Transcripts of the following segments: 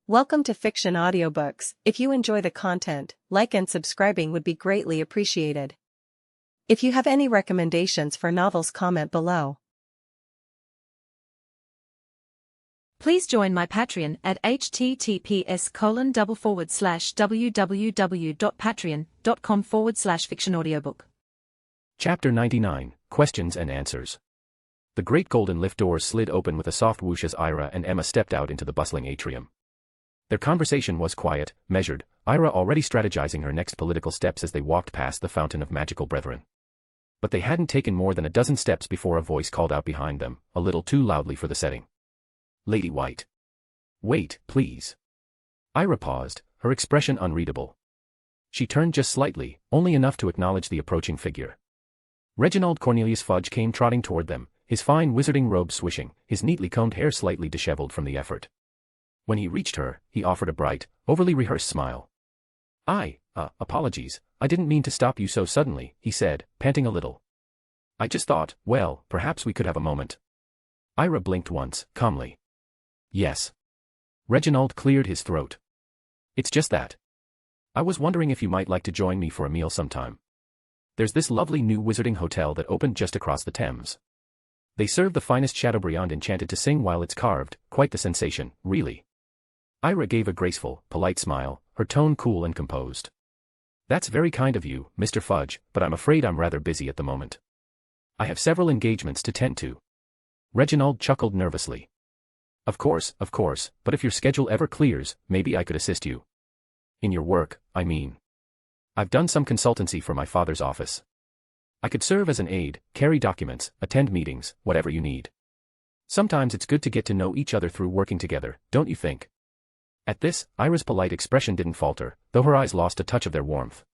Welcome to Fiction Audiobooks. If you enjoy the content, like and subscribing would be greatly appreciated. If you have any recommendations for novels, comment below. Please join my Patreon at https://www.patreon.com/fictionaudiobook. Chapter 99, Questions and Answers. The great golden lift doors slid open with a soft whoosh as Ira and Emma stepped out into the bustling atrium. Their conversation was quiet, measured, Ira already strategizing her next political steps as they walked past the fountain of magical brethren. But they hadn't taken more than a dozen steps before a voice called out behind them, a little too loudly for the setting. Lady White. Wait, please. Ira paused, her expression unreadable. She turned just slightly, only enough to acknowledge the approaching figure. Reginald Cornelius Fudge came trotting toward them, his fine wizarding robe swishing, his neatly combed hair slightly disheveled from the effort. When he reached her, he offered a bright, overly rehearsed smile. Apologies, I didn't mean to stop you so suddenly, he said, panting a little. I just thought, well, perhaps we could have a moment. Ira blinked once, calmly. Yes. Reginald cleared his throat. It's just that. I was wondering if you might like to join me for a meal sometime. There's this lovely new wizarding hotel that opened just across the Thames. They serve the finest Chateaubriand enchanted to sing while it's carved, quite the sensation, really. Ira gave a graceful, polite smile, her tone cool and composed. That's very kind of you, Mr. Fudge, but I'm afraid I'm rather busy at the moment. I have several engagements to tend to. Reginald chuckled nervously. Of course, but if your schedule ever clears, maybe I could assist you. In your work, I mean. I've done some consultancy for my father's office. I could serve as an aide, carry documents, attend meetings, whatever you need. Sometimes it's good to get to know each other through working together, don't you think? At this, Ira's polite expression didn't falter, though her eyes lost a touch of their warmth.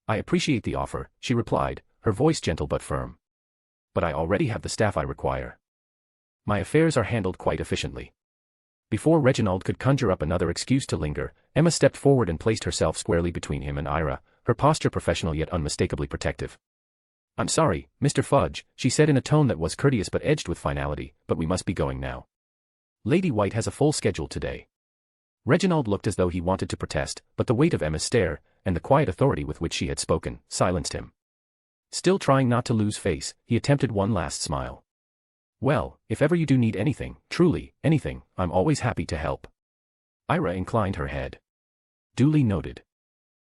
I appreciate the offer, she replied, her voice gentle but firm. But I already have the staff I require. My affairs are handled quite efficiently. Before Reginald could conjure up another excuse to linger, Emma stepped forward and placed herself squarely between him and Ira, her posture professional yet unmistakably protective. I'm sorry, Mr. Fudge, she said in a tone that was courteous but edged with finality, but we must be going now. Lady White has a full schedule today. Reginald looked as though he wanted to protest, but the weight of Emma's stare, and the quiet authority with which she had spoken, silenced him. Still trying not to lose face, he attempted one last smile. Well, if ever you do need anything, truly, anything, I'm always happy to help. Ira inclined her head. Duly noted.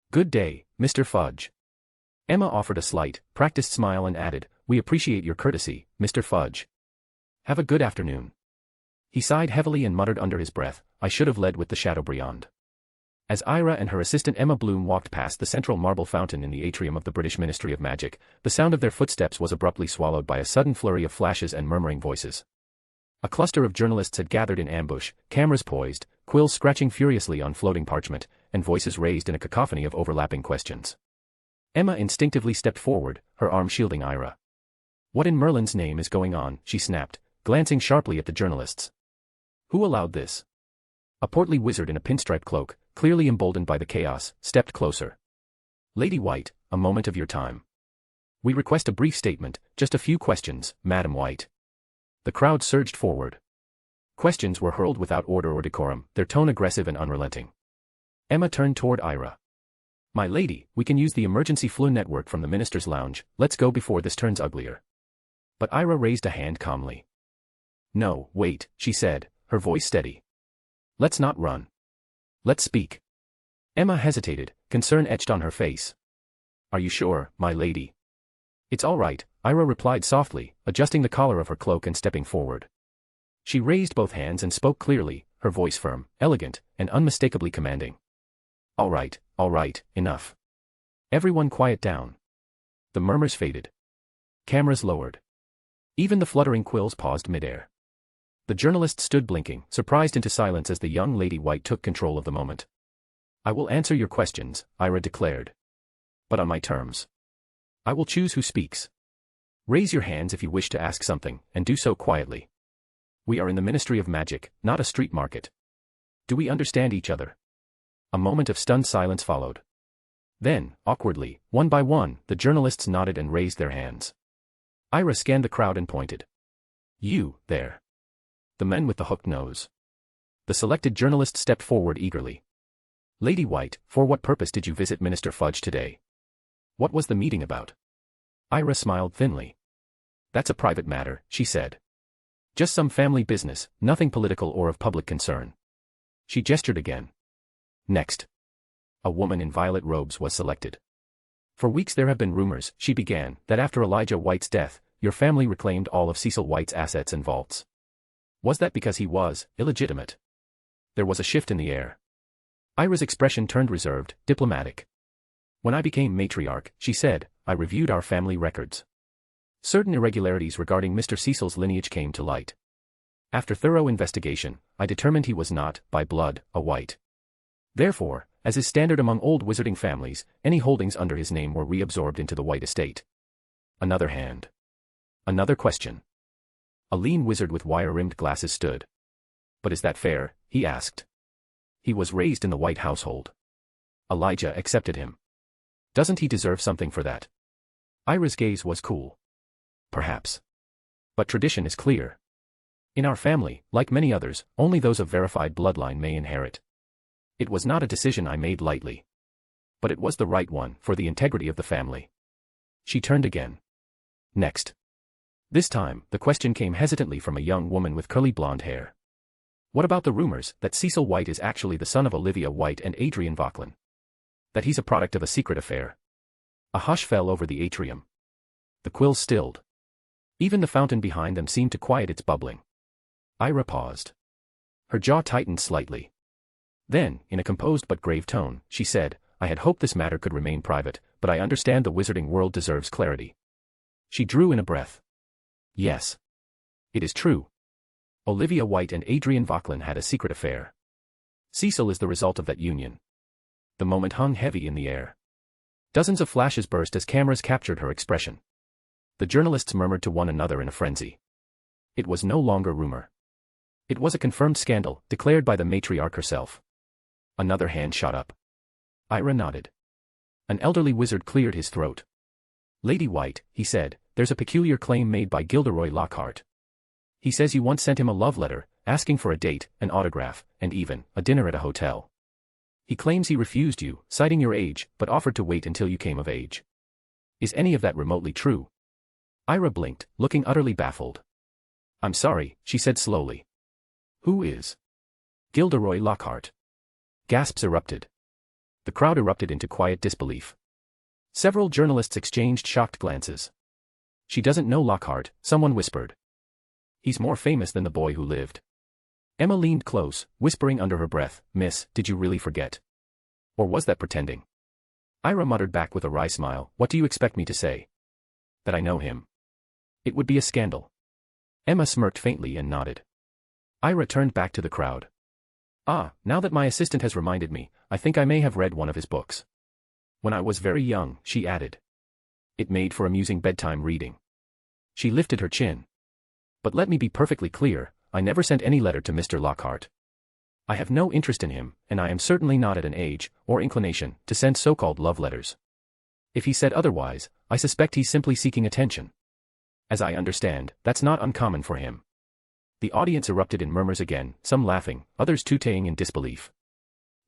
Good day, Mr. Fudge. Emma offered a slight, practiced smile and added, We appreciate your courtesy, Mr. Fudge. Have a good afternoon. He sighed heavily and muttered under his breath, I should have led with the Chateaubriand. As Ira and her assistant Emma Bloom walked past the central marble fountain in the atrium of the British Ministry of Magic, the sound of their footsteps was abruptly swallowed by a sudden flurry of flashes and murmuring voices. A cluster of journalists had gathered in ambush, cameras poised, quills scratching furiously on floating parchment, and voices raised in a cacophony of overlapping questions. Emma instinctively stepped forward, her arm shielding Ira. What in Merlin's name is going on, she snapped, glancing sharply at the journalists. Who allowed this? A portly wizard in a pinstripe cloak, clearly emboldened by the chaos, stepped closer. Lady White, a moment of your time. We request a brief statement, just a few questions, Madam White. The crowd surged forward. Questions were hurled without order or decorum, their tone aggressive and unrelenting. Emma turned toward Ira. My lady, we can use the emergency Flur network from the minister's lounge, let's go before this turns uglier. But Ira raised a hand calmly. No, wait, she said, her voice steady. Let's not run. Let's speak. Emma hesitated, concern etched on her face. Are you sure, my lady? It's all right, Ira replied softly, adjusting the collar of her cloak and stepping forward. She raised both hands and spoke clearly, her voice firm, elegant, and unmistakably commanding. All right, enough. Everyone quiet down. The murmurs faded. Cameras lowered. Even the fluttering quills paused midair. The journalist stood blinking, surprised into silence as the young Lady White took control of the moment. I will answer your questions, Ira declared. But on my terms. I will choose who speaks. Raise your hands if you wish to ask something, and do so quietly. We are in the Ministry of Magic, not a street market. Do we understand each other? A moment of stunned silence followed. Then, awkwardly, one by one, the journalists nodded and raised their hands. Ira scanned the crowd and pointed. You, there. The men with the hooked nose. The selected journalist stepped forward eagerly. Lady White, for what purpose did you visit Minister Fudge today? What was the meeting about? Ira smiled thinly. That's a private matter, she said. Just some family business, nothing political or of public concern. She gestured again. Next. A woman in violet robes was selected. For weeks there have been rumors, she began, that after Elijah White's death, your family reclaimed all of Cecil White's assets and vaults. Was that because he was illegitimate? There was a shift in the air. Ira's expression turned reserved, diplomatic. When I became matriarch, she said, I reviewed our family records. Certain irregularities regarding Mr. Cecil's lineage came to light. After thorough investigation, I determined he was not, by blood, a White. Therefore, as is standard among old wizarding families, any holdings under his name were reabsorbed into the White estate. Another hand. Another question. A lean wizard with wire-rimmed glasses stood. But is that fair? He asked. He was raised in the White household. Elijah accepted him. Doesn't he deserve something for that? Ira's gaze was cool. Perhaps. But tradition is clear. In our family, like many others, only those of verified bloodline may inherit. It was not a decision I made lightly. But it was the right one, for the integrity of the family. She turned again. Next. This time, the question came hesitantly from a young woman with curly blonde hair. What about the rumors that Cecil White is actually the son of Olivia White and Adrian Vauquelin? That he's a product of a secret affair? A hush fell over the atrium. The quills stilled. Even the fountain behind them seemed to quiet its bubbling. Ira paused. Her jaw tightened slightly. Then, in a composed but grave tone, she said, I had hoped this matter could remain private, but I understand the wizarding world deserves clarity. She drew in a breath. Yes. It is true. Olivia White and Adrian Vauquelin had a secret affair. Cecil is the result of that union. The moment hung heavy in the air. Dozens of flashes burst as cameras captured her expression. The journalists murmured to one another in a frenzy. It was no longer rumor. It was a confirmed scandal, declared by the matriarch herself. Another hand shot up. Ira nodded. An elderly wizard cleared his throat. Lady White, he said, there's a peculiar claim made by Gilderoy Lockhart. He says you once sent him a love letter, asking for a date, an autograph, and even a dinner at a hotel. He claims he refused you, citing your age, but offered to wait until you came of age. Is any of that remotely true? Ira blinked, looking utterly baffled. I'm sorry, she said slowly. Who is? Gilderoy Lockhart. Gasps erupted. The crowd erupted into quiet disbelief. Several journalists exchanged shocked glances. She doesn't know Lockhart, someone whispered. He's more famous than the boy who lived. Emma leaned close, whispering under her breath, Miss, did you really forget? Or was that pretending? Ira muttered back with a wry smile, what do you expect me to say? That I know him. It would be a scandal. Emma smirked faintly and nodded. Ira turned back to the crowd. Ah, now that my assistant has reminded me, I think I may have read one of his books. When I was very young, she added. It made for amusing bedtime reading. She lifted her chin. But let me be perfectly clear, I never sent any letter to Mr. Lockhart. I have no interest in him, and I am certainly not at an age, or inclination, to send so-called love letters. If he said otherwise, I suspect he's simply seeking attention. As I understand, that's not uncommon for him. The audience erupted in murmurs again, some laughing, others tooting in disbelief.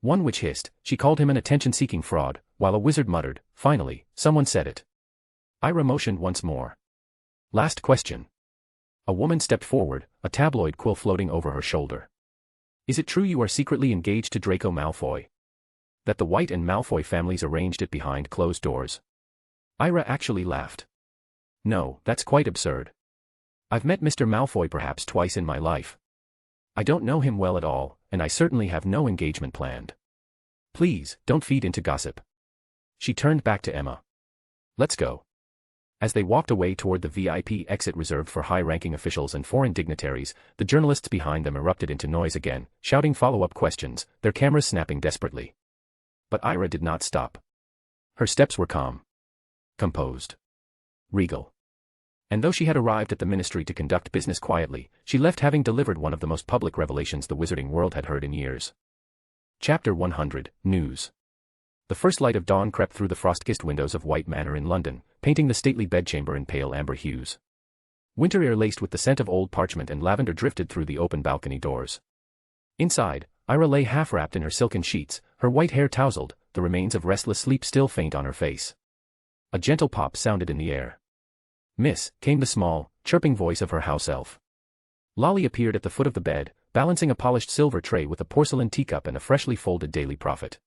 One witch hissed, she called him an attention-seeking fraud, while a wizard muttered, finally, someone said it. Ira motioned once more. Last question. A woman stepped forward, a tabloid quill floating over her shoulder. Is it true you are secretly engaged to Draco Malfoy? That the White and Malfoy families arranged it behind closed doors? Ira actually laughed. No, that's quite absurd. I've met Mr. Malfoy perhaps twice in my life. I don't know him well at all, and I certainly have no engagement planned. Please, don't feed into gossip. She turned back to Emma. Let's go. As they walked away toward the VIP exit reserved for high-ranking officials and foreign dignitaries, the journalists behind them erupted into noise again, shouting follow-up questions, their cameras snapping desperately. But Ira did not stop. Her steps were calm. Composed. Regal. And though she had arrived at the ministry to conduct business quietly, she left having delivered one of the most public revelations the wizarding world had heard in years. Chapter 100, News. The first light of dawn crept through the frost-kissed windows of White Manor in London, painting the stately bedchamber in pale amber hues. Winter air laced with the scent of old parchment and lavender drifted through the open balcony doors. Inside, Ira lay half-wrapped in her silken sheets, her white hair tousled, the remains of restless sleep still faint on her face. A gentle pop sounded in the air. "Miss," came the small, chirping voice of her house elf. Lolly appeared at the foot of the bed, balancing a polished silver tray with a porcelain teacup and a freshly folded Daily Prophet.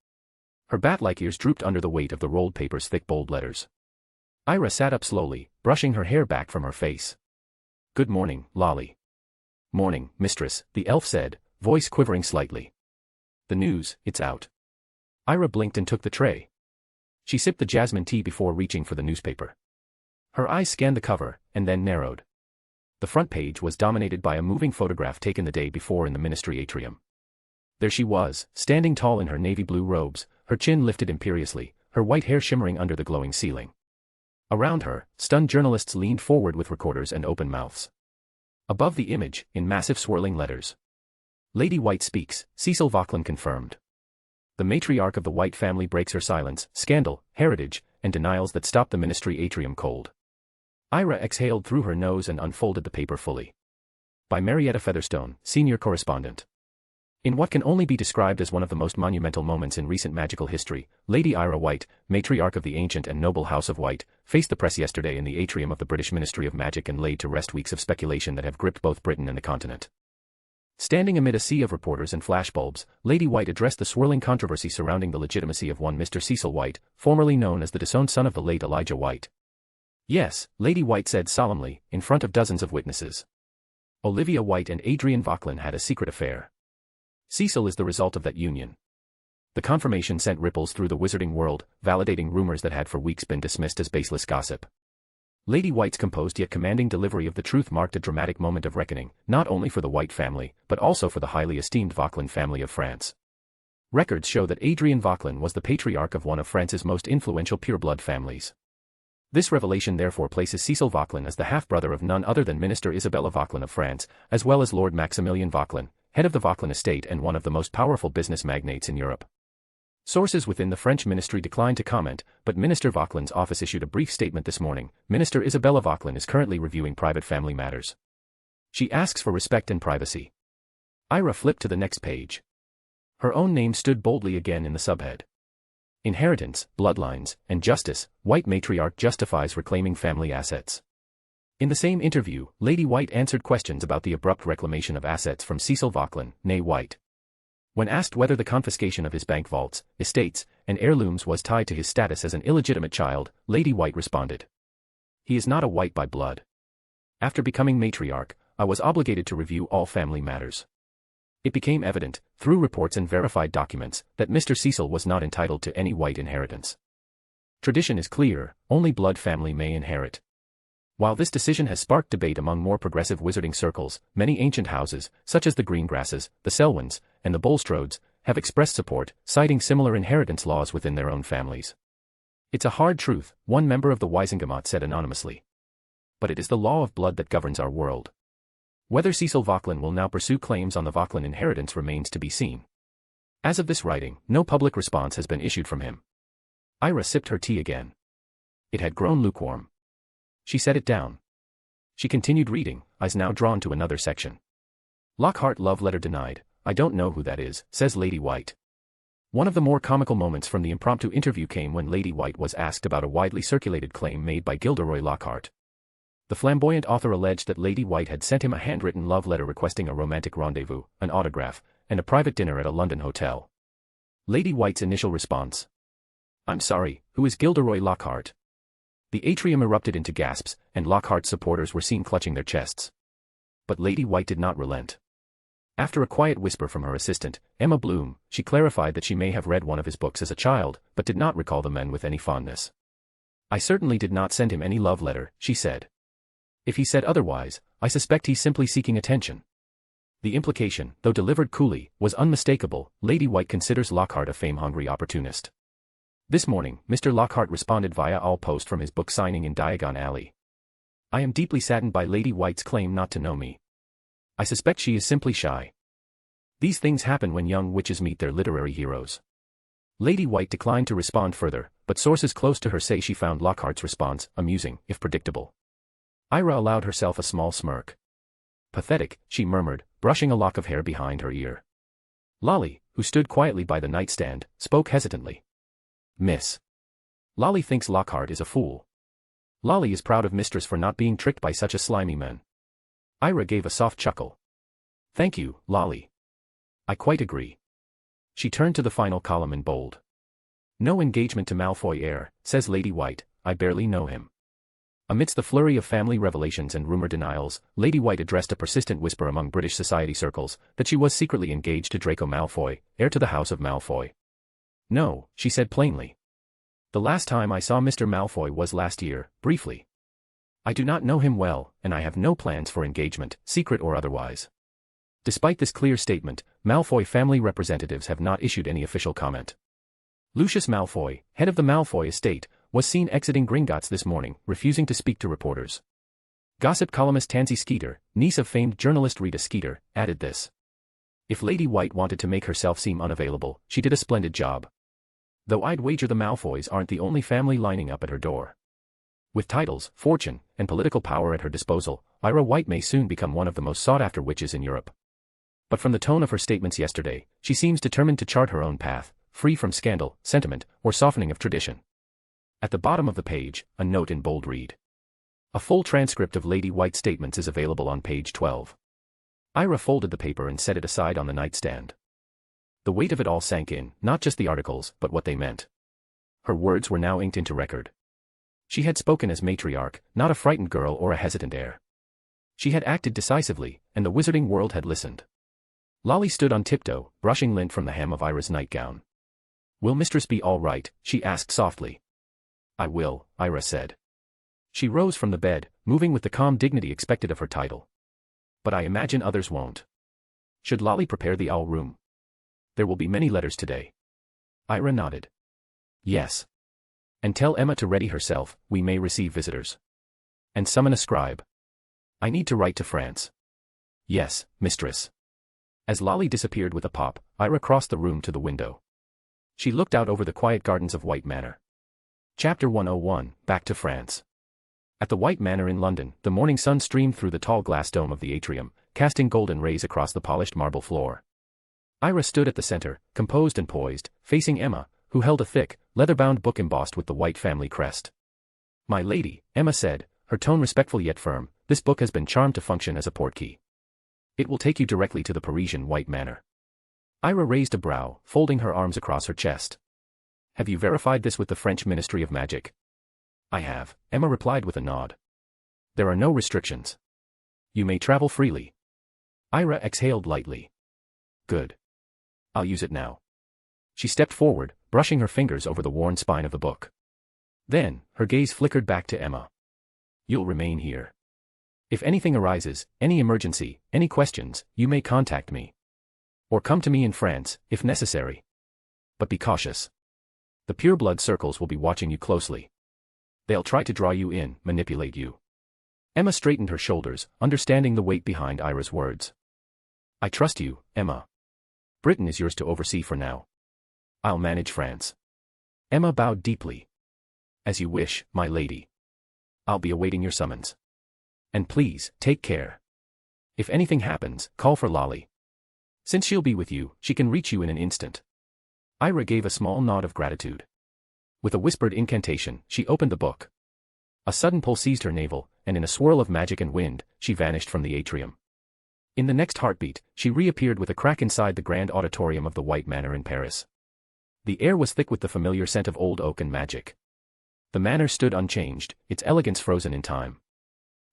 Her bat-like ears drooped under the weight of the rolled paper's thick bold letters. Ira sat up slowly, brushing her hair back from her face. "Good morning, Lolly." "Morning, mistress," the elf said, voice quivering slightly. "The news, it's out." Ira blinked and took the tray. She sipped the jasmine tea before reaching for the newspaper. Her eyes scanned the cover, and then narrowed. The front page was dominated by a moving photograph taken the day before in the ministry atrium. There she was, standing tall in her navy blue robes, her chin lifted imperiously, her white hair shimmering under the glowing ceiling. Around her, stunned journalists leaned forward with recorders and open mouths. Above the image, in massive swirling letters, "Lady White speaks, Cecil Vauquelin confirmed." The matriarch of the White family breaks her silence, scandal, heritage, and denials that stop the ministry atrium cold. Ira exhaled through her nose and unfolded the paper fully. By Marietta Featherstone, senior correspondent. In what can only be described as one of the most monumental moments in recent magical history, Lady Ira White, matriarch of the ancient and noble House of White, faced the press yesterday in the atrium of the British Ministry of Magic and laid to rest weeks of speculation that have gripped both Britain and the continent. Standing amid a sea of reporters and flashbulbs, Lady White addressed the swirling controversy surrounding the legitimacy of one Mr. Cecil White, formerly known as the disowned son of the late Elijah White. "Yes," Lady White said solemnly, in front of dozens of witnesses. "Olivia White and Adrian Vauquelin had a secret affair. Cecil is the result of that union." The confirmation sent ripples through the wizarding world, validating rumors that had for weeks been dismissed as baseless gossip. Lady White's composed yet commanding delivery of the truth marked a dramatic moment of reckoning, not only for the White family, but also for the highly esteemed Vauquelin family of France. Records show that Adrian Vauquelin was the patriarch of one of France's most influential pureblood families. This revelation therefore places Cecil Vauquelin as the half-brother of none other than Minister Isabella Vauquelin of France, as well as Lord Maximilian Vauquelin, head of the Vauquelin estate and one of the most powerful business magnates in Europe. Sources within the French ministry declined to comment, but Minister Vauquelin's office issued a brief statement this morning. Minister Isabella Vauquelin is currently reviewing private family matters. She asks for respect and privacy. Ira flipped to the next page. Her own name stood boldly again in the subhead. Inheritance, bloodlines, and justice, White matriarch justifies reclaiming family assets. In the same interview, Lady White answered questions about the abrupt reclamation of assets from Cecil Vauquelin, née White. When asked whether the confiscation of his bank vaults, estates, and heirlooms was tied to his status as an illegitimate child, Lady White responded, "He is not a White by blood. After becoming matriarch, I was obligated to review all family matters. It became evident, through reports and verified documents, that Mr. Cecil was not entitled to any White inheritance. Tradition is clear, only blood family may inherit." While this decision has sparked debate among more progressive wizarding circles, many ancient houses, such as the Greengrasses, the Selwyns, and the Bulstrodes, have expressed support, citing similar inheritance laws within their own families. "It's a hard truth," one member of the Wisengamot said anonymously. "But it is the law of blood that governs our world." Whether Cecil Vauquelin will now pursue claims on the Vauquelin inheritance remains to be seen. As of this writing, no public response has been issued from him. Ira sipped her tea again. It had grown lukewarm. She set it down. She continued reading, eyes now drawn to another section. "Lockhart love letter denied. I don't know who that is," says Lady White. One of the more comical moments from the impromptu interview came when Lady White was asked about a widely circulated claim made by Gilderoy Lockhart. The flamboyant author alleged that Lady White had sent him a handwritten love letter requesting a romantic rendezvous, an autograph, and a private dinner at a London hotel. Lady White's initial response: "I'm sorry, who is Gilderoy Lockhart?" The atrium erupted into gasps, and Lockhart's supporters were seen clutching their chests. But Lady White did not relent. After a quiet whisper from her assistant, Emma Bloom, she clarified that she may have read one of his books as a child, but did not recall the men with any fondness. "I certainly did not send him any love letter," she said. "If he said otherwise, I suspect he's simply seeking attention." The implication, though delivered coolly, was unmistakable. Lady White considers Lockhart a fame-hungry opportunist. This morning, Mr. Lockhart responded via all post from his book signing in Diagon Alley. "I am deeply saddened by Lady White's claim not to know me. I suspect she is simply shy. These things happen when young witches meet their literary heroes." Lady White declined to respond further, but sources close to her say she found Lockhart's response amusing, if predictable. Ira allowed herself a small smirk. "Pathetic," she murmured, brushing a lock of hair behind her ear. Lolly, who stood quietly by the nightstand, spoke hesitantly. Miss. Lolly thinks Lockhart is a fool. Lolly is proud of Mistress for not being tricked by such a slimy man. Ira gave a soft chuckle. Thank you, Lolly. I quite agree. She turned to the final column in bold. No engagement to Malfoy heir, says Lady White, I barely know him. Amidst the flurry of family revelations and rumor denials, Lady White addressed a persistent whisper among British society circles that she was secretly engaged to Draco Malfoy, heir to the House of Malfoy. No, she said plainly. The last time I saw Mr. Malfoy was last year, briefly. I do not know him well, and I have no plans for engagement, secret or otherwise. Despite this clear statement, Malfoy family representatives have not issued any official comment. Lucius Malfoy, head of the Malfoy estate, was seen exiting Gringotts this morning, refusing to speak to reporters. Gossip columnist Tansy Skeeter, niece of famed journalist Rita Skeeter, added this. If Lady White wanted to make herself seem unavailable, she did a splendid job. Though I'd wager the Malfoys aren't the only family lining up at her door. With titles, fortune, and political power at her disposal, Ira White may soon become one of the most sought-after witches in Europe. But from the tone of her statements yesterday, she seems determined to chart her own path, free from scandal, sentiment, or softening of tradition. At the bottom of the page, a note in bold read. A full transcript of Lady White's statements is available on page 12. Ira folded the paper and set it aside on the nightstand. The weight of it all sank in, not just the articles, but what they meant. Her words were now inked into record. She had spoken as matriarch, not a frightened girl or a hesitant heir. She had acted decisively, and the wizarding world had listened. Lolly stood on tiptoe, brushing lint from the hem of Ira's nightgown. Will Mistress be all right? She asked softly. I will, Ira said. She rose from the bed, moving with the calm dignity expected of her title. But I imagine others won't. Should Lolly prepare the owl room? There will be many letters today. Ira nodded. Yes. And tell Emma to ready herself, we may receive visitors. And summon a scribe. I need to write to France. Yes, Mistress. As Lolly disappeared with a pop, Ira crossed the room to the window. She looked out over the quiet gardens of White Manor. Chapter 101, Back to France. At the White Manor in London, the morning sun streamed through the tall glass dome of the atrium, casting golden rays across the polished marble floor. Ira stood at the center, composed and poised, facing Emma, who held a thick, leather-bound book embossed with the White family crest. My lady, Emma said, her tone respectful yet firm, this book has been charmed to function as a portkey. It will take you directly to the Parisian White Manor. Ira raised a brow, folding her arms across her chest. Have you verified this with the French Ministry of Magic? I have, Emma replied with a nod. There are no restrictions. You may travel freely. Ira exhaled lightly. Good. I'll use it now. She stepped forward, brushing her fingers over the worn spine of the book. Then, her gaze flickered back to Emma. You'll remain here. If anything arises, any emergency, any questions, you may contact me. Or come to me in France, if necessary. But be cautious. The pureblood circles will be watching you closely. They'll try to draw you in, manipulate you. Emma straightened her shoulders, understanding the weight behind Ira's words. I trust you, Emma. Britain is yours to oversee for now. I'll manage France. Emma bowed deeply. As you wish, my lady. I'll be awaiting your summons. And please, take care. If anything happens, call for Lolly. Since she'll be with you, she can reach you in an instant. Ira gave a small nod of gratitude. With a whispered incantation, she opened the book. A sudden pull seized her navel, and in a swirl of magic and wind, she vanished from the atrium. In the next heartbeat, she reappeared with a crack inside the grand auditorium of the White Manor in Paris. The air was thick with the familiar scent of old oak and magic. The manor stood unchanged, its elegance frozen in time.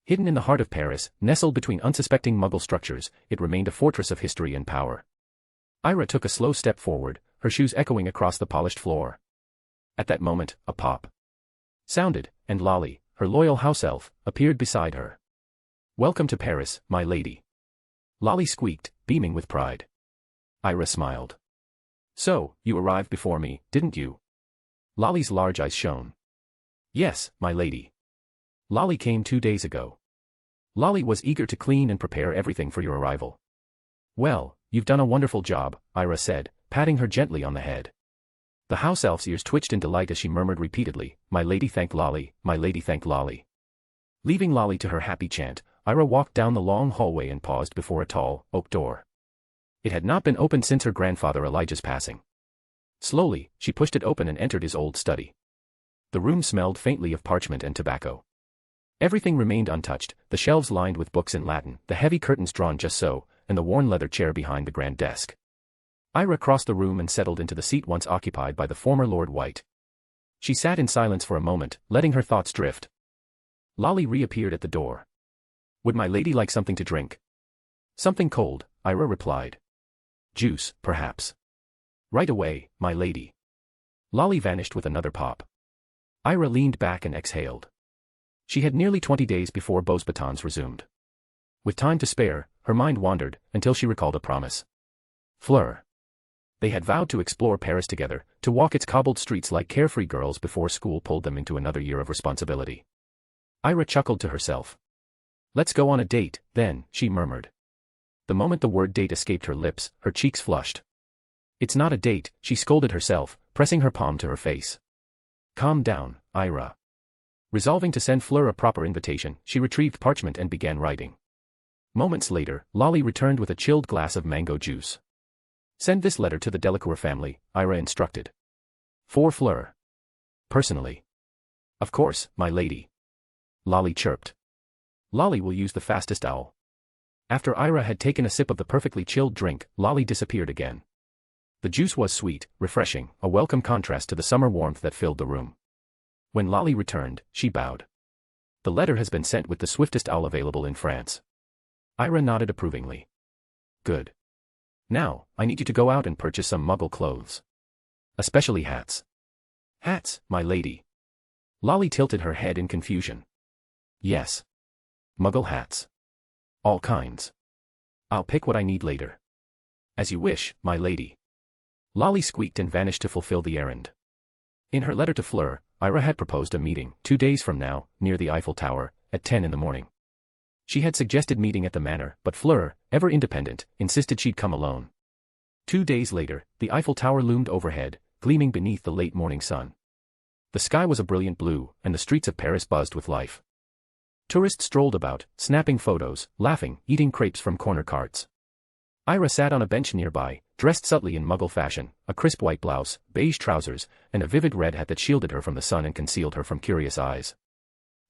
Hidden in the heart of Paris, nestled between unsuspecting Muggle structures, it remained a fortress of history and power. Ira took a slow step forward, her shoes echoing across the polished floor. At that moment, a pop sounded, and Lolly, her loyal house elf, appeared beside her. Welcome to Paris, my lady. Lolly squeaked, beaming with pride. Ira smiled. So, you arrived before me, didn't you? Lolly's large eyes shone. Yes, my lady. Lolly came 2 days ago. Lolly was eager to clean and prepare everything for your arrival. Well, you've done a wonderful job, Ira said, patting her gently on the head. The house elf's ears twitched in delight as she murmured repeatedly, my lady thank Lolly, my lady thank Lolly. Leaving Lolly to her happy chant, Ira walked down the long hallway and paused before a tall, oak door. It had not been opened since her grandfather Elijah's passing. Slowly, she pushed it open and entered his old study. The room smelled faintly of parchment and tobacco. Everything remained untouched, the shelves lined with books in Latin, the heavy curtains drawn just so, and the worn leather chair behind the grand desk. Ira crossed the room and settled into the seat once occupied by the former Lord White. She sat in silence for a moment, letting her thoughts drift. Lolly reappeared at the door. "Would my lady like something to drink?" "Something cold," Ira replied. "Juice, perhaps." "Right away, my lady." Lolly vanished with another pop. Ira leaned back and exhaled. She had nearly 20 days before Beau's batons resumed. With time to spare, her mind wandered, until she recalled a promise. Fleur. They had vowed to explore Paris together, to walk its cobbled streets like carefree girls before school pulled them into another year of responsibility. Ira chuckled to herself. "Let's go on a date, then," she murmured. The moment the word date escaped her lips, her cheeks flushed. "It's not a date," she scolded herself, pressing her palm to her face. "Calm down, Ira." Resolving to send Fleur a proper invitation, she retrieved parchment and began writing. Moments later, Lolly returned with a chilled glass of mango juice. "Send this letter to the Delacour family," Ira instructed. "For Fleur. Personally." "Of course, my lady." Lolly chirped. Lolly will use the fastest owl. After Ira had taken a sip of the perfectly chilled drink, Lolly disappeared again. The juice was sweet, refreshing, a welcome contrast to the summer warmth that filled the room. When Lolly returned, she bowed. "The letter has been sent with the swiftest owl available in France." Ira nodded approvingly. "Good. Now, I need you to go out and purchase some Muggle clothes. Especially hats." "Hats, my lady." Lolly tilted her head in confusion. "Yes. Muggle hats. All kinds. I'll pick what I need later." "As you wish, my lady." Lolly squeaked and vanished to fulfill the errand. In her letter to Fleur, Ira had proposed a meeting, 2 days from now, near the Eiffel Tower, at 10 in the morning. She had suggested meeting at the manor, but Fleur, ever independent, insisted she'd come alone. 2 days later, the Eiffel Tower loomed overhead, gleaming beneath the late morning sun. The sky was a brilliant blue, and the streets of Paris buzzed with life. Tourists strolled about, snapping photos, laughing, eating crepes from corner carts. Ira sat on a bench nearby, dressed subtly in Muggle fashion, a crisp white blouse, beige trousers, and a vivid red hat that shielded her from the sun and concealed her from curious eyes.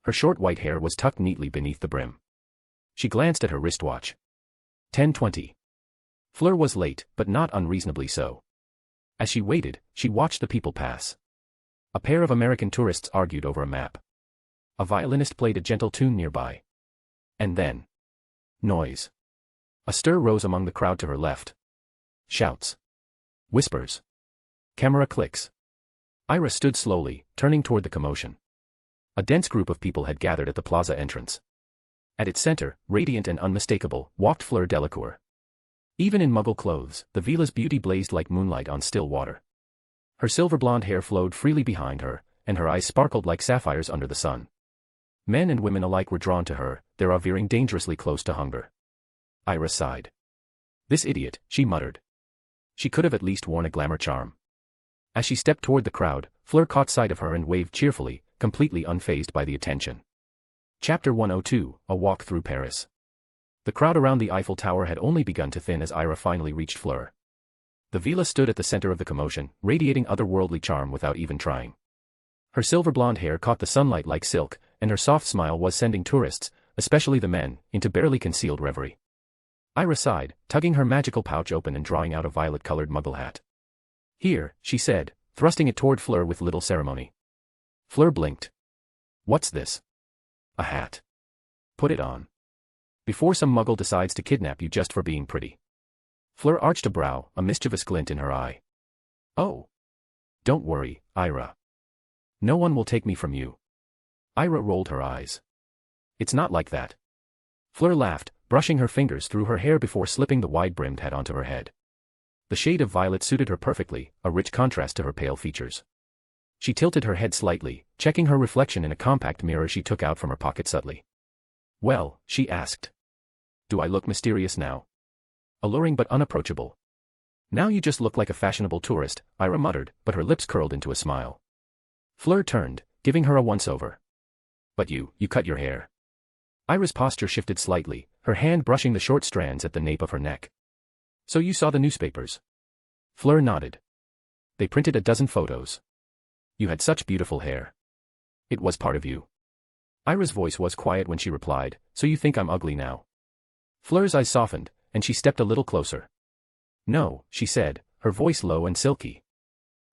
Her short white hair was tucked neatly beneath the brim. She glanced at her wristwatch. 10:20. Fleur was late, but not unreasonably so. As she waited, she watched the people pass. A pair of American tourists argued over a map. A violinist played a gentle tune nearby. And then, noise. A stir rose among the crowd to her left. Shouts. Whispers. Camera clicks. Ira stood slowly, turning toward the commotion. A dense group of people had gathered at the plaza entrance. At its center, radiant and unmistakable, walked Fleur Delacour. Even in Muggle clothes, the Vila's beauty blazed like moonlight on still water. Her silver blonde hair flowed freely behind her, and her eyes sparkled like sapphires under the sun. Men and women alike were drawn to her, their awe veering dangerously close to hunger. Ira sighed. "This idiot," she muttered. She could have at least worn a glamour charm. As she stepped toward the crowd, Fleur caught sight of her and waved cheerfully, completely unfazed by the attention. Chapter 102, A Walk Through Paris. The crowd around the Eiffel Tower had only begun to thin as Ira finally reached Fleur. The Vila stood at the center of the commotion, radiating otherworldly charm without even trying. Her silver blonde hair caught the sunlight like silk, and her soft smile was sending tourists, especially the men, into barely concealed reverie. Ira sighed, tugging her magical pouch open and drawing out a violet-colored Muggle hat. "Here," she said, thrusting it toward Fleur with little ceremony. Fleur blinked. "What's this?" "A hat. Put it on. Before some Muggle decides to kidnap you just for being pretty." Fleur arched a brow, a mischievous glint in her eye. "Oh. Don't worry, Ira. No one will take me from you." Ira rolled her eyes. "It's not like that." Fleur laughed, brushing her fingers through her hair before slipping the wide-brimmed hat onto her head. The shade of violet suited her perfectly, a rich contrast to her pale features. She tilted her head slightly, checking her reflection in a compact mirror she took out from her pocket subtly. "Well," she asked. "Do I look mysterious now? Alluring but unapproachable?" "Now you just look like a fashionable tourist," Ira muttered, but her lips curled into a smile. Fleur turned, giving her a once-over. "But you cut your hair." Ira's posture shifted slightly, her hand brushing the short strands at the nape of her neck. So you saw the newspapers? Fleur nodded. They printed a dozen photos. You had such beautiful hair. It was part of you. Ira's voice was quiet when she replied, so you think I'm ugly now? Fleur's eyes softened, and she stepped a little closer. No, she said, her voice low and silky.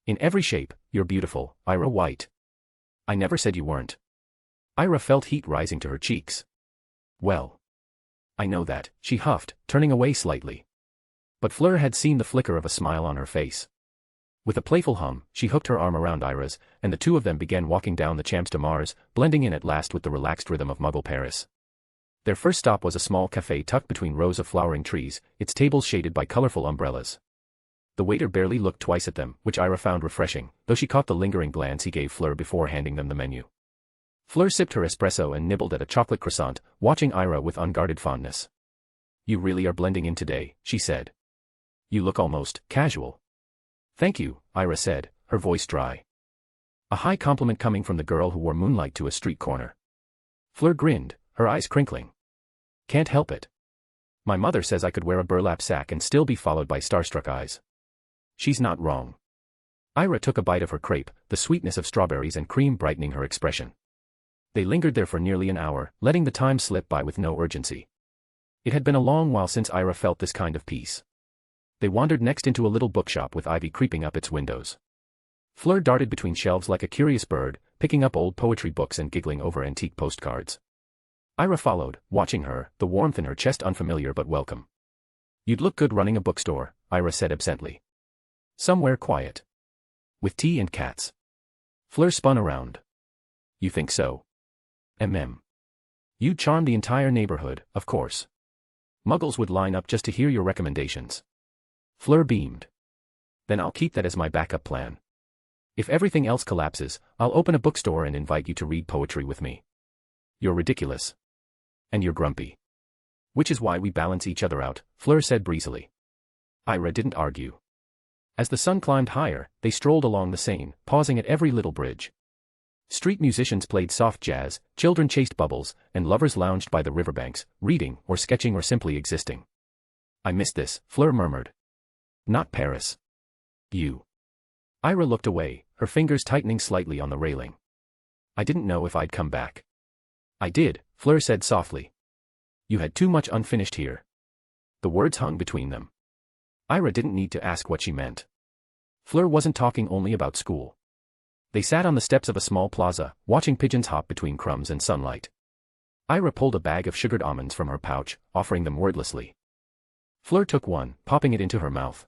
In every shape, you're beautiful, Ira White. I never said you weren't. Ira felt heat rising to her cheeks. Well. I know that, she huffed, turning away slightly. But Fleur had seen the flicker of a smile on her face. With a playful hum, she hooked her arm around Ira's, and the two of them began walking down the Champs de Mars, blending in at last with the relaxed rhythm of Muggle Paris. Their first stop was a small café tucked between rows of flowering trees, its tables shaded by colorful umbrellas. The waiter barely looked twice at them, which Ira found refreshing, though she caught the lingering glance he gave Fleur before handing them the menu. Fleur sipped her espresso and nibbled at a chocolate croissant, watching Ira with unguarded fondness. You really are blending in today, she said. You look almost casual. Thank you, Ira said, her voice dry. A high compliment coming from the girl who wore moonlight to a street corner. Fleur grinned, her eyes crinkling. Can't help it. My mother says I could wear a burlap sack and still be followed by starstruck eyes. She's not wrong. Ira took a bite of her crepe, the sweetness of strawberries and cream brightening her expression. They lingered there for nearly an hour, letting the time slip by with no urgency. It had been a long while since Ira felt this kind of peace. They wandered next into a little bookshop with ivy creeping up its windows. Fleur darted between shelves like a curious bird, picking up old poetry books and giggling over antique postcards. Ira followed, watching her, the warmth in her chest unfamiliar but welcome. You'd look good running a bookstore, Ira said absently. Somewhere quiet. With tea and cats. Fleur spun around. You think so? You'd charm the entire neighborhood, of course. Muggles would line up just to hear your recommendations. Fleur beamed. Then I'll keep that as my backup plan. If everything else collapses, I'll open a bookstore and invite you to read poetry with me. You're ridiculous. And you're grumpy. Which is why we balance each other out, Fleur said breezily. Ira didn't argue. As the sun climbed higher, they strolled along the Seine, pausing at every little bridge. Street musicians played soft jazz, children chased bubbles, and lovers lounged by the riverbanks, reading, or sketching or simply existing. I miss this, Fleur murmured. Not Paris. You. Ira looked away, her fingers tightening slightly on the railing. I didn't know if I'd come back. I did, Fleur said softly. You had too much unfinished here. The words hung between them. Ira didn't need to ask what she meant. Fleur wasn't talking only about school. They sat on the steps of a small plaza, watching pigeons hop between crumbs and sunlight. Ira pulled a bag of sugared almonds from her pouch, offering them wordlessly. Fleur took one, popping it into her mouth.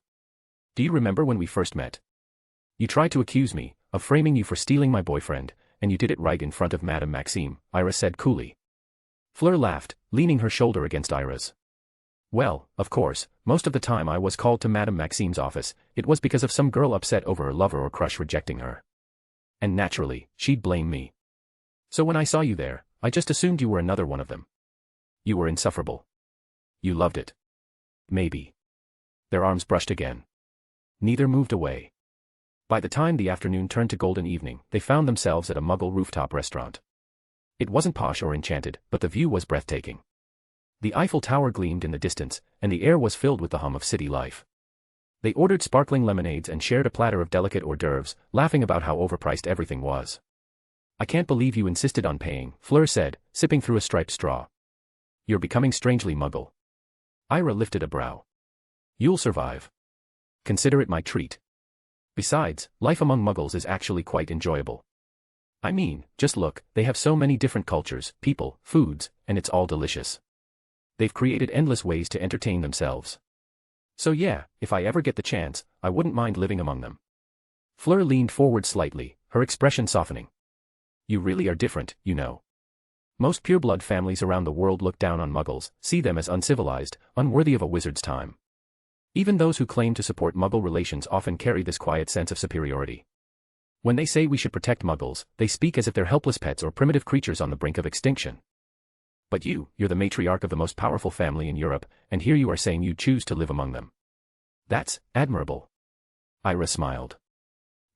Do you remember when we first met? You tried to accuse me of framing you for stealing my boyfriend, and you did it right in front of Madame Maxime, Ira said coolly. Fleur laughed, leaning her shoulder against Ira's. Well, of course, most of the time I was called to Madame Maxime's office, it was because of some girl upset over her lover or crush rejecting her. And naturally, she'd blame me. So when I saw you there, I just assumed you were another one of them. You were insufferable. You loved it. Maybe. Their arms brushed again. Neither moved away. By the time the afternoon turned to golden evening, they found themselves at a Muggle rooftop restaurant. It wasn't posh or enchanted, but the view was breathtaking. The Eiffel Tower gleamed in the distance, and the air was filled with the hum of city life. They ordered sparkling lemonades and shared a platter of delicate hors d'oeuvres, laughing about how overpriced everything was. I can't believe you insisted on paying, Fleur said, sipping through a striped straw. You're becoming strangely Muggle. Ira lifted a brow. You'll survive. Consider it my treat. Besides, life among Muggles is actually quite enjoyable. I mean, just look, they have so many different cultures, people, foods, and it's all delicious. They've created endless ways to entertain themselves. So yeah, if I ever get the chance, I wouldn't mind living among them. Fleur leaned forward slightly, her expression softening. You really are different, you know. Most pureblood families around the world look down on Muggles, see them as uncivilized, unworthy of a wizard's time. Even those who claim to support Muggle relations often carry this quiet sense of superiority. When they say we should protect Muggles, they speak as if they're helpless pets or primitive creatures on the brink of extinction. But you're the matriarch of the most powerful family in Europe, and here you are saying you choose to live among them. That's admirable. Ira smiled.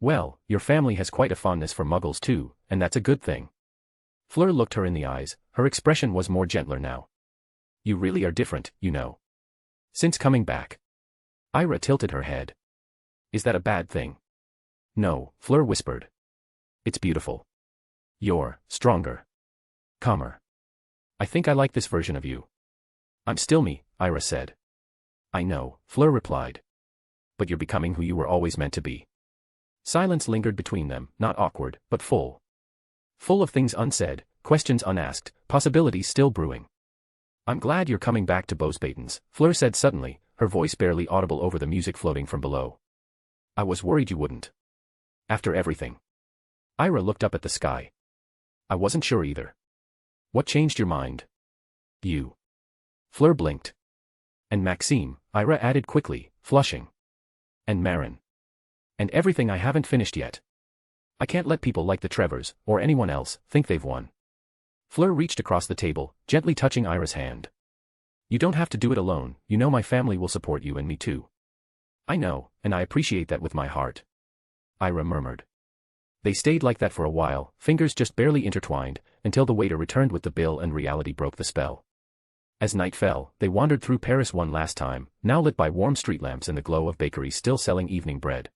Well, your family has quite a fondness for Muggles too, and that's a good thing. Fleur looked her in the eyes, her expression was more gentler now. You really are different, you know. Since coming back. Ira tilted her head. Is that a bad thing? No, Fleur whispered. It's beautiful. You're stronger. Calmer. I think I like this version of you. I'm still me, Ira said. I know, Fleur replied. But you're becoming who you were always meant to be. Silence lingered between them, not awkward, but full. Full of things unsaid, questions unasked, possibilities still brewing. I'm glad you're coming back to Beauxbatons, Fleur said suddenly, her voice barely audible over the music floating from below. I was worried you wouldn't. After everything. Ira looked up at the sky. I wasn't sure either. What changed your mind? You. Fleur blinked. And Maxime, Ira added quickly, flushing. And Marin. And everything I haven't finished yet. I can't let people like the Trevors, or anyone else, think they've won. Fleur reached across the table, gently touching Ira's hand. You don't have to do it alone, you know my family will support you and me too. I know, and I appreciate that with my heart. Ira murmured. They stayed like that for a while, fingers just barely intertwined, until the waiter returned with the bill and reality broke the spell. As night fell, they wandered through Paris one last time, now lit by warm street lamps and the glow of bakeries still selling evening bread.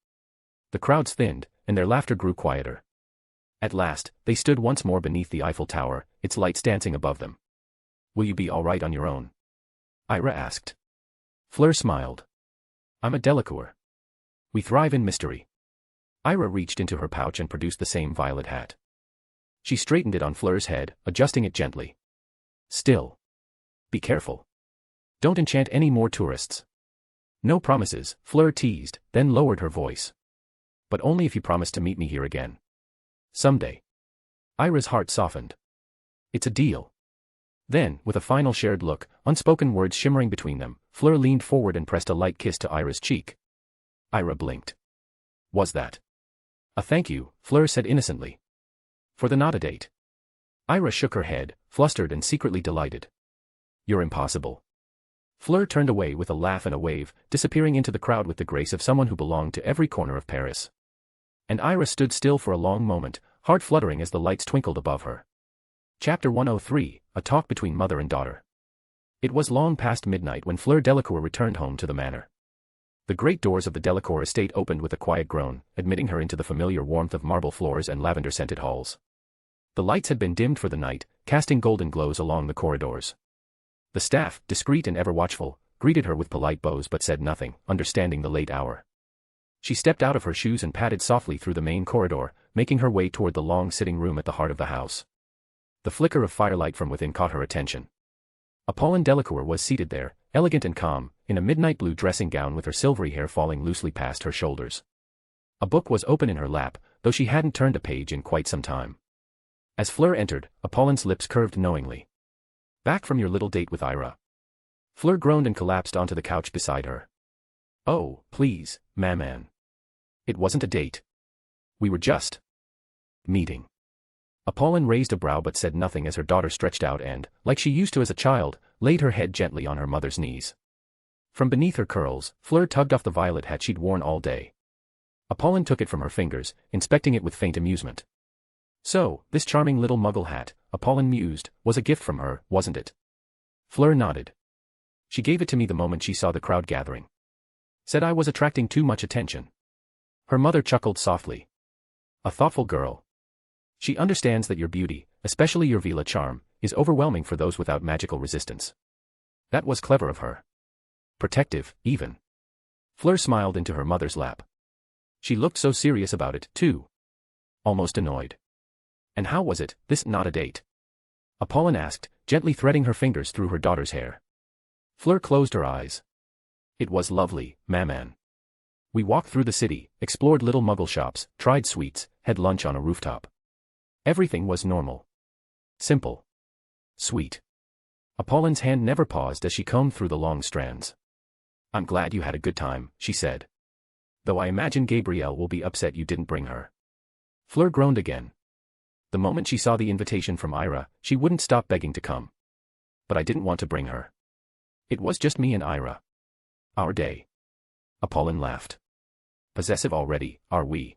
The crowds thinned, and their laughter grew quieter. At last, they stood once more beneath the Eiffel Tower, its lights dancing above them. Will you be all right on your own? Ira asked. Fleur smiled. I'm a Delacour. We thrive in mystery. Ira reached into her pouch and produced the same violet hat. She straightened it on Fleur's head, adjusting it gently. Still. Be careful. Don't enchant any more tourists. No promises, Fleur teased, then lowered her voice. But only if you promise to meet me here again. Someday. Ira's heart softened. It's a deal. Then, with a final shared look, unspoken words shimmering between them, Fleur leaned forward and pressed a light kiss to Ira's cheek. Ira blinked. Was that? A thank you, Fleur said innocently. For the not a date. Ira shook her head, flustered and secretly delighted. You're impossible. Fleur turned away with a laugh and a wave, disappearing into the crowd with the grace of someone who belonged to every corner of Paris. And Ira stood still for a long moment, heart fluttering as the lights twinkled above her. Chapter 103, A Talk Between Mother and Daughter. It was long past midnight when Fleur Delacour returned home to the manor. The great doors of the Delacour estate opened with a quiet groan, admitting her into the familiar warmth of marble floors and lavender-scented halls. The lights had been dimmed for the night, casting golden glows along the corridors. The staff, discreet and ever watchful, greeted her with polite bows but said nothing, understanding the late hour. She stepped out of her shoes and padded softly through the main corridor, making her way toward the long sitting room at the heart of the house. The flicker of firelight from within caught her attention. Apollon Delacour was seated there, elegant and calm, in a midnight blue dressing gown with her silvery hair falling loosely past her shoulders. A book was open in her lap, though she hadn't turned a page in quite some time. As Fleur entered, Apollon's lips curved knowingly. Back from your little date with Ira. Fleur groaned and collapsed onto the couch beside her. Oh, please, Maman. It wasn't a date. We were just meeting. Apollon raised a brow but said nothing as her daughter stretched out and, like she used to as a child, laid her head gently on her mother's knees. From beneath her curls, Fleur tugged off the violet hat she'd worn all day. Apollon took it from her fingers, inspecting it with faint amusement. So, this charming little muggle hat, Apollon mused, was a gift from her, wasn't it? Fleur nodded. She gave it to me the moment she saw the crowd gathering. Said I was attracting too much attention. Her mother chuckled softly. A thoughtful girl. She understands that your beauty, especially your Vila charm, is overwhelming for those without magical resistance. That was clever of her. Protective, even. Fleur smiled into her mother's lap. She looked so serious about it, too. Almost annoyed. And how was it, this not a date? Apollon asked, gently threading her fingers through her daughter's hair. Fleur closed her eyes. It was lovely, Maman. We walked through the city, explored little muggle shops, tried sweets, had lunch on a rooftop. Everything was normal. Simple. Sweet. Apollon's hand never paused as she combed through the long strands. I'm glad you had a good time, she said. Though I imagine Gabrielle will be upset you didn't bring her. Fleur groaned again. The moment she saw the invitation from Ira, she wouldn't stop begging to come. But I didn't want to bring her. It was just me and Ira. Our day. Apollon laughed. Possessive already, are we?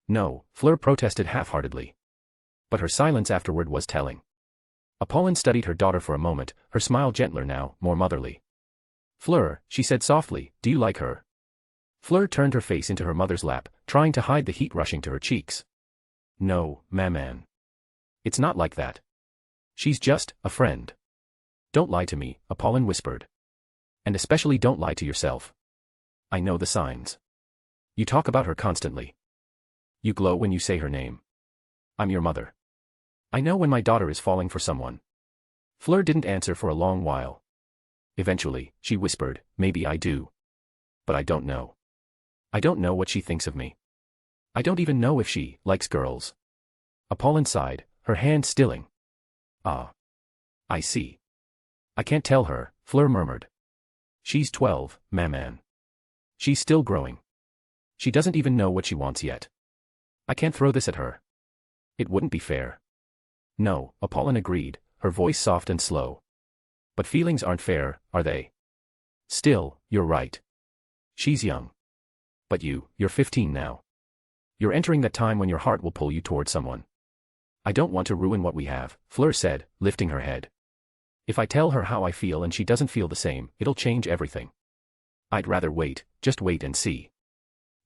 No, Fleur protested half-heartedly. But her silence afterward was telling. Apollon studied her daughter for a moment, her smile gentler now, more motherly. Fleur, she said softly, do you like her? Fleur turned her face into her mother's lap, trying to hide the heat rushing to her cheeks. No, maman. It's not like that. She's just a friend. Don't lie to me, Apollon whispered. And especially don't lie to yourself. I know the signs. You talk about her constantly. You glow when you say her name. I'm your mother. I know when my daughter is falling for someone. Fleur didn't answer for a long while. Eventually, she whispered, maybe I do. But I don't know. I don't know what she thinks of me. I don't even know if she likes girls. Apollon sighed, her hand stilling. Ah. I see. I can't tell her, Fleur murmured. She's 12, maman. She's still growing. She doesn't even know what she wants yet. I can't throw this at her. It wouldn't be fair. No, Apollon agreed, her voice soft and slow. But feelings aren't fair, are they? Still, you're right. She's young. But you're 15 now. You're entering that time when your heart will pull you toward someone. I don't want to ruin what we have, Fleur said, lifting her head. If I tell her how I feel and she doesn't feel the same, it'll change everything. I'd rather wait, just wait and see.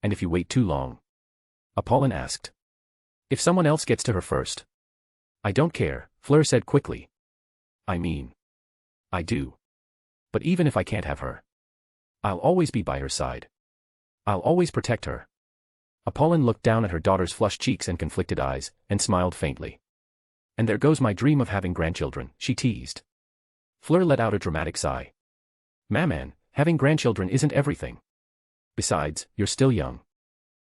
And if you wait too long? Apollon asked. If someone else gets to her first? I don't care, Fleur said quickly. I mean. I do. But even if I can't have her, I'll always be by her side. I'll always protect her. Apollon looked down at her daughter's flushed cheeks and conflicted eyes, and smiled faintly. And there goes my dream of having grandchildren, she teased. Fleur let out a dramatic sigh. Maman, having grandchildren isn't everything. Besides, you're still young.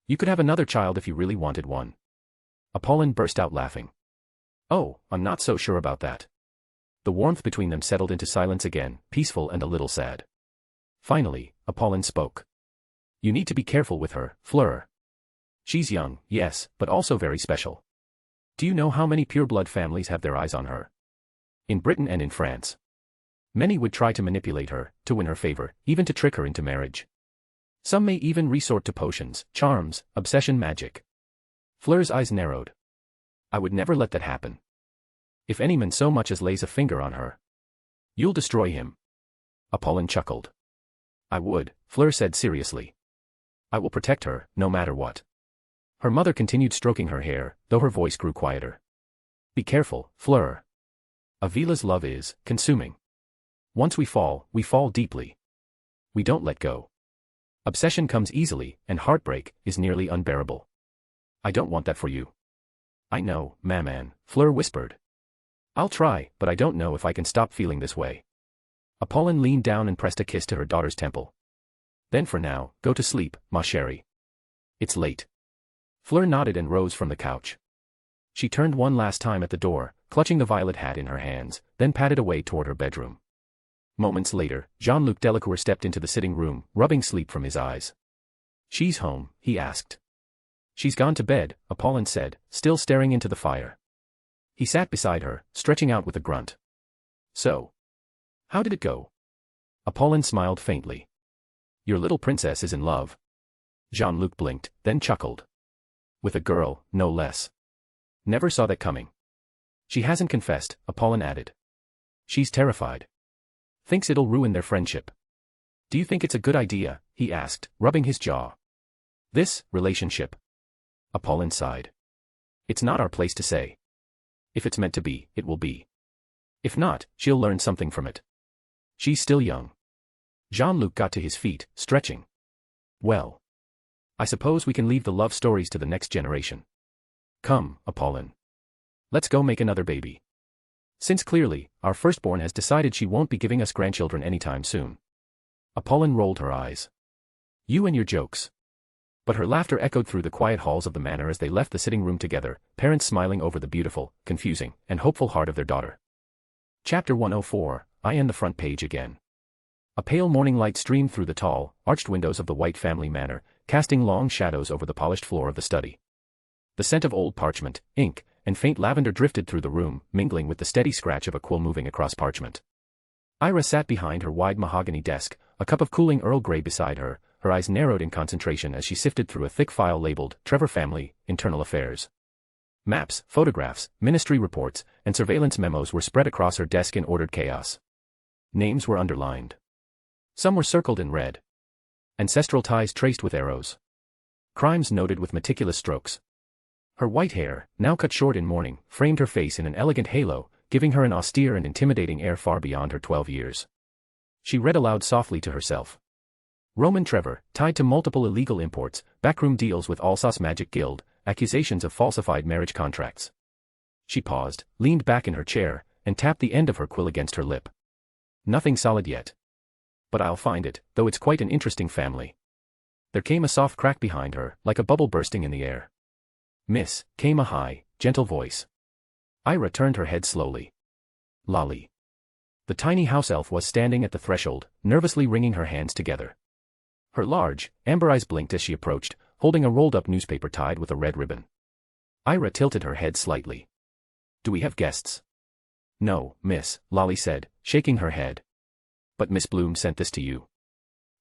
You could have another child if you really wanted one. Apollon burst out laughing. Oh, I'm not so sure about that. The warmth between them settled into silence again, peaceful and a little sad. Finally, Apollon spoke. You need to be careful with her, Fleur. She's young, yes, but also very special. Do you know how many pure-blood families have their eyes on her? In Britain and in France. Many would try to manipulate her, to win her favor, even to trick her into marriage. Some may even resort to potions, charms, obsession magic. Fleur's eyes narrowed. I would never let that happen. If any man so much as lays a finger on her, you'll destroy him. Apollon chuckled. I would, Fleur said seriously. I will protect her, no matter what. Her mother continued stroking her hair, though her voice grew quieter. Be careful, Fleur. Avila's love is consuming. Once we fall deeply. We don't let go. Obsession comes easily, and heartbreak is nearly unbearable. I don't want that for you. I know, maman, Fleur whispered. I'll try, but I don't know if I can stop feeling this way. Apollon leaned down and pressed a kiss to her daughter's temple. Then for now, go to sleep, ma chérie. It's late. Fleur nodded and rose from the couch. She turned one last time at the door, clutching the violet hat in her hands, then padded away toward her bedroom. Moments later, Jean-Luc Delacour stepped into the sitting room, rubbing sleep from his eyes. She's home, he asked. She's gone to bed, Apollon said, still staring into the fire. He sat beside her, stretching out with a grunt. So. How did it go? Apollon smiled faintly. Your little princess is in love. Jean-Luc blinked, then chuckled. With a girl, no less. Never saw that coming. She hasn't confessed, Apollon added. She's terrified. Thinks it'll ruin their friendship. Do you think it's a good idea? He asked, rubbing his jaw. This relationship. Apollon sighed. It's not our place to say. If it's meant to be, it will be. If not, she'll learn something from it. She's still young. Jean-Luc got to his feet, stretching. Well. I suppose we can leave the love stories to the next generation. Come, Apollon. Let's go make another baby. Since clearly, our firstborn has decided she won't be giving us grandchildren anytime soon. Apollon rolled her eyes. You and your jokes. But her laughter echoed through the quiet halls of the manor as they left the sitting room together, parents smiling over the beautiful, confusing, and hopeful heart of their daughter. Chapter 104, I and the front page again. A pale morning light streamed through the tall, arched windows of the White family manor, casting long shadows over the polished floor of the study. The scent of old parchment, ink, and faint lavender drifted through the room, mingling with the steady scratch of a quill moving across parchment. Ira sat behind her wide mahogany desk, a cup of cooling Earl Grey beside her, her eyes narrowed in concentration as she sifted through a thick file labeled, Trevor Family, Internal Affairs. Maps, photographs, ministry reports, and surveillance memos were spread across her desk in ordered chaos. Names were underlined. Some were circled in red. Ancestral ties traced with arrows. Crimes noted with meticulous strokes. Her white hair, now cut short in mourning, framed her face in an elegant halo, giving her an austere and intimidating air far beyond her 12 years. She read aloud softly to herself. Roman Trevor, tied to multiple illegal imports, backroom deals with Alsace Magic Guild, accusations of falsified marriage contracts. She paused, leaned back in her chair, and tapped the end of her quill against her lip. Nothing solid yet. But I'll find it, though it's quite an interesting family. There came a soft crack behind her, like a bubble bursting in the air. Miss, came a high, gentle voice. Ira turned her head slowly. Lolly. The tiny house elf was standing at the threshold, nervously wringing her hands together. Her large, amber eyes blinked as she approached, holding a rolled-up newspaper tied with a red ribbon. Ira tilted her head slightly. Do we have guests? No, miss, Lolly said, shaking her head. But Miss Bloom sent this to you.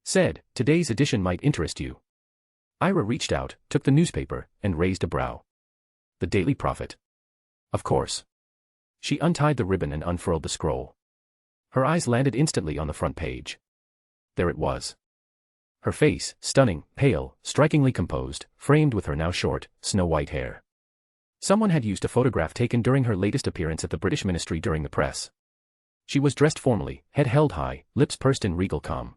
Said, today's edition might interest you. Ira reached out, took the newspaper, and raised a brow. The Daily Prophet. Of course. She untied the ribbon and unfurled the scroll. Her eyes landed instantly on the front page. There it was. Her face, stunning, pale, strikingly composed, framed with her now short, snow-white hair. Someone had used a photograph taken during her latest appearance at the British Ministry during the press. She was dressed formally, head held high, lips pursed in regal calm.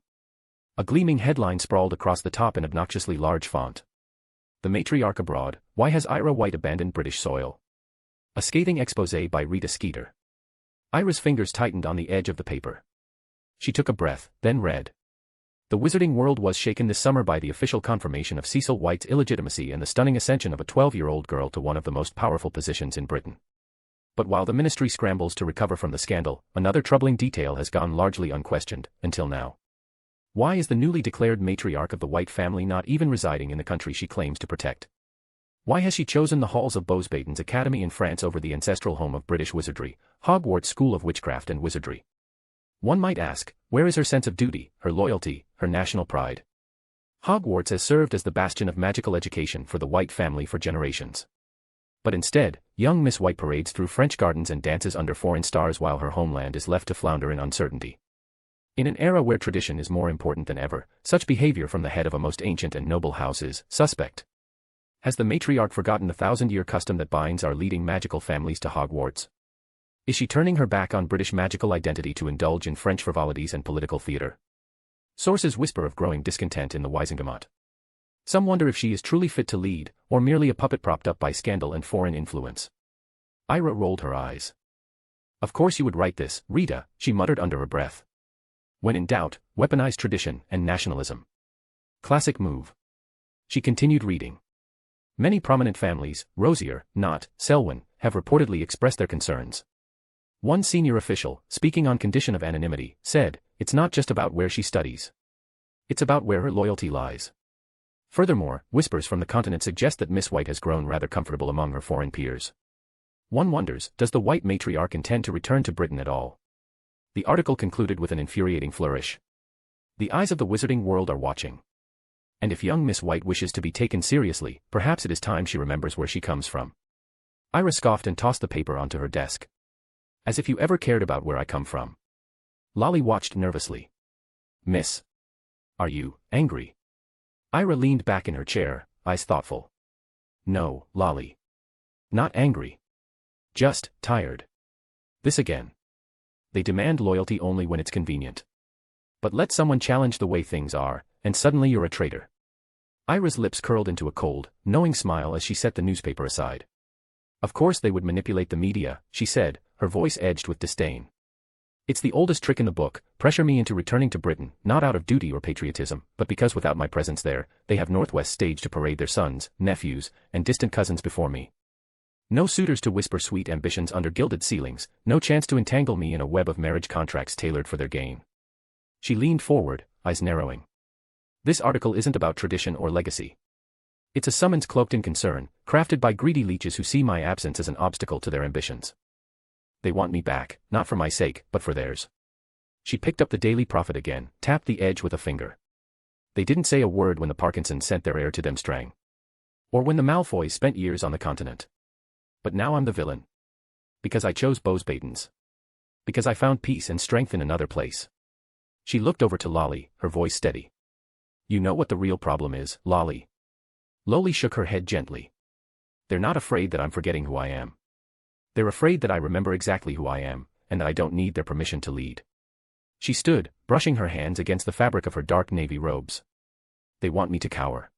A gleaming headline sprawled across the top in obnoxiously large font. The Matriarch Abroad, Why Has Ira White Abandoned British Soil? A scathing exposé by Rita Skeeter. Ira's fingers tightened on the edge of the paper. She took a breath, then read. The wizarding world was shaken this summer by the official confirmation of Cecil White's illegitimacy and the stunning ascension of a 12-year-old girl to one of the most powerful positions in Britain. But while the ministry scrambles to recover from the scandal, another troubling detail has gone largely unquestioned, until now. Why is the newly declared matriarch of the White family not even residing in the country she claims to protect? Why has she chosen the halls of Beauxbaden's Academy in France over the ancestral home of British wizardry, Hogwarts School of Witchcraft and Wizardry? One might ask, where is her sense of duty, her loyalty, her national pride? Hogwarts has served as the bastion of magical education for the White family for generations. But instead, young Miss White parades through French gardens and dances under foreign stars while her homeland is left to flounder in uncertainty. In an era where tradition is more important than ever, such behavior from the head of a most ancient and noble house is suspect. Has the matriarch forgotten the 1,000-year custom that binds our leading magical families to Hogwarts? Is she turning her back on British magical identity to indulge in French frivolities and political theater? Sources whisper of growing discontent in the Wisengamot. Some wonder if she is truly fit to lead, or merely a puppet propped up by scandal and foreign influence. Ira rolled her eyes. Of course you would write this, Rita, she muttered under her breath. When in doubt, weaponize tradition and nationalism. Classic move. She continued reading. Many prominent families, Rosier, Knott, Selwyn, have reportedly expressed their concerns. One senior official, speaking on condition of anonymity, said, it's not just about where she studies. It's about where her loyalty lies. Furthermore, whispers from the continent suggest that Miss White has grown rather comfortable among her foreign peers. One wonders, does the White matriarch intend to return to Britain at all? The article concluded with an infuriating flourish. The eyes of the wizarding world are watching. And if young Miss White wishes to be taken seriously, perhaps it is time she remembers where she comes from. Ira scoffed and tossed the paper onto her desk. As if you ever cared about where I come from. Lolly watched nervously. Miss. Are you angry? Ira leaned back in her chair, eyes thoughtful. No, Lolly. Not angry. Just tired. This again. They demand loyalty only when it's convenient. But let someone challenge the way things are, and suddenly you're a traitor. Ira's lips curled into a cold, knowing smile as she set the newspaper aside. Of course they would manipulate the media, she said, her voice edged with disdain. It's the oldest trick in the book, pressure me into returning to Britain, not out of duty or patriotism, but because without my presence there, they have Northwest staged to parade their sons, nephews, and distant cousins before me. No suitors to whisper sweet ambitions under gilded ceilings, no chance to entangle me in a web of marriage contracts tailored for their gain. She leaned forward, eyes narrowing. This article isn't about tradition or legacy. It's a summons cloaked in concern, crafted by greedy leeches who see my absence as an obstacle to their ambitions. They want me back, not for my sake, but for theirs. She picked up the Daily Prophet again, tapped the edge with a finger. They didn't say a word when the Parkinsons sent their heir to them strang. Or when the Malfoys spent years on the continent. But now I'm the villain. Because I chose Beauxbaden's. Because I found peace and strength in another place. She looked over to Lolly, her voice steady. You know what the real problem is, Lolly. Lolly shook her head gently. They're not afraid that I'm forgetting who I am. They're afraid that I remember exactly who I am, and that I don't need their permission to lead. She stood, brushing her hands against the fabric of her dark navy robes. They want me to cower.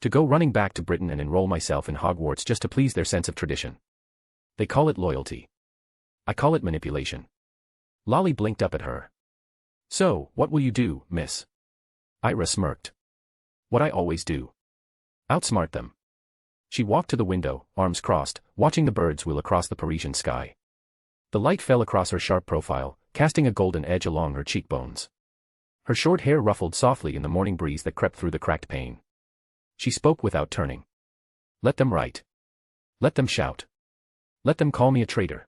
To go running back to Britain and enroll myself in Hogwarts just to please their sense of tradition. They call it loyalty. I call it manipulation. Lolly blinked up at her. So, what will you do, miss? Ira smirked. What I always do. Outsmart them. She walked to the window, arms crossed, watching the birds wheel across the Parisian sky. The light fell across her sharp profile, casting a golden edge along her cheekbones. Her short hair ruffled softly in the morning breeze that crept through the cracked pane. She spoke without turning. Let them write. Let them shout. Let them call me a traitor.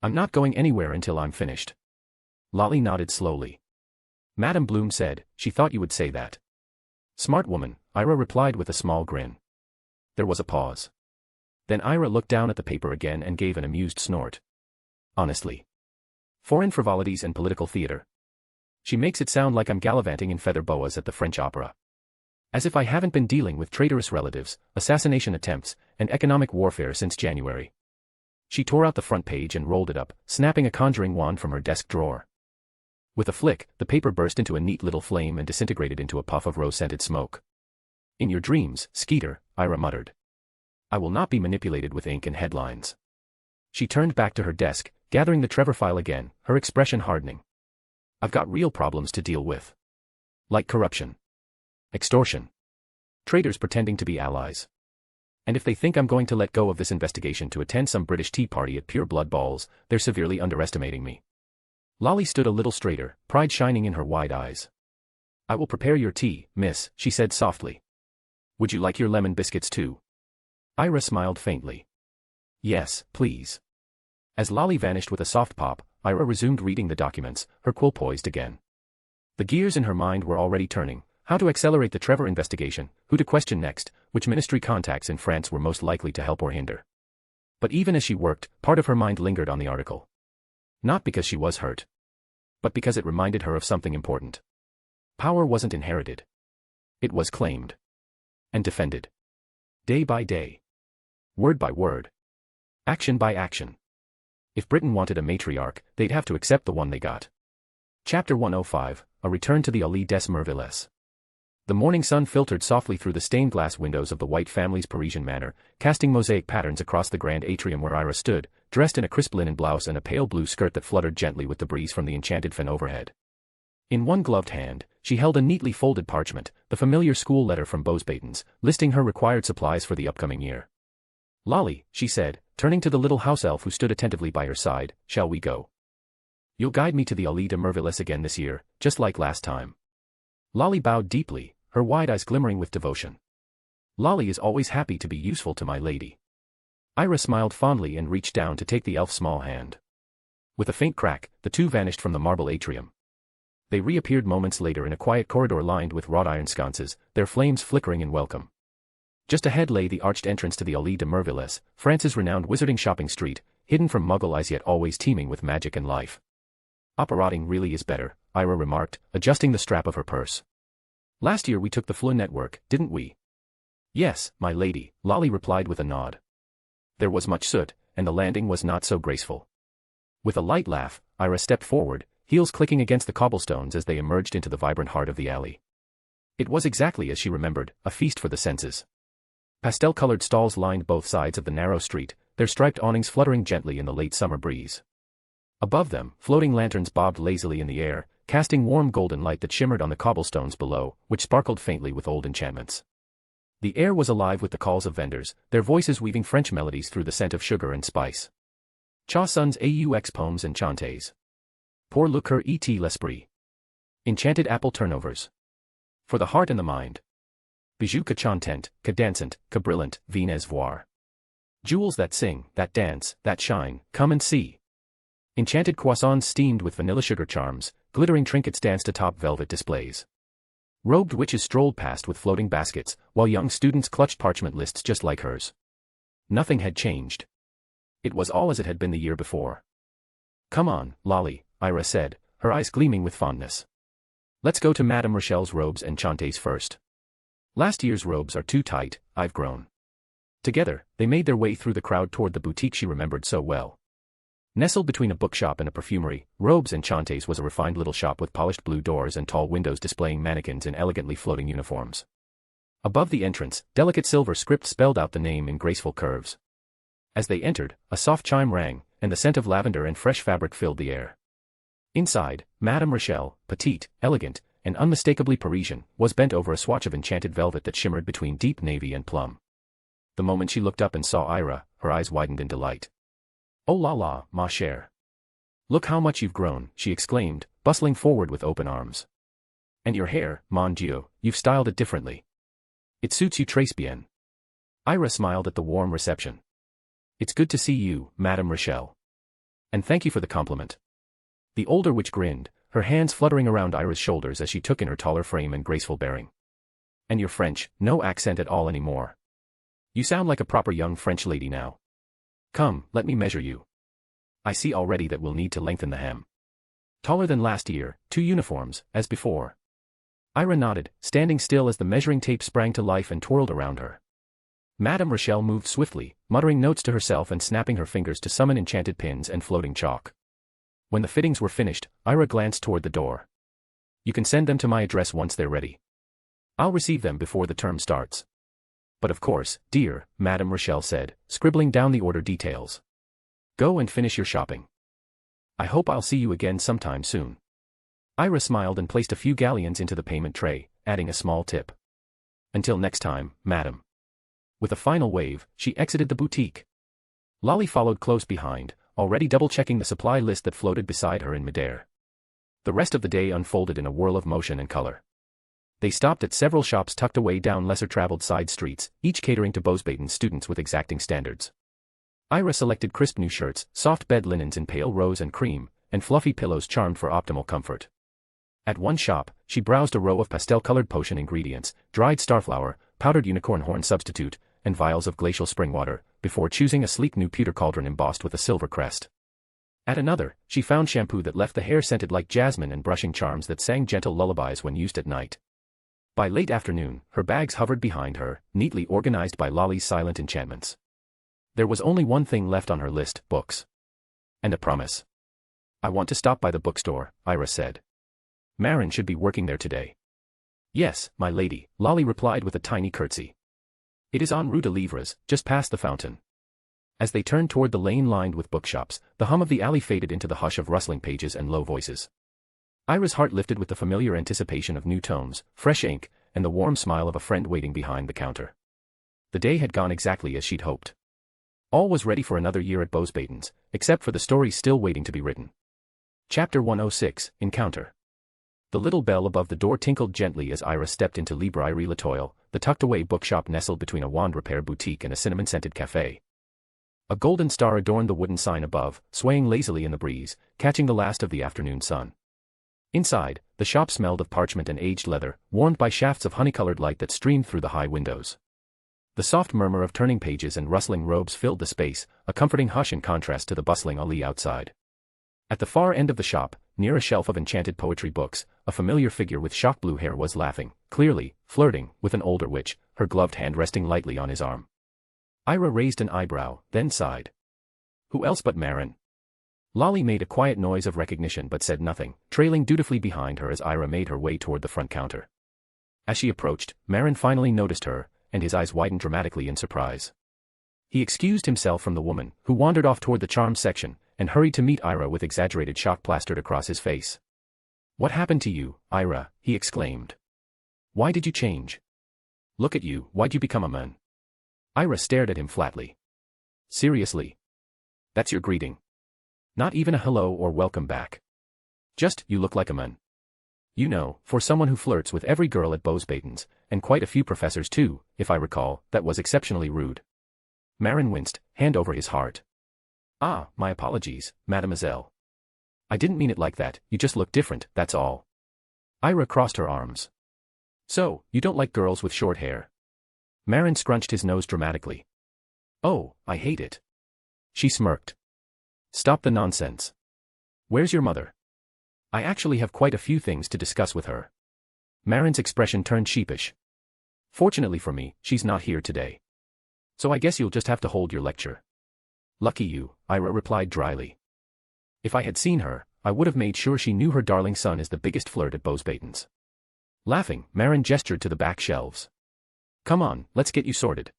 I'm not going anywhere until I'm finished. Lolly nodded slowly. Madame Bloom said, she thought you would say that. Smart woman, Ira replied with a small grin. There was a pause. Then Ira looked down at the paper again and gave an amused snort. Honestly. Foreign frivolities and political theater. She makes it sound like I'm gallivanting in feather boas at the French opera. As if I haven't been dealing with traitorous relatives, assassination attempts, and economic warfare since January. She tore out the front page and rolled it up, snapping a conjuring wand from her desk drawer. With a flick, the paper burst into a neat little flame and disintegrated into a puff of rose-scented smoke. In your dreams, Skeeter, Ira muttered. I will not be manipulated with ink and headlines. She turned back to her desk, gathering the Trevor file again, her expression hardening. I've got real problems to deal with. Like corruption. Extortion. Traitors pretending to be allies. And if they think I'm going to let go of this investigation to attend some British tea party at Pure Blood Balls, they're severely underestimating me. Lolly stood a little straighter, pride shining in her wide eyes. I will prepare your tea, miss, she said softly. Would you like your lemon biscuits too? Ira smiled faintly. Yes, please. As Lolly vanished with a soft pop, Ira resumed reading the documents, her quill poised again. The gears in her mind were already turning. How to accelerate the Trevor investigation, who to question next, which ministry contacts in France were most likely to help or hinder. But even as she worked, part of her mind lingered on the article. Not because she was hurt. But because it reminded her of something important. Power wasn't inherited. It was claimed. And defended. Day by day. Word by word. Action by action. If Britain wanted a matriarch, they'd have to accept the one they got. Chapter 105, A Return to the Allée des Merveilles. The morning sun filtered softly through the stained glass windows of the White family's Parisian manor, casting mosaic patterns across the grand atrium where Ira stood, dressed in a crisp linen blouse and a pale blue skirt that fluttered gently with the breeze from the enchanted fen overhead. In one gloved hand, she held a neatly folded parchment, the familiar school letter from Beauxbatons, listing her required supplies for the upcoming year. Lolly, she said, turning to the little house elf who stood attentively by her side, shall we go? You'll guide me to the Allée des Merveilles again this year, just like last time. Lolly bowed deeply, her wide eyes glimmering with devotion. Lolly is always happy to be useful to my lady. Ira smiled fondly and reached down to take the elf's small hand. With a faint crack, the two vanished from the marble atrium. They reappeared moments later in a quiet corridor lined with wrought iron sconces, their flames flickering in welcome. Just ahead lay the arched entrance to the Allée des Merveilles, France's renowned wizarding shopping street, hidden from Muggle eyes yet always teeming with magic and life. Operating really is better, Ira remarked, adjusting the strap of her purse. Last year we took the Flur network, didn't we? Yes, my lady, Lolly replied with a nod. There was much soot, and the landing was not so graceful. With a light laugh, Ira stepped forward, heels clicking against the cobblestones as they emerged into the vibrant heart of the alley. It was exactly as she remembered, a feast for the senses. Pastel-colored stalls lined both sides of the narrow street, their striped awnings fluttering gently in the late summer breeze. Above them, floating lanterns bobbed lazily in the air, casting warm golden light that shimmered on the cobblestones below, which sparkled faintly with old enchantments. The air was alive with the calls of vendors, their voices weaving French melodies through the scent of sugar and spice. Chausson's aux poems and chantés. Pour le cœur et l'esprit. Enchanted apple turnovers. For the heart and the mind. Bijoux que chantent, que dansent, que brillant, venez voir. Jewels that sing, that dance, that shine, come and see. Enchanted croissants steamed with vanilla sugar charms, glittering trinkets danced atop velvet displays. Robed witches strolled past with floating baskets, while young students clutched parchment lists just like hers. Nothing had changed. It was all as it had been the year before. Come on, Lolly, Ira said, her eyes gleaming with fondness. Let's go to Madame Rochel's robes and Chante's first. Last year's robes are too tight, I've grown. Together, they made their way through the crowd toward the boutique she remembered so well. Nestled between a bookshop and a perfumery, Robes and Chante's was a refined little shop with polished blue doors and tall windows displaying mannequins in elegantly floating uniforms. Above the entrance, delicate silver script spelled out the name in graceful curves. As they entered, a soft chime rang, and the scent of lavender and fresh fabric filled the air. Inside, Madame Rochelle, petite, elegant, and unmistakably Parisian, was bent over a swatch of enchanted velvet that shimmered between deep navy and plum. The moment she looked up and saw Ira, her eyes widened in delight. "Oh la la, ma chère. Look how much you've grown," she exclaimed, bustling forward with open arms. "And your hair, mon Dieu, you've styled it differently. It suits you très bien." Ira smiled at the warm reception. "It's good to see you, Madame Rochelle. And thank you for the compliment." The older witch grinned, her hands fluttering around Ira's shoulders as she took in her taller frame and graceful bearing. "And your French, no accent at all anymore. You sound like a proper young French lady now. Come, let me measure you. I see already that we'll need to lengthen the hem." Taller than last year, 2 uniforms, as before. Ira nodded, standing still as the measuring tape sprang to life and twirled around her. Madame Rochelle moved swiftly, muttering notes to herself and snapping her fingers to summon enchanted pins and floating chalk. When the fittings were finished, Ira glanced toward the door. "You can send them to my address once they're ready. I'll receive them before the term starts." "But of course, dear," Madame Rochelle said, scribbling down the order details. "Go and finish your shopping. I hope I'll see you again sometime soon." Ira smiled and placed a few galleons into the payment tray, adding a small tip. "Until next time, madam." With a final wave, she exited the boutique. Lolly followed close behind, already double-checking the supply list that floated beside her in midair. The rest of the day unfolded in a whirl of motion and color. They stopped at several shops tucked away down lesser-traveled side streets, each catering to Bosbaden's students with exacting standards. Ira selected crisp new shirts, soft bed linens in pale rose and cream, and fluffy pillows charmed for optimal comfort. At one shop, she browsed a row of pastel-colored potion ingredients, dried starflower, powdered unicorn horn substitute, and vials of glacial spring water, before choosing a sleek new pewter cauldron embossed with a silver crest. At another, she found shampoo that left the hair scented like jasmine and brushing charms that sang gentle lullabies when used at night. By late afternoon, her bags hovered behind her, neatly organized by Lolly's silent enchantments. There was only one thing left on her list: books. And a promise. "I want to stop by the bookstore," Ira said. "Marin should be working there today." "Yes, my lady," Lolly replied with a tiny curtsy. "It is on Rue de Livres, just past the fountain." As they turned toward the lane lined with bookshops, the hum of the alley faded into the hush of rustling pages and low voices. Ira's heart lifted with the familiar anticipation of new tomes, fresh ink, and the warm smile of a friend waiting behind the counter. The day had gone exactly as she'd hoped. All was ready for another year at Bosbaden's, except for the stories still waiting to be written. Chapter 106, Encounter. The little bell above the door tinkled gently as Ira stepped into Librairie Latoile, the tucked-away bookshop nestled between a wand repair boutique and a cinnamon-scented café. A golden star adorned the wooden sign above, swaying lazily in the breeze, catching the last of the afternoon sun. Inside, the shop smelled of parchment and aged leather, warmed by shafts of honey-colored light that streamed through the high windows. The soft murmur of turning pages and rustling robes filled the space, a comforting hush in contrast to the bustling allée outside. At the far end of the shop, near a shelf of enchanted poetry books, a familiar figure with shock blue hair was laughing, clearly, flirting, with an older witch, her gloved hand resting lightly on his arm. Ira raised an eyebrow, then sighed. Who else but Marin? Lolly made a quiet noise of recognition but said nothing, trailing dutifully behind her as Ira made her way toward the front counter. As she approached, Marin finally noticed her, and his eyes widened dramatically in surprise. He excused himself from the woman, who wandered off toward the charms section, and hurried to meet Ira with exaggerated shock plastered across his face. "What happened to you, Ira?" he exclaimed. "Why did you change? Look at you, why'd you become a man?" Ira stared at him flatly. "Seriously? That's your greeting? Not even a hello or welcome back? Just, you look like a man. You know, for someone who flirts with every girl at Bosbaden's, and quite a few professors too, if I recall, that was exceptionally rude." Marin winced, hand over his heart. "Ah, my apologies, mademoiselle. I didn't mean it like that, you just look different, that's all." Ira crossed her arms. "So, you don't like girls with short hair?" Marin scrunched his nose dramatically. "Oh, I hate it." She smirked. "Stop the nonsense. Where's your mother?" I actually have quite a few things to discuss with her. Marin's expression turned sheepish. Fortunately for me, she's not here today. So I guess you'll just have to hold your lecture. Lucky you, Ira replied dryly. If I had seen her, I would have made sure she knew her darling son is the biggest flirt at Beauxbatons. Laughing, Marin gestured to the back shelves. Come on, let's get you sorted.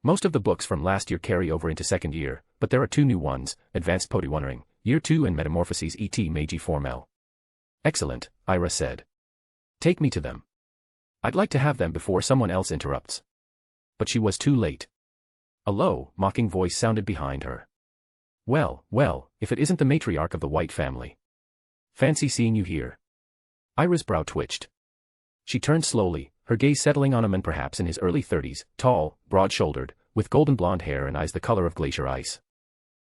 Most of the books from last year carry over into second year, but there are 2 new ones, Advanced Potiwondering, Year 2 and Metamorphoses et Magi Formel. Excellent, Ira said. Take me to them. I'd like to have them before someone else interrupts. But she was too late. A low, mocking voice sounded behind her. Well, if it isn't the matriarch of the White family. Fancy seeing you here. Ira's brow twitched. She turned slowly, her gaze settling on a man perhaps in his early 30s, tall, broad-shouldered, with golden blonde hair and eyes the color of glacier ice.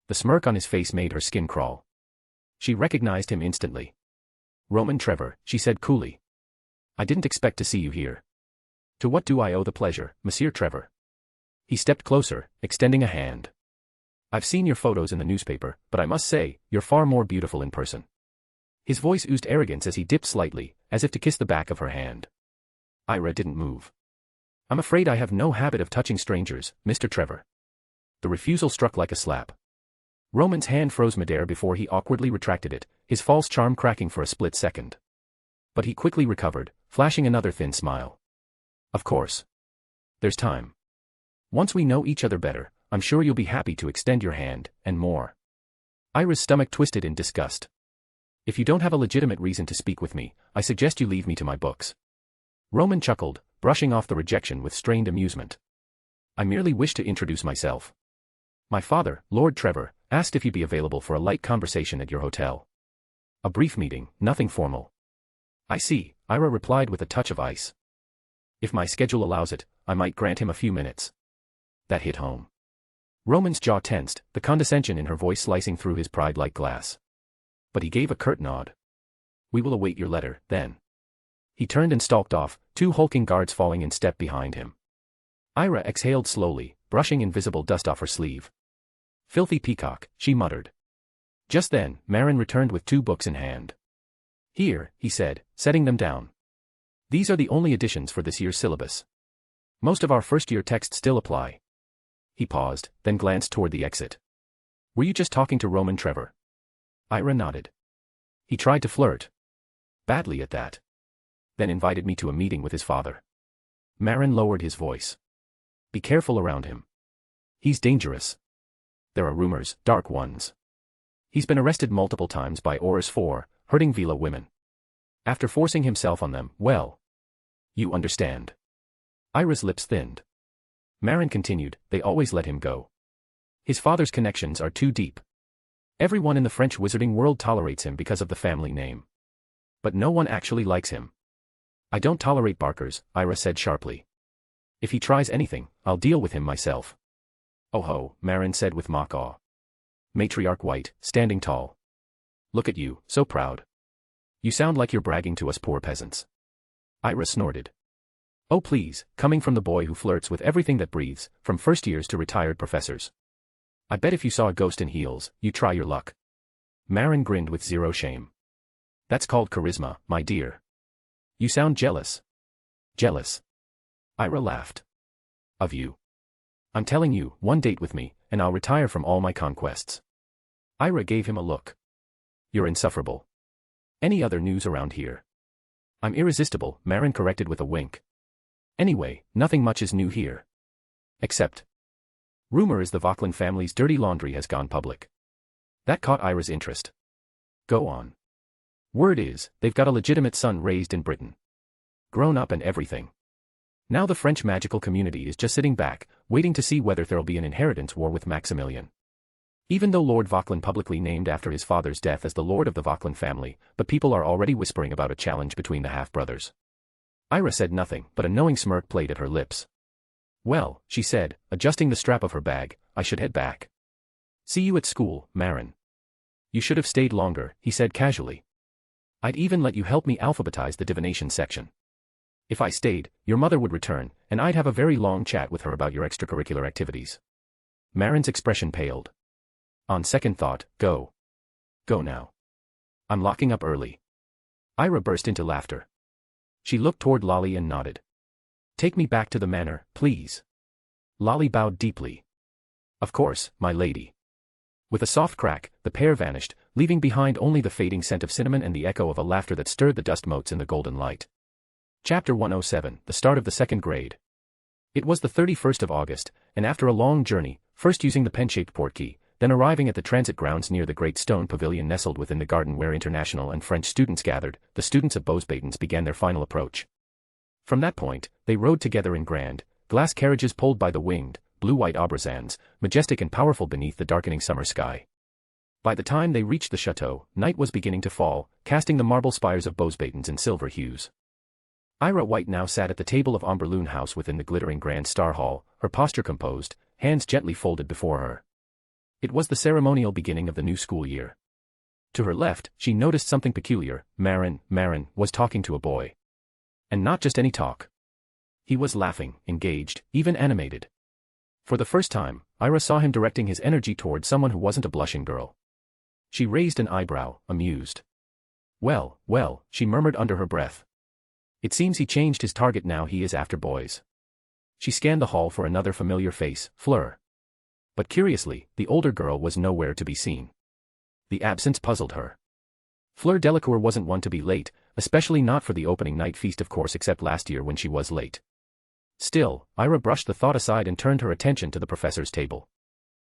The smirk on his face made her skin crawl. She recognized him instantly. Roman Trevor, she said coolly. I didn't expect to see you here. To what do I owe the pleasure, Monsieur Trevor? He stepped closer, extending a hand. I've seen your photos in the newspaper, but I must say, you're far more beautiful in person. His voice oozed arrogance as he dipped slightly, as if to kiss the back of her hand. Ira didn't move. I'm afraid I have no habit of touching strangers, Mr. Trevor. The refusal struck like a slap. Roman's hand froze midair before he awkwardly retracted it, his false charm cracking for a split second. But he quickly recovered, flashing another thin smile. Of course. There's time. Once we know each other better, I'm sure you'll be happy to extend your hand, and more. Ira's stomach twisted in disgust. If you don't have a legitimate reason to speak with me, I suggest you leave me to my books. Roman chuckled, brushing off the rejection with strained amusement. I merely wish to introduce myself. My father, Lord Trevor, asked if you'd be available for a light conversation at your hotel. A brief meeting, nothing formal. I see, Ira replied with a touch of ice. If my schedule allows it, I might grant him a few minutes. That hit home. Roman's jaw tensed, the condescension in her voice slicing through his pride like glass. But he gave a curt nod. We will await your letter, then. He turned and stalked off, 2 hulking guards falling in step behind him. Ira exhaled slowly, brushing invisible dust off her sleeve. Filthy peacock, she muttered. Just then, Marin returned with 2 books in hand. Here, he said, setting them down. These are the only additions for this year's syllabus. Most of our first-year texts still apply. He paused, then glanced toward the exit. Were you just talking to Roman Trevor? Ira nodded. He tried to flirt. Badly at that. Then invited me to a meeting with his father. Marin lowered his voice. Be careful around him. He's dangerous. There are rumors, dark ones. He's been arrested multiple times by Aurors for hurting Vila women. After forcing himself on them, well. You understand. Ira's lips thinned. Marin continued, they always let him go. His father's connections are too deep. Everyone in the French wizarding world tolerates him because of the family name. But no one actually likes him. I don't tolerate barkers, Ira said sharply. If he tries anything, I'll deal with him myself. Oh ho, Marin said with mock awe. Matriarch White, standing tall. Look at you, so proud. You sound like you're bragging to us poor peasants. Ira snorted. Oh please, coming from the boy who flirts with everything that breathes, from first years to retired professors. I bet if you saw a ghost in heels, you'd try your luck. Marin grinned with zero shame. That's called charisma, my dear. You sound jealous. Jealous. Ira laughed. Of you. I'm telling you, one date with me, and I'll retire from all my conquests. Ira gave him a look. You're insufferable. Any other news around here? I'm irresistible, Marin corrected with a wink. Anyway, nothing much is new here. Except. Rumor is the Vauquelin family's dirty laundry has gone public. That caught Ira's interest. Go on. Word is, they've got a legitimate son raised in Britain. Grown up and everything. Now the French magical community is just sitting back, waiting to see whether there'll be an inheritance war with Maximilian. Even though Lord Vauquelin publicly named after his father's death as the Lord of the Vauquelin family, but people are already whispering about a challenge between the half-brothers. Ira said nothing, but a knowing smirk played at her lips. Well, she said, adjusting the strap of her bag, I should head back. See you at school, Marin. You should have stayed longer, he said casually. I'd even let you help me alphabetize the divination section. If I stayed, your mother would return, and I'd have a very long chat with her about your extracurricular activities. Marin's expression paled. On second thought, go. Go now. I'm locking up early. Ira burst into laughter. She looked toward Lolly and nodded. Take me back to the manor, please. Lolly bowed deeply. Of course, my lady. With a soft crack, the pair vanished, leaving behind only the fading scent of cinnamon and the echo of a laughter that stirred the dust motes in the golden light. Chapter 107, the start of the second grade. It was the 31st of August, and after a long journey, first using the pen-shaped portkey, then arriving at the transit grounds near the great stone pavilion nestled within the garden where international and French students gathered, the students of Beauxbatons began their final approach. From that point, they rode together in grand, glass carriages pulled by the winged, blue-white Abrazans, majestic and powerful beneath the darkening summer sky. By the time they reached the chateau, night was beginning to fall, casting the marble spires of Beauxbatons in silver hues. Ira White now sat at the table of Amberloon House within the glittering Grand Star Hall, her posture composed, hands gently folded before her. It was the ceremonial beginning of the new school year. To her left, she noticed something peculiar. Marin was talking to a boy. And not just any talk. He was laughing, engaged, even animated. For the first time, Ira saw him directing his energy toward someone who wasn't a blushing girl. She raised an eyebrow, amused. Well, she murmured under her breath. It seems he changed his target now he is after boys. She scanned the hall for another familiar face, Flur. But curiously, the older girl was nowhere to be seen. The absence puzzled her. Fleur Delacour wasn't one to be late, especially not for the opening night feast of course except last year when she was late. Still, Ira brushed the thought aside and turned her attention to the professor's table.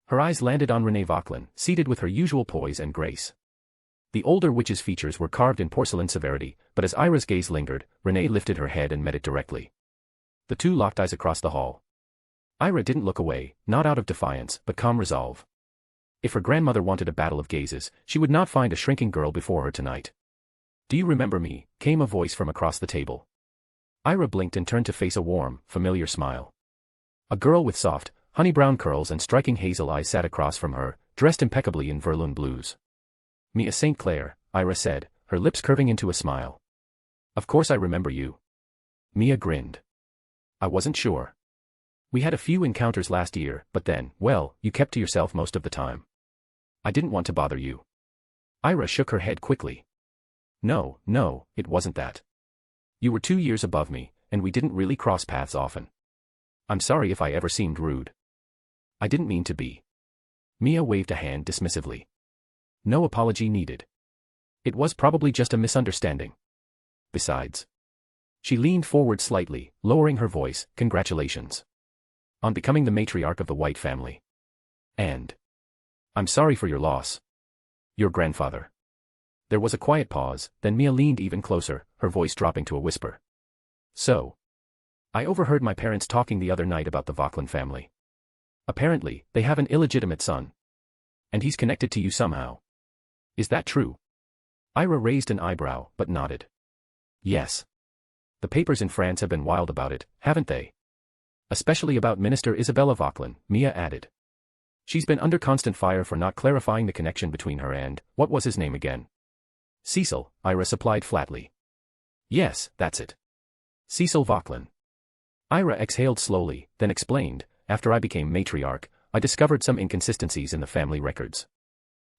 Her eyes landed on Renée Vauquelin, seated with her usual poise and grace. The older witch's features were carved in porcelain severity, but as Ira's gaze lingered, Renée lifted her head and met it directly. The two locked eyes across the hall. Ira didn't look away, not out of defiance, but calm resolve. If her grandmother wanted a battle of gazes, she would not find a shrinking girl before her tonight. Do you remember me? Came a voice from across the table. Ira blinked and turned to face a warm, familiar smile. A girl with soft, honey-brown curls and striking hazel eyes sat across from her, dressed impeccably in Verloon blues. Mia St. Clair, Ira said, her lips curving into a smile. Of course I remember you. Mia grinned. I wasn't sure. We had a few encounters last year, but then, well, you kept to yourself most of the time. I didn't want to bother you. Ira shook her head quickly. No, it wasn't that. You were 2 years above me, and we didn't really cross paths often. I'm sorry if I ever seemed rude. I didn't mean to be. Mia waved a hand dismissively. No apology needed. It was probably just a misunderstanding. Besides. She leaned forward slightly, lowering her voice, congratulations. On becoming the matriarch of the White family. And. I'm sorry for your loss. Your grandfather. There was a quiet pause, then Mia leaned even closer, her voice dropping to a whisper. So. I overheard my parents talking the other night about the Vauquelin family. Apparently, they have an illegitimate son. And he's connected to you somehow. Is that true? Ira raised an eyebrow, but nodded. Yes. The papers in France have been wild about it, haven't they? Especially about Minister Isabella Vauquelin, Mia added. She's been under constant fire for not clarifying the connection between her and, what was his name again? Cecil, Ira supplied flatly. Yes, that's it. Cecil Vauquelin. Ira exhaled slowly, then explained, after I became matriarch, I discovered some inconsistencies in the family records.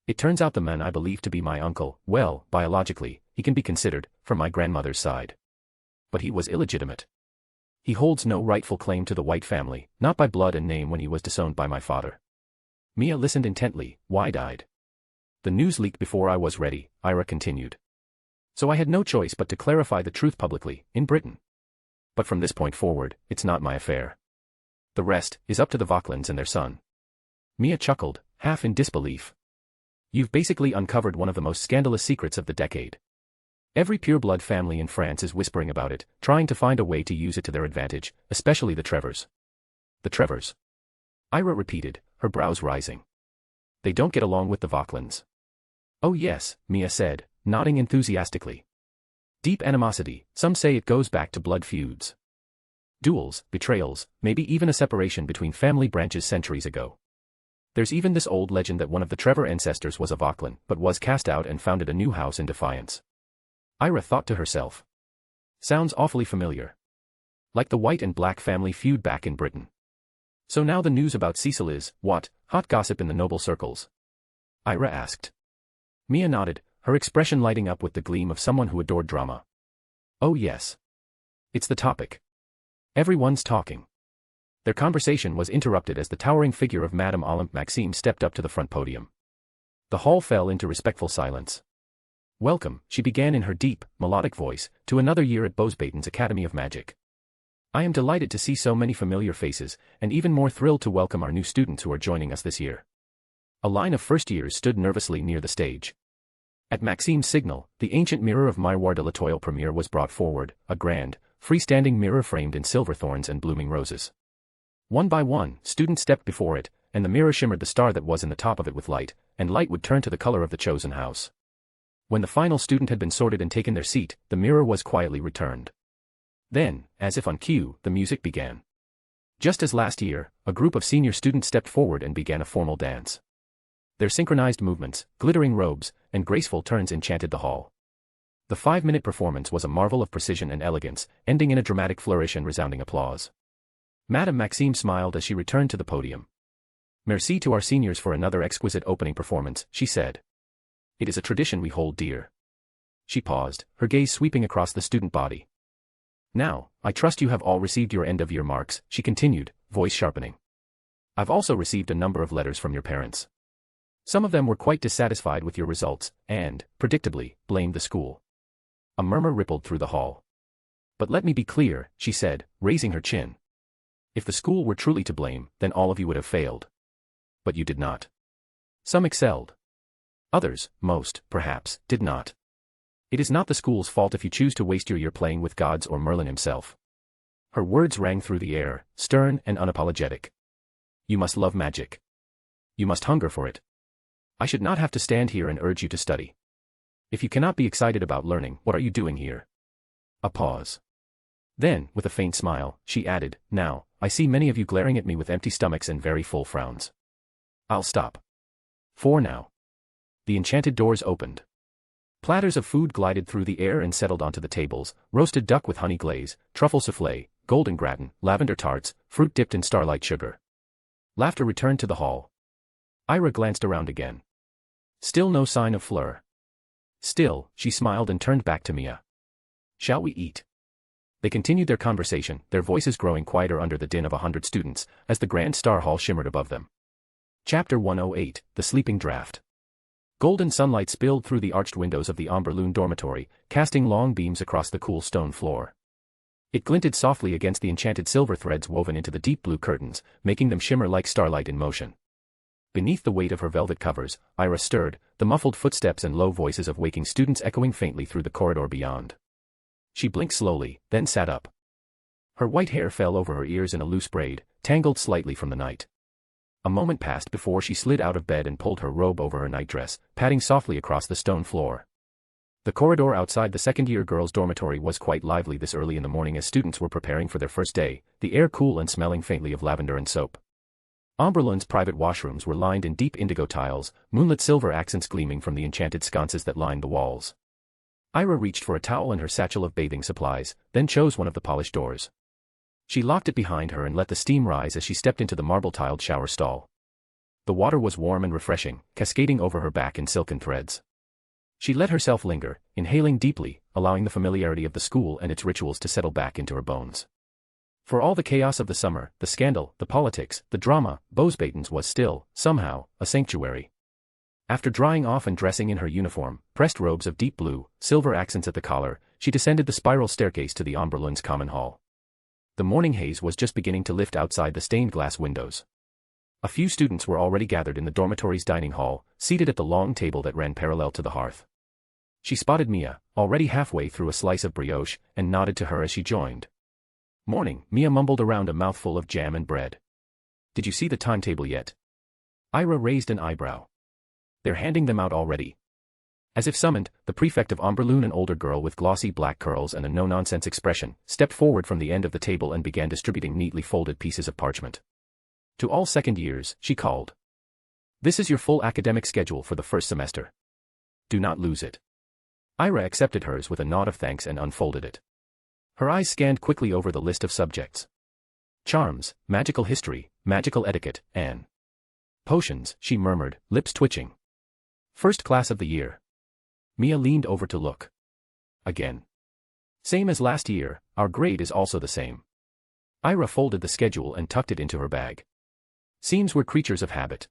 It turns out the man I believe to be my uncle, well, biologically, he can be considered, from my grandmother's side. But he was illegitimate. He holds no rightful claim to the White family, not by blood and name when he was disowned by my father. Mia listened intently, wide-eyed. The news leaked before I was ready, Ira continued. So I had no choice but to clarify the truth publicly, in Britain. But from this point forward, it's not my affair. The rest is up to the Vauquelins and their son. Mia chuckled, half in disbelief. You've basically uncovered one of the most scandalous secrets of the decade. Every pureblood family in France is whispering about it, trying to find a way to use it to their advantage, especially the Trevors. The Trevors? Ira repeated, her brows rising. They don't get along with the Vauquelins. Oh yes, Mia said, nodding enthusiastically. Deep animosity, some say it goes back to blood feuds. Duels, betrayals, maybe even a separation between family branches centuries ago. There's even this old legend that one of the Trevor ancestors was a Vauquelin, but was cast out and founded a new house in defiance. Ira thought to herself. Sounds awfully familiar. Like the White and Black family feud back in Britain. So now the news about Cecil is, what, hot gossip in the noble circles? Ira asked. Mia nodded, her expression lighting up with the gleam of someone who adored drama. Oh yes. It's the topic. Everyone's talking. Their conversation was interrupted as the towering figure of Madame Olympe Maxime stepped up to the front podium. The hall fell into respectful silence. Welcome, she began in her deep, melodic voice, to another year at Beauxbaton's Academy of Magic. I am delighted to see so many familiar faces, and even more thrilled to welcome our new students who are joining us this year. A line of first-years stood nervously near the stage. At Maxime's signal, the ancient mirror of Miroir de la Toile Premier was brought forward, a grand, freestanding mirror framed in silver thorns and blooming roses. One by one, students stepped before it, and the mirror shimmered the star that was in the top of it with light, and light would turn to the color of the chosen house. When the final student had been sorted and taken their seat, the mirror was quietly returned. Then, as if on cue, the music began. Just as last year, a group of senior students stepped forward and began a formal dance. Their synchronized movements, glittering robes, and graceful turns enchanted the hall. The 5-minute performance was a marvel of precision and elegance, ending in a dramatic flourish and resounding applause. Madame Maxime smiled as she returned to the podium. Merci to our seniors for another exquisite opening performance, she said. It is a tradition we hold dear. She paused, her gaze sweeping across the student body. Now, I trust you have all received your end-of-year marks, she continued, voice sharpening. I've also received a number of letters from your parents. Some of them were quite dissatisfied with your results, and, predictably, blamed the school. A murmur rippled through the hall. But let me be clear, she said, raising her chin. If the school were truly to blame, then all of you would have failed. But you did not. Some excelled. Others, most, perhaps, did not. It is not the school's fault if you choose to waste your year playing with gods or Merlin himself. Her words rang through the air, stern and unapologetic. You must love magic. You must hunger for it. I should not have to stand here and urge you to study. If you cannot be excited about learning, what are you doing here? A pause. Then, with a faint smile, she added, now, I see many of you glaring at me with empty stomachs and very full frowns. I'll stop. For now. The enchanted doors opened. Platters of food glided through the air and settled onto the tables, roasted duck with honey glaze, truffle soufflé, golden gratin, lavender tarts, fruit dipped in starlight sugar. Laughter returned to the hall. Ira glanced around again. Still no sign of Flur. Still, she smiled and turned back to Mia. Shall we eat? They continued their conversation, their voices growing quieter under the din of 100 students, as the grand star hall shimmered above them. Chapter 108, The Sleeping Draft. Golden sunlight spilled through the arched windows of the Amberloon dormitory, casting long beams across the cool stone floor. It glinted softly against the enchanted silver threads woven into the deep blue curtains, making them shimmer like starlight in motion. Beneath the weight of her velvet covers, Ira stirred, the muffled footsteps and low voices of waking students echoing faintly through the corridor beyond. She blinked slowly, then sat up. Her white hair fell over her ears in a loose braid, tangled slightly from the night. A moment passed before she slid out of bed and pulled her robe over her nightdress, padding softly across the stone floor. The corridor outside the second-year girls' dormitory was quite lively this early in the morning as students were preparing for their first day, the air cool and smelling faintly of lavender and soap. Amberloon's private washrooms were lined in deep indigo tiles, moonlit silver accents gleaming from the enchanted sconces that lined the walls. Ira reached for a towel and her satchel of bathing supplies, then chose one of the polished doors. She locked it behind her and let the steam rise as she stepped into the marble-tiled shower stall. The water was warm and refreshing, cascading over her back in silken threads. She let herself linger, inhaling deeply, allowing the familiarity of the school and its rituals to settle back into her bones. For all the chaos of the summer, the scandal, the politics, the drama, Beauxbaton's was still, somehow, a sanctuary. After drying off and dressing in her uniform, pressed robes of deep blue, silver accents at the collar, she descended the spiral staircase to the Amberloon's common hall. The morning haze was just beginning to lift outside the stained glass windows. A few students were already gathered in the dormitory's dining hall, seated at the long table that ran parallel to the hearth. She spotted Mia, already halfway through a slice of brioche, and nodded to her as she joined. Morning, Mia mumbled around a mouthful of jam and bread. Did you see the timetable yet? Ira raised an eyebrow. They're handing them out already. As if summoned, the prefect of Amberloon, an older girl with glossy black curls and a no-nonsense expression, stepped forward from the end of the table and began distributing neatly folded pieces of parchment. To all second years, she called. This is your full academic schedule for the first semester. Do not lose it. Ira accepted hers with a nod of thanks and unfolded it. Her eyes scanned quickly over the list of subjects. Charms, magical history, magical etiquette, and potions, she murmured, lips twitching. First class of the year. Mia leaned over to look. Again. Same as last year, our grade is also the same. Ira folded the schedule and tucked it into her bag. Seems we're creatures of habit.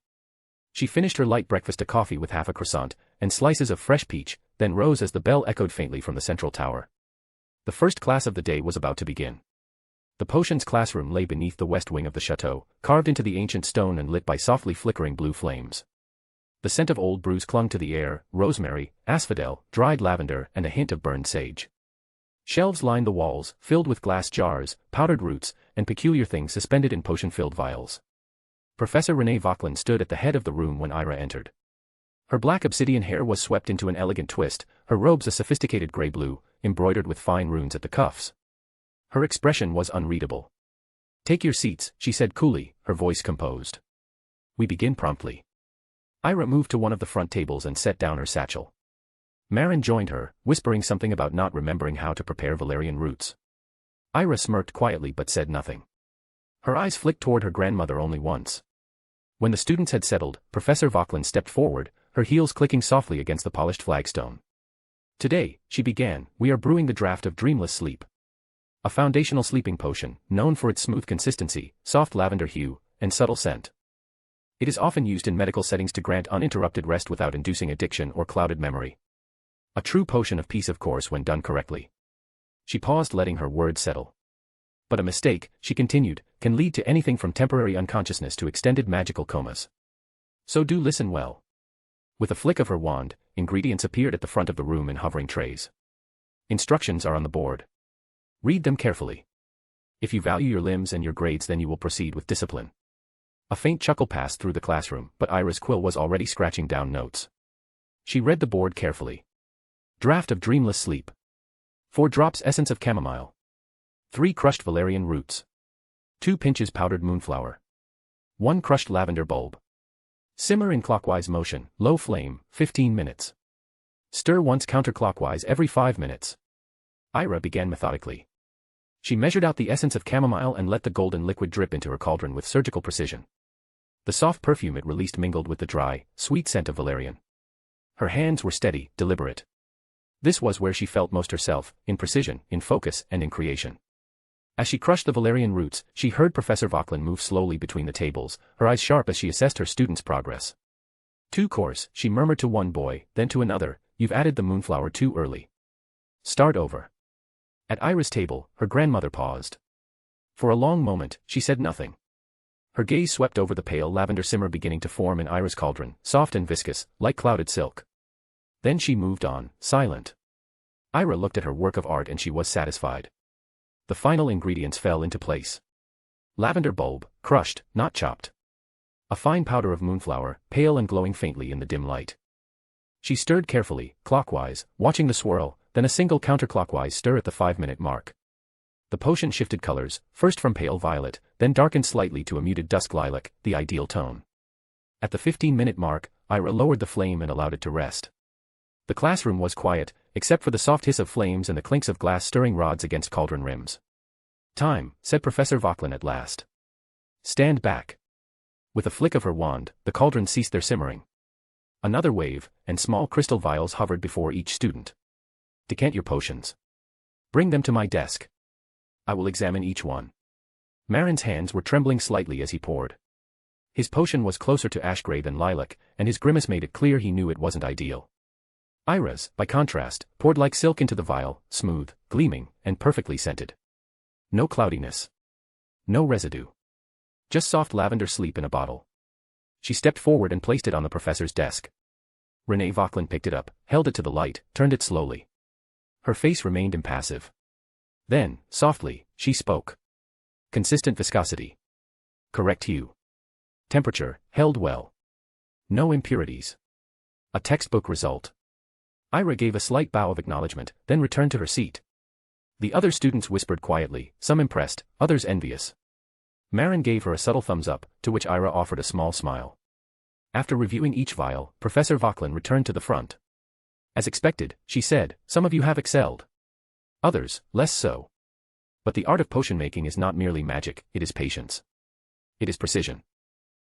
She finished her light breakfast, a coffee with half a croissant and slices of fresh peach, then rose as the bell echoed faintly from the central tower. The first class of the day was about to begin. The potions classroom lay beneath the west wing of the chateau, carved into the ancient stone and lit by softly flickering blue flames. The scent of old brews clung to the air, rosemary, asphodel, dried lavender, and a hint of burned sage. Shelves lined the walls, filled with glass jars, powdered roots, and peculiar things suspended in potion-filled vials. Professor Renee Vauquelin stood at the head of the room when Ira entered. Her black obsidian hair was swept into an elegant twist, her robes a sophisticated gray-blue, embroidered with fine runes at the cuffs. Her expression was unreadable. "Take your seats," she said coolly, her voice composed. "We begin promptly." Ira moved to one of the front tables and set down her satchel. Marin joined her, whispering something about not remembering how to prepare valerian roots. Ira smirked quietly but said nothing. Her eyes flicked toward her grandmother only once. When the students had settled, Professor Vauquelin stepped forward, her heels clicking softly against the polished flagstone. "Today," she began, "we are brewing the draft of dreamless sleep. A foundational sleeping potion, known for its smooth consistency, soft lavender hue, and subtle scent. It is often used in medical settings to grant uninterrupted rest without inducing addiction or clouded memory. A true potion of peace, of course, when done correctly." She paused, letting her words settle. "But a mistake," she continued, "can lead to anything from temporary unconsciousness to extended magical comas. So do listen well." With a flick of her wand, ingredients appeared at the front of the room in hovering trays. Instructions are on the board. Read them carefully. If you value your limbs and your grades, then you will proceed with discipline. A faint chuckle passed through the classroom, but Ira's quill was already scratching down notes. She read the board carefully. Draft of dreamless sleep. 4 drops essence of chamomile. 3 crushed valerian roots. 2 pinches powdered moonflower. 1 crushed lavender bulb. Simmer in clockwise motion, low flame, 15 minutes. Stir once counterclockwise every 5 minutes. Ira began methodically. She measured out the essence of chamomile and let the golden liquid drip into her cauldron with surgical precision. The soft perfume it released mingled with the dry, sweet scent of valerian. Her hands were steady, deliberate. This was where she felt most herself, in precision, in focus, and in creation. As she crushed the valerian roots, she heard Professor Vauquelin move slowly between the tables, her eyes sharp as she assessed her students' progress. "Too coarse," she murmured to one boy, then to another, "You've added the moonflower too early. Start over." At Ira's table, her grandmother paused. For a long moment, she said nothing. Her gaze swept over the pale lavender simmer beginning to form in Ira's cauldron, soft and viscous, like clouded silk. Then she moved on, silent. Ira looked at her work of art and she was satisfied. The final ingredients fell into place. Lavender bulb, crushed, not chopped. A fine powder of moonflower, pale and glowing faintly in the dim light. She stirred carefully, clockwise, watching the swirl, then a single counterclockwise stir at the 5-minute mark. The potion shifted colors, first from pale violet, then darkened slightly to a muted dusk lilac, the ideal tone. At the 15-minute mark, Ira lowered the flame and allowed it to rest. The classroom was quiet, except for the soft hiss of flames and the clinks of glass stirring rods against cauldron rims. "Time," said Professor Vauquelin at last. "Stand back." With a flick of her wand, the cauldrons ceased their simmering. Another wave, and small crystal vials hovered before each student. "Decant your potions. Bring them to my desk. I will examine each one." Marin's hands were trembling slightly as he poured. His potion was closer to ash gray than lilac, and his grimace made it clear he knew it wasn't ideal. Ira's, by contrast, poured like silk into the vial, smooth, gleaming, and perfectly scented. No cloudiness. No residue. Just soft lavender sleep in a bottle. She stepped forward and placed it on the professor's desk. Renee Vauquelin picked it up, held it to the light, turned it slowly. Her face remained impassive. Then, softly, she spoke. Consistent viscosity. Correct hue. Temperature, held well. No impurities. A textbook result. Ira gave a slight bow of acknowledgement, then returned to her seat. The other students whispered quietly, some impressed, others envious. Marin gave her a subtle thumbs up, to which Ira offered a small smile. After reviewing each vial, Professor Vauquelin returned to the front. "As expected," she said, "some of you have excelled. Others, less so. But the art of potion making is not merely magic, it is patience. It is precision.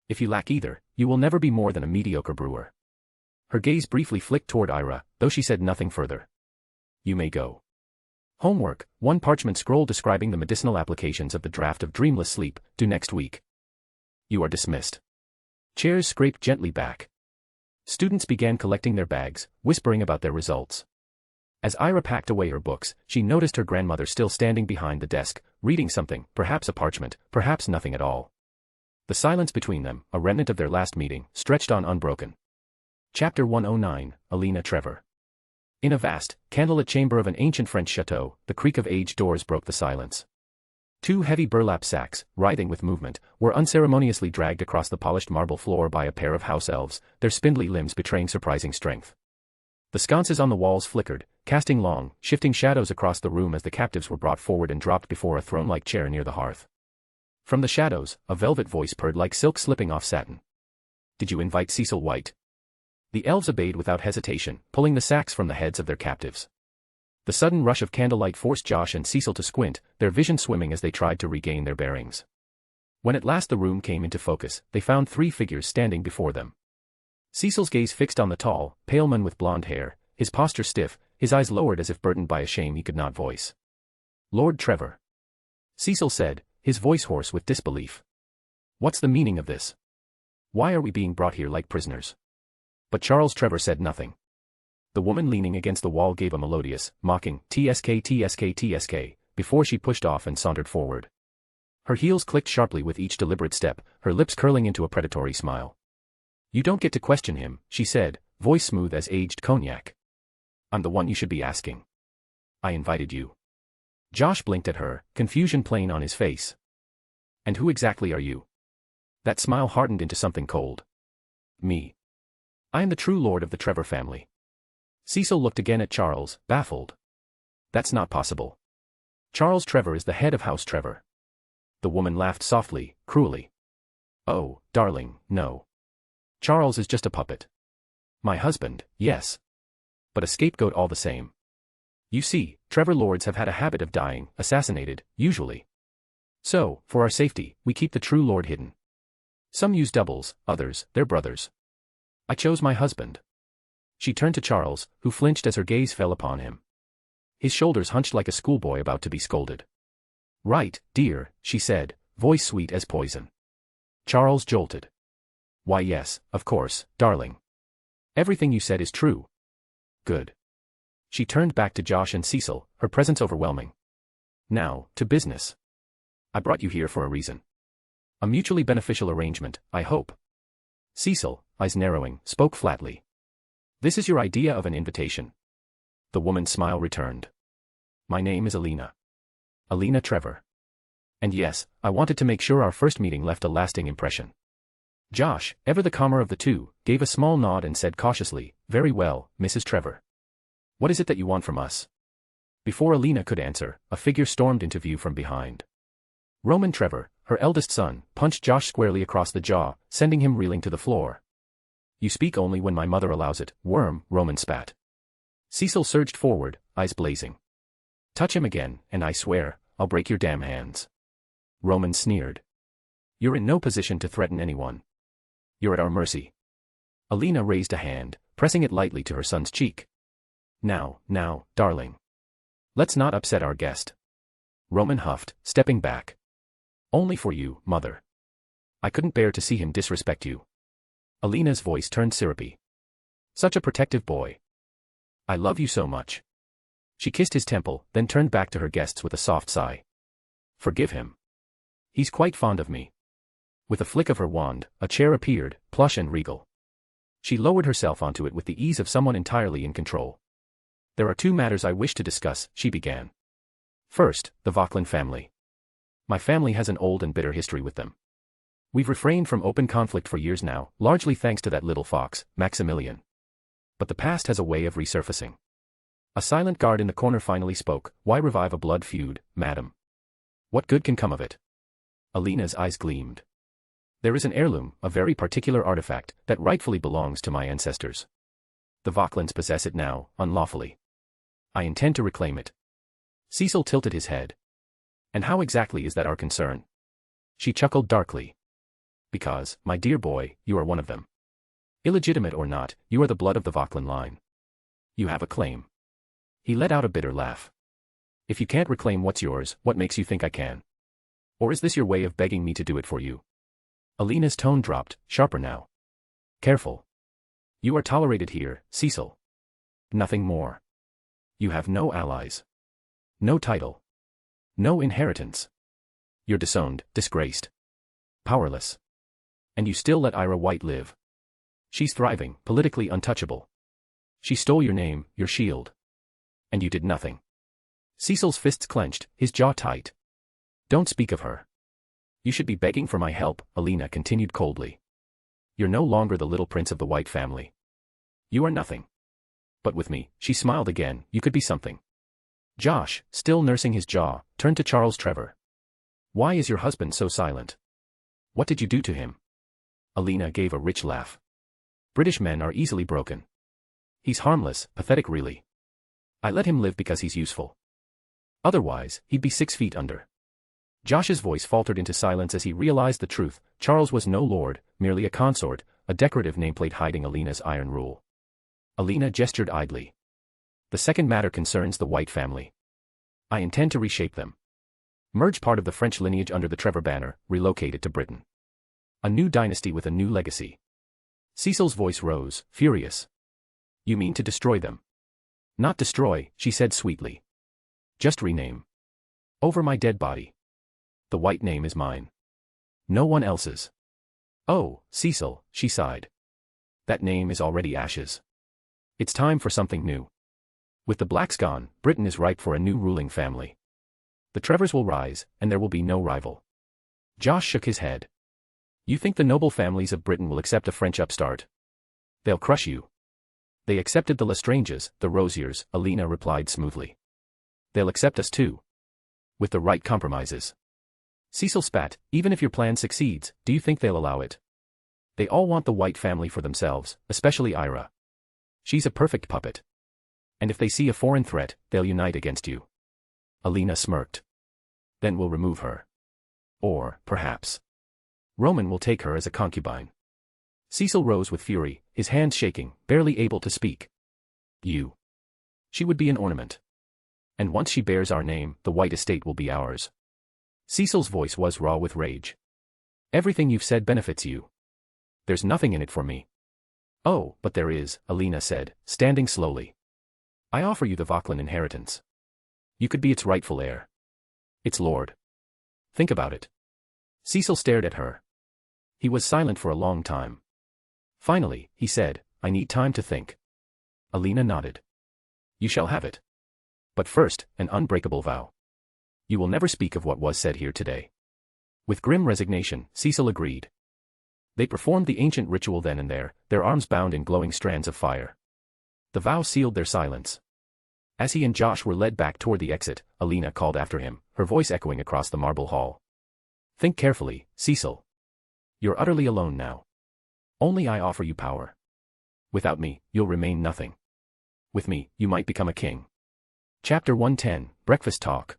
If you lack either, you will never be more than a mediocre brewer." Her gaze briefly flicked toward Ira, though she said nothing further. You may go. Homework, one parchment scroll describing the medicinal applications of the draft of dreamless sleep, due next week. You are dismissed. Chairs scraped gently back. Students began collecting their bags, whispering about their results. As Ira packed away her books, she noticed her grandmother still standing behind the desk, reading something, perhaps a parchment, perhaps nothing at all. The silence between them, a remnant of their last meeting, stretched on unbroken. Chapter 109, Alina Trevor. In a vast, candlelit chamber of an ancient French chateau, the creak of aged doors broke the silence. Two heavy burlap sacks, writhing with movement, were unceremoniously dragged across the polished marble floor by a pair of house elves, their spindly limbs betraying surprising strength. The sconces on the walls flickered, casting long, shifting shadows across the room as the captives were brought forward and dropped before a throne-like chair near the hearth. From the shadows, a velvet voice purred like silk slipping off satin. Did you invite Cecil White? The elves obeyed without hesitation, pulling the sacks from the heads of their captives. The sudden rush of candlelight forced Josh and Cecil to squint, their vision swimming as they tried to regain their bearings. When at last the room came into focus, they found three figures standing before them. Cecil's gaze fixed on the tall, pale man with blonde hair, his posture stiff, his eyes lowered as if burdened by a shame he could not voice. Lord Trevor. Cecil said, his voice hoarse with disbelief. What's the meaning of this? Why are we being brought here like prisoners? But Charles Trevor said nothing. The woman leaning against the wall gave a melodious, mocking, "Tsk tsk tsk," before she pushed off and sauntered forward. Her heels clicked sharply with each deliberate step, her lips curling into a predatory smile. You don't get to question him, she said, voice smooth as aged cognac. I'm the one you should be asking. I invited you. Josh blinked at her, confusion plain on his face. And who exactly are you? That smile hardened into something cold. Me. I am the true lord of the Trevor family. Cecil looked again at Charles, baffled. That's not possible. Charles Trevor is the head of House Trevor. The woman laughed softly, cruelly. Oh, darling, no. Charles is just a puppet. My husband, yes. But a scapegoat all the same. You see, Trevor lords have had a habit of dying, assassinated, usually. So, for our safety, we keep the true lord hidden. Some use doubles, others, their brothers. I chose my husband. She turned to Charles, who flinched as her gaze fell upon him. His shoulders hunched like a schoolboy about to be scolded. Right, dear, she said, voice sweet as poison. Charles jolted. Why yes, of course, darling. Everything you said is true. Good. She turned back to Josh and Cecil, her presence overwhelming. Now, to business. I brought you here for a reason. A mutually beneficial arrangement, I hope. Cecil, eyes narrowing, spoke flatly. This is your idea of an invitation. The woman's smile returned. My name is Alina. Alina Trevor. And yes, I wanted to make sure our first meeting left a lasting impression. Josh, ever the calmer of the two, gave a small nod and said cautiously, very well, Mrs. Trevor. What is it that you want from us? Before Alina could answer, a figure stormed into view from behind. Roman Trevor, her eldest son, punched Josh squarely across the jaw, sending him reeling to the floor. You speak only when my mother allows it, worm, Roman spat. Cecil surged forward, eyes blazing. Touch him again, and I swear, I'll break your damn hands. Roman sneered. You're in no position to threaten anyone. You're at our mercy. Alina raised a hand, pressing it lightly to her son's cheek. Now, darling. Let's not upset our guest. Roman huffed, stepping back. Only for you, mother. I couldn't bear to see him disrespect you. Alina's voice turned syrupy. Such a protective boy. I love you so much. She kissed his temple, then turned back to her guests with a soft sigh. Forgive him. He's quite fond of me. With a flick of her wand, a chair appeared, plush and regal. She lowered herself onto it with the ease of someone entirely in control. There are two matters I wish to discuss, she began. First, the Vauquelin family. My family has an old and bitter history with them. We've refrained from open conflict for years now, largely thanks to that little fox, Maximilian. But the past has a way of resurfacing. A silent guard in the corner finally spoke. Why revive a blood feud, madam? What good can come of it? Alina's eyes gleamed. There is an heirloom, a very particular artifact, that rightfully belongs to my ancestors. The Vauquelins possess it now, unlawfully. I intend to reclaim it. Cecil tilted his head. And how exactly is that our concern? She chuckled darkly. Because, my dear boy, you are one of them. Illegitimate or not, you are the blood of the Vauquelin line. You have a claim. He let out a bitter laugh. If you can't reclaim what's yours, what makes you think I can? Or is this your way of begging me to do it for you? Alina's tone dropped, sharper now. Careful. You are tolerated here, Cecil. Nothing more. You have no allies. No title. No inheritance. You're disowned, disgraced. Powerless. And you still let Ira White live. She's thriving, politically untouchable. She stole your name, your shield. And you did nothing. Cecil's fists clenched, his jaw tight. Don't speak of her. You should be begging for my help, Alina continued coldly. You're no longer the little prince of the White family. You are nothing. But with me, she smiled again, you could be something. Josh, still nursing his jaw, turned to Charles Trevor. Why is your husband so silent? What did you do to him? Alina gave a rich laugh. British men are easily broken. He's harmless, pathetic really. I let him live because he's useful. Otherwise, he'd be 6 feet under. Josh's voice faltered into silence as he realized the truth. Charles was no lord, merely a consort, a decorative nameplate hiding Alina's iron rule. Alina gestured idly. The second matter concerns the White family. I intend to reshape them. Merge part of the French lineage under the Trevor banner, relocate it to Britain. A new dynasty with a new legacy. Cecil's voice rose, furious. You mean to destroy them? Not destroy, she said sweetly. Just rename. Over my dead body. The White name is mine. No one else's. Oh, Cecil, she sighed. That name is already ashes. It's time for something new. With the Blacks gone, Britain is ripe for a new ruling family. The Trevors will rise, and there will be no rival. Josh shook his head. You think the noble families of Britain will accept a French upstart? They'll crush you. They accepted the Lestranges, the Rosiers, Alina replied smoothly. They'll accept us too. With the right compromises. Cecil spat, even if your plan succeeds, do you think they'll allow it? They all want the White family for themselves, especially Ira. She's a perfect puppet. And if they see a foreign threat, they'll unite against you. Alina smirked. Then we'll remove her. Or, perhaps, Roman will take her as a concubine. Cecil rose with fury, his hands shaking, barely able to speak. You. She would be an ornament. And once she bears our name, the White estate will be ours. Cecil's voice was raw with rage. Everything you've said benefits you. There's nothing in it for me. Oh, but there is, Alina said, standing slowly. I offer you the Vauquelin inheritance. You could be its rightful heir. Its lord. Think about it. Cecil stared at her. He was silent for a long time. Finally, he said, I need time to think. Alina nodded. You shall have it. But first, an unbreakable vow. You will never speak of what was said here today. With grim resignation, Cecil agreed. They performed the ancient ritual then and there, their arms bound in glowing strands of fire. The vow sealed their silence. As he and Josh were led back toward the exit, Alina called after him, her voice echoing across the marble hall. Think carefully, Cecil. You're utterly alone now. Only I offer you power. Without me, you'll remain nothing. With me, you might become a king. Chapter 110, Breakfast Talk.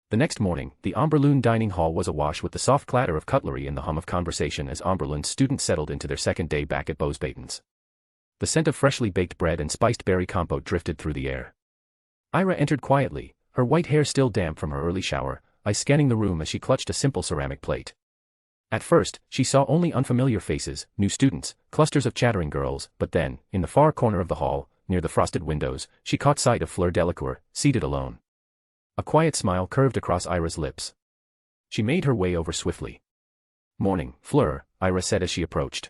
The next morning, the Amberloon dining hall was awash with the soft clatter of cutlery and the hum of conversation as Amberloon's students settled into their second day back at Beauxbatons. The scent of freshly baked bread and spiced berry compote drifted through the air. Ira entered quietly, her white hair still damp from her early shower, eyes scanning the room as she clutched a simple ceramic plate. At first, she saw only unfamiliar faces, new students, clusters of chattering girls, but then, in the far corner of the hall, near the frosted windows, she caught sight of Fleur Delacour, seated alone. A quiet smile curved across Ira's lips. She made her way over swiftly. Morning, Fleur, Ira said as she approached.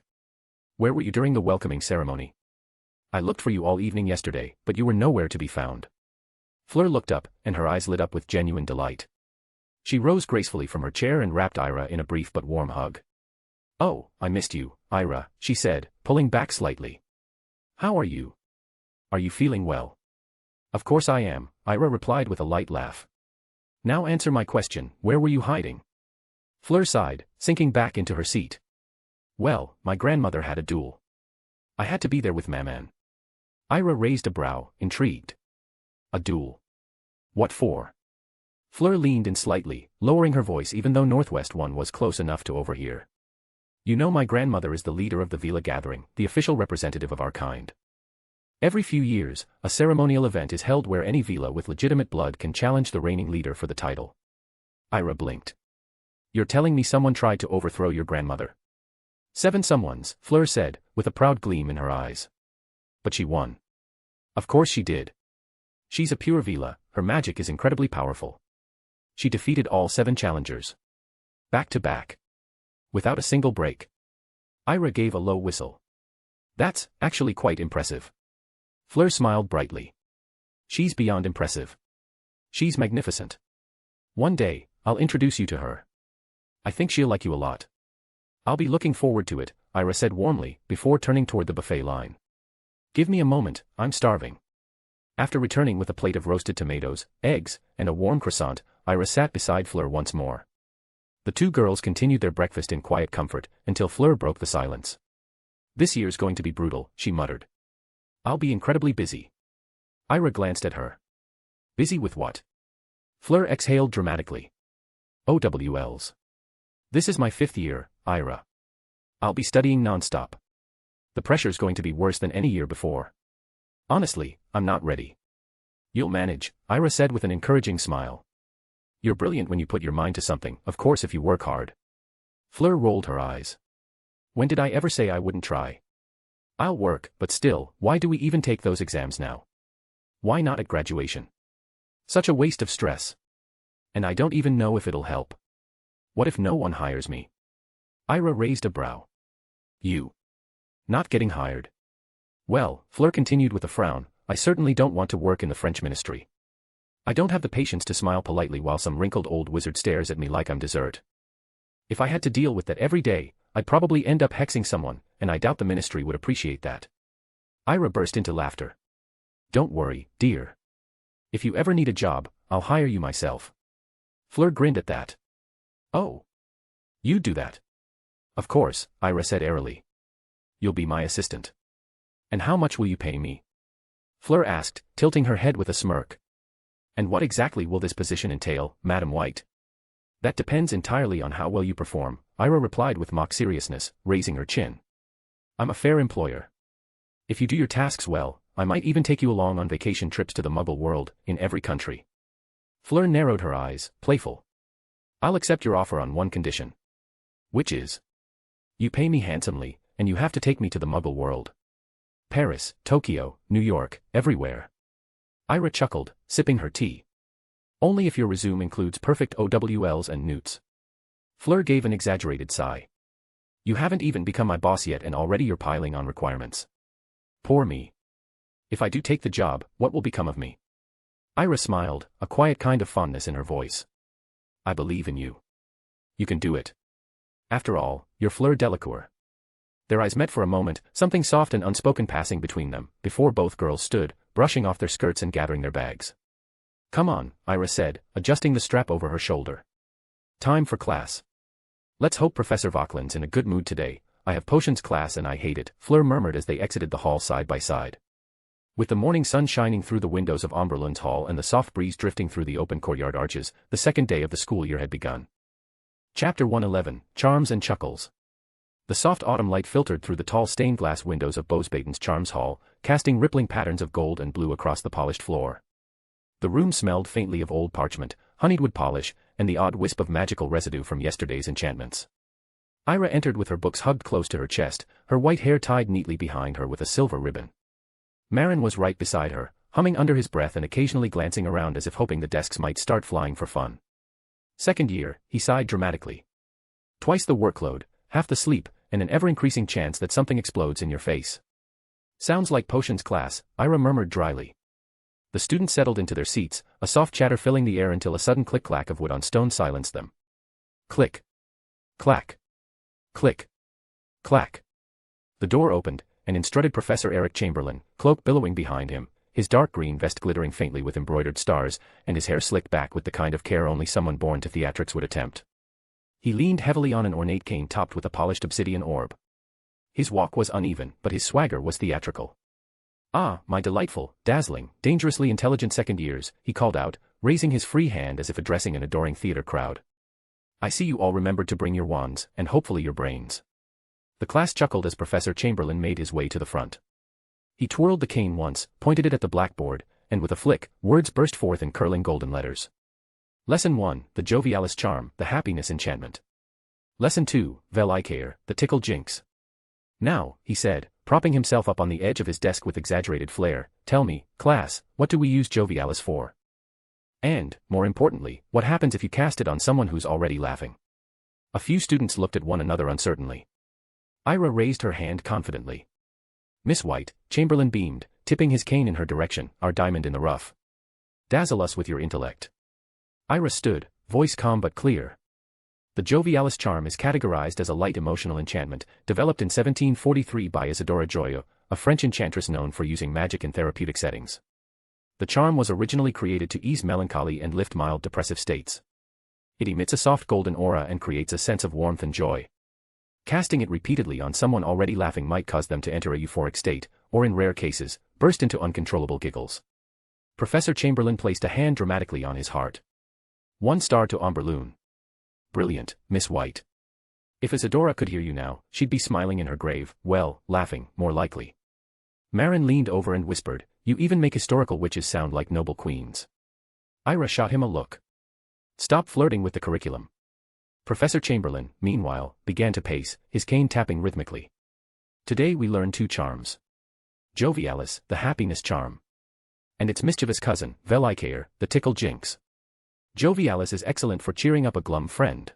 Where were you during the welcoming ceremony? I looked for you all evening yesterday, but you were nowhere to be found. Fleur looked up, and her eyes lit up with genuine delight. She rose gracefully from her chair and wrapped Ira in a brief but warm hug. Oh, I missed you, Ira, she said, pulling back slightly. How are you? Are you feeling well? Of course I am, Ira replied with a light laugh. Now answer my question, where were you hiding? Fleur sighed, sinking back into her seat. Well, my grandmother had a duel. I had to be there with Maman. Ira raised a brow, intrigued. A duel. What for? Fleur leaned in slightly, lowering her voice even though Northwest One was close enough to overhear. You know my grandmother is the leader of the Vila gathering, the official representative of our kind. Every few years, a ceremonial event is held where any Vila with legitimate blood can challenge the reigning leader for the title. Ira blinked. You're telling me someone tried to overthrow your grandmother? 7 someones, Fleur said, with a proud gleam in her eyes. But she won. Of course she did. She's a pure Vila, her magic is incredibly powerful. She defeated all 7 challengers. Back to back. Without a single break. Ira gave a low whistle. That's actually quite impressive. Fleur smiled brightly. She's beyond impressive. She's magnificent. One day, I'll introduce you to her. I think she'll like you a lot. I'll be looking forward to it, Ira said warmly, before turning toward the buffet line. Give me a moment, I'm starving. After returning with a plate of roasted tomatoes, eggs, and a warm croissant, Ira sat beside Fleur once more. The 2 girls continued their breakfast in quiet comfort, until Fleur broke the silence. This year's going to be brutal, she muttered. I'll be incredibly busy. Ira glanced at her. Busy with what? Fleur exhaled dramatically. OWLs. This is my 5th year, Ira. I'll be studying non-stop. The pressure's going to be worse than any year before. Honestly, I'm not ready. You'll manage, Ira said with an encouraging smile. You're brilliant when you put your mind to something, of course if you work hard. Fleur rolled her eyes. When did I ever say I wouldn't try? I'll work, but still, why do we even take those exams now? Why not at graduation? Such a waste of stress. And I don't even know if it'll help. What if no one hires me? Ira raised a brow. You. Not getting hired. Well, Fleur continued with a frown, I certainly don't want to work in the French ministry. I don't have the patience to smile politely while some wrinkled old wizard stares at me like I'm dessert. If I had to deal with that every day, I'd probably end up hexing someone, and I doubt the ministry would appreciate that. Ira burst into laughter. Don't worry, dear. If you ever need a job, I'll hire you myself. Fleur grinned at that. Oh. You do that? Of course, Ira said airily. You'll be my assistant. And how much will you pay me? Fleur asked, tilting her head with a smirk. And what exactly will this position entail, Madam White? That depends entirely on how well you perform, Ira replied with mock seriousness, raising her chin. I'm a fair employer. If you do your tasks well, I might even take you along on vacation trips to the Muggle world, in every country. Fleur narrowed her eyes, playful. I'll accept your offer on one condition. Which is? You pay me handsomely, and you have to take me to the Muggle world. Paris, Tokyo, New York, everywhere. Ira chuckled, sipping her tea. Only if your resume includes perfect OWLs and newts. Fleur gave an exaggerated sigh. You haven't even become my boss yet and already you're piling on requirements. Poor me. If I do take the job, what will become of me? Ira smiled, a quiet kind of fondness in her voice. I believe in you. You can do it. After all, you're Fleur Delacour. Their eyes met for a moment, something soft and unspoken passing between them, before both girls stood, brushing off their skirts and gathering their bags. Come on, Ira said, adjusting the strap over her shoulder. Time for class. Let's hope Professor Vauquelin's in a good mood today. I have potions class and I hate it, Fleur murmured as they exited the hall side by side. With the morning sun shining through the windows of Omberland's hall and the soft breeze drifting through the open courtyard arches, the second day of the school year had begun. Chapter 111, Charms and Chuckles. The soft autumn light filtered through the tall stained glass windows of Bosbaden's Charms Hall, casting rippling patterns of gold and blue across the polished floor. The room smelled faintly of old parchment, honeyed polish, and the odd wisp of magical residue from yesterday's enchantments. Ira entered with her books hugged close to her chest, her white hair tied neatly behind her with a silver ribbon. Marin was right beside her, humming under his breath and occasionally glancing around as if hoping the desks might start flying for fun. Second year, he sighed dramatically. Twice the workload, half the sleep, and an ever-increasing chance that something explodes in your face. Sounds like potions class, Ira murmured dryly. The students settled into their seats, a soft chatter filling the air until a sudden click-clack of wood on stone silenced them. Click. Clack. Click. Clack. The door opened, and in strutted Professor Eric Chamberlain, cloak billowing behind him, his dark green vest glittering faintly with embroidered stars, and his hair slicked back with the kind of care only someone born to theatrics would attempt. He leaned heavily on an ornate cane topped with a polished obsidian orb. His walk was uneven, but his swagger was theatrical. Ah, my delightful, dazzling, dangerously intelligent second years, he called out, raising his free hand as if addressing an adoring theater crowd. I see you all remembered to bring your wands, and hopefully your brains. The class chuckled as Professor Chamberlain made his way to the front. He twirled the cane once, pointed it at the blackboard, and with a flick, words burst forth in curling golden letters. Lesson 1, the jovialis charm, the happiness enchantment. Lesson 2, Etiquette, the tickle jinx. Now, he said, propping himself up on the edge of his desk with exaggerated flair, tell me, class, what do we use jovialis for? And, more importantly, what happens if you cast it on someone who's already laughing? A few students looked at one another uncertainly. Ira raised her hand confidently. Miss White, Chamberlain beamed, tipping his cane in her direction, our diamond in the rough. Dazzle us with your intellect. Ira stood, voice calm but clear. The jovialis charm is categorized as a light emotional enchantment, developed in 1743 by Isidora Joyo, a French enchantress known for using magic in therapeutic settings. The charm was originally created to ease melancholy and lift mild depressive states. It emits a soft golden aura and creates a sense of warmth and joy. Casting it repeatedly on someone already laughing might cause them to enter a euphoric state, or in rare cases, burst into uncontrollable giggles. Professor Chamberlain placed a hand dramatically on his heart. 1 star to Amberloon. Brilliant, Miss White. If Isadora could hear you now, she'd be smiling in her grave, well, laughing, more likely. Marin leaned over and whispered, you even make historical witches sound like noble queens. Ira shot him a look. Stop flirting with the curriculum. Professor Chamberlain, meanwhile, began to pace, his cane tapping rhythmically. Today we learn 2 charms. Jovialis, the happiness charm. And its mischievous cousin, Etiquette, the tickle jinx. Jovialis is excellent for cheering up a glum friend.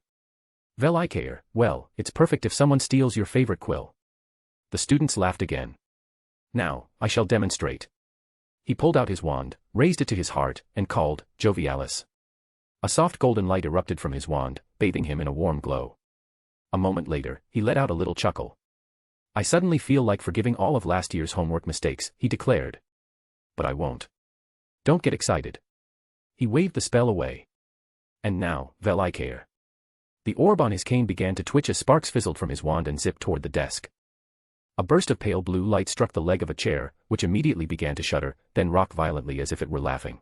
Etiquette, well, it's perfect if someone steals your favorite quill. The students laughed again. Now, I shall demonstrate. He pulled out his wand, raised it to his heart, and called, Jovialis. A soft golden light erupted from his wand, bathing him in a warm glow. A moment later, he let out a little chuckle. I suddenly feel like forgiving all of last year's homework mistakes, he declared. But I won't. Don't get excited. He waved the spell away. And now, Etiquette. The orb on his cane began to twitch as sparks fizzled from his wand and zipped toward the desk. A burst of pale blue light struck the leg of a chair, which immediately began to shudder, then rock violently as if it were laughing.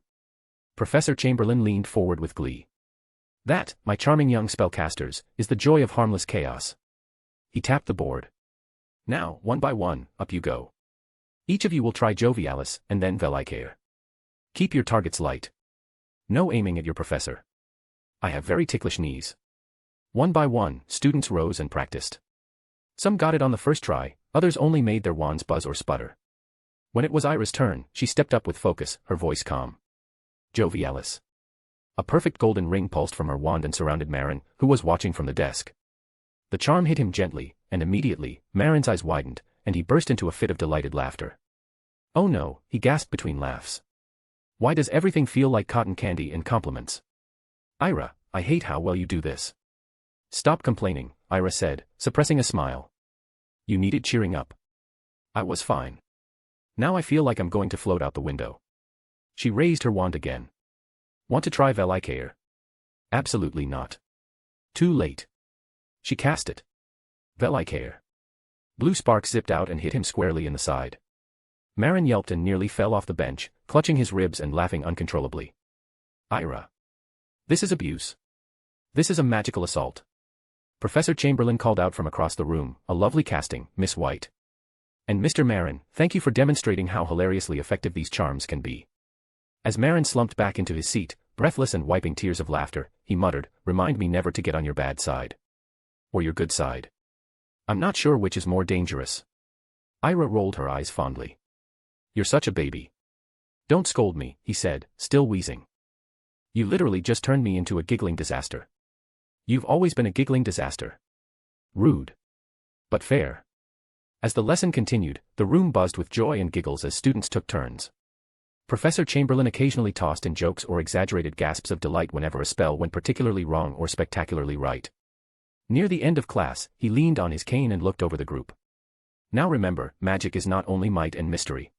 Professor Chamberlain leaned forward with glee. That, my charming young spellcasters, is the joy of harmless chaos. He tapped the board. Now, one by one, up you go. Each of you will try Jovialis, and then Etiquette. Keep your targets light. No aiming at your professor. I have very ticklish knees. One by one, students rose and practiced. Some got it on the first try, others only made their wands buzz or sputter. When it was Ira's turn, she stepped up with focus, her voice calm. Jovialis. A perfect golden ring pulsed from her wand and surrounded Marin, who was watching from the desk. The charm hit him gently, and immediately, Marin's eyes widened, and he burst into a fit of delighted laughter. Oh no, he gasped between laughs. Why does everything feel like cotton candy and compliments? Ira, I hate how well you do this. Stop complaining, Ira said, suppressing a smile. You needed cheering up. I was fine. Now I feel like I'm going to float out the window. She raised her wand again. Want to try Etiquette? Absolutely not. Too late. She cast it. Etiquette. Blue sparks zipped out and hit him squarely in the side. Marin yelped and nearly fell off the bench, clutching his ribs and laughing uncontrollably. Ira. This is abuse. This is a magical assault. Professor Chamberlain called out from across the room, a lovely casting, Miss White. And Mr. Marin, thank you for demonstrating how hilariously effective these charms can be. As Marin slumped back into his seat, breathless and wiping tears of laughter, he muttered, remind me never to get on your bad side. Or your good side. I'm not sure which is more dangerous. Ira rolled her eyes fondly. You're such a baby. Don't scold me, he said, still wheezing. You literally just turned me into a giggling disaster. You've always been a giggling disaster. Rude. But fair. As the lesson continued, the room buzzed with joy and giggles as students took turns. Professor Chamberlain occasionally tossed in jokes or exaggerated gasps of delight whenever a spell went particularly wrong or spectacularly right. Near the end of class, he leaned on his cane and looked over the group. Now remember, magic is not only might and mystery.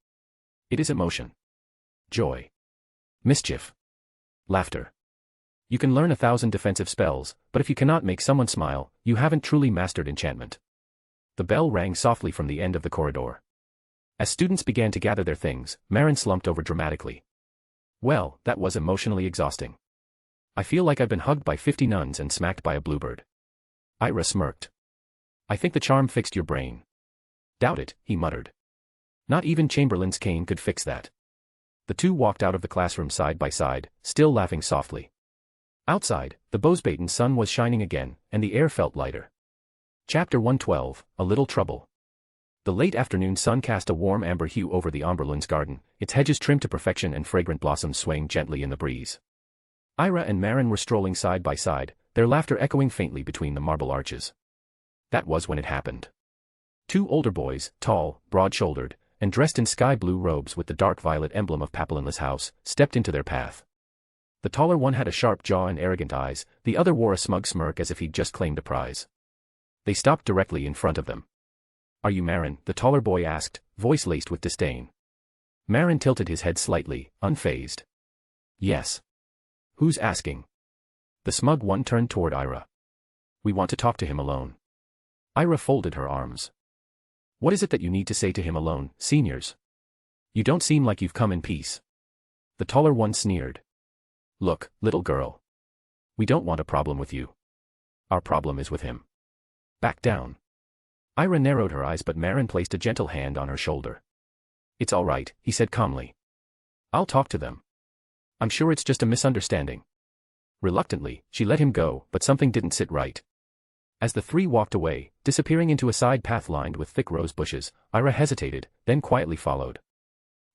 It is emotion. Joy. Mischief. Laughter. You can learn 1,000 defensive spells, but if you cannot make someone smile, you haven't truly mastered enchantment. The bell rang softly from the end of the corridor. As students began to gather their things, Marin slumped over dramatically. Well, that was emotionally exhausting. I feel like I've been hugged by 50 nuns and smacked by a bluebird. Ira smirked. I think the charm fixed your brain. Doubt it, he muttered. Not even Chamberlain's cane could fix that. The two walked out of the classroom side by side, still laughing softly. Outside, the Bosbaton sun was shining again, and the air felt lighter. Chapter 112, A Little Trouble. The late afternoon sun cast a warm amber hue over the Omberlund's garden, its hedges trimmed to perfection and fragrant blossoms swaying gently in the breeze. Ira and Marin were strolling side by side, their laughter echoing faintly between the marble arches. That was when it happened. Two older boys, tall, broad-shouldered, and dressed in sky-blue robes with the dark violet emblem of Papillinless House, stepped into their path. The taller one had a sharp jaw and arrogant eyes, the other wore a smug smirk as if he'd just claimed a prize. They stopped directly in front of them. "Are you Marin?" the taller boy asked, voice laced with disdain. Marin tilted his head slightly, unfazed. "Yes." "Who's asking?" The smug one turned toward Ira. "We want to talk to him alone." Ira folded her arms. "What is it that you need to say to him alone, seniors? You don't seem like you've come in peace." The taller one sneered. "Look, little girl. We don't want a problem with you. Our problem is with him. Back down." Ira narrowed her eyes, but Marin placed a gentle hand on her shoulder. "It's all right," he said calmly. "I'll talk to them. I'm sure it's just a misunderstanding." Reluctantly, she let him go, but something didn't sit right. As the three walked away, disappearing into a side path lined with thick rose bushes, Ira hesitated, then quietly followed.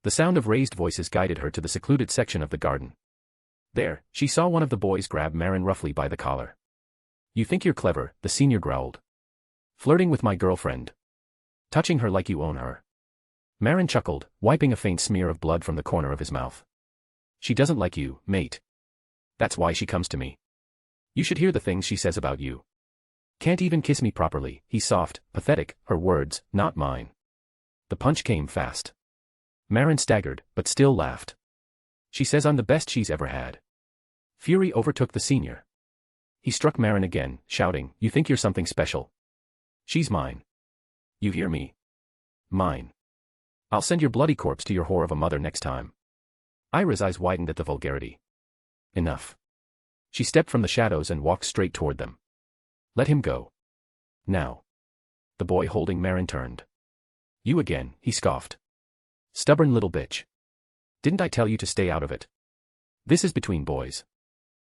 The sound of raised voices guided her to the secluded section of the garden. There, she saw one of the boys grab Marin roughly by the collar. "You think you're clever," the senior growled. "Flirting with my girlfriend. Touching her like you own her." Marin chuckled, wiping a faint smear of blood from the corner of his mouth. "She doesn't like you, mate. That's why she comes to me. You should hear the things she says about you. Can't even kiss me properly," he soft, pathetic, her words, not mine. The punch came fast. Marin staggered, but still laughed. "She says I'm the best she's ever had." Fury overtook the senior. He struck Marin again, shouting, "You think you're something special? She's mine. You hear me? Mine. I'll send your bloody corpse to your whore of a mother next time." Ira's eyes widened at the vulgarity. "Enough." She stepped from the shadows and walked straight toward them. "Let him go. Now." The boy holding Marin turned. "You again," he scoffed. "Stubborn little bitch. Didn't I tell you to stay out of it? This is between boys."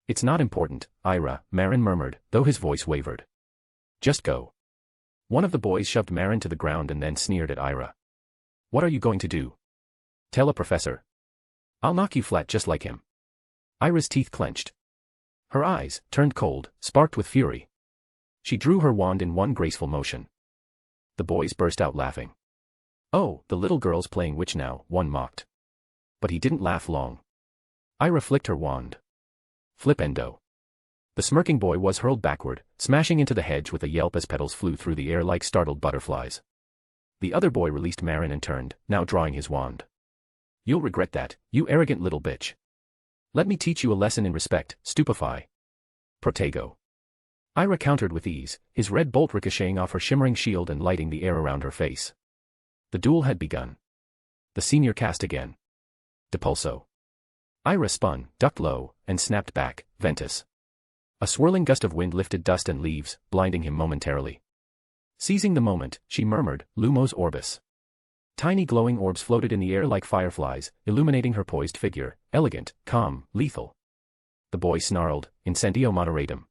"It's not important, Ira," Marin murmured, though his voice wavered. "Just go." One of the boys shoved Marin to the ground and then sneered at Ira. "What are you going to do? Tell a professor? I'll knock you flat just like him." Ira's teeth clenched. Her eyes, turned cold, sparked with fury. She drew her wand in one graceful motion. The boys burst out laughing. "Oh, the little girl's playing witch now," one mocked. But he didn't laugh long. Ira flicked her wand. Flipendo. The smirking boy was hurled backward, smashing into the hedge with a yelp as petals flew through the air like startled butterflies. The other boy released Marin and turned, now drawing his wand. "You'll regret that, you arrogant little bitch. Let me teach you a lesson in respect, stupefy. Protego." Ira countered with ease, his red bolt ricocheting off her shimmering shield and lighting the air around her face. The duel had begun. The senior cast again. Depulso. Ira spun, ducked low, and snapped back, Ventus. A swirling gust of wind lifted dust and leaves, blinding him momentarily. Seizing the moment, she murmured, "Lumos Orbis." Tiny glowing orbs floated in the air like fireflies, illuminating her poised figure, elegant, calm, lethal. The boy snarled, "Incendio moderatum."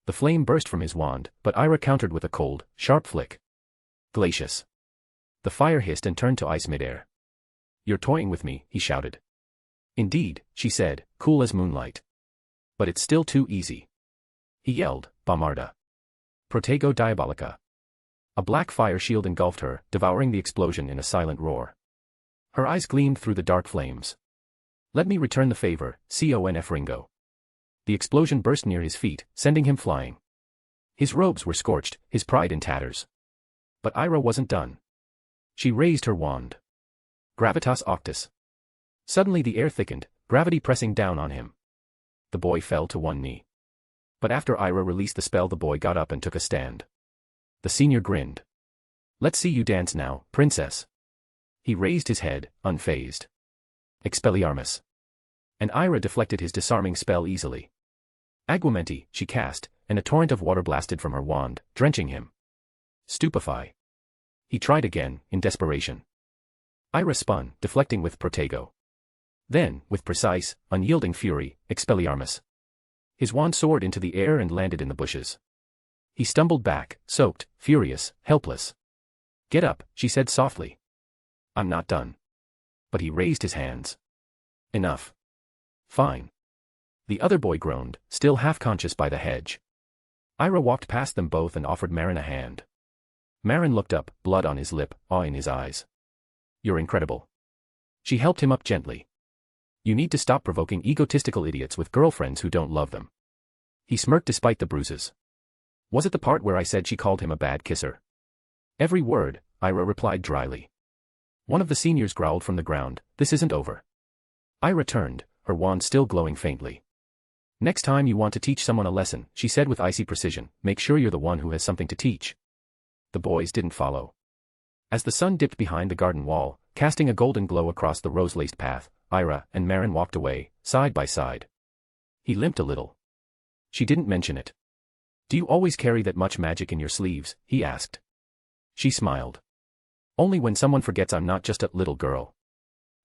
The flame burst from his wand, but Ira countered with a cold, sharp flick. Glacius. The fire hissed and turned to ice midair. "You're toying with me," he shouted. "Indeed," she said, cool as moonlight. "But it's still too easy." He yelled, "Bamarda. Protego Diabolica." A black fire shield engulfed her, devouring the explosion in a silent roar. Her eyes gleamed through the dark flames. "Let me return the favor, Conf Ringo." The explosion burst near his feet, sending him flying. His robes were scorched, his pride in tatters. But Ira wasn't done. She raised her wand. Gravitas Octus. Suddenly the air thickened, gravity pressing down on him. The boy fell to one knee. But after Ira released the spell, the boy got up and took a stand. The senior grinned. "Let's see you dance now, princess." He raised his head, unfazed. Expelliarmus. And Ira deflected his disarming spell easily. Aguamenti, she cast, and a torrent of water blasted from her wand, drenching him. Stupefy. He tried again, in desperation. Ira spun, deflecting with Protego. Then, with precise, unyielding fury, Expelliarmus. His wand soared into the air and landed in the bushes. He stumbled back, soaked, furious, helpless. Get up, she said softly. I'm not done. But he raised his hands. Enough. Fine. The other boy groaned, still half-conscious by the hedge. Ira walked past them both and offered Marin a hand. Marin looked up, blood on his lip, awe in his eyes. You're incredible. She helped him up gently. You need to stop provoking egotistical idiots with girlfriends who don't love them. He smirked despite the bruises. Was it the part where I said she called him a bad kisser? Every word, Ira replied dryly. One of the seniors growled from the ground, this isn't over. Ira turned, her wand still glowing faintly. Next time you want to teach someone a lesson, she said with icy precision, make sure you're the one who has something to teach. The boys didn't follow. As the sun dipped behind the garden wall, casting a golden glow across the rose-laced path, Ira and Marin walked away, side by side. He limped a little. She didn't mention it. Do you always carry that much magic in your sleeves? He asked. She smiled. Only when someone forgets I'm not just a little girl.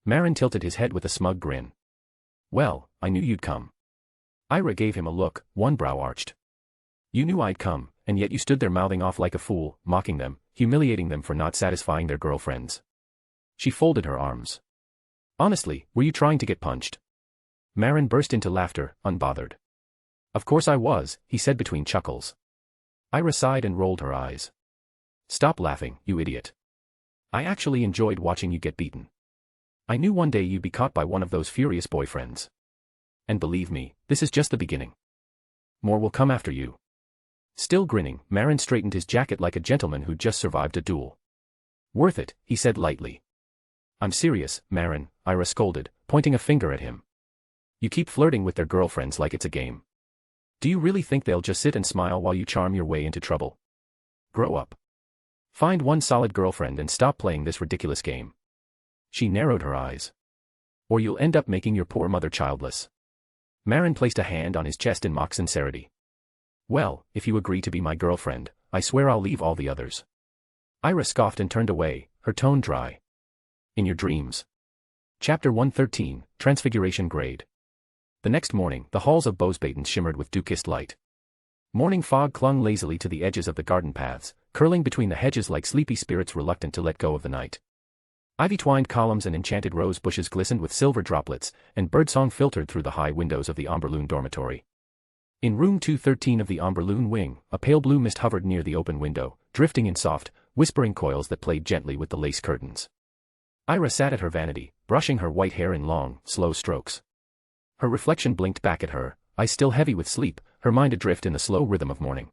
Marin tilted his head with a smug grin. Well, I knew you'd come. Ira gave him a look, one brow arched. You knew I'd come, and yet you stood there mouthing off like a fool, mocking them, humiliating them for not satisfying their girlfriends. She folded her arms. Honestly, were you trying to get punched? Marin burst into laughter, unbothered. Of course I was, he said between chuckles. Ira sighed and rolled her eyes. Stop laughing, you idiot. I actually enjoyed watching you get beaten. I knew one day you'd be caught by one of those furious boyfriends. And believe me, this is just the beginning. More will come after you. Still grinning, Marin straightened his jacket like a gentleman who'd just survived a duel. Worth it, he said lightly. I'm serious, Marin, Ira scolded, pointing a finger at him. You keep flirting with their girlfriends like it's a game. Do you really think they'll just sit and smile while you charm your way into trouble? Grow up. Find one solid girlfriend and stop playing this ridiculous game. She narrowed her eyes. Or you'll end up making your poor mother childless. Marin placed a hand on his chest in mock sincerity. Well, if you agree to be my girlfriend, I swear I'll leave all the others. Ira scoffed and turned away, her tone dry. In your dreams. Chapter 113, Transfiguration Grade. The next morning, the halls of Bosbaden shimmered with dew-kissed light. Morning fog clung lazily to the edges of the garden paths, curling between the hedges like sleepy spirits reluctant to let go of the night. Ivy-twined columns and enchanted rose bushes glistened with silver droplets, and birdsong filtered through the high windows of the Amberloon dormitory. In room 213 of the Amberloon wing, a pale blue mist hovered near the open window, drifting in soft, whispering coils that played gently with the lace curtains. Ira sat at her vanity, brushing her white hair in long, slow strokes. Her reflection blinked back at her, eyes still heavy with sleep, her mind adrift in the slow rhythm of morning.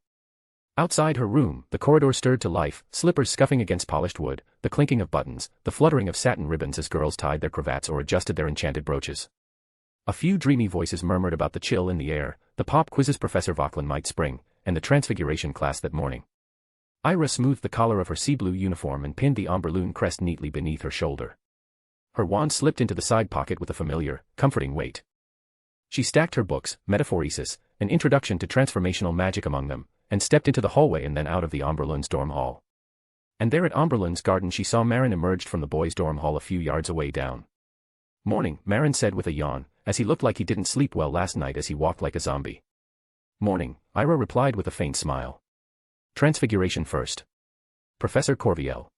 Outside her room, the corridor stirred to life, slippers scuffing against polished wood, the clinking of buttons, the fluttering of satin ribbons as girls tied their cravats or adjusted their enchanted brooches. A few dreamy voices murmured about the chill in the air, the pop quizzes Professor Vauquelin might spring, and the transfiguration class that morning. Ira smoothed the collar of her sea blue uniform and pinned the Amberloon crest neatly beneath her shoulder. Her wand slipped into the side pocket with a familiar, comforting weight. She stacked her books, Metaphoresis, an introduction to transformational magic among them, and stepped into the hallway and then out of the Amberloon's dorm hall. And there at Amberloon's garden she saw Marin emerged from the boys' dorm hall a few yards away down. Morning, Marin said with a yawn, as he looked like he didn't sleep well last night as he walked like a zombie. Morning, Ira replied with a faint smile. Transfiguration first. Professor Corviel.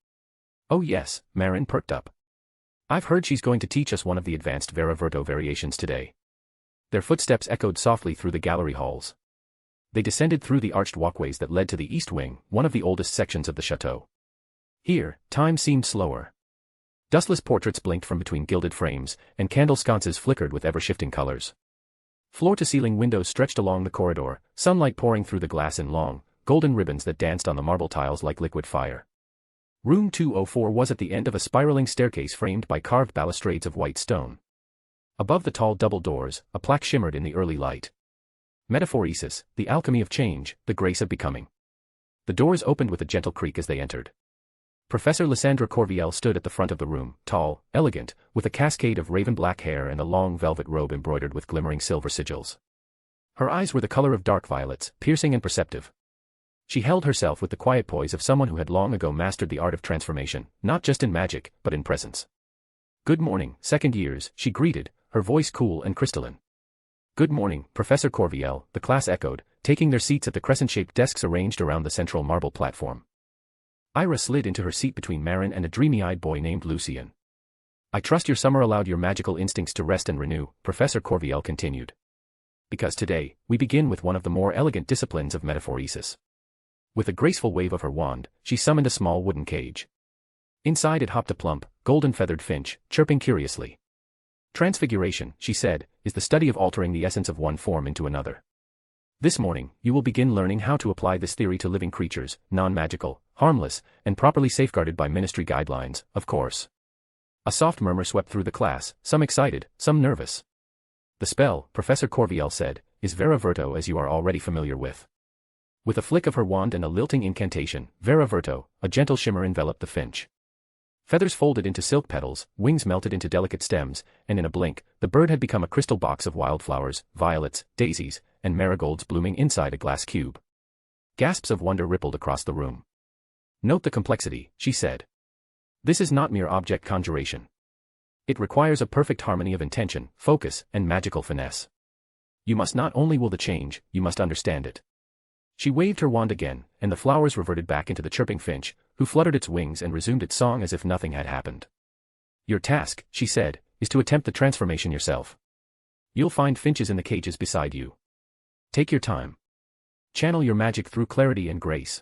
Oh yes, Marin perked up. I've heard she's going to teach us one of the advanced Vera Virto variations today. Their footsteps echoed softly through the gallery halls. They descended through the arched walkways that led to the east wing, one of the oldest sections of the chateau. Here, time seemed slower. Dustless portraits blinked from between gilded frames, and candle sconces flickered with ever-shifting colors. Floor-to-ceiling windows stretched along the corridor, sunlight pouring through the glass in long, golden ribbons that danced on the marble tiles like liquid fire. Room 204 was at the end of a spiraling staircase framed by carved balustrades of white stone. Above the tall double doors, a plaque shimmered in the early light. Metaphoresis, the alchemy of change, the grace of becoming. The doors opened with a gentle creak as they entered. Professor Lysandra Corviel stood at the front of the room, tall, elegant, with a cascade of raven-black hair and a long velvet robe embroidered with glimmering silver sigils. Her eyes were the color of dark violets, piercing and perceptive. She held herself with the quiet poise of someone who had long ago mastered the art of transformation, not just in magic, but in presence. "Good morning, second years," she greeted, her voice cool and crystalline. "Good morning, Professor Corviel," the class echoed, taking their seats at the crescent-shaped desks arranged around the central marble platform. Ira slid into her seat between Marin and a dreamy-eyed boy named Lucien. "I trust your summer allowed your magical instincts to rest and renew," Professor Corviel continued. "Because today, we begin with one of the more elegant disciplines of metaphoresis." With a graceful wave of her wand, she summoned a small wooden cage. Inside it hopped a plump, golden-feathered finch, chirping curiously. "Transfiguration," she said, "is the study of altering the essence of one form into another. This morning, you will begin learning how to apply this theory to living creatures, non-magical, harmless, and properly safeguarded by ministry guidelines, of course." A soft murmur swept through the class, some excited, some nervous. "The spell," Professor Corviel said, "is Vera Verto, as you are already familiar with." With a flick of her wand and a lilting incantation, Vera Verto, a gentle shimmer enveloped the finch. Feathers folded into silk petals, wings melted into delicate stems, and in a blink, the bird had become a crystal box of wildflowers, violets, daisies, and marigolds blooming inside a glass cube. Gasps of wonder rippled across the room. "Note the complexity," she said. "This is not mere object conjuration. It requires a perfect harmony of intention, focus, and magical finesse. You must not only will the change, you must understand it." She waved her wand again, and the flowers reverted back into the chirping finch, who fluttered its wings and resumed its song as if nothing had happened. "Your task," she said, "is to attempt the transformation yourself. You'll find finches in the cages beside you. Take your time. Channel your magic through clarity and grace.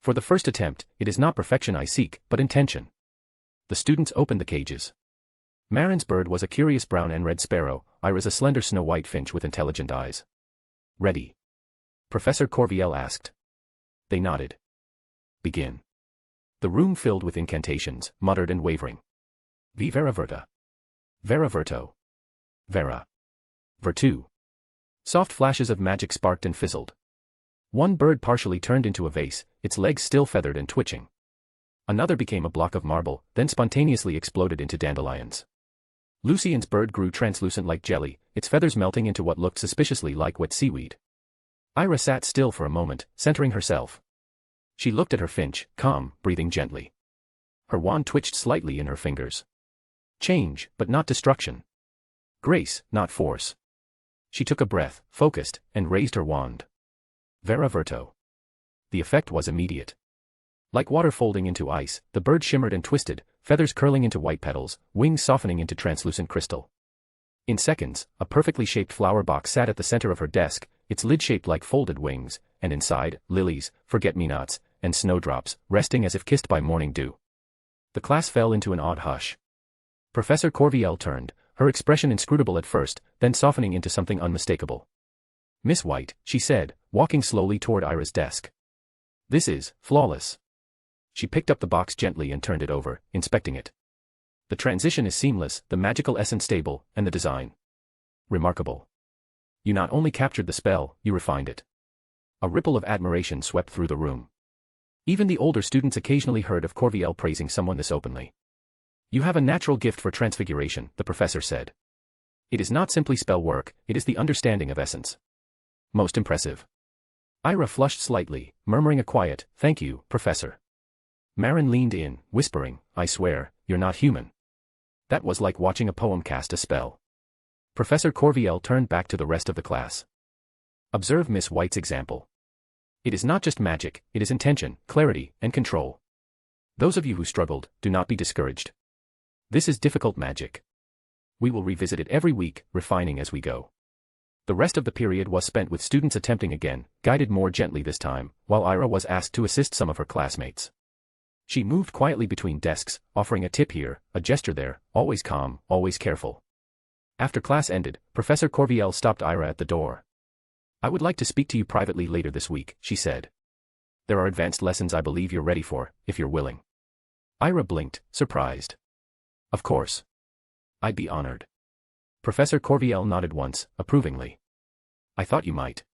For the first attempt, it is not perfection I seek, but intention." The students opened the cages. Marin's bird was a curious brown and red sparrow, Ira's a slender snow-white finch with intelligent eyes. "Ready?" Professor Corviel asked. They nodded. "Begin." The room filled with incantations, muttered and wavering. Vera Verta. Vera Verto. Vera. Vertu. Soft flashes of magic sparked and fizzled. One bird partially turned into a vase, its legs still feathered and twitching. Another became a block of marble, then spontaneously exploded into dandelions. Lucien's bird grew translucent like jelly, its feathers melting into what looked suspiciously like wet seaweed. Ira sat still for a moment, centering herself. She looked at her finch, calm, breathing gently. Her wand twitched slightly in her fingers. Change, but not destruction. Grace, not force. She took a breath, focused, and raised her wand. Vera Verto. The effect was immediate. Like water folding into ice, the bird shimmered and twisted, feathers curling into white petals, wings softening into translucent crystal. In seconds, a perfectly shaped flower box sat at the center of her desk, its lid shaped like folded wings, and inside, lilies, forget-me-nots, and snowdrops, resting as if kissed by morning dew. The class fell into an odd hush. Professor Corviel turned, her expression inscrutable at first, then softening into something unmistakable. "Miss White," she said, walking slowly toward Ira's desk. "This is flawless." She picked up the box gently and turned it over, inspecting it. "The transition is seamless, the magical essence stable, and the design remarkable. You not only captured the spell, you refined it." A ripple of admiration swept through the room. Even the older students occasionally heard of Corviel praising someone this openly. "You have a natural gift for transfiguration," the professor said. "It is not simply spell work, it is the understanding of essence." "Most impressive." Ira flushed slightly, murmuring a quiet, "Thank you, Professor." Marin leaned in, whispering, "I swear, you're not human." That was like watching a poem cast a spell. Professor Corviel turned back to the rest of the class. "Observe Miss White's example. It is not just magic, it is intention, clarity, and control. Those of you who struggled, do not be discouraged. This is difficult magic. We will revisit it every week, refining as we go." The rest of the period was spent with students attempting again, guided more gently this time, while Ira was asked to assist some of her classmates. She moved quietly between desks, offering a tip here, a gesture there, always calm, always careful. After class ended, Professor Corviel stopped Ira at the door. "I would like to speak to you privately later this week," she said. "There are advanced lessons I believe you're ready for, if you're willing." Ira blinked, surprised. "Of course. I'd be honored." Professor Corviel nodded once, approvingly. "I thought you might."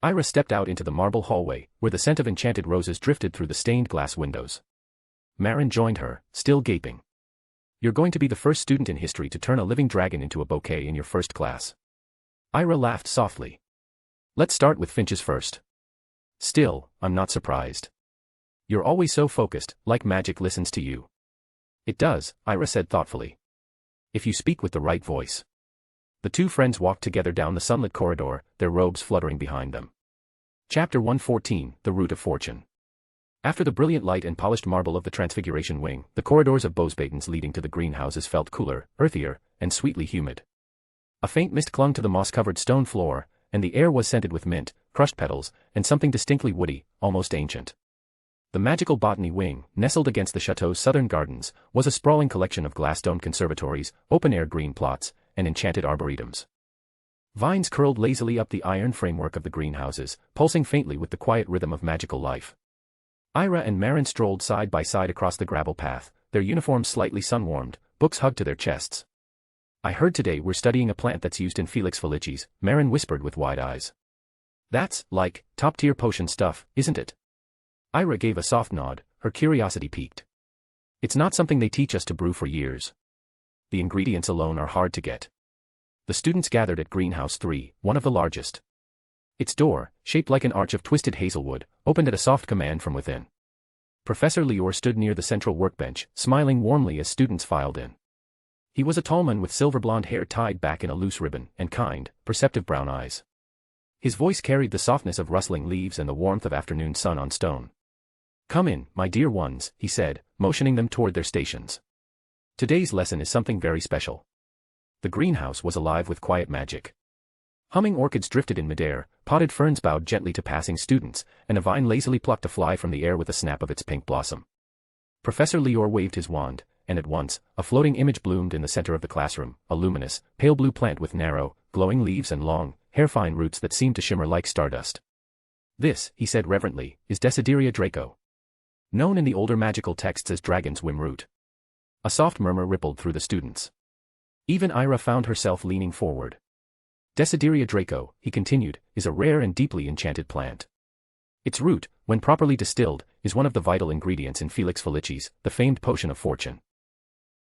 Ira stepped out into the marble hallway, where the scent of enchanted roses drifted through the stained glass windows. Marin joined her, still gaping. "You're going to be the first student in history to turn a living dragon into a bouquet in your first class." Ira laughed softly. "Let's start with finches first." Still, I'm not surprised. You're always so focused, like magic listens to you. It does, Ira said thoughtfully. If you speak with the right voice. The two friends walked together down the sunlit corridor, their robes fluttering behind them. Chapter 114, The Root of Fortune. After the brilliant light and polished marble of the Transfiguration wing, the corridors of Bosbatons leading to the greenhouses felt cooler, earthier, and sweetly humid. A faint mist clung to the moss-covered stone floor, and the air was scented with mint, crushed petals, and something distinctly woody, almost ancient. The magical botany wing, nestled against the chateau's southern gardens, was a sprawling collection of glass-domed conservatories, open-air green plots, and enchanted arboretums. Vines curled lazily up the iron framework of the greenhouses, pulsing faintly with the quiet rhythm of magical life. Ira and Marin strolled side by side across the gravel path, their uniforms slightly sun-warmed, books hugged to their chests. I heard today we're studying a plant that's used in Felix Felicis, Marin whispered with wide eyes. That's, like, top-tier potion stuff, isn't it? Ira gave a soft nod, her curiosity piqued. It's not something they teach us to brew for years. The ingredients alone are hard to get. The students gathered at Greenhouse 3, one of the largest. Its door, shaped like an arch of twisted hazelwood, opened at a soft command from within. Professor Lior stood near the central workbench, smiling warmly as students filed in. He was a tall man with silver-blonde hair tied back in a loose ribbon, and kind, perceptive brown eyes. His voice carried the softness of rustling leaves and the warmth of afternoon sun on stone. Come in, my dear ones, he said, motioning them toward their stations. Today's lesson is something very special. The greenhouse was alive with quiet magic. Humming orchids drifted in midair, potted ferns bowed gently to passing students, and a vine lazily plucked a fly from the air with a snap of its pink blossom. Professor Lior waved his wand, and at once, a floating image bloomed in the center of the classroom, a luminous, pale blue plant with narrow, glowing leaves and long, hair-fine roots that seemed to shimmer like stardust. This, he said reverently, is Desideria Draco. Known in the older magical texts as Dragon's Whim Root. A soft murmur rippled through the students. Even Ira found herself leaning forward. Desideria Draco, he continued, is a rare and deeply enchanted plant. Its root, when properly distilled, is one of the vital ingredients in Felix Felicis, the famed potion of fortune.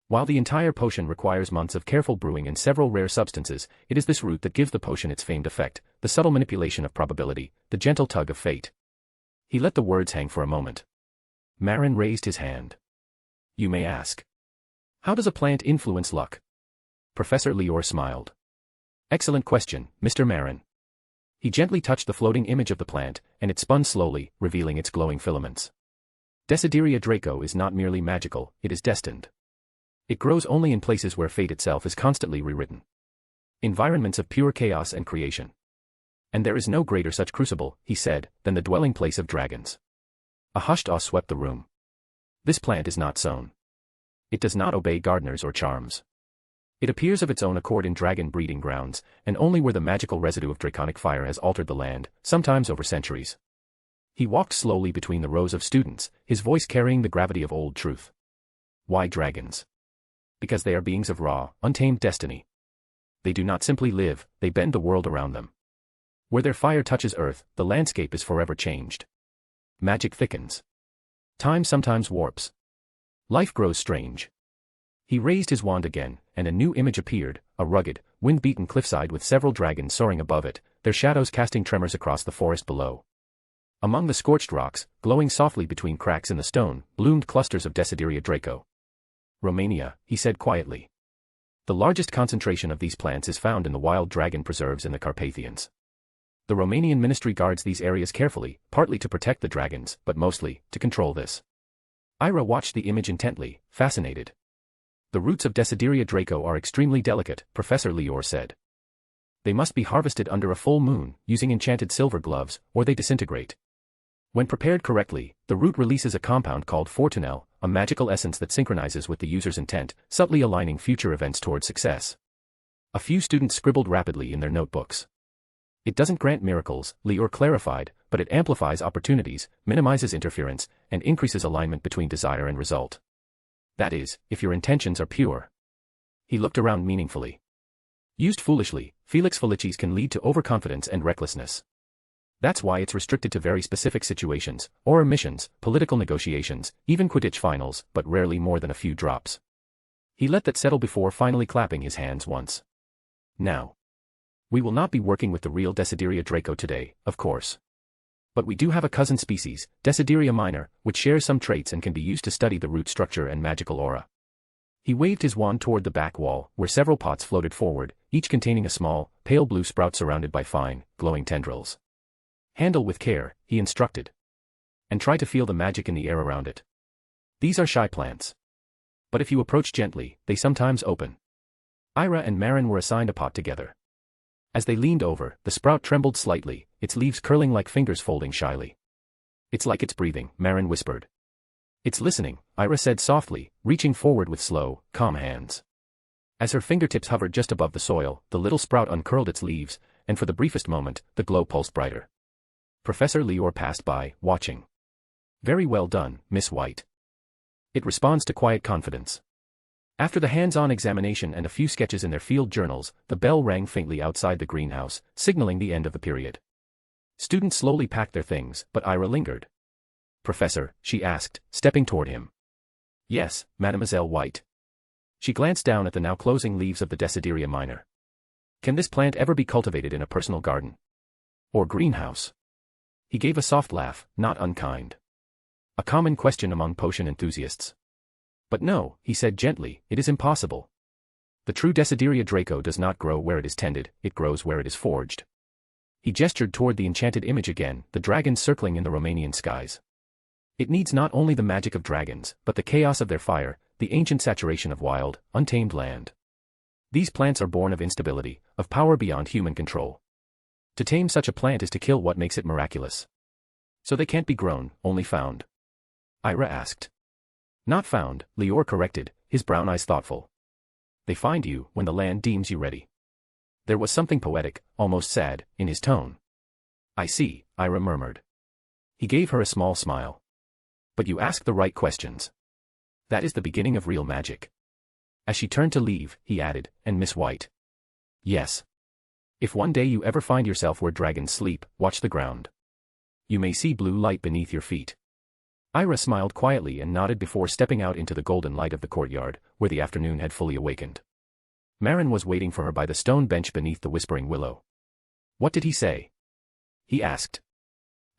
While the entire potion requires months of careful brewing and several rare substances, it is this root that gives the potion its famed effect, the subtle manipulation of probability, the gentle tug of fate. He let the words hang for a moment. Marin raised his hand. You may ask. How does a plant influence luck? Professor Lior smiled. Excellent question, Mr. Marin. He gently touched the floating image of the plant, and it spun slowly, revealing its glowing filaments. Desideria Draco is not merely magical, it is destined. It grows only in places where fate itself is constantly rewritten. Environments of pure chaos and creation. And there is no greater such crucible, he said, than the dwelling place of dragons. A hushed awe swept the room. This plant is not sown. It does not obey gardeners or charms. It appears of its own accord in dragon breeding grounds, and only where the magical residue of draconic fire has altered the land, sometimes over centuries. He walked slowly between the rows of students, his voice carrying the gravity of old truth. Why dragons? Because they are beings of raw, untamed destiny. They do not simply live, they bend the world around them. Where their fire touches earth, the landscape is forever changed. Magic thickens. Time sometimes warps. Life grows strange. He raised his wand again, and a new image appeared, a rugged, wind-beaten cliffside with several dragons soaring above it, their shadows casting tremors across the forest below. Among the scorched rocks, glowing softly between cracks in the stone, bloomed clusters of Desideria Draco. Romania, he said quietly. The largest concentration of these plants is found in the wild dragon preserves in the Carpathians. The Romanian ministry guards these areas carefully, partly to protect the dragons, but mostly, to control this. Ira watched the image intently, fascinated. The roots of Desideria Draco are extremely delicate, Professor Lior said. They must be harvested under a full moon, using enchanted silver gloves, or they disintegrate. When prepared correctly, the root releases a compound called fortunel, a magical essence that synchronizes with the user's intent, subtly aligning future events toward success. A few students scribbled rapidly in their notebooks. It doesn't grant miracles, Lior clarified, but it amplifies opportunities, minimizes interference, and increases alignment between desire and result. That is, if your intentions are pure. He looked around meaningfully. Used foolishly, Felix Felicis can lead to overconfidence and recklessness. That's why it's restricted to very specific situations, or missions, political negotiations, even Quidditch finals, but rarely more than a few drops. He let that settle before finally clapping his hands once. Now. We will not be working with the real Desideria Draco today, of course. But we do have a cousin species, Desideria minor, which shares some traits and can be used to study the root structure and magical aura. He waved his wand toward the back wall, where several pots floated forward, each containing a small, pale blue sprout surrounded by fine, glowing tendrils. Handle with care, he instructed. And try to feel the magic in the air around it. These are shy plants. But if you approach gently, they sometimes open. Ira and Marin were assigned a pot together. As they leaned over, the sprout trembled slightly, its leaves curling like fingers folding shyly. It's like it's breathing, Marin whispered. It's listening, Ira said softly, reaching forward with slow, calm hands. As her fingertips hovered just above the soil, the little sprout uncurled its leaves, and for the briefest moment, the glow pulsed brighter. Professor Lior passed by, watching. Very well done, Miss White. It responds to quiet confidence. After the hands-on examination and a few sketches in their field journals, the bell rang faintly outside the greenhouse, signaling the end of the period. Students slowly packed their things, but Ira lingered. Professor, she asked, stepping toward him. Yes, Mademoiselle White. She glanced down at the now closing leaves of the Desideria minor. Can this plant ever be cultivated in a personal garden? Or greenhouse? He gave a soft laugh, not unkind. A common question among potion enthusiasts. But no, he said gently, it is impossible. The true Desideria Draco does not grow where it is tended, it grows where it is forged. He gestured toward the enchanted image again, the dragons circling in the Romanian skies. It needs not only the magic of dragons, but the chaos of their fire, the ancient saturation of wild, untamed land. These plants are born of instability, of power beyond human control. To tame such a plant is to kill what makes it miraculous. So they can't be grown, only found. Ira asked. Not found, Lior corrected, his brown eyes thoughtful. They find you when the land deems you ready. There was something poetic, almost sad, in his tone. I see, Ira murmured. He gave her a small smile. But you ask the right questions. That is the beginning of real magic. As she turned to leave, he added, and Miss White. Yes. If one day you ever find yourself where dragons sleep, watch the ground. You may see blue light beneath your feet. Ira smiled quietly and nodded before stepping out into the golden light of the courtyard, where the afternoon had fully awakened. Marin was waiting for her by the stone bench beneath the whispering willow. What did he say? He asked.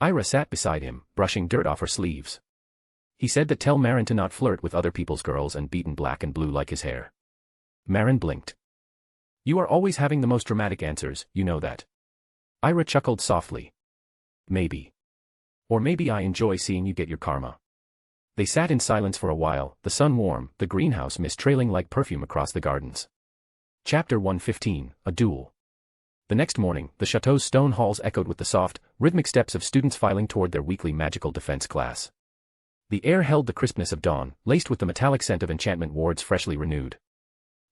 Ira sat beside him, brushing dirt off her sleeves. He said that tell Marin to not flirt with other people's girls and beaten black and blue like his hair. Marin blinked. You are always having the most dramatic answers, you know that. Ira chuckled softly. Maybe. Or maybe I enjoy seeing you get your karma. They sat in silence for a while, the sun warm, the greenhouse mist trailing like perfume across the gardens. Chapter 115, A Duel. The next morning, the chateau's stone halls echoed with the soft, rhythmic steps of students filing toward their weekly magical defense class. The air held the crispness of dawn, laced with the metallic scent of enchantment wards freshly renewed.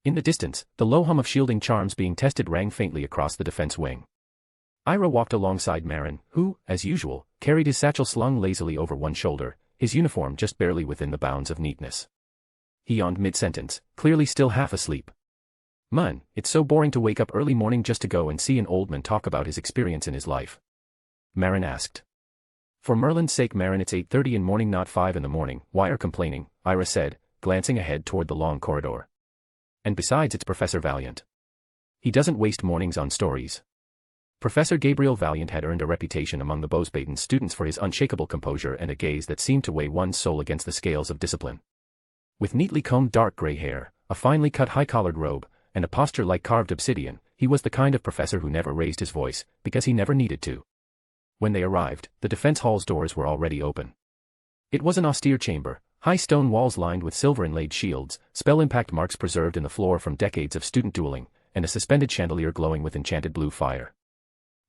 In the distance, the low hum of shielding charms being tested rang faintly across the defense wing. Ira walked alongside Marin, who, as usual, carried his satchel slung lazily over one shoulder, his uniform just barely within the bounds of neatness. He yawned mid-sentence, clearly still half asleep. Man, it's so boring to wake up early morning just to go and see an old man talk about his experience in his life. Marin asked. For Merlin's sake, Marin, it's 8:30 in morning, not 5 in the morning, why are complaining, Ira said, glancing ahead toward the long corridor. And besides, it's Professor Valiant. He doesn't waste mornings on stories. Professor Gabriel Valiant had earned a reputation among the Bosbaden students for his unshakable composure and a gaze that seemed to weigh one's soul against the scales of discipline. With neatly combed dark gray hair, a finely cut high-collared robe, and a posture like carved obsidian, he was the kind of professor who never raised his voice, because he never needed to. When they arrived, the defense hall's doors were already open. It was an austere chamber, high stone walls lined with silver-inlaid shields, spell impact marks preserved in the floor from decades of student dueling, and a suspended chandelier glowing with enchanted blue fire.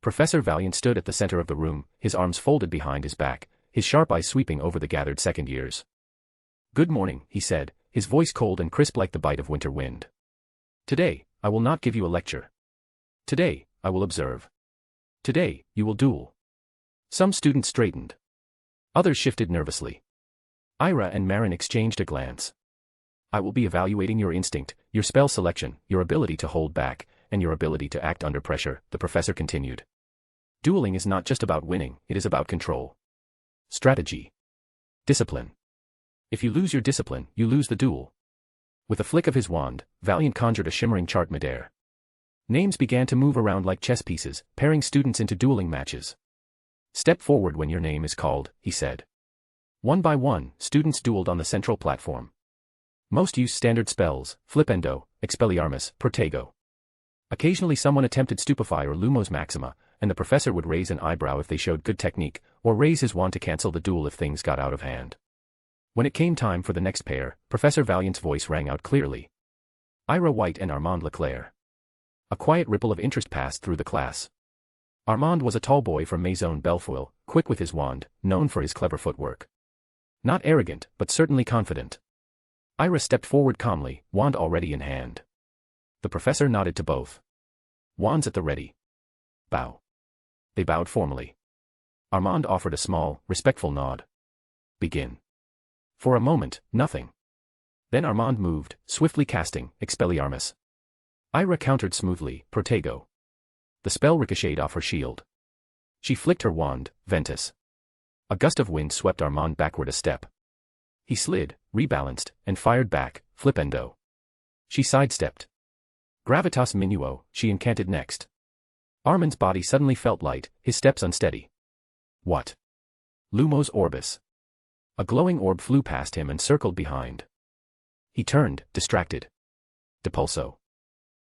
Professor Valiant stood at the center of the room, his arms folded behind his back, his sharp eyes sweeping over the gathered second years. Good morning, he said, his voice cold and crisp like the bite of winter wind. Today, I will not give you a lecture. Today, I will observe. Today, you will duel. Some students straightened. Others shifted nervously. Ira and Marin exchanged a glance. I will be evaluating your instinct, your spell selection, your ability to hold back, and your ability to act under pressure, the professor continued. Dueling is not just about winning, it is about control. Strategy. Discipline. If you lose your discipline, you lose the duel. With a flick of his wand, Valiant conjured a shimmering chart midair. Names began to move around like chess pieces, pairing students into dueling matches. Step forward when your name is called, he said. One by one, students dueled on the central platform. Most used standard spells, flipendo, expelliarmus, protego. Occasionally someone attempted stupefy or lumos maxima, and the professor would raise an eyebrow if they showed good technique, or raise his wand to cancel the duel if things got out of hand. When it came time for the next pair, Professor Valiant's voice rang out clearly. Ira White and Armand Leclerc. A quiet ripple of interest passed through the class. Armand was a tall boy from Maison Bellefoyle, quick with his wand, known for his clever footwork. Not arrogant, but certainly confident. Ira stepped forward calmly, wand already in hand. The professor nodded to both. Wands at the ready. Bow. They bowed formally. Armand offered a small, respectful nod. Begin. For a moment, nothing. Then Armand moved, swiftly casting, Expelliarmus. Ira countered smoothly, Protego. The spell ricocheted off her shield. She flicked her wand, Ventus. A gust of wind swept Armand backward a step. He slid, rebalanced, and fired back, Flipendo. She sidestepped. Gravitas Minuo, she incanted next. Armand's body suddenly felt light, his steps unsteady. What? Lumos Orbis. A glowing orb flew past him and circled behind. He turned, distracted. Depulso.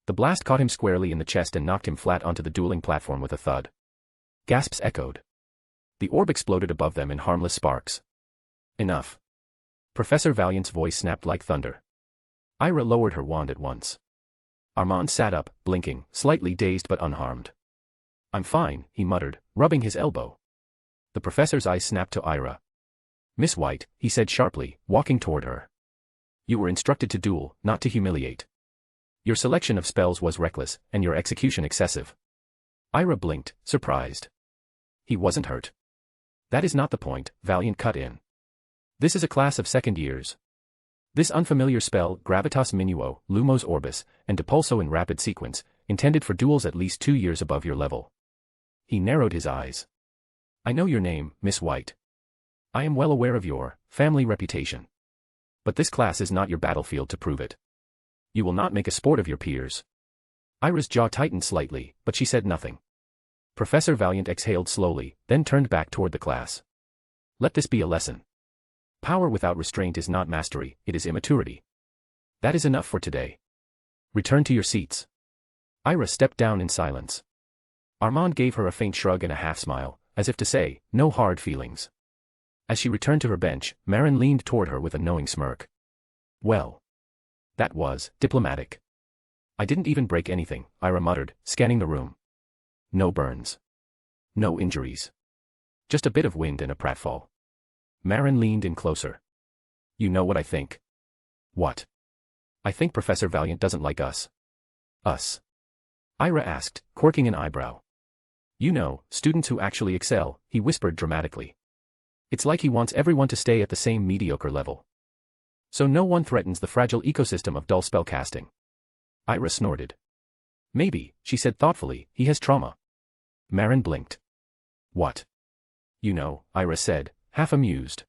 The blast caught him squarely in the chest and knocked him flat onto the dueling platform with a thud. Gasps echoed. The orb exploded above them in harmless sparks. Enough. Professor Valiant's voice snapped like thunder. Ira lowered her wand at once. Armand sat up, blinking, slightly dazed but unharmed. I'm fine, he muttered, rubbing his elbow. The professor's eyes snapped to Ira. Miss White, he said sharply, walking toward her. You were instructed to duel, not to humiliate. Your selection of spells was reckless, and your execution excessive. Ira blinked, surprised. He wasn't hurt. That is not the point, Valiant cut in. This is a class of second years. This unfamiliar spell, Gravitas Minuo, Lumos Orbis, and Depulso in rapid sequence, intended for duels at least 2 years above your level. He narrowed his eyes. I know your name, Miss White. I am well aware of your family reputation. But this class is not your battlefield to prove it. You will not make a sport of your peers. Ira's jaw tightened slightly, but she said nothing. Professor Valiant exhaled slowly, then turned back toward the class. Let this be a lesson. Power without restraint is not mastery, it is immaturity. That is enough for today. Return to your seats. Ira stepped down in silence. Armand gave her a faint shrug and a half-smile, as if to say, no hard feelings. As she returned to her bench, Marin leaned toward her with a knowing smirk. Well. That was diplomatic. I didn't even break anything, Ira muttered, scanning the room. No burns. No injuries. Just a bit of wind and a pratfall. Marin leaned in closer. You know what I think. What? I think Professor Valiant doesn't like us. Us? Ira asked, quirking an eyebrow. You know, students who actually excel, he whispered dramatically. It's like he wants everyone to stay at the same mediocre level. So no one threatens the fragile ecosystem of dull spellcasting. Ira snorted. Maybe, she said thoughtfully, he has trauma. Marin blinked. What? You know, Ira said, half amused.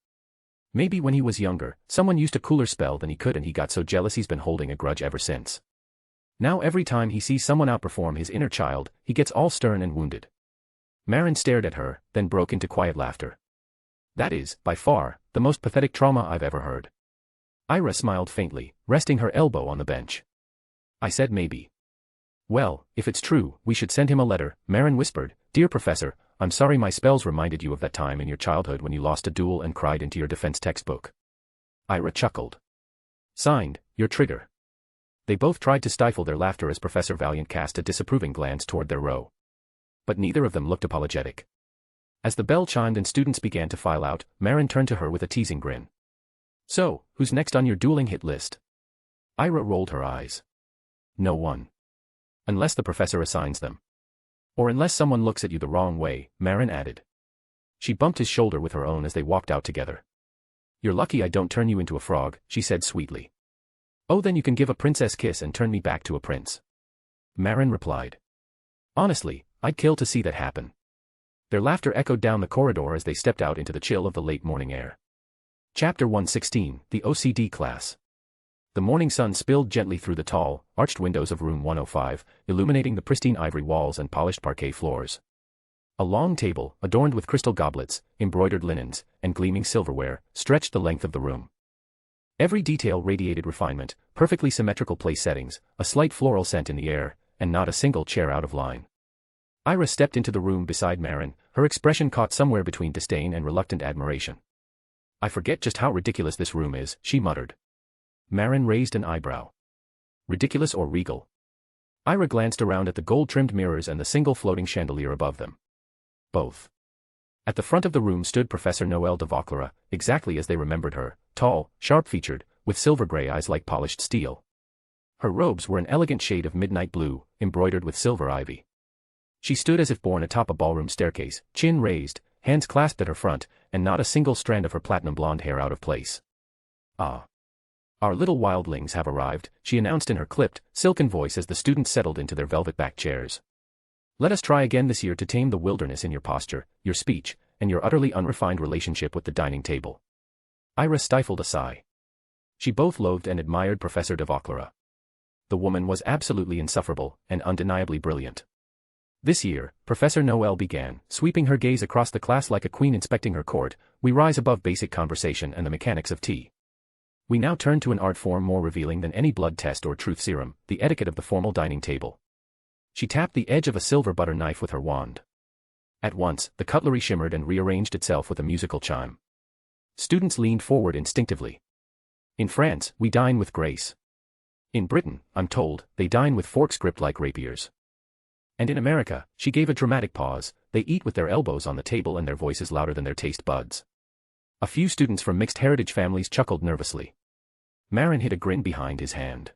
Maybe when he was younger, someone used a cooler spell than he could and he got so jealous he's been holding a grudge ever since. Now every time he sees someone outperform his inner child, he gets all stern and wounded. Marin stared at her, then broke into quiet laughter. That is, by far, the most pathetic trauma I've ever heard. Ira smiled faintly, resting her elbow on the bench. I said maybe. Well, if it's true, we should send him a letter, Marin whispered. Dear Professor, I'm sorry my spells reminded you of that time in your childhood when you lost a duel and cried into your defense textbook. Ira chuckled. Signed, your trigger. They both tried to stifle their laughter as Professor Valiant cast a disapproving glance toward their row. But neither of them looked apologetic. As the bell chimed and students began to file out, Marin turned to her with a teasing grin. So, who's next on your dueling hit list? Ira rolled her eyes. No one. Unless the professor assigns them. Or unless someone looks at you the wrong way, Marin added. She bumped his shoulder with her own as they walked out together. You're lucky I don't turn you into a frog, she said sweetly. Oh, then you can give a princess kiss and turn me back to a prince. Marin replied. Honestly, I'd kill to see that happen. Their laughter echoed down the corridor as they stepped out into the chill of the late morning air. Chapter 116, The OCD Class. The morning sun spilled gently through the tall, arched windows of room 105, illuminating the pristine ivory walls and polished parquet floors. A long table, adorned with crystal goblets, embroidered linens, and gleaming silverware, stretched the length of the room. Every detail radiated refinement, perfectly symmetrical place settings, a slight floral scent in the air, and not a single chair out of line. Ira stepped into the room beside Marin, her expression caught somewhere between disdain and reluctant admiration. "I forget just how ridiculous this room is," she muttered. Marin raised an eyebrow. "Ridiculous or regal?" Ira glanced around at the gold-trimmed mirrors and the single floating chandelier above them. Both. At the front of the room stood Professor Noelle de Vauclair, exactly as they remembered her, tall, sharp-featured, with silver-gray eyes like polished steel. Her robes were an elegant shade of midnight blue, embroidered with silver ivy. She stood as if borne atop a ballroom staircase, chin raised, hands clasped at her front, and not a single strand of her platinum blonde hair out of place. "Ah. Our little wildlings have arrived," she announced in her clipped, silken voice as the students settled into their velvet-backed chairs. "Let us try again this year to tame the wilderness in your posture, your speech, and your utterly unrefined relationship with the dining table." Ira stifled a sigh. She both loathed and admired Professor de Vauclair. The woman was absolutely insufferable, and undeniably brilliant. "This year," Professor Noelle began, sweeping her gaze across the class like a queen inspecting her court, "we rise above basic conversation and the mechanics of tea. We now turn to an art form more revealing than any blood test or truth serum, the etiquette of the formal dining table." She tapped the edge of a silver butter knife with her wand. At once, the cutlery shimmered and rearranged itself with a musical chime. Students leaned forward instinctively. "In France, we dine with grace. In Britain, I'm told, they dine with forks gripped like rapiers. And in America," she gave a dramatic pause, "they eat with their elbows on the table and their voices louder than their taste buds." A few students from mixed heritage families chuckled nervously. Marin hid a grin behind his hand.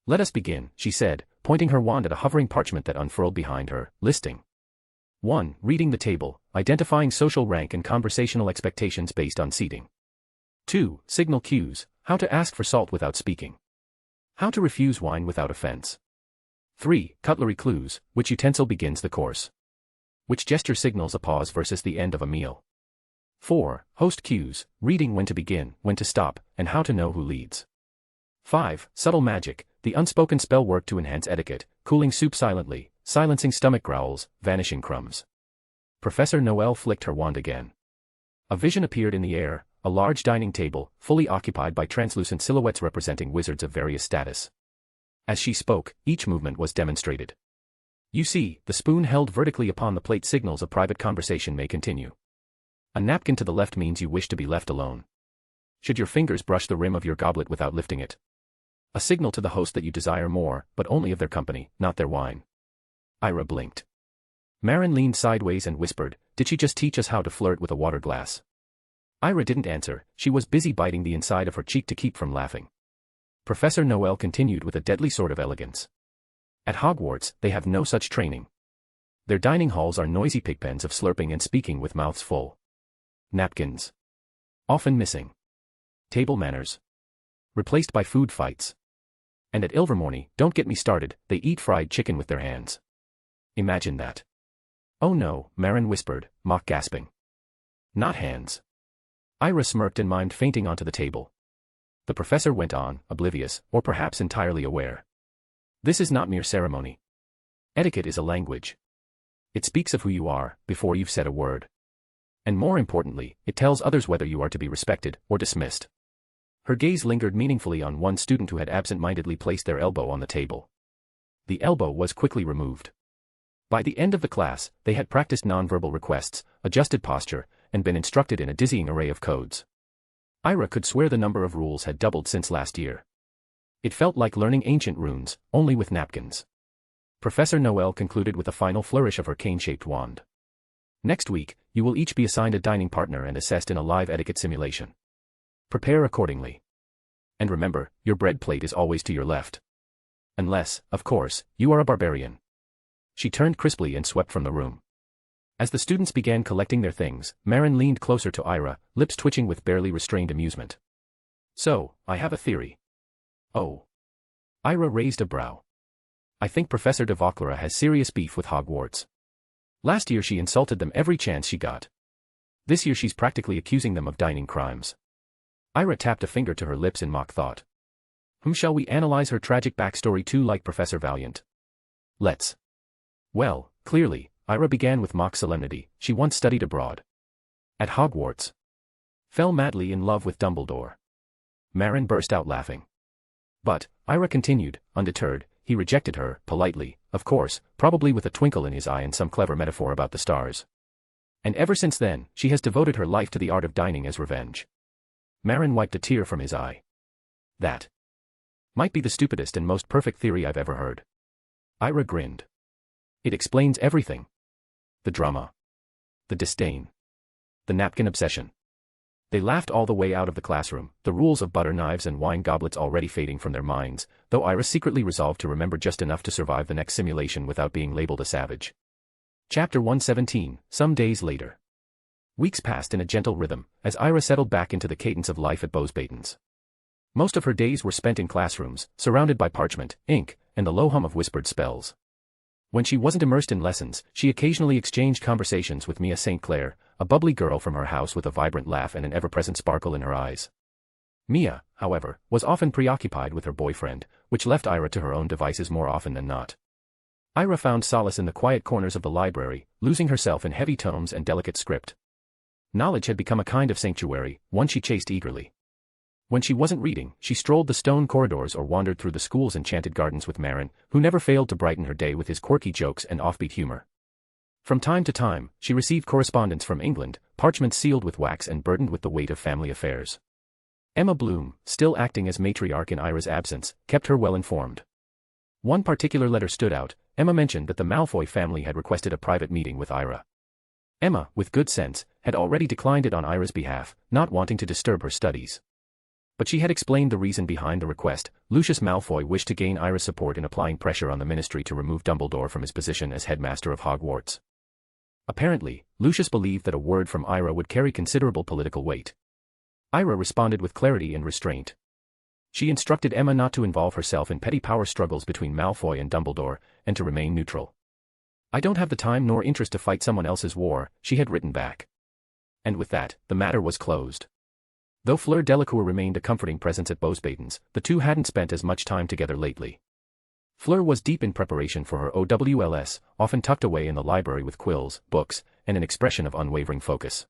"Let us begin," she said, pointing her wand at a hovering parchment that unfurled behind her, listing. 1. Reading the table, identifying social rank and conversational expectations based on seating. 2. Signal cues, how to ask for salt without speaking. How to refuse wine without offense. 3. Cutlery clues, which utensil begins the course. Which gesture signals a pause versus the end of a meal. 4. Host cues, reading when to begin, when to stop, and how to know who leads. 5. Subtle magic, the unspoken spell work to enhance etiquette, cooling soup silently, silencing stomach growls, vanishing crumbs. Professor Noelle flicked her wand again. A vision appeared in the air, a large dining table, fully occupied by translucent silhouettes representing wizards of various status. As she spoke, each movement was demonstrated. "You see, the spoon held vertically upon the plate signals a private conversation may continue. A napkin to the left means you wish to be left alone. Should your fingers brush the rim of your goblet without lifting it? A signal to the host that you desire more, but only of their company, not their wine." Ira blinked. Marin leaned sideways and whispered, "Did she just teach us how to flirt with a water glass?" Ira didn't answer, she was busy biting the inside of her cheek to keep from laughing. Professor Noelle continued with a deadly sort of elegance. "At Hogwarts, they have no such training. Their dining halls are noisy pigpens of slurping and speaking with mouths full. Napkins. Often missing. Table manners. Replaced by food fights. And at Ilvermorny, don't get me started, they eat fried chicken with their hands. Imagine that." "Oh no," Marin whispered, mock gasping. "Not hands." Ira smirked and mimed fainting onto the table. The professor went on, oblivious, or perhaps entirely aware. "This is not mere ceremony. Etiquette is a language. It speaks of who you are, before you've said a word. And more importantly, it tells others whether you are to be respected, or dismissed." Her gaze lingered meaningfully on one student who had absent-mindedly placed their elbow on the table. The elbow was quickly removed. By the end of the class, they had practiced nonverbal requests, adjusted posture, and been instructed in a dizzying array of codes. Ira could swear the number of rules had doubled since last year. It felt like learning ancient runes, only with napkins. Professor Noelle concluded with a final flourish of her cane-shaped wand. "Next week, you will each be assigned a dining partner and assessed in a live etiquette simulation. Prepare accordingly. And remember, your bread plate is always to your left. Unless, of course, you are a barbarian." She turned crisply and swept from the room. As the students began collecting their things, Marin leaned closer to Ira, lips twitching with barely restrained amusement. "So, I have a theory." "Oh." Ira raised a brow. "I think Professor de Vauclair has serious beef with Hogwarts. Last year she insulted them every chance she got. This year she's practically accusing them of dining crimes." Ira tapped a finger to her lips in mock thought. Shall we analyze her tragic backstory too, like Professor Valiant?" "Let's." "Well, clearly, Ira began with mock solemnity. She once studied abroad. At Hogwarts. Fell madly in love with Dumbledore. Marin burst out laughing. But, Ira continued, undeterred, he rejected her, politely, of course, probably with a twinkle in his eye and some clever metaphor about the stars. And ever since then, she has devoted her life to the art of dining as revenge. Marin wiped a tear from his eye. That might be the stupidest and most perfect theory I've ever heard. Ira grinned. It explains everything. The drama. The disdain. The napkin obsession. They laughed all the way out of the classroom, the rules of butter knives and wine goblets already fading from their minds, though Ira secretly resolved to remember just enough to survive the next simulation without being labeled a savage. Chapter 117, Some Days Later. Weeks passed in a gentle rhythm, as Ira settled back into the cadence of life at Post-duel. Most of her days were spent in classrooms, surrounded by parchment, ink, and the low hum of whispered spells. When she wasn't immersed in lessons, she occasionally exchanged conversations with Mia St. Clair, a bubbly girl from her house with a vibrant laugh and an ever-present sparkle in her eyes. Mia, however, was often preoccupied with her boyfriend, which left Ira to her own devices more often than not. Ira found solace in the quiet corners of the library, losing herself in heavy tomes and delicate script. Knowledge had become a kind of sanctuary, one she chased eagerly. When she wasn't reading, she strolled the stone corridors or wandered through the school's enchanted gardens with Marin, who never failed to brighten her day with his quirky jokes and offbeat humor. From time to time, she received correspondence from England, parchments sealed with wax and burdened with the weight of family affairs. Emma Bloom, still acting as matriarch in Ira's absence, kept her well informed. One particular letter stood out. Emma mentioned that the Malfoy family had requested a private meeting with Ira. Emma, with good sense, had already declined it on Ira's behalf, not wanting to disturb her studies. But she had explained the reason behind the request. Lucius Malfoy wished to gain Ira's support in applying pressure on the ministry to remove Dumbledore from his position as headmaster of Hogwarts. Apparently, Lucius believed that a word from Ira would carry considerable political weight. Ira responded with clarity and restraint. She instructed Emma not to involve herself in petty power struggles between Malfoy and Dumbledore, and to remain neutral. "I don't have the time nor interest to fight someone else's war," she had written back. And with that, the matter was closed. Though Fleur Delacour remained a comforting presence at Post-duel, the two hadn't spent as much time together lately. Fleur was deep in preparation for her OWLS, often tucked away in the library with quills, books, and an expression of unwavering focus.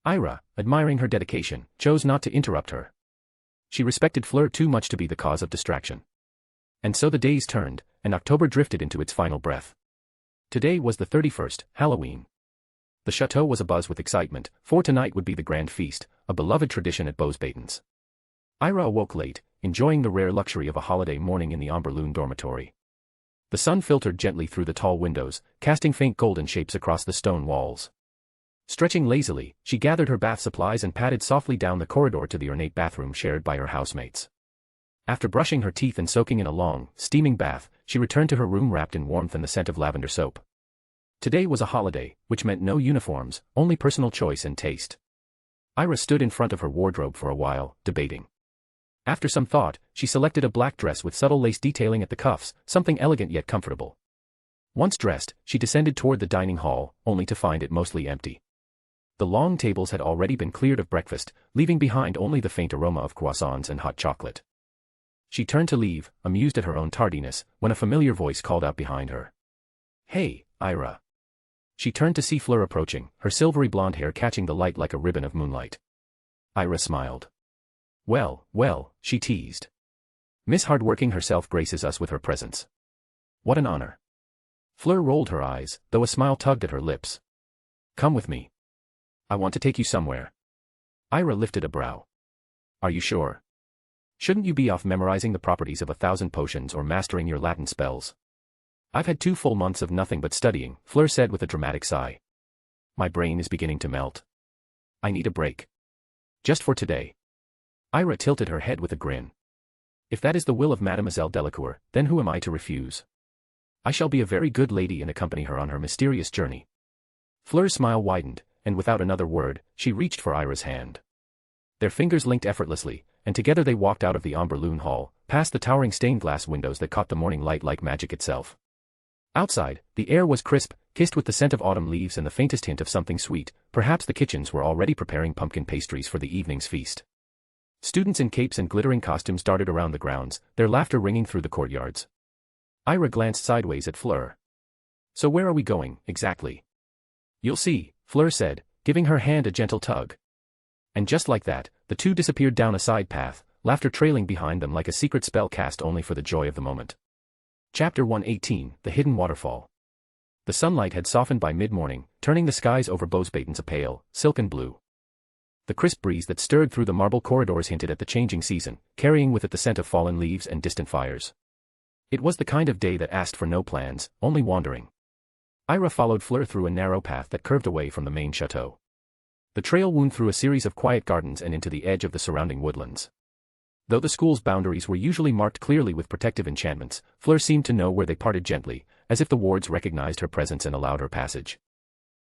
Ira, admiring her dedication, chose not to interrupt her. She respected Fleur too much to be the cause of distraction. And so the days turned, and October drifted into its final breath. Today was the 31st, Halloween. The chateau was abuzz with excitement, for tonight would be the grand feast, a beloved tradition at Post-duel. Ira awoke late, enjoying the rare luxury of a holiday morning in the Amberloon dormitory. The sun filtered gently through the tall windows, casting faint golden shapes across the stone walls. Stretching lazily, she gathered her bath supplies and padded softly down the corridor to the ornate bathroom shared by her housemates. After brushing her teeth and soaking in a long, steaming bath, she returned to her room wrapped in warmth and the scent of lavender soap. Today was a holiday, which meant no uniforms, only personal choice and taste. Ira stood in front of her wardrobe for a while, debating. After some thought, she selected a black dress with subtle lace detailing at the cuffs, something elegant yet comfortable. Once dressed, she descended toward the dining hall, only to find it mostly empty. The long tables had already been cleared of breakfast, leaving behind only the faint aroma of croissants and hot chocolate. She turned to leave, amused at her own tardiness, when a familiar voice called out behind her. "Hey, Ira." She turned to see Fleur approaching, her silvery blonde hair catching the light like a ribbon of moonlight. Ira smiled. Well, she teased. Miss Hardworking herself graces us with her presence. What an honor." Fleur rolled her eyes, though a smile tugged at her lips. "Come with me. I want to take you somewhere." Ira lifted a brow. "Are you sure? Shouldn't you be off memorizing the properties of 1,000 potions or mastering your Latin spells?" "I've had 2 full months of nothing but studying," Fleur said with a dramatic sigh. "My brain is beginning to melt. I need a break. Just for today." Ira tilted her head with a grin. "If that is the will of Mademoiselle Delacour, then who am I to refuse? I shall be a very good lady and accompany her on her mysterious journey." Fleur's smile widened, and without another word, she reached for Ira's hand. Their fingers linked effortlessly, and together they walked out of the Amberloon hall, past the towering stained glass windows that caught the morning light like magic itself. Outside, the air was crisp, kissed with the scent of autumn leaves and the faintest hint of something sweet. Perhaps the kitchens were already preparing pumpkin pastries for the evening's feast. Students in capes and glittering costumes darted around the grounds, their laughter ringing through the courtyards. Ira glanced sideways at Fleur. So where are we going, exactly? You'll see, Fleur said, giving her hand a gentle tug. And just like that, the two disappeared down a side path, laughter trailing behind them like a secret spell cast only for the joy of the moment. Chapter 118, The Hidden Waterfall. The sunlight had softened by mid-morning, turning the skies over Bosbatons a pale, silken blue. The crisp breeze that stirred through the marble corridors hinted at the changing season, carrying with it the scent of fallen leaves and distant fires. It was the kind of day that asked for no plans, only wandering. Ira followed Fleur through a narrow path that curved away from the main chateau. The trail wound through a series of quiet gardens and into the edge of the surrounding woodlands. Though the school's boundaries were usually marked clearly with protective enchantments, Fleur seemed to know where they parted gently, as if the wards recognized her presence and allowed her passage.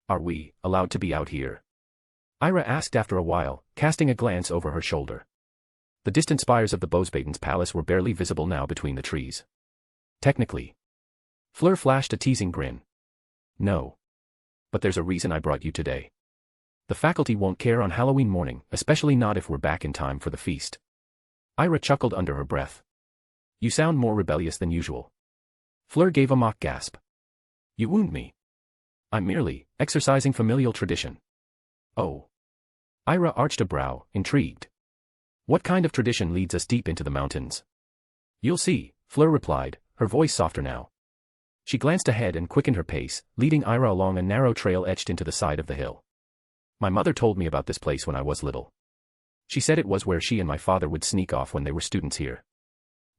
Are we allowed to be out here? Ira asked after a while, casting a glance over her shoulder. The distant spires of the Bosbatons' palace were barely visible now between the trees. Technically. Fleur flashed a teasing grin. No. But there's a reason I brought you today. The faculty won't care on Halloween morning, especially not if we're back in time for the feast. Ira chuckled under her breath. You sound more rebellious than usual. Fleur gave a mock gasp. You wound me. I'm merely exercising familial tradition. Oh. Ira arched a brow, intrigued. What kind of tradition leads us deep into the mountains? You'll see, Fleur replied, her voice softer now. She glanced ahead and quickened her pace, leading Ira along a narrow trail etched into the side of the hill. My mother told me about this place when I was little. She said it was where she and my father would sneak off when they were students here.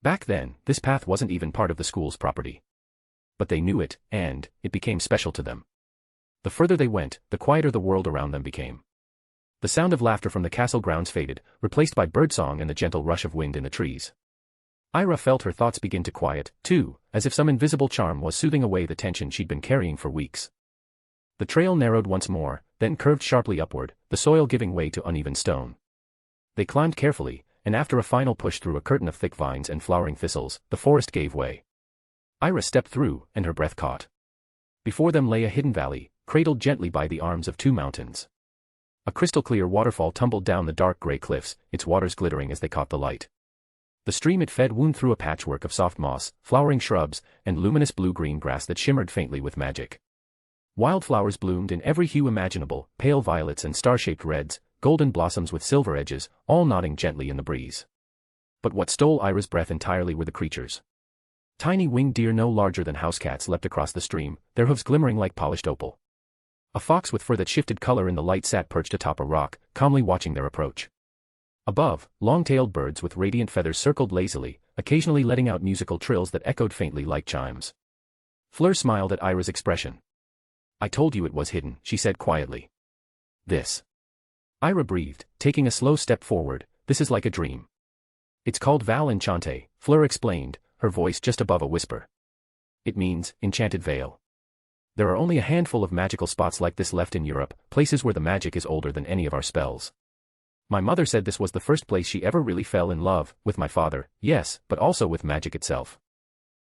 Back then, this path wasn't even part of the school's property. But they knew it, and it became special to them. The further they went, the quieter the world around them became. The sound of laughter from the castle grounds faded, replaced by birdsong and the gentle rush of wind in the trees. Ira felt her thoughts begin to quiet, too, as if some invisible charm was soothing away the tension she'd been carrying for weeks. The trail narrowed once more, then curved sharply upward, the soil giving way to uneven stone. They climbed carefully, and after a final push through a curtain of thick vines and flowering thistles, the forest gave way. Ira stepped through, and her breath caught. Before them lay a hidden valley, cradled gently by the arms of two mountains. A crystal-clear waterfall tumbled down the dark gray cliffs, its waters glittering as they caught the light. The stream it fed wound through a patchwork of soft moss, flowering shrubs, and luminous blue-green grass that shimmered faintly with magic. Wildflowers bloomed in every hue imaginable, pale violets and star-shaped reds, golden blossoms with silver edges, all nodding gently in the breeze. But what stole Ira's breath entirely were the creatures. Tiny winged deer no larger than house cats leapt across the stream, their hooves glimmering like polished opal. A fox with fur that shifted color in the light sat perched atop a rock, calmly watching their approach. Above, long-tailed birds with radiant feathers circled lazily, occasionally letting out musical trills that echoed faintly like chimes. Fleur smiled at Ira's expression. I told you it was hidden, she said quietly. This. Ira breathed, taking a slow step forward. This is like a dream. It's called Val Enchante, Fleur explained, her voice just above a whisper. It means, enchanted vale. There are only a handful of magical spots like this left in Europe, places where the magic is older than any of our spells. My mother said this was the first place she ever really fell in love, with my father, yes, but also with magic itself.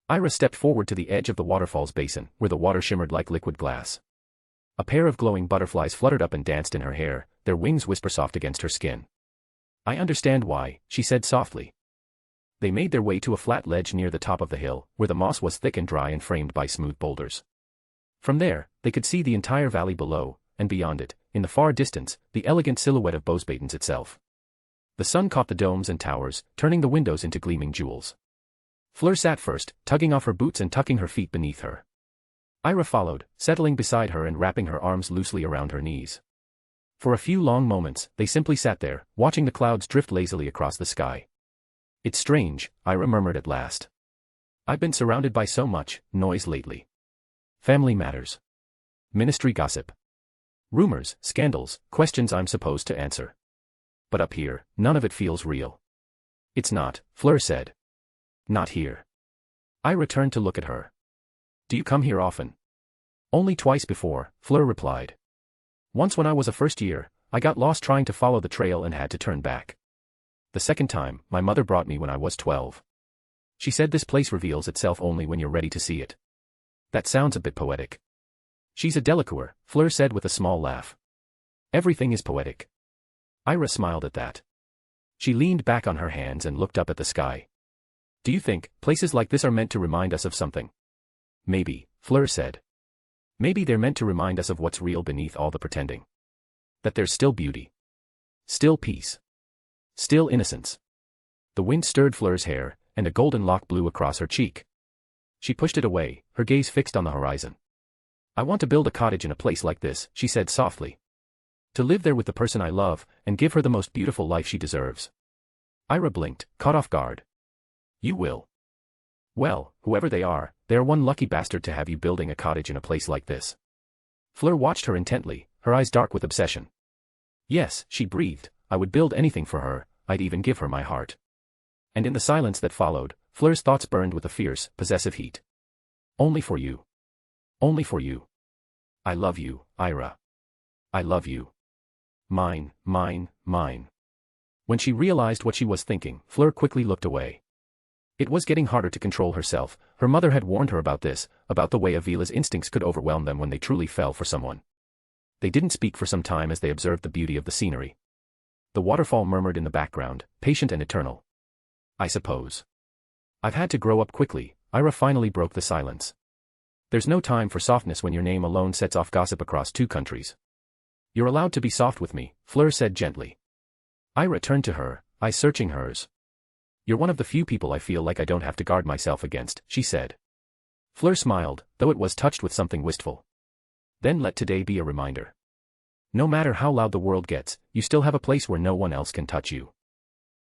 Ira stepped forward to the edge of the waterfall's basin, where the water shimmered like liquid glass. A pair of glowing butterflies fluttered up and danced in her hair, their wings whisper-soft against her skin. I understand why, she said softly. They made their way to a flat ledge near the top of the hill, where the moss was thick and dry and framed by smooth boulders. From there, they could see the entire valley below, and beyond it, in the far distance, the elegant silhouette of Bosbatons itself. The sun caught the domes and towers, turning the windows into gleaming jewels. Fleur sat first, tugging off her boots and tucking her feet beneath her. Ira followed, settling beside her and wrapping her arms loosely around her knees. For a few long moments, they simply sat there, watching the clouds drift lazily across the sky. It's strange, Ira murmured at last. I've been surrounded by so much noise lately. Family matters. Ministry gossip. Rumors, scandals, questions I'm supposed to answer. But up here, none of it feels real. It's not, Fleur said. Not here. Ira turned to look at her. Do you come here often? Only twice before, Fleur replied. Once when I was a first year, I got lost trying to follow the trail and had to turn back. The second time, my mother brought me when I was 12. She said this place reveals itself only when you're ready to see it. That sounds a bit poetic. She's a Delacour, Fleur said with a small laugh. Everything is poetic. Ira smiled at that. She leaned back on her hands and looked up at the sky. Do you think places like this are meant to remind us of something? Maybe, Fleur said. Maybe they're meant to remind us of what's real beneath all the pretending. That there's still beauty. Still peace. Still innocence. The wind stirred Flur's hair, and a golden lock blew across her cheek. She pushed it away, her gaze fixed on the horizon. I want to build a cottage in a place like this, she said softly. To live there with the person I love, and give her the most beautiful life she deserves. Ira blinked, caught off guard. You will. Well, whoever they are, they're one lucky bastard to have you building a cottage in a place like this. Fleur watched her intently, her eyes dark with obsession. Yes, she breathed, I would build anything for her, I'd even give her my heart. And in the silence that followed, Fleur's thoughts burned with a fierce, possessive heat. Only for you. Only for you. I love you, Ira. I love you. Mine, mine, mine. When she realized what she was thinking, Fleur quickly looked away. It was getting harder to control herself. Her mother had warned her about this, about the way Avila's instincts could overwhelm them when they truly fell for someone. They didn't speak for some time as they observed the beauty of the scenery. The waterfall murmured in the background, patient and eternal. I suppose. I've had to grow up quickly, Ira finally broke the silence. There's no time for softness when your name alone sets off gossip across 2 countries. You're allowed to be soft with me, Fleur said gently. Ira turned to her, eyes searching hers. You're one of the few people I feel like I don't have to guard myself against, she said. Fleur smiled, though it was touched with something wistful. Then let today be a reminder. No matter how loud the world gets, you still have a place where no one else can touch you.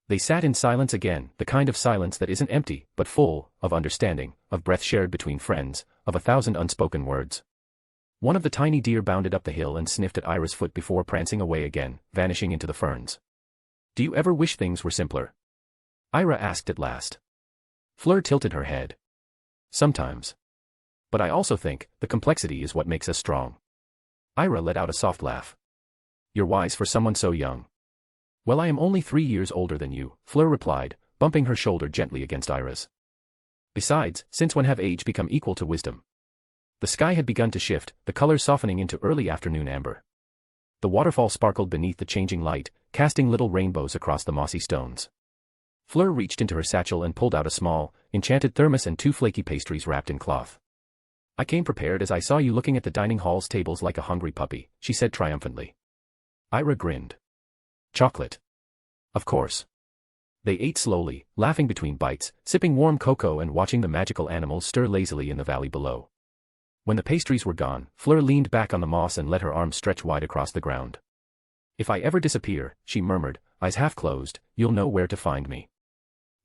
They sat in silence again, the kind of silence that isn't empty, but full, of understanding, of breath shared between friends, of 1,000 unspoken words. One of the tiny deer bounded up the hill and sniffed at Ira's foot before prancing away again, vanishing into the ferns. Do you ever wish things were simpler? Ira asked at last. Fleur tilted her head. Sometimes. But I also think, the complexity is what makes us strong. Ira let out a soft laugh. You're wise for someone so young. Well, I am only 3 years older than you, Fleur replied, bumping her shoulder gently against Ira's. Besides, since when have age become equal to wisdom? The sky had begun to shift, the colors softening into early afternoon amber. The waterfall sparkled beneath the changing light, casting little rainbows across the mossy stones. Fleur reached into her satchel and pulled out a small, enchanted thermos and 2 flaky pastries wrapped in cloth. I came prepared as I saw you looking at the dining hall's tables like a hungry puppy, she said triumphantly. Ira grinned. Chocolate. Of course. They ate slowly, laughing between bites, sipping warm cocoa and watching the magical animals stir lazily in the valley below. When the pastries were gone, Fleur leaned back on the moss and let her arms stretch wide across the ground. If I ever disappear, she murmured, eyes half closed, you'll know where to find me.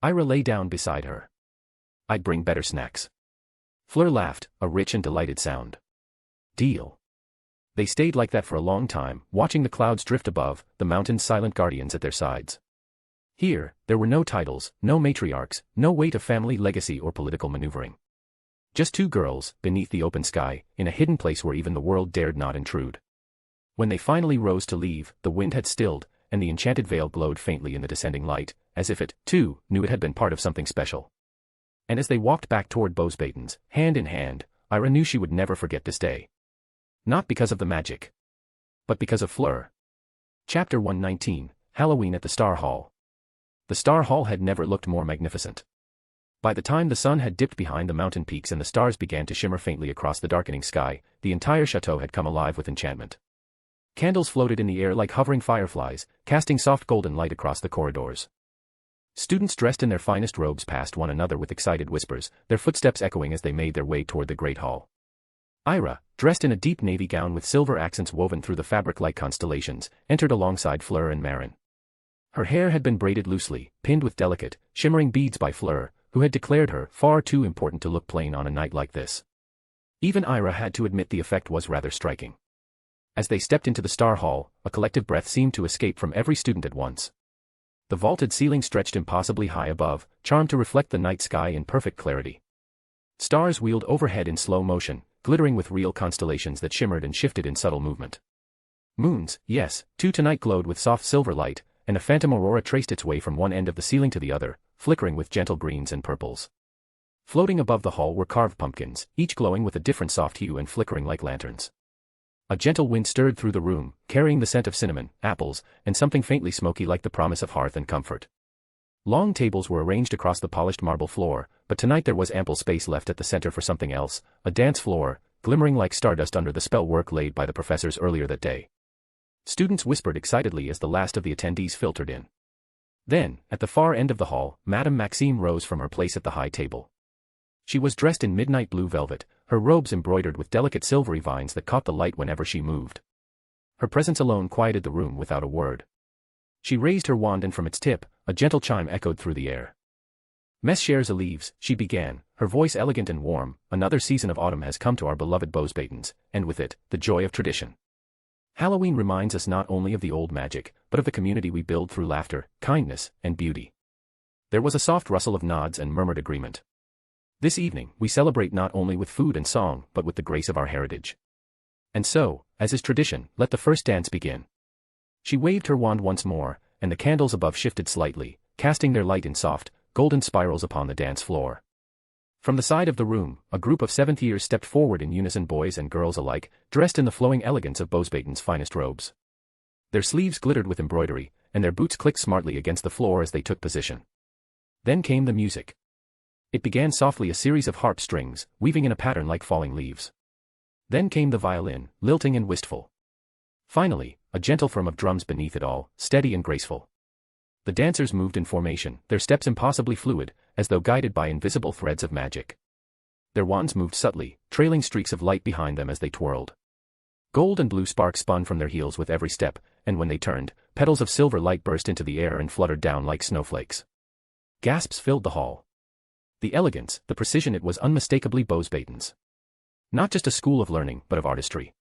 Ira lay down beside her. I'd bring better snacks. Fleur laughed, a rich and delighted sound. Deal. They stayed like that for a long time, watching the clouds drift above, the mountains silent guardians at their sides. Here, there were no titles, no matriarchs, no weight of family legacy or political maneuvering. Just 2 girls, beneath the open sky, in a hidden place where even the world dared not intrude. When they finally rose to leave, the wind had stilled, and the enchanted veil glowed faintly in the descending light, as if it, too, knew it had been part of something special. And as they walked back toward Bowsbaton's, hand in hand, Ira knew she would never forget this day. Not because of the magic. But because of Fleur. Chapter 119, Halloween at the Star Hall. The Star Hall had never looked more magnificent. By the time the sun had dipped behind the mountain peaks and the stars began to shimmer faintly across the darkening sky, the entire chateau had come alive with enchantment. Candles floated in the air like hovering fireflies, casting soft golden light across the corridors. Students dressed in their finest robes passed one another with excited whispers, their footsteps echoing as they made their way toward the great hall. Ira, dressed in a deep navy gown with silver accents woven through the fabric like constellations, entered alongside Fleur and Marin. Her hair had been braided loosely, pinned with delicate, shimmering beads by Fleur, who had declared her far too important to look plain on a night like this. Even Ira had to admit the effect was rather striking. As they stepped into the Star Hall, a collective breath seemed to escape from every student at once. The vaulted ceiling stretched impossibly high above, charmed to reflect the night sky in perfect clarity. Stars wheeled overhead in slow motion, glittering with real constellations that shimmered and shifted in subtle movement. Moons, yes, 2 tonight glowed with soft silver light, and a phantom aurora traced its way from one end of the ceiling to the other, flickering with gentle greens and purples. Floating above the hall were carved pumpkins, each glowing with a different soft hue and flickering like lanterns. A gentle wind stirred through the room, carrying the scent of cinnamon, apples, and something faintly smoky like the promise of hearth and comfort. Long tables were arranged across the polished marble floor, but tonight there was ample space left at the center for something else, a dance floor, glimmering like stardust under the spell work laid by the professors earlier that day. Students whispered excitedly as the last of the attendees filtered in. Then, at the far end of the hall, Madame Maxime rose from her place at the high table. She was dressed in midnight blue velvet, her robes embroidered with delicate silvery vines that caught the light whenever she moved. Her presence alone quieted the room without a word. She raised her wand and from its tip, a gentle chime echoed through the air. Mes chers élèves, she began, her voice elegant and warm, another season of autumn has come to our beloved Beauxbatons, and with it, the joy of tradition. Halloween reminds us not only of the old magic, but of the community we build through laughter, kindness, and beauty. There was a soft rustle of nods and murmured agreement. This evening, we celebrate not only with food and song, but with the grace of our heritage. And so, as is tradition, let the first dance begin. She waved her wand once more, and the candles above shifted slightly, casting their light in soft, golden spirals upon the dance floor. From the side of the room, a group of seventh years stepped forward in unison, boys and girls alike, dressed in the flowing elegance of Beauxbatons' finest robes. Their sleeves glittered with embroidery, and their boots clicked smartly against the floor as they took position. Then came the music. It began softly, a series of harp strings, weaving in a pattern like falling leaves. Then came the violin, lilting and wistful. Finally, a gentle thrum of drums beneath it all, steady and graceful. The dancers moved in formation, their steps impossibly fluid, as though guided by invisible threads of magic. Their wands moved subtly, trailing streaks of light behind them as they twirled. Gold and blue sparks spun from their heels with every step, and when they turned, petals of silver light burst into the air and fluttered down like snowflakes. Gasps filled the hall. The elegance, the precision, it was unmistakably Beauxbatons. Not just a school of learning, but of artistry.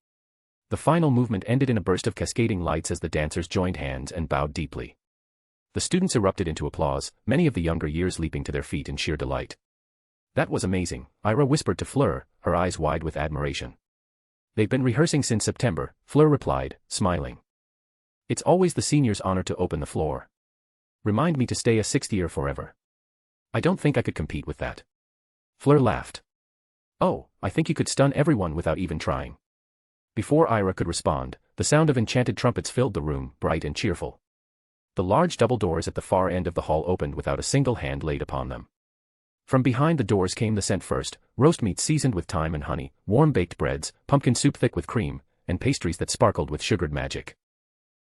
The final movement ended in a burst of cascading lights as the dancers joined hands and bowed deeply. The students erupted into applause, many of the younger years leaping to their feet in sheer delight. That was amazing, Ira whispered to Fleur, her eyes wide with admiration. They've been rehearsing since September, Fleur replied, smiling. It's always the seniors' honor to open the floor. Remind me to stay a sixth year forever. I don't think I could compete with that. Fleur laughed. Oh, I think you could stun everyone without even trying. Before Ira could respond, the sound of enchanted trumpets filled the room, bright and cheerful. The large double doors at the far end of the hall opened without a single hand laid upon them. From behind the doors came the scent first, roast meat seasoned with thyme and honey, warm baked breads, pumpkin soup thick with cream, and pastries that sparkled with sugared magic.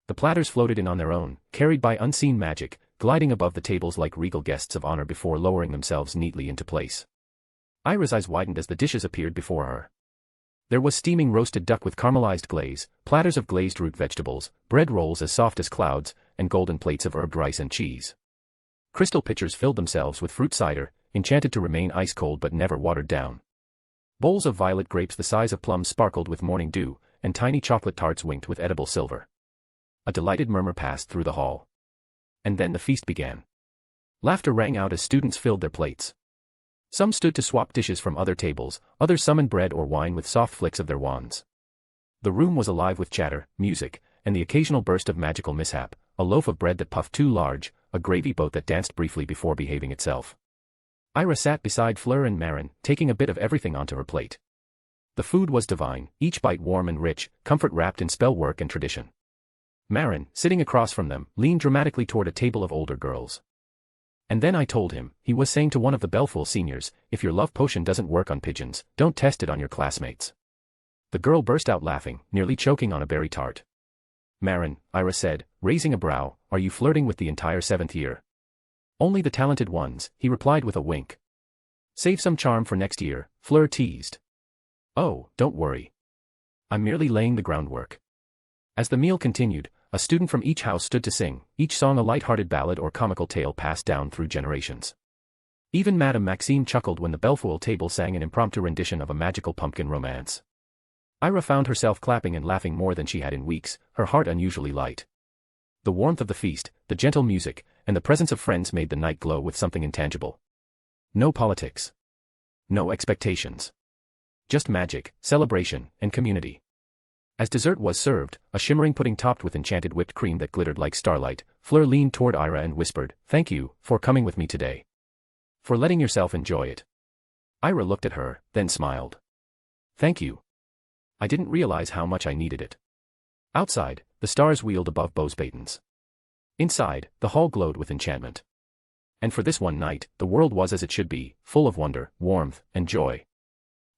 The platters floated in on their own, carried by unseen magic, gliding above the tables like regal guests of honor before lowering themselves neatly into place. Ira's eyes widened as the dishes appeared before her. There was steaming roasted duck with caramelized glaze, platters of glazed root vegetables, bread rolls as soft as clouds, and golden plates of herbed rice and cheese. Crystal pitchers filled themselves with fruit cider, enchanted to remain ice-cold but never watered down. Bowls of violet grapes the size of plums sparkled with morning dew, and tiny chocolate tarts winked with edible silver. A delighted murmur passed through the hall. And then the feast began. Laughter rang out as students filled their plates. Some stood to swap dishes from other tables, others summoned bread or wine with soft flicks of their wands. The room was alive with chatter, music, and the occasional burst of magical mishap, a loaf of bread that puffed too large, a gravy boat that danced briefly before behaving itself. Ira sat beside Fleur and Marin, taking a bit of everything onto her plate. The food was divine, each bite warm and rich, comfort wrapped in spell work and tradition. Marin, sitting across from them, leaned dramatically toward a table of older girls. And then I told him, he was saying to one of the Belful seniors, if your love potion doesn't work on pigeons, don't test it on your classmates. The girl burst out laughing, nearly choking on a berry tart. Marin, Ira said, raising a brow, are you flirting with the entire seventh year? Only the talented ones, he replied with a wink. Save some charm for next year, Fleur teased. Oh, don't worry. I'm merely laying the groundwork. As the meal continued, a student from each house stood to sing, each song a light-hearted ballad or comical tale passed down through generations. Even Madame Maxime chuckled when the Belfoil table sang an impromptu rendition of a magical pumpkin romance. Ira found herself clapping and laughing more than she had in weeks, her heart unusually light. The warmth of the feast, the gentle music, and the presence of friends made the night glow with something intangible. No politics. No expectations. Just magic, celebration, and community. As dessert was served, a shimmering pudding topped with enchanted whipped cream that glittered like starlight, Fleur leaned toward Ira and whispered, "Thank you, for coming with me today. For letting yourself enjoy it." Ira looked at her, then smiled. "Thank you. I didn't realize how much I needed it." Outside, the stars wheeled above Beauxbatons. Inside, the hall glowed with enchantment. And for this one night, the world was as it should be, full of wonder, warmth, and joy.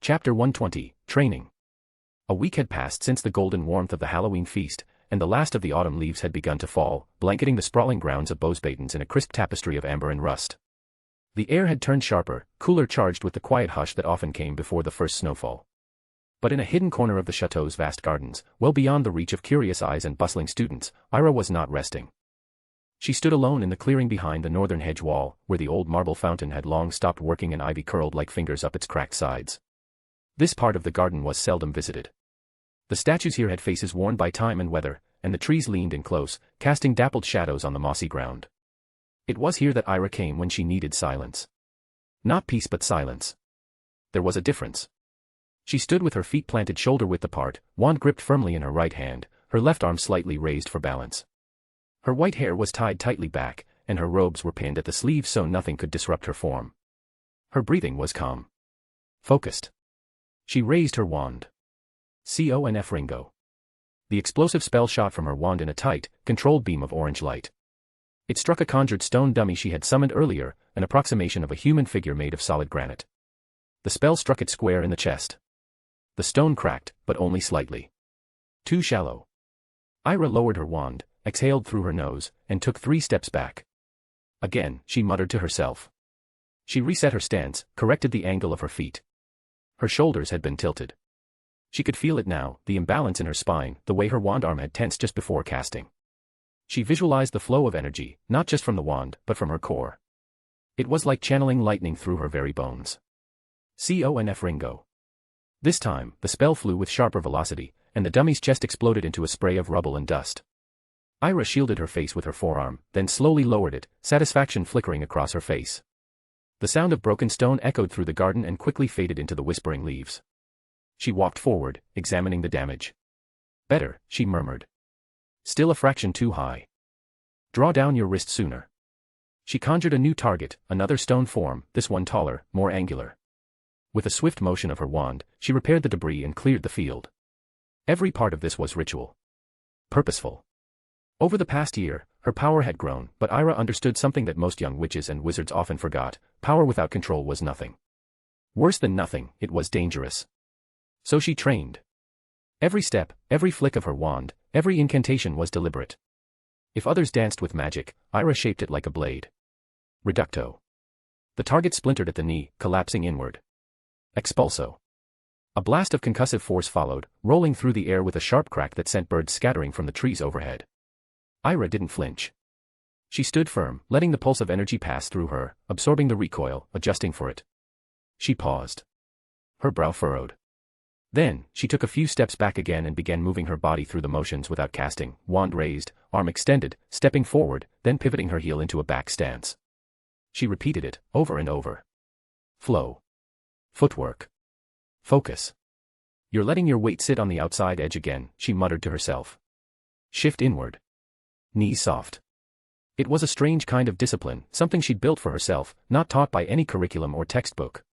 Chapter 120, Training. A week had passed since the golden warmth of the Halloween feast, and the last of the autumn leaves had begun to fall, blanketing the sprawling grounds of Bosbatons in a crisp tapestry of amber and rust. The air had turned sharper, cooler, charged with the quiet hush that often came before the first snowfall. But in a hidden corner of the chateau's vast gardens, well beyond the reach of curious eyes and bustling students, Ira was not resting. She stood alone in the clearing behind the northern hedge wall, where the old marble fountain had long stopped working and ivy curled like fingers up its cracked sides. This part of the garden was seldom visited. The statues here had faces worn by time and weather, and the trees leaned in close, casting dappled shadows on the mossy ground. It was here that Ira came when she needed silence. Not peace but silence. There was a difference. She stood with her feet planted shoulder-width apart, wand gripped firmly in her right hand, her left arm slightly raised for balance. Her white hair was tied tightly back, and her robes were pinned at the sleeves so nothing could disrupt her form. Her breathing was calm. Focused. She raised her wand. Conf Ringo. The explosive spell shot from her wand in a tight, controlled beam of orange light. It struck a conjured stone dummy she had summoned earlier, an approximation of a human figure made of solid granite. The spell struck it square in the chest. The stone cracked, but only slightly. Too shallow. Ira lowered her wand, exhaled through her nose, and took 3 steps back. Again, she muttered to herself. She reset her stance, corrected the angle of her feet. Her shoulders had been tilted. She could feel it now, the imbalance in her spine, the way her wand arm had tensed just before casting. She visualized the flow of energy, not just from the wand, but from her core. It was like channeling lightning through her very bones. Conf Ringo. This time, the spell flew with sharper velocity, and the dummy's chest exploded into a spray of rubble and dust. Ira shielded her face with her forearm, then slowly lowered it, satisfaction flickering across her face. The sound of broken stone echoed through the garden and quickly faded into the whispering leaves. She walked forward, examining the damage. Better, she murmured. Still a fraction too high. Draw down your wrist sooner. She conjured a new target, another stone form, this one taller, more angular. With a swift motion of her wand, she repaired the debris and cleared the field. Every part of this was ritual. Purposeful. Over the past year, her power had grown, but Ira understood something that most young witches and wizards often forgot: power without control was nothing. Worse than nothing, it was dangerous. So she trained. Every step, every flick of her wand, every incantation was deliberate. If others danced with magic, Ira shaped it like a blade. Reducto. The target splintered at the knee, collapsing inward. Expulso. A blast of concussive force followed, rolling through the air with a sharp crack that sent birds scattering from the trees overhead. Ira didn't flinch. She stood firm, letting the pulse of energy pass through her, absorbing the recoil, adjusting for it. She paused. Her brow furrowed. Then, she took a few steps back again and began moving her body through the motions without casting, wand raised, arm extended, stepping forward, then pivoting her heel into a back stance. She repeated it, over and over. Flow. Footwork. Focus. You're letting your weight sit on the outside edge again, she muttered to herself. Shift inward. Knees soft. It was a strange kind of discipline, something she'd built for herself, not taught by any curriculum or textbook.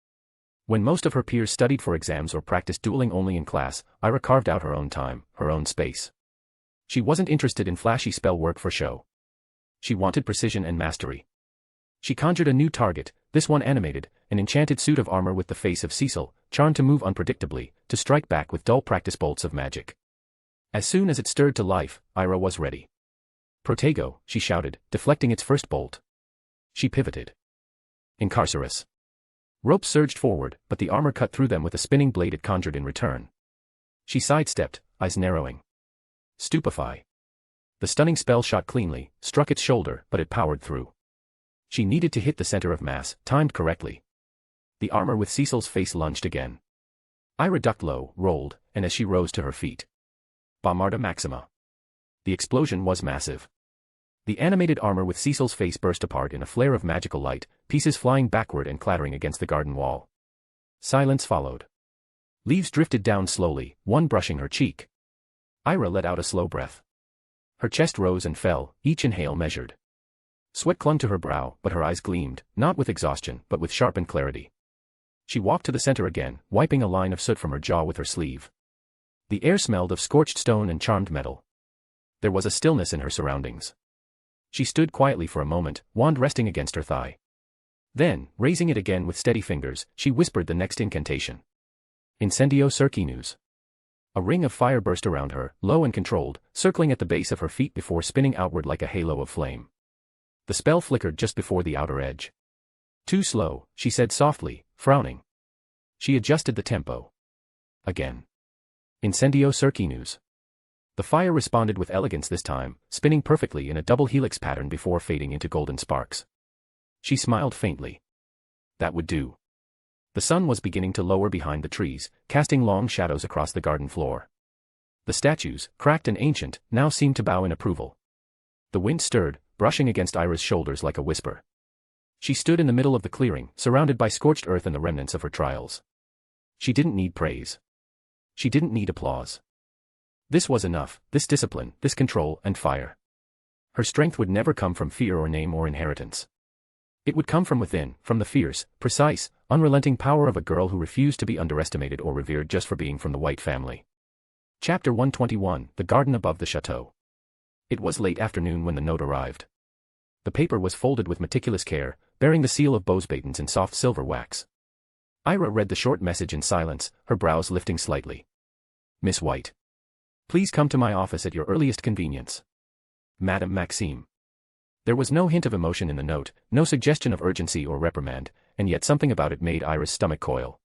When most of her peers studied for exams or practiced dueling only in class, Ira carved out her own time, her own space. She wasn't interested in flashy spell work for show. She wanted precision and mastery. She conjured a new target, this one animated, an enchanted suit of armor with the face of Cecil, charmed to move unpredictably, to strike back with dull practice bolts of magic. As soon as it stirred to life, Ira was ready. Protego, she shouted, deflecting its first bolt. She pivoted. Incarcerus. Ropes surged forward, but the armor cut through them with a spinning blade it conjured in return. She sidestepped, eyes narrowing. Stupefy. The stunning spell shot cleanly, struck its shoulder, but it powered through. She needed to hit the center of mass, timed correctly. The armor with Cecil's face lunged again. Ira ducked low, rolled, and as she rose to her feet. Bombarda Maxima. The explosion was massive. The animated armor with Cecil's face burst apart in a flare of magical light, pieces flying backward and clattering against the garden wall. Silence followed. Leaves drifted down slowly, one brushing her cheek. Ira let out a slow breath. Her chest rose and fell, each inhale measured. Sweat clung to her brow, but her eyes gleamed, not with exhaustion, but with sharpened clarity. She walked to the center again, wiping a line of soot from her jaw with her sleeve. The air smelled of scorched stone and charmed metal. There was a stillness in her surroundings. She stood quietly for a moment, wand resting against her thigh. Then, raising it again with steady fingers, she whispered the next incantation. Incendio Circinus. A ring of fire burst around her, low and controlled, circling at the base of her feet before spinning outward like a halo of flame. The spell flickered just before the outer edge. Too slow, she said softly, frowning. She adjusted the tempo. Again. Incendio circinus. The fire responded with elegance this time, spinning perfectly in a double helix pattern before fading into golden sparks. She smiled faintly. That would do. The sun was beginning to lower behind the trees, casting long shadows across the garden floor. The statues, cracked and ancient, now seemed to bow in approval. The wind stirred, brushing against Ira's shoulders like a whisper. She stood in the middle of the clearing, surrounded by scorched earth and the remnants of her trials. She didn't need praise. She didn't need applause. This was enough, this discipline, this control and fire. Her strength would never come from fear or name or inheritance. It would come from within, from the fierce, precise, unrelenting power of a girl who refused to be underestimated or revered just for being from the White family. Chapter 121, The Garden Above the Chateau. It was late afternoon when the note arrived. The paper was folded with meticulous care, bearing the seal of Post-duel in soft silver wax. Ira read the short message in silence, her brows lifting slightly. Miss White. Please come to my office at your earliest convenience. Madame Maxime. There was no hint of emotion in the note, no suggestion of urgency or reprimand, and yet something about it made Ira's stomach coil.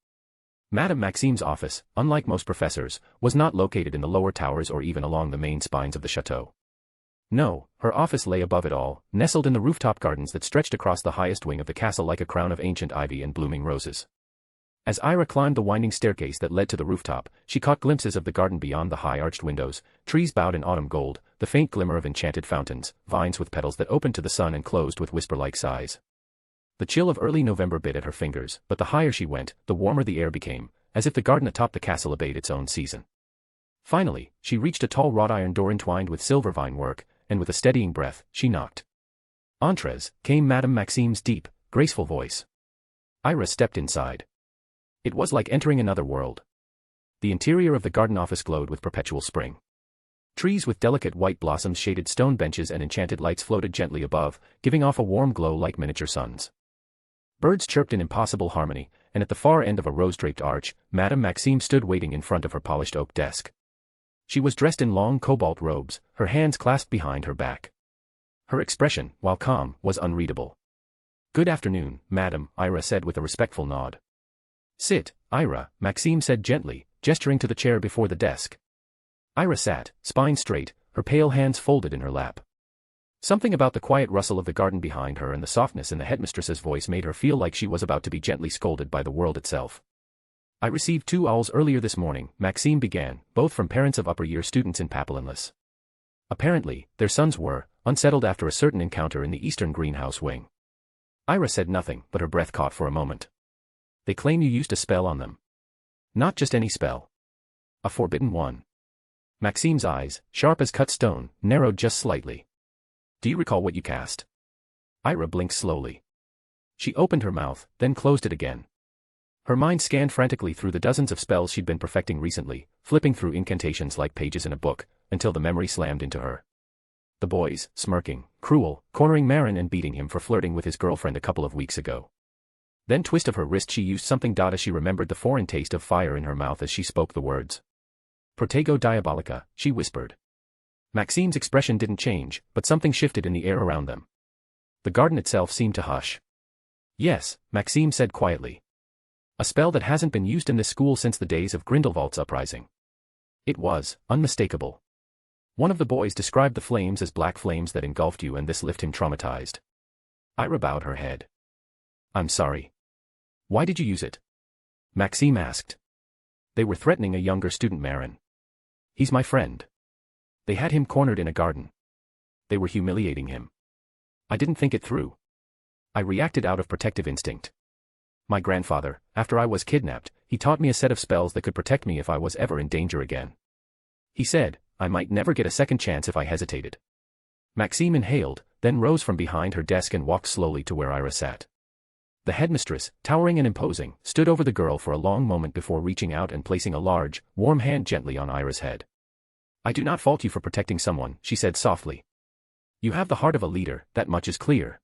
Madame Maxime's office, unlike most professors', was not located in the lower towers or even along the main spines of the chateau. No, her office lay above it all, nestled in the rooftop gardens that stretched across the highest wing of the castle like a crown of ancient ivy and blooming roses. As Ira climbed the winding staircase that led to the rooftop, she caught glimpses of the garden beyond the high arched windows, trees bowed in autumn gold, the faint glimmer of enchanted fountains, vines with petals that opened to the sun and closed with whisper-like sighs. The chill of early November bit at her fingers, but the higher she went, the warmer the air became, as if the garden atop the castle obeyed its own season. Finally, she reached a tall wrought iron door entwined with silver vine work, and with a steadying breath, she knocked. Entrez, came Madame Maxime's deep, graceful voice. Ira stepped inside. It was like entering another world. The interior of the garden office glowed with perpetual spring. Trees with delicate white blossoms shaded stone benches and enchanted lights floated gently above, giving off a warm glow like miniature suns. Birds chirped in impossible harmony, and at the far end of a rose-draped arch, Madame Maxime stood waiting in front of her polished oak desk. She was dressed in long cobalt robes, her hands clasped behind her back. Her expression, while calm, was unreadable. Good afternoon, madam, Ira said with a respectful nod. Sit, Ira, Maxime said gently, gesturing to the chair before the desk. Ira sat, spine straight, her pale hands folded in her lap. Something about the quiet rustle of the garden behind her and the softness in the headmistress's voice made her feel like she was about to be gently scolded by the world itself. I received 2 owls earlier this morning, Maxime began, both from parents of upper-year students in Papilionless. Apparently, their sons were unsettled after a certain encounter in the eastern greenhouse wing. Ira said nothing, but her breath caught for a moment. They claim you used a spell on them. Not just any spell. A forbidden one. Maxime's eyes, sharp as cut stone, narrowed just slightly. Do you recall what you cast? Ira blinked slowly. She opened her mouth, then closed it again. Her mind scanned frantically through the dozens of spells she'd been perfecting recently, flipping through incantations like pages in a book, until the memory slammed into her. The boys, smirking, cruel, cornering Marin and beating him for flirting with his girlfriend a couple of weeks ago. Then twist of her wrist she used something as she remembered the foreign taste of fire in her mouth as she spoke the words. Protego diabolica, she whispered. Maxime's expression didn't change, but something shifted in the air around them. The garden itself seemed to hush. Yes, Maxime said quietly. A spell that hasn't been used in this school since the days of Grindelwald's uprising. It was unmistakable. One of the boys described the flames as black flames that engulfed you, and this left him traumatized. Ira bowed her head. I'm sorry. Why did you use it? Maxime asked. They were threatening a younger student, Marin. He's my friend. They had him cornered in a garden. They were humiliating him. I didn't think it through. I reacted out of protective instinct. My grandfather, after I was kidnapped, he taught me a set of spells that could protect me if I was ever in danger again. He said, I might never get a second chance if I hesitated. Maxime inhaled, then rose from behind her desk and walked slowly to where Ira sat. The headmistress, towering and imposing, stood over the girl for a long moment before reaching out and placing a large, warm hand gently on Ira's head. I do not fault you for protecting someone, she said softly. You have the heart of a leader, that much is clear.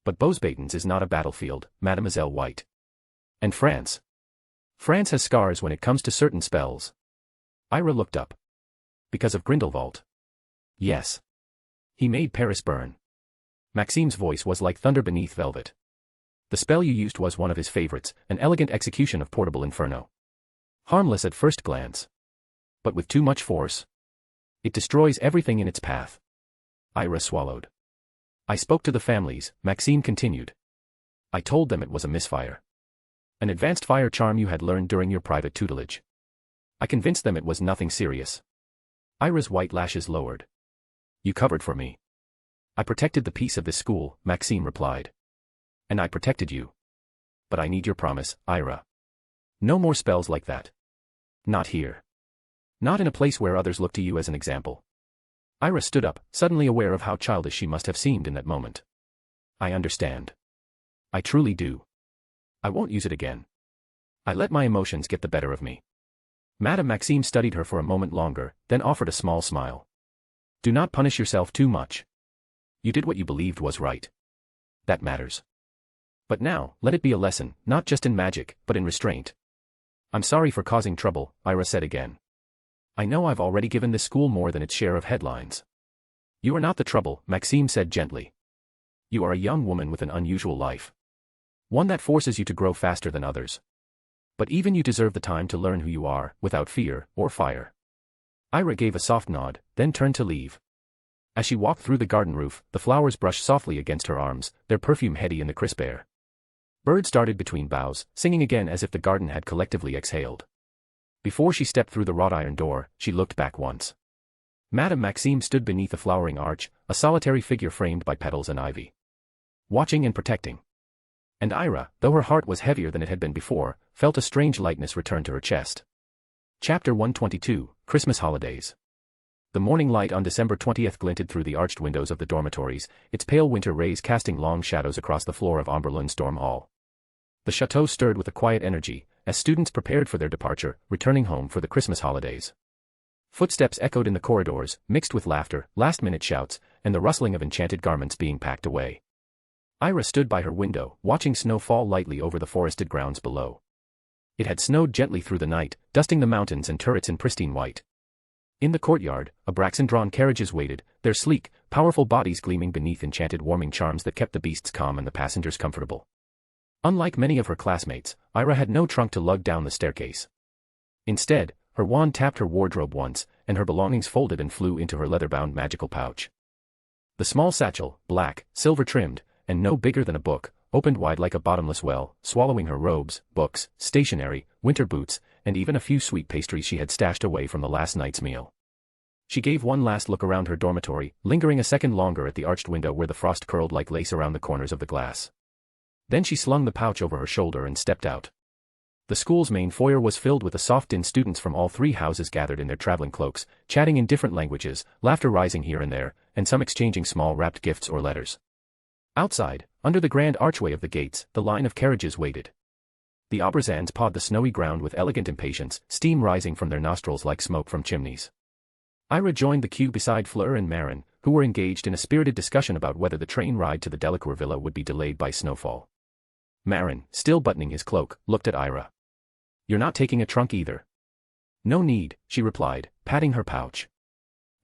But Post-duel is not a battlefield, Mademoiselle White. And France. France has scars when it comes to certain spells. Ira looked up. Because of Grindelwald. Yes. He made Paris burn. Maxime's voice was like thunder beneath velvet. The spell you used was one of his favorites, an elegant execution of portable inferno. Harmless at first glance. But with too much force. It destroys everything in its path. Ira swallowed. I spoke to the families, Maxime continued. I told them it was a misfire. An advanced fire charm you had learned during your private tutelage. I convinced them it was nothing serious. Ira's white lashes lowered. You covered for me. I protected the peace of this school, Maxime replied. And I protected you. But I need your promise, Ira. No more spells like that. Not here. Not in a place where others look to you as an example. Ira stood up, suddenly aware of how childish she must have seemed in that moment. I understand. I truly do. I won't use it again. I let my emotions get the better of me. Madame Maxime studied her for a moment longer, then offered a small smile. Do not punish yourself too much. You did what you believed was right. That matters. But now, let it be a lesson, not just in magic, but in restraint. I'm sorry for causing trouble, Ira said again. I know I've already given this school more than its share of headlines. You are not the trouble, Maxime said gently. You are a young woman with an unusual life. One that forces you to grow faster than others. But even you deserve the time to learn who you are, without fear or fire. Ira gave a soft nod, then turned to leave. As she walked through the garden roof, the flowers brushed softly against her arms, their perfume heady in the crisp air. Birds darted between boughs, singing again as if the garden had collectively exhaled. Before she stepped through the wrought iron door, she looked back once. Madame Maxime stood beneath a flowering arch, a solitary figure framed by petals and ivy. Watching and protecting. And Ira, though her heart was heavier than it had been before, felt a strange lightness return to her chest. Chapter 122, Christmas Holidays. The morning light on December 20th glinted through the arched windows of the dormitories, its pale winter rays casting long shadows across the floor of Omberlund Storm Hall. The chateau stirred with a quiet energy, as students prepared for their departure, returning home for the Christmas holidays. Footsteps echoed in the corridors, mixed with laughter, last-minute shouts, and the rustling of enchanted garments being packed away. Ira stood by her window, watching snow fall lightly over the forested grounds below. It had snowed gently through the night, dusting the mountains and turrets in pristine white. In the courtyard, Abraxan-drawn carriages waited, their sleek, powerful bodies gleaming beneath enchanted warming charms that kept the beasts calm and the passengers comfortable. Unlike many of her classmates, Ira had no trunk to lug down the staircase. Instead, her wand tapped her wardrobe once, and her belongings folded and flew into her leather-bound magical pouch. The small satchel, black, silver-trimmed, and no bigger than a book, opened wide like a bottomless well, swallowing her robes, books, stationery, winter boots, and even a few sweet pastries she had stashed away from the last night's meal. She gave one last look around her dormitory, lingering a second longer at the arched window where the frost curled like lace around the corners of the glass. Then she slung the pouch over her shoulder and stepped out. The school's main foyer was filled with a soft din students from all three houses gathered in their traveling cloaks, chatting in different languages, laughter rising here and there, and some exchanging small wrapped gifts or letters. Outside, under the grand archway of the gates, the line of carriages waited. The Aubergines pawed the snowy ground with elegant impatience, steam rising from their nostrils like smoke from chimneys. Ira joined the queue beside Flur and Marin, who were engaged in a spirited discussion about whether the train ride to the Delacour villa would be delayed by snowfall. Marin, still buttoning his cloak, looked at Ira. You're not taking a trunk either. No need, she replied, patting her pouch.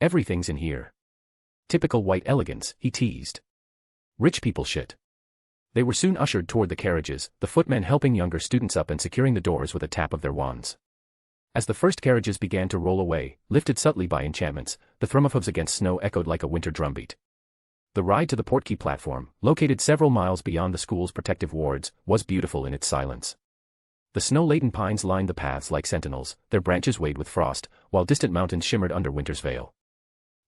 Everything's in here. Typical white elegance, he teased. Rich people shit. They were soon ushered toward the carriages, the footmen helping younger students up and securing the doors with a tap of their wands. As the first carriages began to roll away, lifted subtly by enchantments, the thrum of hooves against snow echoed like a winter drumbeat. The ride to the Portkey platform, located several miles beyond the school's protective wards, was beautiful in its silence. The snow-laden pines lined the paths like sentinels, their branches weighted with frost, while distant mountains shimmered under winter's veil.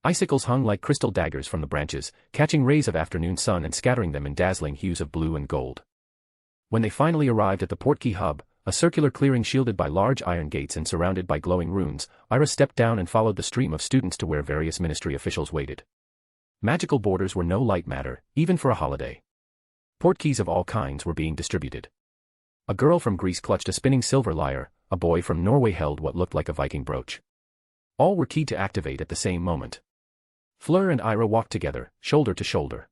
Icicles hung like crystal daggers from the branches, catching rays of afternoon sun and scattering them in dazzling hues of blue and gold. When they finally arrived at the Portkey hub, a circular clearing shielded by large iron gates and surrounded by glowing runes, Ira stepped down and followed the stream of students to where various ministry officials waited. Magical borders were no light matter, even for a holiday. Portkeys of all kinds were being distributed. A girl from Greece clutched a spinning silver lyre, a boy from Norway held what looked like a Viking brooch. All were keyed to activate at the same moment. Fleur and Ira walked together, shoulder to shoulder.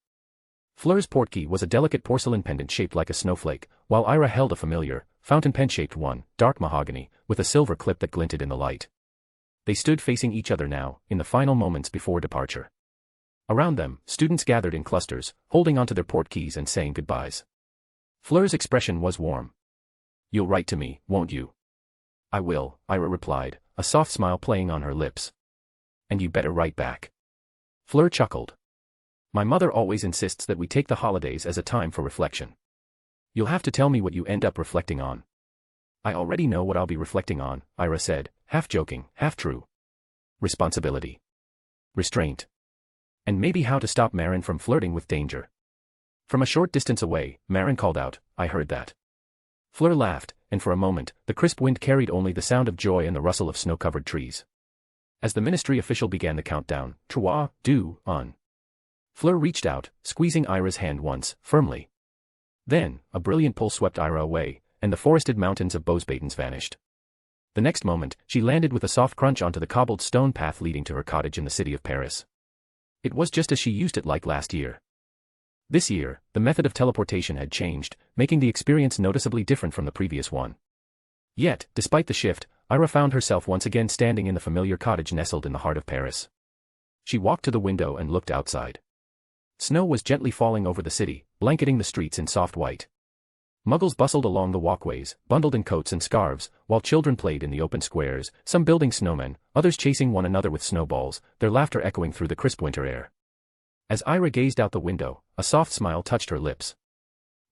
Fleur's portkey was a delicate porcelain pendant shaped like a snowflake, while Ira held a familiar, fountain pen-shaped one, dark mahogany, with a silver clip that glinted in the light. They stood facing each other now, in the final moments before departure. Around them, students gathered in clusters, holding onto their portkeys and saying goodbyes. Flur's expression was warm. "You'll write to me, won't you?" "I will," Ira replied, a soft smile playing on her lips. "And you better write back." Flur chuckled. "My mother always insists that we take the holidays as a time for reflection. You'll have to tell me what you end up reflecting on." "I already know what I'll be reflecting on," Ira said, half joking, half true. "Responsibility. Restraint. And maybe how to stop Marin from flirting with danger." From a short distance away, Marin called out, "I heard that." Flur laughed, and for a moment, the crisp wind carried only the sound of joy and the rustle of snow-covered trees. As the ministry official began the countdown, 3, 2, 1. Flur reached out, squeezing Ira's hand once, firmly. Then, a brilliant pull swept Ira away, and the forested mountains of Bosbatons vanished. The next moment, she landed with a soft crunch onto the cobbled stone path leading to her cottage in the city of Paris. It was just as she used it like last year. This year, the method of teleportation had changed, making the experience noticeably different from the previous one. Yet, despite the shift, Ira found herself once again standing in the familiar cottage nestled in the heart of Paris. She walked to the window and looked outside. Snow was gently falling over the city, blanketing the streets in soft white. Muggles bustled along the walkways, bundled in coats and scarves, while children played in the open squares, some building snowmen, others chasing one another with snowballs, their laughter echoing through the crisp winter air. As Ira gazed out the window, a soft smile touched her lips.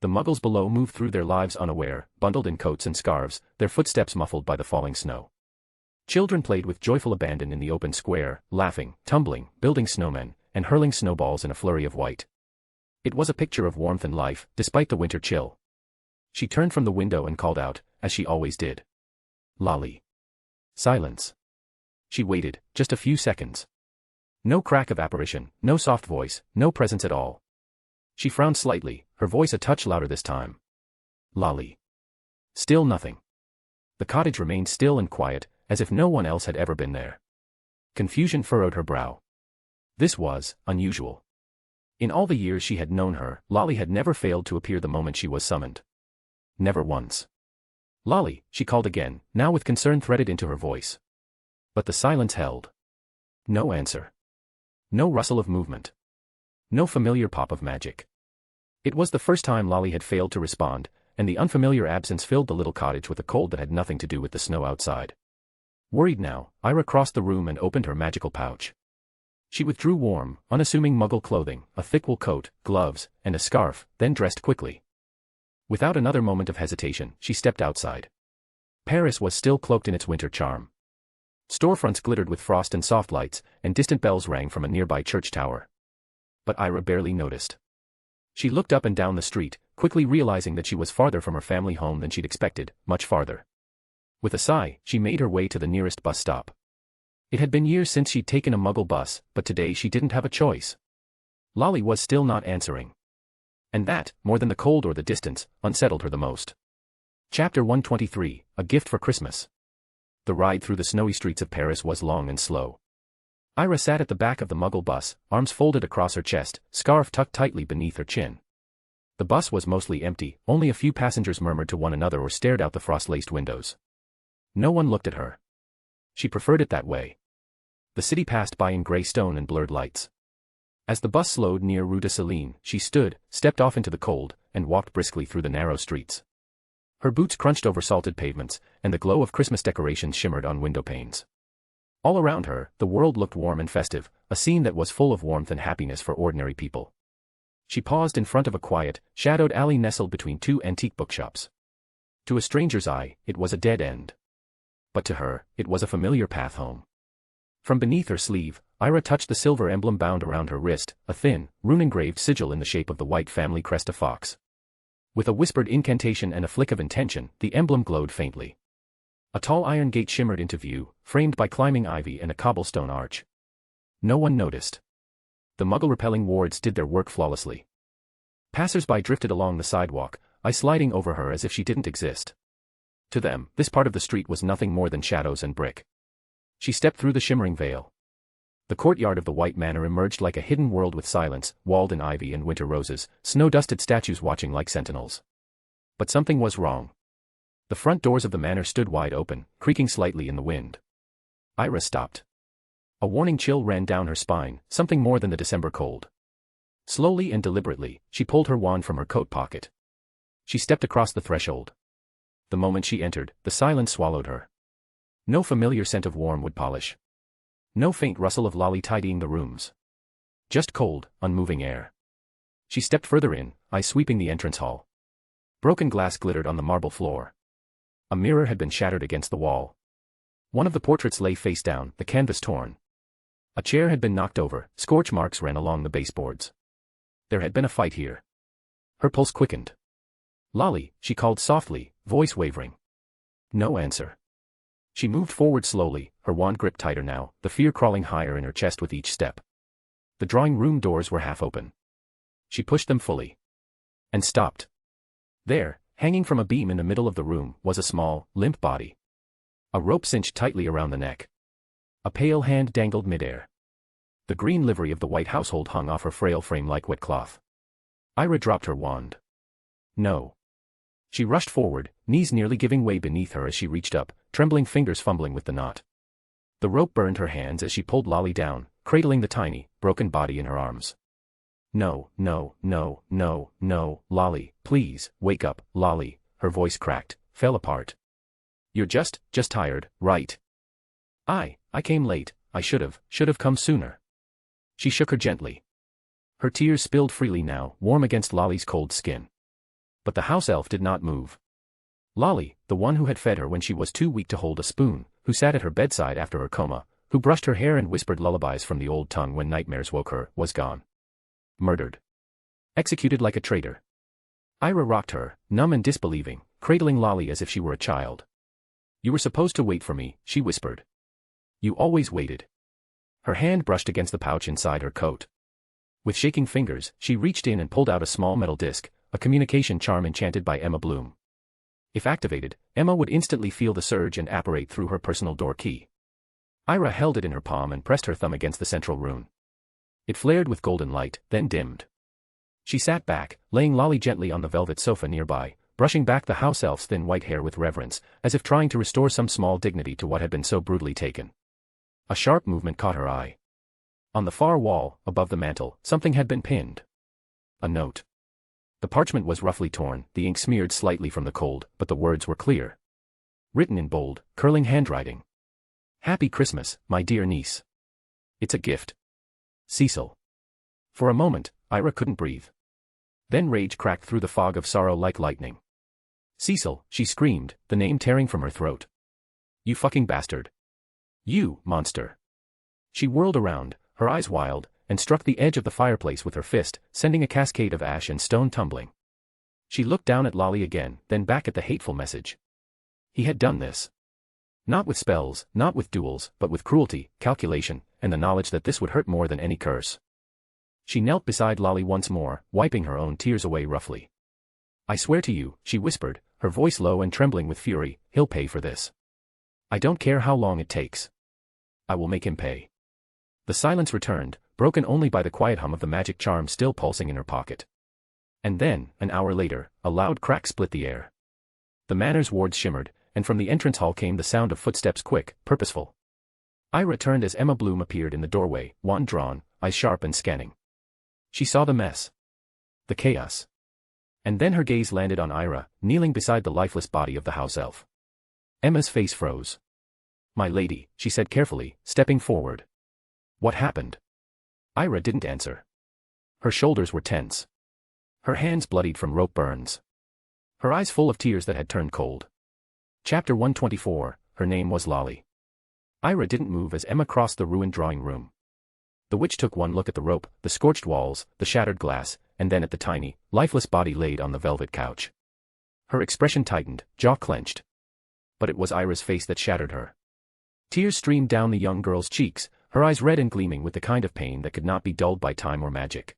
The Muggles below moved through their lives unaware, bundled in coats and scarves, their footsteps muffled by the falling snow. Children played with joyful abandon in the open square, laughing, tumbling, building snowmen, and hurling snowballs in a flurry of white. It was a picture of warmth and life, despite the winter chill. She turned from the window and called out, as she always did. "Lolly." Silence. She waited, just a few seconds. No crack of apparition, no soft voice, no presence at all. She frowned slightly, her voice a touch louder this time. "Lolly." Still nothing. The cottage remained still and quiet, as if no one else had ever been there. Confusion furrowed her brow. This was unusual. In all the years she had known her, Lolly had never failed to appear the moment she was summoned. Never once. "Lolly," she called again, now with concern threaded into her voice. But the silence held. No answer. No rustle of movement. No familiar pop of magic. It was the first time Lolly had failed to respond, and the unfamiliar absence filled the little cottage with a cold that had nothing to do with the snow outside. Worried now, Ira crossed the room and opened her magical pouch. She withdrew warm, unassuming Muggle clothing, a thick wool coat, gloves, and a scarf, then dressed quickly. Without another moment of hesitation, she stepped outside. Paris was still cloaked in its winter charm. Storefronts glittered with frost and soft lights, and distant bells rang from a nearby church tower. But Ira barely noticed. She looked up and down the street, quickly realizing that she was farther from her family home than she'd expected, much farther. With a sigh, she made her way to the nearest bus stop. It had been years since she'd taken a Muggle bus, but today she didn't have a choice. Lolly was still not answering. And that, more than the cold or the distance, unsettled her the most. Chapter 123, A Gift for Christmas. The ride through the snowy streets of Paris was long and slow. Ira sat at the back of the Muggle bus, arms folded across her chest, scarf tucked tightly beneath her chin. The bus was mostly empty, only a few passengers murmured to one another or stared out the frost-laced windows. No one looked at her. She preferred it that way. The city passed by in grey stone and blurred lights. As the bus slowed near Rue de Céline, she stood, stepped off into the cold, and walked briskly through the narrow streets. Her boots crunched over salted pavements, and the glow of Christmas decorations shimmered on window panes. All around her, the world looked warm and festive, a scene that was full of warmth and happiness for ordinary people. She paused in front of a quiet, shadowed alley nestled between two antique bookshops. To a stranger's eye, it was a dead end. But to her, it was a familiar path home. From beneath her sleeve, Ira touched the silver emblem bound around her wrist, a thin, rune-engraved sigil in the shape of the white family crest of fox. With a whispered incantation and a flick of intention, the emblem glowed faintly. A tall iron gate shimmered into view, framed by climbing ivy and a cobblestone arch. No one noticed. The Muggle-repelling wards did their work flawlessly. Passers-by drifted along the sidewalk, sliding over her as if she didn't exist. To them, this part of the street was nothing more than shadows and brick. She stepped through the shimmering veil. The courtyard of the White Manor emerged like a hidden world with silence, walled in ivy and winter roses, snow-dusted statues watching like sentinels. But something was wrong. The front doors of the manor stood wide open, creaking slightly in the wind. Ira stopped. A warning chill ran down her spine, something more than the December cold. Slowly and deliberately, she pulled her wand from her coat pocket. She stepped across the threshold. The moment she entered, the silence swallowed her. No familiar scent of warm wood polish. No faint rustle of lolly tidying the rooms. Just cold, unmoving air. She stepped further in, eyes sweeping the entrance hall. Broken glass glittered on the marble floor. A mirror had been shattered against the wall. One of the portraits lay face down, the canvas torn. A chair had been knocked over, scorch marks ran along the baseboards. There had been a fight here. Her pulse quickened. "Lolly," she called softly, voice wavering. No answer. She moved forward slowly, her wand gripped tighter now, the fear crawling higher in her chest with each step. The drawing room doors were half open. She pushed them fully. And stopped. There, hanging from a beam in the middle of the room, was a small, limp body. A rope cinched tightly around the neck. A pale hand dangled midair. The green livery of the white household hung off her frail frame like wet cloth. Ira dropped her wand. No. She rushed forward, knees nearly giving way beneath her as she reached up, trembling fingers fumbling with the knot. The rope burned her hands as she pulled Lolly down, cradling the tiny, broken body in her arms. "No, no, no, no, no, Lolly, please, wake up, Lolly," her voice cracked, fell apart. "You're just tired, right?" I came late, I should've come sooner." She shook her gently. Her tears spilled freely now, warm against Lolly's cold skin. But the house elf did not move. Lolly, the one who had fed her when she was too weak to hold a spoon, who sat at her bedside after her coma, who brushed her hair and whispered lullabies from the old tongue when nightmares woke her, was gone. Murdered. Executed like a traitor. Ira rocked her, numb and disbelieving, cradling Lolly as if she were a child. "You were supposed to wait for me," she whispered. "You always waited." Her hand brushed against the pouch inside her coat. With shaking fingers, she reached in and pulled out a small metal disc, a communication charm enchanted by Emma Bloom. If activated, Emma would instantly feel the surge and apparate through her personal door key. Ira held it in her palm and pressed her thumb against the central rune. It flared with golden light, then dimmed. She sat back, laying Lolly gently on the velvet sofa nearby, brushing back the house elf's thin white hair with reverence, as if trying to restore some small dignity to what had been so brutally taken. A sharp movement caught her eye. On the far wall, above the mantel, something had been pinned. A note. The parchment was roughly torn, the ink smeared slightly from the cold, but the words were clear. Written in bold, curling handwriting. "Happy Christmas, my dear niece. It's a gift. Cecil." For a moment, Ira couldn't breathe. Then rage cracked through the fog of sorrow like lightning. "Cecil," she screamed, the name tearing from her throat. "You fucking bastard. You, monster." She whirled around, her eyes wild, and struck the edge of the fireplace with her fist, sending a cascade of ash and stone tumbling. She looked down at Lolly again, then back at the hateful message. He had done this. Not with spells, not with duels, but with cruelty, calculation, and the knowledge that this would hurt more than any curse. She knelt beside Lolly once more, wiping her own tears away roughly. "I swear to you," she whispered, her voice low and trembling with fury, "he'll pay for this. I don't care how long it takes. I will make him pay." The silence returned, broken only by the quiet hum of the magic charm still pulsing in her pocket. And then, an hour later, a loud crack split the air. The manor's wards shimmered, and from the entrance hall came the sound of footsteps quick, purposeful. Ira turned as Emma Bloom appeared in the doorway, wand drawn, eyes sharp and scanning. She saw the mess. The chaos. And then her gaze landed on Ira, kneeling beside the lifeless body of the house elf. Emma's face froze. "My lady," she said carefully, stepping forward. "What happened?" Ira didn't answer. Her shoulders were tense. Her hands bloodied from rope burns. Her eyes full of tears that had turned cold. Chapter 124, her name was Lolly. Ira didn't move as Emma crossed the ruined drawing room. The witch took one look at the rope, the scorched walls, the shattered glass, and then at the tiny, lifeless body laid on the velvet couch. Her expression tightened, jaw clenched. But it was Ira's face that shattered her. Tears streamed down the young girl's cheeks, her eyes red and gleaming with the kind of pain that could not be dulled by time or magic.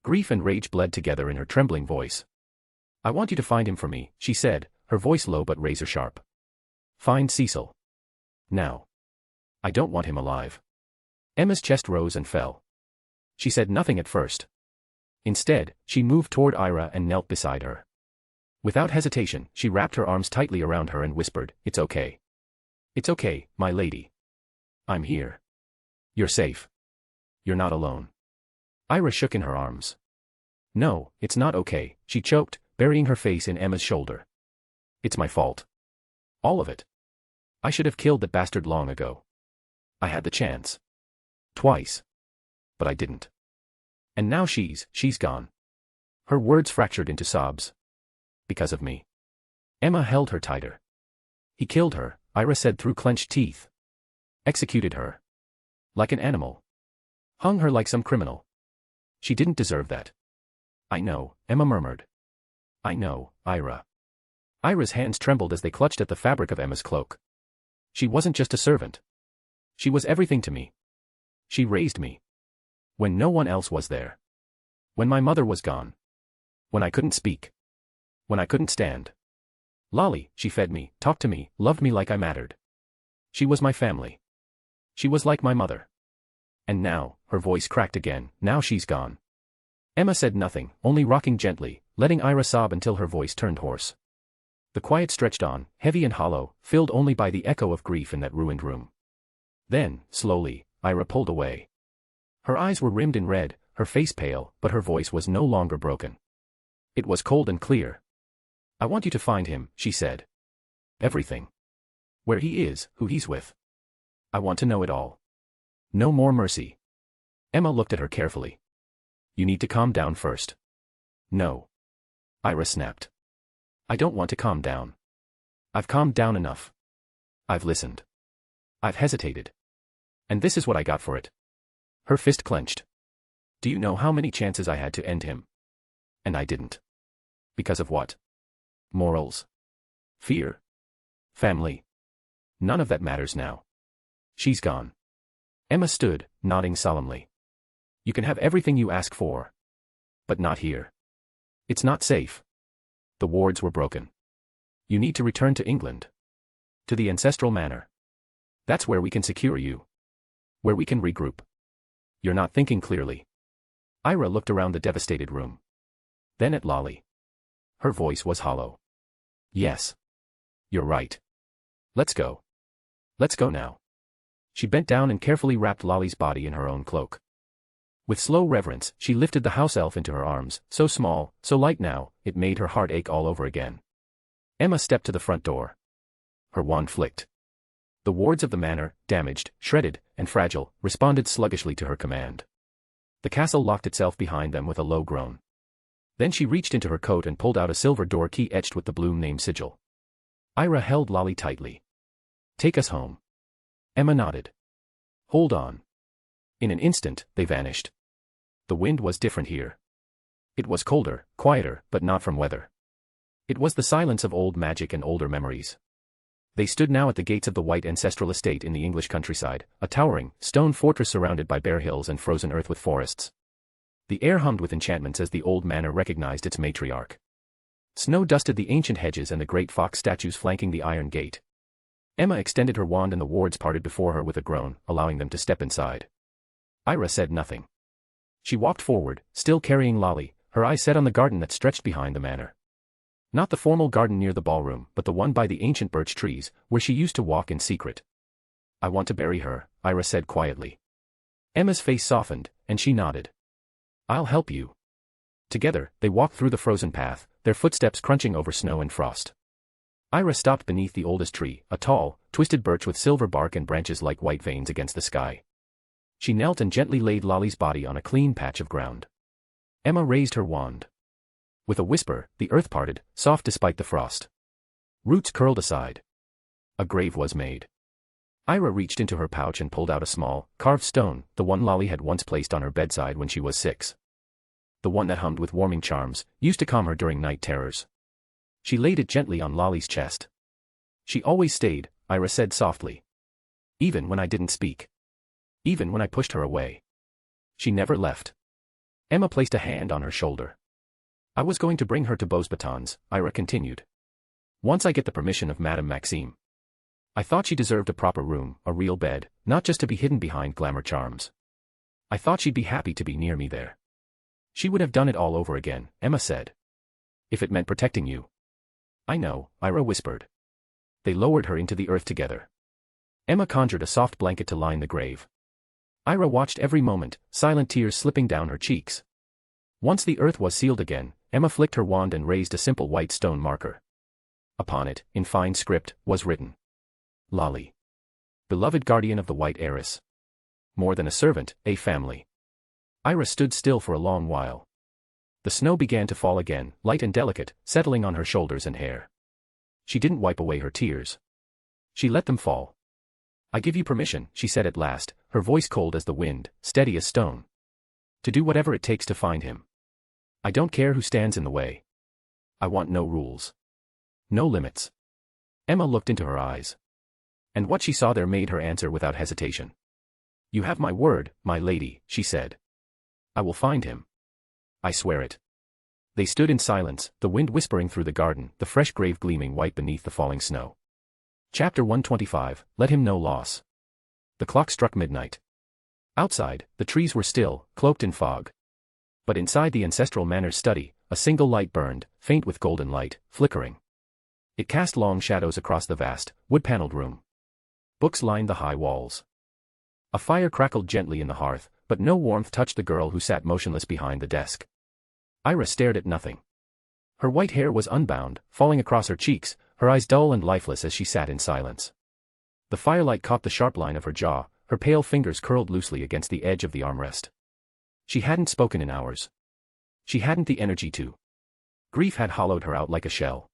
Grief and rage bled together in her trembling voice. "I want you to find him for me," she said, her voice low but razor sharp. "Find Cecil. Now. I don't want him alive." Emma's chest rose and fell. She said nothing at first. Instead, she moved toward Ira and knelt beside her. Without hesitation, she wrapped her arms tightly around her and whispered, "It's okay. It's okay, my lady. I'm here. You're safe. You're not alone. Ira shook in her arms. No, it's not okay, she choked, burying her face in Emma's shoulder. It's my fault. All of it. I should have killed that bastard long ago. I had the chance. Twice. But I didn't. And now she's gone. Her words fractured into sobs. Because of me. Emma held her tighter. He killed her, Ira said through clenched teeth. Executed her. Like an animal. Hung her like some criminal. She didn't deserve that. I know, Emma murmured. I know, Ira. Ira's hands trembled as they clutched at the fabric of Emma's cloak. She wasn't just a servant. She was everything to me. She raised me. When no one else was there. When my mother was gone. When I couldn't speak. When I couldn't stand. Lolly, she fed me, talked to me, loved me like I mattered. She was my family. She was like my mother. And now, her voice cracked again, now she's gone. Emma said nothing, only rocking gently, letting Ira sob until her voice turned hoarse. The quiet stretched on, heavy and hollow, filled only by the echo of grief in that ruined room. Then, slowly, Ira pulled away. Her eyes were rimmed in red, her face pale, but her voice was no longer broken. It was cold and clear. I want you to find him, she said. Everything. Where he is, who he's with. I want to know it all. No more mercy. Emma looked at her carefully. You need to calm down first. No. Ira snapped. I don't want to calm down. I've calmed down enough. I've listened. I've hesitated. And this is what I got for it. Her fist clenched. Do you know how many chances I had to end him? And I didn't. Because of what? Morals. Fear. Family. None of that matters now. She's gone. Emma stood, nodding solemnly. You can have everything you ask for. But not here. It's not safe. The wards were broken. You need to return to England. To the ancestral manor. That's where we can secure you. Where we can regroup. You're not thinking clearly. Ira looked around the devastated room. Then at Lolly. Her voice was hollow. Yes. You're right. Let's go. Let's go now. She bent down and carefully wrapped Lolly's body in her own cloak. With slow reverence, she lifted the house elf into her arms, so small, so light now, it made her heart ache all over again. Emma stepped to the front door. Her wand flicked. The wards of the manor, damaged, shredded, and fragile, responded sluggishly to her command. The castle locked itself behind them with a low groan. Then she reached into her coat and pulled out a silver door key etched with the Bloom name sigil. Ira held Lolly tightly. Take us home. Emma nodded. Hold on. In an instant, they vanished. The wind was different here. It was colder, quieter, but not from weather. It was the silence of old magic and older memories. They stood now at the gates of the white ancestral estate in the English countryside, a towering, stone fortress surrounded by bare hills and frozen earth with forests. The air hummed with enchantments as the old manor recognized its matriarch. Snow dusted the ancient hedges and the great fox statues flanking the iron gate. Emma extended her wand and the wards parted before her with a groan, allowing them to step inside. Ira said nothing. She walked forward, still carrying Lolly, her eyes set on the garden that stretched behind the manor. Not the formal garden near the ballroom, but the one by the ancient birch trees, where she used to walk in secret. I want to bury her, Ira said quietly. Emma's face softened, and she nodded. I'll help you. Together, they walked through the frozen path, their footsteps crunching over snow and frost. Ira stopped beneath the oldest tree, a tall, twisted birch with silver bark and branches like white veins against the sky. She knelt and gently laid Lolly's body on a clean patch of ground. Emma raised her wand. With a whisper, the earth parted, soft despite the frost. Roots curled aside. A grave was made. Ira reached into her pouch and pulled out a small, carved stone, the one Lolly had once placed on her bedside when she was 6. The one that hummed with warming charms, used to calm her during night terrors. She laid it gently on Lolly's chest. She always stayed, Ira said softly. Even when I didn't speak. Even when I pushed her away. She never left. Emma placed a hand on her shoulder. I was going to bring her to Beauxbatons, Ira continued. Once I get the permission of Madame Maxime. I thought she deserved a proper room, a real bed, not just to be hidden behind glamour charms. I thought she'd be happy to be near me there. She would have done it all over again, Emma said. If it meant protecting you. I know, Ira whispered. They lowered her into the earth together. Emma conjured a soft blanket to line the grave. Ira watched every moment, silent tears slipping down her cheeks. Once the earth was sealed again, Emma flicked her wand and raised a simple white stone marker. Upon it, in fine script, was written, Lolly. Beloved guardian of the white heiress. More than a servant, a family. Ira stood still for a long while. The snow began to fall again, light and delicate, settling on her shoulders and hair. She didn't wipe away her tears. She let them fall. I give you permission, she said at last, her voice cold as the wind, steady as stone. To do whatever it takes to find him. I don't care who stands in the way. I want no rules. No limits. Emma looked into her eyes. And what she saw there made her answer without hesitation. You have my word, my lady, she said. I will find him. I swear it. They stood in silence, the wind whispering through the garden, the fresh grave gleaming white beneath the falling snow. Chapter 125, Let Him Know Loss. The clock struck midnight. Outside, the trees were still, cloaked in fog. But inside the ancestral manor's study, a single light burned, faint with golden light, flickering. It cast long shadows across the vast, wood-paneled room. Books lined the high walls. A fire crackled gently in the hearth, but no warmth touched the girl who sat motionless behind the desk. Ira stared at nothing. Her white hair was unbound, falling across her cheeks, her eyes dull and lifeless as she sat in silence. The firelight caught the sharp line of her jaw, her pale fingers curled loosely against the edge of the armrest. She hadn't spoken in hours. She hadn't the energy to. Grief had hollowed her out like a shell.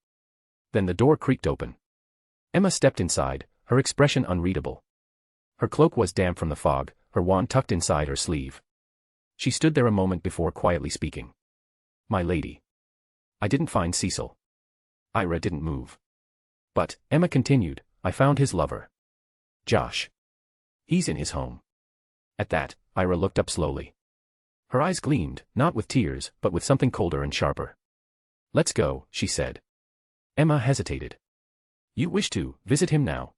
Then the door creaked open. Emma stepped inside, her expression unreadable. Her cloak was damp from the fog, her wand tucked inside her sleeve. She stood there a moment before quietly speaking. My lady. I didn't find Cecil. Ira didn't move. But, Emma continued, I found his lover. Josh. He's in his home. At that, Ira looked up slowly. Her eyes gleamed, not with tears, but with something colder and sharper. Let's go, she said. Emma hesitated. You wish to visit him now?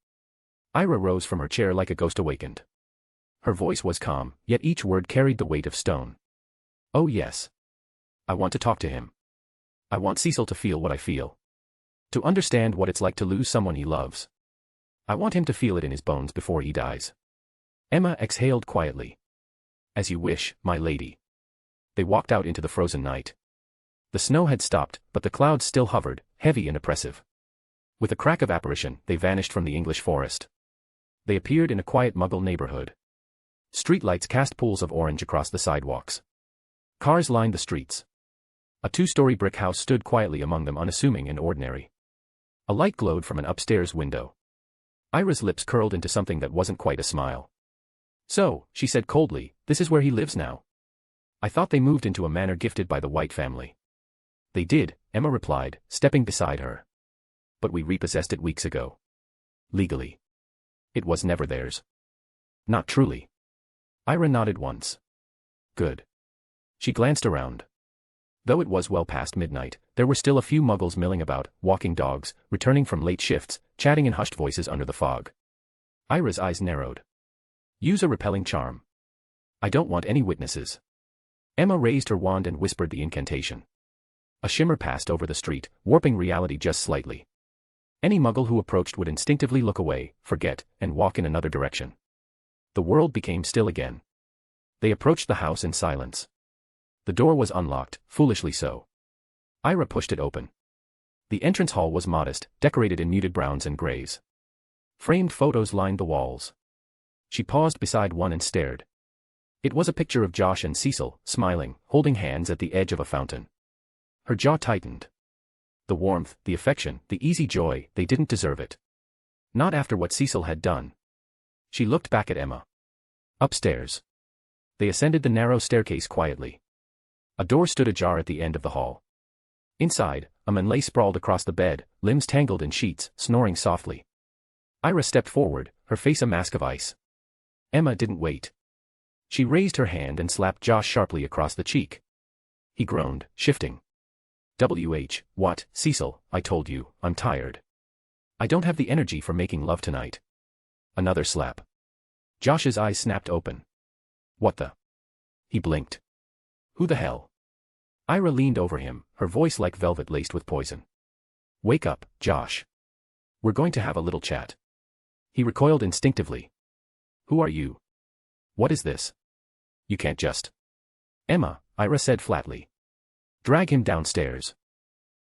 Ira rose from her chair like a ghost awakened. Her voice was calm, yet each word carried the weight of stone. Oh yes. I want to talk to him. I want Cecil to feel what I feel. To understand what it's like to lose someone he loves. I want him to feel it in his bones before he dies. Emma exhaled quietly. As you wish, my lady. They walked out into the frozen night. The snow had stopped, but the clouds still hovered, heavy and oppressive. With a crack of apparition, they vanished from the English forest. They appeared in a quiet Muggle neighborhood. Streetlights cast pools of orange across the sidewalks. Cars lined the streets. A two-story brick house stood quietly among them, unassuming and ordinary. A light glowed from an upstairs window. Ira's lips curled into something that wasn't quite a smile. So, she said coldly, this is where he lives now. I thought they moved into a manor gifted by the White family. They did, Emma replied, stepping beside her. But we repossessed it weeks ago. Legally. It was never theirs. Not truly. Ira nodded once. Good. She glanced around. Though it was well past midnight, there were still a few muggles milling about, walking dogs, returning from late shifts, chatting in hushed voices under the fog. Ira's eyes narrowed. Use a repelling charm. I don't want any witnesses. Emma raised her wand and whispered the incantation. A shimmer passed over the street, warping reality just slightly. Any muggle who approached would instinctively look away, forget, and walk in another direction. The world became still again. They approached the house in silence. The door was unlocked, foolishly so. Ira pushed it open. The entrance hall was modest, decorated in muted browns and grays. Framed photos lined the walls. She paused beside one and stared. It was a picture of Josh and Cecil, smiling, holding hands at the edge of a fountain. Her jaw tightened. The warmth, the affection, the easy joy, they didn't deserve it. Not after what Cecil had done. She looked back at Emma. Upstairs. They ascended the narrow staircase quietly. A door stood ajar at the end of the hall. Inside, a man lay sprawled across the bed, limbs tangled in sheets, snoring softly. Ira stepped forward, her face a mask of ice. Emma didn't wait. She raised her hand and slapped Josh sharply across the cheek. He groaned, shifting. What, Cecil, I told you, I'm tired. I don't have the energy for making love tonight. Another slap. Josh's eyes snapped open. What the? He blinked. Who the hell? Ira leaned over him, her voice like velvet laced with poison. Wake up, Josh. We're going to have a little chat. He recoiled instinctively. Who are you? What is this? You can't just. Emma, Ira said flatly. Drag him downstairs.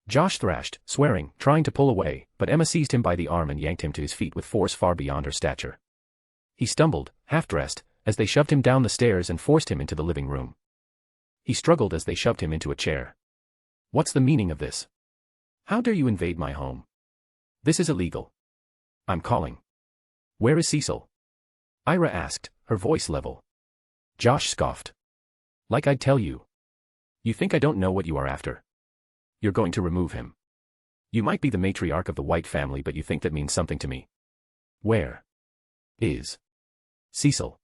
Josh thrashed, swearing, trying to pull away, but Emma seized him by the arm and yanked him to his feet with force far beyond her stature. He stumbled, half-dressed, as they shoved him down the stairs and forced him into the living room. He struggled as they shoved him into a chair. What's the meaning of this? How dare you invade my home? This is illegal. I'm calling. Where is Cecil? Ira asked, her voice level. Josh scoffed. Like I'd tell you. You think I don't know what you are after? You're going to remove him. You might be the matriarch of the White family, but you think that means something to me. Where is Cecil?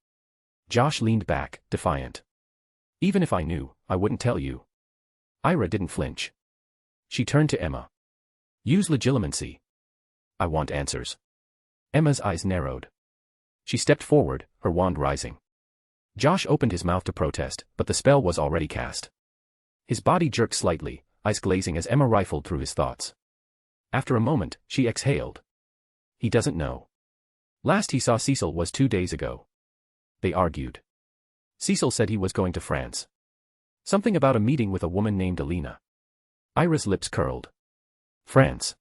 Josh leaned back, defiant. Even if I knew, I wouldn't tell you. Ira didn't flinch. She turned to Emma. Use legilimency. I want answers. Emma's eyes narrowed. She stepped forward, her wand rising. Josh opened his mouth to protest, but the spell was already cast. His body jerked slightly, eyes glazing as Emma rifled through his thoughts. After a moment, she exhaled. He doesn't know. Last he saw Cecil was 2 days ago. They argued. Cecil said he was going to France. Something about a meeting with a woman named Alina. Ira's lips curled. France.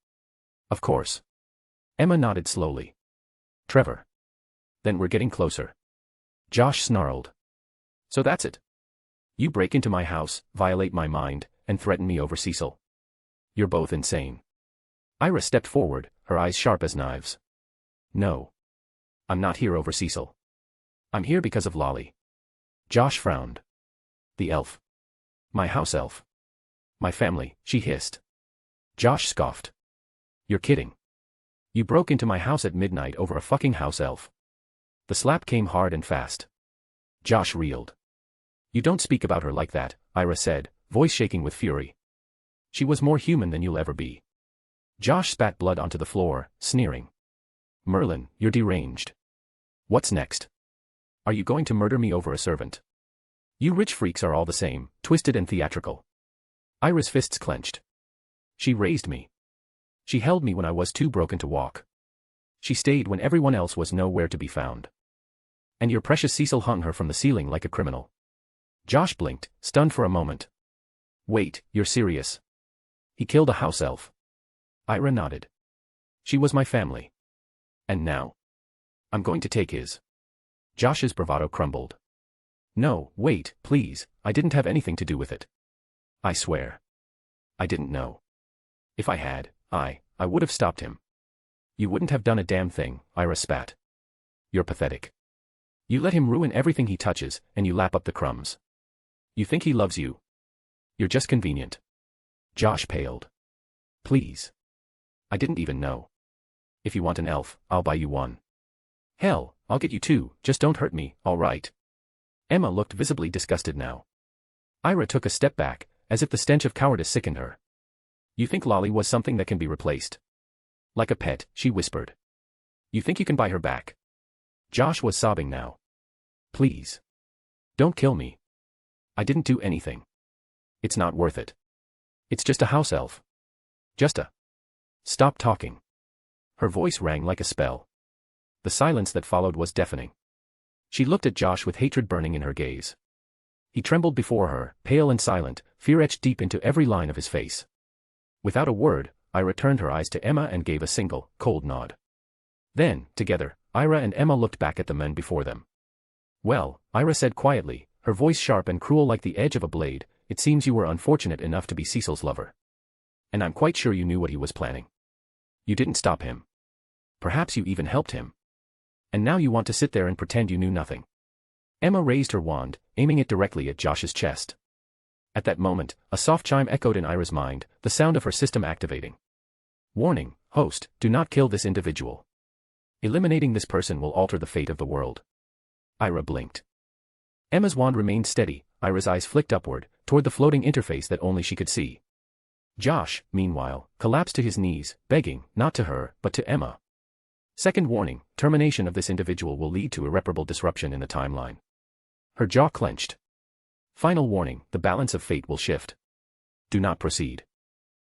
Of course. Emma nodded slowly. Trevor. Then we're getting closer. Josh snarled. So that's it. You break into my house, violate my mind, and threaten me over Cecil. You're both insane. Ira stepped forward, her eyes sharp as knives. No. I'm not here over Cecil. I'm here because of Lolly. Josh frowned. The elf. My house elf. My family, she hissed. Josh scoffed. You're kidding. You broke into my house at midnight over a fucking house elf. The slap came hard and fast. Josh reeled. You don't speak about her like that, Ira said, voice shaking with fury. She was more human than you'll ever be. Josh spat blood onto the floor, sneering. Merlin, you're deranged. What's next? Are you going to murder me over a servant? You rich freaks are all the same, twisted and theatrical. Ira's fists clenched. She raised me. She held me when I was too broken to walk. She stayed when everyone else was nowhere to be found. And your precious Cecil hung her from the ceiling like a criminal. Josh blinked, stunned for a moment. Wait, you're serious? He killed a house elf. Ira nodded. She was my family. And now? I'm going to take his. Josh's bravado crumbled. No, wait, please, I didn't have anything to do with it. I swear. I didn't know. If I had, I would have stopped him. You wouldn't have done a damn thing, Ira spat. You're pathetic. You let him ruin everything he touches, and you lap up the crumbs. You think he loves you? You're just convenient. Josh paled. Please. I didn't even know. If you want an elf, I'll buy you one. Hell, I'll get you two, just don't hurt me, all right? Emma looked visibly disgusted now. Ira took a step back, as if the stench of cowardice sickened her. You think Lolly was something that can be replaced? Like a pet, she whispered. You think you can buy her back? Josh was sobbing now. Please. Don't kill me. I didn't do anything. It's not worth it. It's just a house elf. Just a. Stop talking. Her voice rang like a spell. The silence that followed was deafening. She looked at Josh with hatred burning in her gaze. He trembled before her, pale and silent, fear etched deep into every line of his face. Without a word, Ira turned her eyes to Emma and gave a single, cold nod. Then, together, Ira and Emma looked back at the men before them. Well, Ira said quietly, her voice sharp and cruel like the edge of a blade, it seems you were unfortunate enough to be Cecil's lover. And I'm quite sure you knew what he was planning. You didn't stop him. Perhaps you even helped him. And now you want to sit there and pretend you knew nothing. Emma raised her wand, aiming it directly at Josh's chest. At that moment, a soft chime echoed in Ira's mind, the sound of her system activating. Warning, host, do not kill this individual. Eliminating this person will alter the fate of the world. Ira blinked. Emma's wand remained steady, Ira's eyes flicked upward, toward the floating interface that only she could see. Josh, meanwhile, collapsed to his knees, begging, not to her, but to Emma. Second warning, termination of this individual will lead to irreparable disruption in the timeline. Her jaw clenched. Final warning, the balance of fate will shift. Do not proceed.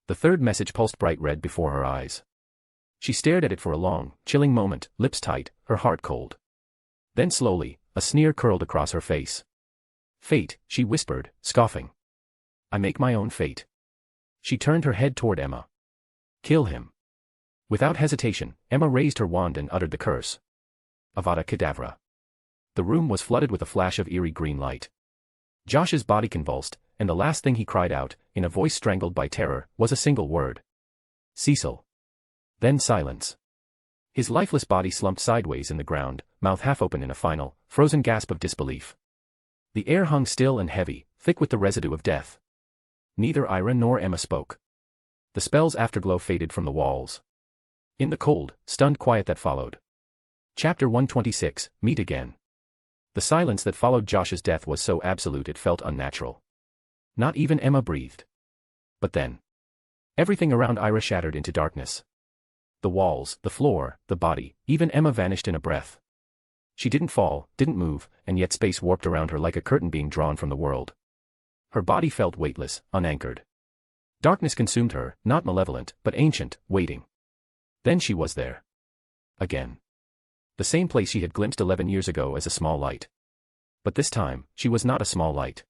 The third message pulsed bright red before her eyes. She stared at it for a long, chilling moment, lips tight, her heart cold. Then slowly, a sneer curled across her face. Fate, she whispered, scoffing. I make my own fate. She turned her head toward Emma. Kill him. Without hesitation, Emma raised her wand and uttered the curse. Avada Kedavra. The room was flooded with a flash of eerie green light. Josh's body convulsed, and the last thing he cried out, in a voice strangled by terror, was a single word. Cecil. Then silence. His lifeless body slumped sideways in the ground, mouth half open in a final, frozen gasp of disbelief. The air hung still and heavy, thick with the residue of death. Neither Ira nor Emma spoke. The spell's afterglow faded from the walls. In the cold, stunned quiet that followed. Chapter 126, Meet Again. The silence that followed Josh's death was so absolute it felt unnatural. Not even Emma breathed. But then. Everything around Ira shattered into darkness. The walls, the floor, the body, even Emma vanished in a breath. She didn't fall, didn't move, and yet space warped around her like a curtain being drawn from the world. Her body felt weightless, unanchored. Darkness consumed her, not malevolent, but ancient, waiting. Then she was there. Again. The same place she had glimpsed 11 years ago as a small light. But this time, she was not a small light.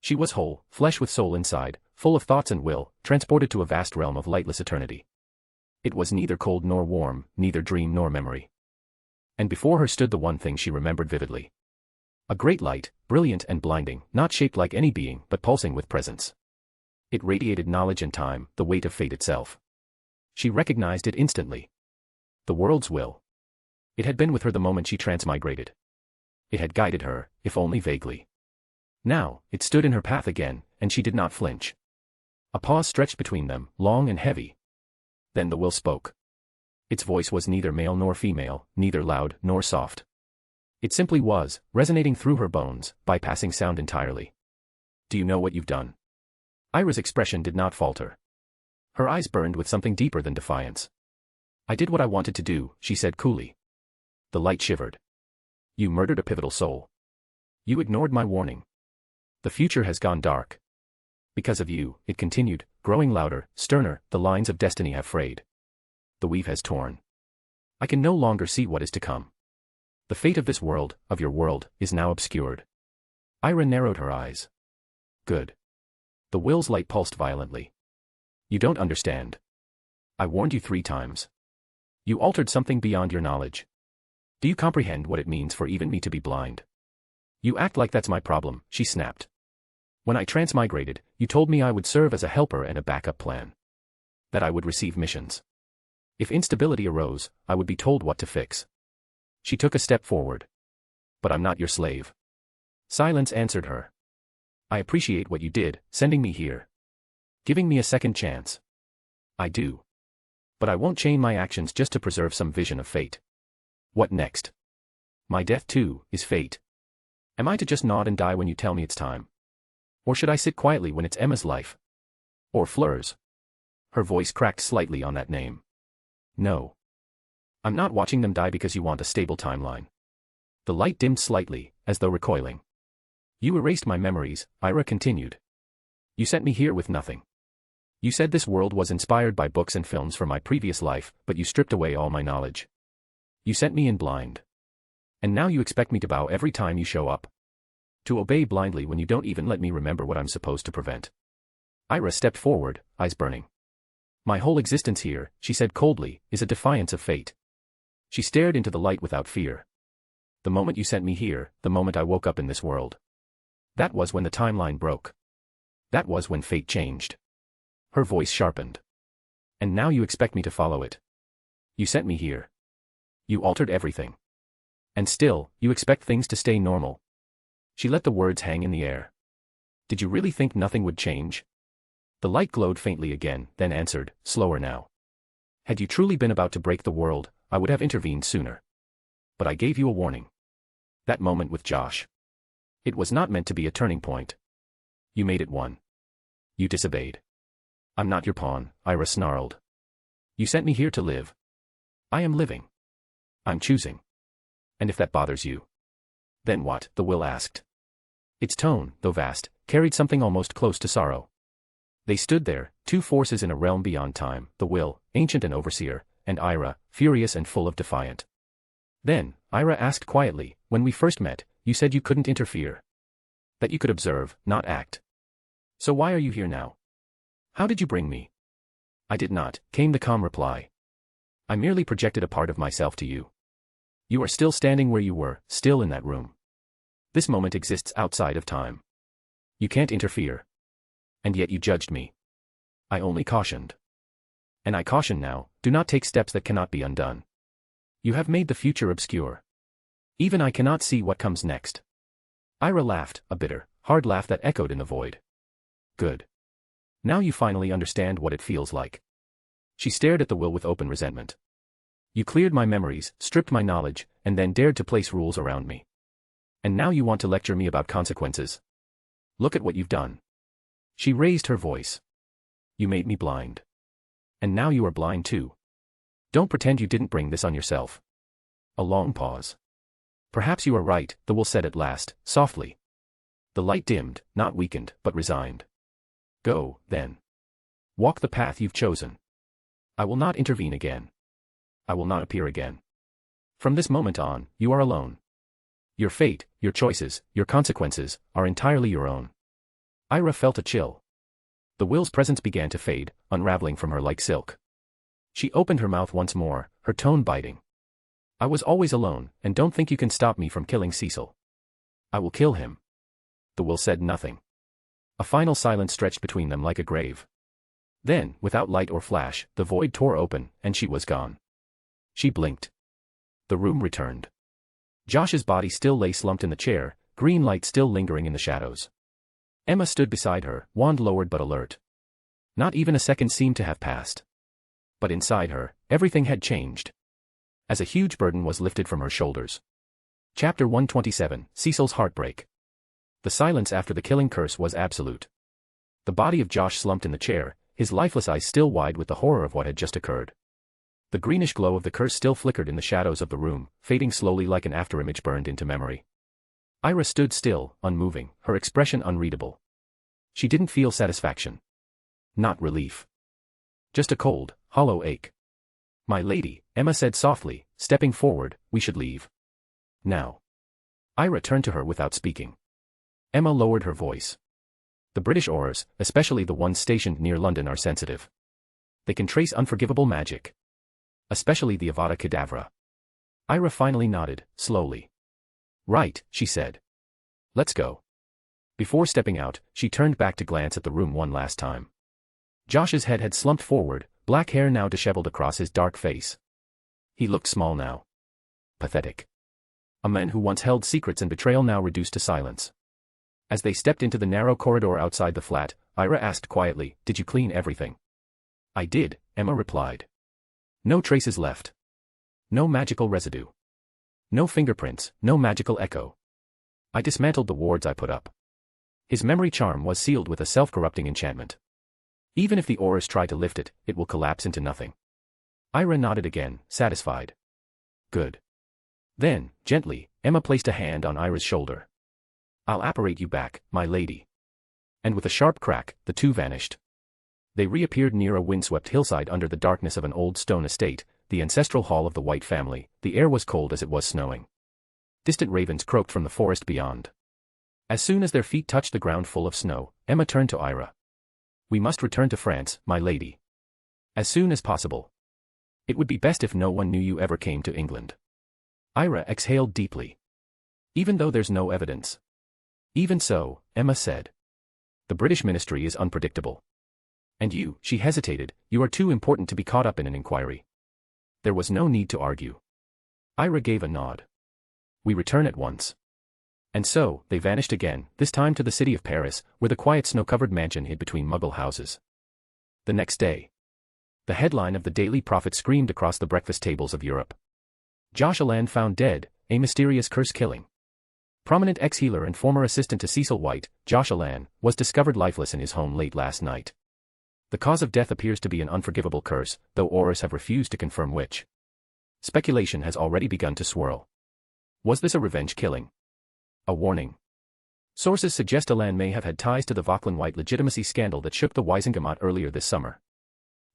She was whole, flesh with soul inside, full of thoughts and will, transported to a vast realm of lightless eternity. It was neither cold nor warm, neither dream nor memory. And before her stood the one thing she remembered vividly. A great light, brilliant and blinding, not shaped like any being, but pulsing with presence. It radiated knowledge and time, the weight of fate itself. She recognized it instantly. The world's will. It had been with her the moment she transmigrated. It had guided her, if only vaguely. Now, it stood in her path again, and she did not flinch. A pause stretched between them, long and heavy. Then the will spoke. Its voice was neither male nor female, neither loud nor soft. It simply was, resonating through her bones, bypassing sound entirely. Do you know what you've done? Ira's expression did not falter. Her eyes burned with something deeper than defiance. I did what I wanted to do, she said coolly. The light shivered. You murdered a pivotal soul. You ignored my warning. The future has gone dark. Because of you, it continued, growing louder, sterner, the lines of destiny have frayed. The weave has torn. I can no longer see what is to come. The fate of this world, of your world, is now obscured. Ira narrowed her eyes. Good. The will's light pulsed violently. You don't understand. I warned you 3 times. You altered something beyond your knowledge. Do you comprehend what it means for even me to be blind? You act like that's my problem, she snapped. When I transmigrated, you told me I would serve as a helper and a backup plan. That I would receive missions. If instability arose, I would be told what to fix. She took a step forward. But I'm not your slave. Silence answered her. I appreciate what you did, sending me here. Giving me a second chance. I do. But I won't chain my actions just to preserve some vision of fate. What next? My death too, is fate. Am I to just nod and die when you tell me it's time? Or should I sit quietly when it's Emma's life? Or Flur's? Her voice cracked slightly on that name. No. I'm not watching them die because you want a stable timeline. The light dimmed slightly, as though recoiling. You erased my memories, Ira continued. You sent me here with nothing. You said this world was inspired by books and films from my previous life, but you stripped away all my knowledge. You sent me in blind. And now you expect me to bow every time you show up. To obey blindly when you don't even let me remember what I'm supposed to prevent. Ira stepped forward, eyes burning. My whole existence here, she said coldly, is a defiance of fate. She stared into the light without fear. The moment you sent me here, the moment I woke up in this world. That was when the timeline broke. That was when fate changed. Her voice sharpened. And now you expect me to follow it. You sent me here. You altered everything. And still, you expect things to stay normal. She let the words hang in the air. Did you really think nothing would change? The light glowed faintly again, then answered, slower now. Had you truly been about to break the world, I would have intervened sooner. But I gave you a warning. That moment with Josh. It was not meant to be a turning point. You made it one. You disobeyed. I'm not your pawn, Ira snarled. You sent me here to live. I am living. I'm choosing. And if that bothers you. Then what? The will asked. Its tone, though vast, carried something almost close to sorrow. They stood there, 2 forces in a realm beyond time, the will, ancient and overseer, and Ira, furious and full of defiant. Then, Ira asked quietly, when we first met, you said you couldn't interfere. That you could observe, not act. So why are you here now? How did you bring me? I did not, came the calm reply. I merely projected a part of myself to you. You are still standing where you were, still in that room. This moment exists outside of time. You can't interfere. And yet you judged me. I only cautioned. And I caution now, do not take steps that cannot be undone. You have made the future obscure. Even I cannot see what comes next. Ira laughed, a bitter, hard laugh that echoed in the void. Good. Now you finally understand what it feels like. She stared at the will with open resentment. You cleared my memories, stripped my knowledge, and then dared to place rules around me. And now you want to lecture me about consequences. Look at what you've done. She raised her voice. You made me blind. And now you are blind too. Don't pretend you didn't bring this on yourself. A long pause. Perhaps you are right, the will said at last, softly. The light dimmed, not weakened, but resigned. Go, then. Walk the path you've chosen. I will not intervene again. I will not appear again. From this moment on, you are alone. Your fate, your choices, your consequences, are entirely your own. Ira felt a chill. The will's presence began to fade, unraveling from her like silk. She opened her mouth once more, her tone biting. I was always alone, and don't think you can stop me from killing Cecil. I will kill him. The will said nothing. A final silence stretched between them like a grave. Then, without light or flash, the void tore open, and she was gone. She blinked. The room returned. Josh's body still lay slumped in the chair, green light still lingering in the shadows. Emma stood beside her, wand lowered but alert. Not even a second seemed to have passed. But inside her, everything had changed. As a huge burden was lifted from her shoulders. Chapter 127, Cecil's Heartbreak. The silence after the killing curse was absolute. The body of Josh slumped in the chair, his lifeless eyes still wide with the horror of what had just occurred. The greenish glow of the curse still flickered in the shadows of the room, fading slowly like an afterimage burned into memory. Ira stood still, unmoving, her expression unreadable. She didn't feel satisfaction. Not relief. Just a cold, hollow ache. My lady, Emma said softly, stepping forward, we should leave. Now. Ira turned to her without speaking. Emma lowered her voice. The British aurors, especially the ones stationed near London, are sensitive. They can trace unforgivable magic. Especially the Avada Kedavra. Ira finally nodded, slowly. Right, she said. Let's go. Before stepping out, she turned back to glance at the room one last time. Josh's head had slumped forward, black hair now disheveled across his dark face. He looked small now. Pathetic. A man who once held secrets and betrayal now reduced to silence. As they stepped into the narrow corridor outside the flat, Ira asked quietly, did you clean everything? I did, Emma replied. No traces left. No magical residue. No fingerprints, no magical echo. I dismantled the wards I put up. His memory charm was sealed with a self-corrupting enchantment. Even if the aurors try to lift it, it will collapse into nothing. Ira nodded again, satisfied. Good. Then, gently, Emma placed a hand on Ira's shoulder. I'll apparate you back, my lady. And with a sharp crack, the two vanished. They reappeared near a windswept hillside under the darkness of an old stone estate, the ancestral hall of the White family. The air was cold as it was snowing. Distant ravens croaked from the forest beyond. As soon as their feet touched the ground full of snow, Emma turned to Ira. We must return to France, my lady. As soon as possible. It would be best if no one knew you ever came to England. Ira exhaled deeply. Even though there's no evidence. Even so, Emma said. The British ministry is unpredictable. And you, she hesitated, you are too important to be caught up in an inquiry. There was no need to argue. Ira gave a nod. We return at once. And so, they vanished again, this time to the city of Paris, where the quiet snow-covered mansion hid between Muggle houses. The next day. The headline of the Daily Prophet screamed across the breakfast tables of Europe. Josh Allan found dead, a mysterious curse killing. Prominent ex-healer and former assistant to Cecil White, Josh Allan, was discovered lifeless in his home late last night. The cause of death appears to be an unforgivable curse, though aurors have refused to confirm which. Speculation has already begun to swirl. Was this a revenge killing? A warning. Sources suggest Allan may have had ties to the Vauquelin White legitimacy scandal that shook the Wisingamot earlier this summer.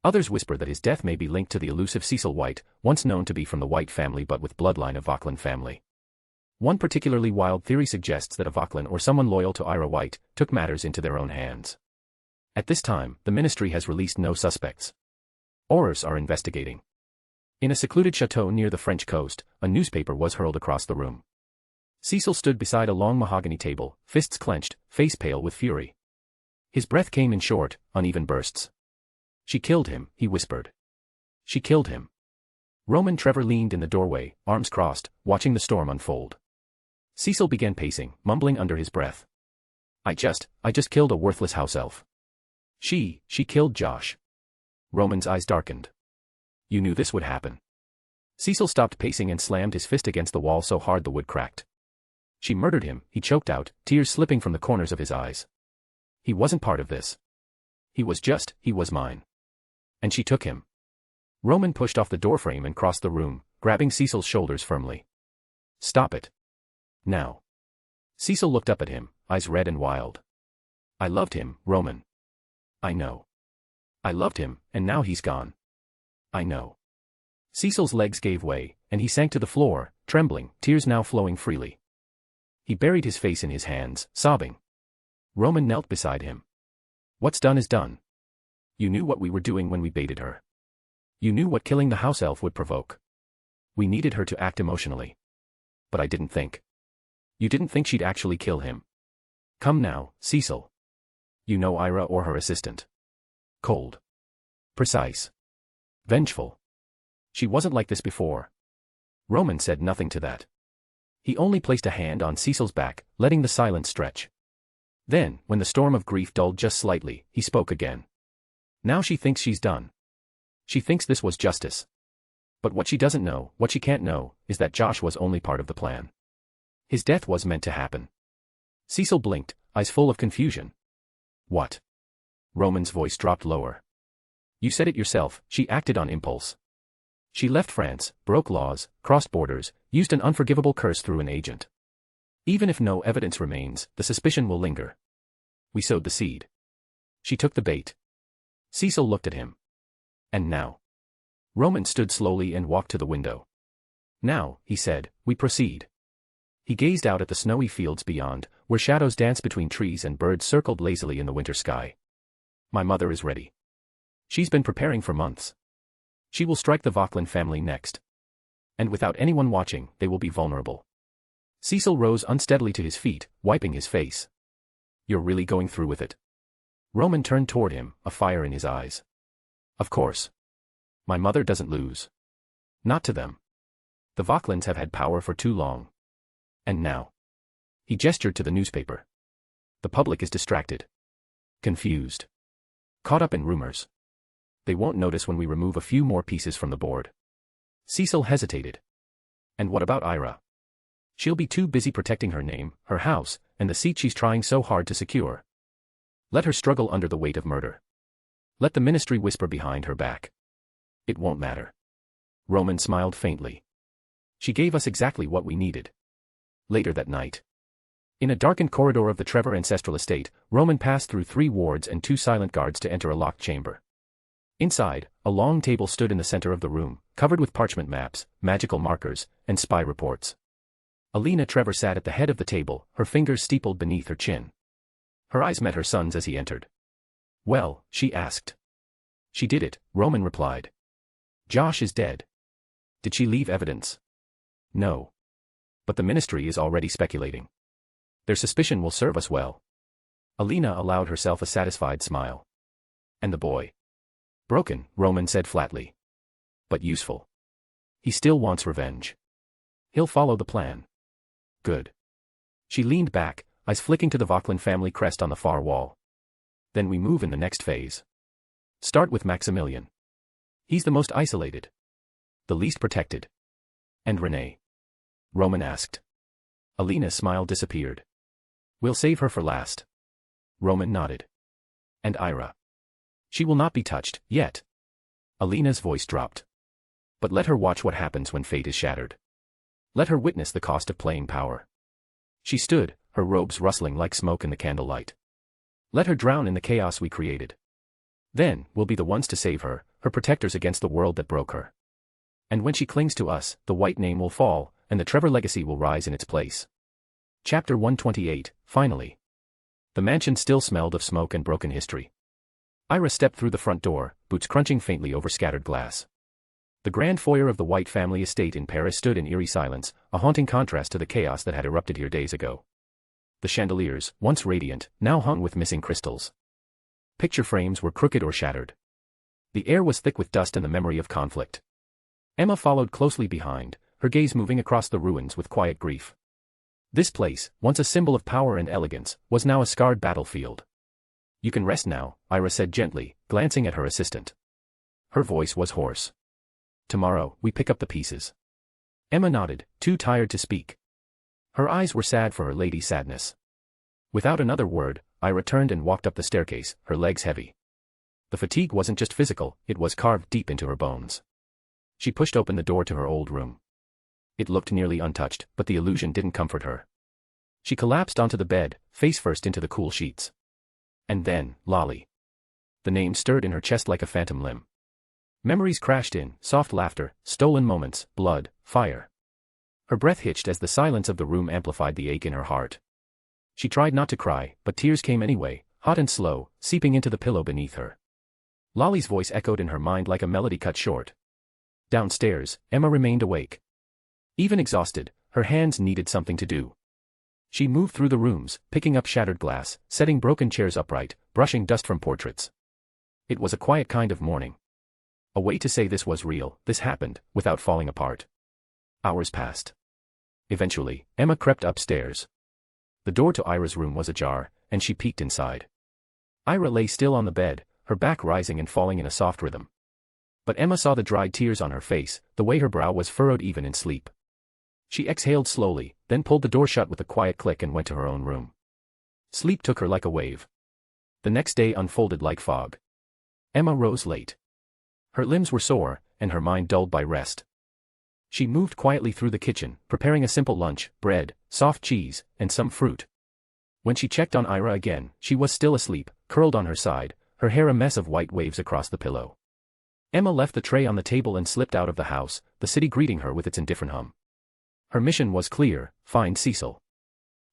Others whisper that his death may be linked to the elusive Cecil White, once known to be from the White family but with bloodline of Vauquelin family. One particularly wild theory suggests that a Vauquelin or someone loyal to Ira White took matters into their own hands. At this time, the ministry has released no suspects. Aurors are investigating. In a secluded chateau near the French coast, a newspaper was hurled across the room. Cecil stood beside a long mahogany table, fists clenched, face pale with fury. His breath came in short, uneven bursts. "She killed him," he whispered. "She killed him." Roman Trevor leaned in the doorway, arms crossed, watching the storm unfold. Cecil began pacing, mumbling under his breath. I just killed a worthless house elf. She killed Josh." Roman's eyes darkened. "You knew this would happen." Cecil stopped pacing and slammed his fist against the wall so hard the wood cracked. "She murdered him," he choked out, tears slipping from the corners of his eyes. "He wasn't part of this. He was mine. And she took him." Roman pushed off the doorframe and crossed the room, grabbing Cecil's shoulders firmly. "Stop it. Now." Cecil looked up at him, eyes red and wild. "I loved him, Roman. I know. I loved him, and now he's gone. I know." Cecil's legs gave way, and he sank to the floor, trembling, tears now flowing freely. He buried his face in his hands, sobbing. Roman knelt beside him. "What's done is done. You knew what we were doing when we baited her. You knew what killing the house elf would provoke. We needed her to act emotionally. But I didn't think. You didn't think she'd actually kill him. Come now, Cecil. You know Ira or her assistant. Cold. Precise. Vengeful. She wasn't like this before." Roman said nothing to that. He only placed a hand on Cecil's back, letting the silence stretch. Then, when the storm of grief dulled just slightly, he spoke again. "Now she thinks she's done. She thinks this was justice. But what she doesn't know, what she can't know, is that Josh was only part of the plan. His death was meant to happen." Cecil blinked, eyes full of confusion. "What?" Roman's voice dropped lower. "You said it yourself, she acted on impulse. She left France, broke laws, crossed borders, used an unforgivable curse through an agent. Even if no evidence remains, the suspicion will linger. We sowed the seed. She took the bait." Cecil looked at him. "And now?" Roman stood slowly and walked to the window. "Now," he said, "we proceed." He gazed out at the snowy fields beyond, where shadows danced between trees and birds circled lazily in the winter sky. "My mother is ready. She's been preparing for months. She will strike the Vauquelin family next. And without anyone watching, they will be vulnerable." Cecil rose unsteadily to his feet, wiping his face. "You're really going through with it?" Roman turned toward him, a fire in his eyes. "Of course. My mother doesn't lose. Not to them. The Vauquelins have had power for too long. And now." He gestured to the newspaper. "The public is distracted. Confused. Caught up in rumors. They won't notice when we remove a few more pieces from the board." Cecil hesitated. "And what about Ira? She'll be too busy protecting her name, her house, and the seat she's trying so hard to secure. Let her struggle under the weight of murder. Let the ministry whisper behind her back. It won't matter." Roman smiled faintly. "She gave us exactly what we needed." Later that night, in a darkened corridor of the Trevor ancestral estate, Roman passed through 3 wards and 2 silent guards to enter a locked chamber. Inside, a long table stood in the center of the room, covered with parchment maps, magical markers, and spy reports. Alina Trevor sat at the head of the table, her fingers steepled beneath her chin. Her eyes met her son's as he entered. "Well," she asked. "She did it," Roman replied. "Josh is dead." "Did she leave evidence?" "No. But the ministry is already speculating. Their suspicion will serve us well." Alina allowed herself a satisfied smile. "And the boy?" "Broken," Roman said flatly. "But useful. He still wants revenge. He'll follow the plan." "Good." She leaned back, eyes flicking to the Vauquelin family crest on the far wall. "Then we move in the next phase. Start with Maximilian. He's the most isolated. The least protected." "And Renee?" Roman asked. Alina's smile disappeared. "We'll save her for last." Roman nodded. "And Ira?" "She will not be touched, yet." Alina's voice dropped. "But let her watch what happens when fate is shattered. Let her witness the cost of playing power." She stood, her robes rustling like smoke in the candlelight. "Let her drown in the chaos we created. Then, we'll be the ones to save her, her protectors against the world that broke her. And when she clings to us, the white name will fall, and the Trevor legacy will rise in its place. Chapter 128, finally. The mansion still smelled of smoke and broken history. Ira stepped through the front door, boots crunching faintly over scattered glass. The grand foyer of the White family estate in Paris stood in eerie silence, a haunting contrast to the chaos that had erupted here days ago. The chandeliers, once radiant, now hung with missing crystals. Picture frames were crooked or shattered. The air was thick with dust and the memory of conflict. Emma followed closely behind, her gaze moving across the ruins with quiet grief. This place, once a symbol of power and elegance, was now a scarred battlefield. "You can rest now," Ira said gently, glancing at her assistant. Her voice was hoarse. "Tomorrow, we pick up the pieces." Emma nodded, too tired to speak. Her eyes were sad for her lady's sadness. Without another word, Ira turned and walked up the staircase, her legs heavy. The fatigue wasn't just physical, it was carved deep into her bones. She pushed open the door to her old room. It looked nearly untouched, but the illusion didn't comfort her. She collapsed onto the bed, face first into the cool sheets. And then, Lolly. The name stirred in her chest like a phantom limb. Memories crashed in, soft laughter, stolen moments, blood, fire. Her breath hitched as the silence of the room amplified the ache in her heart. She tried not to cry, but tears came anyway, hot and slow, seeping into the pillow beneath her. Lolly's voice echoed in her mind like a melody cut short. Downstairs, Emma remained awake. Even exhausted, her hands needed something to do. She moved through the rooms, picking up shattered glass, setting broken chairs upright, brushing dust from portraits. It was a quiet kind of morning. A way to say this was real, this happened, without falling apart. Hours passed. Eventually, Emma crept upstairs. The door to Ira's room was ajar, and she peeked inside. Ira lay still on the bed, her back rising and falling in a soft rhythm. But Emma saw the dried tears on her face, the way her brow was furrowed even in sleep. She exhaled slowly, then pulled the door shut with a quiet click and went to her own room. Sleep took her like a wave. The next day unfolded like fog. Emma rose late. Her limbs were sore, and her mind dulled by rest. She moved quietly through the kitchen, preparing a simple lunch, bread, soft cheese, and some fruit. When she checked on Ira again, she was still asleep, curled on her side, her hair a mess of white waves across the pillow. Emma left the tray on the table and slipped out of the house, the city greeting her with its indifferent hum. Her mission was clear: find Cecil.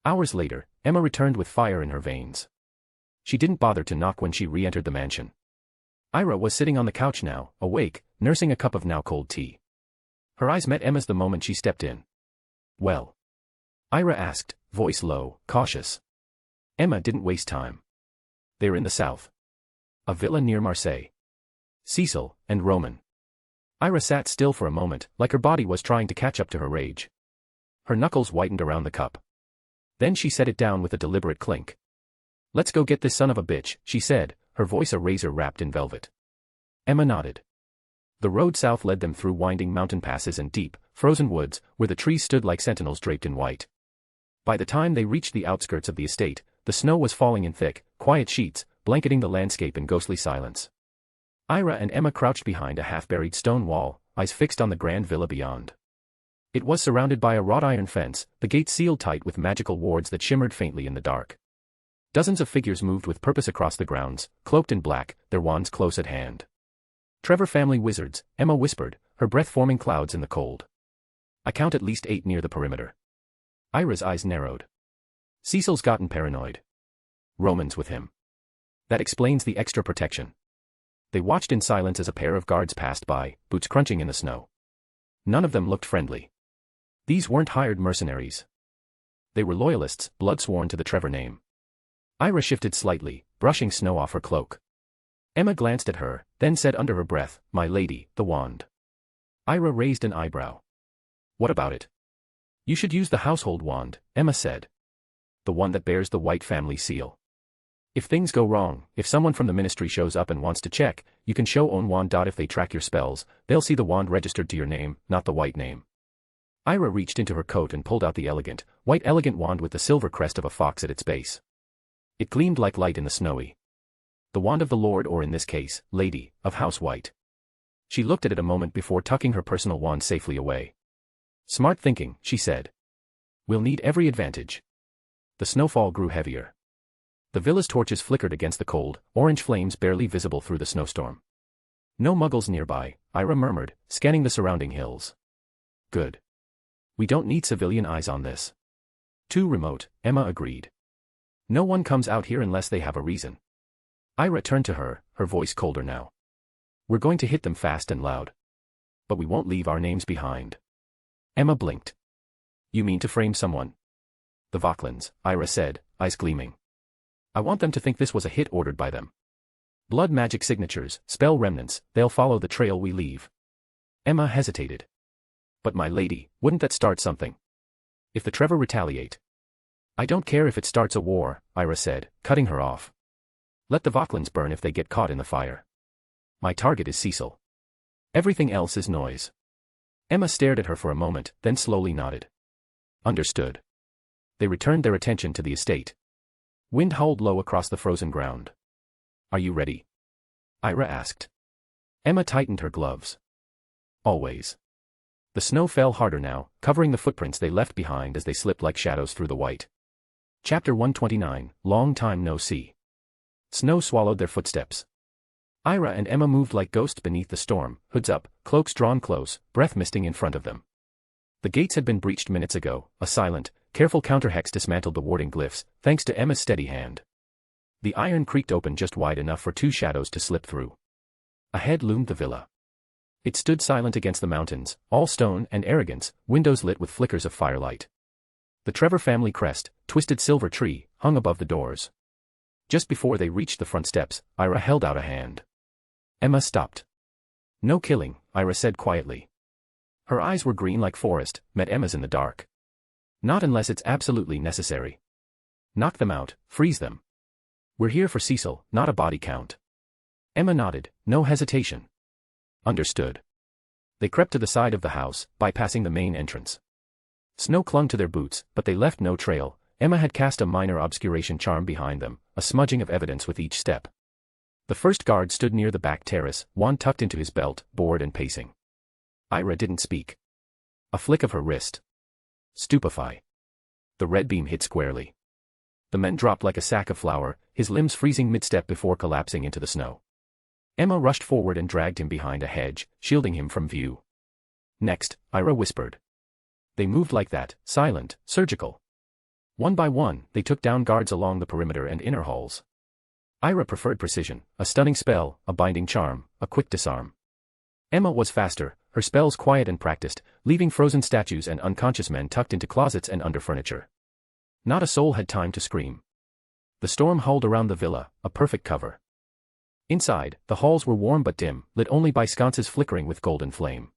Hours later, Emma returned with fire in her veins. She didn't bother to knock when she re-entered the mansion. Ira was sitting on the couch now, awake, nursing a cup of now-cold tea. Her eyes met Emma's the moment she stepped in. "Well?" Ira asked, voice low, cautious. Emma didn't waste time. "They're in the south. A villa near Marseille. Cecil, and Roman." Ira sat still for a moment, like her body was trying to catch up to her rage. Her knuckles whitened around the cup. Then she set it down with a deliberate clink. "Let's go get this son of a bitch," she said, her voice a razor wrapped in velvet. Emma nodded. The road south led them through winding mountain passes and deep, frozen woods, where the trees stood like sentinels draped in white. By the time they reached the outskirts of the estate, the snow was falling in thick, quiet sheets, blanketing the landscape in ghostly silence. Ira and Emma crouched behind a half-buried stone wall, eyes fixed on the grand villa beyond. It was surrounded by a wrought iron fence, the gates sealed tight with magical wards that shimmered faintly in the dark. Dozens of figures moved with purpose across the grounds, cloaked in black, their wands close at hand. "Trevor family wizards," Emma whispered, her breath forming clouds in the cold. "I count at least 8 near the perimeter." Ira's eyes narrowed. "Cecil's gotten paranoid. Roman's with him. That explains the extra protection." They watched in silence as a pair of guards passed by, boots crunching in the snow. None of them looked friendly. These weren't hired mercenaries. They were loyalists, blood sworn to the Trevor name. Ira shifted slightly, brushing snow off her cloak. Emma glanced at her, then said under her breath, "My lady, the wand." Ira raised an eyebrow. "What about it?" "You should use the household wand," Emma said. "The one that bears the White family seal. If things go wrong, if someone from the ministry shows up and wants to check, you can show own wand. If they track your spells, they'll see the wand registered to your name, not the White name." Ira reached into her coat and pulled out the white elegant wand with the silver crest of a fox at its base. It gleamed like light in the snowy. The wand of the Lord, or in this case, Lady, of House White. She looked at it a moment before tucking her personal wand safely away. "Smart thinking," she said. "We'll need every advantage." The snowfall grew heavier. The villa's torches flickered against the cold, orange flames barely visible through the snowstorm. No muggles nearby, Ira murmured, scanning the surrounding hills. Good. We don't need civilian eyes on this. Too remote, Emma agreed. No one comes out here unless they have a reason. Ira turned to her, her voice colder now. We're going to hit them fast and loud. But we won't leave our names behind. Emma blinked. You mean to frame someone? The Vauclins, Ira said, eyes gleaming. I want them to think this was a hit ordered by them. Blood magic signatures, spell remnants, they'll follow the trail we leave. Emma hesitated. But my lady, wouldn't that start something? If the Trevor retaliate. I don't care if it starts a war, Ira said, cutting her off. Let the Vauclins burn if they get caught in the fire. My target is Cecil. Everything else is noise. Emma stared at her for a moment, then slowly nodded. Understood. They returned their attention to the estate. Wind howled low across the frozen ground. Are you ready? Ira asked. Emma tightened her gloves. Always. The snow fell harder now, covering the footprints they left behind as they slipped like shadows through the white. Chapter 129, Long Time No See. Snow swallowed their footsteps. Ira and Emma moved like ghosts beneath the storm, hoods up, cloaks drawn close, breath misting in front of them. The gates had been breached minutes ago, a silent, careful counterhex dismantled the warding glyphs, thanks to Emma's steady hand. The iron creaked open just wide enough for two shadows to slip through. Ahead loomed the villa. It stood silent against the mountains, all stone and arrogance, windows lit with flickers of firelight. The Trevor family crest, twisted silver tree, hung above the doors. Just before they reached the front steps, Ira held out a hand. Emma stopped. No killing, Ira said quietly. Her eyes were green like forest, met Emma's in the dark. Not unless it's absolutely necessary. Knock them out, freeze them. We're here for Cecil, not a body count. Emma nodded, no hesitation. Understood. They crept to the side of the house, bypassing the main entrance. Snow clung to their boots, but they left no trail. Emma had cast a minor obscuration charm behind them, a smudging of evidence with each step. The first guard stood near the back terrace, wand tucked into his belt, bored and pacing. Ira didn't speak. A flick of her wrist. Stupefy. The red beam hit squarely. The man dropped like a sack of flour, his limbs freezing mid-step before collapsing into the snow. Emma rushed forward and dragged him behind a hedge, shielding him from view. Next, Ira whispered. They moved like that, silent, surgical. One by one, they took down guards along the perimeter and inner halls. Ira preferred precision, a stunning spell, a binding charm, a quick disarm. Emma was faster, her spells quiet and practiced, leaving frozen statues and unconscious men tucked into closets and under furniture. Not a soul had time to scream. The storm howled around the villa, a perfect cover. Inside, the halls were warm but dim, lit only by sconces flickering with golden flame.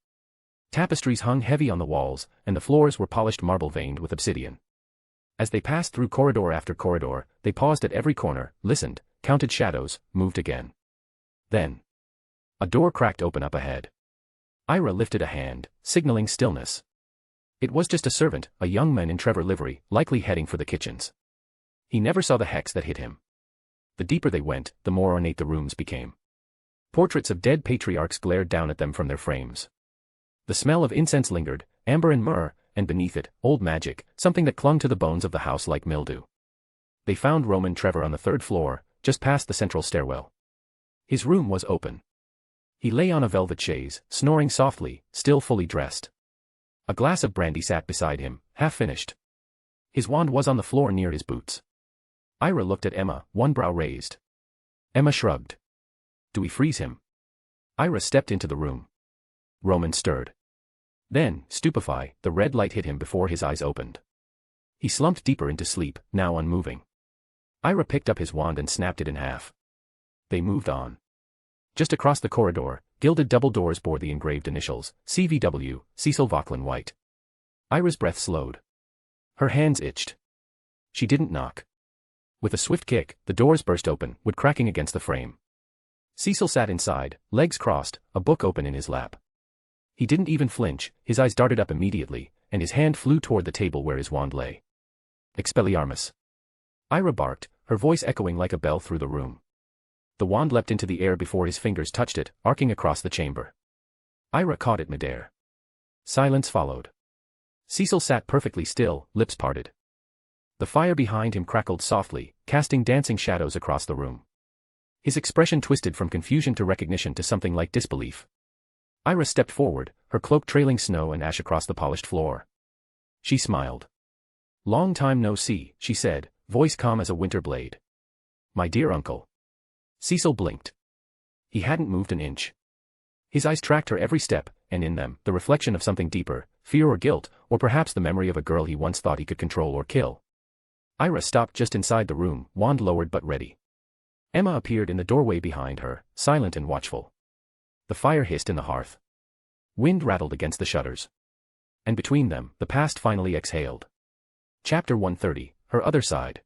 Tapestries hung heavy on the walls, and the floors were polished marble veined with obsidian. As they passed through corridor after corridor, they paused at every corner, listened, counted shadows, moved again. Then, a door cracked open up ahead. Ira lifted a hand, signaling stillness. It was just a servant, a young man in Trevor livery, likely heading for the kitchens. He never saw the hex that hit him. The deeper they went, the more ornate the rooms became. Portraits of dead patriarchs glared down at them from their frames. The smell of incense lingered, amber and myrrh, and beneath it, old magic, something that clung to the bones of the house like mildew. They found Roman Trevor on the third floor, just past the central stairwell. His room was open. He lay on a velvet chaise, snoring softly, still fully dressed. A glass of brandy sat beside him, half-finished. His wand was on the floor near his boots. Ira looked at Emma, one brow raised. Emma shrugged. Do we freeze him? Ira stepped into the room. Roman stirred. Then, stupefy, the red light hit him before his eyes opened. He slumped deeper into sleep, now unmoving. Ira picked up his wand and snapped it in half. They moved on. Just across the corridor, gilded double doors bore the engraved initials, CVW, Cecil Vauclin White. Ira's breath slowed. Her hands itched. She didn't knock. With a swift kick, the doors burst open, wood cracking against the frame. Cecil sat inside, legs crossed, a book open in his lap. He didn't even flinch, his eyes darted up immediately, and his hand flew toward the table where his wand lay. Expelliarmus. Ira barked, her voice echoing like a bell through the room. The wand leapt into the air before his fingers touched it, arcing across the chamber. Ira caught it midair. Silence followed. Cecil sat perfectly still, lips parted. The fire behind him crackled softly, casting dancing shadows across the room. His expression twisted from confusion to recognition to something like disbelief. Heiress stepped forward, her cloak trailing snow and ash across the polished floor. She smiled. "Long time no see," she said, voice calm as a winter blade. "My dear uncle." Cecil blinked. He hadn't moved an inch. His eyes tracked her every step, and in them, the reflection of something deeper, fear or guilt, or perhaps the memory of a girl he once thought he could control or kill. Heiress stopped just inside the room, wand lowered but ready. Emma appeared in the doorway behind her, silent and watchful. The fire hissed in the hearth. Wind rattled against the shutters. And between them, the past finally exhaled. Chapter 130, Her Other Side.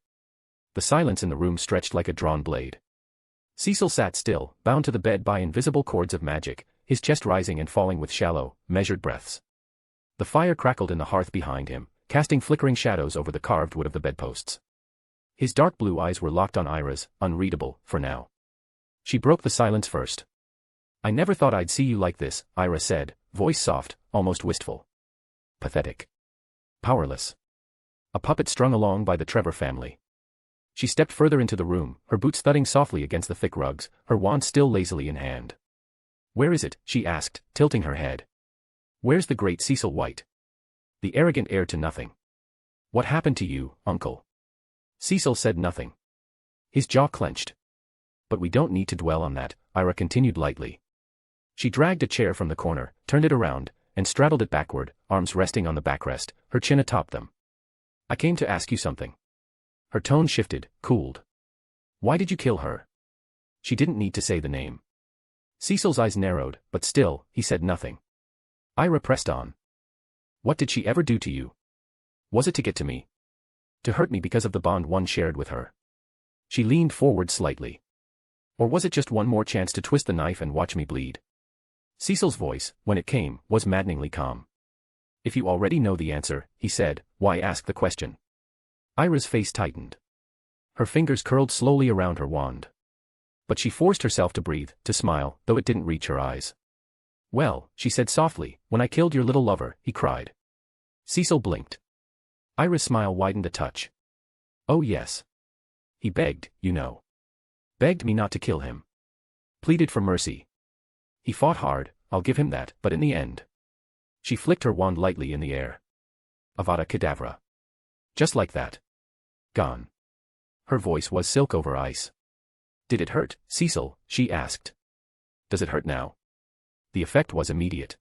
The silence in the room stretched like a drawn blade. Cecil sat still, bound to the bed by invisible cords of magic, his chest rising and falling with shallow, measured breaths. The fire crackled in the hearth behind him, casting flickering shadows over the carved wood of the bedposts. His dark blue eyes were locked on Ira's, unreadable, for now. She broke the silence first. "I never thought I'd see you like this," Ira said, voice soft, almost wistful. Pathetic. Powerless. A puppet strung along by the Trevor family. She stepped further into the room, her boots thudding softly against the thick rugs, her wand still lazily in hand. "Where is it?" she asked, tilting her head. "Where's the great Cecil White? The arrogant heir to nothing. What happened to you, uncle?" Cecil said nothing. His jaw clenched. "But we don't need to dwell on that," Ira continued lightly. She dragged a chair from the corner, turned it around, and straddled it backward, arms resting on the backrest, her chin atop them. "I came to ask you something." Her tone shifted, cooled. "Why did you kill her?" She didn't need to say the name. Cecil's eyes narrowed, but still, he said nothing. Ira pressed on. "What did she ever do to you? Was it to get to me? To hurt me because of the bond one shared with her?" She leaned forward slightly. "Or was it just one more chance to twist the knife and watch me bleed?" Cecil's voice, when it came, was maddeningly calm. "If you already know the answer," he said, "why ask the question?" Ira's face tightened. Her fingers curled slowly around her wand. But she forced herself to breathe, to smile, though it didn't reach her eyes. "Well," she said softly, "when I killed your little lover," he cried. Cecil blinked. Ira's smile widened a touch. "Oh yes. He begged, you know. Begged me not to kill him. Pleaded for mercy. He fought hard, I'll give him that, but in the end." She flicked her wand lightly in the air. Avada Kedavra. Just like that. Gone. Her voice was silk over ice. "Did it hurt, Cecil?" she asked. "Does it hurt now?" The effect was immediate.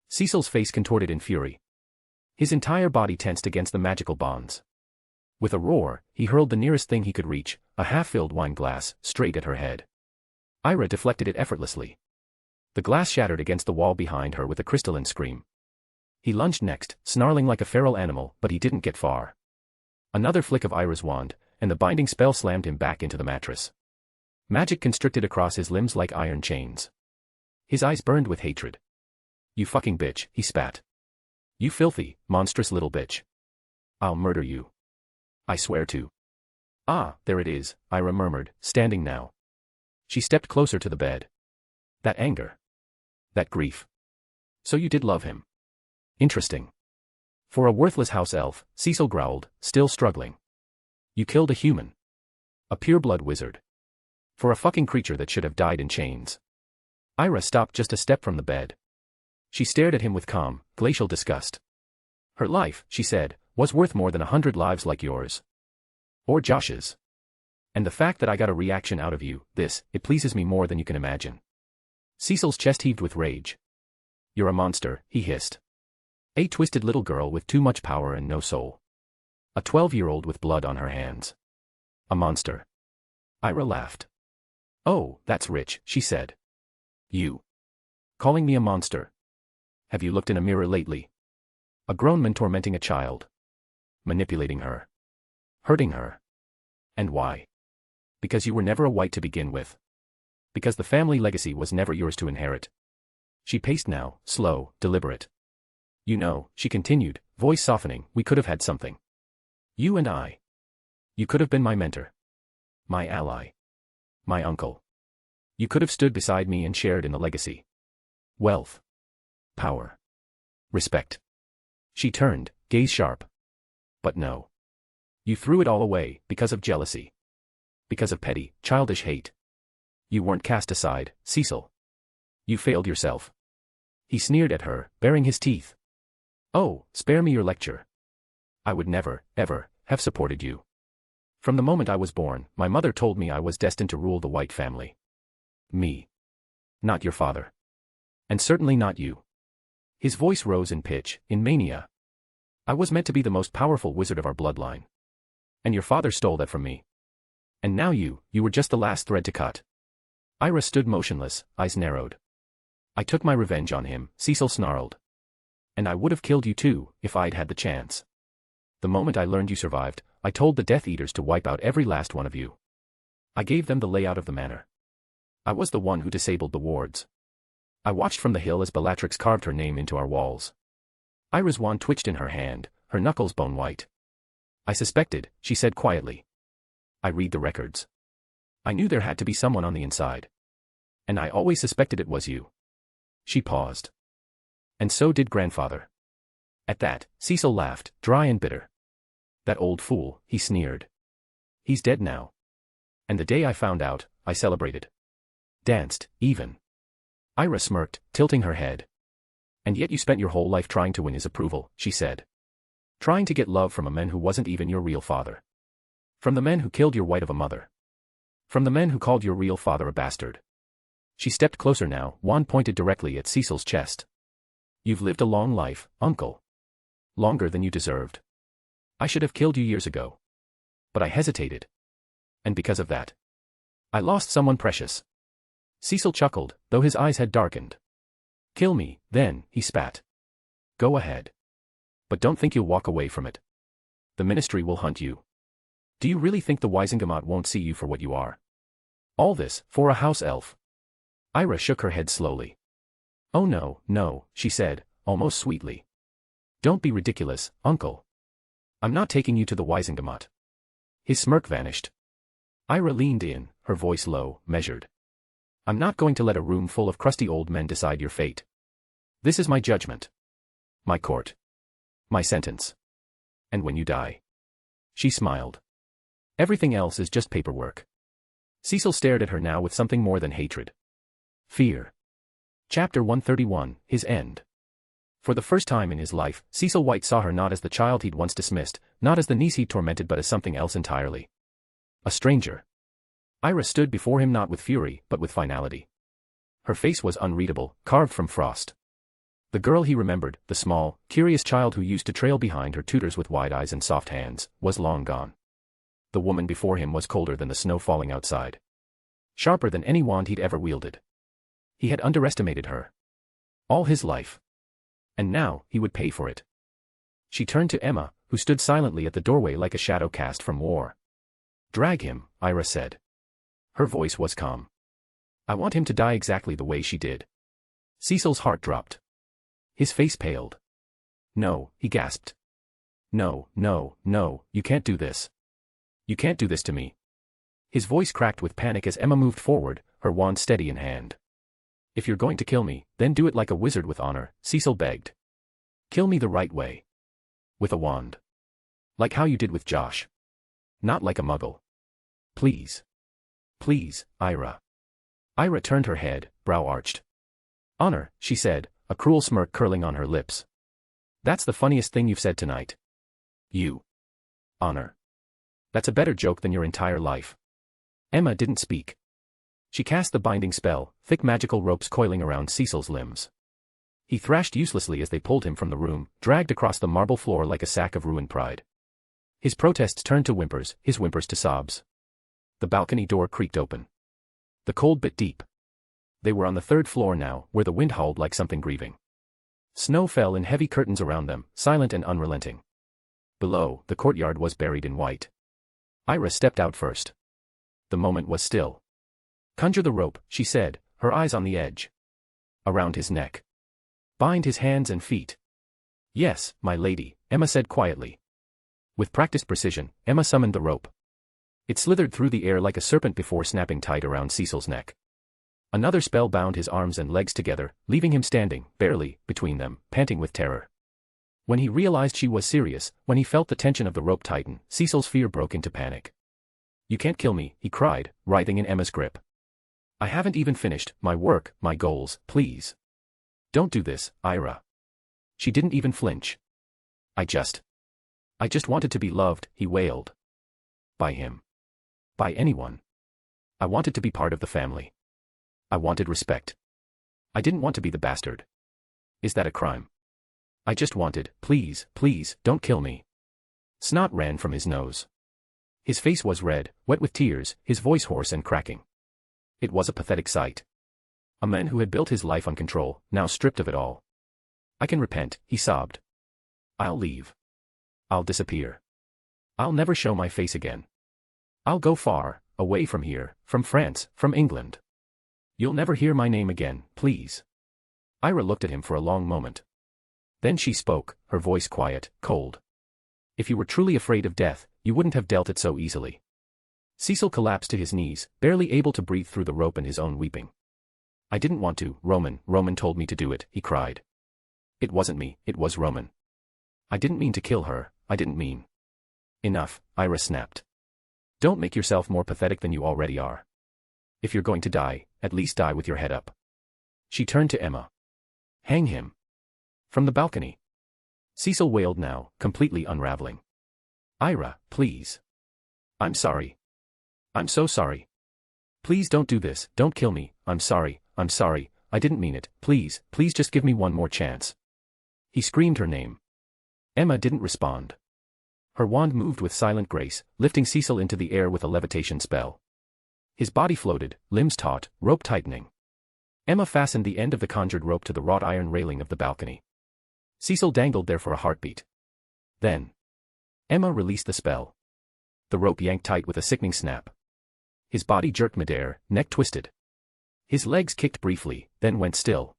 Cecil's face contorted in fury. His entire body tensed against the magical bonds. With a roar, he hurled the nearest thing he could reach, a half-filled wine glass, straight at her head. Ira deflected it effortlessly. The glass shattered against the wall behind her with a crystalline scream. He lunged next, snarling like a feral animal, but he didn't get far. Another flick of Ira's wand, and the binding spell slammed him back into the mattress. Magic constricted across his limbs like iron chains. His eyes burned with hatred. "You fucking bitch," he spat. "You filthy, monstrous little bitch. I'll murder you. I swear to." "Ah, there it is," Ira murmured, standing now. She stepped closer to the bed. "That anger. That grief. So you did love him. Interesting." "For a worthless house elf," Cecil growled, still struggling. "You killed a human. A pureblood wizard. For a fucking creature that should have died in chains." Ira stopped just a step from the bed. She stared at him with calm, glacial disgust. "Her life," she said, "was worth more than 100 lives like yours. Or Josh's. And the fact that I got a reaction out of you, it pleases me more than you can imagine." Cecil's chest heaved with rage. "You're a monster," he hissed. "A twisted little girl with too much power and no soul. A 12-year-old with blood on her hands. A monster." Ira laughed. "Oh, that's rich," she said. "You. Calling me a monster. Have you looked in a mirror lately? A grown man tormenting a child. Manipulating her. Hurting her. And why? Because you were never a white to begin with. Because the family legacy was never yours to inherit." She paced now, slow, deliberate. "You know," she continued, voice softening, "we could have had something. You and I. You could have been my mentor. My ally. My uncle. You could have stood beside me and shared in the legacy. Wealth. Power. Respect." She turned, gaze sharp. "But no. You threw it all away, because of jealousy. Because of petty, childish hate. You weren't cast aside, Cecil. You failed yourself. He sneered at her, baring his teeth. Oh, spare me your lecture. I would never, ever, have supported you. From the moment I was born, my mother told me I was destined to rule the White family. Me. Not your father. And certainly not you. His voice rose in pitch, in mania. I was meant to be the most powerful wizard of our bloodline. And your father stole that from me. And now you were just the last thread to cut. Ira stood motionless, eyes narrowed. I took my revenge on him, Cecil snarled. And I would have killed you too, if I'd had the chance. The moment I learned you survived, I told the Death Eaters to wipe out every last one of you. I gave them the layout of the manor. I was the one who disabled the wards. I watched from the hill as Bellatrix carved her name into our walls. Ira's wand twitched in her hand, her knuckles bone white. I suspected, she said quietly. I read the records. I knew there had to be someone on the inside. And I always suspected it was you. She paused. And so did grandfather. At that, Cecil laughed, dry and bitter. That old fool, he sneered. He's dead now. And the day I found out, I celebrated. Danced, even. Ira smirked, tilting her head. And yet you spent your whole life trying to win his approval, she said. Trying to get love from a man who wasn't even your real father. From the men who killed your white of a mother. From the men who called your real father a bastard. She stepped closer now, wand pointed directly at Cecil's chest. You've lived a long life, uncle. Longer than you deserved. I should have killed you years ago. But I hesitated. And because of that, I lost someone precious. Cecil chuckled, though his eyes had darkened. Kill me, then, he spat. Go ahead. But don't think you'll walk away from it. The ministry will hunt you. Do you really think the Wisingamot won't see you for what you are? All this, for a house elf? Ira shook her head slowly. Oh no, no, she said, almost sweetly. Don't be ridiculous, uncle. I'm not taking you to the Wisingamot. His smirk vanished. Ira leaned in, her voice low, measured. I'm not going to let a room full of crusty old men decide your fate. This is my judgment. My court. My sentence. And when you die. She smiled. Everything else is just paperwork. Cecil stared at her now with something more than hatred. Fear. Chapter 131, His End. For the first time in his life, Cecil White saw her not as the child he'd once dismissed, not as the niece he'd tormented, but as something else entirely. A stranger. Ira stood before him not with fury, but with finality. Her face was unreadable, carved from frost. The girl he remembered, the small, curious child who used to trail behind her tutors with wide eyes and soft hands, was long gone. The woman before him was colder than the snow falling outside. Sharper than any wand he'd ever wielded. He had underestimated her. All his life. And now, he would pay for it. She turned to Emma, who stood silently at the doorway like a shadow cast from war. Drag him, Ira said. Her voice was calm. I want him to die exactly the way she did. Cecil's heart dropped. His face paled. No, he gasped. No, no, no, you can't do this. You can't do this to me. His voice cracked with panic as Emma moved forward, her wand steady in hand. If you're going to kill me, then do it like a wizard with honor, Cecil begged. Kill me the right way. With a wand. Like how you did with Josh. Not like a muggle. Please. Please, Ira. Ira turned her head, brow arched. Honor, she said, a cruel smirk curling on her lips. That's the funniest thing you've said tonight. You. Honor. That's a better joke than your entire life. Emma didn't speak. She cast the binding spell, thick magical ropes coiling around Cecil's limbs. He thrashed uselessly as they pulled him from the room, dragged across the marble floor like a sack of ruined pride. His protests turned to whimpers, his whimpers to sobs. The balcony door creaked open. The cold bit deep. They were on the third floor now, where the wind howled like something grieving. Snow fell in heavy curtains around them, silent and unrelenting. Below, the courtyard was buried in white. Ira stepped out first. The moment was still. Conjure the rope, she said, her eyes on the edge. Around his neck. Bind his hands and feet. Yes, my lady, Emma said quietly. With practiced precision, Emma summoned the rope. It slithered through the air like a serpent before snapping tight around Cecil's neck. Another spell bound his arms and legs together, leaving him standing, barely, between them, panting with terror. When he realized she was serious, when he felt the tension of the rope tighten, Cecil's fear broke into panic. You can't kill me, he cried, writhing in Emma's grip. I haven't even finished my work, my goals, please. Don't do this, Ira. She didn't even flinch. I just wanted to be loved, he wailed. By him. By anyone. I wanted to be part of the family. I wanted respect. I didn't want to be the bastard. Is that a crime? I just wanted, please, please, don't kill me. Snot ran from his nose. His face was red, wet with tears, his voice hoarse and cracking. It was a pathetic sight. A man who had built his life on control, now stripped of it all. I can repent, he sobbed. I'll leave. I'll disappear. I'll never show my face again. I'll go far, away from here, from France, from England. You'll never hear my name again, please. Ira looked at him for a long moment. Then she spoke, her voice quiet, cold. If you were truly afraid of death, you wouldn't have dealt it so easily. Cecil collapsed to his knees, barely able to breathe through the rope and his own weeping. I didn't want to, Roman told me to do it, he cried. It wasn't me, it was Roman. I didn't mean to kill her, I didn't mean. Enough, Ira snapped. Don't make yourself more pathetic than you already are. If you're going to die, at least die with your head up. She turned to Emma. Hang him. From the balcony. Cecil wailed now, completely unraveling. Ira, please. I'm sorry. I'm so sorry. Please don't do this, don't kill me, I'm sorry, I didn't mean it, please, please just give me one more chance. He screamed her name. Emma didn't respond. Her wand moved with silent grace, lifting Cecil into the air with a levitation spell. His body floated, limbs taut, rope tightening. Emma fastened the end of the conjured rope to the wrought iron railing of the balcony. Cecil dangled there for a heartbeat. Then Emma released the spell. The rope yanked tight with a sickening snap. His body jerked midair, neck twisted. His legs kicked briefly, then went still.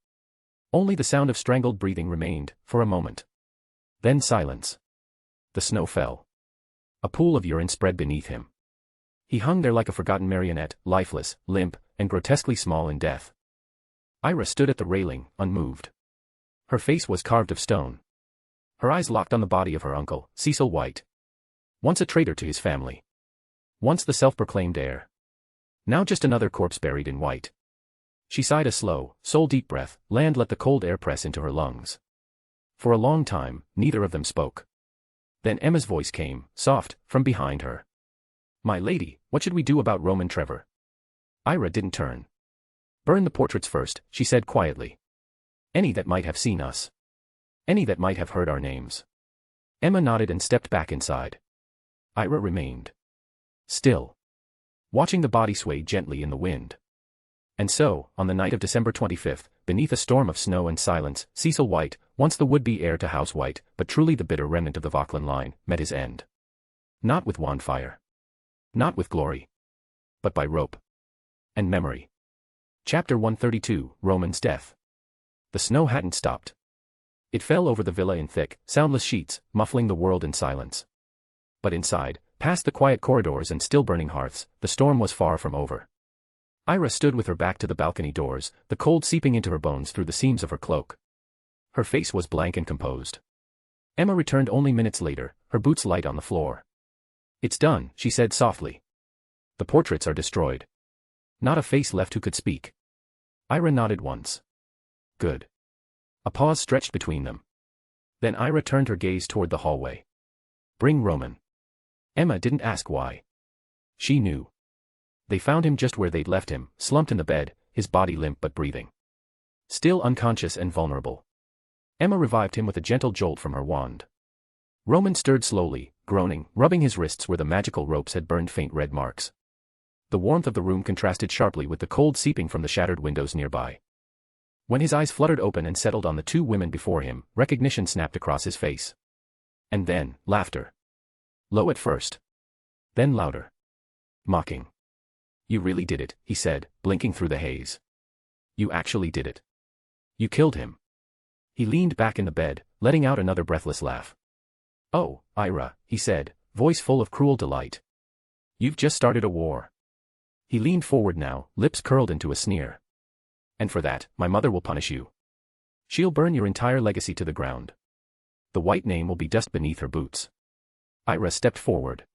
Only the sound of strangled breathing remained, for a moment. Then silence. The snow fell. A pool of urine spread beneath him. He hung there like a forgotten marionette, lifeless, limp, and grotesquely small in death. Ira stood at the railing, unmoved. Her face was carved of stone. Her eyes locked on the body of her uncle, Cecil White. Once a traitor to his family. Once the self-proclaimed heir. Now just another corpse buried in white. She sighed a slow, soul-deep breath, let the cold air press into her lungs. For a long time, neither of them spoke. Then Emma's voice came, soft, from behind her. My lady, what should we do about Roman Trevor? Ira didn't turn. Burn the portraits first, she said quietly. Any that might have seen us. Any that might have heard our names. Emma nodded and stepped back inside. Ira remained. Still. Watching the body sway gently in the wind. And so, on the night of December 25th, beneath a storm of snow and silence, Cecil White, once the would-be heir to House White, but truly the bitter remnant of the Vauquelin line, met his end. Not with wand fire. Not with glory. But by rope. And memory. Chapter 132, Roman's Death. The snow hadn't stopped. It fell over the villa in thick, soundless sheets, muffling the world in silence. But inside, past the quiet corridors and still-burning hearths, the storm was far from over. Ira stood with her back to the balcony doors, the cold seeping into her bones through the seams of her cloak. Her face was blank and composed. Emma returned only minutes later, her boots light on the floor. It's done, she said softly. The portraits are destroyed. Not a face left who could speak. Ira nodded once. Good. A pause stretched between them. Then Ira turned her gaze toward the hallway. Bring Roman. Emma didn't ask why. She knew. They found him just where they'd left him, slumped in the bed, his body limp but breathing. Still unconscious and vulnerable. Emma revived him with a gentle jolt from her wand. Roman stirred slowly, groaning, rubbing his wrists where the magical ropes had burned faint red marks. The warmth of the room contrasted sharply with the cold seeping from the shattered windows nearby. When his eyes fluttered open and settled on the two women before him, recognition snapped across his face. And then, laughter. Low at first. Then louder. Mocking. You really did it, he said, blinking through the haze. You actually did it. You killed him. He leaned back in the bed, letting out another breathless laugh. Oh, Ira, he said, voice full of cruel delight. You've just started a war. He leaned forward now, lips curled into a sneer. And for that, my mother will punish you. She'll burn your entire legacy to the ground. The white name will be dust beneath her boots. Ira stepped forward.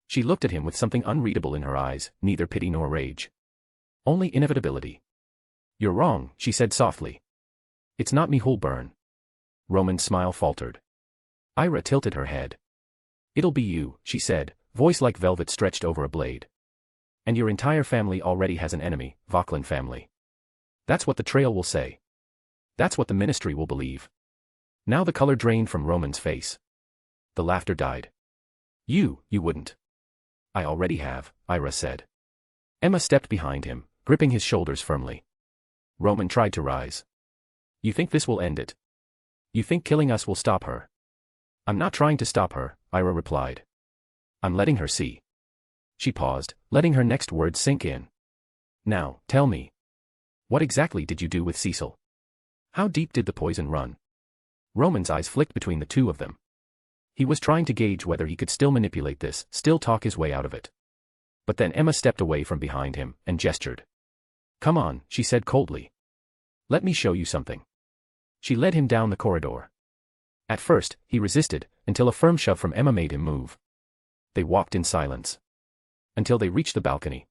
She looked at him with something unreadable in her eyes, neither pity nor rage. Only inevitability. You're wrong, she said softly. It's not me who'll burn. Roman's smile faltered. Ira tilted her head. It'll be you, she said, voice like velvet stretched over a blade. And your entire family already has an enemy, Vauquelin family. That's what the trail will say. That's what the ministry will believe. Now the color drained from Roman's face. The laughter died. You wouldn't. I already have, Ira said. Emma stepped behind him, gripping his shoulders firmly. Roman tried to rise. You think this will end it? You think killing us will stop her? I'm not trying to stop her, Ira replied. I'm letting her see. She paused, letting her next words sink in. Now, tell me. What exactly did you do with Cecil? How deep did the poison run? Roman's eyes flicked between the two of them. He was trying to gauge whether he could still manipulate this, still talk his way out of it. But then Emma stepped away from behind him, and gestured. Come on, she said coldly. Let me show you something. She led him down the corridor. At first, he resisted, until a firm shove from Emma made him move. They walked in silence. Until they reached the balcony.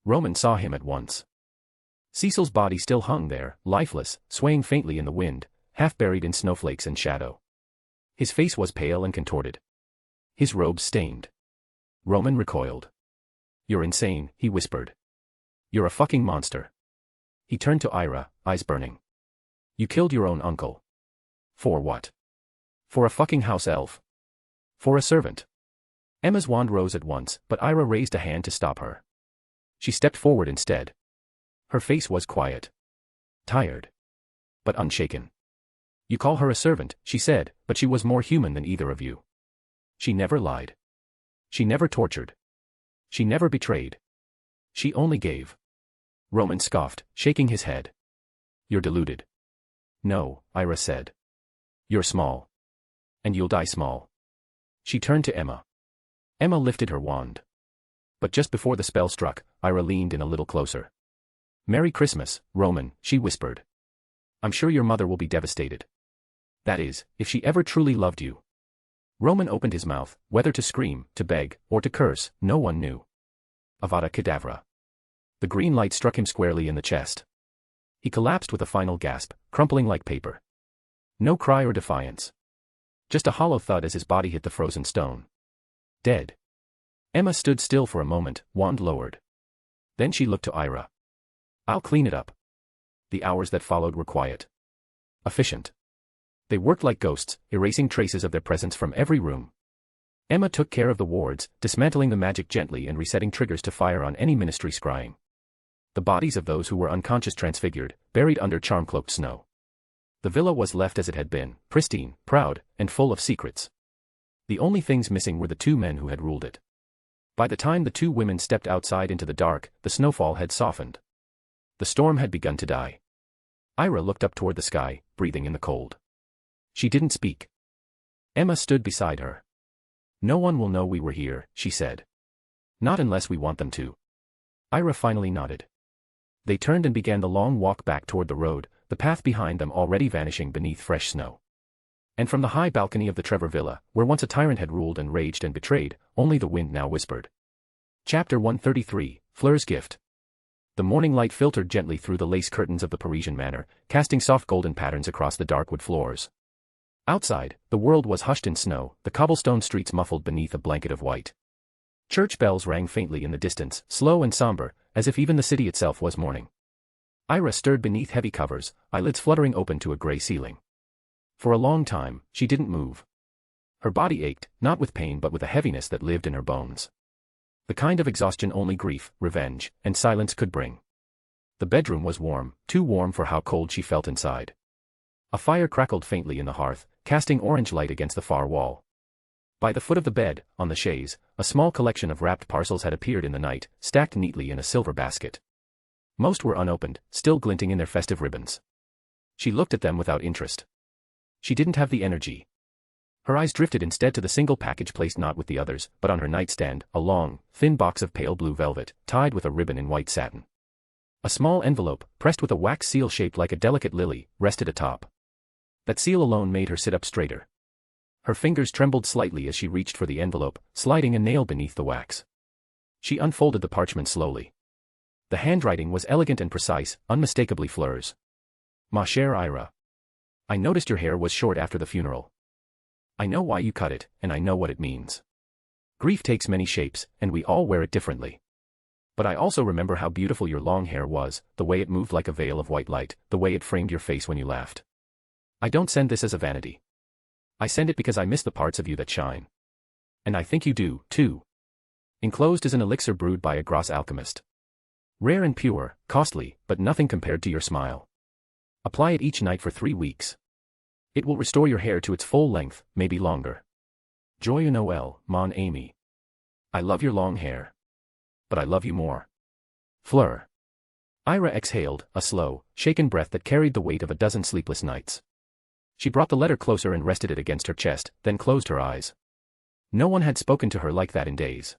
Roman saw him at once. Cecil's body still hung there, lifeless, swaying faintly in the wind, half buried in snowflakes and shadow. His face was pale and contorted. His robes stained. Roman recoiled. You're insane, he whispered. You're a fucking monster. He turned to Ira, eyes burning. You killed your own uncle. For what? For a fucking house elf. For a servant. Emma's wand rose at once, but Ira raised a hand to stop her. She stepped forward instead. Her face was quiet. Tired. But unshaken. You call her a servant, she said, but she was more human than either of you. She never lied. She never tortured. She never betrayed. She only gave. Roman scoffed, shaking his head. You're deluded. No, Ira said. You're small. And you'll die small. She turned to Emma. Emma lifted her wand. But just before the spell struck, Ira leaned in a little closer. Merry Christmas, Roman, she whispered. I'm sure your mother will be devastated. That is, if she ever truly loved you. Roman opened his mouth, whether to scream, to beg, or to curse, no one knew. Avada Kedavra. The green light struck him squarely in the chest. He collapsed with a final gasp, crumpling like paper. No cry or defiance. Just a hollow thud as his body hit the frozen stone. Dead. Emma stood still for a moment, wand lowered. Then she looked to Ira. I'll clean it up. The hours that followed were quiet. Efficient. They worked like ghosts, erasing traces of their presence from every room. Emma took care of the wards, dismantling the magic gently and resetting triggers to fire on any ministry scrying. The bodies of those who were unconscious transfigured, buried under charm-cloaked snow. The villa was left as it had been, pristine, proud, and full of secrets. The only things missing were the two men who had ruled it. By the time the two women stepped outside into the dark, the snowfall had softened. The storm had begun to die. Ira looked up toward the sky, breathing in the cold. She didn't speak. Emma stood beside her. No one will know we were here, she said. Not unless we want them to. Ira finally nodded. They turned and began the long walk back toward the road, the path behind them already vanishing beneath fresh snow. And from the high balcony of the Trevor villa, where once a tyrant had ruled and raged and betrayed, only the wind now whispered. Chapter 133, Flur's Gift. The morning light filtered gently through the lace curtains of the Parisian manor, casting soft golden patterns across the dark wood floors. Outside, the world was hushed in snow, the cobblestone streets muffled beneath a blanket of white. Church bells rang faintly in the distance, slow and somber, as if even the city itself was mourning. Ira stirred beneath heavy covers, eyelids fluttering open to a gray ceiling. For a long time, she didn't move. Her body ached, not with pain but with a heaviness that lived in her bones. The kind of exhaustion only grief, revenge, and silence could bring. The bedroom was warm, too warm for how cold she felt inside. A fire crackled faintly in the hearth, casting orange light against the far wall. By the foot of the bed, on the chaise, a small collection of wrapped parcels had appeared in the night, stacked neatly in a silver basket. Most were unopened, still glinting in their festive ribbons. She looked at them without interest. She didn't have the energy. Her eyes drifted instead to the single package placed not with the others, but on her nightstand, a long, thin box of pale blue velvet, tied with a ribbon in white satin. A small envelope, pressed with a wax seal shaped like a delicate lily, rested atop. That seal alone made her sit up straighter. Her fingers trembled slightly as she reached for the envelope, sliding a nail beneath the wax. She unfolded the parchment slowly. The handwriting was elegant and precise, unmistakably Flur's. Ma chère Ira. I noticed your hair was short after the funeral. I know why you cut it, and I know what it means. Grief takes many shapes, and we all wear it differently. But I also remember how beautiful your long hair was, the way it moved like a veil of white light, the way it framed your face when you laughed. I don't send this as a vanity. I send it because I miss the parts of you that shine. And I think you do, too. Enclosed is an elixir brewed by a Gras alchemist. Rare and pure, costly, but nothing compared to your smile. Apply it each night for 3 weeks. It will restore your hair to its full length, maybe longer. Joyeux Noël, mon ami. I love your long hair. But I love you more. Fleur. Ira exhaled, a slow, shaken breath that carried the weight of a dozen sleepless nights. She brought the letter closer and rested it against her chest, then closed her eyes. No one had spoken to her like that in days.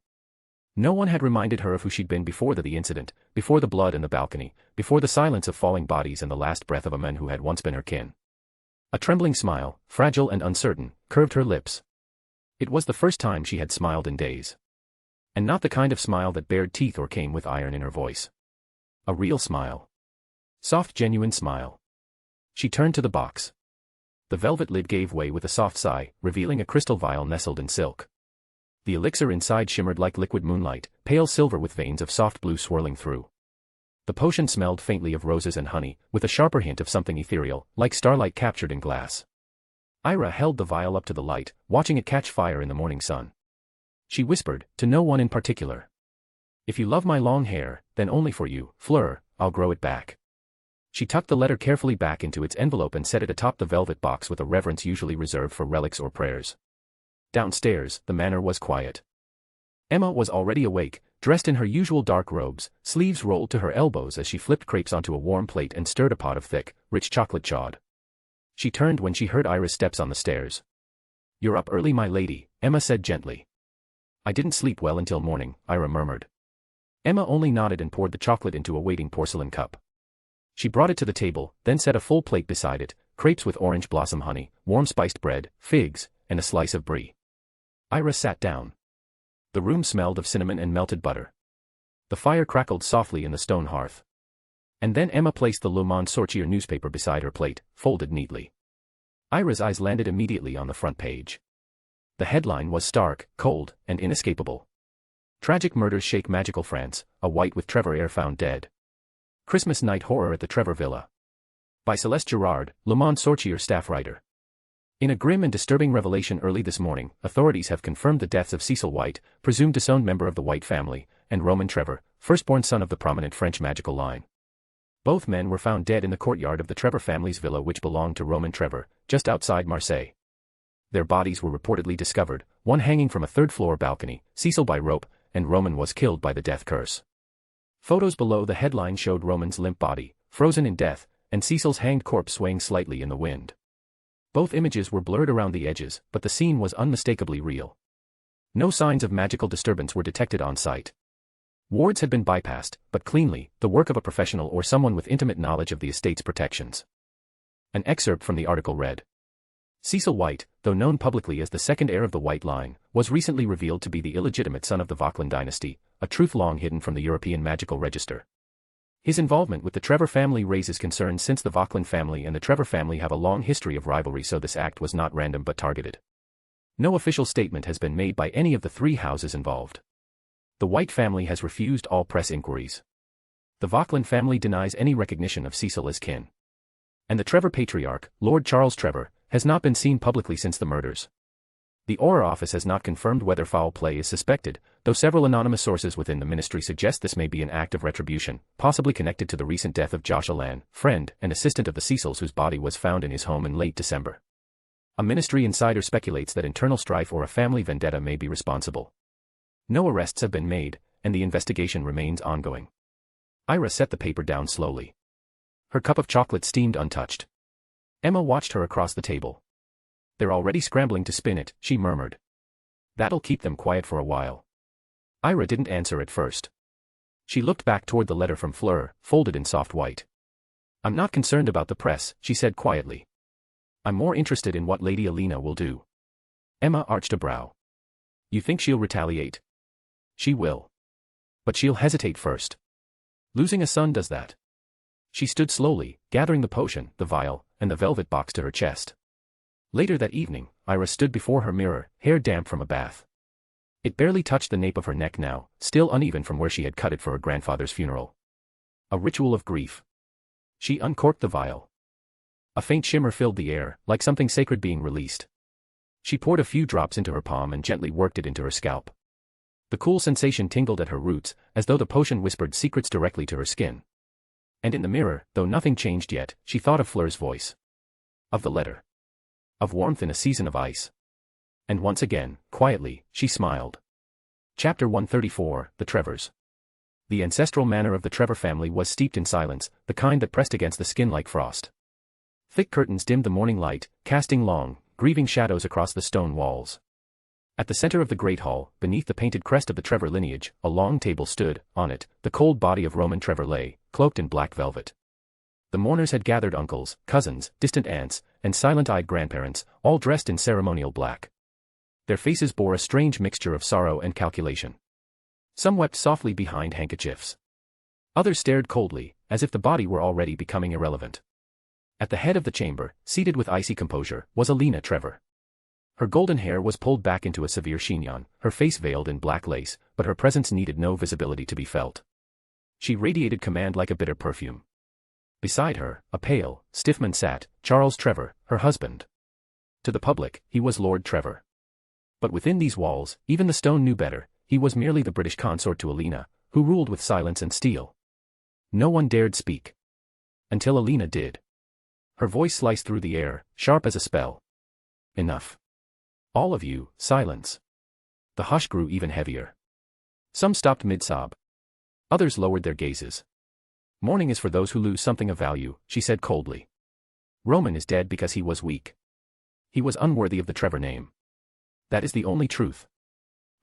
No one had reminded her of who she'd been before the incident, before the blood in the balcony, before the silence of falling bodies and the last breath of a man who had once been her kin. A trembling smile, fragile and uncertain, curved her lips. It was the first time she had smiled in days. And not the kind of smile that bared teeth or came with iron in her voice. A real smile. Soft, genuine smile. She turned to the box. The velvet lid gave way with a soft sigh, revealing a crystal vial nestled in silk. The elixir inside shimmered like liquid moonlight, pale silver with veins of soft blue swirling through. The potion smelled faintly of roses and honey, with a sharper hint of something ethereal, like starlight captured in glass. Ira held the vial up to the light, watching it catch fire in the morning sun. She whispered, to no one in particular. If you love my long hair, then only for you, Fleur, I'll grow it back. She tucked the letter carefully back into its envelope and set it atop the velvet box with a reverence usually reserved for relics or prayers. Downstairs, the manor was quiet. Emma was already awake, dressed in her usual dark robes, sleeves rolled to her elbows as she flipped crepes onto a warm plate and stirred a pot of thick, rich chocolate chawed. She turned when she heard Ira's steps on the stairs. You're up early, my lady, Emma said gently. I didn't sleep well until morning, Ira murmured. Emma only nodded and poured the chocolate into a waiting porcelain cup. She brought it to the table, then set a full plate beside it, crepes with orange blossom honey, warm spiced bread, figs, and a slice of brie. Ira sat down. The room smelled of cinnamon and melted butter. The fire crackled softly in the stone hearth. And then Emma placed the Le Monde Sorcier newspaper beside her plate, folded neatly. Ira's eyes landed immediately on the front page. The headline was stark, cold, and inescapable. Tragic murders shake magical France, a white with Trevor heir found dead. Christmas night horror at the Trevor villa. By Celeste Gerard, Le Monde Sorcier staff writer. In a grim and disturbing revelation early this morning, authorities have confirmed the deaths of Cecil White, presumed disowned member of the White family, and Roman Trevor, firstborn son of the prominent French magical line. Both men were found dead in the courtyard of the Trevor family's villa which belonged to Roman Trevor, just outside Marseille. Their bodies were reportedly discovered, one hanging from a third-floor balcony, Cecil by rope, and Roman was killed by the death curse. Photos below the headline showed Roman's limp body, frozen in death, and Cecil's hanged corpse swaying slightly in the wind. Both images were blurred around the edges, but the scene was unmistakably real. No signs of magical disturbance were detected on site. Wards had been bypassed, but cleanly, the work of a professional or someone with intimate knowledge of the estate's protections. An excerpt from the article read. Cecil White, though known publicly as the second heir of the White line, was recently revealed to be the illegitimate son of the Vauquelin dynasty, a truth long hidden from the European magical register. His involvement with the Trevor family raises concerns since the Vauquelin family and the Trevor family have a long history of rivalry, so this act was not random but targeted. No official statement has been made by any of the 3 houses involved. The White family has refused all press inquiries. The Vauquelin family denies any recognition of Cecil as kin. And the Trevor patriarch, Lord Charles Trevor, has not been seen publicly since the murders. The Aura office has not confirmed whether foul play is suspected, though several anonymous sources within the ministry suggest this may be an act of retribution, possibly connected to the recent death of Josh Allan, friend and assistant of the Cecils whose body was found in his home in late December. A ministry insider speculates that internal strife or a family vendetta may be responsible. No arrests have been made, and the investigation remains ongoing. Ira set the paper down slowly. Her cup of chocolate steamed untouched. Emma watched her across the table. They're already scrambling to spin it, she murmured. That'll keep them quiet for a while. Ira didn't answer at first. She looked back toward the letter from Fleur, folded in soft white. I'm not concerned about the press, she said quietly. I'm more interested in what Lady Alina will do. Emma arched a brow. You think she'll retaliate? She will. But she'll hesitate first. Losing a son does that. She stood slowly, gathering the potion, the vial, and the velvet box to her chest. Later that evening, Heiress stood before her mirror, hair damp from a bath. It barely touched the nape of her neck now, still uneven from where she had cut it for her grandfather's funeral. A ritual of grief. She uncorked the vial. A faint shimmer filled the air, like something sacred being released. She poured a few drops into her palm and gently worked it into her scalp. The cool sensation tingled at her roots, as though the potion whispered secrets directly to her skin. And in the mirror, though nothing changed yet, she thought of Flur's voice. Of the letter. Of warmth in a season of ice. And once again, quietly, she smiled. Chapter 134, The Trevors. The ancestral manor of the Trevor family was steeped in silence, the kind that pressed against the skin like frost. Thick curtains dimmed the morning light, casting long, grieving shadows across the stone walls. At the center of the great hall, beneath the painted crest of the Trevor lineage, a long table stood. On it, the cold body of Roman Trevor lay, cloaked in black velvet. The mourners had gathered uncles, cousins, distant aunts, and silent-eyed grandparents, all dressed in ceremonial black. Their faces bore a strange mixture of sorrow and calculation. Some wept softly behind handkerchiefs. Others stared coldly, as if the body were already becoming irrelevant. At the head of the chamber, seated with icy composure, was Alina Trevor. Her golden hair was pulled back into a severe chignon, her face veiled in black lace, but her presence needed no visibility to be felt. She radiated command like a bitter perfume. Beside her, a pale, stiff man sat, Charles Trevor, her husband. To the public, he was Lord Trevor. But within these walls, even the stone knew better, he was merely the British consort to Alina, who ruled with silence and steel. No one dared speak. Until Alina did. Her voice sliced through the air, sharp as a spell. Enough. All of you, silence. The hush grew even heavier. Some stopped mid-sob. Others lowered their gazes. Mourning is for those who lose something of value, she said coldly. Roman is dead because he was weak. He was unworthy of the Trevor name. That is the only truth.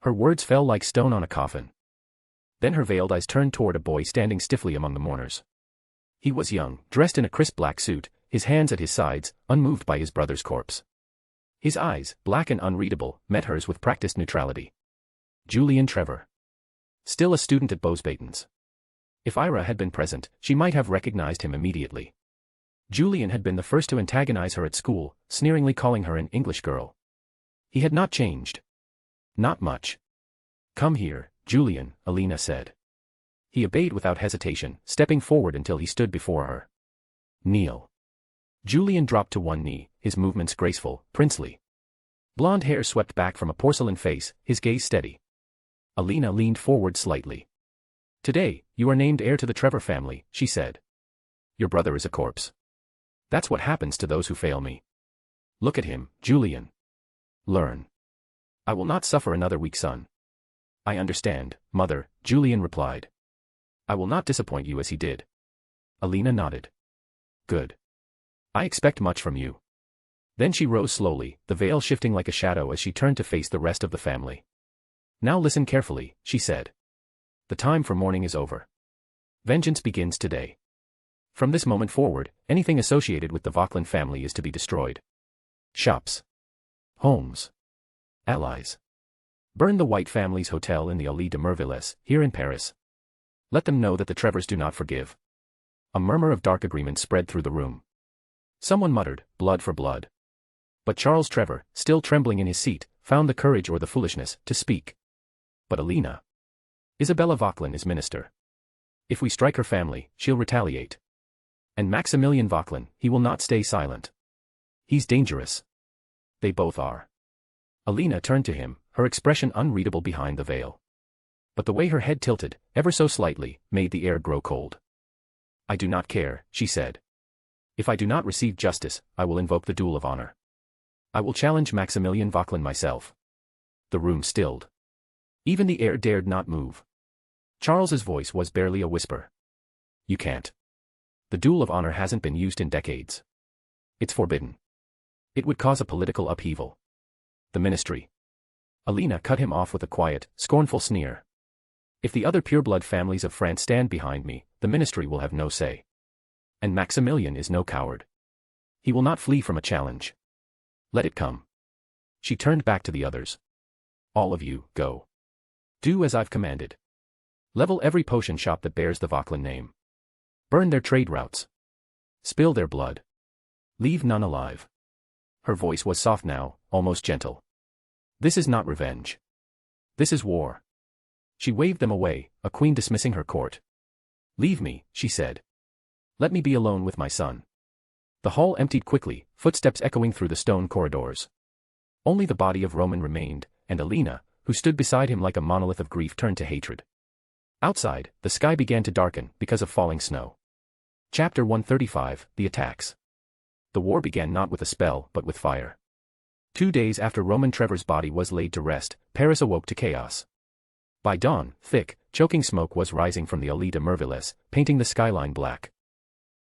Her words fell like stone on a coffin. Then her veiled eyes turned toward a boy standing stiffly among the mourners. He was young, dressed in a crisp black suit, his hands at his sides, unmoved by his brother's corpse. His eyes, black and unreadable, met hers with practiced neutrality. Julian Trevor. Still a student at Beauxbatons. If Ira had been present, she might have recognized him immediately. Julian had been the first to antagonize her at school, sneeringly calling her an English girl. He had not changed. Not much. Come here, Julian, Alina said. He obeyed without hesitation, stepping forward until he stood before her. Kneel. Julian dropped to one knee, his movements graceful, princely. Blonde hair swept back from a porcelain face, his gaze steady. Alina leaned forward slightly. Today, you are named heir to the Trevor family, she said. Your brother is a corpse. That's what happens to those who fail me. Look at him, Julian. Learn. I will not suffer another weak son. I understand, mother, Julian replied. I will not disappoint you as he did. Alina nodded. Good. I expect much from you. Then she rose slowly, the veil shifting like a shadow as she turned to face the rest of the family. Now listen carefully, she said. The time for mourning is over. Vengeance begins today. From this moment forward, anything associated with the Vauquelin family is to be destroyed. Shops. Homes. Allies. Burn the White family's hotel in the Allée de Merveilles, here in Paris. Let them know that the Trevors do not forgive. A murmur of dark agreement spread through the room. Someone muttered, blood for blood. But Charles Trevor, still trembling in his seat, found the courage or the foolishness to speak. But Alina. Isabella Vauquelin is minister. If we strike her family, she'll retaliate. And Maximilian Vauquelin, he will not stay silent. He's dangerous. They both are. Alina turned to him, her expression unreadable behind the veil. But the way her head tilted, ever so slightly, made the air grow cold. I do not care, she said. If I do not receive justice, I will invoke the duel of honor. I will challenge Maximilian Vauquelin myself. The room stilled. Even the air dared not move. Charles's voice was barely a whisper. You can't. The duel of honor hasn't been used in decades. It's forbidden. It would cause a political upheaval. The ministry. Alina cut him off with a quiet, scornful sneer. If the other pureblood families of France stand behind me, the ministry will have no say. And Maximilian is no coward. He will not flee from a challenge. Let it come. She turned back to the others. All of you, go. Do as I've commanded. Level every potion shop that bears the Vauclin name. Burn their trade routes. Spill their blood. Leave none alive. Her voice was soft now, almost gentle. This is not revenge. This is war. She waved them away, a queen dismissing her court. Leave me, she said. Let me be alone with my son. The hall emptied quickly, footsteps echoing through the stone corridors. Only the body of Roman remained, and Alina, who stood beside him like a monolith of grief, turned to hatred. Outside, the sky began to darken because of falling snow. Chapter 135, The Attacks. The war began not with a spell but with fire. 2 days after Roman Trevor's body was laid to rest, Paris awoke to chaos. By dawn, thick, choking smoke was rising from the Allée de Merveilles, painting the skyline black.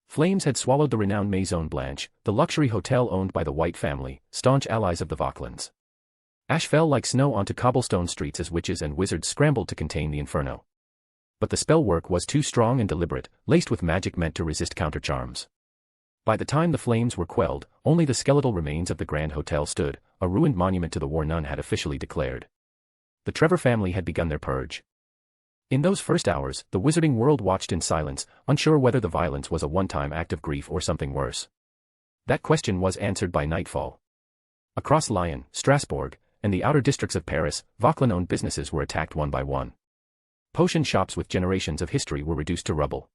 Flames had swallowed the renowned Maison Blanche, the luxury hotel owned by the White family, staunch allies of the Vauclins. Ash fell like snow onto cobblestone streets as witches and wizards scrambled to contain the inferno. But the spell work was too strong and deliberate, laced with magic meant to resist counter-charms. By the time the flames were quelled, only the skeletal remains of the Grand Hotel stood, a ruined monument to the war none had officially declared. The Trevor family had begun their purge. In those first hours, the wizarding world watched in silence, unsure whether the violence was a one-time act of grief or something worse. That question was answered by nightfall. Across Lyon, Strasbourg, and the outer districts of Paris, Vauclin-owned businesses were attacked one by one. Potion shops with generations of history were reduced to rubble.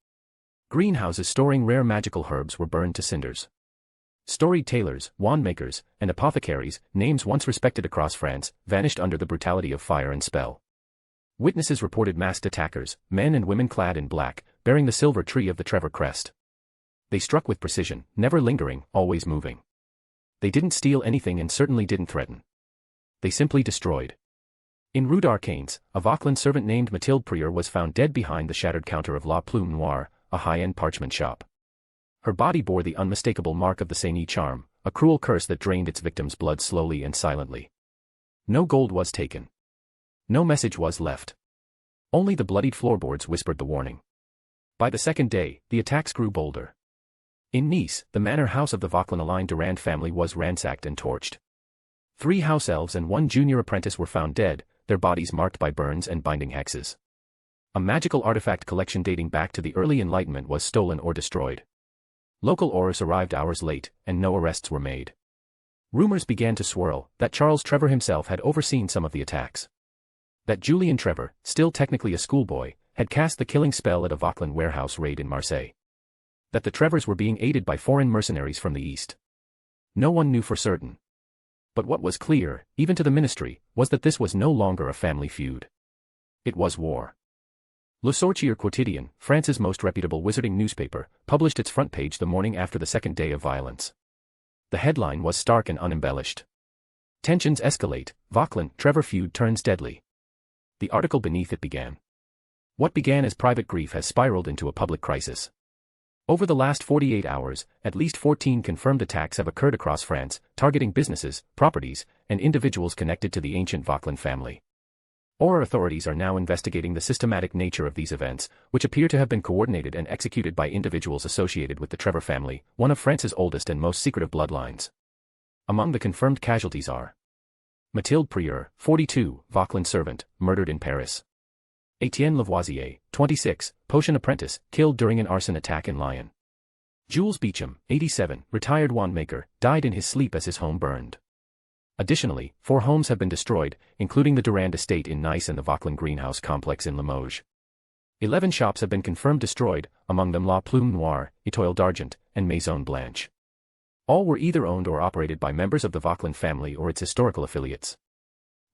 Greenhouses storing rare magical herbs were burned to cinders. Storied tailors, wand makers, and apothecaries, names once respected across France, vanished under the brutality of fire and spell. Witnesses reported masked attackers, men and women clad in black, bearing the silver tree of the Trevor crest. They struck with precision, never lingering, always moving. They didn't steal anything and certainly didn't threaten. They simply destroyed. In Rue d'Arcanes, a Vauclin servant named Mathilde Prieur was found dead behind the shattered counter of La Plume Noire, a high-end parchment shop. Her body bore the unmistakable mark of the Saint-Ny charm, a cruel curse that drained its victim's blood slowly and silently. No gold was taken. No message was left. Only the bloodied floorboards whispered the warning. By the second day, the attacks grew bolder. In Nice, the manor house of the Vauclin-aligned Durand family was ransacked and torched. 3 house elves and 1 junior apprentice were found dead, their bodies marked by burns and binding hexes. A magical artifact collection dating back to the early Enlightenment was stolen or destroyed. Local aurors arrived hours late, and no arrests were made. Rumors began to swirl that Charles Trevor himself had overseen some of the attacks. That Julian Trevor, still technically a schoolboy, had cast the killing spell at a Vauclin warehouse raid in Marseille. That the Trevors were being aided by foreign mercenaries from the east. No one knew for certain. But what was clear, even to the ministry, was that this was no longer a family feud. It was war. Le Sorcier Quotidien, France's most reputable wizarding newspaper, published its front page the morning after the second day of violence. The headline was stark and unembellished. Tensions escalate, Vauclin, Trevor feud turns deadly. The article beneath it began. What began as private grief has spiraled into a public crisis. Over the last 48 hours, at least 14 confirmed attacks have occurred across France, targeting businesses, properties, and individuals connected to the ancient Vauclin family. Our authorities are now investigating the systematic nature of these events, which appear to have been coordinated and executed by individuals associated with the Trevor family, one of France's oldest and most secretive bloodlines. Among the confirmed casualties are Mathilde Prieur, 42, Vauclin servant, murdered in Paris. Etienne Lavoisier, 26, potion apprentice, killed during an arson attack in Lyon. Jules Beecham, 87, retired wand maker, died in his sleep as his home burned. Additionally, 4 homes have been destroyed, including the Durand estate in Nice and the Vauclin greenhouse complex in Limoges. 11 shops have been confirmed destroyed, among them La Plume Noire, Etoile d'Argent, and Maison Blanche. All were either owned or operated by members of the Vauclin family or its historical affiliates.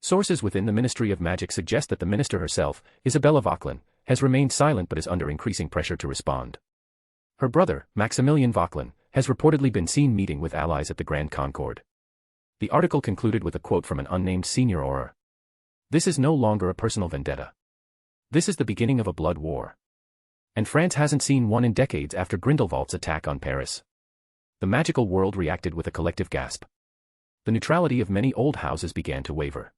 Sources within the Ministry of Magic suggest that the minister herself, Isabella Vauclin, has remained silent but is under increasing pressure to respond. Her brother, Maximilien Vauclin, has reportedly been seen meeting with allies at the Grand Concord. The article concluded with a quote from an unnamed senior auror. This is no longer a personal vendetta. This is the beginning of a blood war. And France hasn't seen one in decades after Grindelwald's attack on Paris. The magical world reacted with a collective gasp. The neutrality of many old houses began to waver.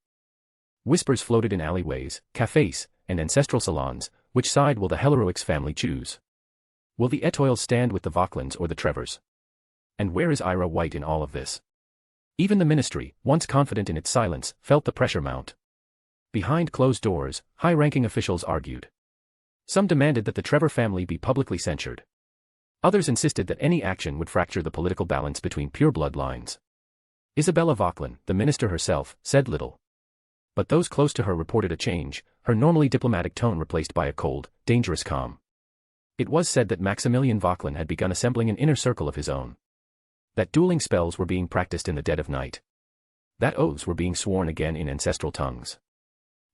Whispers floated in alleyways, cafés, and ancestral salons. Which side will the Helleroix family choose? Will the Etoiles stand with the Vauclins or the Trevors? And where is Ira White in all of this? Even the ministry, once confident in its silence, felt the pressure mount. Behind closed doors, high-ranking officials argued. Some demanded that the Trevor family be publicly censured. Others insisted that any action would fracture the political balance between pure bloodlines. Isabella Vauquelin, the minister herself, said little. But those close to her reported a change, her normally diplomatic tone replaced by a cold, dangerous calm. It was said that Maximilian Vauquelin had begun assembling an inner circle of his own. That dueling spells were being practiced in the dead of night. That oaths were being sworn again in ancestral tongues.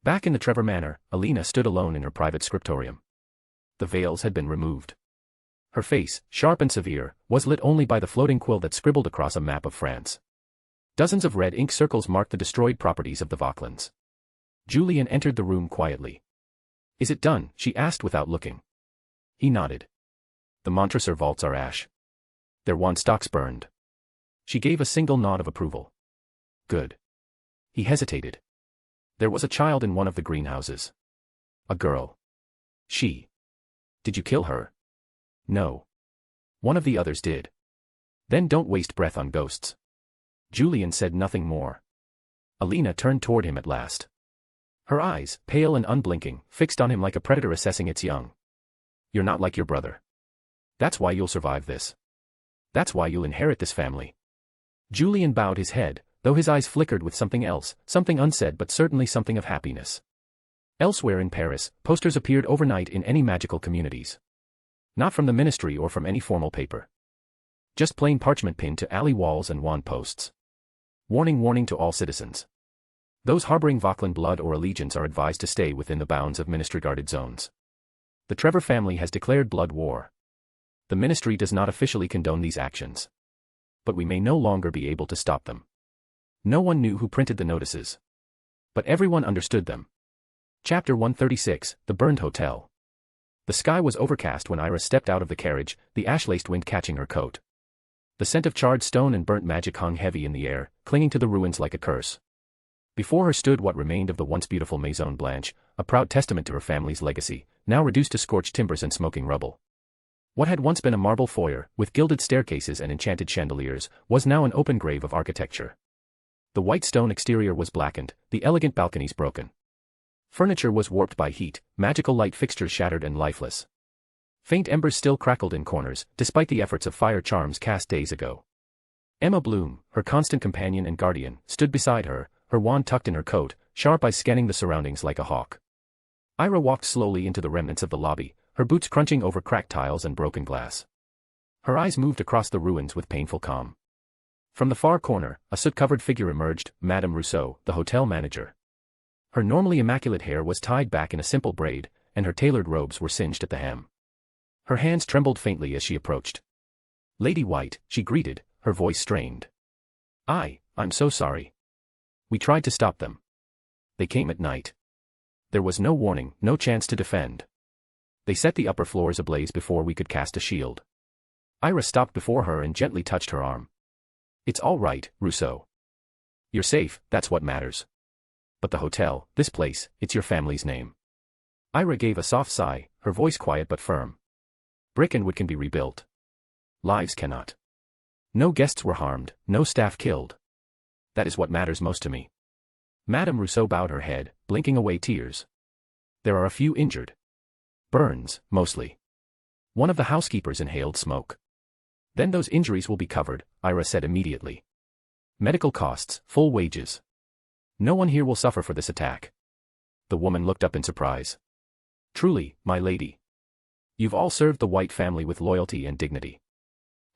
Back in the Trevor manor, Alina stood alone in her private scriptorium. The veils had been removed. Her face, sharp and severe, was lit only by the floating quill that scribbled across a map of France. Dozens of red ink circles marked the destroyed properties of the Vauquelins. Julian entered the room quietly. "Is it done?" she asked without looking. He nodded. "The Montresor vaults are ash. Their wand stocks burned." She gave a single nod of approval. "Good." He hesitated. "There was a child in one of the greenhouses. A girl. She. Did you kill her?" "No. One of the others did." "Then don't waste breath on ghosts." Julian said nothing more. Alina turned toward him at last. Her eyes, pale and unblinking, fixed on him like a predator assessing its young. "You're not like your brother. That's why you'll survive this. That's why you'll inherit this family." Julian bowed his head, though his eyes flickered with something else, something unsaid but certainly something of happiness. Elsewhere in Paris, posters appeared overnight in any magical communities. Not from the ministry or from any formal paper. Just plain parchment pinned to alley walls and wand posts. Warning, warning to all citizens. Those harboring Vauquelin blood or allegiance are advised to stay within the bounds of ministry-guarded zones. The Trevor family has declared blood war. The ministry does not officially condone these actions. But we may no longer be able to stop them. No one knew who printed the notices. But everyone understood them. Chapter 136, The Burned Hotel. The sky was overcast when Iris stepped out of the carriage, the ash-laced wind catching her coat. The scent of charred stone and burnt magic hung heavy in the air, clinging to the ruins like a curse. Before her stood what remained of the once beautiful Maison Blanche, a proud testament to her family's legacy, now reduced to scorched timbers and smoking rubble. What had once been a marble foyer, with gilded staircases and enchanted chandeliers, was now an open grave of architecture. The white stone exterior was blackened, the elegant balconies broken. Furniture was warped by heat, magical light fixtures shattered and lifeless. Faint embers still crackled in corners, despite the efforts of fire charms cast days ago. Emma Bloom, her constant companion and guardian, stood beside her, her wand tucked in her coat, sharp eyes scanning the surroundings like a hawk. Ira walked slowly into the remnants of the lobby, her boots crunching over cracked tiles and broken glass. Her eyes moved across the ruins with painful calm. From the far corner, a soot-covered figure emerged, Madame Rousseau, the hotel manager. Her normally immaculate hair was tied back in a simple braid, and her tailored robes were singed at the hem. Her hands trembled faintly as she approached. "Lady White," she greeted, her voice strained. I'm so sorry. We tried to stop them. They came at night. There was no warning, no chance to defend. They set the upper floors ablaze before we could cast a shield." Ira stopped before her and gently touched her arm. "It's all right, Rousseau. You're safe, that's what matters. But the hotel, this place, it's your family's name." Ira gave a soft sigh, her voice quiet but firm. "Brick and wood can be rebuilt. Lives cannot. No guests were harmed, no staff killed. That is what matters most to me." Madame Rousseau bowed her head, blinking away tears. "There are a few injured. Burns, mostly. One of the housekeepers inhaled smoke. Then those injuries will be covered," Ira said immediately. "Medical costs, full wages. No one here will suffer for this attack." The woman looked up in surprise. "Truly, my lady. You've all served the White family with loyalty and dignity."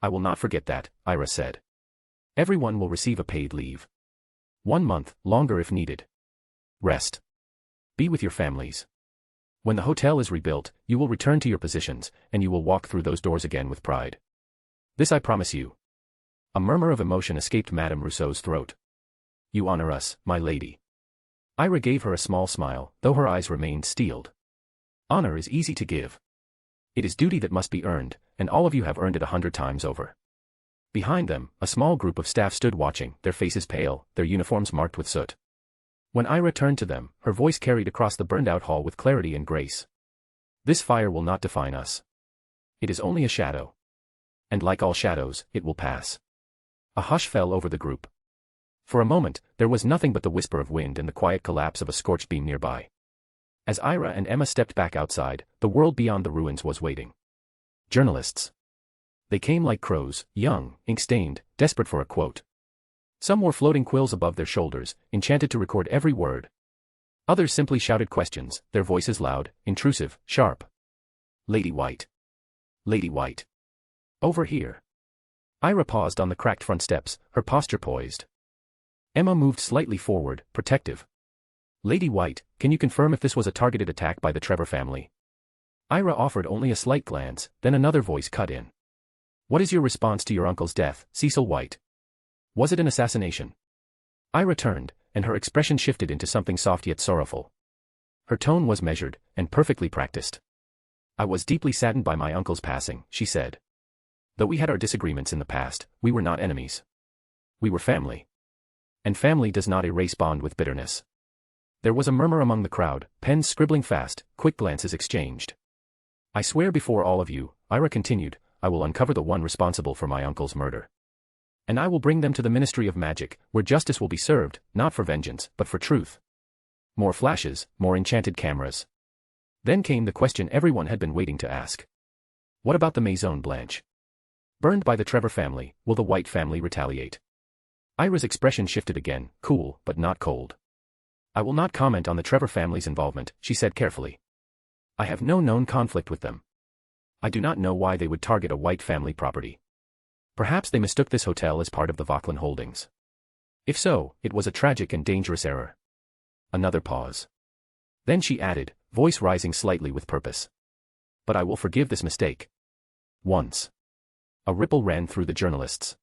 "I will not forget that," Ira said. "Everyone will receive a paid leave. 1 month, longer if needed. Rest. Be with your families. When the hotel is rebuilt, you will return to your positions, and you will walk through those doors again with pride. This I promise you." A murmur of emotion escaped Madame Rousseau's throat. "You honor us, my lady." Ira gave her a small smile, though her eyes remained steeled. "Honor is easy to give. It is duty that must be earned, and all of you have earned it 100 times over." Behind them, a small group of staff stood watching, their faces pale, their uniforms marked with soot. When Ira turned to them, her voice carried across the burned-out hall with clarity and grace. "This fire will not define us. It is only a shadow. And like all shadows, it will pass." A hush fell over the group. For a moment, there was nothing but the whisper of wind and the quiet collapse of a scorched beam nearby. As Ira and Emma stepped back outside, the world beyond the ruins was waiting. Journalists. They came like crows, young, ink-stained, desperate for a quote. Some wore floating quills above their shoulders, enchanted to record every word. Others simply shouted questions, their voices loud, intrusive, sharp. Lady White. Lady White. Over here. Ira paused on the cracked front steps, her posture poised. Emma moved slightly forward, protective. Lady White, can you confirm if this was a targeted attack by the Trevor family? Ira offered only a slight glance, then another voice cut in. What is your response to your uncle's death, Cecil White? Was it an assassination? Ira turned, and her expression shifted into something soft yet sorrowful. Her tone was measured, and perfectly practiced. I was deeply saddened by my uncle's passing, she said. Though we had our disagreements in the past, we were not enemies. We were family. And family does not erase bond with bitterness. There was a murmur among the crowd, pens scribbling fast, quick glances exchanged. I swear before all of you, Ira continued, I will uncover the one responsible for my uncle's murder. And I will bring them to the Ministry of Magic, where justice will be served, not for vengeance, but for truth. More flashes, more enchanted cameras. Then came the question everyone had been waiting to ask. What about the Maison Blanche? Burned by the Trevor family, will the White family retaliate? Ira's expression shifted again, cool, but not cold. I will not comment on the Trevor family's involvement, she said carefully. I have no known conflict with them. I do not know why they would target a White family property. Perhaps they mistook this hotel as part of the Vauquelin holdings. If so, it was a tragic and dangerous error. Another pause. Then she added, voice rising slightly with purpose. But I will forgive this mistake. Once. A ripple ran through the journalists.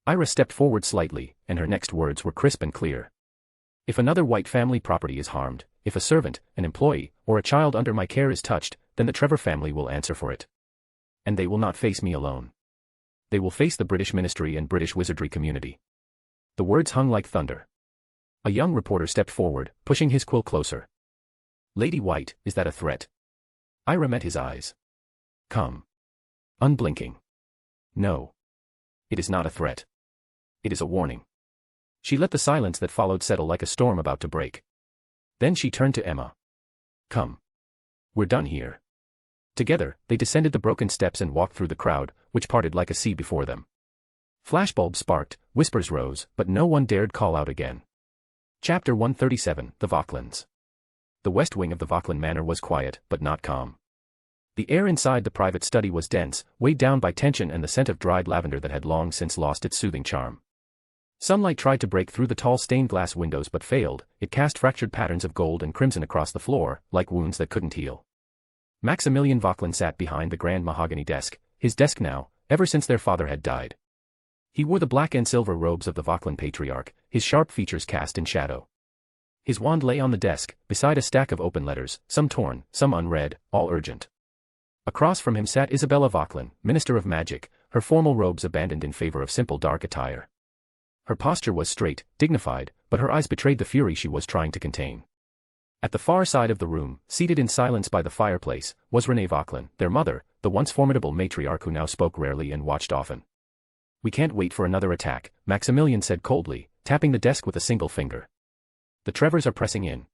Ira stepped forward slightly, and her next words were crisp and clear. If another White family property is harmed, if a servant, an employee, or a child under my care is touched, then the Trevor family will answer for it. And they will not face me alone. They will face the British ministry and British wizardry community. The words hung like thunder. A young reporter stepped forward, pushing his quill closer. Lady White, is that a threat? Ira met his eyes. Come. Unblinking. No. It is not a threat. It is a warning. She let the silence that followed settle like a storm about to break. Then she turned to Emma. Come. We're done here. Together, they descended the broken steps and walked through the crowd, which parted like a sea before them. Flashbulbs sparked, whispers rose, but no one dared call out again. Chapter 137, The Vauquelins. The west wing of the Vauquelin Manor was quiet, but not calm. The air inside the private study was dense, weighed down by tension and the scent of dried lavender that had long since lost its soothing charm. Sunlight tried to break through the tall stained glass windows but failed, it cast fractured patterns of gold and crimson across the floor, like wounds that couldn't heal. Maximilian Vauquelin sat behind the grand mahogany desk, his desk now, ever since their father had died. He wore the black and silver robes of the Vauquelin patriarch, his sharp features cast in shadow. His wand lay on the desk, beside a stack of open letters, some torn, some unread, all urgent. Across from him sat Isabella Vauquelin, Minister of Magic, her formal robes abandoned in favor of simple dark attire. Her posture was straight, dignified, but her eyes betrayed the fury she was trying to contain. At the far side of the room, seated in silence by the fireplace, was Renée Vauquelin, their mother, the once formidable matriarch who now spoke rarely and watched often. We can't wait for another attack, Maximilian said coldly, tapping the desk with a single finger. The Trevors are pressing in.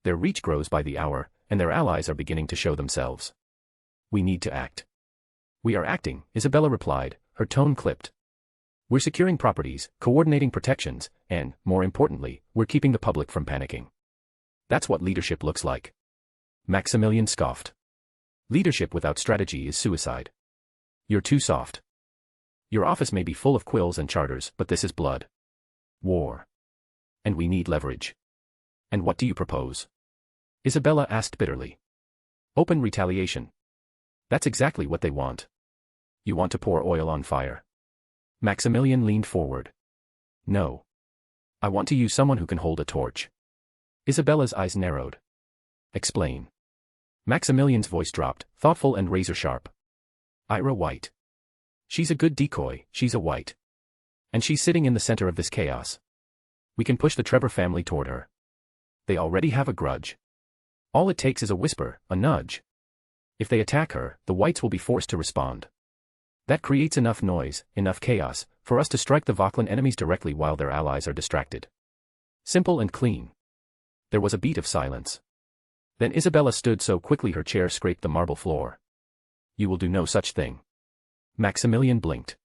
Their reach grows by the hour, and their allies are beginning to show themselves. We need to act. We are acting, Isabella replied, her tone clipped. We're securing properties, coordinating protections, and, more importantly, we're keeping the public from panicking. That's what leadership looks like. Maximilian scoffed. Leadership without strategy is suicide. You're too soft. Your office may be full of quills and charters, but this is blood. War. And we need leverage. And what do you propose? Isabella asked bitterly. Open retaliation. That's exactly what they want. You want to pour oil on fire. Maximilian leaned forward. No. I want to use someone who can hold a torch. Isabella's eyes narrowed. Explain. Maximilian's voice dropped, thoughtful and razor-sharp. Ira White. She's a good decoy, she's a White. And she's sitting in the center of this chaos. We can push the Trevor family toward her. They already have a grudge. All it takes is a whisper, a nudge. If they attack her, the Whites will be forced to respond. That creates enough noise, enough chaos, for us to strike the Vauquelin enemies directly while their allies are distracted. Simple and clean. There was a beat of silence. Then Isabella stood so quickly her chair scraped the marble floor. You will do no such thing. Maximilian blinked.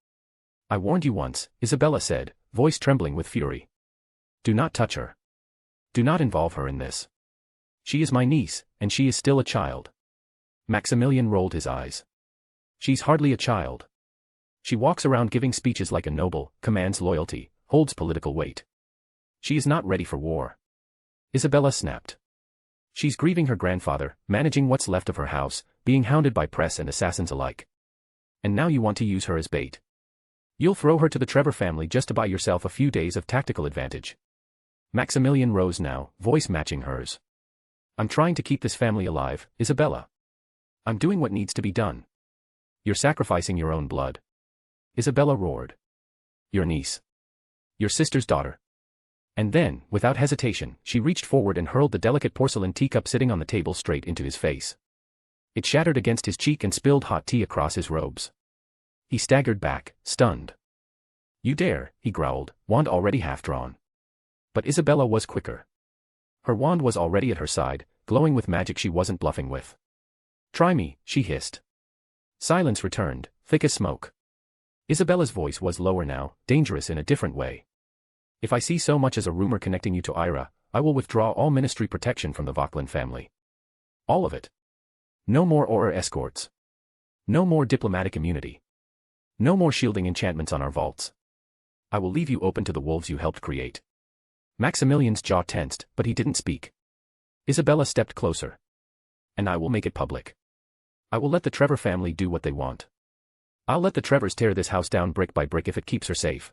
I warned you once, Isabella said, voice trembling with fury. Do not touch her. Do not involve her in this. She is my niece, and she is still a child. Maximilian rolled his eyes. She's hardly a child. She walks around giving speeches like a noble, commands loyalty, holds political weight. She is not ready for war. Isabella snapped. She's grieving her grandfather, managing what's left of her house, being hounded by press and assassins alike. And now you want to use her as bait. You'll throw her to the Trevor family just to buy yourself a few days of tactical advantage. Maximilian rose now, voice matching hers. I'm trying to keep this family alive, Isabella. I'm doing what needs to be done. You're sacrificing your own blood. Isabella roared. Your niece. Your sister's daughter. And then, without hesitation, she reached forward and hurled the delicate porcelain teacup sitting on the table straight into his face. It shattered against his cheek and spilled hot tea across his robes. He staggered back, stunned. You dare, he growled, wand already half drawn. But Isabella was quicker. Her wand was already at her side, glowing with magic she wasn't bluffing with. Try me, she hissed. Silence returned, thick as smoke. Isabella's voice was lower now, dangerous in a different way. If I see so much as a rumor connecting you to Ira, I will withdraw all ministry protection from the Vauquelin family. All of it. No more Auror escorts. No more diplomatic immunity. No more shielding enchantments on our vaults. I will leave you open to the wolves you helped create. Maximilian's jaw tensed, but he didn't speak. Isabella stepped closer. And I will make it public. I will let the Trevor family do what they want. I'll let the Trevors tear this house down brick by brick if it keeps her safe.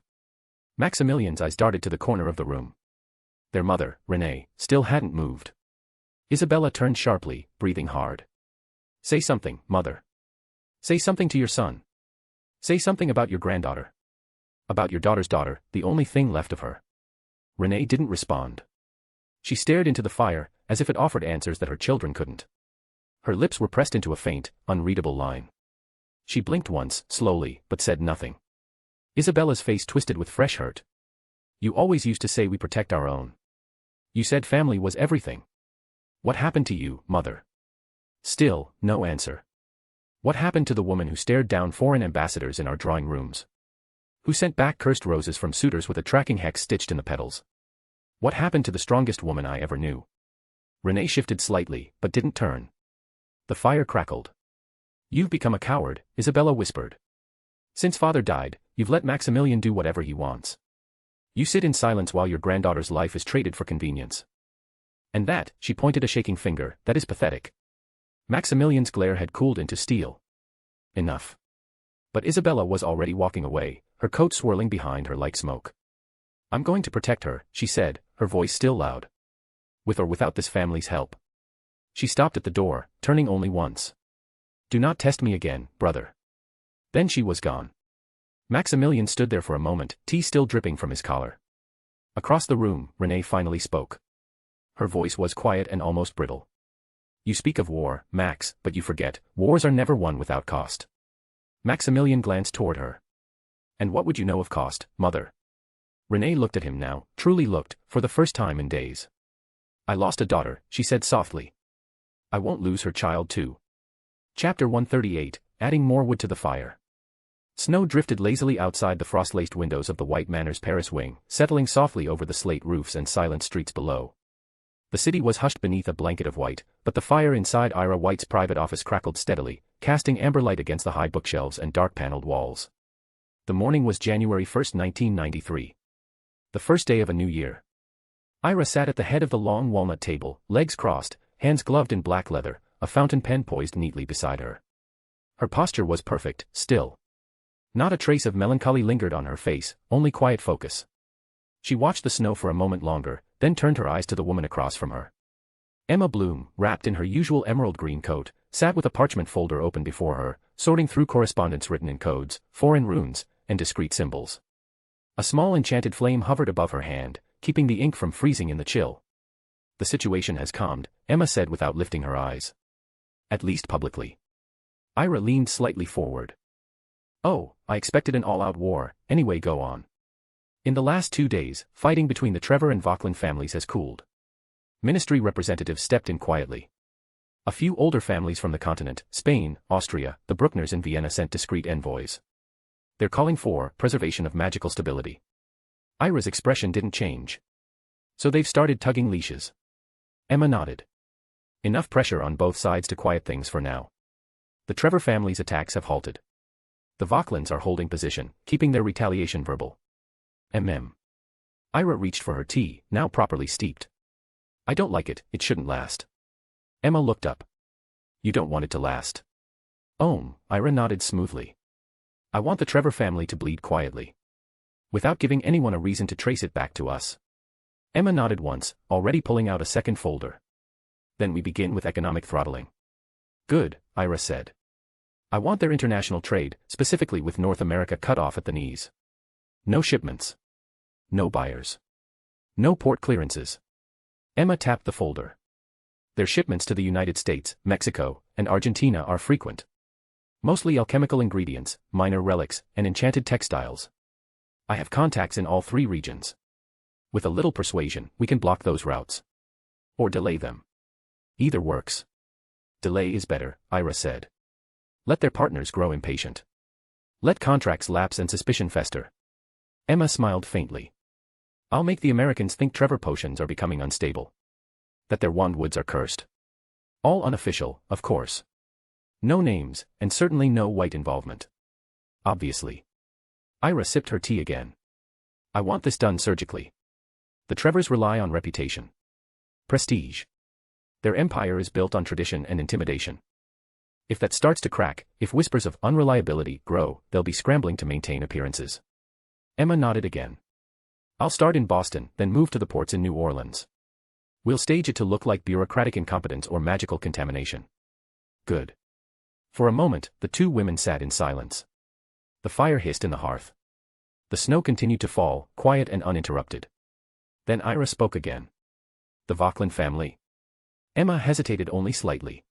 Maximilian's eyes darted to the corner of the room. Their mother, Renee, still hadn't moved. Isabella turned sharply, breathing hard. Say something, mother. Say something to your son. Say something about your granddaughter. About your daughter's daughter, the only thing left of her. Renee didn't respond. She stared into the fire, as if it offered answers that her children couldn't. Her lips were pressed into a faint, unreadable line. She blinked once, slowly, but said nothing. Isabella's face twisted with fresh hurt. You always used to say we protect our own. You said family was everything. What happened to you, mother? Still, no answer. What happened to the woman who stared down foreign ambassadors in our drawing rooms? Who sent back cursed roses from suitors with a tracking hex stitched in the petals? What happened to the strongest woman I ever knew? Renee shifted slightly, but didn't turn. The fire crackled. You've become a coward, Isabella whispered. Since father died, you've let Maximilian do whatever he wants. You sit in silence while your granddaughter's life is traded for convenience. And that, she pointed a shaking finger, that is pathetic. Maximilian's glare had cooled into steel. Enough. But Isabella was already walking away, her coat swirling behind her like smoke. I'm going to protect her, she said, her voice still loud. With or without this family's help. She stopped at the door, turning only once. Do not test me again, brother. Then she was gone. Maximilian stood there for a moment, tea still dripping from his collar. Across the room, Renee finally spoke. Her voice was quiet and almost brittle. You speak of war, Max, but you forget, wars are never won without cost. Maximilian glanced toward her. And what would you know of cost, mother? Renee looked at him now, truly looked, for the first time in days. I lost a daughter, she said softly. I won't lose her child too. Chapter 138, adding more wood to the fire. Snow drifted lazily outside the frost-laced windows of the White Manor's Paris wing, settling softly over the slate roofs and silent streets below. The city was hushed beneath a blanket of white, but the fire inside Ira White's private office crackled steadily, casting amber light against the high bookshelves and dark-paneled walls. The morning was January 1, 1993. The first day of a new year. Ira sat at the head of the long walnut table, legs crossed, hands gloved in black leather, a fountain pen poised neatly beside her. Her posture was perfect, still. Not a trace of melancholy lingered on her face, only quiet focus. She watched the snow for a moment longer, then turned her eyes to the woman across from her. Emma Bloom, wrapped in her usual emerald green coat, sat with a parchment folder open before her, sorting through correspondence written in codes, foreign runes, and discrete symbols. A small enchanted flame hovered above her hand, keeping the ink from freezing in the chill. The situation has calmed, Emma said without lifting her eyes. At least publicly. Ira leaned slightly forward. Oh, I expected an all-out war, anyway go on. In the last 2 days, fighting between the Trevor and Vauquelin families has cooled. Ministry representatives stepped in quietly. A few older families from the continent, Spain, Austria, the Bruckners in Vienna sent discreet envoys. They're calling for preservation of magical stability. Ira's expression didn't change. So they've started tugging leashes. Emma nodded. Enough pressure on both sides to quiet things for now. The Trevor family's attacks have halted. The Vauquelins are holding position, keeping their retaliation verbal. Ira reached for her tea, now properly steeped. I don't like it, it shouldn't last. Emma looked up. You don't want it to last. Ira nodded smoothly. I want the Trevor family to bleed quietly. Without giving anyone a reason to trace it back to us. Emma nodded once, already pulling out a second folder. Then we begin with economic throttling. Good, Ira said. I want their international trade, specifically with North America, cut off at the knees. No shipments. No buyers. No port clearances. Emma tapped the folder. Their shipments to the United States, Mexico, and Argentina are frequent. Mostly alchemical ingredients, minor relics, and enchanted textiles. I have contacts in all three regions. With a little persuasion, we can block those routes. Or delay them. Either works. Delay is better, Ira said. Let their partners grow impatient. Let contracts lapse and suspicion fester. Emma smiled faintly. I'll make the Americans think Trevor potions are becoming unstable. That their wandwoods are cursed. All unofficial, of course. No names, and certainly no white involvement. Obviously. Ira sipped her tea again. I want this done surgically. The Trevors rely on reputation. Prestige. Their empire is built on tradition and intimidation. If that starts to crack, if whispers of unreliability grow, they'll be scrambling to maintain appearances. Emma nodded again. I'll start in Boston, then move to the ports in New Orleans. We'll stage it to look like bureaucratic incompetence or magical contamination. Good. For a moment, the two women sat in silence. The fire hissed in the hearth. The snow continued to fall, quiet and uninterrupted. Then Ira spoke again. The Vauquelin family. Emma hesitated only slightly.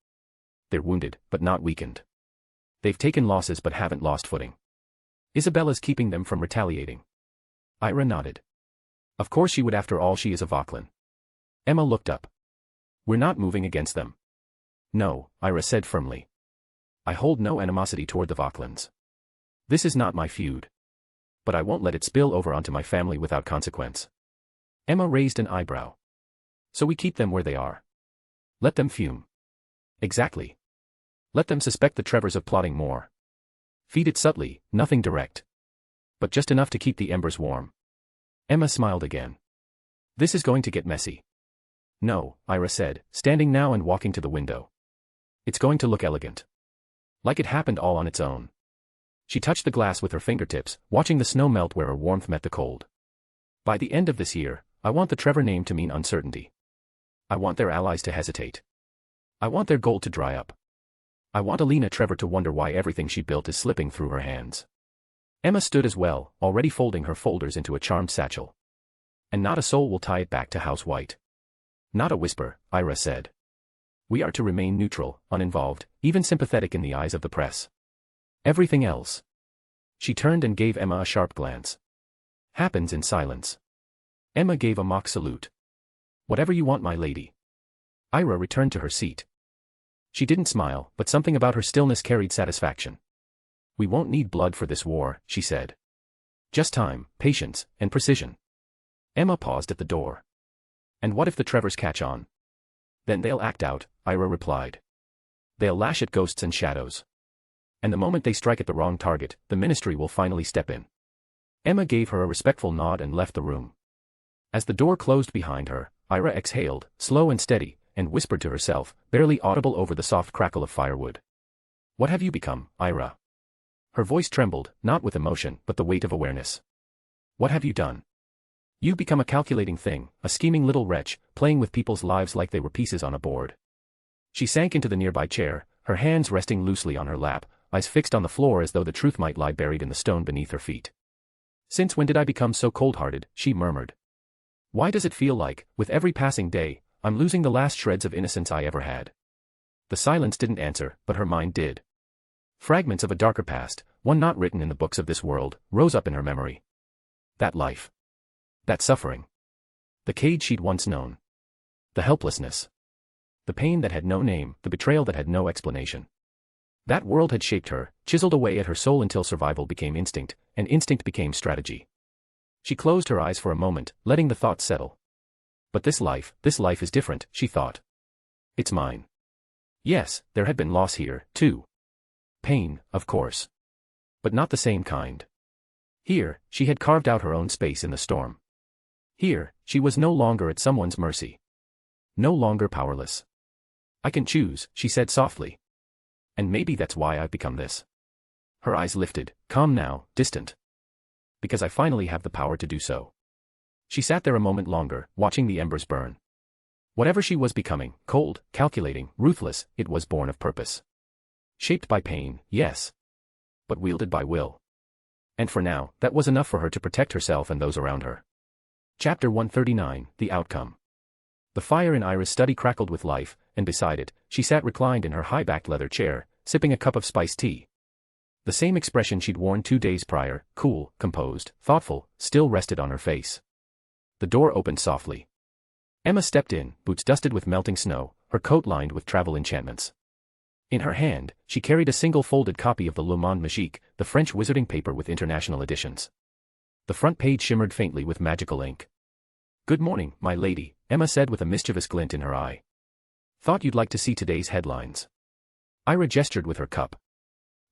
They're wounded, but not weakened. They've taken losses but haven't lost footing. Isabella's keeping them from retaliating. Ira nodded. Of course she would, after all she is a Vauquelin. Emma looked up. We're not moving against them. No, Ira said firmly. I hold no animosity toward the Vauquelins. This is not my feud. But I won't let it spill over onto my family without consequence. Emma raised an eyebrow. So we keep them where they are. Let them fume. Exactly. Let them suspect the Trevors of plotting more. Feed it subtly, nothing direct. But just enough to keep the embers warm. Emma smiled again. This is going to get messy. No, Ira said, standing now and walking to the window. It's going to look elegant. Like it happened all on its own. She touched the glass with her fingertips, watching the snow melt where her warmth met the cold. By the end of this year, I want the Trevor name to mean uncertainty. I want their allies to hesitate. I want their gold to dry up. I want Alina Trevor to wonder why everything she built is slipping through her hands. Emma stood as well, already folding her folders into a charmed satchel. And not a soul will tie it back to House White. Not a whisper, Ira said. We are to remain neutral, uninvolved, even sympathetic in the eyes of the press. Everything else. She turned and gave Emma a sharp glance. Happens in silence. Emma gave a mock salute. Whatever you want, my lady. Ira returned to her seat. She didn't smile, but something about her stillness carried satisfaction. We won't need blood for this war, she said. Just time, patience, and precision. Emma paused at the door. And what if the Trevors catch on? Then they'll act out, Ira replied. They'll lash at ghosts and shadows. And the moment they strike at the wrong target, the ministry will finally step in. Emma gave her a respectful nod and left the room. As the door closed behind her, Ira exhaled, slow and steady, and whispered to herself, barely audible over the soft crackle of firewood. What have you become, Ira? Her voice trembled, not with emotion, but the weight of awareness. What have you done? You've become a calculating thing, a scheming little wretch, playing with people's lives like they were pieces on a board. She sank into the nearby chair, her hands resting loosely on her lap, eyes fixed on the floor as though the truth might lie buried in the stone beneath her feet. Since when did I become so cold-hearted, she murmured. Why does it feel like, with every passing day, I'm losing the last shreds of innocence I ever had? The silence didn't answer, but her mind did. Fragments of a darker past, one not written in the books of this world, rose up in her memory. That life. That suffering. The cage she'd once known. The helplessness. The pain that had no name, the betrayal that had no explanation. That world had shaped her, chiseled away at her soul until survival became instinct, and instinct became strategy. She closed her eyes for a moment, letting the thoughts settle. But this life is different, she thought. It's mine. Yes, there had been loss here, too. Pain, of course. But not the same kind. Here, she had carved out her own space in the storm. Here, she was no longer at someone's mercy. No longer powerless. I can choose, she said softly. And maybe that's why I've become this. Her eyes lifted, calm now, distant. Because I finally have the power to do so. She sat there a moment longer, watching the embers burn. Whatever she was becoming, cold, calculating, ruthless, it was born of purpose. Shaped by pain, yes. But wielded by will. And for now, that was enough for her to protect herself and those around her. Chapter 139, The Outcome. The fire in Iris' study crackled with life, and beside it, she sat reclined in her high-backed leather chair, sipping a cup of spiced tea. The same expression she'd worn 2 days prior, cool, composed, thoughtful, still rested on her face. The door opened softly. Emma stepped in, boots dusted with melting snow, her coat lined with travel enchantments. In her hand, she carried a single folded copy of the Le Monde Magique, the French wizarding paper with international editions. The front page shimmered faintly with magical ink. "Good morning, my lady," Emma said with a mischievous glint in her eye. "Thought you'd like to see today's headlines." Ira gestured with her cup.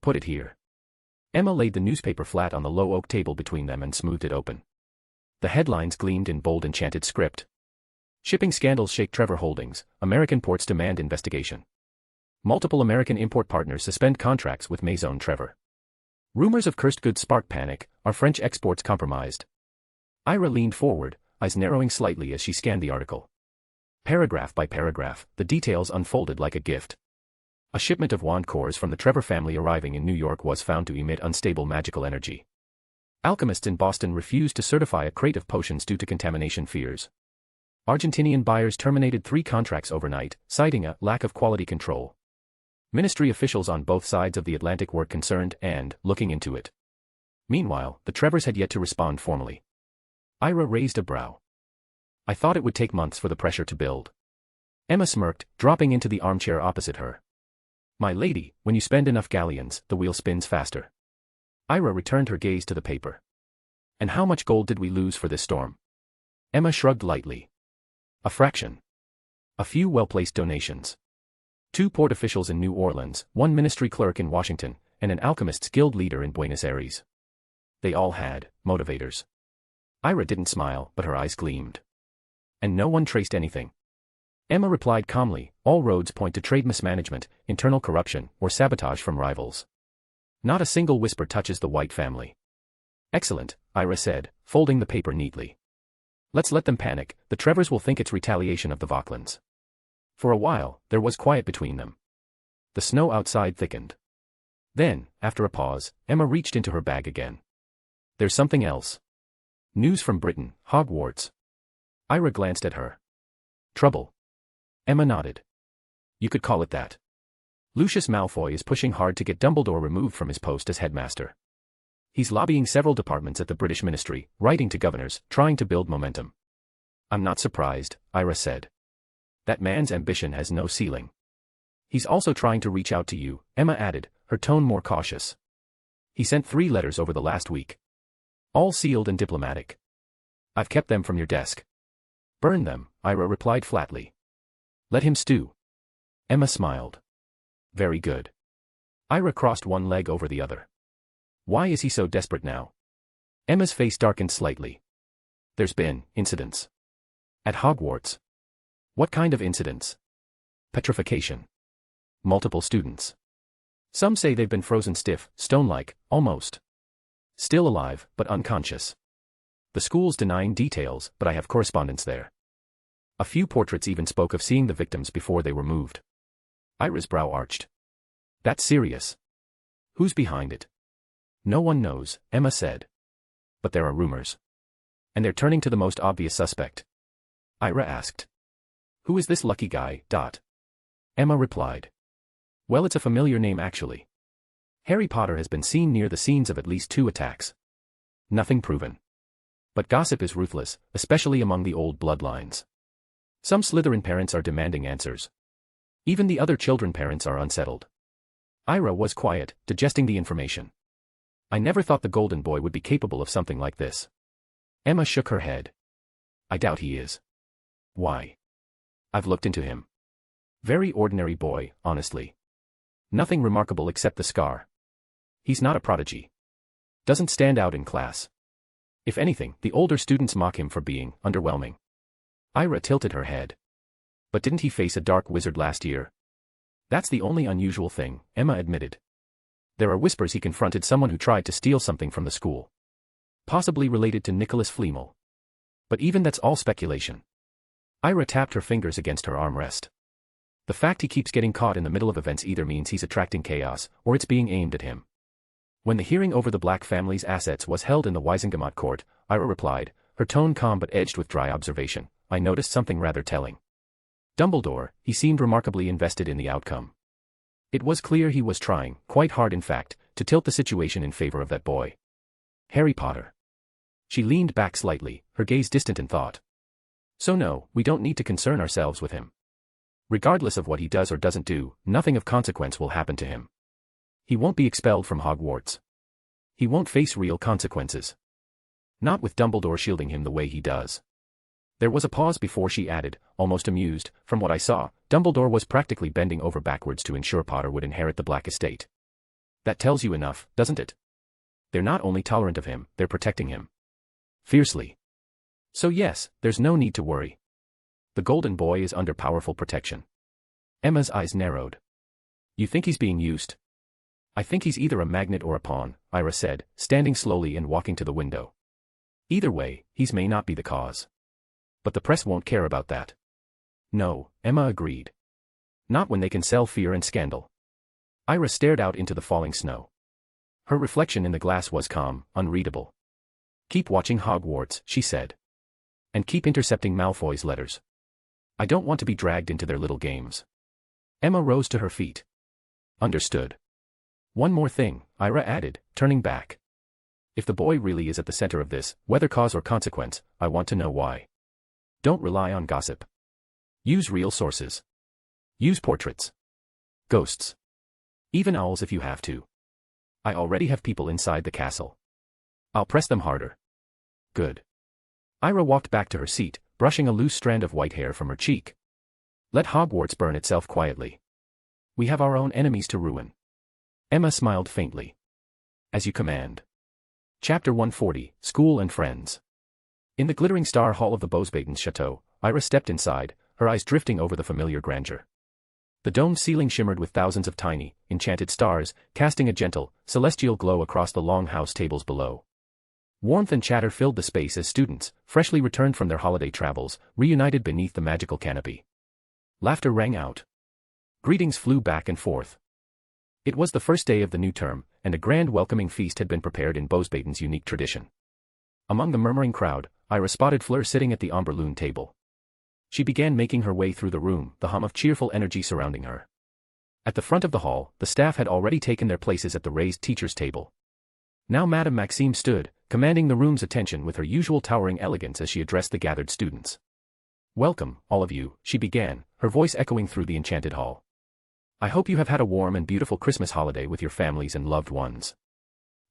"Put it here." Emma laid the newspaper flat on the low oak table between them and smoothed it open. The headlines gleamed in bold enchanted script. Shipping scandals shake Trevor Holdings, American ports demand investigation. Multiple American import partners suspend contracts with Maison Trevor. Rumors of cursed goods spark panic, are French exports compromised? Ira leaned forward, eyes narrowing slightly as she scanned the article. Paragraph by paragraph, the details unfolded like a gift. A shipment of wand cores from the Trevor family arriving in New York was found to emit unstable magical energy. Alchemists in Boston refused to certify a crate of potions due to contamination fears. Argentinian buyers terminated 3 contracts overnight, citing a lack of quality control. Ministry officials on both sides of the Atlantic were concerned and looking into it. Meanwhile, the Trevors had yet to respond formally. Ira raised a brow. "I thought it would take months for the pressure to build." Emma smirked, dropping into the armchair opposite her. "My lady, when you spend enough galleons, the wheel spins faster." Ira returned her gaze to the paper. "And how much gold did we lose for this storm?" Emma shrugged lightly. "A fraction. A few well-placed donations. 2 port officials in New Orleans, 1 ministry clerk in Washington, and an alchemists guild leader in Buenos Aires. They all had motivators." Ira didn't smile, but her eyes gleamed. "And no one traced anything?" Emma replied calmly, "All roads point to trade mismanagement, internal corruption, or sabotage from rivals. Not a single whisper touches the White family." "Excellent," Ira said, folding the paper neatly. "Let's let them panic, the Trevors will think it's retaliation of the Vauquelins." For a while, there was quiet between them. The snow outside thickened. Then, after a pause, Emma reached into her bag again. "There's something else. News from Britain, Hogwarts." Ira glanced at her. "Trouble?" Emma nodded. "You could call it that. Lucius Malfoy is pushing hard to get Dumbledore removed from his post as headmaster. He's lobbying several departments at the British Ministry, writing to governors, trying to build momentum." "I'm not surprised," Ira said. "That man's ambition has no ceiling." "He's also trying to reach out to you," Emma added, her tone more cautious. "He sent 3 letters over the last week. All sealed and diplomatic. I've kept them from your desk." "Burn them," Ira replied flatly. "Let him stew." Emma smiled. "Very good." Ira crossed one leg over the other. "Why is he so desperate now?" Emma's face darkened slightly. "There's been incidents. At Hogwarts." "What kind of incidents?" "Petrification. Multiple students. Some say they've been frozen stiff, stone-like, almost. Still alive, but unconscious. The school's denying details, but I have correspondence there. A few portraits even spoke of seeing the victims before they were moved." Ira's brow arched. "That's serious. Who's behind it?" "No one knows," Emma said. "But there are rumors. And they're turning to the most obvious suspect." Ira asked. "Who is this lucky guy?" Emma replied. "Well, it's a familiar name actually. Harry Potter has been seen near the scenes of at least 2 attacks. Nothing proven. But gossip is ruthless, especially among the old bloodlines. Some Slytherin parents are demanding answers. Even the other children parents are unsettled. Ira was quiet, digesting the information. I never thought the golden boy would be capable of something like this. Emma shook her head. I doubt he is. Why? I've looked into him. Very ordinary boy, honestly. Nothing remarkable except the scar. He's not a prodigy. Doesn't stand out in class. If anything, the older students mock him for being underwhelming. Ira tilted her head. But didn't he face a dark wizard last year? That's the only unusual thing, Emma admitted. There are whispers he confronted someone who tried to steal something from the school. Possibly related to Nicholas Flamel. But even that's all speculation. Ira tapped her fingers against her armrest. The fact he keeps getting caught in the middle of events either means he's attracting chaos, or it's being aimed at him. When the hearing over the Black family's assets was held in the Wisengamot court, Ira replied, her tone calm but edged with dry observation, I noticed something rather telling. Dumbledore, he seemed remarkably invested in the outcome. It was clear he was trying, quite hard in fact, to tilt the situation in favor of that boy. Harry Potter. She leaned back slightly, her gaze distant in thought. So no, we don't need to concern ourselves with him. Regardless of what he does or doesn't do, nothing of consequence will happen to him. He won't be expelled from Hogwarts. He won't face real consequences. Not with Dumbledore shielding him the way he does. There was a pause before she added, almost amused, from what I saw, Dumbledore was practically bending over backwards to ensure Potter would inherit the Black estate. That tells you enough, doesn't it? They're not only tolerant of him, they're protecting him. Fiercely. So yes, there's no need to worry. The golden boy is under powerful protection. Emma's eyes narrowed. You think he's being used? I think he's either a magnet or a pawn, Ira said, standing slowly and walking to the window. Either way, he may not be the cause. But the press won't care about that. No, Emma agreed. Not when they can sell fear and scandal. Ira stared out into the falling snow. Her reflection in the glass was calm, unreadable. Keep watching Hogwarts, she said. And keep intercepting Malfoy's letters. I don't want to be dragged into their little games. Emma rose to her feet. Understood. One more thing, Ira added, turning back. If the boy really is at the center of this, whether cause or consequence, I want to know why. Don't rely on gossip. Use real sources. Use portraits. Ghosts. Even owls if you have to. I already have people inside the castle. I'll press them harder. Good. Ira walked back to her seat, brushing a loose strand of white hair from her cheek. Let Hogwarts burn itself quietly. We have our own enemies to ruin. Emma smiled faintly. As you command. Chapter 140, School and Friends. In the glittering star hall of the Bosbaden's chateau, Ira stepped inside, her eyes drifting over the familiar grandeur. The domed ceiling shimmered with thousands of tiny, enchanted stars, casting a gentle, celestial glow across the long house tables below. Warmth and chatter filled the space as students, freshly returned from their holiday travels, reunited beneath the magical canopy. Laughter rang out. Greetings flew back and forth. It was the first day of the new term, and a grand welcoming feast had been prepared in Bosbaden's unique tradition. Among the murmuring crowd, Ira spotted Flur sitting at the ombre-lune table. She began making her way through the room, the hum of cheerful energy surrounding her. At the front of the hall, the staff had already taken their places at the raised teacher's table. Now Madame Maxime stood, commanding the room's attention with her usual towering elegance as she addressed the gathered students. Welcome, all of you, she began, her voice echoing through the enchanted hall. I hope you have had a warm and beautiful Christmas holiday with your families and loved ones.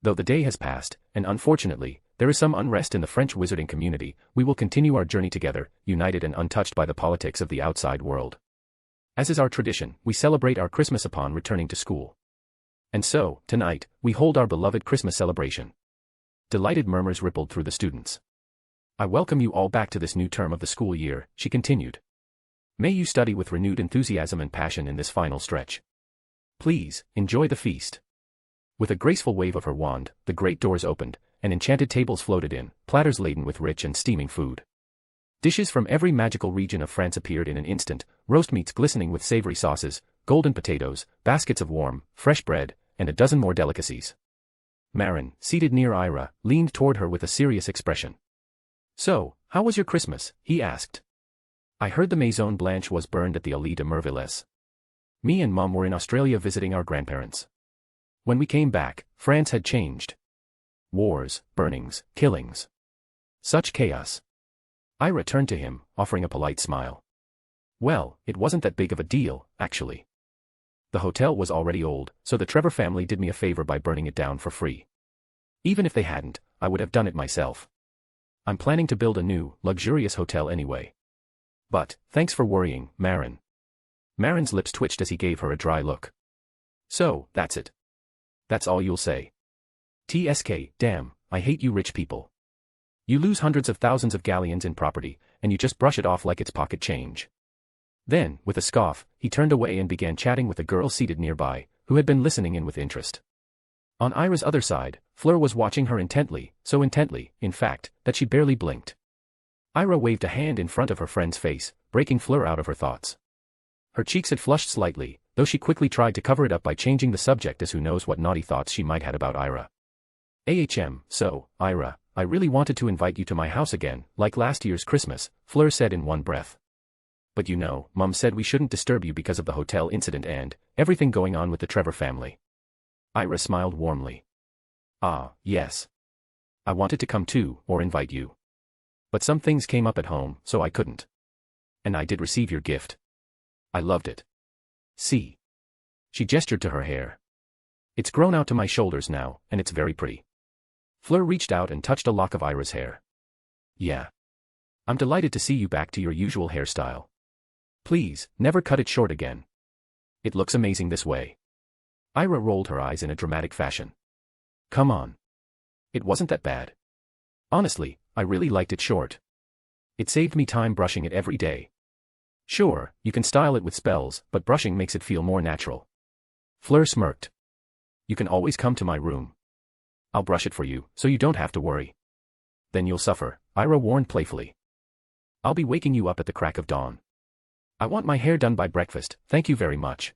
Though the day has passed, and unfortunately, there is some unrest in the French wizarding community, we will continue our journey together, united and untouched by the politics of the outside world. As is our tradition, we celebrate our Christmas upon returning to school. And so, tonight, we hold our beloved Christmas celebration. Delighted murmurs rippled through the students. I welcome you all back to this new term of the school year, she continued. May you study with renewed enthusiasm and passion in this final stretch. Please, enjoy the feast. With a graceful wave of her wand, the great doors opened, and enchanted tables floated in, platters laden with rich and steaming food. Dishes from every magical region of France appeared in an instant, roast meats glistening with savory sauces, golden potatoes, baskets of warm, fresh bread, and a dozen more delicacies. Marin, seated near Ira, leaned toward her with a serious expression. So, how was your Christmas? He asked. I heard the Maison Blanche was burned at the Allée de Merveilles. Me and Mum were in Australia visiting our grandparents. When we came back, France had changed. Wars, burnings, killings. Such chaos. Ira turned to him, offering a polite smile. Well, it wasn't that big of a deal, actually. The hotel was already old, so the Trevor family did me a favor by burning it down for free. Even if they hadn't, I would have done it myself. I'm planning to build a new, luxurious hotel anyway. But, thanks for worrying, Marin. Marin's lips twitched as he gave her a dry look. So, that's it. That's all you'll say. TSK, damn, I hate you rich people. You lose hundreds of thousands of galleons in property, and you just brush it off like it's pocket change. Then, with a scoff, he turned away and began chatting with a girl seated nearby, who had been listening in with interest. On Ira's other side, Fleur was watching her intently, so intently, in fact, that she barely blinked. Ira waved a hand in front of her friend's face, breaking Fleur out of her thoughts. Her cheeks had flushed slightly, though she quickly tried to cover it up by changing the subject, as who knows what naughty thoughts she might have about Ira. So, Ira, I really wanted to invite you to my house again, like last year's Christmas, Fleur said in one breath. But you know, Mum said we shouldn't disturb you because of the hotel incident and everything going on with the Trevor family. Ira smiled warmly. Ah, yes. I wanted to come too, or invite you. But some things came up at home, so I couldn't. And I did receive your gift. I loved it. See. She gestured to her hair. It's grown out to my shoulders now, and it's very pretty. Fleur reached out and touched a lock of Ira's hair. Yeah. I'm delighted to see you back to your usual hairstyle. Please, never cut it short again. It looks amazing this way. Ira rolled her eyes in a dramatic fashion. Come on. It wasn't that bad. Honestly, I really liked it short. It saved me time brushing it every day. Sure, you can style it with spells, but brushing makes it feel more natural. Fleur smirked. You can always come to my room. I'll brush it for you, so you don't have to worry. Then you'll suffer, Ira warned playfully. I'll be waking you up at the crack of dawn. I want my hair done by breakfast, thank you very much.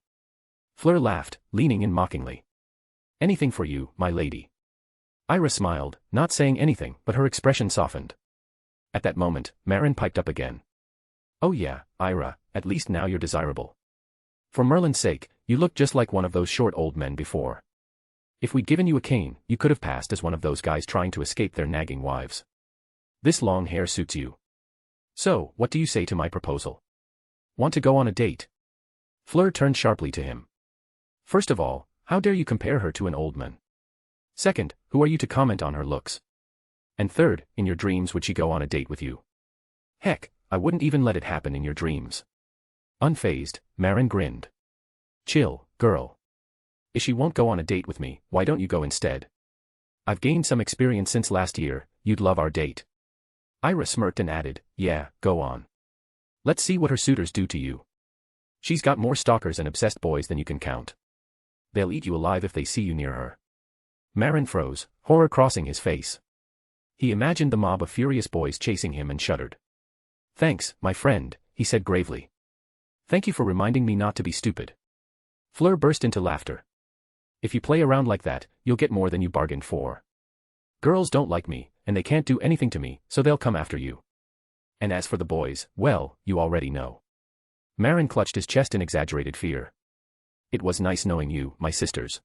Fleur laughed, leaning in mockingly. Anything for you, my lady. Ira smiled, not saying anything, but her expression softened. At that moment, Marin piped up again. Oh yeah, Ira, at least now you're desirable. For Merlin's sake, you look just like one of those short old men before. If we'd given you a cane, you could have passed as one of those guys trying to escape their nagging wives. This long hair suits you. So, what do you say to my proposal? Want to go on a date? Fleur turned sharply to him. First of all, how dare you compare her to an old man? Second, who are you to comment on her looks? And third, in your dreams would she go on a date with you? Heck, I wouldn't even let it happen in your dreams. Unfazed, Marin grinned. Chill, girl. If she won't go on a date with me, why don't you go instead? I've gained some experience since last year, you'd love our date. Ira smirked and added, yeah, go on. Let's see what her suitors do to you. She's got more stalkers and obsessed boys than you can count. They'll eat you alive if they see you near her. Marin froze, horror crossing his face. He imagined the mob of furious boys chasing him and shuddered. Thanks, my friend, he said gravely. Thank you for reminding me not to be stupid. Fleur burst into laughter. If you play around like that, you'll get more than you bargained for. Girls don't like me, and they can't do anything to me, so they'll come after you. And as for the boys, well, you already know. Marin clutched his chest in exaggerated fear. It was nice knowing you, my sisters.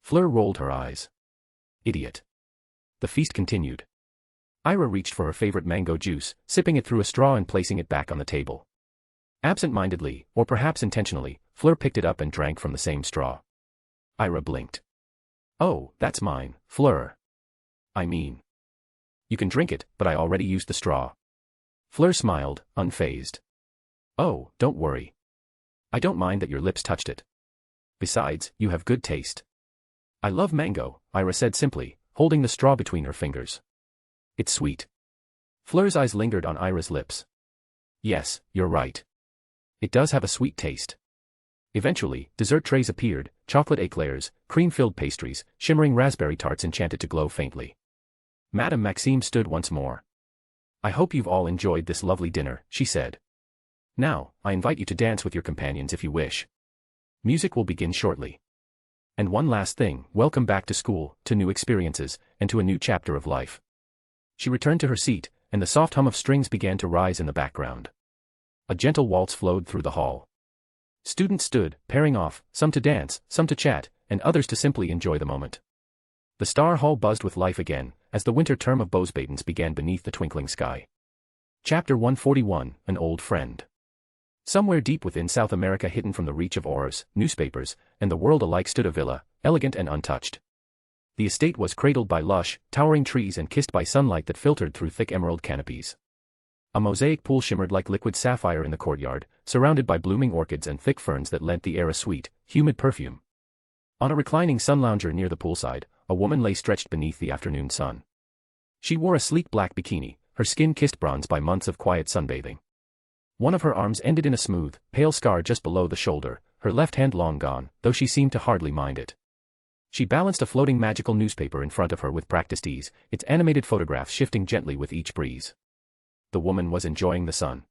Fleur rolled her eyes. Idiot. The feast continued. Ira reached for her favorite mango juice, sipping it through a straw and placing it back on the table. Absent-mindedly, or perhaps intentionally, Fleur picked it up and drank from the same straw. Ira blinked. Oh, that's mine, Fleur. I mean. You can drink it, but I already used the straw. Fleur smiled, unfazed. Oh, don't worry. I don't mind that your lips touched it. Besides, you have good taste. I love mango, Ira said simply, holding the straw between her fingers. It's sweet. Fleur's eyes lingered on Ira's lips. Yes, you're right. It does have a sweet taste. Eventually, dessert trays appeared, chocolate eclairs, cream-filled pastries, shimmering raspberry tarts enchanted to glow faintly. Madame Maxime stood once more. I hope you've all enjoyed this lovely dinner, she said. Now, I invite you to dance with your companions if you wish. Music will begin shortly. And one last thing, welcome back to school, to new experiences, and to a new chapter of life. She returned to her seat, and the soft hum of strings began to rise in the background. A gentle waltz flowed through the hall. Students stood, pairing off, some to dance, some to chat, and others to simply enjoy the moment. The Star Hall buzzed with life again, as the winter term of Beauxbatons began beneath the twinkling sky. Chapter 141, An Old Friend. Somewhere deep within South America, hidden from the reach of auras, newspapers, and the world alike, stood a villa, elegant and untouched. The estate was cradled by lush, towering trees and kissed by sunlight that filtered through thick emerald canopies. A mosaic pool shimmered like liquid sapphire in the courtyard, surrounded by blooming orchids and thick ferns that lent the air a sweet, humid perfume. On a reclining sun lounger near the poolside, a woman lay stretched beneath the afternoon sun. She wore a sleek black bikini, her skin kissed bronze by months of quiet sunbathing. One of her arms ended in a smooth, pale scar just below the shoulder, her left hand long gone, though she seemed to hardly mind it. She balanced a floating magical newspaper in front of her with practiced ease, its animated photographs shifting gently with each breeze. The woman was enjoying the sun.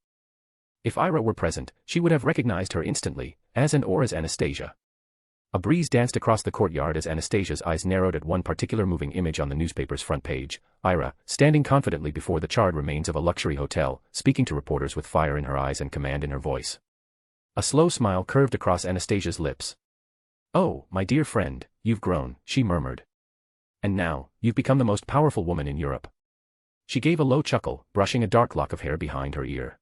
If Ira were present, she would have recognized her instantly, as Anastasia. A breeze danced across the courtyard as Anastasia's eyes narrowed at one particular moving image on the newspaper's front page, Ira, standing confidently before the charred remains of a luxury hotel, speaking to reporters with fire in her eyes and command in her voice. A slow smile curved across Anastasia's lips. "Oh, my dear friend, you've grown," she murmured. "And now, you've become the most powerful woman in Europe." She gave a low chuckle, brushing a dark lock of hair behind her ear.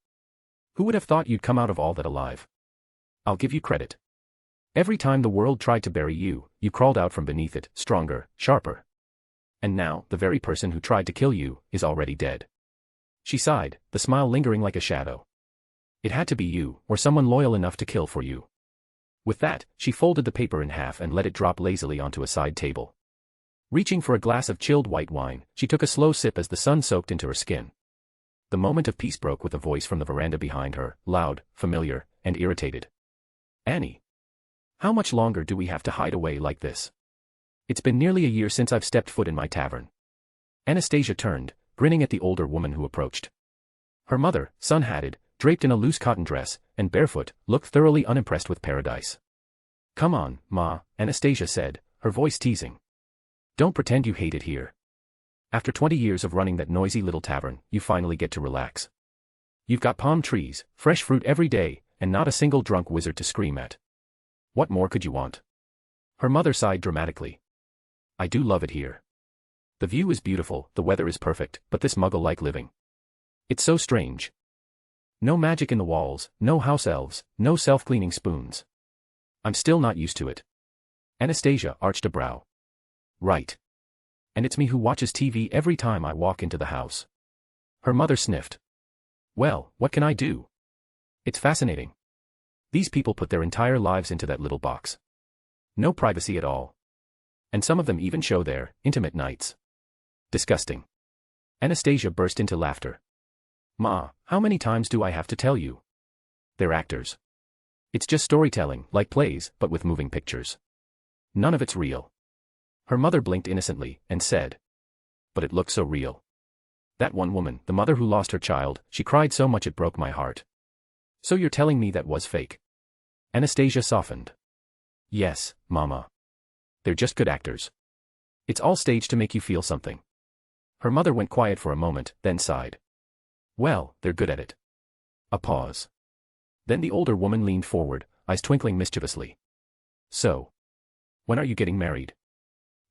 "Who would have thought you'd come out of all that alive? I'll give you credit. Every time the world tried to bury you, you crawled out from beneath it, stronger, sharper. And now, the very person who tried to kill you is already dead." She sighed, the smile lingering like a shadow. "It had to be you, or someone loyal enough to kill for you." With that, she folded the paper in half and let it drop lazily onto a side table. Reaching for a glass of chilled white wine, she took a slow sip as the sun soaked into her skin. The moment of peace broke with a voice from the veranda behind her, loud, familiar, and irritated. "Annie. How much longer do we have to hide away like this? It's been nearly a year since I've stepped foot in my tavern." Anastasia turned, grinning at the older woman who approached. Her mother, sun-hatted, draped in a loose cotton dress, and barefoot, looked thoroughly unimpressed with paradise. "Come on, Ma," Anastasia said, her voice teasing. "Don't pretend you hate it here. After 20 years of running that noisy little tavern, you finally get to relax. You've got palm trees, fresh fruit every day, and not a single drunk wizard to scream at. What more could you want?" Her mother sighed dramatically. "I do love it here. The view is beautiful, the weather is perfect, but this muggle-like living. It's so strange. No magic in the walls, no house elves, no self-cleaning spoons. I'm still not used to it." Anastasia arched a brow. "Right. And it's me who watches TV every time I walk into the house." Her mother sniffed. "Well, what can I do? It's fascinating. These people put their entire lives into that little box. No privacy at all. And some of them even show their intimate nights. Disgusting." Anastasia burst into laughter. "Ma, how many times do I have to tell you? They're actors. It's just storytelling, like plays, but with moving pictures. None of it's real." Her mother blinked innocently, and said, "But it looked so real. That one woman, the mother who lost her child, she cried so much it broke my heart. So you're telling me that was fake?" Anastasia softened. "Yes, Mama. They're just good actors. It's all staged to make you feel something." Her mother went quiet for a moment, then sighed. "Well, they're good at it." A pause. Then the older woman leaned forward, eyes twinkling mischievously. "So, when are you getting married?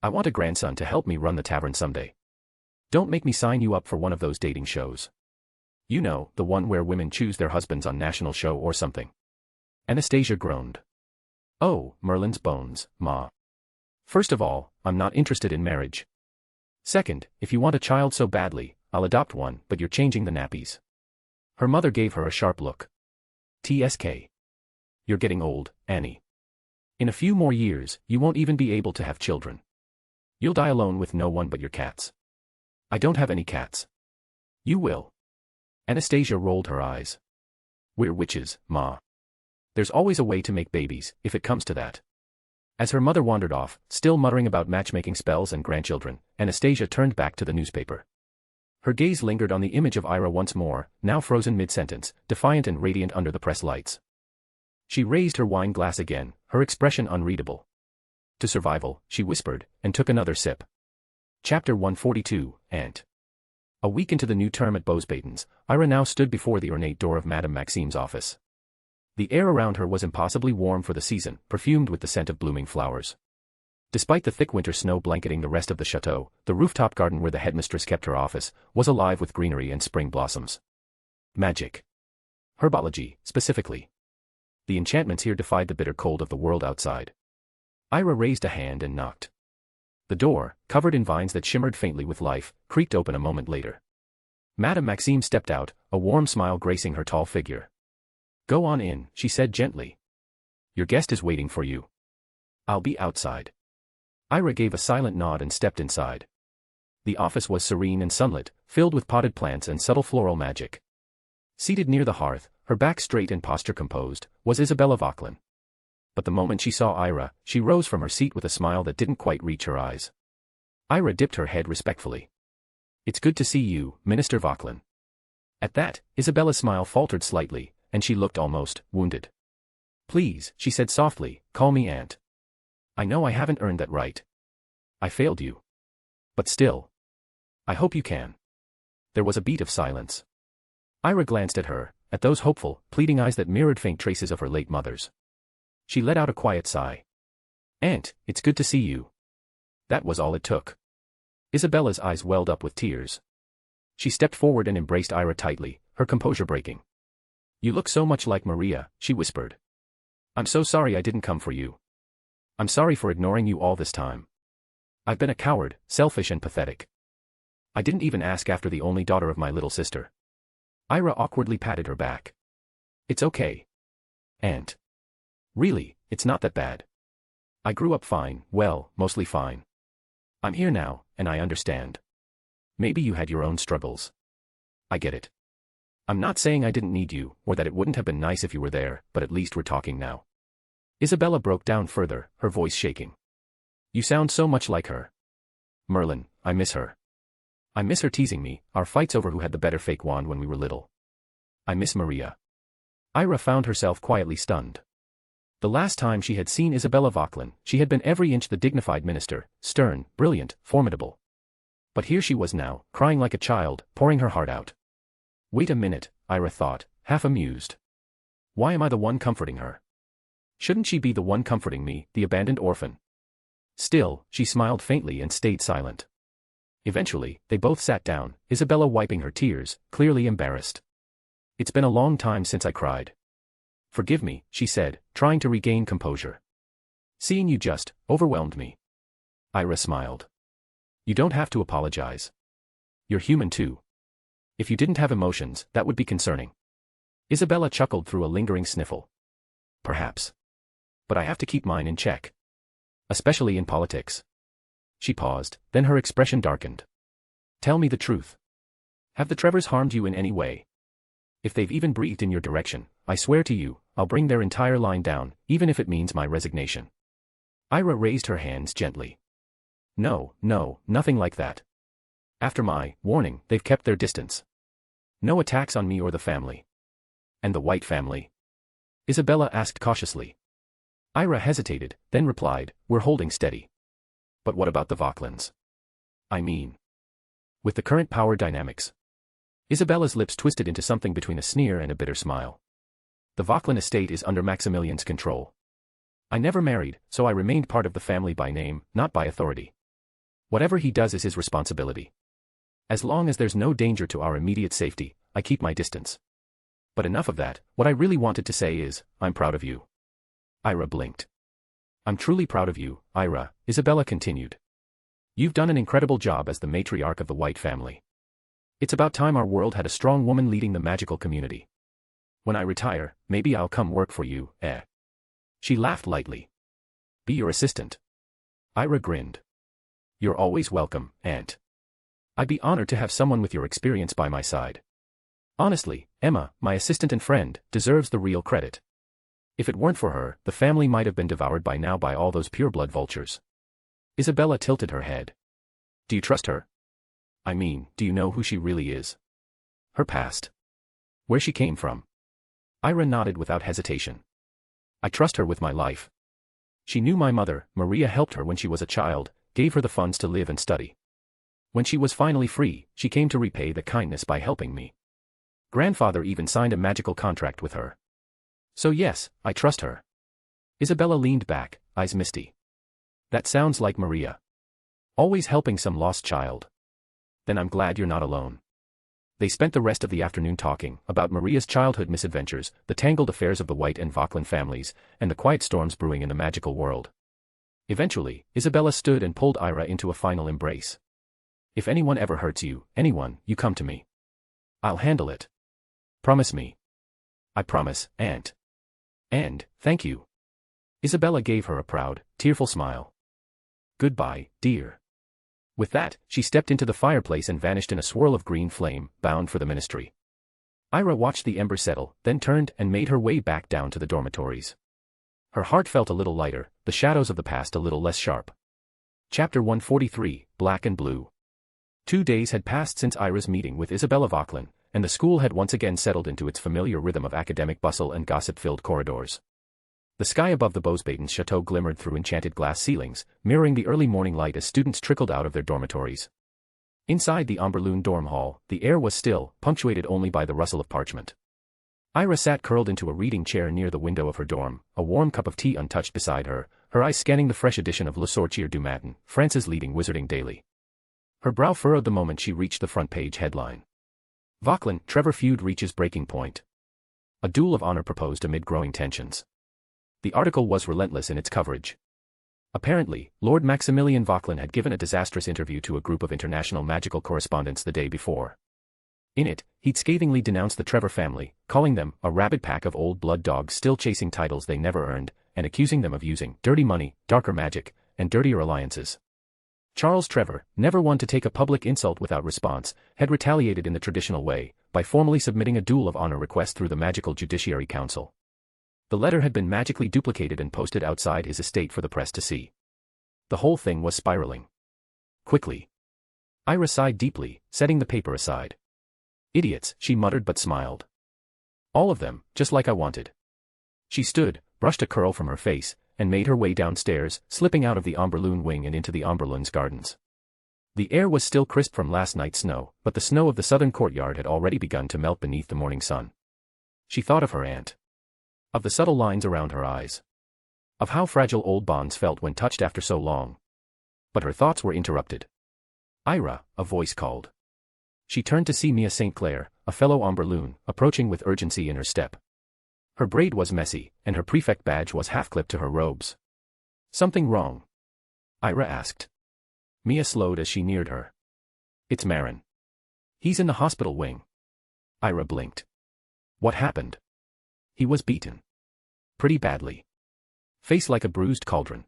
I want a grandson to help me run the tavern someday. Don't make me sign you up for one of those dating shows. You know, the one where women choose their husbands on national show or something." Anastasia groaned. "Oh, Merlin's bones, Ma. First of all, I'm not interested in marriage. Second, if you want a child so badly, I'll adopt one, but you're changing the nappies." Her mother gave her a sharp look. "TSK. You're getting old, Annie. In a few more years, you won't even be able to have children. You'll die alone with no one but your cats." "I don't have any cats." "You will." Anastasia rolled her eyes. "We're witches, Ma. There's always a way to make babies, if it comes to that." As her mother wandered off, still muttering about matchmaking spells and grandchildren, Anastasia turned back to the newspaper. Her gaze lingered on the image of Ira once more, now frozen mid-sentence, defiant and radiant under the press lights. She raised her wine glass again, her expression unreadable. "To survival," she whispered, and took another sip. Chapter 142, Ant. A week into the new term at Beauxbatons, Ira now stood before the ornate door of Madame Maxime's office. The air around her was impossibly warm for the season, perfumed with the scent of blooming flowers. Despite the thick winter snow blanketing the rest of the chateau, the rooftop garden where the headmistress kept her office was alive with greenery and spring blossoms. Magic. Herbology, specifically. The enchantments here defied the bitter cold of the world outside. Ira raised a hand and knocked. The door, covered in vines that shimmered faintly with life, creaked open a moment later. Madame Maxime stepped out, a warm smile gracing her tall figure. "Go on in," she said gently. "Your guest is waiting for you." "I'll be outside." Ira gave a silent nod and stepped inside. The office was serene and sunlit, filled with potted plants and subtle floral magic. Seated near the hearth, her back straight and posture composed, was Isabella Vauquelin. But the moment she saw Ira, she rose from her seat with a smile that didn't quite reach her eyes. Ira dipped her head respectfully. "It's good to see you, Minister Vauquelin." At that, Isabella's smile faltered slightly, and she looked almost wounded. "Please," she said softly, "call me Aunt. I know I haven't earned that right. I failed you. But still. I hope you can." There was a beat of silence. Ira glanced at her, at those hopeful, pleading eyes that mirrored faint traces of her late mother's. She let out a quiet sigh. "Aunt, it's good to see you." That was all it took. Isabella's eyes welled up with tears. She stepped forward and embraced Ira tightly, her composure breaking. "You look so much like Maria," she whispered. "I'm so sorry I didn't come for you. I'm sorry for ignoring you all this time. I've been a coward, selfish and pathetic. I didn't even ask after the only daughter of my little sister." Ira awkwardly patted her back. "It's okay. Aunt. Really, it's not that bad. I grew up fine, well, mostly fine. I'm here now, and I understand. Maybe you had your own struggles. I get it. I'm not saying I didn't need you, or that it wouldn't have been nice if you were there, but at least we're talking now." Isabella broke down further, her voice shaking. "You sound so much like her. Merlin, I miss her. I miss her teasing me, our fights over who had the better fake wand when we were little. I miss Maria." Ira found herself quietly stunned. The last time she had seen Isabella Vauquelin, she had been every inch the dignified minister, stern, brilliant, formidable. But here she was now, crying like a child, pouring her heart out. Wait a minute, Ira thought, half amused. Why am I the one comforting her? Shouldn't she be the one comforting me, the abandoned orphan? Still, she smiled faintly and stayed silent. Eventually, they both sat down, Isabella wiping her tears, clearly embarrassed. "It's been a long time since I cried. Forgive me," she said, trying to regain composure. "Seeing you just overwhelmed me." Ira smiled. "You don't have to apologize. You're human too. If you didn't have emotions, that would be concerning." Isabella chuckled through a lingering sniffle. "Perhaps. But I have to keep mine in check. Especially in politics." She paused, then her expression darkened. "Tell me the truth. Have the Trevors harmed you in any way? If they've even breathed in your direction, I swear to you, I'll bring their entire line down, even if it means my resignation." Ira raised her hands gently. No, nothing like that. After my warning, they've kept their distance. No attacks on me or the family." "And the White family?" Isabella asked cautiously. Ira hesitated, then replied, "We're holding steady." "But what about the Vauquelins? I mean, with the current power dynamics?" Isabella's lips twisted into something between a sneer and a bitter smile. "The Vauquelin estate is under Maximilian's control. I never married, so I remained part of the family by name, not by authority. Whatever he does is his responsibility. As long as there's no danger to our immediate safety, I keep my distance. But enough of that, what I really wanted to say is, I'm proud of you." Ira blinked. "I'm truly proud of you, Ira," Isabella continued. "You've done an incredible job as the matriarch of the White family. It's about time our world had a strong woman leading the magical community. When I retire, maybe I'll come work for you, eh?" She laughed lightly. "Be your assistant." Ira grinned. "You're always welcome, Aunt. I'd be honored to have someone with your experience by my side. Honestly, Emma, my assistant and friend, deserves the real credit. If it weren't for her, the family might have been devoured by now by all those pureblood vultures." Isabella tilted her head. "Do you trust her? I mean, do you know who she really is? Her past? Where she came from?" Ira nodded without hesitation. "I trust her with my life. She knew my mother, Maria helped her when she was a child, gave her the funds to live and study. When she was finally free, she came to repay the kindness by helping me. Grandfather even signed a magical contract with her. So yes, I trust her." Isabella leaned back, eyes misty. "That sounds like Maria. Always helping some lost child. Then I'm glad you're not alone." They spent the rest of the afternoon talking about Maria's childhood misadventures, the tangled affairs of the White and Vauquelin families, and the quiet storms brewing in the magical world. Eventually, Isabella stood and pulled Ira into a final embrace. "If anyone ever hurts you, anyone, you come to me. I'll handle it. Promise me." "I promise, Aunt." "And, thank you." Isabella gave her a proud, tearful smile. "Goodbye, dear." With that, she stepped into the fireplace and vanished in a swirl of green flame, bound for the ministry. Ira watched the embers settle, then turned and made her way back down to the dormitories. Her heart felt a little lighter, the shadows of the past a little less sharp. Chapter 143, Black and Blue. 2 days had passed since Ira's meeting with Isabella Vauquelin, and the school had once again settled into its familiar rhythm of academic bustle and gossip-filled corridors. The sky above the Beauxbatons chateau glimmered through enchanted glass ceilings, mirroring the early morning light as students trickled out of their dormitories. Inside the Amberloon dorm hall, the air was still, punctuated only by the rustle of parchment. Ira sat curled into a reading chair near the window of her dorm, a warm cup of tea untouched beside her, her eyes scanning the fresh edition of Le Sorcier du Matin, France's leading wizarding daily. Her brow furrowed the moment she reached the front page headline. Vauquelin, Trevor feud reaches breaking point. A duel of honor proposed amid growing tensions. The article was relentless in its coverage. Apparently, Lord Maximilian Vauquelin had given a disastrous interview to a group of international magical correspondents the day before. In it, he'd scathingly denounced the Trevor family, calling them a rabid pack of old blood dogs still chasing titles they never earned, and accusing them of using dirty money, darker magic, and dirtier alliances. Charles Trevor, never one to take a public insult without response, had retaliated in the traditional way, by formally submitting a duel of honor request through the Magical Judiciary Council. The letter had been magically duplicated and posted outside his estate for the press to see. The whole thing was spiraling. Quickly. Ira sighed deeply, setting the paper aside. "Idiots," she muttered but smiled. "All of them, just like I wanted." She stood, brushed a curl from her face, and made her way downstairs, slipping out of the Amberloon wing and into the Amberloon's gardens. The air was still crisp from last night's snow, but the snow of the southern courtyard had already begun to melt beneath the morning sun. She thought of her aunt. Of the subtle lines around her eyes. Of how fragile old bonds felt when touched after so long. But her thoughts were interrupted. "Ira," a voice called. She turned to see Mia St. Clair, a fellow Amberloon, approaching with urgency in her step. Her braid was messy, and her prefect badge was half-clipped to her robes. "Something wrong?" Ira asked. Mia slowed as she neared her. "It's Marin. He's in the hospital wing." Ira blinked. "What happened?" "He was beaten. Pretty badly. Face like a bruised cauldron.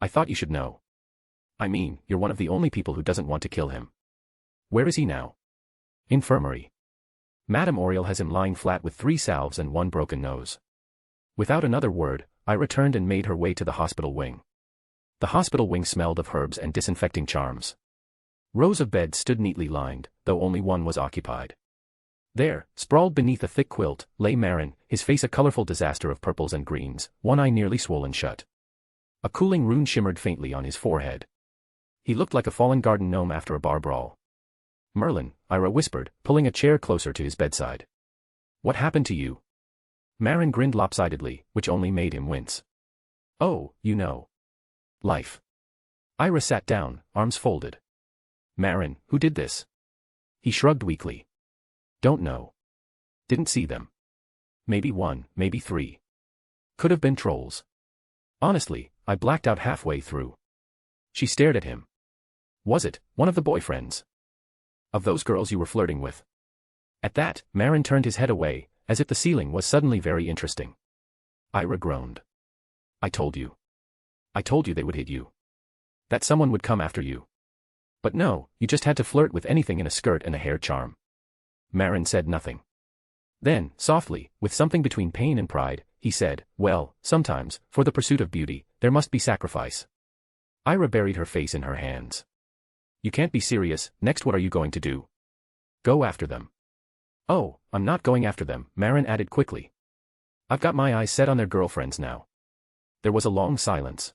I thought you should know. I mean, you're one of the only people who doesn't want to kill him. Where is he now?" "Infirmary. Madame Oriel has him lying flat with 3 salves and 1 broken nose." Without another word, Ira turned and made her way to the hospital wing. The hospital wing smelled of herbs and disinfecting charms. Rows of beds stood neatly lined, though only one was occupied. There, sprawled beneath a thick quilt, lay Marin, his face a colorful disaster of purples and greens, one eye nearly swollen shut. A cooling rune shimmered faintly on his forehead. He looked like a fallen garden gnome after a bar brawl. "Merlin," Ira whispered, pulling a chair closer to his bedside. "What happened to you?" Marin grinned lopsidedly, which only made him wince. "Oh, you know. Life." Ira sat down, arms folded. "Marin, who did this?" He shrugged weakly. "Don't know. Didn't see them. Maybe 1, maybe 3. Could have been trolls. Honestly, I blacked out halfway through." She stared at him. "Was it one of the boyfriends? Of those girls you were flirting with?" At that, Marin turned his head away, as if the ceiling was suddenly very interesting. Ira groaned. I told you. I told you they would hit you. That someone would come after you. But no, you just had to flirt with anything in a skirt and a hair charm." Marin said nothing. Then, softly, with something between pain and pride, he said, "Well, sometimes, for the pursuit of beauty, there must be sacrifice." Ira buried her face in her hands. "You can't be serious. Next, what are you going to do?" "Go after them." "Oh, I'm not going after them," Marin added quickly. "I've got my eyes set on their girlfriends now." There was a long silence.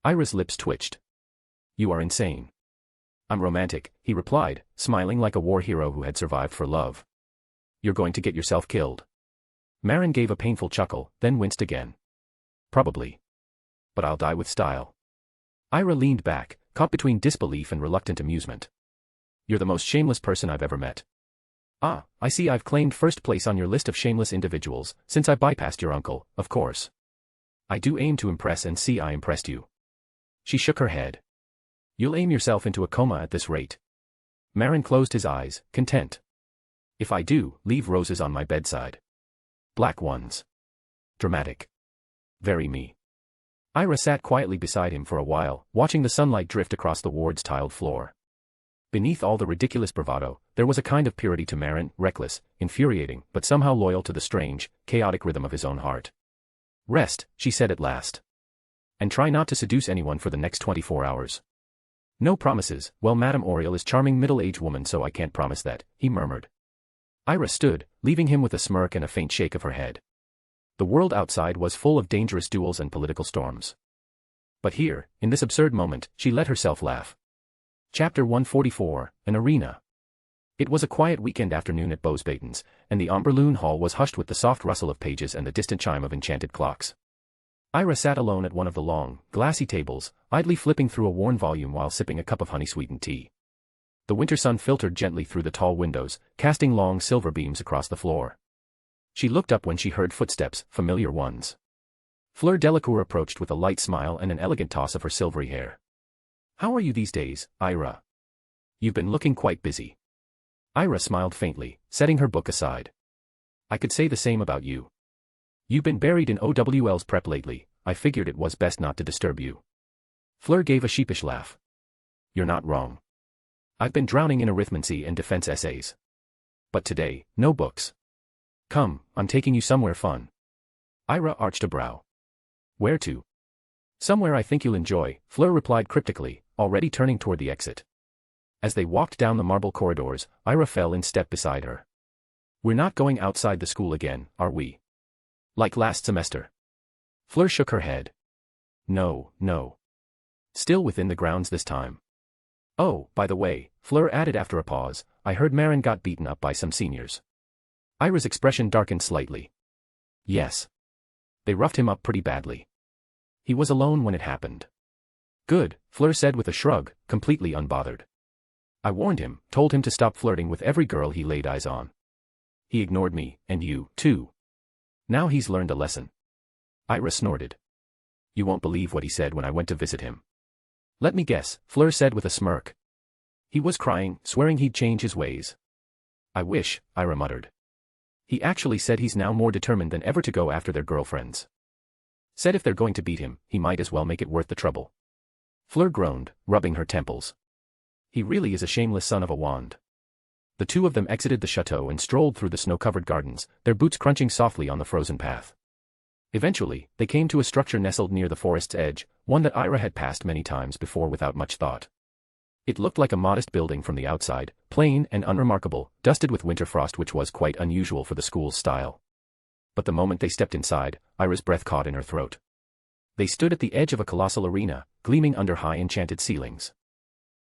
Ira's lips twitched. "You are insane." "I'm romantic," he replied, smiling like a war hero who had survived for love. "You're going to get yourself killed." Marin gave a painful chuckle, then winced again. "Probably. But I'll die with style." Ira leaned back, caught between disbelief and reluctant amusement. "You're the most shameless person I've ever met." Ah, I see I've claimed first place on your list of shameless individuals, since I bypassed your uncle, of course. I do aim to impress and see I impressed you. She shook her head. You'll aim yourself into a coma at this rate. Marin closed his eyes, content. If I do, leave roses on my bedside. Black ones. Dramatic. Very me. Ira sat quietly beside him for a while, watching the sunlight drift across the ward's tiled floor. Beneath all the ridiculous bravado, there was a kind of purity to Marin, reckless, infuriating, but somehow loyal to the strange, chaotic rhythm of his own heart. Rest, she said at last. And try not to seduce anyone for the next 24 hours. No promises. Well, Madame Oriel is charming middle-aged woman, so I can't promise that, he murmured. Ira stood, leaving him with a smirk and a faint shake of her head. The world outside was full of dangerous duels and political storms. But here, in this absurd moment, she let herself laugh. Chapter 144, An Arena. It was a quiet weekend afternoon at Beauxbatons, and the Amberloon Hall was hushed with the soft rustle of pages and the distant chime of enchanted clocks. Ira sat alone at one of the long, glassy tables, idly flipping through a worn volume while sipping a cup of honey-sweetened tea. The winter sun filtered gently through the tall windows, casting long silver beams across the floor. She looked up when she heard footsteps, familiar ones. Fleur Delacour approached with a light smile and an elegant toss of her silvery hair. How are you these days, Ira? You've been looking quite busy. Ira smiled faintly, setting her book aside. I could say the same about you. You've been buried in OWL's prep lately. I figured it was best not to disturb you. Fleur gave a sheepish laugh. You're not wrong. I've been drowning in arithmancy and defense essays. But today, no books. Come, I'm taking you somewhere fun. Ira arched a brow. Where to? Somewhere I think you'll enjoy, Fleur replied cryptically, already turning toward the exit. As they walked down the marble corridors, Ira fell in step beside her. We're not going outside the school again, are we? Like last semester. Fleur shook her head. No, no. Still within the grounds this time. Oh, by the way, Fleur added after a pause, I heard Marin got beaten up by some seniors. Ira's expression darkened slightly. Yes. They roughed him up pretty badly. He was alone when it happened. Good, Fleur said with a shrug, completely unbothered. I warned him, told him to stop flirting with every girl he laid eyes on. He ignored me, and you, too. Now he's learned a lesson. Ira snorted. You won't believe what he said when I went to visit him. Let me guess, Fleur said with a smirk. He was crying, swearing he'd change his ways. I wish, Ira muttered. He actually said he's now more determined than ever to go after their girlfriends. Said if they're going to beat him, he might as well make it worth the trouble. Fleur groaned, rubbing her temples. He really is a shameless son of a wand. The two of them exited the chateau and strolled through the snow-covered gardens, their boots crunching softly on the frozen path. Eventually, they came to a structure nestled near the forest's edge, one that Ira had passed many times before without much thought. It looked like a modest building from the outside, plain and unremarkable, dusted with winter frost, which was quite unusual for the school's style. But the moment they stepped inside, Ira's breath caught in her throat. They stood at the edge of a colossal arena, gleaming under high enchanted ceilings.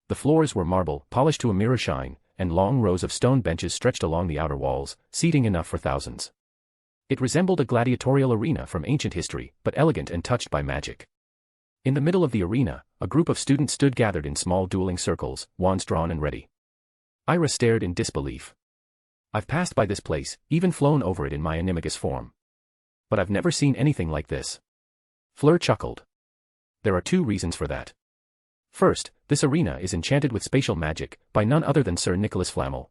The floors were marble, polished to a mirror shine, and long rows of stone benches stretched along the outer walls, seating enough for thousands. It resembled a gladiatorial arena from ancient history, but elegant and touched by magic. In the middle of the arena, a group of students stood gathered in small dueling circles, wands drawn and ready. Ira stared in disbelief. I've passed by this place, even flown over it in my animagus form. But I've never seen anything like this. Fleur chuckled. There are two reasons for that. First, this arena is enchanted with spatial magic, by none other than Sir Nicholas Flamel.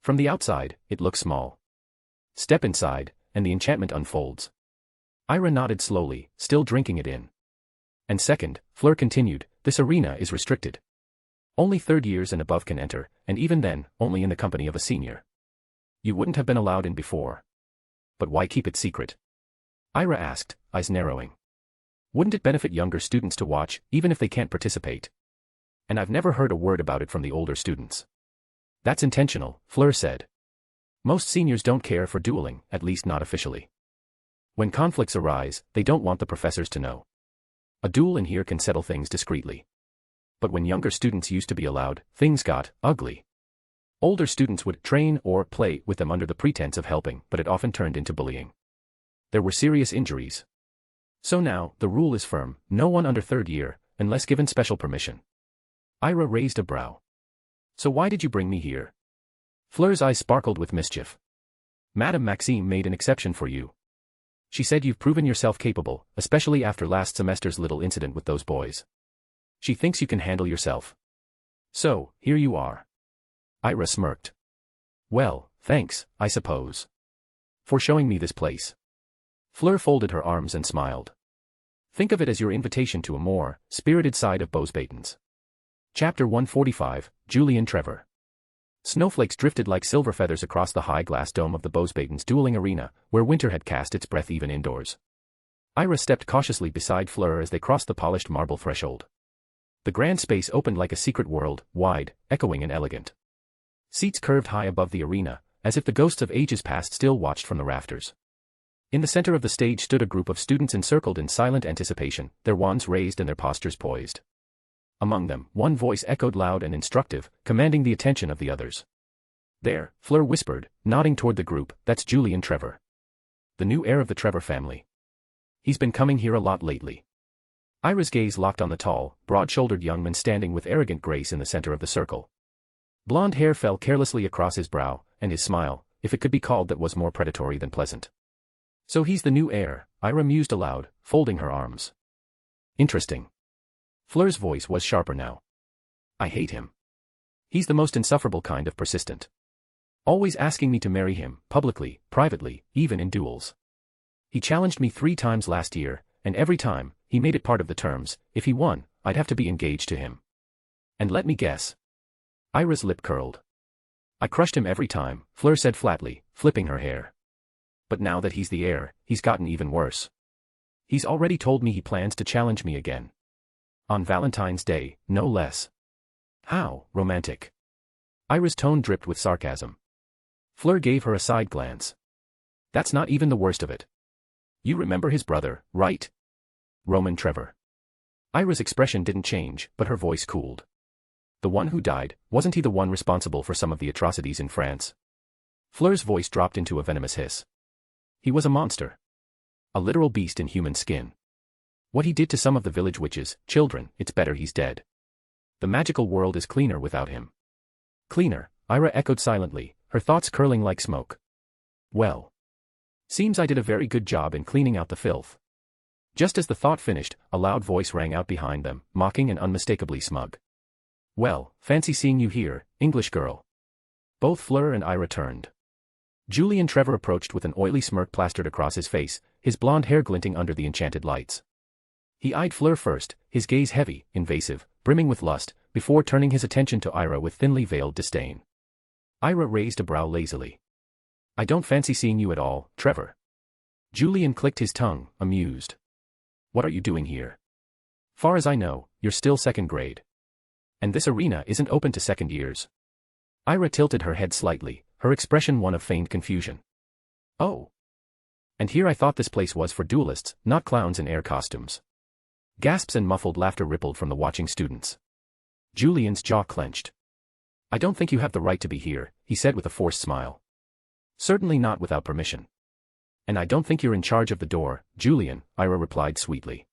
From the outside, it looks small. Step inside, and the enchantment unfolds. Ira nodded slowly, still drinking it in. And second, Fleur continued, this arena is restricted. Only third years and above can enter, and even then, only in the company of a senior. You wouldn't have been allowed in before. But why keep it secret? Ira asked, eyes narrowing. Wouldn't it benefit younger students to watch, even if they can't participate? And I've never heard a word about it from the older students. That's intentional, Fleur said. Most seniors don't care for dueling, at least not officially. When conflicts arise, they don't want the professors to know. A duel in here can settle things discreetly. But when younger students used to be allowed, things got ugly. Older students would train or play with them under the pretense of helping, but it often turned into bullying. There were serious injuries. So now, the rule is firm, no one under third year, unless given special permission. Ira raised a brow. So why did you bring me here? Fleur's eyes sparkled with mischief. Madame Maxime made an exception for you. She said you've proven yourself capable, especially after last semester's little incident with those boys. She thinks you can handle yourself. So, here you are. Ira smirked. Well, thanks, I suppose. For showing me this place. Fleur folded her arms and smiled. Think of it as your invitation to a more spirited side of Beauxbatons. Chapter 145, Julian Trevor. Snowflakes drifted like silver feathers across the high glass dome of the Beauxbatons dueling arena, where winter had cast its breath even indoors. Ira stepped cautiously beside Fleur as they crossed the polished marble threshold. The grand space opened like a secret world, wide, echoing and elegant. Seats curved high above the arena, as if the ghosts of ages past still watched from the rafters. In the center of the stage stood a group of students encircled in silent anticipation, their wands raised and their postures poised. Among them, one voice echoed loud and instructive, commanding the attention of the others. There, Fleur whispered, nodding toward the group, that's Julian Trevor. The new heir of the Trevor family. He's been coming here a lot lately. Ira's gaze locked on the tall, broad-shouldered young man standing with arrogant grace in the center of the circle. Blonde hair fell carelessly across his brow, and his smile, if it could be called that, was more predatory than pleasant. So he's the new heir, Ira mused aloud, folding her arms. Interesting. Fleur's voice was sharper now. I hate him. He's the most insufferable kind of persistent. Always asking me to marry him, publicly, privately, even in duels. He challenged me 3 times last year, and every time, he made it part of the terms, if he won, I'd have to be engaged to him. And let me guess. Ira's lip curled. I crushed him every time, Fleur said flatly, flipping her hair. But now that he's the heir, he's gotten even worse. He's already told me he plans to challenge me again. On Valentine's Day, no less. How romantic. Ira's tone dripped with sarcasm. Fleur gave her a side glance. That's not even the worst of it. You remember his brother, right? Roman Trevor. Ira's expression didn't change, but her voice cooled. The one who died, wasn't he the one responsible for some of the atrocities in France? Fleur's voice dropped into a venomous hiss. He was a monster. A literal beast in human skin. What he did to some of the village witches, children, it's better he's dead. The magical world is cleaner without him. Cleaner, Ira echoed silently, her thoughts curling like smoke. Well. Seems I did a very good job in cleaning out the filth. Just as the thought finished, a loud voice rang out behind them, mocking and unmistakably smug. Well, fancy seeing you here, English girl. Both Fleur and Ira turned. Julian Trevor approached with an oily smirk plastered across his face, his blonde hair glinting under the enchanted lights. He eyed Fleur first, his gaze heavy, invasive, brimming with lust, before turning his attention to Ira with thinly veiled disdain. Ira raised a brow lazily. I don't fancy seeing you at all, Trevor. Julian clicked his tongue, amused. What are you doing here? Far as I know, you're still second grade. And this arena isn't open to second years. Ira tilted her head slightly, her expression one of feigned confusion. Oh. And here I thought this place was for duelists, not clowns in air costumes. Gasps and muffled laughter rippled from the watching students. Julian's jaw clenched. I don't think you have the right to be here, he said with a forced smile. Certainly not without permission. And I don't think you're in charge of the door, Julian, Ira replied sweetly.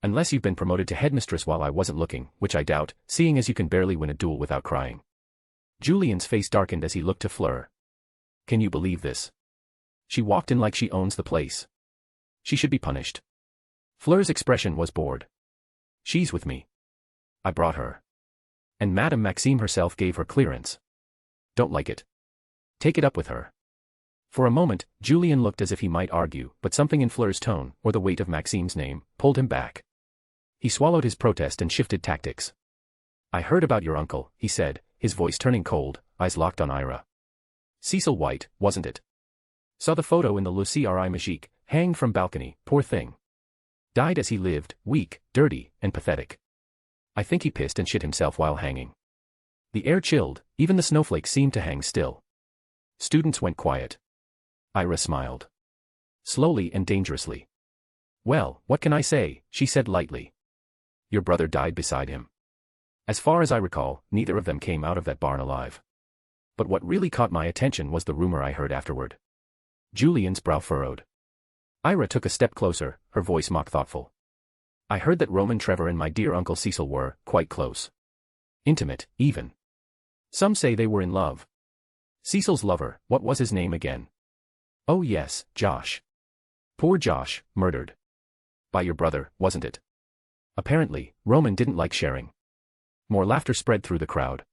Unless you've been promoted to headmistress while I wasn't looking, which I doubt, seeing as you can barely win a duel without crying. Julian's face darkened as he looked to Fleur. Can you believe this? She walked in like she owns the place. She should be punished. Fleur's expression was bored. She's with me. I brought her. And Madame Maxime herself gave her clearance. Don't like it. Take it up with her. For a moment, Julian looked as if he might argue, but something in Fleur's tone, or the weight of Maxime's name, pulled him back. He swallowed his protest and shifted tactics. I heard about your uncle, he said, his voice turning cold, eyes locked on Ira. Cecil White, wasn't it? Saw the photo in the Le Cri Magique, hanged from balcony, poor thing. Died as he lived, weak, dirty, and pathetic. I think he pissed and shit himself while hanging. The air chilled, even the snowflakes seemed to hang still. Students went quiet. Ira smiled. Slowly and dangerously. Well, what can I say, she said lightly. Your brother died beside him. As far as I recall, neither of them came out of that barn alive. But what really caught my attention was the rumor I heard afterward. Julian's brow furrowed. Ira took a step closer, her voice mock thoughtful. I heard that Roman Trevor and my dear Uncle Cecil were, quite close. Intimate, even. Some say they were in love. Cecil's lover, what was his name again? Oh yes, Josh. Poor Josh, murdered. By your brother, wasn't it? Apparently, Roman didn't like sharing. More laughter spread through the crowd.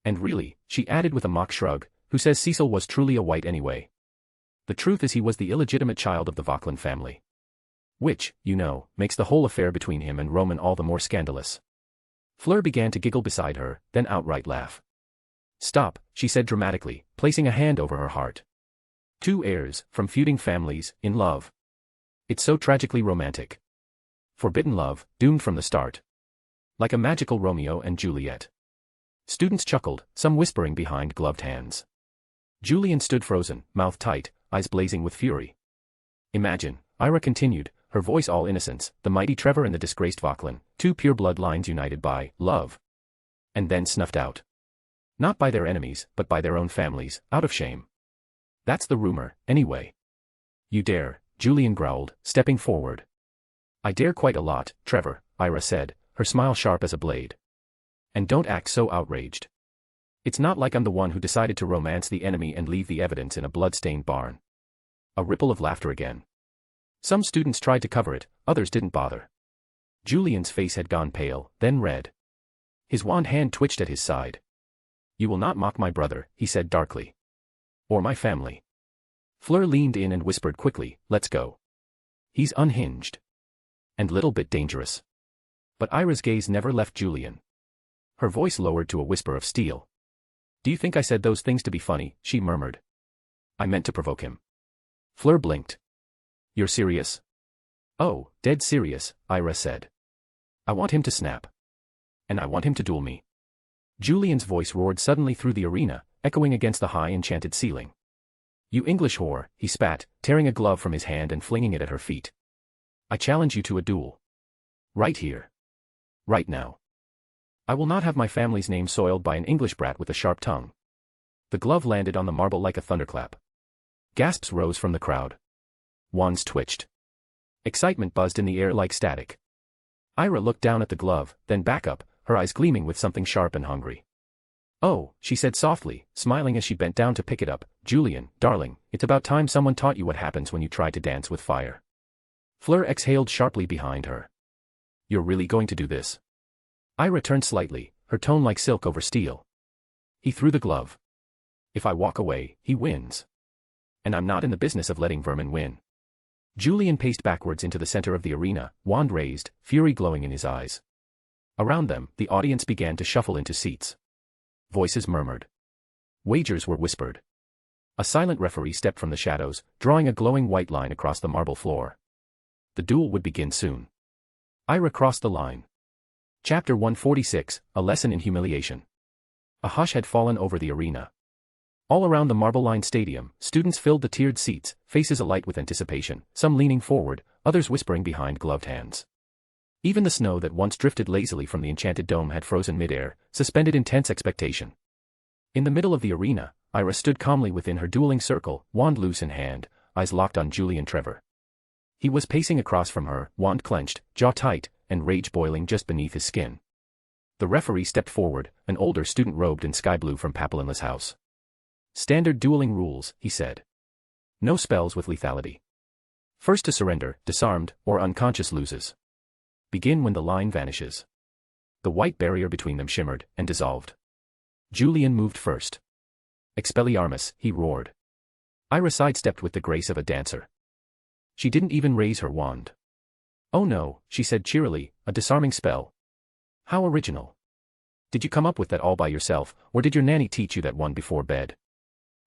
And really, she added with a mock shrug, who says Cecil was truly a white anyway? The truth is he was the illegitimate child of the Vauquelin family. Which, you know, makes the whole affair between him and Roman all the more scandalous. Fleur began to giggle beside her, then outright laugh. Stop, she said dramatically, placing a hand over her heart. Two heirs, from feuding families, in love. It's so tragically romantic. Forbidden love, doomed from the start. Like a magical Romeo and Juliet. Students chuckled, some whispering behind gloved hands. Julian stood frozen, mouth tight, eyes blazing with fury. Imagine, Ira continued, her voice all innocence, the mighty Trevor and the disgraced Vauquelin, two pure blood lines united by love. And then snuffed out. Not by their enemies, but by their own families, out of shame. That's the rumor, anyway. You dare, Julian growled, stepping forward. I dare quite a lot, Trevor, Ira said, her smile sharp as a blade. And don't act so outraged. It's not like I'm the one who decided to romance the enemy and leave the evidence in a blood-stained barn. A ripple of laughter again. Some students tried to cover it, others didn't bother. Julian's face had gone pale, then red. His wand hand twitched at his side. You will not mock my brother, he said darkly. Or my family. Fleur leaned in and whispered quickly, let's go. He's unhinged. And little bit dangerous. But Ira's gaze never left Julian. Her voice lowered to a whisper of steel. Do you think I said those things to be funny, she murmured. I meant to provoke him. Fleur blinked. You're serious? Oh, dead serious, Ira said. I want him to snap. And I want him to duel me. Julian's voice roared suddenly through the arena, echoing against the high enchanted ceiling. You English whore, he spat, tearing a glove from his hand and flinging it at her feet. I challenge you to a duel. Right here. Right now. I will not have my family's name soiled by an English brat with a sharp tongue. The glove landed on the marble like a thunderclap. Gasps rose from the crowd. Wands twitched. Excitement buzzed in the air like static. Ira looked down at the glove, then back up, her eyes gleaming with something sharp and hungry. Oh, she said softly, smiling as she bent down to pick it up, Julian, darling, it's about time someone taught you what happens when you try to dance with fire. Fleur exhaled sharply behind her. You're really going to do this? Ira turned slightly, her tone like silk over steel. He threw the glove. If I walk away, he wins. And I'm not in the business of letting vermin win. Julian paced backwards into the center of the arena, wand raised, fury glowing in his eyes. Around them, the audience began to shuffle into seats. Voices murmured. Wagers were whispered. A silent referee stepped from the shadows, drawing a glowing white line across the marble floor. The duel would begin soon. Ira crossed the line. Chapter 146, A Lesson in Humiliation. A hush had fallen over the arena. All around the marble-lined stadium, students filled the tiered seats, faces alight with anticipation, some leaning forward, others whispering behind gloved hands. Even the snow that once drifted lazily from the enchanted dome had frozen midair, suspended in tense expectation. In the middle of the arena, Ira stood calmly within her dueling circle, wand loose in hand, eyes locked on Julian Trevor. He was pacing across from her, wand clenched, jaw tight, and rage boiling just beneath his skin. The referee stepped forward, an older student robed in sky blue from Papalinla's house. Standard dueling rules, he said. No spells with lethality. First to surrender, disarmed, or unconscious loses. Begin when the line vanishes. The white barrier between them shimmered, and dissolved. Julian moved first. Expelliarmus, he roared. Ira sidestepped with the grace of a dancer. She didn't even raise her wand. Oh no, she said cheerily, a disarming spell. How original. Did you come up with that all by yourself, or did your nanny teach you that one before bed?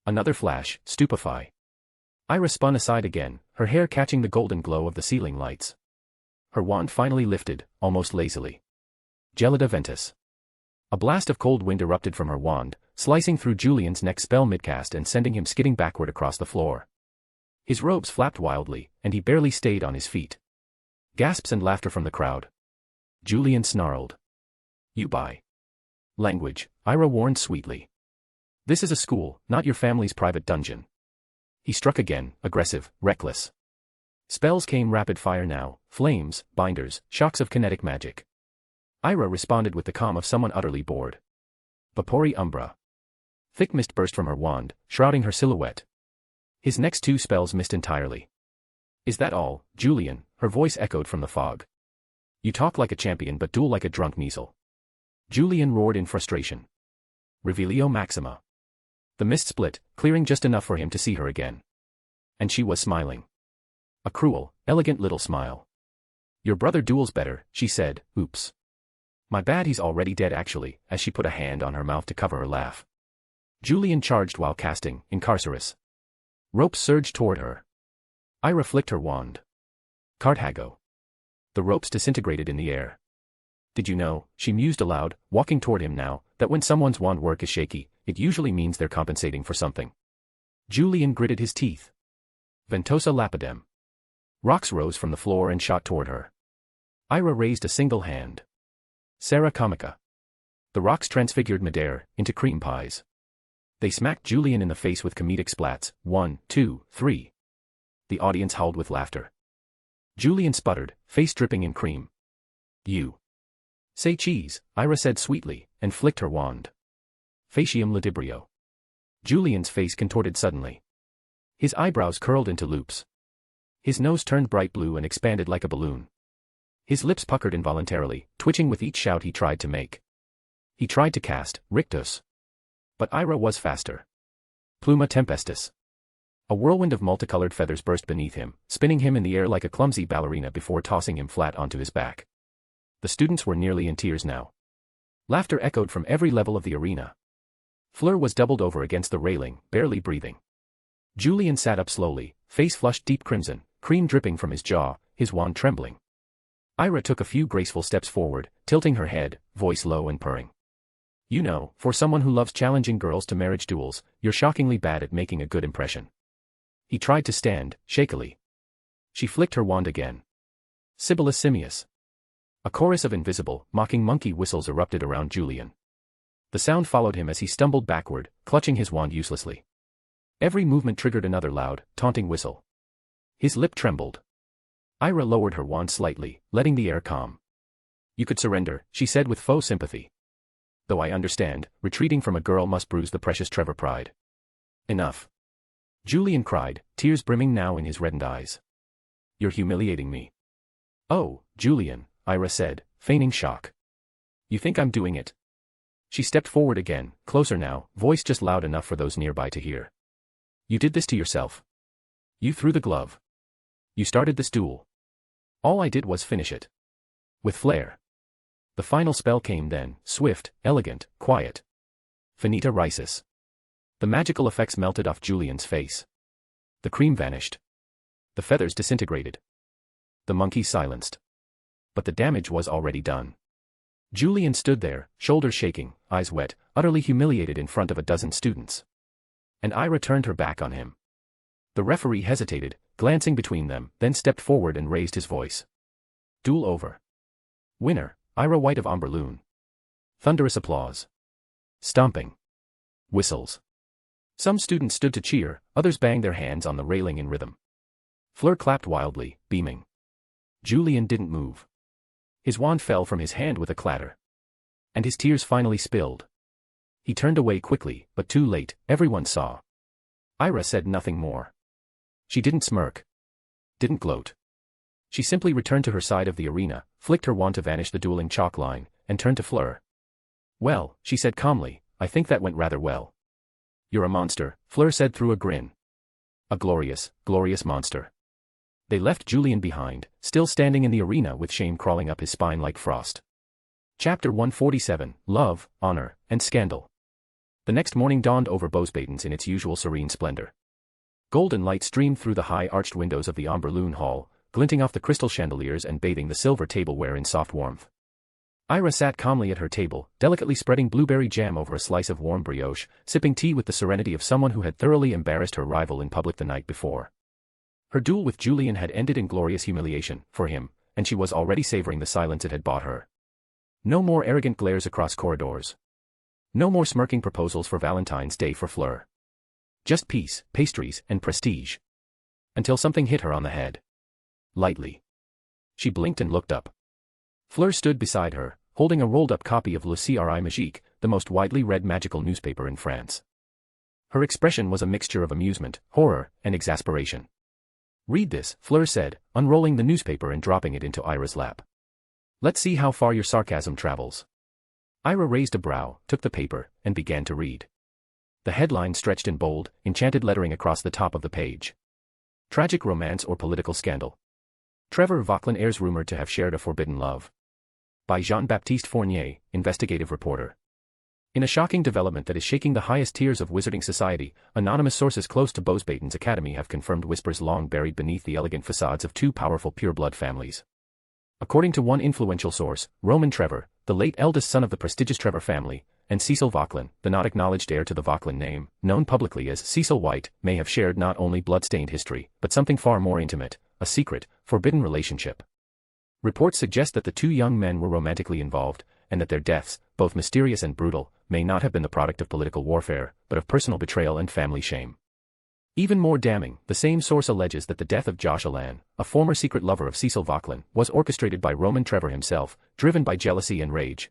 Another flash, stupefy. Ira spun aside again, her hair catching the golden glow of the ceiling lights. Her wand finally lifted, almost lazily. Gelida ventus. A blast of cold wind erupted from her wand, slicing through Julian's neck spell midcast and sending him skidding backward across the floor. His robes flapped wildly, and he barely stayed on his feet. Gasps and laughter from the crowd. Julian snarled. You buy language, Ira warned sweetly. This is a school, not your family's private dungeon. He struck again, aggressive, reckless. Spells came rapid fire now, flames, binders, shocks of kinetic magic. Ira responded with the calm of someone utterly bored. Vapori umbra. Thick mist burst from her wand, shrouding her silhouette. His next 2 spells missed entirely. Is that all, Julian? Her voice echoed from the fog. You talk like a champion but duel like a drunk measle. Julian roared in frustration. Revelio Maxima. The mist split, clearing just enough for him to see her again. And she was smiling. A cruel, elegant little smile. Your brother duels better, she said. Oops. My bad, he's already dead actually, as she put a hand on her mouth to cover her laugh. Julian charged while casting, Incarcerus. Ropes surged toward her. Ira flicked her wand. Carthago. The ropes disintegrated in the air. Did you know, she mused aloud, walking toward him now, that when someone's wand work is shaky, it usually means they're compensating for something. Julian gritted his teeth. Ventosa lapidem. Rocks rose from the floor and shot toward her. Ira raised a single hand. Sarah Comica. The rocks transfigured midair into cream pies. They smacked Julian in the face with comedic splats. 1, 2, 3. The audience howled with laughter. Julian sputtered, face dripping in cream. You. Say cheese, Ira said sweetly, and flicked her wand. Facium ludibrio. Julian's face contorted suddenly. His eyebrows curled into loops. His nose turned bright blue and expanded like a balloon. His lips puckered involuntarily, twitching with each shout he tried to make. He tried to cast Rictus. But Ira was faster. Pluma tempestus. A whirlwind of multicolored feathers burst beneath him, spinning him in the air like a clumsy ballerina before tossing him flat onto his back. The students were nearly in tears now. Laughter echoed from every level of the arena. Flur was doubled over against the railing, barely breathing. Julian sat up slowly, face flushed deep crimson, cream dripping from his jaw, his wand trembling. Ira took a few graceful steps forward, tilting her head, voice low and purring. You know, for someone who loves challenging girls to marriage duels, you're shockingly bad at making a good impression. He tried to stand, shakily. She flicked her wand again. Sibyllus Simius. A chorus of invisible, mocking monkey whistles erupted around Julian. The sound followed him as he stumbled backward, clutching his wand uselessly. Every movement triggered another loud, taunting whistle. His lip trembled. Ira lowered her wand slightly, letting the air calm. You could surrender, she said with faux sympathy. Though I understand, retreating from a girl must bruise the precious Trevor pride. Enough. Julian cried, tears brimming now in his reddened eyes. You're humiliating me. Oh, Julian, Ira said, feigning shock. You think I'm doing it? She stepped forward again, closer now, voice just loud enough for those nearby to hear. You did this to yourself. You threw the glove. You started this duel. All I did was finish it. With flair. The final spell came then, swift, elegant, quiet. Finita Risis. The magical effects melted off Julian's face. The cream vanished. The feathers disintegrated. The monkey silenced. But the damage was already done. Julian stood there, shoulders shaking, eyes wet, utterly humiliated in front of a dozen students. And Ira turned her back on him. The referee hesitated, glancing between them, then stepped forward and raised his voice. Duel over. Winner, Ira White of Amberloon. Thunderous applause. Stomping. Whistles. Some students stood to cheer, others banged their hands on the railing in rhythm. Fleur clapped wildly, beaming. Julian didn't move. His wand fell from his hand with a clatter. And his tears finally spilled. He turned away quickly, but too late, everyone saw. Ira said nothing more. She didn't smirk. Didn't gloat. She simply returned to her side of the arena, flicked her wand to vanish the dueling chalk line, and turned to Fleur. Well, she said calmly, I think that went rather well. You're a monster, Fleur said through a grin. A glorious, glorious monster. They left Julian behind, still standing in the arena with shame crawling up his spine like frost. Chapter 147, Love, Honor, and Scandal. The next morning dawned over Bosbatens in its usual serene splendor. Golden light streamed through the high arched windows of the Amberloon Hall, glinting off the crystal chandeliers and bathing the silver tableware in soft warmth. Ira sat calmly at her table, delicately spreading blueberry jam over a slice of warm brioche, sipping tea with the serenity of someone who had thoroughly embarrassed her rival in public the night before. Her duel with Julian had ended in glorious humiliation, for him, and she was already savoring the silence it had bought her. No more arrogant glares across corridors. No more smirking proposals for Valentine's Day for Fleur. Just peace, pastries, and prestige. Until something hit her on the head. Lightly. She blinked and looked up. Fleur stood beside her, holding a rolled-up copy of Le Cri Magique, the most widely read magical newspaper in France. Her expression was a mixture of amusement, horror, and exasperation. "Read this," Fleur said, unrolling the newspaper and dropping it into Ira's lap. "Let's see how far your sarcasm travels." Ira raised a brow, took the paper, and began to read. The headline stretched in bold, enchanted lettering across the top of the page. Tragic romance or political scandal. Trevor Vauquelin heirs rumored to have shared a forbidden love. By Jean-Baptiste Fournier, investigative reporter. In a shocking development that is shaking the highest tiers of wizarding society, anonymous sources close to Bosbaden's academy have confirmed whispers long buried beneath the elegant facades of two powerful pureblood families. According to one influential source, Roman Trevor, the late eldest son of the prestigious Trevor family, and Cecil Vauquelin, the not acknowledged heir to the Vauquelin name, known publicly as Cecil White, may have shared not only blood-stained history, but something far more intimate, a secret, forbidden relationship. Reports suggest that the two young men were romantically involved, and that their deaths, both mysterious and brutal, may not have been the product of political warfare, but of personal betrayal and family shame. Even more damning, the same source alleges that the death of Josh Allan, a former secret lover of Cecil Vauquelin, was orchestrated by Roman Trevor himself, driven by jealousy and rage.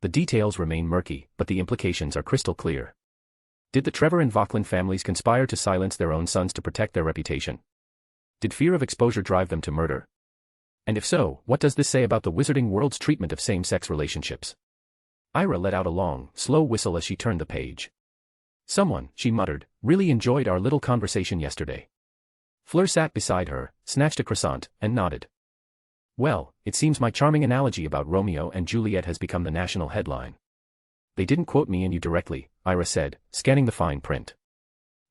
The details remain murky, but the implications are crystal clear. Did the Trevor and Vauquelin families conspire to silence their own sons to protect their reputation? Did fear of exposure drive them to murder? And if so, what does this say about the wizarding world's treatment of same-sex relationships? Ira let out a long, slow whistle as she turned the page. "Someone," she muttered, "really enjoyed our little conversation yesterday." Fleur sat beside her, snatched a croissant, and nodded. "Well, it seems my charming analogy about Romeo and Juliet has become the national headline." "They didn't quote me and you directly," Ira said, scanning the fine print.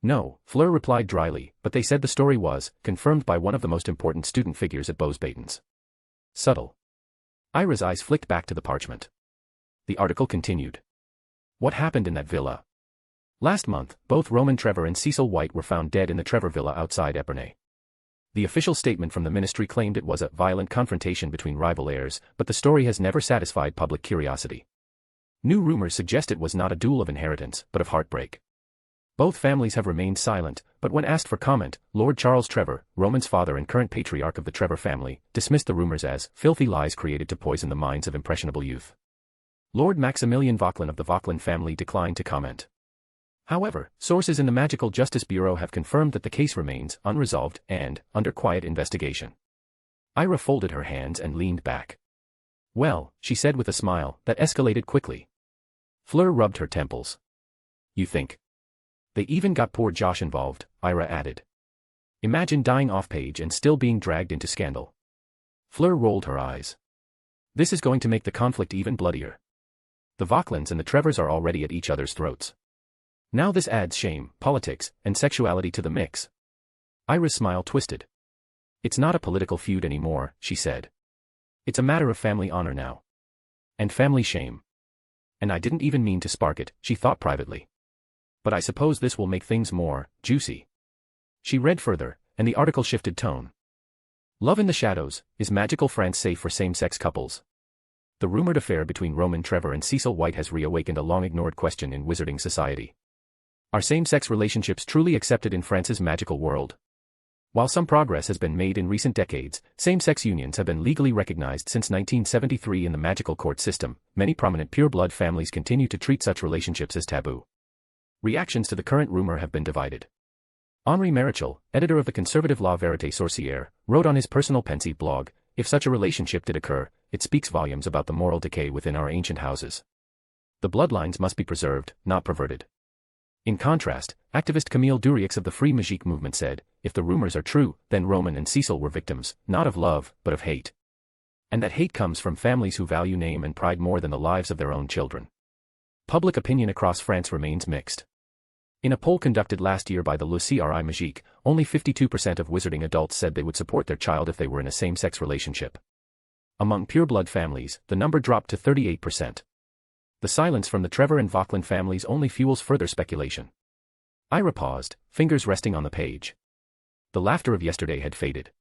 "No," Fleur replied dryly, "but they said the story was confirmed by one of the most important student figures at Bosbaden's." Subtle. Ira's eyes flicked back to the parchment. The article continued. "What happened in that villa? Last month, both Roman Trevor and Cecil White were found dead in the Trevor villa outside Epernay. The official statement from the ministry claimed it was a violent confrontation between rival heirs, but the story has never satisfied public curiosity. New rumors suggest it was not a duel of inheritance, but of heartbreak. Both families have remained silent, but when asked for comment, Lord Charles Trevor, Roman's father and current patriarch of the Trevor family, dismissed the rumors as filthy lies created to poison the minds of impressionable youth. Lord Maximilian Vauquelin of the Vauquelin family declined to comment. However, sources in the Magical Justice Bureau have confirmed that the case remains unresolved and under quiet investigation. Ira folded her hands and leaned back. "Well," she said with a smile that escalated quickly. Fleur rubbed her temples. "You think? They even got poor Josh involved," Ira added. "Imagine dying off-page and still being dragged into scandal." Fleur rolled her eyes. "This is going to make the conflict even bloodier. The Vauquelins and the Trevors are already at each other's throats. Now this adds shame, politics, and sexuality to the mix." Ira's smile twisted. "It's not a political feud anymore," she said. "It's a matter of family honor now. And family shame. And I didn't even mean to spark it," she thought privately. "But I suppose this will make things more juicy." She read further, and the article shifted tone. "Love in the shadows, is magical France safe for same-sex couples?" The rumored affair between Roman Trevor and Cecil White has reawakened a long-ignored question in wizarding society. Are same-sex relationships truly accepted in France's magical world? While some progress has been made in recent decades, same-sex unions have been legally recognized since 1973 in the magical court system. Many prominent pure-blood families continue to treat such relationships as taboo. Reactions to the current rumor have been divided. Henri Marichal, editor of the conservative La Vérité Sorcière, wrote on his personal Pensée blog, "If such a relationship did occur, it speaks volumes about the moral decay within our ancient houses. The bloodlines must be preserved, not perverted." In contrast, activist Camille Durieux of the Free Magique movement said, "If the rumors are true, then Roman and Cecil were victims, not of love, but of hate. And that hate comes from families who value name and pride more than the lives of their own children." Public opinion across France remains mixed. In a poll conducted last year by the Le Cri Magique, only 52% of wizarding adults said they would support their child if they were in a same-sex relationship. Among pureblood families, the number dropped to 38%. The silence from the Trevor and Vauquelin families only fuels further speculation. Ira paused, fingers resting on the page. The laughter of yesterday had faded.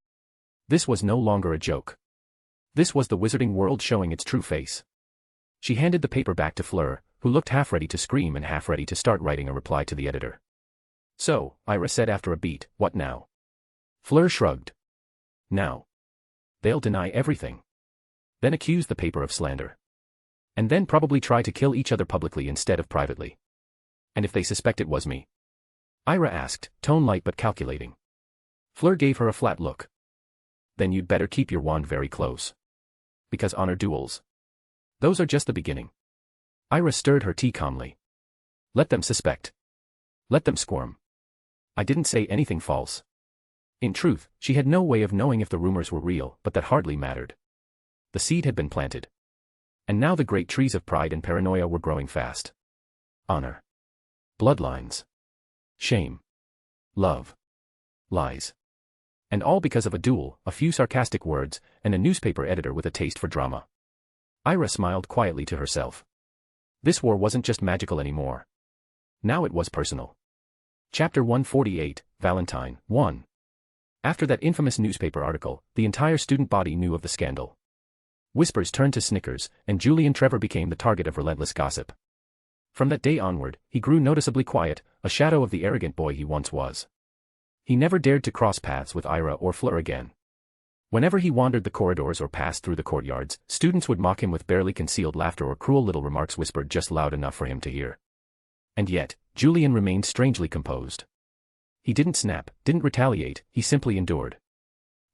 This was no longer a joke. This was the wizarding world showing its true face. She handed the paper back to Fleur, who looked half ready to scream and half ready to start writing a reply to the editor. "So," Ira said after a beat, "what now?" Fleur shrugged. "Now. They'll deny everything. Then accuse the paper of slander. And then probably try to kill each other publicly instead of privately. And if they suspect it was me, Ira asked, tone light but calculating. Fleur gave her a flat look. Then you'd better keep your wand very close. Because honor duels. Those are just the beginning. Ira stirred her tea calmly. Let them suspect. Let them squirm. I didn't say anything false. In truth, she had no way of knowing if the rumors were real, but that hardly mattered. The seed had been planted. And now the great trees of pride and paranoia were growing fast. Honor. Bloodlines. Shame. Love. Lies. And all because of a duel, a few sarcastic words, and a newspaper editor with a taste for drama. Ira smiled quietly to herself. This war wasn't just magical anymore. Now it was personal. Chapter 148, Valentine, 1. After that infamous newspaper article, the entire student body knew of the scandal. Whispers turned to snickers, and Julian Trevor became the target of relentless gossip. From that day onward, he grew noticeably quiet, a shadow of the arrogant boy he once was. He never dared to cross paths with Ira or Fleur again. Whenever he wandered the corridors or passed through the courtyards, students would mock him with barely concealed laughter or cruel little remarks whispered just loud enough for him to hear. And yet, Julian remained strangely composed. He didn't snap, didn't retaliate, he simply endured.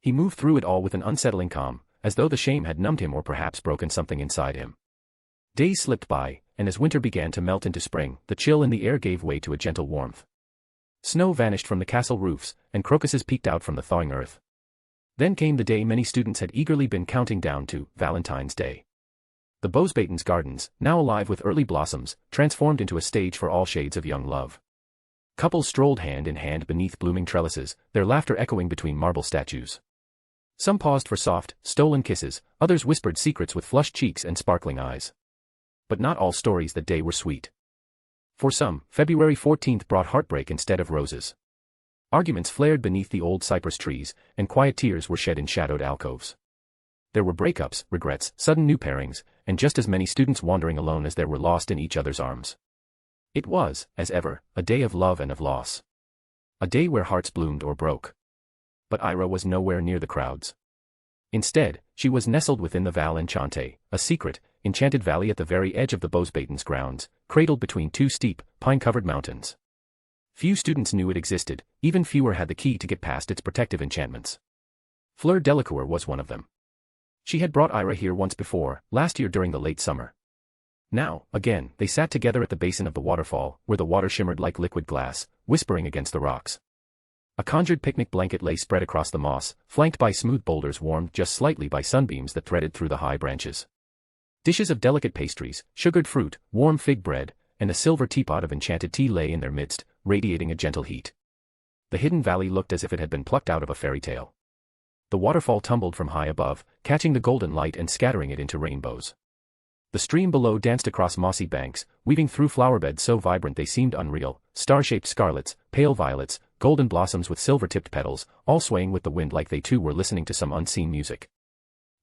He moved through it all with an unsettling calm, as though the shame had numbed him or perhaps broken something inside him. Days slipped by, and as winter began to melt into spring, the chill in the air gave way to a gentle warmth. Snow vanished from the castle roofs, and crocuses peeked out from the thawing earth. Then came the day many students had eagerly been counting down to, Valentine's Day. The Bosbaton's gardens, now alive with early blossoms, transformed into a stage for all shades of young love. Couples strolled hand in hand beneath blooming trellises, their laughter echoing between marble statues. Some paused for soft, stolen kisses, others whispered secrets with flushed cheeks and sparkling eyes. But not all stories that day were sweet. For some, February 14th brought heartbreak instead of roses. Arguments flared beneath the old cypress trees, and quiet tears were shed in shadowed alcoves. There were breakups, regrets, sudden new pairings, and just as many students wandering alone as there were lost in each other's arms. It was, as ever, a day of love and of loss. A day where hearts bloomed or broke. But Ira was nowhere near the crowds. Instead, she was nestled within the Val Enchante, a secret, enchanted valley at the very edge of the Bosbaton's grounds, cradled between two steep, pine-covered mountains. Few students knew it existed, even fewer had the key to get past its protective enchantments. Fleur Delacour was one of them. She had brought Ira here once before, last year during the late summer. Now, again, they sat together at the basin of the waterfall, where the water shimmered like liquid glass, whispering against the rocks. A conjured picnic blanket lay spread across the moss, flanked by smooth boulders warmed just slightly by sunbeams that threaded through the high branches. Dishes of delicate pastries, sugared fruit, warm fig bread, and a silver teapot of enchanted tea lay in their midst, radiating a gentle heat. The hidden valley looked as if it had been plucked out of a fairy tale. The waterfall tumbled from high above, catching the golden light and scattering it into rainbows. The stream below danced across mossy banks, weaving through flowerbeds so vibrant they seemed unreal, star-shaped scarlets, pale violets, golden blossoms with silver-tipped petals, all swaying with the wind like they too were listening to some unseen music.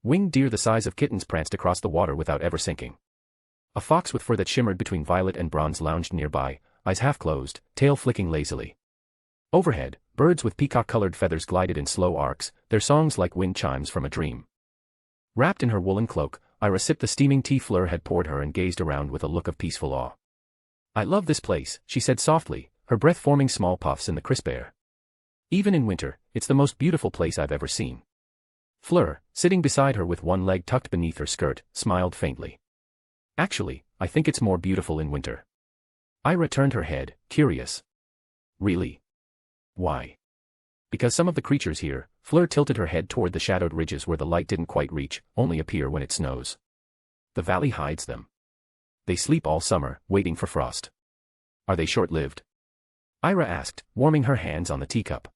Winged deer the size of kittens pranced across the water without ever sinking. A fox with fur that shimmered between violet and bronze lounged nearby, eyes half closed, tail flicking lazily. Overhead, birds with peacock-colored feathers glided in slow arcs, their songs like wind chimes from a dream. Wrapped in her woolen cloak, Ira sipped the steaming tea Fleur had poured her and gazed around with a look of peaceful awe. "I love this place," she said softly, her breath forming small puffs in the crisp air. "Even in winter, it's the most beautiful place I've ever seen." Fleur, sitting beside her with one leg tucked beneath her skirt, smiled faintly. "Actually, I think it's more beautiful in winter." Ira turned her head, curious. "Really? Why?" "Because some of the creatures here," Fleur tilted her head toward the shadowed ridges where the light didn't quite reach, "only appear when it snows. The valley hides them. They sleep all summer, waiting for frost." "Are they short-lived?" Ira asked, warming her hands on the teacup.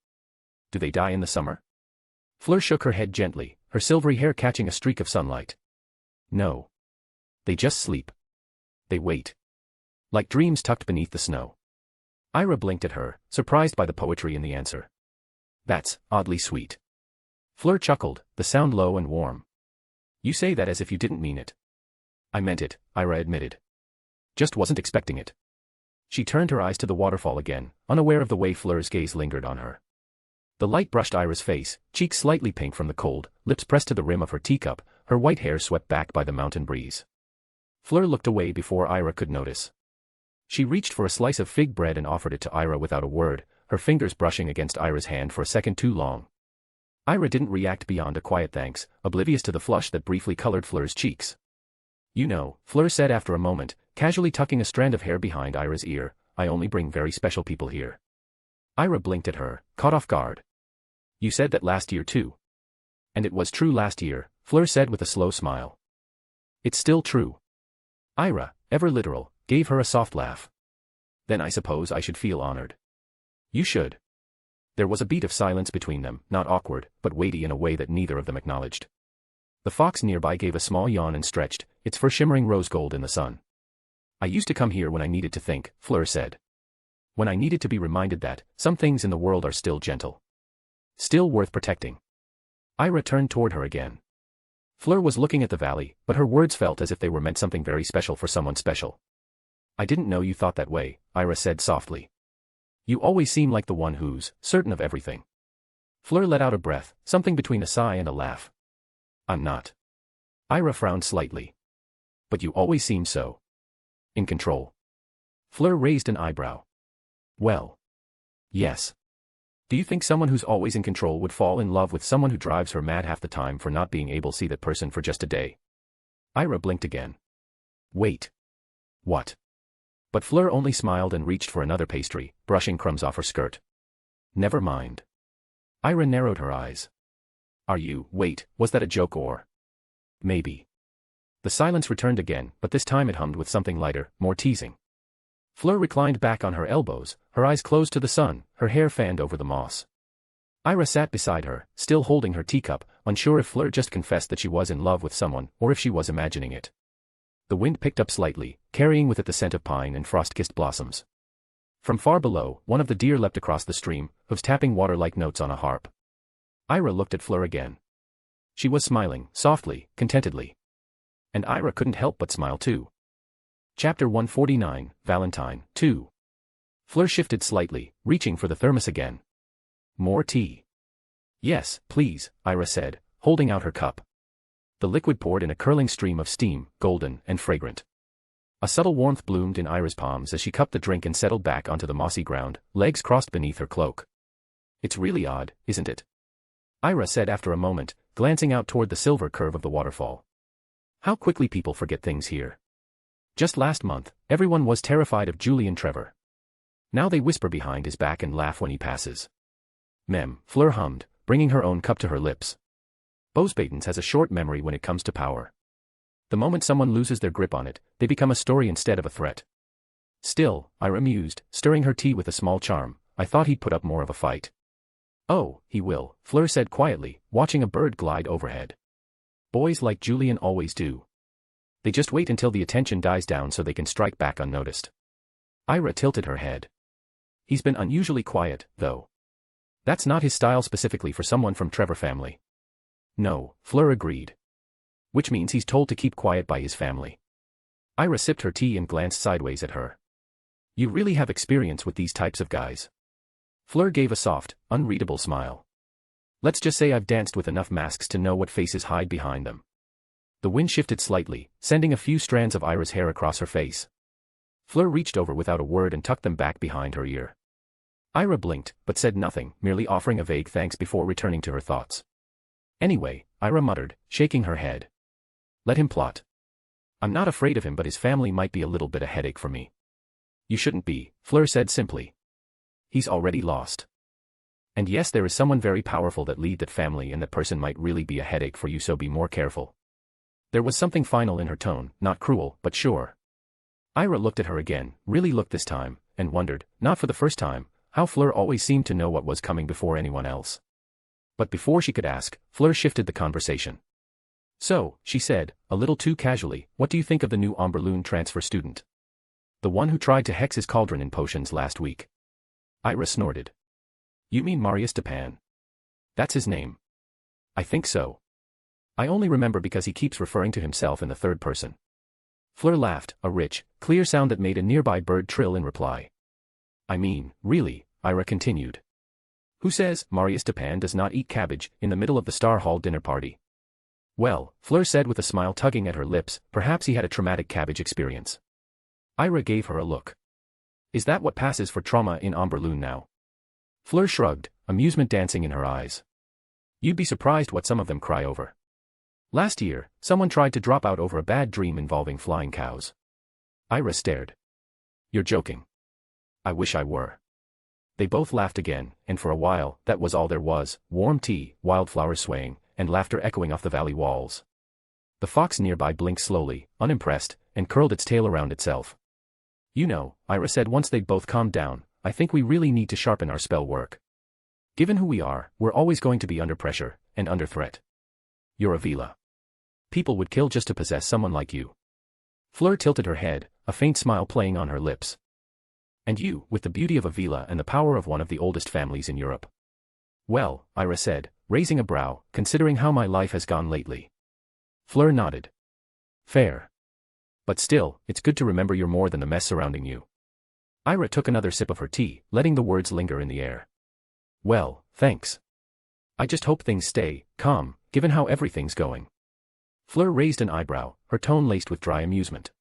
"Do they die in the summer?" Fleur shook her head gently, her silvery hair catching a streak of sunlight. "No. They just sleep. They wait. Like dreams tucked beneath the snow." Ira blinked at her, surprised by the poetry in the answer. "That's oddly sweet." Fleur chuckled, the sound low and warm. "You say that as if you didn't mean it." "I meant it," Ira admitted. "Just wasn't expecting it." She turned her eyes to the waterfall again, unaware of the way Fleur's gaze lingered on her. The light brushed Ira's face, cheeks slightly pink from the cold, lips pressed to the rim of her teacup, her white hair swept back by the mountain breeze. Fleur looked away before Ira could notice. She reached for a slice of fig bread and offered it to Ira without a word, her fingers brushing against Ira's hand for a second too long. Ira didn't react beyond a quiet thanks, oblivious to the flush that briefly colored Flur's cheeks. You know, Fleur said after a moment, casually tucking a strand of hair behind Ira's ear, I only bring very special people here. Ira blinked at her, caught off guard. You said that last year too. And it was true last year, Fleur said with a slow smile. It's still true. Ira, ever literal, gave her a soft laugh. Then I suppose I should feel honored. You should. There was a beat of silence between them, not awkward, but weighty in a way that neither of them acknowledged. The fox nearby gave a small yawn and stretched, its fur shimmering rose gold in the sun. I used to come here when I needed to think, Fleur said. When I needed to be reminded that some things in the world are still gentle. Still worth protecting. Ira turned toward her again. Fleur was looking at the valley, but her words felt as if they were meant something very special for someone special. I didn't know you thought that way, Ira said softly. You always seem like the one who's certain of everything. Fleur let out a breath, something between a sigh and a laugh. I'm not. Ira frowned slightly. But you always seem so. In control. Fleur raised an eyebrow. Well. Yes. Do you think someone who's always in control would fall in love with someone who drives her mad half the time for not being able to see that person for just a day? Ira blinked again. Wait. What? But Fleur only smiled and reached for another pastry, brushing crumbs off her skirt. Never mind. Ira narrowed her eyes. Wait, was that a joke or? Maybe. The silence returned again, but this time it hummed with something lighter, more teasing. Fleur reclined back on her elbows, her eyes closed to the sun, her hair fanned over the moss. Ira sat beside her, still holding her teacup, unsure if Fleur just confessed that she was in love with someone, or if she was imagining it. The wind picked up slightly, carrying with it the scent of pine and frost-kissed blossoms. From far below, one of the deer leapt across the stream, hooves tapping water like notes on a harp. Ira looked at Fleur again. She was smiling, softly, contentedly. And Ira couldn't help but smile too. Chapter 149, Valentine, 2. Fleur shifted slightly, reaching for the thermos again. More tea. Yes, please, Ira said, holding out her cup. The liquid poured in a curling stream of steam, golden and fragrant. A subtle warmth bloomed in Ira's palms as she cupped the drink and settled back onto the mossy ground, legs crossed beneath her cloak. It's really odd, isn't it? Ira said after a moment, glancing out toward the silver curve of the waterfall. How quickly people forget things here. Just last month, everyone was terrified of Julian Trevor. Now they whisper behind his back and laugh when he passes. Fleur hummed, bringing her own cup to her lips. Bosbatons has a short memory when it comes to power. The moment someone loses their grip on it, they become a story instead of a threat. Still, Ira mused, stirring her tea with a small charm, I thought he'd put up more of a fight. Oh, he will, Fleur said quietly, watching a bird glide overhead. Boys like Julian always do. They just wait until the attention dies down so they can strike back unnoticed. Ira tilted her head. He's been unusually quiet, though. That's not his style specifically for someone from Trevor family. No, Fleur agreed. Which means he's told to keep quiet by his family. Ira sipped her tea and glanced sideways at her. You really have experience with these types of guys. Fleur gave a soft, unreadable smile. Let's just say I've danced with enough masks to know what faces hide behind them. The wind shifted slightly, sending a few strands of Ira's hair across her face. Fleur reached over without a word and tucked them back behind her ear. Ira blinked, but said nothing, merely offering a vague thanks before returning to her thoughts. Anyway, Ira muttered, shaking her head. Let him plot. I'm not afraid of him, but his family might be a little bit a headache for me. You shouldn't be, Fleur said simply. He's already lost. And yes, there is someone very powerful that lead that family, and that person might really be a headache for you, so be more careful. There was something final in her tone, not cruel, but sure. Ira looked at her again, really looked this time, and wondered, not for the first time, how Fleur always seemed to know what was coming before anyone else. But before she could ask, Fleur shifted the conversation. So, she said, a little too casually, what do you think of the new Amberloon transfer student? The one who tried to hex his cauldron in potions last week. Ira snorted. You mean Marius Dupin? That's his name. I think so. I only remember because he keeps referring to himself in the third person. Fleur laughed, a rich, clear sound that made a nearby bird trill in reply. I mean, really, Ira continued. Who says Marius Dupin does not eat cabbage in the middle of the Star Hall dinner party? Well, Fleur said with a smile tugging at her lips, perhaps he had a traumatic cabbage experience. Ira gave her a look. Is that what passes for trauma in Amberloon now? Fleur shrugged, amusement dancing in her eyes. You'd be surprised what some of them cry over. Last year, someone tried to drop out over a bad dream involving flying cows. Ira stared. You're joking. I wish I were. They both laughed again, and for a while, that was all there was, warm tea, wildflowers swaying, and laughter echoing off the valley walls. The fox nearby blinked slowly, unimpressed, and curled its tail around itself. You know, Ira said once they'd both calmed down, I think we really need to sharpen our spell work. Given who we are, we're always going to be under pressure, and under threat. You're a Vila. People would kill just to possess someone like you. Fleur tilted her head, a faint smile playing on her lips. And you, with the beauty of a Vila and the power of one of the oldest families in Europe. Well, Ira said, raising a brow, considering how my life has gone lately. Fleur nodded. Fair. But still, it's good to remember you're more than the mess surrounding you. Ira took another sip of her tea, letting the words linger in the air. Well, thanks. I just hope things stay calm, given how everything's going. Fleur raised an eyebrow, her tone laced with dry amusement.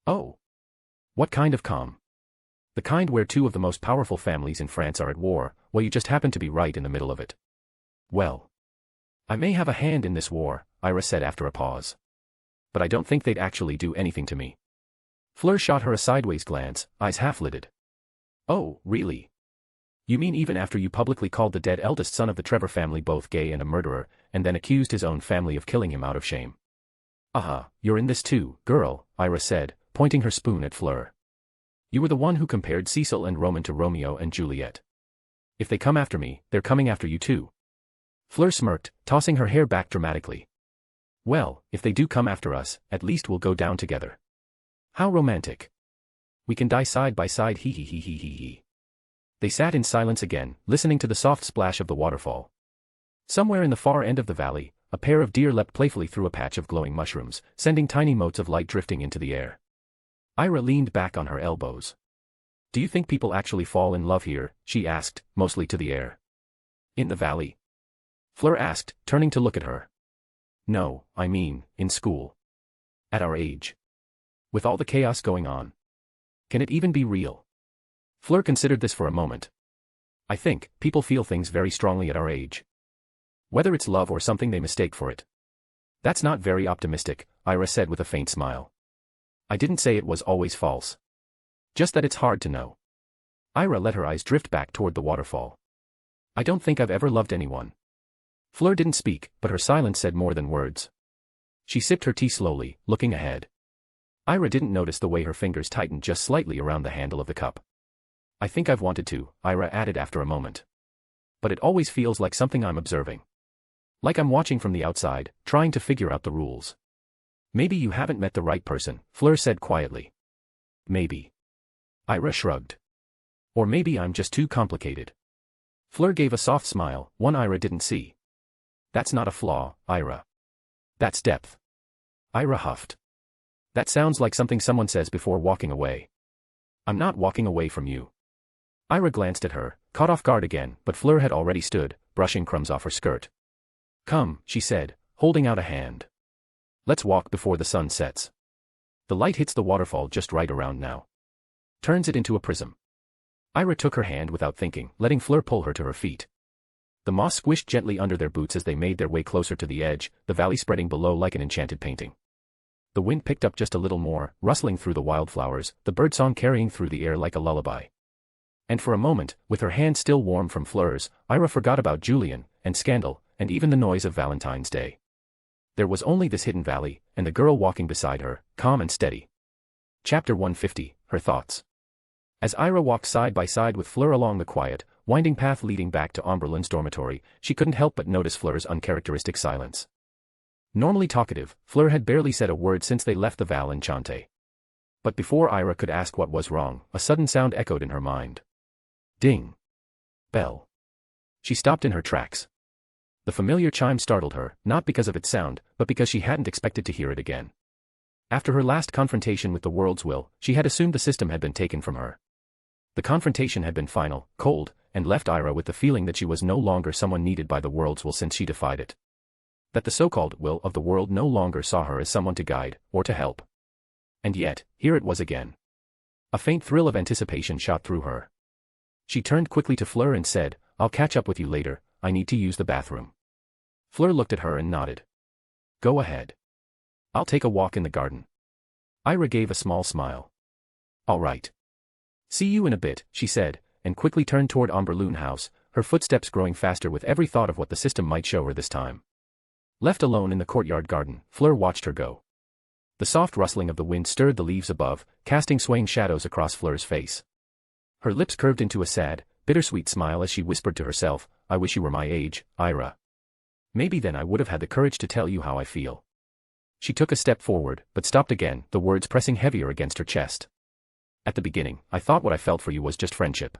Oh. What kind of calm? The kind where two of the most powerful families in France are at war, while you just happen to be right in the middle of it. Well. I may have a hand in this war, Ira said after a pause. But I don't think they'd actually do anything to me. Fleur shot her a sideways glance, eyes half-lidded. Oh, really? You mean even after you publicly called the dead eldest son of the Trevor family both gay and a murderer, and then accused his own family of killing him out of shame? You're in this too, girl, Ira said, pointing her spoon at Fleur. You were the one who compared Cecil and Roman to Romeo and Juliet. If they come after me, they're coming after you too. Fleur smirked, tossing her hair back dramatically. Well, if they do come after us, at least we'll go down together. How romantic. We can die side by side, hee hee hee hee hee hee. They sat in silence again, listening to the soft splash of the waterfall. Somewhere in the far end of the valley, a pair of deer leapt playfully through a patch of glowing mushrooms, sending tiny motes of light drifting into the air. Ira leaned back on her elbows. Do you think people actually fall in love here? She asked, mostly to the air. In the valley? Fleur asked, turning to look at her. No, I mean, in school. At our age. With all the chaos going on. Can it even be real? Fleur considered this for a moment. I think, people feel things very strongly at our age. Whether it's love or something they mistake for it. That's not very optimistic, Ira said with a faint smile. I didn't say it was always false. Just that it's hard to know. Ira let her eyes drift back toward the waterfall. I don't think I've ever loved anyone. Fleur didn't speak, but her silence said more than words. She sipped her tea slowly, looking ahead. Ira didn't notice the way her fingers tightened just slightly around the handle of the cup. I think I've wanted to, Ira added after a moment. But it always feels like something I'm observing. Like I'm watching from the outside, trying to figure out the rules. Maybe you haven't met the right person, Fleur said quietly. Maybe. Ira shrugged. Or maybe I'm just too complicated. Fleur gave a soft smile, one Ira didn't see. That's not a flaw, Ira. That's depth. Ira huffed. That sounds like something someone says before walking away. I'm not walking away from you. Ira glanced at her, caught off guard again, but Fleur had already stood, brushing crumbs off her skirt. Come, she said, holding out a hand. Let's walk before the sun sets. The light hits the waterfall just right around now. Turns it into a prism. Ira took her hand without thinking, letting Fleur pull her to her feet. The moss squished gently under their boots as they made their way closer to the edge, the valley spreading below like an enchanted painting. The wind picked up just a little more, rustling through the wildflowers, the birdsong carrying through the air like a lullaby. And for a moment, with her hand still warm from Fleur's, Ira forgot about Julian, and scandal, and even the noise of Valentine's Day. There was only this hidden valley, and the girl walking beside her, calm and steady. Chapter 150, Her Thoughts. As Ira walked side by side with Fleur along the quiet, winding path leading back to Amberlin's dormitory, she couldn't help but notice Fleur's uncharacteristic silence. Normally talkative, Fleur had barely said a word since they left the Val Enchante. But before Ira could ask what was wrong, a sudden sound echoed in her mind. Ding. Bell. She stopped in her tracks. The familiar chime startled her, not because of its sound, but because she hadn't expected to hear it again. After her last confrontation with the world's will, she had assumed the system had been taken from her. The confrontation had been final, cold, and left Ira with the feeling that she was no longer someone needed by the world's will since she defied it. That the so-called will of the world no longer saw her as someone to guide, or to help. And yet, here it was again. A faint thrill of anticipation shot through her. She turned quickly to Fleur and said, "I'll catch up with you later, I need to use the bathroom." Fleur looked at her and nodded. "Go ahead. I'll take a walk in the garden." Ira gave a small smile. "All right. See you in a bit," she said, and quickly turned toward Omberloon House, her footsteps growing faster with every thought of what the system might show her this time. Left alone in the courtyard garden, Fleur watched her go. The soft rustling of the wind stirred the leaves above, casting swaying shadows across Fleur's face. Her lips curved into a sad, bittersweet smile as she whispered to herself, "I wish you were my age, Ira. Maybe then I would have had the courage to tell you how I feel." She took a step forward, but stopped again, the words pressing heavier against her chest. "At the beginning, I thought what I felt for you was just friendship.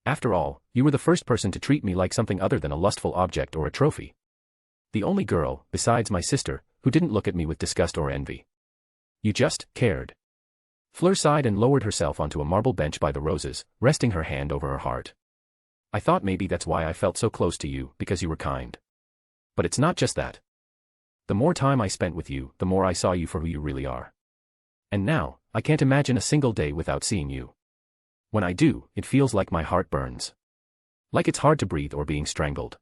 After all, you were the first person to treat me like something other than a lustful object or a trophy. The only girl, besides my sister, who didn't look at me with disgust or envy. You just cared." Fleur sighed and lowered herself onto a marble bench by the roses, resting her hand over her heart. "I thought maybe that's why I felt so close to you, because you were kind. But it's not just that. The more time I spent with you, the more I saw you for who you really are. And now, I can't imagine a single day without seeing you. When I do, it feels like my heart burns. Like it's hard to breathe or being strangled."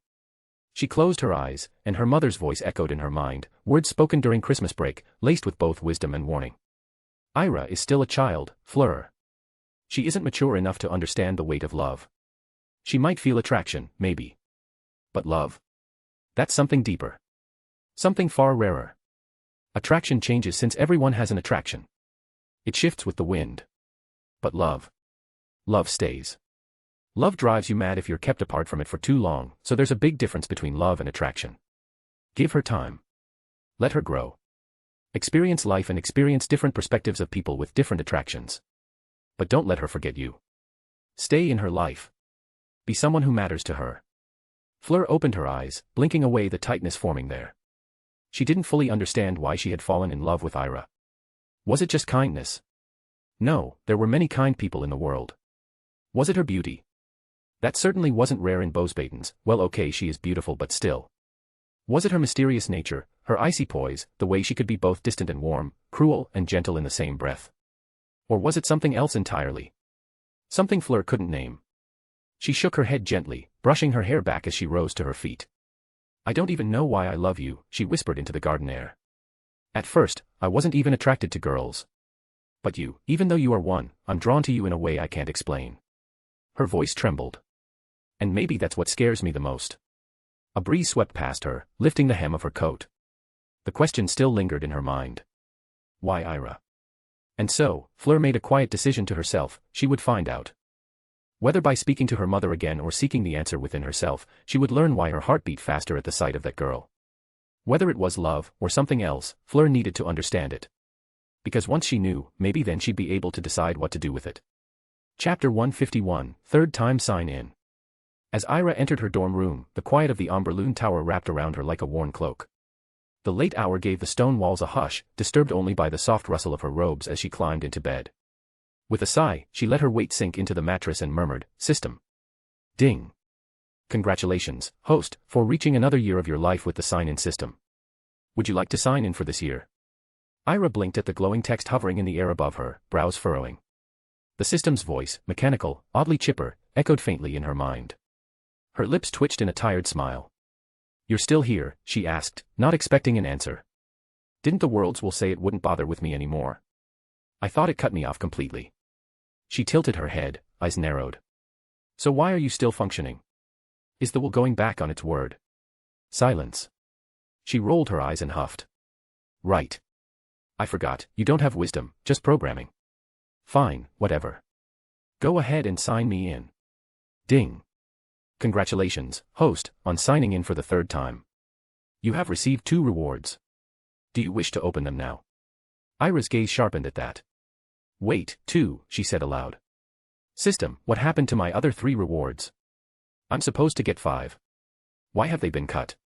She closed her eyes, and her mother's voice echoed in her mind, words spoken during Christmas break, laced with both wisdom and warning. "Ira is still a child, Fleur. She isn't mature enough to understand the weight of love. She might feel attraction, maybe. But love? That's something deeper. Something far rarer. Attraction changes since everyone has an attraction. It shifts with the wind. But love? Love stays. Love drives you mad if you're kept apart from it for too long, so there's a big difference between love and attraction. Give her time. Let her grow. Experience life and experience different perspectives of people with different attractions. But don't let her forget you. Stay in her life. Be someone who matters to her." Fleur opened her eyes, blinking away the tightness forming there. She didn't fully understand why she had fallen in love with Ira. Was it just kindness? No, there were many kind people in the world. Was it her beauty? That certainly wasn't rare in Bosbatons. Well, okay, she is beautiful, but still. Was it her mysterious nature, her icy poise, the way she could be both distant and warm, cruel and gentle in the same breath? Or was it something else entirely? Something Fleur couldn't name. She shook her head gently, brushing her hair back as she rose to her feet. "I don't even know why I love you," she whispered into the garden air. "At first, I wasn't even attracted to girls. But you, even though you are one, I'm drawn to you in a way I can't explain." Her voice trembled. "And maybe that's what scares me the most." A breeze swept past her, lifting the hem of her coat. The question still lingered in her mind. Why Ira? And so, Fleur made a quiet decision to herself, she would find out. Whether by speaking to her mother again or seeking the answer within herself, she would learn why her heart beat faster at the sight of that girl. Whether it was love, or something else, Fleur needed to understand it. Because once she knew, maybe then she'd be able to decide what to do with it. Chapter 151, Third Time Sign In. As Ira entered her dorm room, the quiet of the Omberloon Tower wrapped around her like a worn cloak. The late hour gave the stone walls a hush, disturbed only by the soft rustle of her robes as she climbed into bed. With a sigh, she let her weight sink into the mattress and murmured, "System." Ding. "Congratulations, host, for reaching another year of your life with the sign-in system. Would you like to sign in for this year?" Ira blinked at the glowing text hovering in the air above her, brows furrowing. The system's voice, mechanical, oddly chipper, echoed faintly in her mind. Her lips twitched in a tired smile. "You're still here?" she asked, not expecting an answer. "Didn't the worlds will say it wouldn't bother with me anymore? I thought it cut me off completely." She tilted her head, eyes narrowed. "So why are you still functioning? Is the will going back on its word?" Silence. She rolled her eyes and huffed. "Right. I forgot, you don't have wisdom, just programming. Fine, whatever. Go ahead and sign me in." Ding. "Congratulations, host, on signing in for the third time. You have received 2 rewards. Do you wish to open them now?" Ira's gaze sharpened at that. "Wait, 2, she said aloud. "System, what happened to my other 3 rewards? I'm supposed to get 5. Why have they been cut?"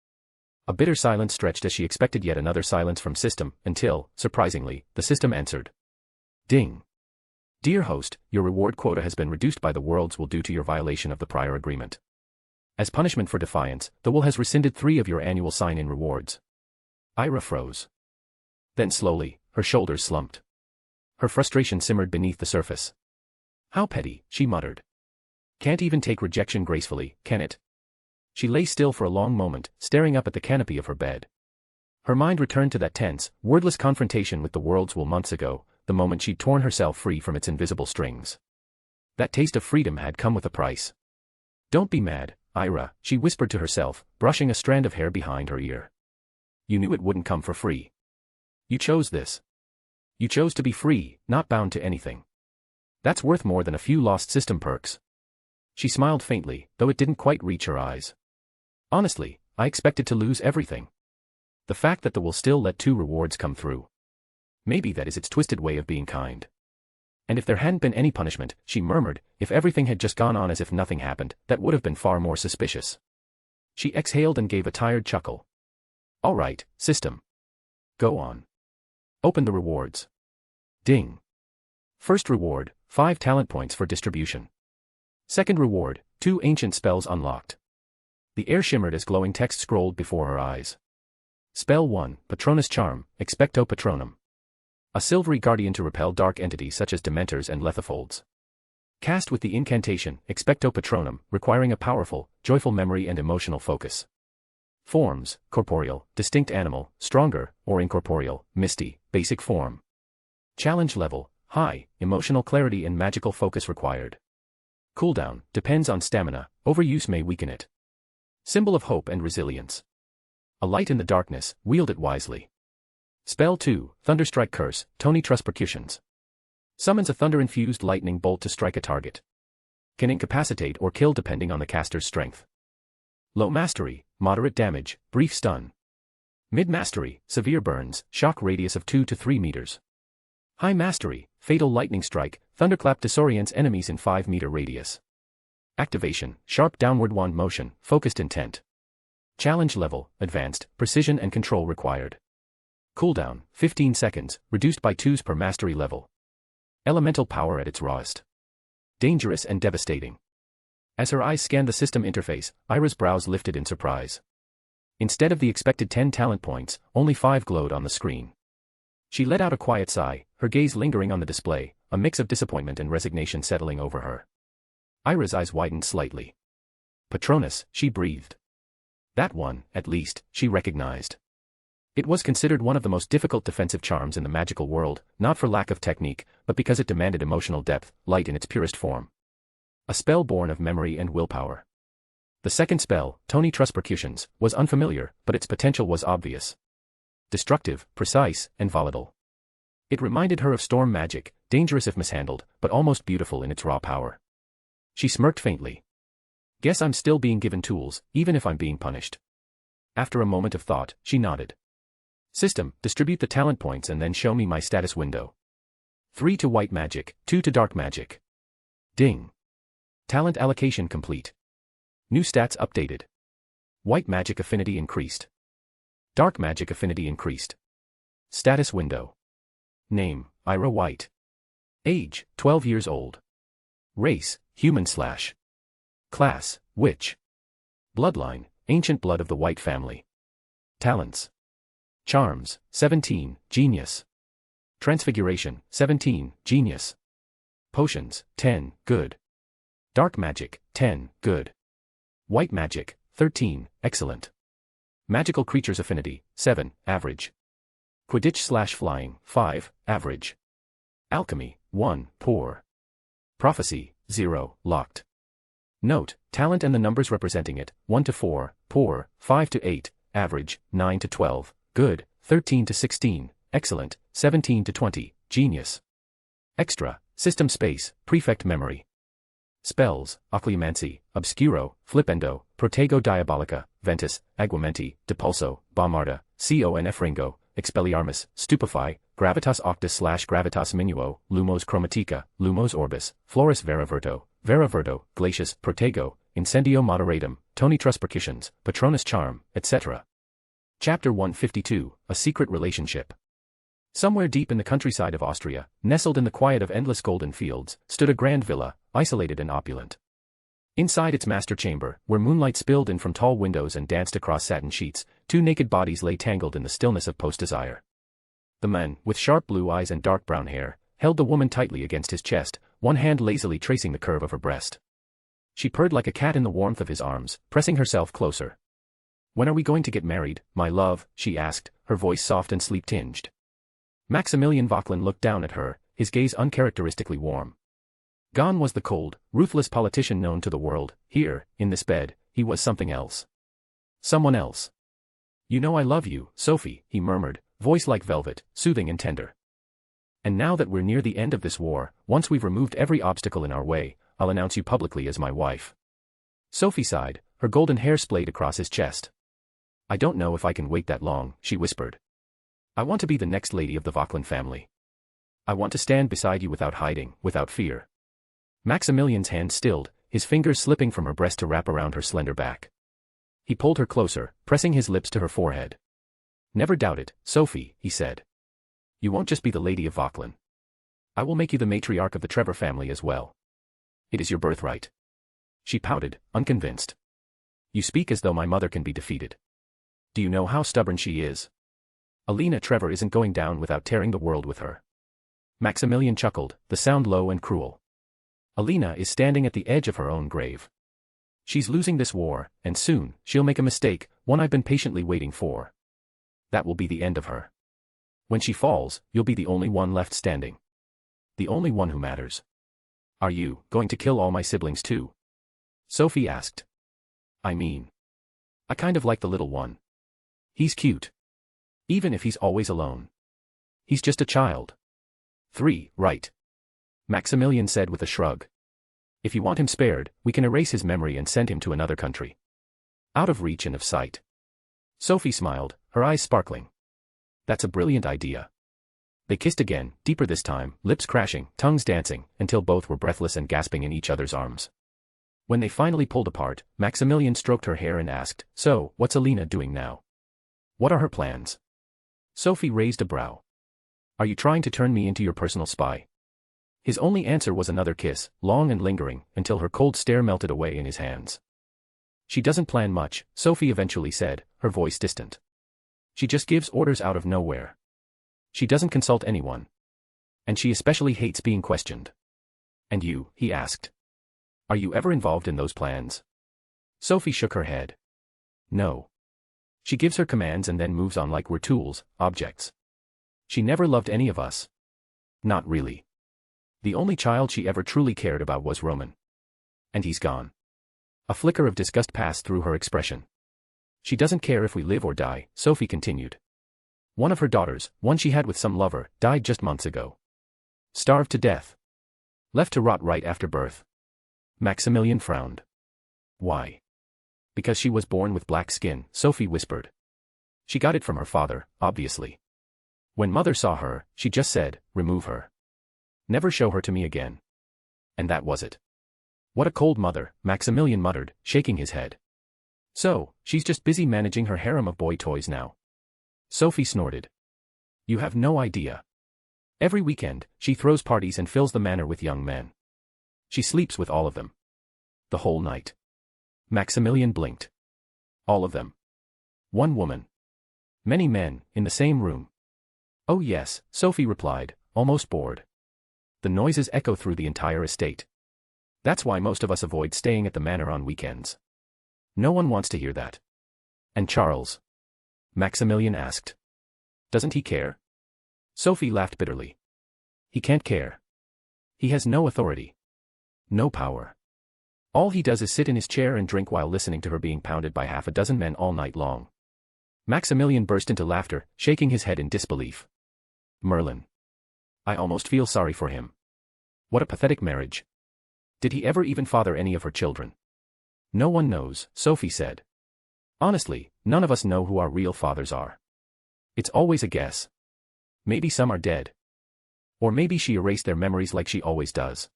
A bitter silence stretched as she expected yet another silence from System, until, surprisingly, the System answered. Ding. "Dear host, your reward quota has been reduced by the worlds will due to your violation of the prior agreement. As punishment for defiance, the will has rescinded 3 of your annual sign-in rewards." Ira froze. Then slowly, her shoulders slumped. Her frustration simmered beneath the surface. How petty, she muttered. Can't even take rejection gracefully, can it? She lay still for a long moment, staring up at the canopy of her bed. Her mind returned to that tense, wordless confrontation with the world's will months ago, the moment she'd torn herself free from its invisible strings. That taste of freedom had come with a price. Don't be mad, Ira, she whispered to herself, brushing a strand of hair behind her ear. You knew it wouldn't come for free. You chose this. You chose to be free, not bound to anything. That's worth more than a few lost system perks. She smiled faintly, though it didn't quite reach her eyes. Honestly, I expected to lose everything. The fact that the will still let 2 rewards come through. Maybe that is its twisted way of being kind. And if there hadn't been any punishment, she murmured, if everything had just gone on as if nothing happened, that would have been far more suspicious. She exhaled and gave a tired chuckle. All right, system. Go on. Open the rewards. Ding. First reward, 5 talent points for distribution. Second reward, 2 ancient spells unlocked. The air shimmered as glowing text scrolled before her eyes. Spell 1, Patronus Charm, Expecto Patronum. A silvery guardian to repel dark entities such as dementors and lethofolds. Cast with the incantation, Expecto Patronum, requiring a powerful, joyful memory and emotional focus. Forms, corporeal, distinct animal, stronger, or incorporeal, misty, basic form. Challenge level, high, emotional clarity and magical focus required. Cooldown, depends on stamina, overuse may weaken it. Symbol of hope and resilience. A light in the darkness, wield it wisely. Spell 2, Thunderstrike Curse, Tony Truss Percussions. Summons a thunder-infused lightning bolt to strike a target. Can incapacitate or kill depending on the caster's strength. Low Mastery, moderate damage, brief stun. Mid Mastery, severe burns, shock radius of 2 to 3 meters. High Mastery, fatal lightning strike, thunderclap disorients enemies in 5-meter radius. Activation, sharp downward wand motion, focused intent. Challenge level, advanced, precision and control required. Cooldown, 15 seconds, reduced by 2s per mastery level. Elemental power at its rawest. Dangerous and devastating. As her eyes scanned the system interface, Ira's brows lifted in surprise. Instead of the expected 10 talent points, only 5 glowed on the screen. She let out a quiet sigh, her gaze lingering on the display, a mix of disappointment and resignation settling over her. Ira's eyes widened slightly. Patronus, she breathed. That one, at least, she recognized. It was considered one of the most difficult defensive charms in the magical world, not for lack of technique, but because it demanded emotional depth, light in its purest form. A spell born of memory and willpower. The second spell, Tony Truss Percussions, was unfamiliar, but its potential was obvious. Destructive, precise, and volatile. It reminded her of storm magic, dangerous if mishandled, but almost beautiful in its raw power. She smirked faintly. Guess I'm still being given tools, even if I'm being punished. After a moment of thought, she nodded. System, distribute the talent points and then show me my status window. 3 to white magic, 2 to dark magic. Ding. Talent allocation complete. New stats updated. White magic affinity increased. Dark magic affinity increased. Status window. Name, Ira White. Age, 12 years old. Race, human/. Class, witch. Bloodline, ancient blood of the White family. Talents. Charms, 17, genius. Transfiguration, 17, genius. Potions, 10, good. Dark magic, 10, good. White magic, 13, excellent. Magical creatures affinity, 7, average. Quidditch/flying, 5, average. Alchemy, 1, poor. Prophecy, 0, locked. Note, talent and the numbers representing it, 1 to 4, poor, 5 to 8, average, 9 to 12, good, 13 to 16, excellent, 17 to 20, genius. Extra, system space, prefect memory. Spells, Occlumancy, Obscuro, Flipendo, Protego Diabolica, Ventus, Aguamenti, Depulso, Bombarda, Conf Ringo, Expelliarmus, Stupefy, Gravitas Octus/Gravitas Minuo, Lumos Chromatica, Lumos Orbis, Floris Vera Verto, Glacius, Protego, Incendio Moderatum, Tony Truss Percussions, Patronus Charm, etc. Chapter 152, A Secret Relationship. Somewhere deep in the countryside of Austria, nestled in the quiet of endless golden fields, stood a grand villa, isolated and opulent. Inside its master chamber, where moonlight spilled in from tall windows and danced across satin sheets, 2 naked bodies lay tangled in the stillness of post-desire. The man, with sharp blue eyes and dark brown hair, held the woman tightly against his chest, one hand lazily tracing the curve of her breast. She purred like a cat in the warmth of his arms, pressing herself closer. "When are we going to get married, my love?" she asked, her voice soft and sleep-tinged. Maximilian Vauquelin looked down at her, his gaze uncharacteristically warm. Gone was the cold, ruthless politician known to the world. Here, in this bed, he was something else. Someone else. "You know I love you, Sophie," he murmured, voice like velvet, soothing and tender. "And now that we're near the end of this war, once we've removed every obstacle in our way, I'll announce you publicly as my wife." Sophie sighed, her golden hair splayed across his chest. "I don't know if I can wait that long," she whispered. "I want to be the next lady of the Vauquelin family. I want to stand beside you without hiding, without fear." Maximilian's hand stilled, his fingers slipping from her breast to wrap around her slender back. He pulled her closer, pressing his lips to her forehead. "Never doubt it, Sophie," he said. "You won't just be the Lady of Vauquelin. I will make you the matriarch of the Trevor family as well. It is your birthright." She pouted, unconvinced. "You speak as though my mother can be defeated. Do you know how stubborn she is? Alina Trevor isn't going down without tearing the world with her." Maximilian chuckled, the sound low and cruel. "Alina is standing at the edge of her own grave. She's losing this war, and soon, she'll make a mistake, one I've been patiently waiting for. That will be the end of her. When she falls, you'll be the only one left standing. The only one who matters." "Are you going to kill all my siblings too?" Sophie asked. "I mean, I kind of like the little one. He's cute. Even if he's always alone. He's just a child." "3, right?" Maximilian said with a shrug. "If you want him spared, we can erase his memory and send him to another country. Out of reach and of sight." Sophie smiled, her eyes sparkling. "That's a brilliant idea." They kissed again, deeper this time, lips crashing, tongues dancing, until both were breathless and gasping in each other's arms. When they finally pulled apart, Maximilian stroked her hair and asked, "So, what's Alina doing now? What are her plans?" Sophie raised a brow. "Are you trying to turn me into your personal spy?" His only answer was another kiss, long and lingering, until her cold stare melted away in his hands. "She doesn't plan much," Sophie eventually said, her voice distant. "She just gives orders out of nowhere. She doesn't consult anyone. And she especially hates being questioned." "And you?" he asked. "Are you ever involved in those plans?" Sophie shook her head. "No. She gives her commands and then moves on like we're tools, objects. She never loved any of us. Not really. The only child she ever truly cared about was Roman. And he's gone." A flicker of disgust passed through her expression. "She doesn't care if we live or die," Sophie continued. "One of her daughters, one she had with some lover, died just months ago. Starved to death. Left to rot right after birth." Maximilian frowned. "Why?" "Because she was born with black skin," Sophie whispered. "She got it from her father, obviously. When mother saw her, she just said, 'Remove her. Never show her to me again.' And that was it." "What a cold mother," Maximilian muttered, shaking his head. "So, she's just busy managing her harem of boy toys now." Sophie snorted. "You have no idea. Every weekend, she throws parties and fills the manor with young men. She sleeps with all of them. The whole night." Maximilian blinked. "All of them? One woman? Many men, in the same room?" "Oh yes," Sophie replied, almost bored. "The noises echo through the entire estate. That's why most of us avoid staying at the manor on weekends. No one wants to hear that." "And Charles?" Maximilian asked. "Doesn't he care?" Sophie laughed bitterly. "He can't care. He has no authority. No power. All he does is sit in his chair and drink while listening to her being pounded by half a dozen men all night long." Maximilian burst into laughter, shaking his head in disbelief. "Merlin. I almost feel sorry for him. What a pathetic marriage. Did he ever even father any of her children?" "No one knows," Sophie said. "Honestly, none of us know who our real fathers are. It's always a guess. Maybe some are dead. Or maybe she erased their memories like she always does.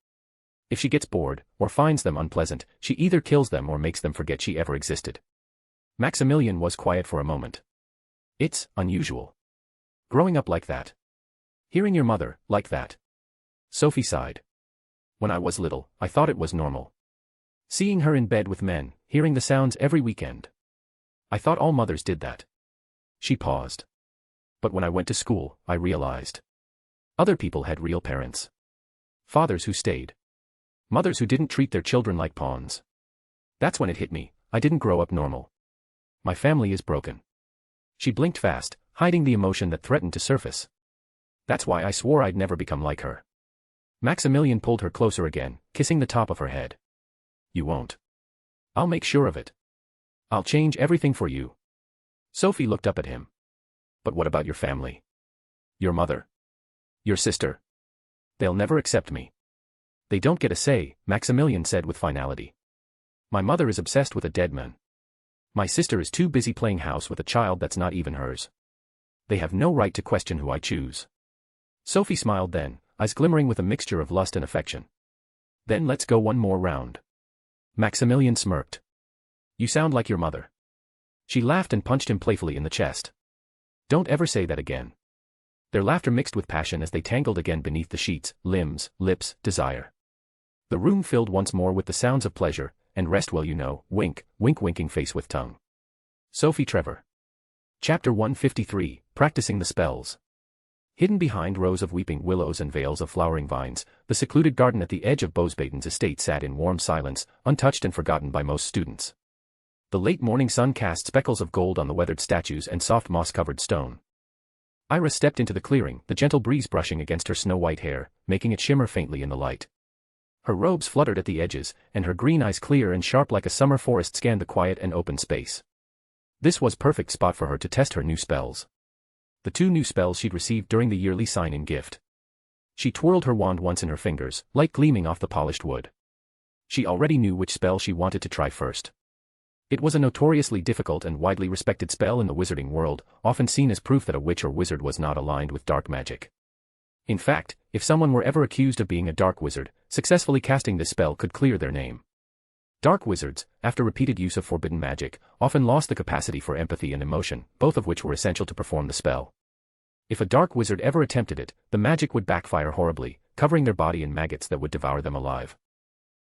If she gets bored, or finds them unpleasant, she either kills them or makes them forget she ever existed." Maximilian was quiet for a moment. "It's unusual. Growing up like that. Hearing your mother, like that." Sophie sighed. "When I was little, I thought it was normal. Seeing her in bed with men, hearing the sounds every weekend. I thought all mothers did that." She paused. "But when I went to school, I realized. Other people had real parents. Fathers who stayed. Mothers who didn't treat their children like pawns. That's when it hit me, I didn't grow up normal. My family is broken. She blinked fast, hiding the emotion that threatened to surface. That's why I swore I'd never become like her. Maximilian pulled her closer again, kissing the top of her head. You won't. I'll make sure of it. I'll change everything for you. Sophie looked up at him. But what about your family? Your mother? Your sister? They'll never accept me. They don't get a say, Maximilian said with finality. My mother is obsessed with a dead man. My sister is too busy playing house with a child that's not even hers. They have no right to question who I choose. Sophie smiled then, eyes glimmering with a mixture of lust and affection. Then let's go one more round. Maximilian smirked. You sound like your mother. She laughed and punched him playfully in the chest. Don't ever say that again. Their laughter mixed with passion as they tangled again beneath the sheets, limbs, lips, desire. The room filled once more with the sounds of pleasure, and rest well you know, wink, wink winking face with tongue. Sophie Trevor. Chapter 153, Practicing the Spells. Hidden behind rows of weeping willows and veils of flowering vines, the secluded garden at the edge of Bosbaden's estate sat in warm silence, untouched and forgotten by most students. The late morning sun cast speckles of gold on the weathered statues and soft moss-covered stone. Iris stepped into the clearing, the gentle breeze brushing against her snow-white hair, making it shimmer faintly in the light. Her robes fluttered at the edges, and her green eyes clear and sharp like a summer forest scanned the quiet and open space. This was perfect spot for her to test her new spells. The 2 new spells she'd received during the yearly sign-in gift. She twirled her wand once in her fingers, light gleaming off the polished wood. She already knew which spell she wanted to try first. It was a notoriously difficult and widely respected spell in the wizarding world, often seen as proof that a witch or wizard was not aligned with dark magic. In fact, if someone were ever accused of being a dark wizard, successfully casting this spell could clear their name. Dark wizards, after repeated use of forbidden magic, often lost the capacity for empathy and emotion, both of which were essential to perform the spell. If a dark wizard ever attempted it, the magic would backfire horribly, covering their body in maggots that would devour them alive.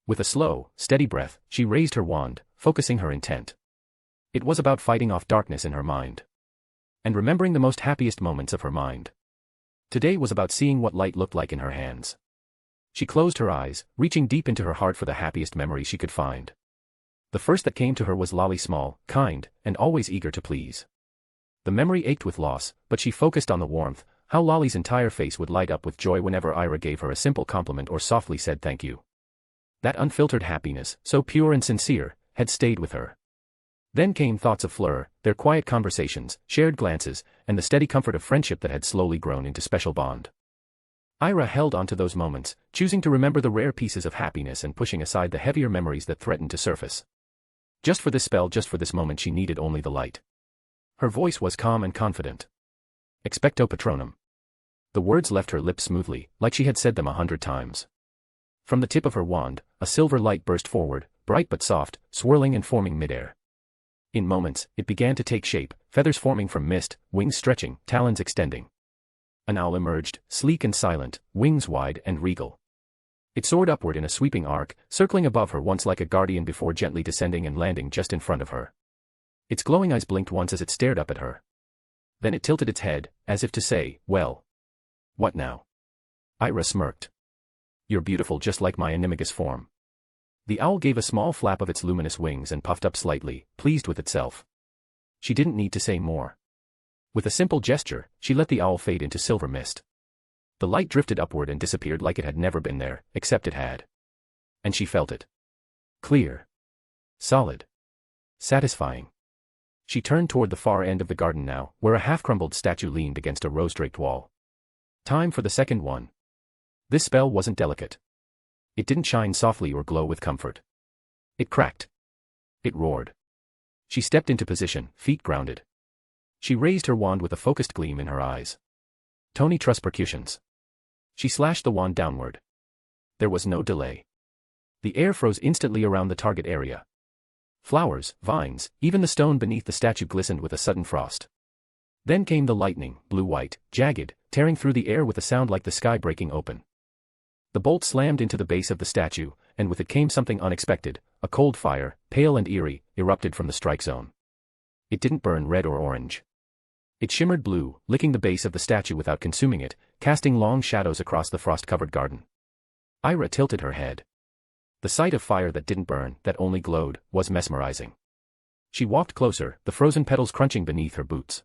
With a slow, steady breath, she raised her wand, focusing her intent. It was about fighting off darkness in her mind. And remembering the most happiest moments of her mind. Today was about seeing what light looked like in her hands. She closed her eyes, reaching deep into her heart for the happiest memory she could find. The first that came to her was Lolly, small, kind, and always eager to please. The memory ached with loss, but she focused on the warmth, how Lolly's entire face would light up with joy whenever Ira gave her a simple compliment or softly said thank you. That unfiltered happiness, so pure and sincere, had stayed with her. Then came thoughts of Flur, their quiet conversations, shared glances, and the steady comfort of friendship that had slowly grown into special bond. Ira held on to those moments, choosing to remember the rare pieces of happiness and pushing aside the heavier memories that threatened to surface. Just for this spell, just for this moment, she needed only the light. Her voice was calm and confident. Expecto Patronum. The words left her lips smoothly, like she had said them 100 times. From the tip of her wand, a silver light burst forward, bright but soft, swirling and forming midair. In moments, it began to take shape, feathers forming from mist, wings stretching, talons extending. An owl emerged, sleek and silent, wings wide and regal. It soared upward in a sweeping arc, circling above her once like a guardian before gently descending and landing just in front of her. Its glowing eyes blinked once as it stared up at her. Then it tilted its head, as if to say, well. What now? Ira smirked. You're beautiful just like my animagus form. The owl gave a small flap of its luminous wings and puffed up slightly, pleased with itself. She didn't need to say more. With a simple gesture, she let the owl fade into silver mist. The light drifted upward and disappeared like it had never been there, except it had. And she felt it. Clear. Solid. Satisfying. She turned toward the far end of the garden now, where a half-crumbled statue leaned against a rose-draped wall. Time for the second one. This spell wasn't delicate. It didn't shine softly or glow with comfort. It cracked. It roared. She stepped into position, feet grounded. She raised her wand with a focused gleam in her eyes. Tony Truss percussions. She slashed the wand downward. There was no delay. The air froze instantly around the target area. Flowers, vines, even the stone beneath the statue glistened with a sudden frost. Then came the lightning, blue-white, jagged, tearing through the air with a sound like the sky breaking open. The bolt slammed into the base of the statue, and with it came something unexpected, a cold fire, pale and eerie, erupted from the strike zone. It didn't burn red or orange. It shimmered blue, licking the base of the statue without consuming it, casting long shadows across the frost-covered garden. Ira tilted her head. The sight of fire that didn't burn, that only glowed, was mesmerizing. She walked closer, the frozen petals crunching beneath her boots.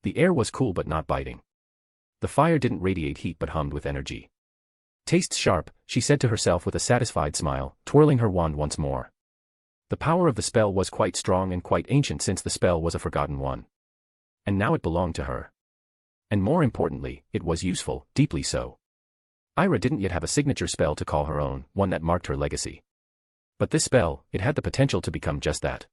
The air was cool but not biting. The fire didn't radiate heat but hummed with energy. Tastes sharp, she said to herself with a satisfied smile, twirling her wand once more. The power of the spell was quite strong and quite ancient since the spell was a forgotten one. And now it belonged to her. And more importantly, it was useful, deeply so. Ira didn't yet have a signature spell to call her own, one that marked her legacy. But this spell, it had the potential to become just that.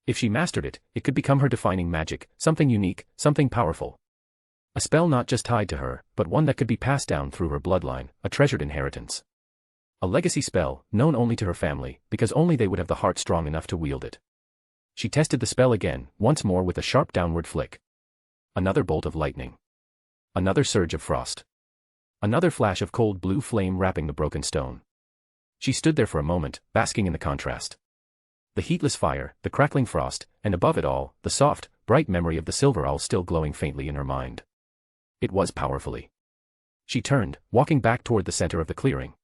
If she mastered it, it could become her defining magic, something unique, something powerful. A spell not just tied to her, but one that could be passed down through her bloodline, a treasured inheritance. A legacy spell, known only to her family, because only they would have the heart strong enough to wield it. She tested the spell again, once more with a sharp downward flick. Another bolt of lightning. Another surge of frost. Another flash of cold blue flame wrapping the broken stone. She stood there for a moment, basking in the contrast. The heatless fire, the crackling frost, and above it all, the soft, bright memory of the silver owl still glowing faintly in her mind. It was powerfully. She turned, walking back toward the center of the clearing.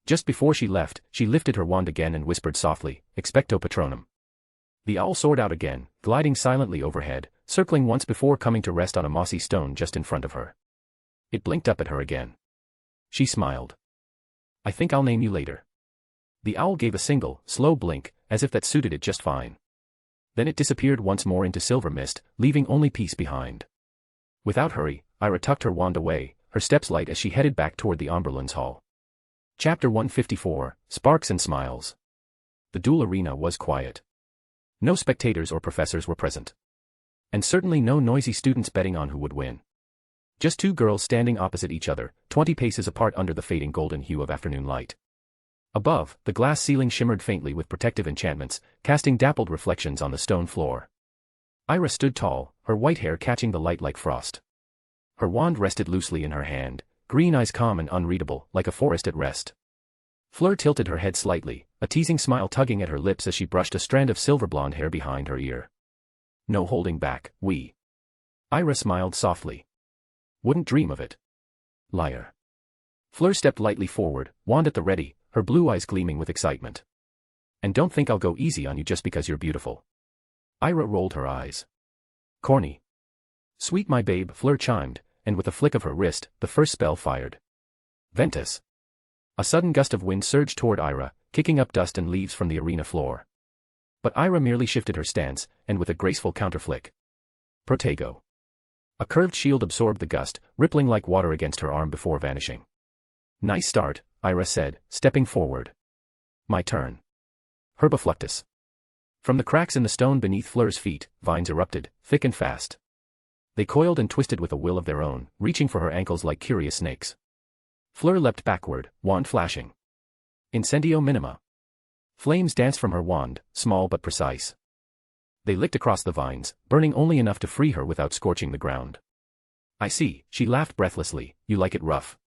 Just before she left, she lifted her wand again and whispered softly, "Expecto Patronum." The owl soared out again, gliding silently overhead, circling once before coming to rest on a mossy stone just in front of her. It blinked up at her again. She smiled. "I think I'll name you later." The owl gave a single, slow blink, as if that suited it just fine. Then it disappeared once more into silver mist, leaving only peace behind. Without hurry, Ira tucked her wand away, her steps light as she headed back toward the Omberlands Hall. Chapter 154, Sparks and Smiles. The duel arena was quiet. No spectators or professors were present. And certainly no noisy students betting on who would win. Just two girls standing opposite each other, 20 paces apart under the fading golden hue of afternoon light. Above, the glass ceiling shimmered faintly with protective enchantments, casting dappled reflections on the stone floor. Ira stood tall, her white hair catching the light like frost. Her wand rested loosely in her hand, green eyes calm and unreadable, like a forest at rest. Fleur tilted her head slightly, a teasing smile tugging at her lips as she brushed a strand of silver blonde hair behind her ear. "No holding back, we." Ira smiled softly. "Wouldn't dream of it." "Liar." Fleur stepped lightly forward, wand at the ready, her blue eyes gleaming with excitement. "And don't think I'll go easy on you just because you're beautiful." Ira rolled her eyes. "Corny." "Sweet my babe," Fleur chimed, and with a flick of her wrist, the first spell fired. Ventus. A sudden gust of wind surged toward Ira, kicking up dust and leaves from the arena floor. But Ira merely shifted her stance, and with a graceful counterflick. Protego. A curved shield absorbed the gust, rippling like water against her arm before vanishing. "Nice start," Ira said, stepping forward. "My turn." Herbafluctus. From the cracks in the stone beneath Fleur's feet, vines erupted, thick and fast. They coiled and twisted with a will of their own, reaching for her ankles like curious snakes. Fleur leapt backward, wand flashing. Incendio minima. Flames danced from her wand, small but precise. They licked across the vines, burning only enough to free her without scorching the ground. "I see," she laughed breathlessly, "you like it rough."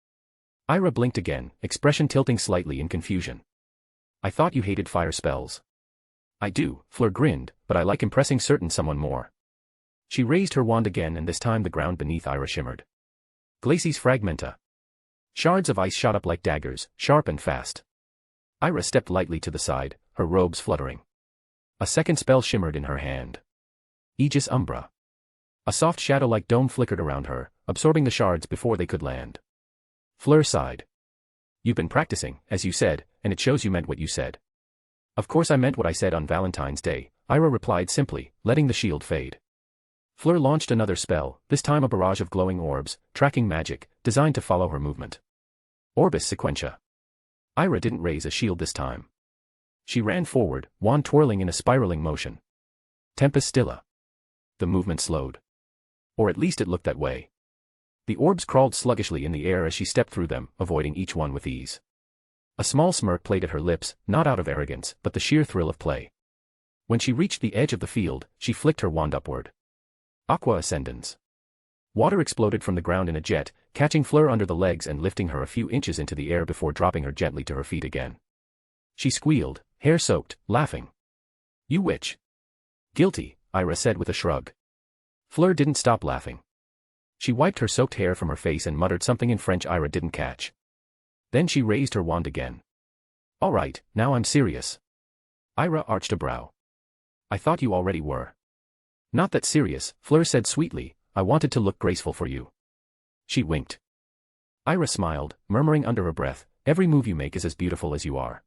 Ira blinked again, expression tilting slightly in confusion. "I thought you hated fire spells." "I do," Fleur grinned, "but I like impressing certain someone more." She raised her wand again and this time the ground beneath Ira shimmered. Glacies fragmenta. Shards of ice shot up like daggers, sharp and fast. Ira stepped lightly to the side, her robes fluttering. A second spell shimmered in her hand. Aegis Umbra. A soft shadow-like dome flickered around her, absorbing the shards before they could land. Fleur sighed. "You've been practicing, as you said, and it shows you meant what you said." "Of course I meant what I said on Valentine's Day," Ira replied simply, letting the shield fade. Fleur launched another spell, this time a barrage of glowing orbs, tracking magic, designed to follow her movement. Orbis Sequentia. Ira didn't raise a shield this time. She ran forward, wand twirling in a spiraling motion. Tempest Stilla. The movement slowed. Or at least it looked that way. The orbs crawled sluggishly in the air as she stepped through them, avoiding each one with ease. A small smirk played at her lips, not out of arrogance, but the sheer thrill of play. When she reached the edge of the field, she flicked her wand upward. Aqua Ascendens. Water exploded from the ground in a jet, catching Fleur under the legs and lifting her a few inches into the air before dropping her gently to her feet again. She squealed, hair soaked, laughing. "You witch." "Guilty," Ira said with a shrug. Fleur didn't stop laughing. She wiped her soaked hair from her face and muttered something in French Ira didn't catch. Then she raised her wand again. All right, now I'm serious. Ira arched a brow. I thought you already were. Not that serious, Fleur said sweetly, I wanted to look graceful for you. She winked. Ira smiled, murmuring under her breath, every move you make is as beautiful as you are.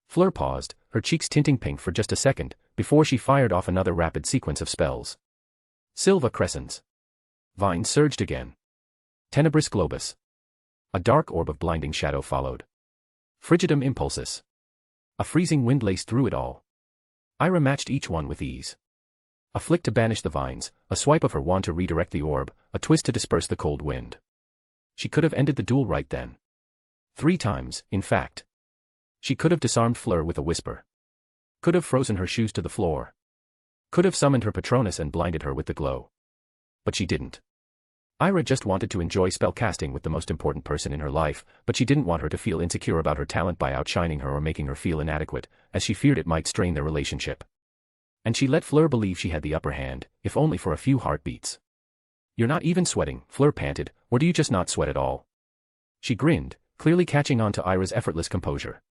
Fleur paused, her cheeks tinting pink for just a second, before she fired off another rapid sequence of spells. Silva Crescens. Vine surged again. Tenebris Globus. A dark orb of blinding shadow followed. Frigidum Impulsus. A freezing wind laced through it all. Ira matched each one with ease. A flick to banish the vines, a swipe of her wand to redirect the orb, a twist to disperse the cold wind. She could have ended the duel right then. 3 times, in fact. She could have disarmed Fleur with a whisper. Could have frozen her shoes to the floor. Could have summoned her Patronus and blinded her with the glow. But she didn't. Ira just wanted to enjoy spellcasting with the most important person in her life, but she didn't want her to feel insecure about her talent by outshining her or making her feel inadequate, as she feared it might strain their relationship. And she let Fleur believe she had the upper hand, if only for a few heartbeats. You're not even sweating, Fleur panted, or do you just not sweat at all? She grinned, clearly catching on to Ira's effortless composure.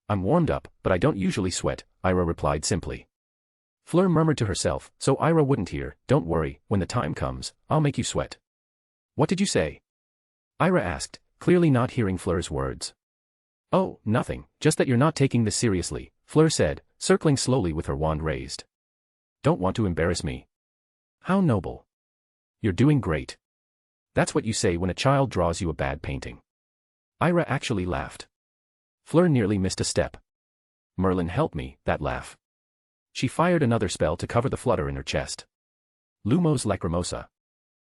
I'm warmed up, but I don't usually sweat, Ira replied simply. Fleur murmured to herself, so Ira wouldn't hear, don't worry, when the time comes, I'll make you sweat. What did you say? Ira asked, clearly not hearing Fleur's words. Oh, nothing, just that you're not taking this seriously, Fleur said, circling slowly with her wand raised. Don't want to embarrass me. How noble. You're doing great. That's what you say when a child draws you a bad painting. Ira actually laughed. Fleur nearly missed a step. Merlin help me, that laugh. She fired another spell to cover the flutter in her chest. Lumos Lacrimosa.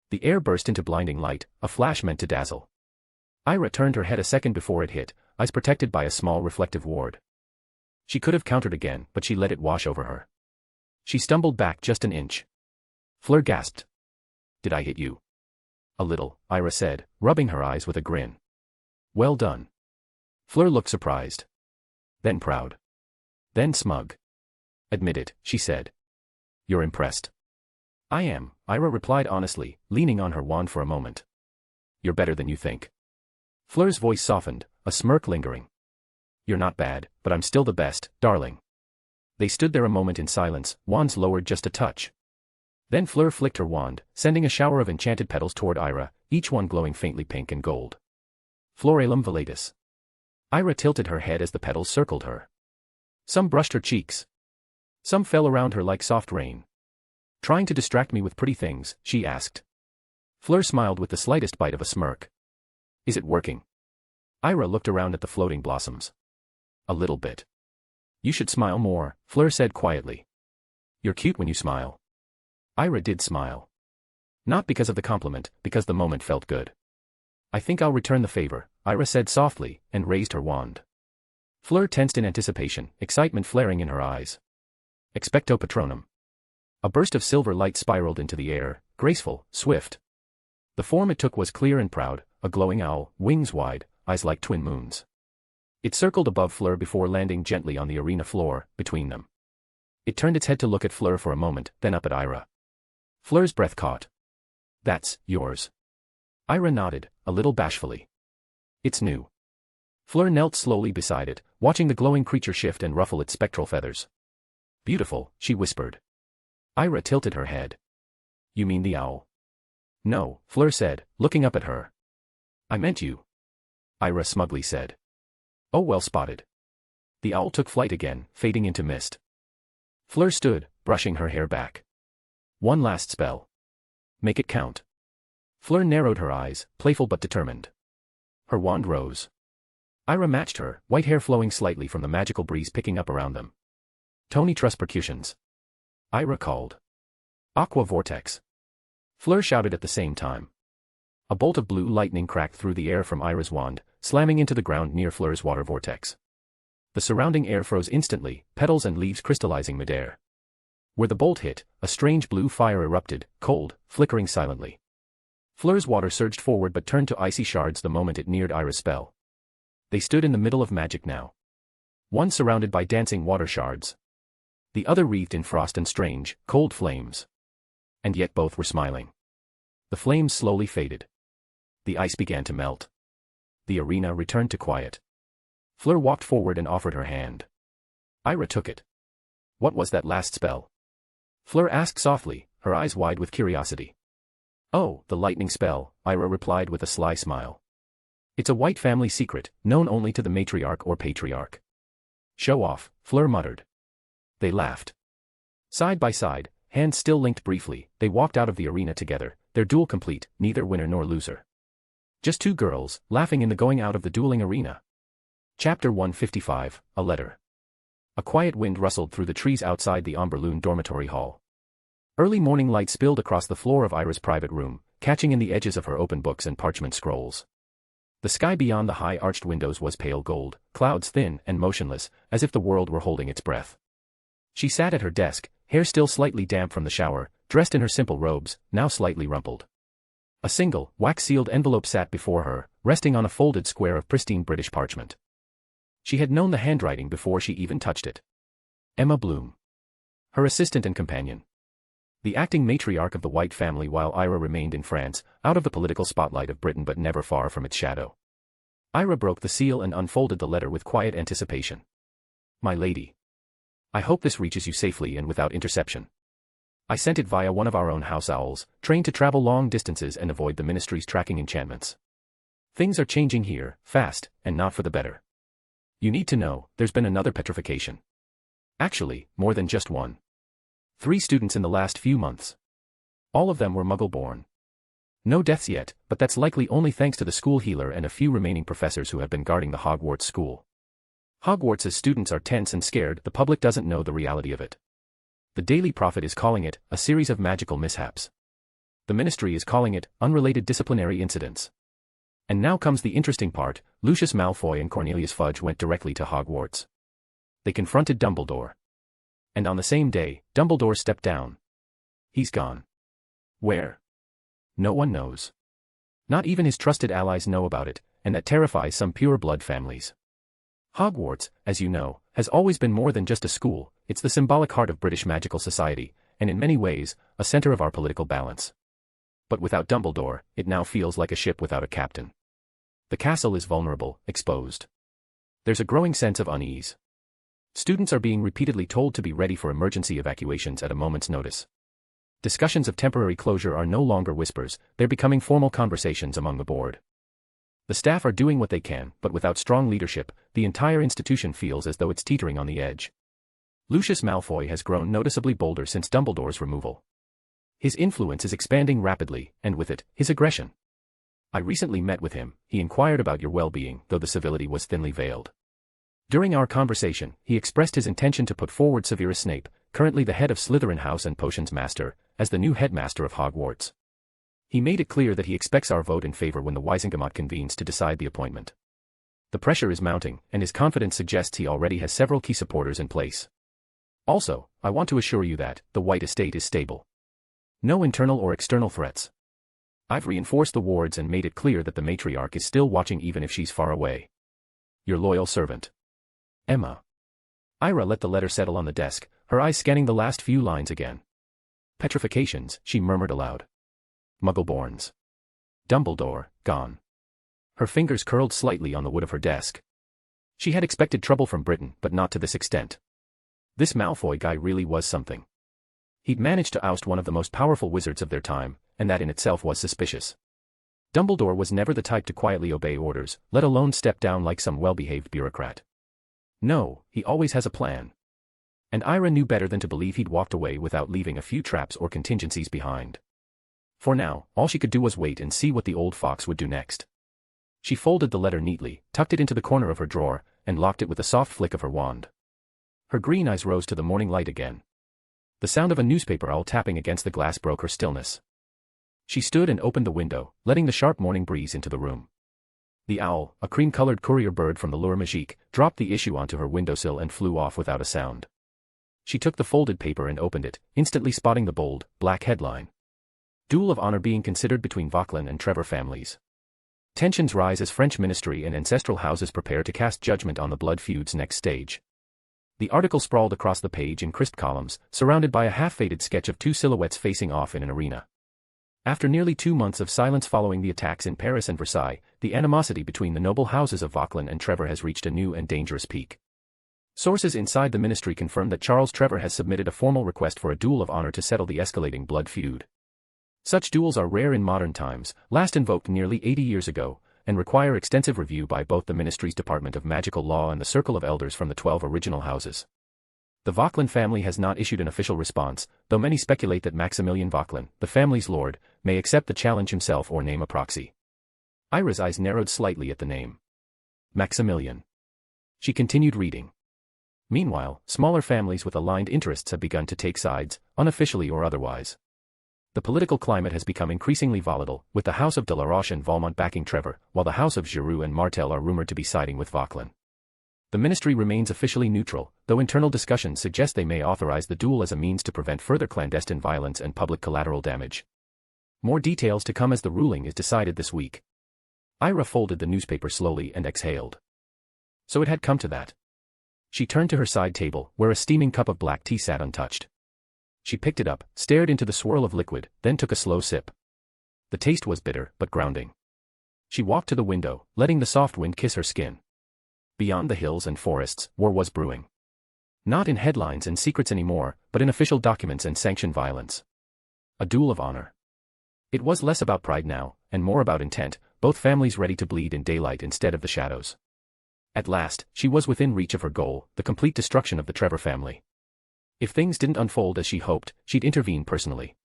The air burst into blinding light, a flash meant to dazzle. Ira turned her head a second before it hit, eyes protected by a small reflective ward. She could have countered again, but she let it wash over her. She stumbled back just an inch. Fleur gasped. Did I hit you? A little, Ira said, rubbing her eyes with a grin. Well done. Fleur looked surprised. Then proud. Then smug. Admit it, she said. You're impressed. I am, Ira replied honestly, leaning on her wand for a moment. You're better than you think. Fleur's voice softened, a smirk lingering. You're not bad, but I'm still the best, darling. They stood there a moment in silence, wands lowered just a touch. Then Fleur flicked her wand, sending a shower of enchanted petals toward Ira, each one glowing faintly pink and gold. Floralum Velatus. Ira tilted her head as the petals circled her. Some brushed her cheeks. Some fell around her like soft rain. Trying to distract me with pretty things, she asked. Fleur smiled with the slightest bite of a smirk. Is it working? Ira looked around at the floating blossoms. A little bit. You should smile more, Fleur said quietly. You're cute when you smile. Ira did smile. Not because of the compliment, because the moment felt good. I think I'll return the favor, Ira said softly, and raised her wand. Fleur tensed in anticipation, excitement flaring in her eyes. Expecto Patronum. A burst of silver light spiraled into the air, graceful, swift. The form it took was clear and proud, a glowing owl, wings wide, eyes like twin moons. It circled above Fleur before landing gently on the arena floor, between them. It turned its head to look at Fleur for a moment, then up at Ira. Fleur's breath caught. That's yours. Ira nodded, a little bashfully. It's new. Fleur knelt slowly beside it, watching the glowing creature shift and ruffle its spectral feathers. Beautiful, she whispered. Ira tilted her head. You mean the owl? No, Fleur said, looking up at her. I meant you. Ira smugly said. Oh, well spotted. The owl took flight again, fading into mist. Fleur stood, brushing her hair back. One last spell. Make it count. Fleur narrowed her eyes, playful but determined. Her wand rose. Ira matched her, white hair flowing slightly from the magical breeze picking up around them. Tony Truss percussions. Ira called. Aqua Vortex. Fleur shouted at the same time. A bolt of blue lightning cracked through the air from Ira's wand, slamming into the ground near Fleur's water vortex. The surrounding air froze instantly, petals and leaves crystallizing midair. Where the bolt hit, a strange blue fire erupted, cold, flickering silently. Fleur's water surged forward but turned to icy shards the moment it neared Ira's spell. They stood in the middle of magic now. One surrounded by dancing water shards. The other wreathed in frost and strange, cold flames. And yet both were smiling. The flames slowly faded. The ice began to melt. The arena returned to quiet. Fleur walked forward and offered her hand. Ira took it. What was that last spell? Fleur asked softly, her eyes wide with curiosity. Oh, the lightning spell, Ira replied with a sly smile. It's a white family secret, known only to the matriarch or patriarch. Show off, Fleur muttered. They laughed. Side by side, hands still linked briefly, they walked out of the arena together, their duel complete, neither winner nor loser. Just two girls, laughing in the going out of the dueling arena. Chapter 155, A Letter. A quiet wind rustled through the trees outside the Amberloon dormitory hall. Early morning light spilled across the floor of Ira's private room, catching in the edges of her open books and parchment scrolls. The sky beyond the high arched windows was pale gold, clouds thin and motionless, as if the world were holding its breath. She sat at her desk, hair still slightly damp from the shower, dressed in her simple robes, now slightly rumpled. A single, wax-sealed envelope sat before her, resting on a folded square of pristine British parchment. She had known the handwriting before she even touched it. Emma Bloom. Her assistant and companion. The acting matriarch of the White family while Ira remained in France, out of the political spotlight of Britain but never far from its shadow. Ira broke the seal and unfolded the letter with quiet anticipation. My lady. I hope this reaches you safely and without interception. I sent it via one of our own house owls, trained to travel long distances and avoid the ministry's tracking enchantments. Things are changing here, fast, and not for the better. You need to know, there's been another petrification. Actually, more than just one. 3 students in the last few months. All of them were Muggle-born. No deaths yet, but that's likely only thanks to the school healer and a few remaining professors who have been guarding the Hogwarts school. Hogwarts' students are tense and scared, the public doesn't know the reality of it. The Daily Prophet is calling it, a series of magical mishaps. The Ministry is calling it, unrelated disciplinary incidents. And now comes the interesting part, Lucius Malfoy and Cornelius Fudge went directly to Hogwarts. They confronted Dumbledore. And on the same day, Dumbledore stepped down. He's gone. Where? No one knows. Not even his trusted allies know about it, and that terrifies some pure-blood families. Hogwarts, as you know, has always been more than just a school, it's the symbolic heart of British magical society, and in many ways, a center of our political balance. But without Dumbledore, it now feels like a ship without a captain. The castle is vulnerable, exposed. There's a growing sense of unease. Students are being repeatedly told to be ready for emergency evacuations at a moment's notice. Discussions of temporary closure are no longer whispers, they're becoming formal conversations among the board. The staff are doing what they can, but without strong leadership, the entire institution feels as though it's teetering on the edge. Lucius Malfoy has grown noticeably bolder since Dumbledore's removal. His influence is expanding rapidly, and with it, his aggression. I recently met with him, he inquired about your well-being, though the civility was thinly veiled. During our conversation, he expressed his intention to put forward Severus Snape, currently the head of Slytherin House and Potions Master, as the new headmaster of Hogwarts. He made it clear that he expects our vote in favor when the Wisengamot convenes to decide the appointment. The pressure is mounting, and his confidence suggests he already has several key supporters in place. Also, I want to assure you that, the White Estate is stable. No internal or external threats. I've reinforced the wards and made it clear that the matriarch is still watching even if she's far away. Your loyal servant. Emma. Ira let the letter settle on the desk, her eyes scanning the last few lines again. Petrifications, she murmured aloud. Muggleborns. Dumbledore, gone. Her fingers curled slightly on the wood of her desk. She had expected trouble from Britain, but not to this extent. This Malfoy guy really was something. He'd managed to oust one of the most powerful wizards of their time, and that in itself was suspicious. Dumbledore was never the type to quietly obey orders, let alone step down like some well-behaved bureaucrat. No, he always has a plan. And Ira knew better than to believe he'd walked away without leaving a few traps or contingencies behind. For now, all she could do was wait and see what the old fox would do next. She folded the letter neatly, tucked it into the corner of her drawer, and locked it with a soft flick of her wand. Her green eyes rose to the morning light again. The sound of a newspaper owl tapping against the glass broke her stillness. She stood and opened the window, letting the sharp morning breeze into the room. The owl, a cream-colored courier bird from the Lure Magique, dropped the issue onto her windowsill and flew off without a sound. She took the folded paper and opened it, instantly spotting the bold, black headline. Duel of honor being considered between Vauquelin and Trevor families. Tensions rise as French ministry and ancestral houses prepare to cast judgment on the blood feud's next stage. The article sprawled across the page in crisp columns, surrounded by a half-faded sketch of two silhouettes facing off in an arena. After nearly 2 months of silence following the attacks in Paris and Versailles, the animosity between the noble houses of Vauquelin and Trevor has reached a new and dangerous peak. Sources inside the ministry confirm that Charles Trevor has submitted a formal request for a duel of honor to settle the escalating blood feud. Such duels are rare in modern times, last invoked nearly 80 years ago, and require extensive review by both the ministry's Department of Magical Law and the Circle of Elders from the 12 original houses. The Vauquelin family has not issued an official response, though many speculate that Maximilian Vauquelin, the family's lord, may accept the challenge himself or name a proxy. Ira's eyes narrowed slightly at the name. Maximilian. She continued reading. Meanwhile, smaller families with aligned interests have begun to take sides, unofficially or otherwise. The political climate has become increasingly volatile, with the House of de la Roche and Valmont backing Trevor, while the House of Giroux and Martel are rumored to be siding with Vauquelin. The ministry remains officially neutral, though internal discussions suggest they may authorize the duel as a means to prevent further clandestine violence and public collateral damage. More details to come as the ruling is decided this week. Ira folded the newspaper slowly and exhaled. So it had come to that. She turned to her side table, where a steaming cup of black tea sat untouched. She picked it up, stared into the swirl of liquid, then took a slow sip. The taste was bitter, but grounding. She walked to the window, letting the soft wind kiss her skin. Beyond the hills and forests, war was brewing. Not in headlines and secrets anymore, but in official documents and sanctioned violence. A duel of honor. It was less about pride now, and more about intent, both families ready to bleed in daylight instead of the shadows. At last, she was within reach of her goal, the complete destruction of the Trevor family. If things didn't unfold as she hoped, she'd intervene personally.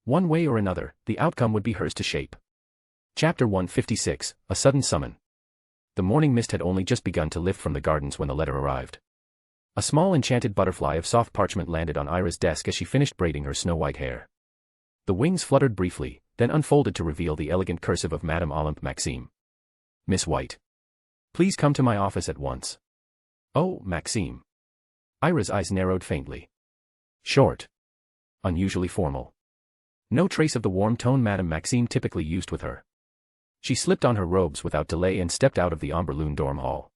One way or another, the outcome would be hers to shape. Chapter 156, A Sudden Summon. The morning mist had only just begun to lift from the gardens when the letter arrived. A small enchanted butterfly of soft parchment landed on Ira's desk as she finished braiding her snow-white hair. The wings fluttered briefly, then unfolded to reveal the elegant cursive of Madame Olympe Maxime. Miss White. Please come to my office at once. Oh, Maxime. Ira's eyes narrowed faintly. Short. Unusually formal. No trace of the warm tone Madame Maxime typically used with her. She slipped on her robes without delay and stepped out of the Amberloon dorm hall.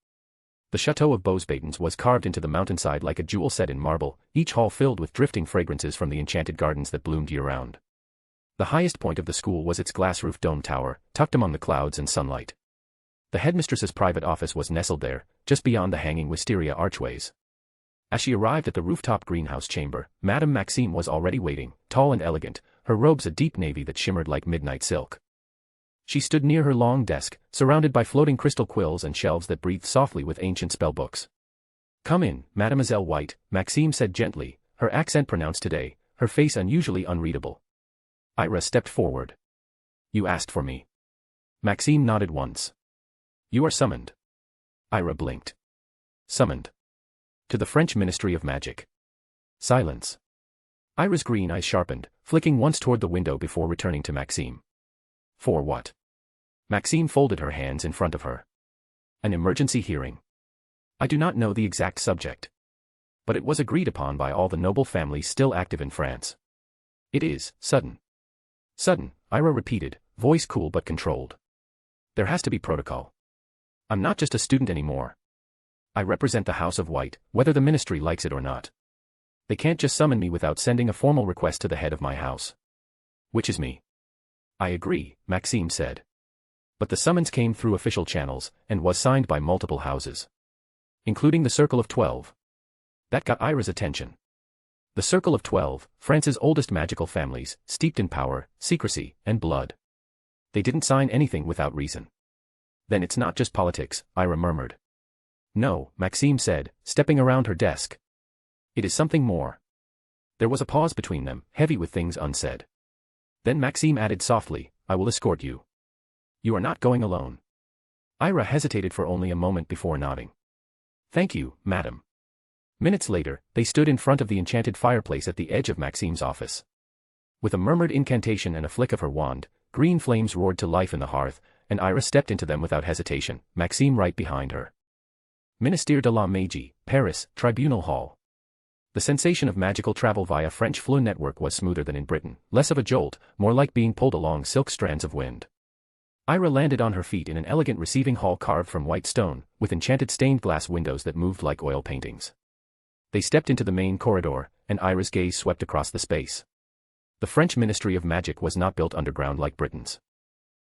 The chateau of Beauxbatons was carved into the mountainside like a jewel set in marble, each hall filled with drifting fragrances from the enchanted gardens that bloomed year-round. The highest point of the school was its glass-roofed dome tower, tucked among the clouds and sunlight. The headmistress's private office was nestled there, just beyond the hanging wisteria archways. As she arrived at the rooftop greenhouse chamber, Madame Maxime was already waiting, tall and elegant, her robes a deep navy that shimmered like midnight silk. She stood near her long desk, surrounded by floating crystal quills and shelves that breathed softly with ancient spellbooks. Come in, Mademoiselle White, Maxime said gently, her accent pronounced today, her face unusually unreadable. Ira stepped forward. You asked for me. Maxime nodded once. You are summoned. Ira blinked. Summoned. To the French Ministry of Magic. Silence. Ira's green eyes sharpened, flicking once toward the window before returning to Maxime. For what? Maxime folded her hands in front of her. An emergency hearing. I do not know the exact subject. But it was agreed upon by all the noble families still active in France. It is sudden. Sudden, Ira repeated, voice cool but controlled. There has to be protocol. I'm not just a student anymore. I represent the House of White, whether the ministry likes it or not. They can't just summon me without sending a formal request to the head of my house. Which is me. I agree, Maxime said. But the summons came through official channels, and was signed by multiple houses. Including the Circle of 12. That got Ira's attention. The Circle of 12, France's oldest magical families, steeped in power, secrecy, and blood. They didn't sign anything without reason. Then it's not just politics, Ira murmured. No, Maxime said, stepping around her desk. It is something more. There was a pause between them, heavy with things unsaid. Then Maxime added softly, I will escort you. You are not going alone. Ira hesitated for only a moment before nodding. Thank you, madam. Minutes later, they stood in front of the enchanted fireplace at the edge of Maxime's office. With a murmured incantation and a flick of her wand, green flames roared to life in the hearth, and Ira stepped into them without hesitation, Maxime right behind her. Ministère de la Magie, Paris, Tribunal Hall. The sensation of magical travel via French Flur network was smoother than in Britain, less of a jolt, more like being pulled along silk strands of wind. Ira landed on her feet in an elegant receiving hall carved from white stone, with enchanted stained glass windows that moved like oil paintings. They stepped into the main corridor, and Ira's gaze swept across the space. The French Ministry of Magic was not built underground like Britain's.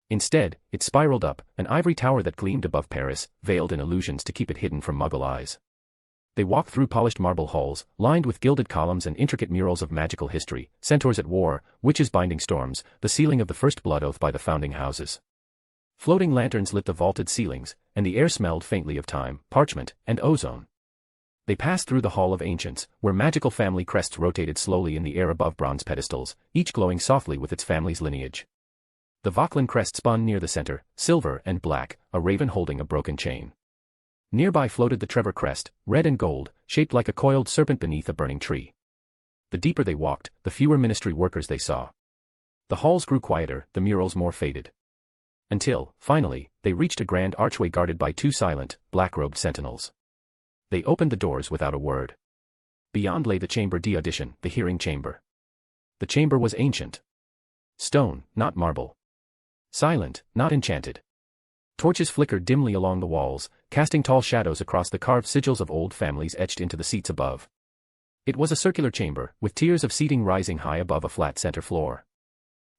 Instead, it spiraled up, an ivory tower that gleamed above Paris, veiled in illusions to keep it hidden from Muggle eyes. They walked through polished marble halls, lined with gilded columns and intricate murals of magical history, centaurs at war, witches binding storms, the sealing of the first blood oath by the founding houses. Floating lanterns lit the vaulted ceilings, and the air smelled faintly of time, parchment, and ozone. They passed through the Hall of Ancients, where magical family crests rotated slowly in the air above bronze pedestals, each glowing softly with its family's lineage. The Vauquelin crest spun near the center, silver and black, a raven holding a broken chain. Nearby floated the Trevor crest, red and gold, shaped like a coiled serpent beneath a burning tree. The deeper they walked, the fewer ministry workers they saw. The halls grew quieter, the murals more faded. Until, finally, they reached a grand archway guarded by two silent, black-robed sentinels. They opened the doors without a word. Beyond lay the chamber d'audition, the hearing chamber. The chamber was ancient. Stone, not marble. Silent, not enchanted. Torches flickered dimly along the walls, casting tall shadows across the carved sigils of old families etched into the seats above. It was a circular chamber, with tiers of seating rising high above a flat center floor.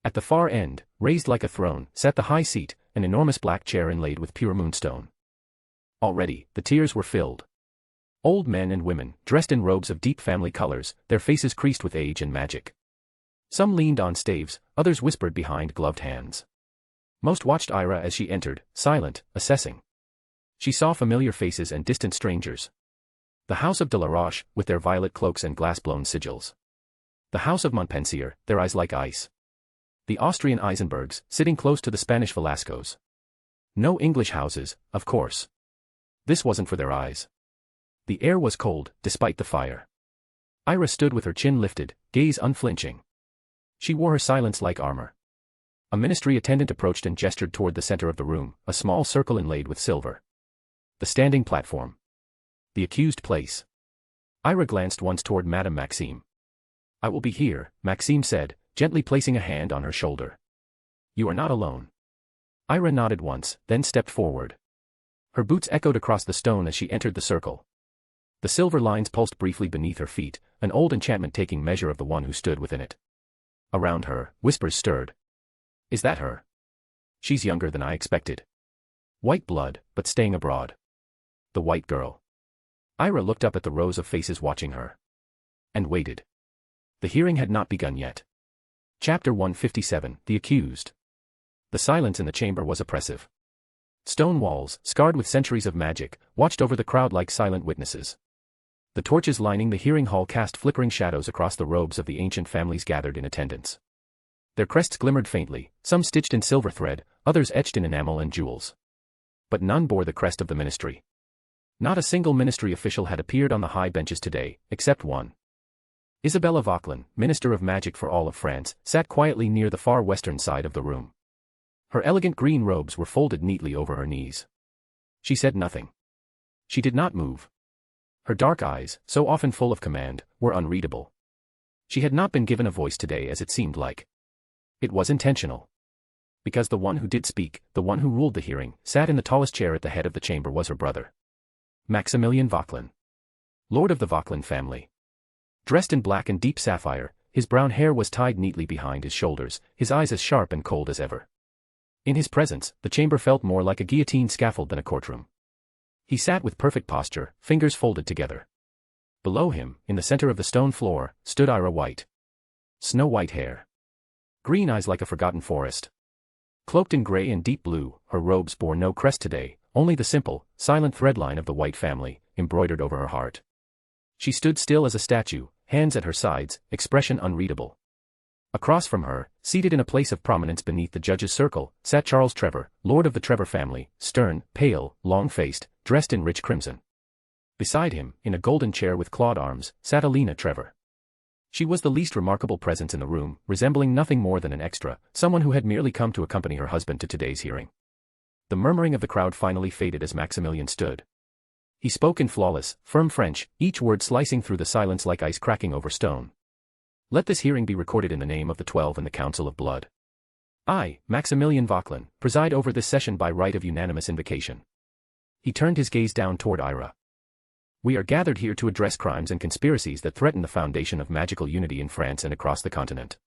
At the far end, raised like a throne, sat the high seat, an enormous black chair inlaid with pure moonstone. Already, the tiers were filled. Old men and women, dressed in robes of deep family colors, their faces creased with age and magic. Some leaned on staves, others whispered behind gloved hands. Most watched Ira as she entered, silent, assessing. She saw familiar faces and distant strangers. The House of de la Roche, with their violet cloaks and glass-blown sigils. The House of Montpensier, their eyes like ice. The Austrian Eisenbergs, sitting close to the Spanish Velascos. No English houses, of course. This wasn't for their eyes. The air was cold, despite the fire. Ira stood with her chin lifted, gaze unflinching. She wore her silence like armor. A ministry attendant approached and gestured toward the center of the room, a small circle inlaid with silver. The standing platform. The accused place. Ira glanced once toward Madame Maxime. "I will be here," Maxime said, gently placing a hand on her shoulder. "You are not alone." Ira nodded once, then stepped forward. Her boots echoed across the stone as she entered the circle. The silver lines pulsed briefly beneath her feet, an old enchantment taking measure of the one who stood within it. Around her, whispers stirred. "Is that her? She's younger than I expected. White blood, but staying abroad. The white girl." Ira looked up at the rows of faces watching her. And waited. The hearing had not begun yet. Chapter 157, The Accused. The silence in the chamber was oppressive. Stone walls, scarred with centuries of magic, watched over the crowd like silent witnesses. The torches lining the hearing hall cast flickering shadows across the robes of the ancient families gathered in attendance. Their crests glimmered faintly, some stitched in silver thread, others etched in enamel and jewels. But none bore the crest of the ministry. Not a single ministry official had appeared on the high benches today, except one. Isabella Vauquelin, Minister of Magic for all of France, sat quietly near the far western side of the room. Her elegant green robes were folded neatly over her knees. She said nothing. She did not move. Her dark eyes, so often full of command, were unreadable. She had not been given a voice today as it seemed like. It was intentional. Because the one who did speak, the one who ruled the hearing, sat in the tallest chair at the head of the chamber was her brother. Maximilian Vauquelin. Lord of the Vauquelin family. Dressed in black and deep sapphire, his brown hair was tied neatly behind his shoulders, his eyes as sharp and cold as ever. In his presence, the chamber felt more like a guillotine scaffold than a courtroom. He sat with perfect posture, fingers folded together. Below him, in the center of the stone floor, stood Ira White. Snow-white hair. Green eyes like a forgotten forest. Cloaked in gray and deep blue, her robes bore no crest today, only the simple, silent threadline of the White family, embroidered over her heart. She stood still as a statue, hands at her sides, expression unreadable. Across from her, seated in a place of prominence beneath the judge's circle, sat Charles Trevor, Lord of the Trevor family, stern, pale, long-faced, dressed in rich crimson. Beside him, in a golden chair with clawed arms, sat Alina Trevor. She was the least remarkable presence in the room, resembling nothing more than an extra, someone who had merely come to accompany her husband to today's hearing. The murmuring of the crowd finally faded as Maximilian stood. He spoke in flawless, firm French, each word slicing through the silence like ice cracking over stone. "Let this hearing be recorded in the name of the 12 and the Council of Blood. I, Maximilian Vauquelin, preside over this session by right of unanimous invocation." He turned his gaze down toward Ira. We are gathered here to address crimes and conspiracies that threaten the foundation of magical unity in France and across the continent.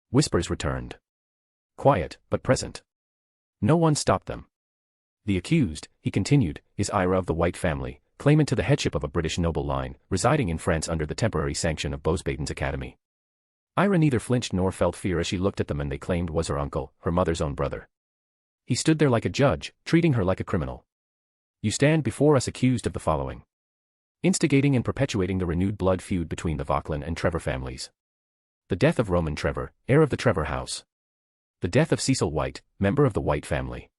Whispers returned. Quiet, but present. No one stopped them. The accused, he continued, is Ira of the White family, claimant to the headship of a British noble line, residing in France under the temporary sanction of Beauxbaden's academy. Ira neither flinched nor felt fear as she looked at the man they claimed was her uncle, her mother's own brother. He stood there like a judge, treating her like a criminal. You stand before us accused of the following: instigating and perpetuating the renewed blood feud between the Vauquelin and Trevor families. The death of Roman Trevor, heir of the Trevor house. The death of Cecil White, member of the White family.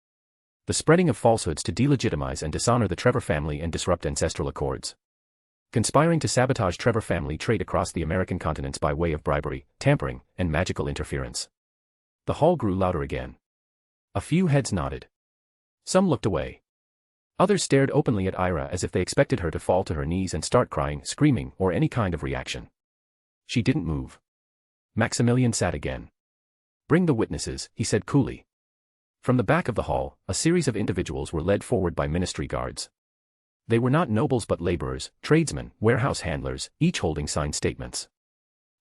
The spreading of falsehoods to delegitimize and dishonor the Trevor family and disrupt ancestral accords. Conspiring to sabotage Trevor family trade across the American continents by way of bribery, tampering, and magical interference. The hall grew louder again. A few heads nodded. Some looked away. Others stared openly at Ira as if they expected her to fall to her knees and start crying, screaming, or any kind of reaction. She didn't move. Maximilian sat again. Bring the witnesses, he said coolly. From the back of the hall, a series of individuals were led forward by ministry guards. They were not nobles but laborers, tradesmen, warehouse handlers, each holding signed statements.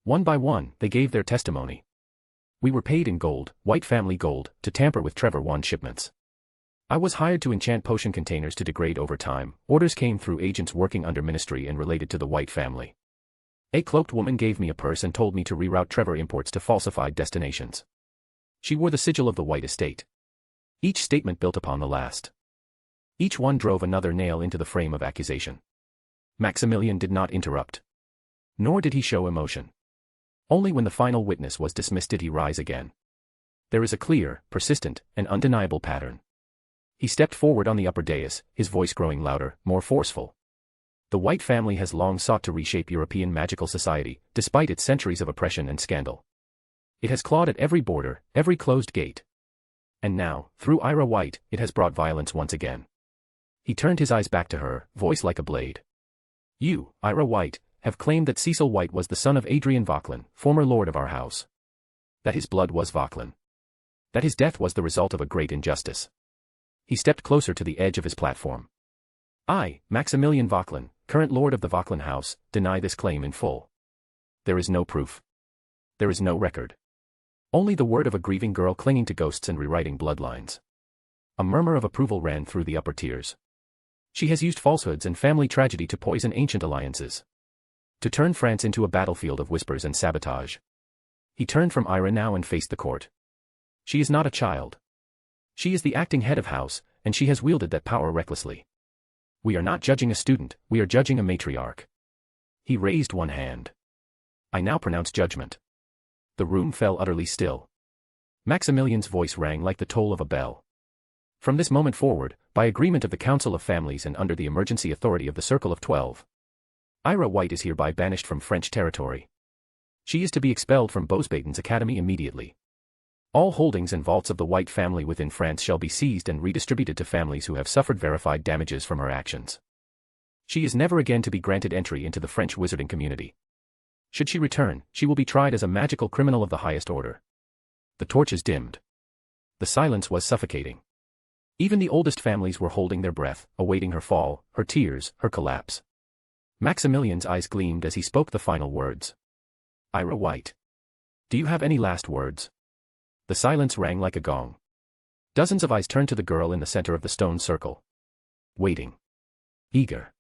One by one, they gave their testimony. We were paid in gold, White family gold, to tamper with Trevor wand shipments. I was hired to enchant potion containers to degrade over time. Orders came through agents working under ministry and related to the White family. A cloaked woman gave me a purse and told me to reroute Trevor imports to falsified destinations. She wore the sigil of the White estate. Each statement built upon the last. Each one drove another nail into the frame of accusation. Maximilian did not interrupt. Nor did he show emotion. Only when the final witness was dismissed did he rise again. There is a clear, persistent, and undeniable pattern. He stepped forward on the upper dais, his voice growing louder, more forceful. The White family has long sought to reshape European magical society, despite its centuries of oppression and scandal. It has clawed at every border, every closed gate. And now, through Ira White, it has brought violence once again. He turned his eyes back to her, voice like a blade. You, Ira White, have claimed that Cecil White was the son of Adrian Vauquelin, former lord of our house. That his blood was Vauquelin. That his death was the result of a great injustice. He stepped closer to the edge of his platform. I, Maximilian Vauquelin, current lord of the Vauquelin house, deny this claim in full. There is no proof. There is no record. Only the word of a grieving girl clinging to ghosts and rewriting bloodlines. A murmur of approval ran through the upper tiers. She has used falsehoods and family tragedy to poison ancient alliances. To turn France into a battlefield of whispers and sabotage. He turned from Ira now and faced the court. She is not a child. She is the acting head of house, and she has wielded that power recklessly. We are not judging a student, we are judging a matriarch. He raised one hand. I now pronounce judgment. The room fell utterly still. Maximilian's voice rang like the toll of a bell. From this moment forward, by agreement of the Council of Families and under the emergency authority of the Circle of 12, Ira White is hereby banished from French territory. She is to be expelled from Beauxbaden's academy immediately. All holdings and vaults of the White family within France shall be seized and redistributed to families who have suffered verified damages from her actions. She is never again to be granted entry into the French wizarding community. Should she return, she will be tried as a magical criminal of the highest order. The torches dimmed. The silence was suffocating. Even the oldest families were holding their breath, awaiting her fall, her tears, her collapse. Maximilian's eyes gleamed as he spoke the final words. Ira White. Do you have any last words? The silence rang like a gong. Dozens of eyes turned to the girl in the center of the stone circle. Waiting. Eager.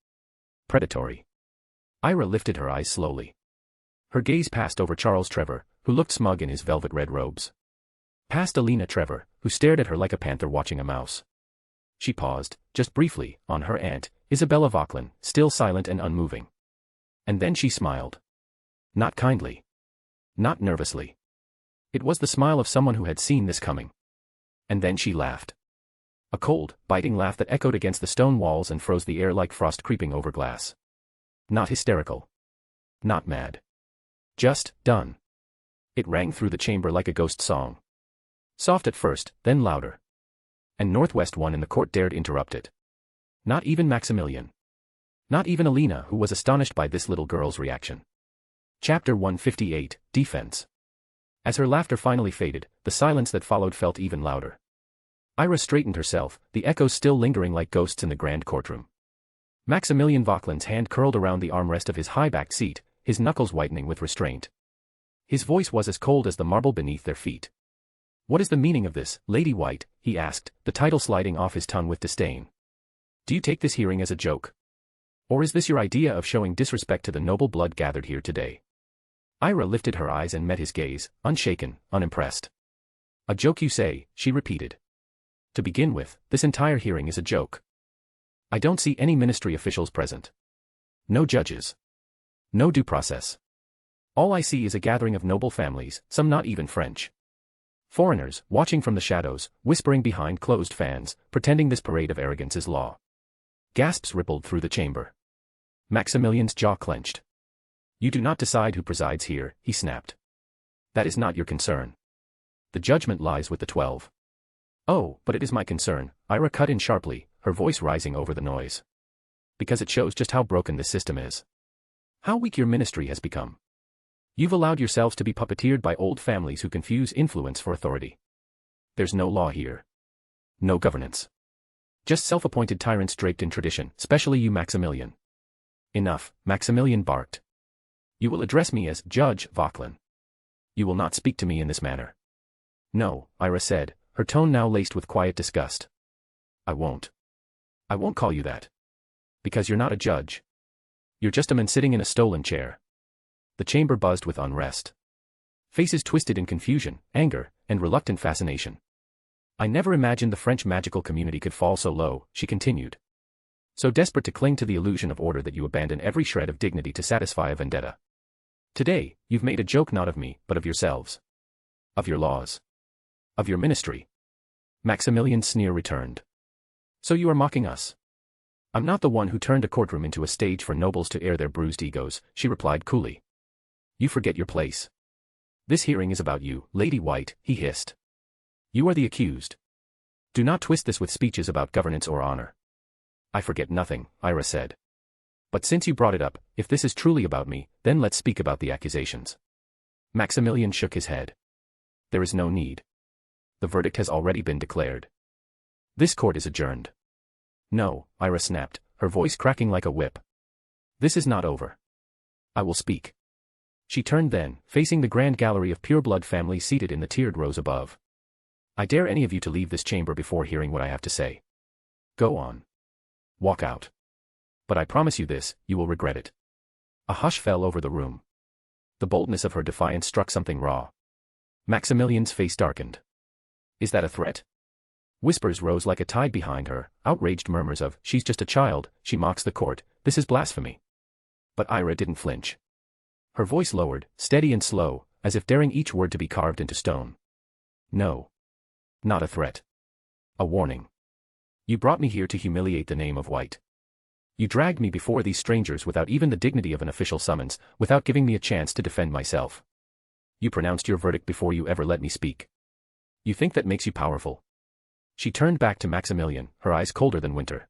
Predatory. Ira lifted her eyes slowly. Her gaze passed over Charles Trevor, who looked smug in his velvet red robes. Past Alina Trevor, who stared at her like a panther watching a mouse. She paused, just briefly, on her aunt, Isabella Vauquelin, still silent and unmoving. And then she smiled. Not kindly. Not nervously. It was the smile of someone who had seen this coming. And then she laughed. A cold, biting laugh that echoed against the stone walls and froze the air like frost creeping over glass. Not hysterical. Not mad. Just, done. It rang through the chamber like a ghost song. Soft at first, then louder. And Northwest one in the court dared interrupt it. Not even Maximilian. Not even Alina, who was astonished by this little girl's reaction. Chapter 158, Defense. As her laughter finally faded, the silence that followed felt even louder. Ira straightened herself, the echoes still lingering like ghosts in the grand courtroom. Maximilian Vauquelin's hand curled around the armrest of his high-backed seat, his knuckles whitening with restraint. His voice was as cold as the marble beneath their feet. "What is the meaning of this, Lady White?" he asked, the title sliding off his tongue with disdain. "Do you take this hearing as a joke? Or is this your idea of showing disrespect to the noble blood gathered here today?" Ira lifted her eyes and met his gaze, unshaken, unimpressed. "A joke you say," she repeated. "To begin with, this entire hearing is a joke. I don't see any ministry officials present. No judges. No due process. All I see is a gathering of noble families, some not even French. Foreigners, watching from the shadows, whispering behind closed fans, pretending this parade of arrogance is law." Gasps rippled through the chamber. Maximilian's jaw clenched. "You do not decide who presides here," he snapped. "That is not your concern. The judgment lies with the 12. "Oh, but it is my concern," Ira cut in sharply, her voice rising over the noise. "Because it shows just how broken this system is. How weak your ministry has become. You've allowed yourselves to be puppeteered by old families who confuse influence for authority. There's no law here. No governance. Just self-appointed tyrants draped in tradition, especially you, Maximilian." "Enough," Maximilian barked. "You will address me as Judge Vauquelin. You will not speak to me in this manner." "No," Ira said, her tone now laced with quiet disgust. "I won't. I won't call you that. Because you're not a judge. You're just a man sitting in a stolen chair." The chamber buzzed with unrest. Faces twisted in confusion, anger, and reluctant fascination. "I never imagined the French magical community could fall so low," she continued. "So desperate to cling to the illusion of order that you abandon every shred of dignity to satisfy a vendetta. Today, you've made a joke not of me, but of yourselves. Of your laws. Of your ministry." Maximilian's sneer returned. "So you are mocking us?" "I'm not the one who turned a courtroom into a stage for nobles to air their bruised egos," she replied coolly. "You forget your place. This hearing is about you, Lady White," he hissed. "You are the accused. Do not twist this with speeches about governance or honor." "I forget nothing," Ira said. "But since you brought it up, if this is truly about me, then let's speak about the accusations." Maximilian shook his head. "There is no need. The verdict has already been declared. This court is adjourned." "No," Ira snapped, her voice cracking like a whip. "This is not over. I will speak." She turned then, facing the grand gallery of pureblood families seated in the tiered rows above. "I dare any of you to leave this chamber before hearing what I have to say. Go on. Walk out. But I promise you this, you will regret it." A hush fell over the room. The boldness of her defiance struck something raw. Maximilian's face darkened. "Is that a threat?" Whispers rose like a tide behind her, outraged murmurs of, "She's just a child, she mocks the court, this is blasphemy." But Ira didn't flinch. Her voice lowered, steady and slow, as if daring each word to be carved into stone. "No. Not a threat. A warning. You brought me here to humiliate the name of White. You dragged me before these strangers without even the dignity of an official summons, without giving me a chance to defend myself. You pronounced your verdict before you ever let me speak. You think that makes you powerful." She turned back to Maximilian, her eyes colder than winter.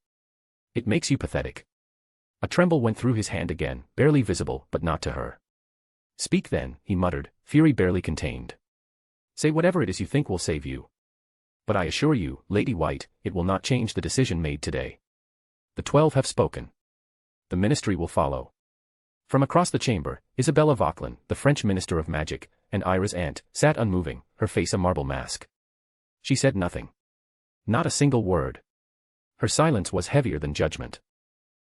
"It makes you pathetic." A tremble went through his hand again, barely visible, but not to her. "Speak then," he muttered, fury barely contained. "Say whatever it is you think will save you. But I assure you, Lady White, it will not change the decision made today. The 12 have spoken. The ministry will follow." From across the chamber, Isabella Vauquelin, the French Minister of Magic, and Ira's aunt, sat unmoving, her face a marble mask. She said nothing. Not a single word. Her silence was heavier than judgment.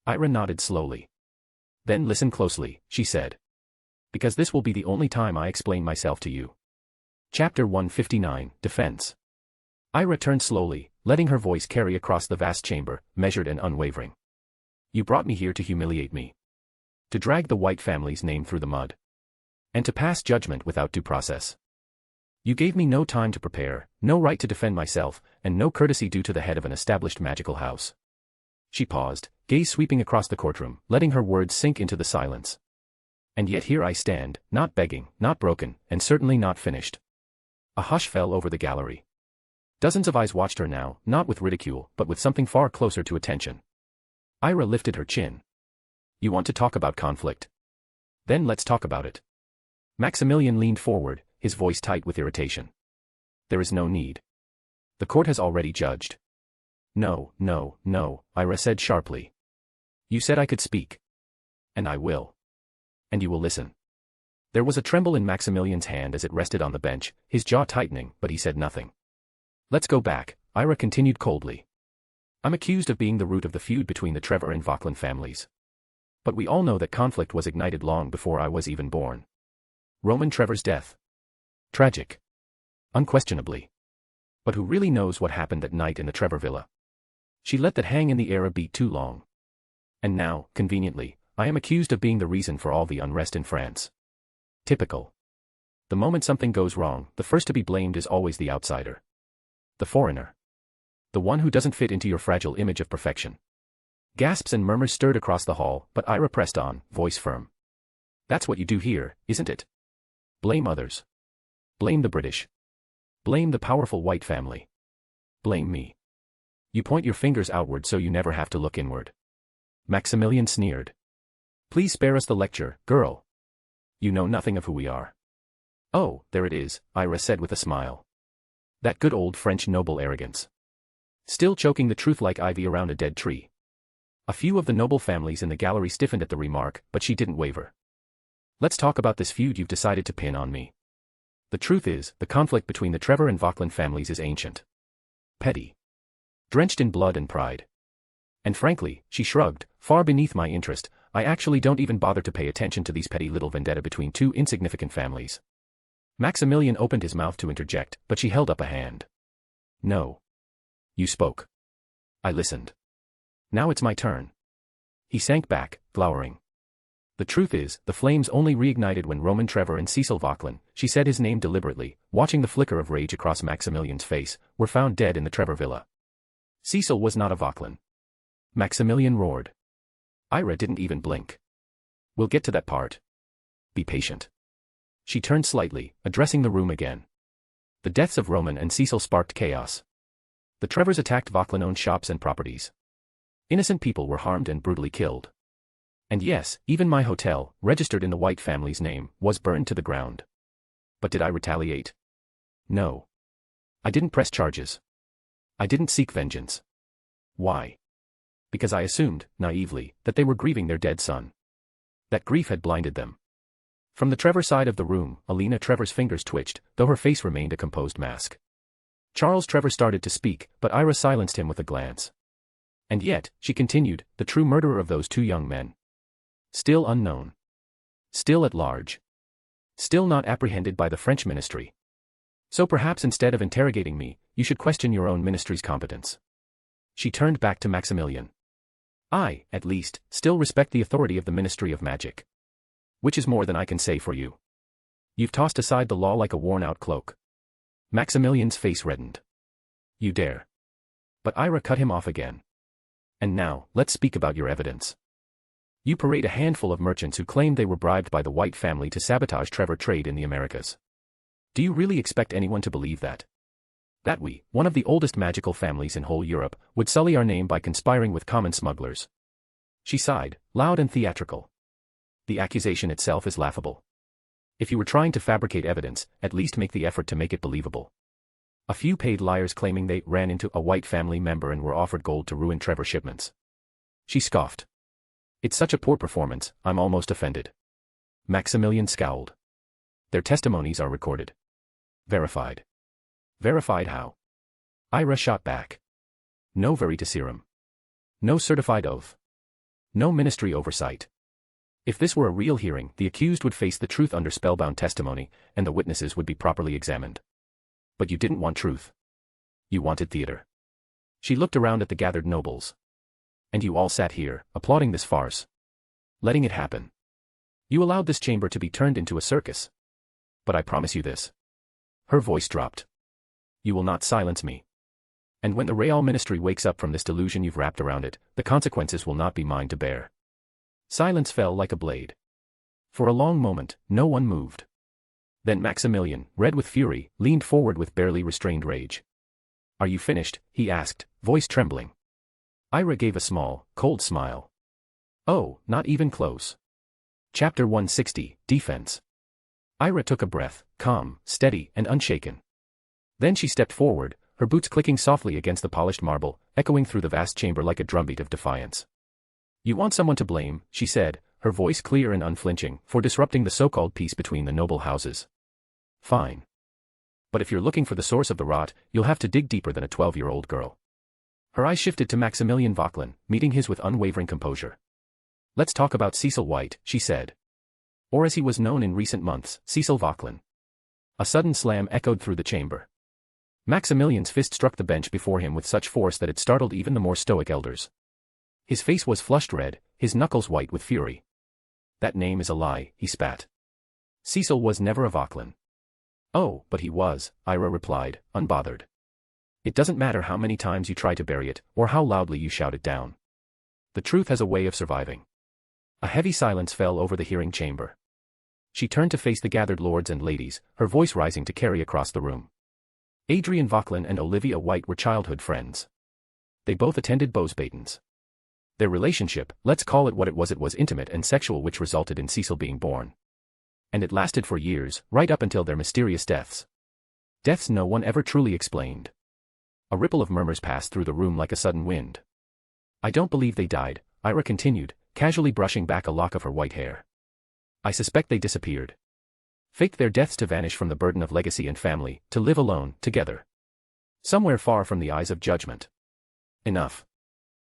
Ira nodded slowly. "Then listen closely," she said. "Because this will be the only time I explain myself to you." Chapter 159, Defense. Ira turned slowly, letting her voice carry across the vast chamber, measured and unwavering. "You brought me here to humiliate me. To drag the White family's name through the mud. And to pass judgment without due process. You gave me no time to prepare, no right to defend myself, and no courtesy due to the head of an established magical house." She paused, gaze sweeping across the courtroom, letting her words sink into the silence. "And yet here I stand, not begging, not broken, and certainly not finished." A hush fell over the gallery. Dozens of eyes watched her now, not with ridicule, but with something far closer to attention. Ira lifted her chin. "You want to talk about conflict? Then let's talk about it." Maximilian leaned forward, his voice tight with irritation. "There is no need. The court has already judged." No, Ira said sharply. You said I could speak. And I will. And you will listen. There was a tremble in Maximilian's hand as it rested on the bench, his jaw tightening, but he said nothing. Let's go back, Ira continued coldly. I'm accused of being the root of the feud between the Trevor and Vauquelin families. But we all know that conflict was ignited long before I was even born. Roman Trevor's death. Tragic. Unquestionably. But who really knows what happened that night in the Trevor villa? She let that hang in the air a beat too long. And now, conveniently, I am accused of being the reason for all the unrest in France. Typical. The moment something goes wrong, the first to be blamed is always the outsider. The foreigner. The one who doesn't fit into your fragile image of perfection. Gasps and murmurs stirred across the hall, but Ira pressed on, voice firm. That's what you do here, isn't it? Blame others. Blame the British. Blame the powerful white family. Blame me. You point your fingers outward so you never have to look inward. Maximilian sneered. Please spare us the lecture, girl. You know nothing of who we are. Oh, there it is, Ira said with a smile. That good old French noble arrogance. Still choking the truth like ivy around a dead tree. A few of the noble families in the gallery stiffened at the remark, but she didn't waver. Let's talk about this feud you've decided to pin on me. The truth is, the conflict between the Trevor and Vauquelin families is ancient. Petty. Drenched in blood and pride. And frankly, she shrugged, far beneath my interest, I actually don't even bother to pay attention to these petty little vendetta between two insignificant families. Maximilian opened his mouth to interject, but she held up a hand. No. You spoke. I listened. Now it's my turn. He sank back, glowering. The truth is, the flames only reignited when Roman Trevor and Cecil Vauquelin, she said his name deliberately, watching the flicker of rage across Maximilian's face, were found dead in the Trevor villa. Cecil was not a Vauquelin. Maximilian roared. Ira didn't even blink. We'll get to that part. Be patient. She turned slightly, addressing the room again. The deaths of Roman and Cecil sparked chaos. The Trevors attacked Vauquelin-owned shops and properties. Innocent people were harmed and brutally killed. And yes, even my hotel, registered in the White family's name, was burned to the ground. But did I retaliate? No. I didn't press charges. I didn't seek vengeance. Why? Because I assumed, naively, that they were grieving their dead son. That grief had blinded them. From the Trevor side of the room, Alina Trevor's fingers twitched, though her face remained a composed mask. Charles Trevor started to speak, but Ira silenced him with a glance. And yet, she continued, the true murderer of those two young men. Still unknown. Still at large. Still not apprehended by the French ministry. So perhaps instead of interrogating me, you should question your own ministry's competence. She turned back to Maximilian. I, at least, still respect the authority of the Ministry of Magic. Which is more than I can say for you. You've tossed aside the law like a worn-out cloak. Maximilian's face reddened. You dare. But Ira cut him off again. And now, let's speak about your evidence. You parade a handful of merchants who claim they were bribed by the White family to sabotage Trevor trade in the Americas. Do you really expect anyone to believe that? That we, one of the oldest magical families in whole Europe, would sully our name by conspiring with common smugglers? She sighed, loud and theatrical. The accusation itself is laughable. If you were trying to fabricate evidence, at least make the effort to make it believable. A few paid liars claiming they ran into a White family member and were offered gold to ruin Trevor shipments. She scoffed. It's such a poor performance, I'm almost offended. Maximilian scowled. Their testimonies are recorded. Verified. Verified how? Ira shot back. No veritaserum. No certified oath. No ministry oversight. If this were a real hearing, the accused would face the truth under spellbound testimony, and the witnesses would be properly examined. But you didn't want truth. You wanted theater. She looked around at the gathered nobles. And you all sat here, applauding this farce. Letting it happen. You allowed this chamber to be turned into a circus. But I promise you this. Her voice dropped. You will not silence me. And when the Real Ministry wakes up from this delusion you've wrapped around it, the consequences will not be mine to bear. Silence fell like a blade. For a long moment, no one moved. Then Maximilian, red with fury, leaned forward with barely restrained rage. Are you finished? He asked, voice trembling. Ira gave a small, cold smile. Oh, not even close. Chapter 160, Defense. Ira took a breath, calm, steady, and unshaken. Then she stepped forward, her boots clicking softly against the polished marble, echoing through the vast chamber like a drumbeat of defiance. You want someone to blame, she said, her voice clear and unflinching, for disrupting the so-called peace between the noble houses. Fine. But if you're looking for the source of the rot, you'll have to dig deeper than a 12-year-old girl. Her eyes shifted to Maximilian Vauquelin, meeting his with unwavering composure. Let's talk about Cecil White, she said. Or as he was known in recent months, Cecil Vauquelin. A sudden slam echoed through the chamber. Maximilian's fist struck the bench before him with such force that it startled even the more stoic elders. His face was flushed red, his knuckles white with fury. That name is a lie, he spat. Cecil was never a Vauquelin. Oh, but he was, Ira replied, unbothered. It doesn't matter how many times you try to bury it, or how loudly you shout it down. The truth has a way of surviving. A heavy silence fell over the hearing chamber. She turned to face the gathered lords and ladies, her voice rising to carry across the room. Adrian Vauquelin and Olivia White were childhood friends. They both attended Beauxbatons. Their relationship, let's call it what it was intimate and sexual, which resulted in Cecil being born. And it lasted for years, right up until their mysterious deaths. Deaths no one ever truly explained. A ripple of murmurs passed through the room like a sudden wind. I don't believe they died, Ira continued, casually brushing back a lock of her white hair. I suspect they disappeared. Faked their deaths to vanish from the burden of legacy and family, to live alone, together. Somewhere far from the eyes of judgment. Enough.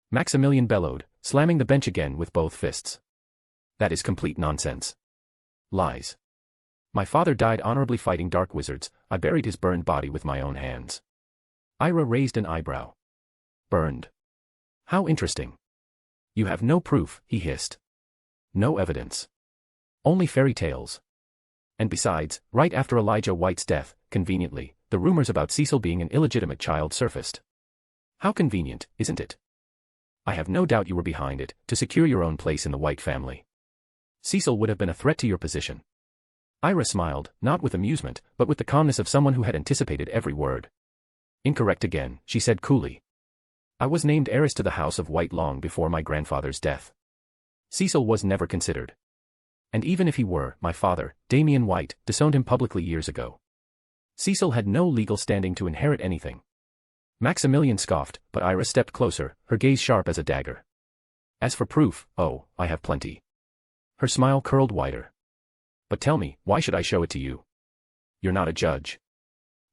Maximilian bellowed, slamming the bench again with both fists. That is complete nonsense. Lies. My father died honorably fighting dark wizards, I buried his burned body with my own hands. Ira raised an eyebrow. Burned. How interesting. You have no proof, he hissed. No evidence. Only fairy tales. And besides, right after Elijah White's death, conveniently, the rumors about Cecil being an illegitimate child surfaced. How convenient, isn't it? I have no doubt you were behind it, to secure your own place in the White family. Cecil would have been a threat to your position. Ira smiled, not with amusement, but with the calmness of someone who had anticipated every word. Incorrect again, she said coolly. I was named heiress to the House of White long before my grandfather's death. Cecil was never considered. And even if he were, my father, Damien White, disowned him publicly years ago. Cecil had no legal standing to inherit anything. Maximilian scoffed, but Ira stepped closer, her gaze sharp as a dagger. As for proof, oh, I have plenty. Her smile curled wider. But tell me, why should I show it to you? You're not a judge.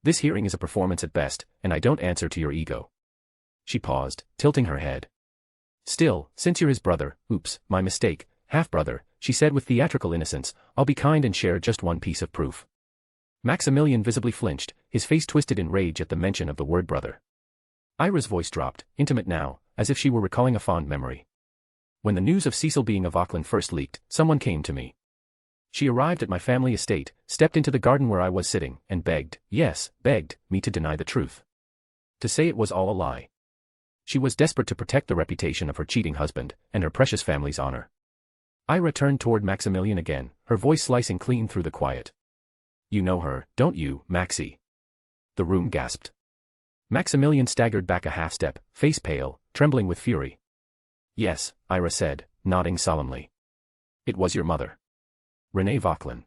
This hearing is a performance at best, and I don't answer to your ego. She paused, tilting her head. Still, since you're his brother, oops, my mistake, half-brother, she said with theatrical innocence, I'll be kind and share just one piece of proof. Maximilian visibly flinched, his face twisted in rage at the mention of the word brother. Ira's voice dropped, intimate now, as if she were recalling a fond memory. When the news of Cecil being a Vauquelin first leaked, someone came to me. She arrived at my family estate, stepped into the garden where I was sitting, and begged, yes, begged, me to deny the truth. To say it was all a lie. She was desperate to protect the reputation of her cheating husband, and her precious family's honor. Ira turned toward Maximilian again, her voice slicing clean through the quiet. You know her, don't you, Maxie? The room gasped. Maximilian staggered back a half-step, face pale, trembling with fury. Yes, Ira said, nodding solemnly. It was your mother. Renee Vauquelin.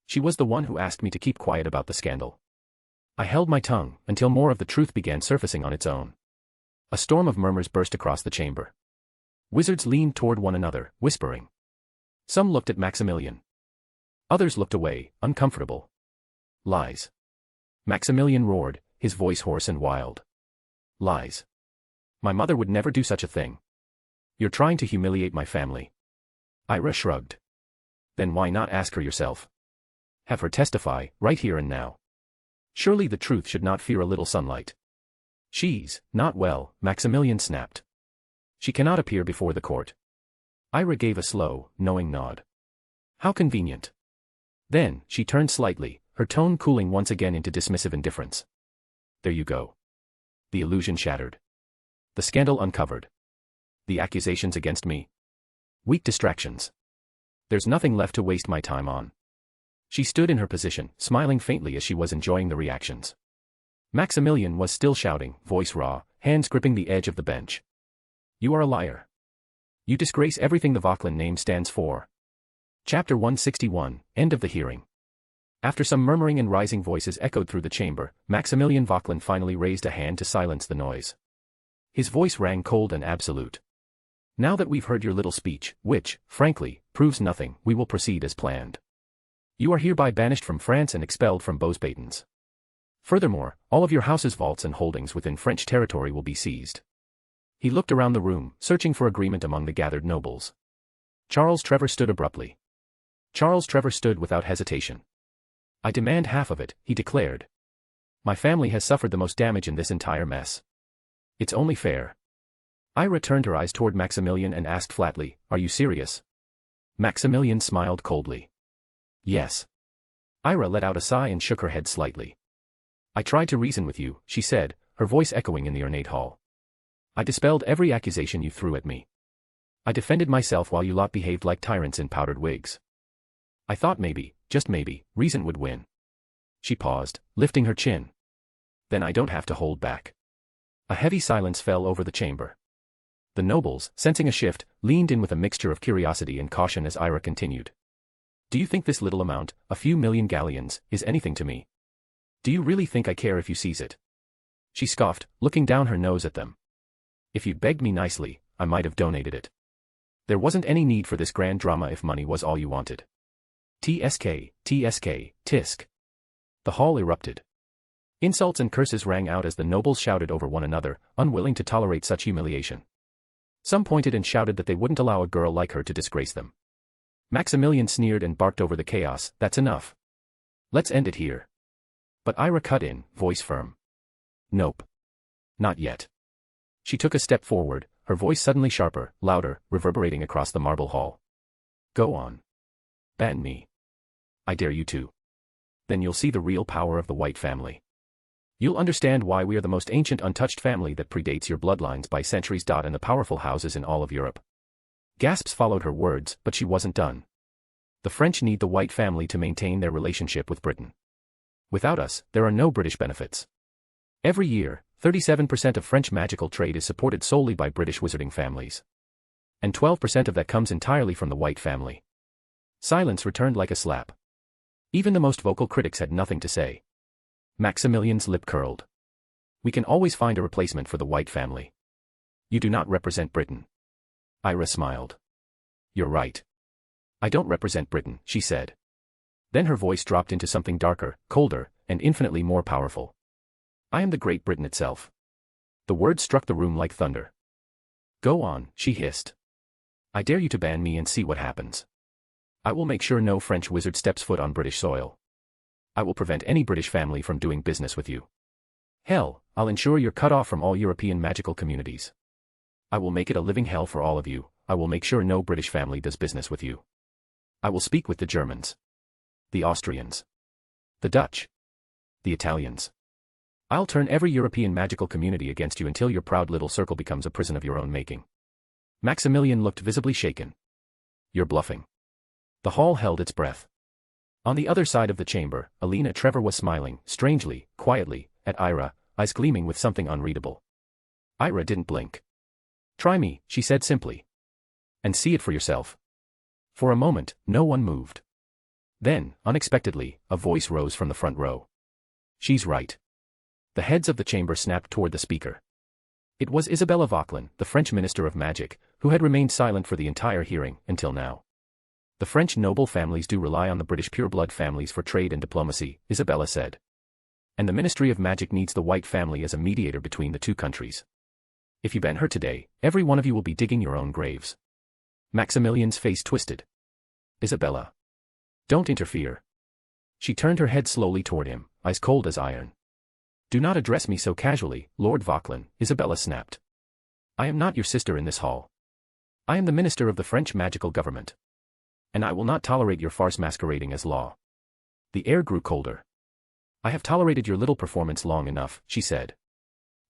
She was the one who asked me to keep quiet about the scandal. I held my tongue, until more of the truth began surfacing on its own. A storm of murmurs burst across the chamber. Wizards leaned toward one another, whispering. Some looked at Maximilian. Others looked away, uncomfortable. Lies. Maximilian roared, his voice hoarse and wild. Lies. My mother would never do such a thing. You're trying to humiliate my family. Ira shrugged. Then why not ask her yourself? Have her testify, right here and now. Surely the truth should not fear a little sunlight. She's not well, Maximilian snapped. She cannot appear before the court. Ira gave a slow, knowing nod. How convenient. Then, she turned slightly, her tone cooling once again into dismissive indifference. There you go. The illusion shattered. The scandal uncovered. The accusations against me. Weak distractions. There's nothing left to waste my time on. She stood in her position, smiling faintly as she was enjoying the reactions. Maximilian was still shouting, voice raw, hands gripping the edge of the bench. You are a liar. You disgrace everything the Vauquelin name stands for. Chapter 161, End of the Hearing. After some murmuring and rising voices echoed through the chamber, Maximilian Vauquelin finally raised a hand to silence the noise. His voice rang cold and absolute. Now that we've heard your little speech, which, frankly, proves nothing, we will proceed as planned. You are hereby banished from France and expelled from Beauxbatons. Furthermore, all of your house's vaults and holdings within French territory will be seized. He looked around the room, searching for agreement among the gathered nobles. Charles Trevor stood abruptly. Charles Trevor stood without hesitation. I demand half of it, he declared. My family has suffered the most damage in this entire mess. It's only fair. Ira turned her eyes toward Maximilian and asked flatly, "Are you serious?" Maximilian smiled coldly. "Yes." Ira let out a sigh and shook her head slightly. "I tried to reason with you," she said, her voice echoing in the ornate hall. "I dispelled every accusation you threw at me. I defended myself while you lot behaved like tyrants in powdered wigs. I thought maybe, just maybe, reason would win." She paused, lifting her chin. "Then I don't have to hold back." A heavy silence fell over the chamber. The nobles, sensing a shift, leaned in with a mixture of curiosity and caution as Ira continued. "Do you think this little amount, a few million galleons, is anything to me? Do you really think I care if you seize it?" She scoffed, looking down her nose at them. "If you'd begged me nicely, I might have donated it. There wasn't any need for this grand drama if money was all you wanted." TSK, TSK, tisk. The hall erupted. Insults and curses rang out as the nobles shouted over one another, unwilling to tolerate such humiliation. Some pointed and shouted that they wouldn't allow a girl like her to disgrace them. Maximilian sneered and barked over the chaos, "That's enough. Let's end it here." But Ira cut in, voice firm. "Nope. Not yet." She took a step forward, her voice suddenly sharper, louder, reverberating across the marble hall. "Go on. Ban me. I dare you to. Then you'll see the real power of the White family. You'll understand why we are the most ancient untouched family that predates your bloodlines by centuries. And the powerful houses in all of Europe." Gasps followed her words, but she wasn't done. "The French need the White family to maintain their relationship with Britain. Without us, there are no British benefits. Every year, 37% of French magical trade is supported solely by British wizarding families. And 12% of that comes entirely from the White family." Silence returned like a slap. Even the most vocal critics had nothing to say. Maximilian's lip curled. "We can always find a replacement for the White family. You do not represent Britain." Ira smiled. "You're right. I don't represent Britain," she said. Then her voice dropped into something darker, colder, and infinitely more powerful. "I am the Great Britain itself." The words struck the room like thunder. "Go on," she hissed. "I dare you to ban me and see what happens. I will make sure no French wizard steps foot on British soil. I will prevent any British family from doing business with you. Hell, I'll ensure you're cut off from all European magical communities. I will make it a living hell for all of you. I will make sure no British family does business with you. I will speak with the Germans, the Austrians, the Dutch, the Italians. I'll turn every European magical community against you until your proud little circle becomes a prison of your own making." Maximilian looked visibly shaken. "You're bluffing." The hall held its breath. On the other side of the chamber, Alina Trevor was smiling, strangely, quietly, at Ira, eyes gleaming with something unreadable. Ira didn't blink. "Try me," she said simply. "And see it for yourself." For a moment, no one moved. Then, unexpectedly, a voice rose from the front row. "She's right." The heads of the chamber snapped toward the speaker. It was Isabella Vauquelin, the French Minister of Magic, who had remained silent for the entire hearing, until now. "The French noble families do rely on the British pureblood families for trade and diplomacy," Isabella said. "And the Ministry of Magic needs the White family as a mediator between the two countries. If you ban her today, every one of you will be digging your own graves." Maximilian's face twisted. "Isabella. Don't interfere." She turned her head slowly toward him, eyes cold as iron. "Do not address me so casually, Lord Vauquelin," Isabella snapped. "I am not your sister in this hall. I am the Minister of the French magical government. And I will not tolerate your farce masquerading as law." The air grew colder. "I have tolerated your little performance long enough," she said.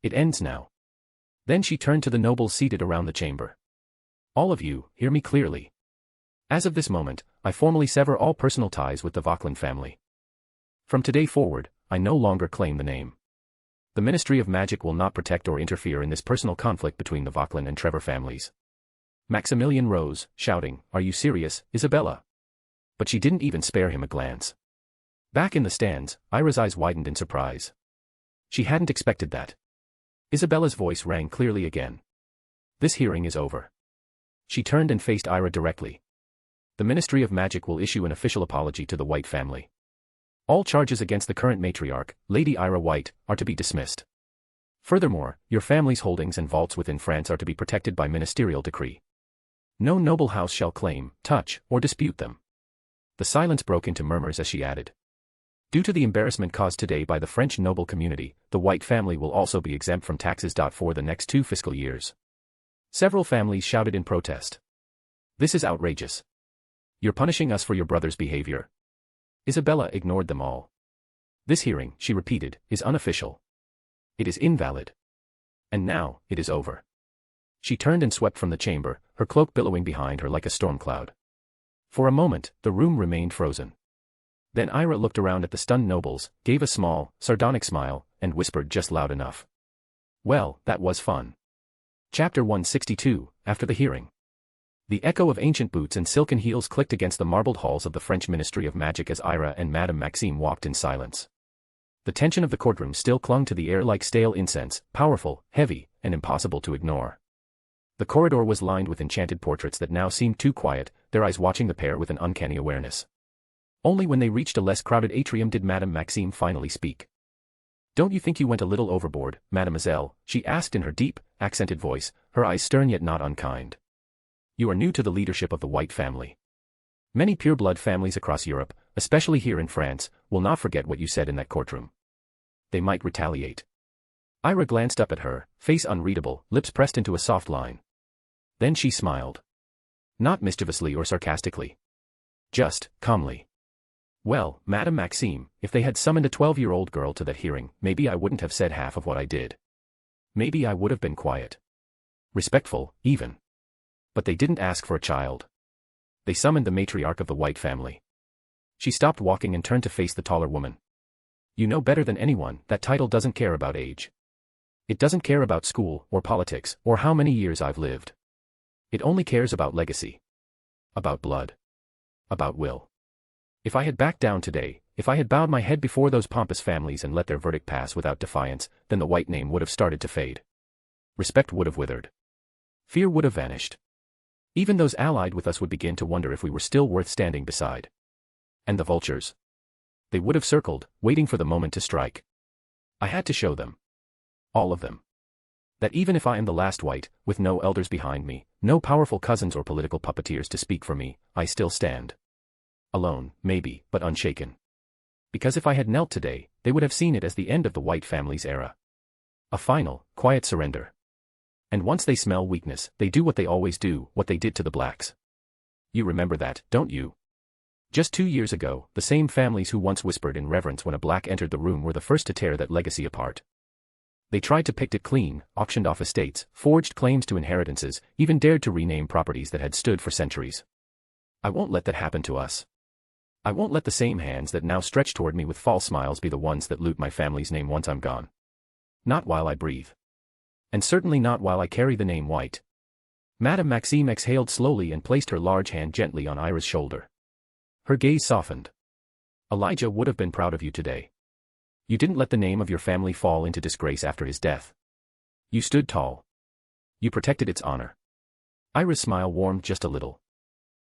"It ends now." Then she turned to the nobles seated around the chamber. "All of you, hear me clearly. As of this moment, I formally sever all personal ties with the Vauquelin family. From today forward, I no longer claim the name. The Ministry of Magic will not protect or interfere in this personal conflict between the Vauquelin and Trevor families." Maximilian rose, shouting, "Are you serious, Isabella?" But she didn't even spare him a glance. Back in the stands, Ira's eyes widened in surprise. She hadn't expected that. Isabella's voice rang clearly again. "This hearing is over. She turned and faced Ira directly. The Ministry of Magic will issue an official apology to the White family. All charges against the current matriarch, Lady Ira White, are to be dismissed. Furthermore, your family's holdings and vaults within France are to be protected by ministerial decree. No noble house shall claim, touch, or dispute them. The silence broke into murmurs as she added. Due to the embarrassment caused today by the French noble community, the White family will also be exempt from taxes. For the next 2 fiscal years. Several families shouted in protest. This is outrageous. You're punishing us for your brother's behavior. Isabella ignored them all. This hearing, she repeated, is unofficial. It is invalid. And now, it is over. She turned and swept from the chamber, her cloak billowing behind her like a storm cloud. For a moment, the room remained frozen. Then Ira looked around at the stunned nobles, gave a small, sardonic smile, and whispered just loud enough. Well, that was fun. Chapter 162, After the Hearing. The echo of ancient boots and silken heels clicked against the marbled halls of the French Ministry of Magic as Ira and Madame Maxime walked in silence. The tension of the courtroom still clung to the air like stale incense, powerful, heavy, and impossible to ignore. The corridor was lined with enchanted portraits that now seemed too quiet, their eyes watching the pair with an uncanny awareness. Only when they reached a less crowded atrium did Madame Maxime finally speak. Don't you think you went a little overboard, mademoiselle? She asked in her deep, accented voice, her eyes stern yet not unkind. You are new to the leadership of the White family. Many pure-blood families across Europe, especially here in France, will not forget what you said in that courtroom. They might retaliate. Ira glanced up at her, face unreadable, lips pressed into a soft line. Then she smiled. Not mischievously or sarcastically. Just, calmly. Well, Madame Maxime, if they had summoned a 12-year-old girl to that hearing, maybe I wouldn't have said half of what I did. Maybe I would have been quiet. Respectful, even. But they didn't ask for a child. They summoned the matriarch of the White family. She stopped walking and turned to face the taller woman. You know better than anyone, that title doesn't care about age. It doesn't care about school, or politics, or how many years I've lived. It only cares about legacy. About blood. About will. If I had backed down today, if I had bowed my head before those pompous families and let their verdict pass without defiance, then the White name would have started to fade. Respect would have withered. Fear would have vanished. Even those allied with us would begin to wonder if we were still worth standing beside. And the vultures? They would have circled, waiting for the moment to strike. I had to show them. All of them. That even if I am the last White, with no elders behind me, no powerful cousins or political puppeteers to speak for me, I still stand. Alone, maybe, but unshaken. Because if I had knelt today, they would have seen it as the end of the White family's era. A final, quiet surrender. And once they smell weakness, they do what they always do, what they did to the blacks. You remember that, don't you? Just 2 years ago, the same families who once whispered in reverence when a black entered the room were the first to tear that legacy apart. They tried to pick it clean, auctioned off estates, forged claims to inheritances, even dared to rename properties that had stood for centuries. I won't let that happen to us. I won't let the same hands that now stretch toward me with false smiles be the ones that loot my family's name once I'm gone. Not while I breathe. And certainly not while I carry the name White. Madame Maxime exhaled slowly and placed her large hand gently on Ira's shoulder. Her gaze softened. Elijah would have been proud of you today. You didn't let the name of your family fall into disgrace after his death. You stood tall. You protected its honor. Ira's smile warmed just a little.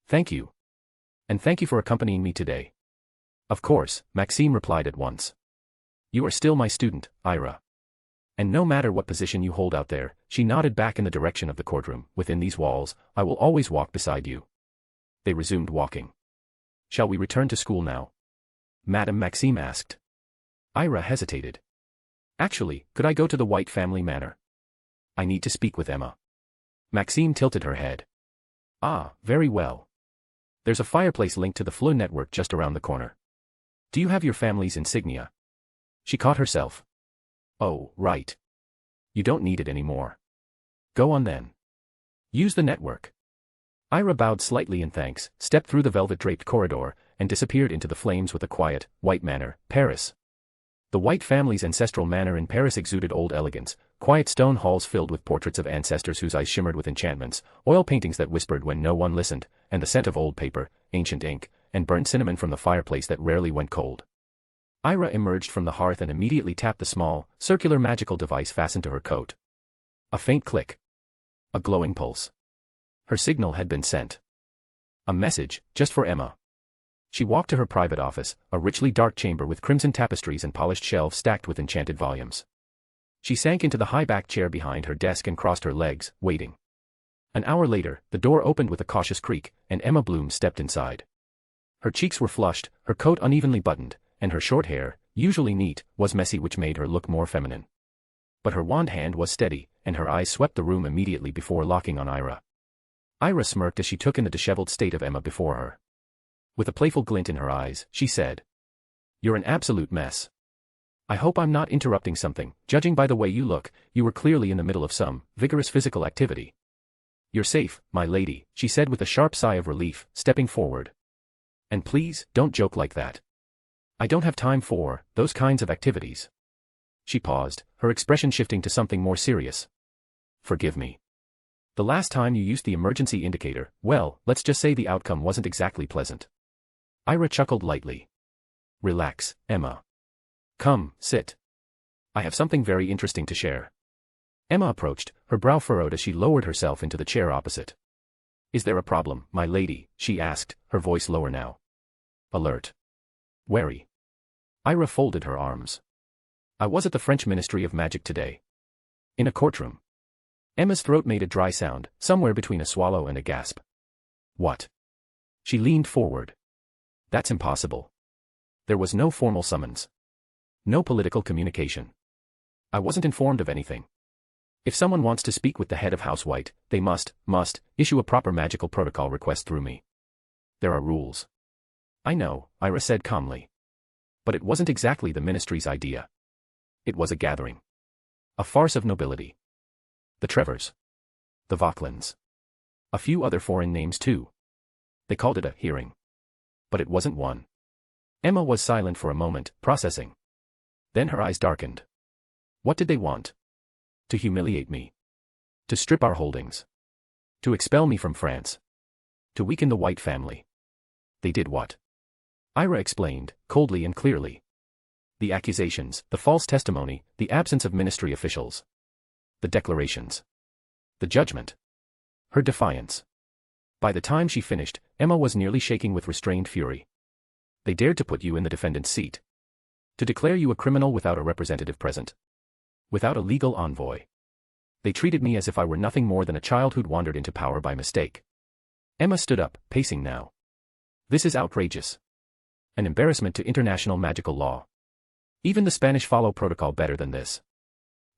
Thank you. And thank you for accompanying me today. Of course, Maxime replied at once. You are still my student, Ira. And no matter what position you hold out there, she nodded back in the direction of the courtroom, within these walls, I will always walk beside you. They resumed walking. Shall we return to school now? Madame Maxime asked. Ira hesitated. Actually, could I go to the White family manor? I need to speak with Emma. Maxime tilted her head. Ah, very well. There's a fireplace linked to the Flur network just around the corner. Do you have your family's insignia? She caught herself. Oh, right. You don't need it anymore. Go on then. Use the network. Ira bowed slightly in thanks, stepped through the velvet-draped corridor, and disappeared into the flames with a quiet, White manor, Paris. The White family's ancestral manor in Paris exuded old elegance, quiet stone halls filled with portraits of ancestors whose eyes shimmered with enchantments, oil paintings that whispered when no one listened, and the scent of old paper, ancient ink, and burnt cinnamon from the fireplace that rarely went cold. Ira emerged from the hearth and immediately tapped the small, circular magical device fastened to her coat. A faint click. A glowing pulse. Her signal had been sent. A message, just for Emma. She walked to her private office, a richly dark chamber with crimson tapestries and polished shelves stacked with enchanted volumes. She sank into the high-backed chair behind her desk and crossed her legs, waiting. An hour later, the door opened with a cautious creak, and Emma Bloom stepped inside. Her cheeks were flushed, her coat unevenly buttoned, and her short hair, usually neat, was messy, which made her look more feminine. But her wand hand was steady, and her eyes swept the room immediately before locking on Ira. Ira smirked as she took in the disheveled state of Emma before her. With a playful glint in her eyes, she said, "You're an absolute mess. I hope I'm not interrupting something. Judging by the way you look, you were clearly in the middle of some vigorous physical activity." "You're safe, my lady," she said with a sharp sigh of relief, stepping forward. "And please, don't joke like that. I don't have time for those kinds of activities." She paused, her expression shifting to something more serious. "Forgive me. The last time you used the emergency indicator, well, let's just say the outcome wasn't exactly pleasant." Ira chuckled lightly. "Relax, Emma. Come, sit. I have something very interesting to share." Emma approached, her brow furrowed as she lowered herself into the chair opposite. "Is there a problem, my lady?" she asked, her voice lower now. Alert. Wary. Ira folded her arms. "I was at the French Ministry of Magic today. In a courtroom." Emma's throat made a dry sound, somewhere between a swallow and a gasp. "What?" She leaned forward. "That's impossible. There was no formal summons. No political communication. I wasn't informed of anything. If someone wants to speak with the head of House White, they must issue a proper magical protocol request through me. There are rules." "I know," Ira said calmly. "But it wasn't exactly the ministry's idea. It was a gathering. A farce of nobility. The Trevors. The Vauquelins. A few other foreign names too. They called it a hearing. But it wasn't one." Emma was silent for a moment, processing. Then her eyes darkened. "What did they want? To humiliate me. To strip our holdings. To expel me from France. To weaken the White family. They did what?" Ira explained, coldly and clearly. "The accusations, the false testimony, the absence of ministry officials. The declarations. The judgment. Her defiance." By the time she finished, Emma was nearly shaking with restrained fury. "They dared to put you in the defendant's seat. To declare you a criminal without a representative present. Without a legal envoy. They treated me as if I were nothing more than a child who'd wandered into power by mistake." Emma stood up, pacing now. "This is outrageous. An embarrassment to international magical law. Even the Spanish follow protocol better than this."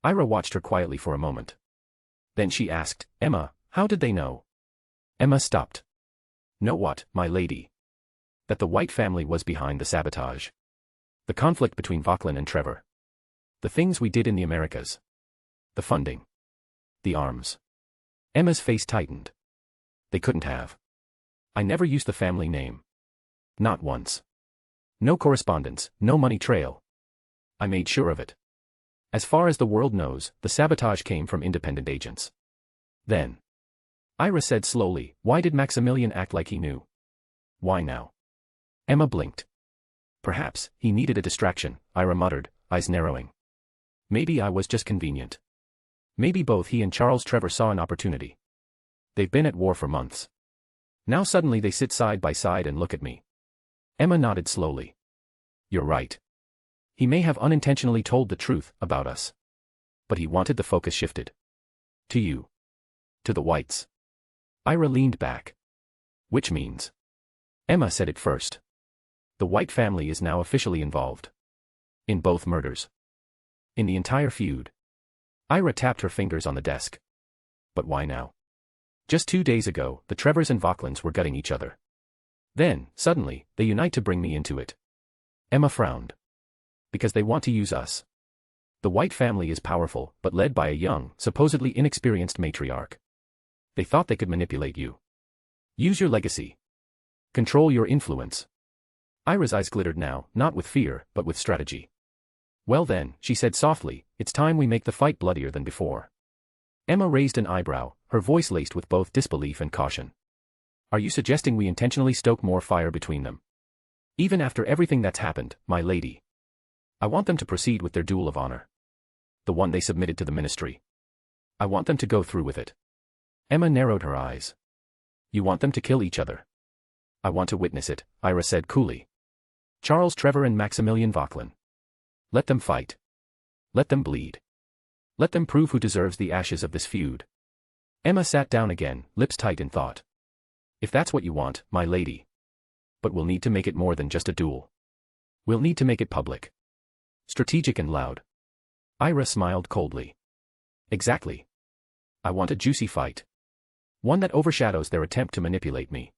Ira watched her quietly for a moment. Then she asked, "Emma, how did they know?" Emma stopped. "Know what, my lady?" "That the White family was behind the sabotage. The conflict between Vauquelin and Trevor. The things we did in the Americas. The funding. The arms." Emma's face tightened. "They couldn't have. I never used the family name. Not once. No correspondence, no money trail. I made sure of it. As far as the world knows, the sabotage came from independent agents." "Then," Ira said slowly, "why did Maximilian act like he knew? Why now?" Emma blinked. "Perhaps he needed a distraction," Ira muttered, eyes narrowing. "Maybe I was just convenient. Maybe both he and Charles Trevor saw an opportunity. They've been at war for months. Now suddenly they sit side by side and look at me." Emma nodded slowly. "You're right. He may have unintentionally told the truth about us. But he wanted the focus shifted. To you. To the Whites." Ira leaned back. "Which means?" Emma said it first. "The White family is now officially involved. In both murders. In the entire feud." Ira tapped her fingers on the desk. "But why now? Just 2 days ago, the Trevors and Vauquelins were gutting each other. Then, suddenly, they unite to bring me into it." Emma frowned. "Because they want to use us. The White family is powerful, but led by a young, supposedly inexperienced matriarch. They thought they could manipulate you. Use your legacy. Control your influence." Ira's eyes glittered now, not with fear, but with strategy. "Well then," she said softly, "it's time we make the fight bloodier than before." Emma raised an eyebrow, her voice laced with both disbelief and caution. "Are you suggesting we intentionally stoke more fire between them? Even after everything that's happened, my lady. I want them to proceed with their duel of honor. The one they submitted to the ministry. I want them to go through with it." Emma narrowed her eyes. You want them to kill each other. I want to witness it, Ira said coolly. Charles Trevor and Maximilian Vauquelin. Let them fight. Let them bleed. Let them prove who deserves the ashes of this feud. Emma sat down again, lips tight in thought. If that's what you want, my lady. But we'll need to make it more than just a duel. We'll need to make it public. Strategic and loud. Ira smiled coldly. Exactly. I want a juicy fight. One that overshadows their attempt to manipulate me.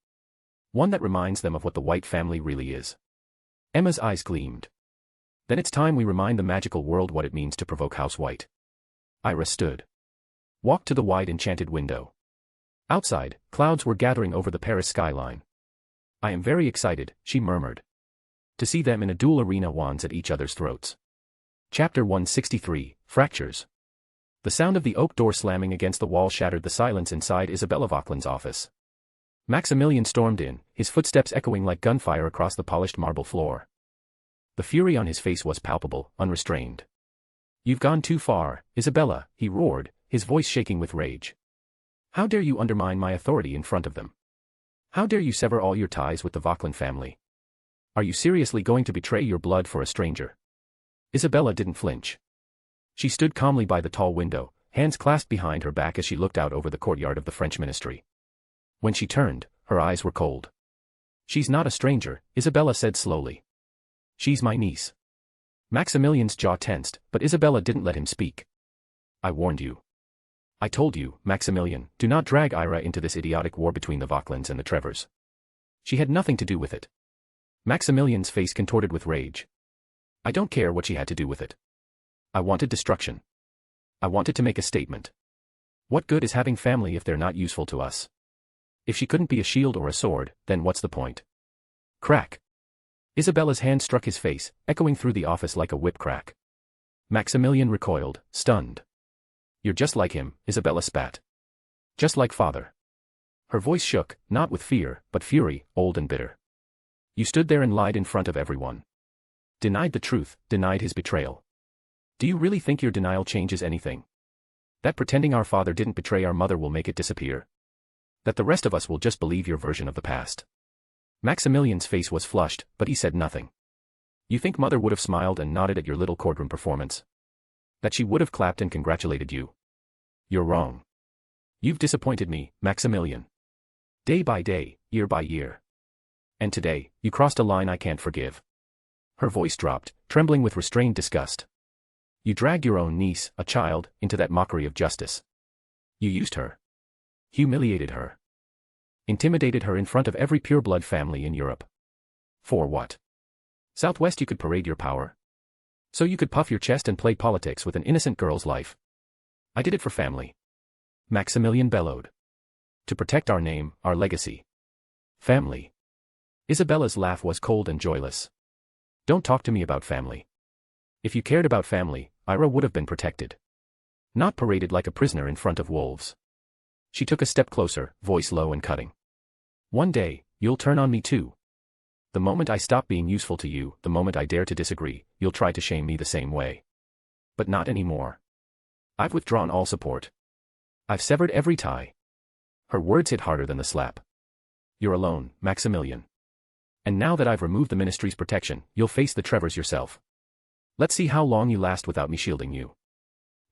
One that reminds them of what the White family really is. Emma's eyes gleamed. Then it's time we remind the magical world what it means to provoke House White. Ira stood. Walked to the wide enchanted window. Outside, clouds were gathering over the Paris skyline. I am very excited, she murmured. To see them in a duel arena, wands at each other's throats. Chapter 163, Fractures. The sound of the oak door slamming against the wall shattered the silence inside Isabella Vauquelin's office. Maximilian stormed in, his footsteps echoing like gunfire across the polished marble floor. The fury on his face was palpable, unrestrained. You've gone too far, Isabella, he roared, his voice shaking with rage. How dare you undermine my authority in front of them? How dare you sever all your ties with the Vauquelin family? Are you seriously going to betray your blood for a stranger? Isabella didn't flinch. She stood calmly by the tall window, hands clasped behind her back as she looked out over the courtyard of the French ministry. When she turned, her eyes were cold. She's not a stranger, Isabella said slowly. She's my niece. Maximilian's jaw tensed, but Isabella didn't let him speak. I warned you. I told you, Maximilian, do not drag Ira into this idiotic war between the Vauquelins and the Trevors. She had nothing to do with it. Maximilian's face contorted with rage. I don't care what she had to do with it. I wanted destruction. I wanted to make a statement. What good is having family if they're not useful to us? If she couldn't be a shield or a sword, then what's the point? Crack. Isabella's hand struck his face, echoing through the office like a whip crack. Maximilian recoiled, stunned. You're just like him, Isabella spat. Just like father. Her voice shook, not with fear, but fury, old and bitter. You stood there and lied in front of everyone. Denied the truth, denied his betrayal. Do you really think your denial changes anything? That pretending our father didn't betray our mother will make it disappear? That the rest of us will just believe your version of the past? Maximilian's face was flushed, but he said nothing. You think mother would have smiled and nodded at your little courtroom performance? That she would have clapped and congratulated you? You're wrong. You've disappointed me, Maximilian. Day by day, year by year. And today, you crossed a line I can't forgive. Her voice dropped, trembling with restrained disgust. You dragged your own niece, a child, into that mockery of justice. You used her. Humiliated her. Intimidated her in front of every pure-blood family in Europe. For what? Southwest, you could parade your power. So you could puff your chest and play politics with an innocent girl's life. I did it for family. Maximilian bellowed. To protect our name, our legacy. Family. Isabella's laugh was cold and joyless. Don't talk to me about family. If you cared about family, Ira would have been protected. Not paraded like a prisoner in front of wolves. She took a step closer, voice low and cutting. One day, you'll turn on me too. The moment I stop being useful to you, the moment I dare to disagree, you'll try to shame me the same way. But not anymore. I've withdrawn all support. I've severed every tie. Her words hit harder than the slap. You're alone, Maximilian. And now that I've removed the ministry's protection, you'll face the Trevors yourself. Let's see how long you last without me shielding you.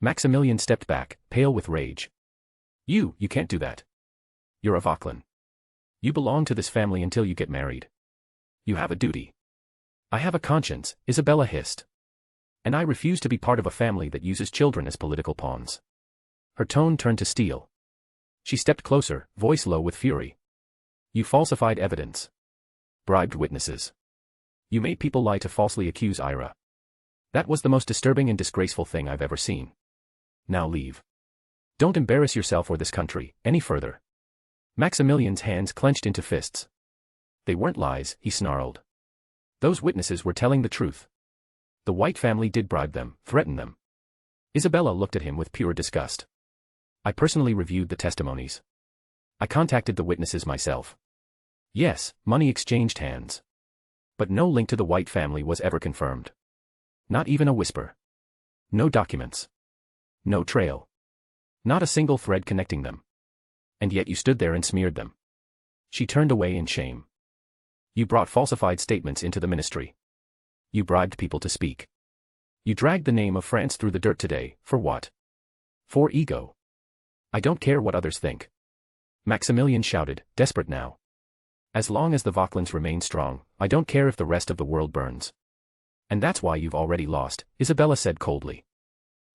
Maximilian stepped back, pale with rage. You can't do that. You're a Vauquelin. You belong to this family until you get married. You have a duty. I have a conscience, Isabella hissed. And I refuse to be part of a family that uses children as political pawns. Her tone turned to steel. She stepped closer, voice low with fury. You falsified evidence. Bribed witnesses. You made people lie to falsely accuse Ira. That was the most disturbing and disgraceful thing I've ever seen. Now leave. Don't embarrass yourself or this country any further. Maximilian's hands clenched into fists. They weren't lies, he snarled. Those witnesses were telling the truth. The White family did bribe them, threaten them. Isabella looked at him with pure disgust. I personally reviewed the testimonies. I contacted the witnesses myself. Yes, money exchanged hands. But no link to the White family was ever confirmed. Not even a whisper. No documents. No trail. Not a single thread connecting them. And yet you stood there and smeared them. She turned away in shame. You brought falsified statements into the ministry. You bribed people to speak. You dragged the name of France through the dirt today, for what? For ego. I don't care what others think. Maximilian shouted, desperate now. As long as the Vauclins remain strong, I don't care if the rest of the world burns. And that's why you've already lost, Isabella said coldly.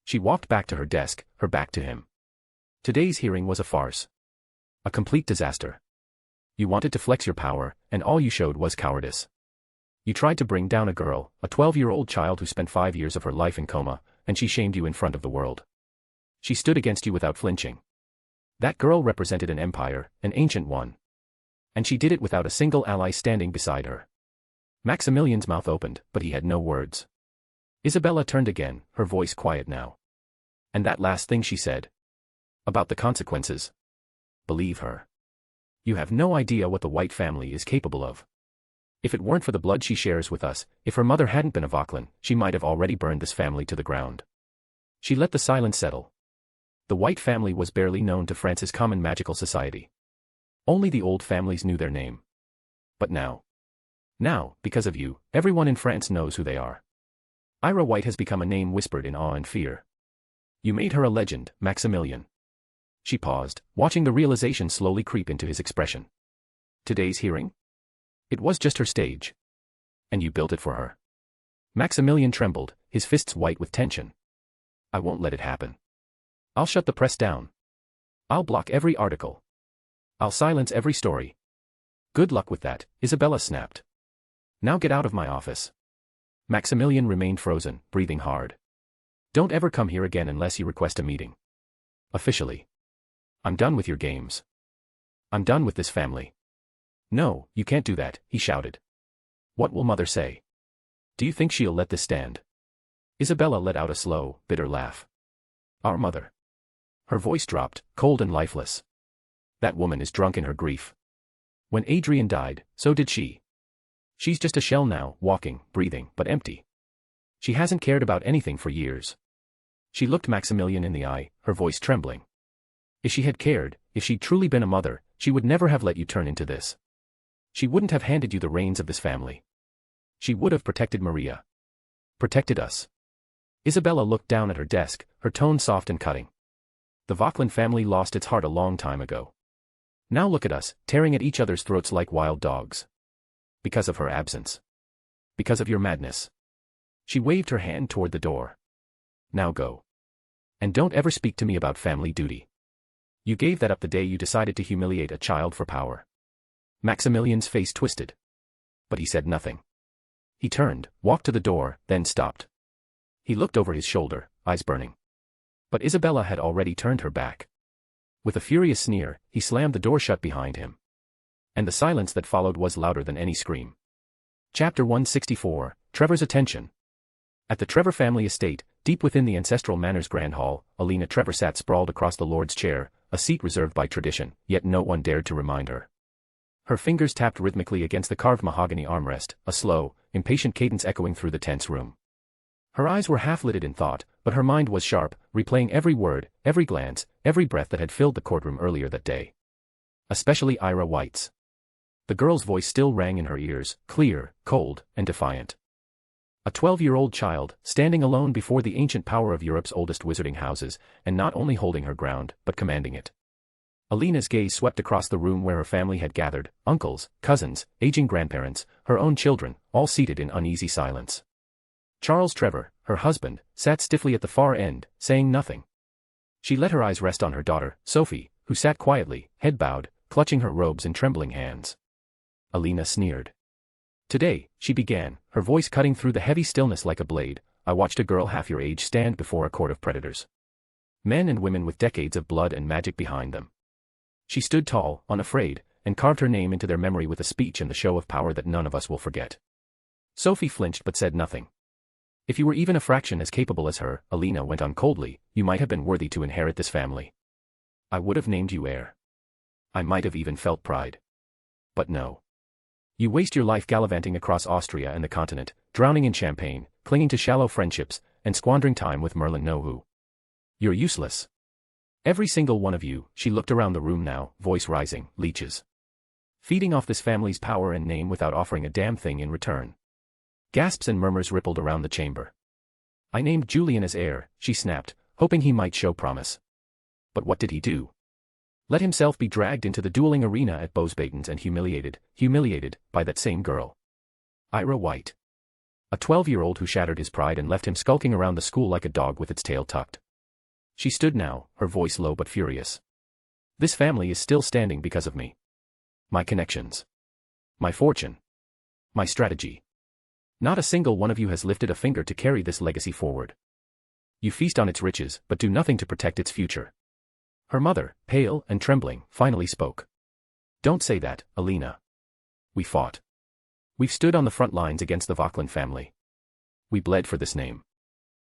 She walked back to her desk, her back to him. Today's hearing was a farce. A complete disaster. You wanted to flex your power, and all you showed was cowardice. You tried to bring down a girl, a 12-year-old child who spent 5 years of her life in coma, and she shamed you in front of the world. She stood against you without flinching. That girl represented an empire, an ancient one. And she did it without a single ally standing beside her. Maximilian's mouth opened, but he had no words. Isabella turned again, her voice quiet now. And that last thing she said? About the consequences. Believe her. You have no idea what the White family is capable of. If it weren't for the blood she shares with us, if her mother hadn't been a Vauclin, she might have already burned this family to the ground. She let the silence settle. The White family was barely known to France's common magical society. Only the old families knew their name. But now, because of you, everyone in France knows who they are. Ira White has become a name whispered in awe and fear. You made her a legend, Maximilian. She paused, watching the realization slowly creep into his expression. Today's hearing? It was just her stage. And you built it for her. Maximilian trembled, his fists white with tension. I won't let it happen. I'll shut the press down. I'll block every article. I'll silence every story. Good luck with that, Isabella snapped. Now get out of my office. Maximilian remained frozen, breathing hard. Don't ever come here again unless you request a meeting. Officially. I'm done with your games. I'm done with this family. No, you can't do that, he shouted. What will mother say? Do you think she'll let this stand? Isabella let out a slow, bitter laugh. Our mother. Her voice dropped, cold and lifeless. That woman is drunk in her grief. When Adrian died, so did she. She's just a shell now, walking, breathing, but empty. She hasn't cared about anything for years. She looked Maximilian in the eye, her voice trembling. If she had cared, if she'd truly been a mother, she would never have let you turn into this. She wouldn't have handed you the reins of this family. She would have protected Maria. Protected us. Isabella looked down at her desk, her tone soft and cutting. The Vauclin family lost its heart a long time ago. Now look at us, tearing at each other's throats like wild dogs. Because of her absence. Because of your madness. She waved her hand toward the door. Now go. And don't ever speak to me about family duty. You gave that up the day you decided to humiliate a child for power. Maximilian's face twisted. But he said nothing. He turned, walked to the door, then stopped. He looked over his shoulder, eyes burning. But Isabella had already turned her back. With a furious sneer, he slammed the door shut behind him. And the silence that followed was louder than any scream. Chapter 164, Trevor's Attention. At the Trevor family estate, deep within the ancestral manor's grand hall, Alina Trevor sat sprawled across the Lord's chair, a seat reserved by tradition, yet no one dared to remind her. Her fingers tapped rhythmically against the carved mahogany armrest, a slow, impatient cadence echoing through the tense room. Her eyes were half-lidded in thought, but her mind was sharp, replaying every word, every glance, every breath that had filled the courtroom earlier that day. Especially Ira White's. The girl's voice still rang in her ears, clear, cold, and defiant. A 12-year-old child, standing alone before the ancient power of Europe's oldest wizarding houses, and not only holding her ground, but commanding it. Alina's gaze swept across the room where her family had gathered, uncles, cousins, aging grandparents, her own children, all seated in uneasy silence. Charles Trevor, her husband, sat stiffly at the far end, saying nothing. She let her eyes rest on her daughter, Sophie, who sat quietly, head bowed, clutching her robes in trembling hands. Alina sneered. Today, she began, her voice cutting through the heavy stillness like a blade, I watched a girl half your age stand before a court of predators. Men and women with decades of blood and magic behind them. She stood tall, unafraid, and carved her name into their memory with a speech and the show of power that none of us will forget. Sophie flinched but said nothing. If you were even a fraction as capable as her, Alina went on coldly, you might have been worthy to inherit this family. I would have named you heir. I might have even felt pride. But no. You waste your life gallivanting across Austria and the continent, drowning in champagne, clinging to shallow friendships, and squandering time with Merlin know-who. You're useless. Every single one of you, she looked around the room now, voice rising, leeches. feeding off this family's power and name without offering a damn thing in return. Gasps and murmurs rippled around the chamber. I named Julian as heir, she snapped, hoping he might show promise. But what did he do? Let himself be dragged into the dueling arena at Bosbaden's and humiliated, by that same girl. Ira White. A 12-year-old who shattered his pride and left him skulking around the school like a dog with its tail tucked. She stood now, her voice low but furious. This family is still standing because of me. My connections. My fortune. My strategy. Not a single one of you has lifted a finger to carry this legacy forward. You feast on its riches, but do nothing to protect its future. Her mother, pale and trembling, finally spoke. Don't say that, Alina. We fought. We've stood on the front lines against the Vauquelin family. We bled for this name.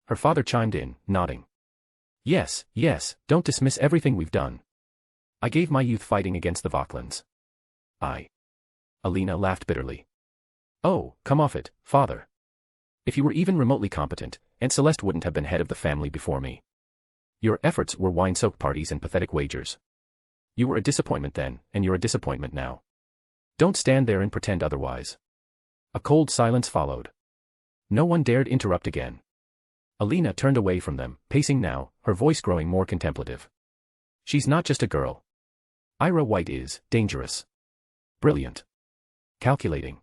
Her father chimed in, nodding. Yes, don't dismiss everything we've done. I gave my youth fighting against the Vauquelins. Alina laughed bitterly. Oh, come off it, father. If you were even remotely competent, Aunt Celeste wouldn't have been head of the family before me. Your efforts were wine-soaked parties and pathetic wagers. You were a disappointment then, and you're a disappointment now. Don't stand there and pretend otherwise. A cold silence followed. No one dared interrupt again. Alina turned away from them, pacing now, her voice growing more contemplative. She's not just a girl. Ira White is dangerous. Brilliant. Calculating.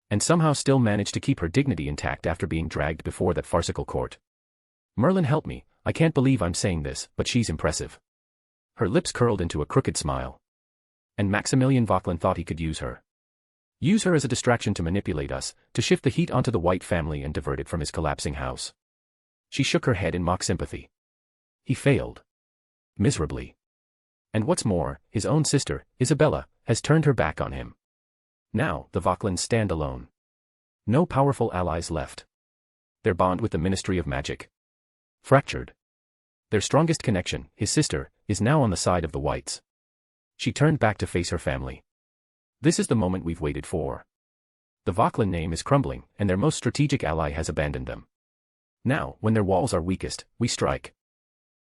And somehow still managed to keep her dignity intact after being dragged before that farcical court. Merlin help me, I can't believe I'm saying this, but she's impressive. Her lips curled into a crooked smile. And Maximilian Vauquelin thought he could use her. Use her as a distraction to manipulate us, to shift the heat onto the White family and divert it from his collapsing house. She shook her head in mock sympathy. He failed. Miserably. And what's more, his own sister, Isabella, has turned her back on him. Now, the Vauquelins stand alone. No powerful allies left. Their bond with the Ministry of Magic. Fractured. Their strongest connection, his sister, is now on the side of the Whites. She turned back to face her family. This is the moment we've waited for. The Vauquelin name is crumbling, and their most strategic ally has abandoned them. Now, when their walls are weakest, we strike.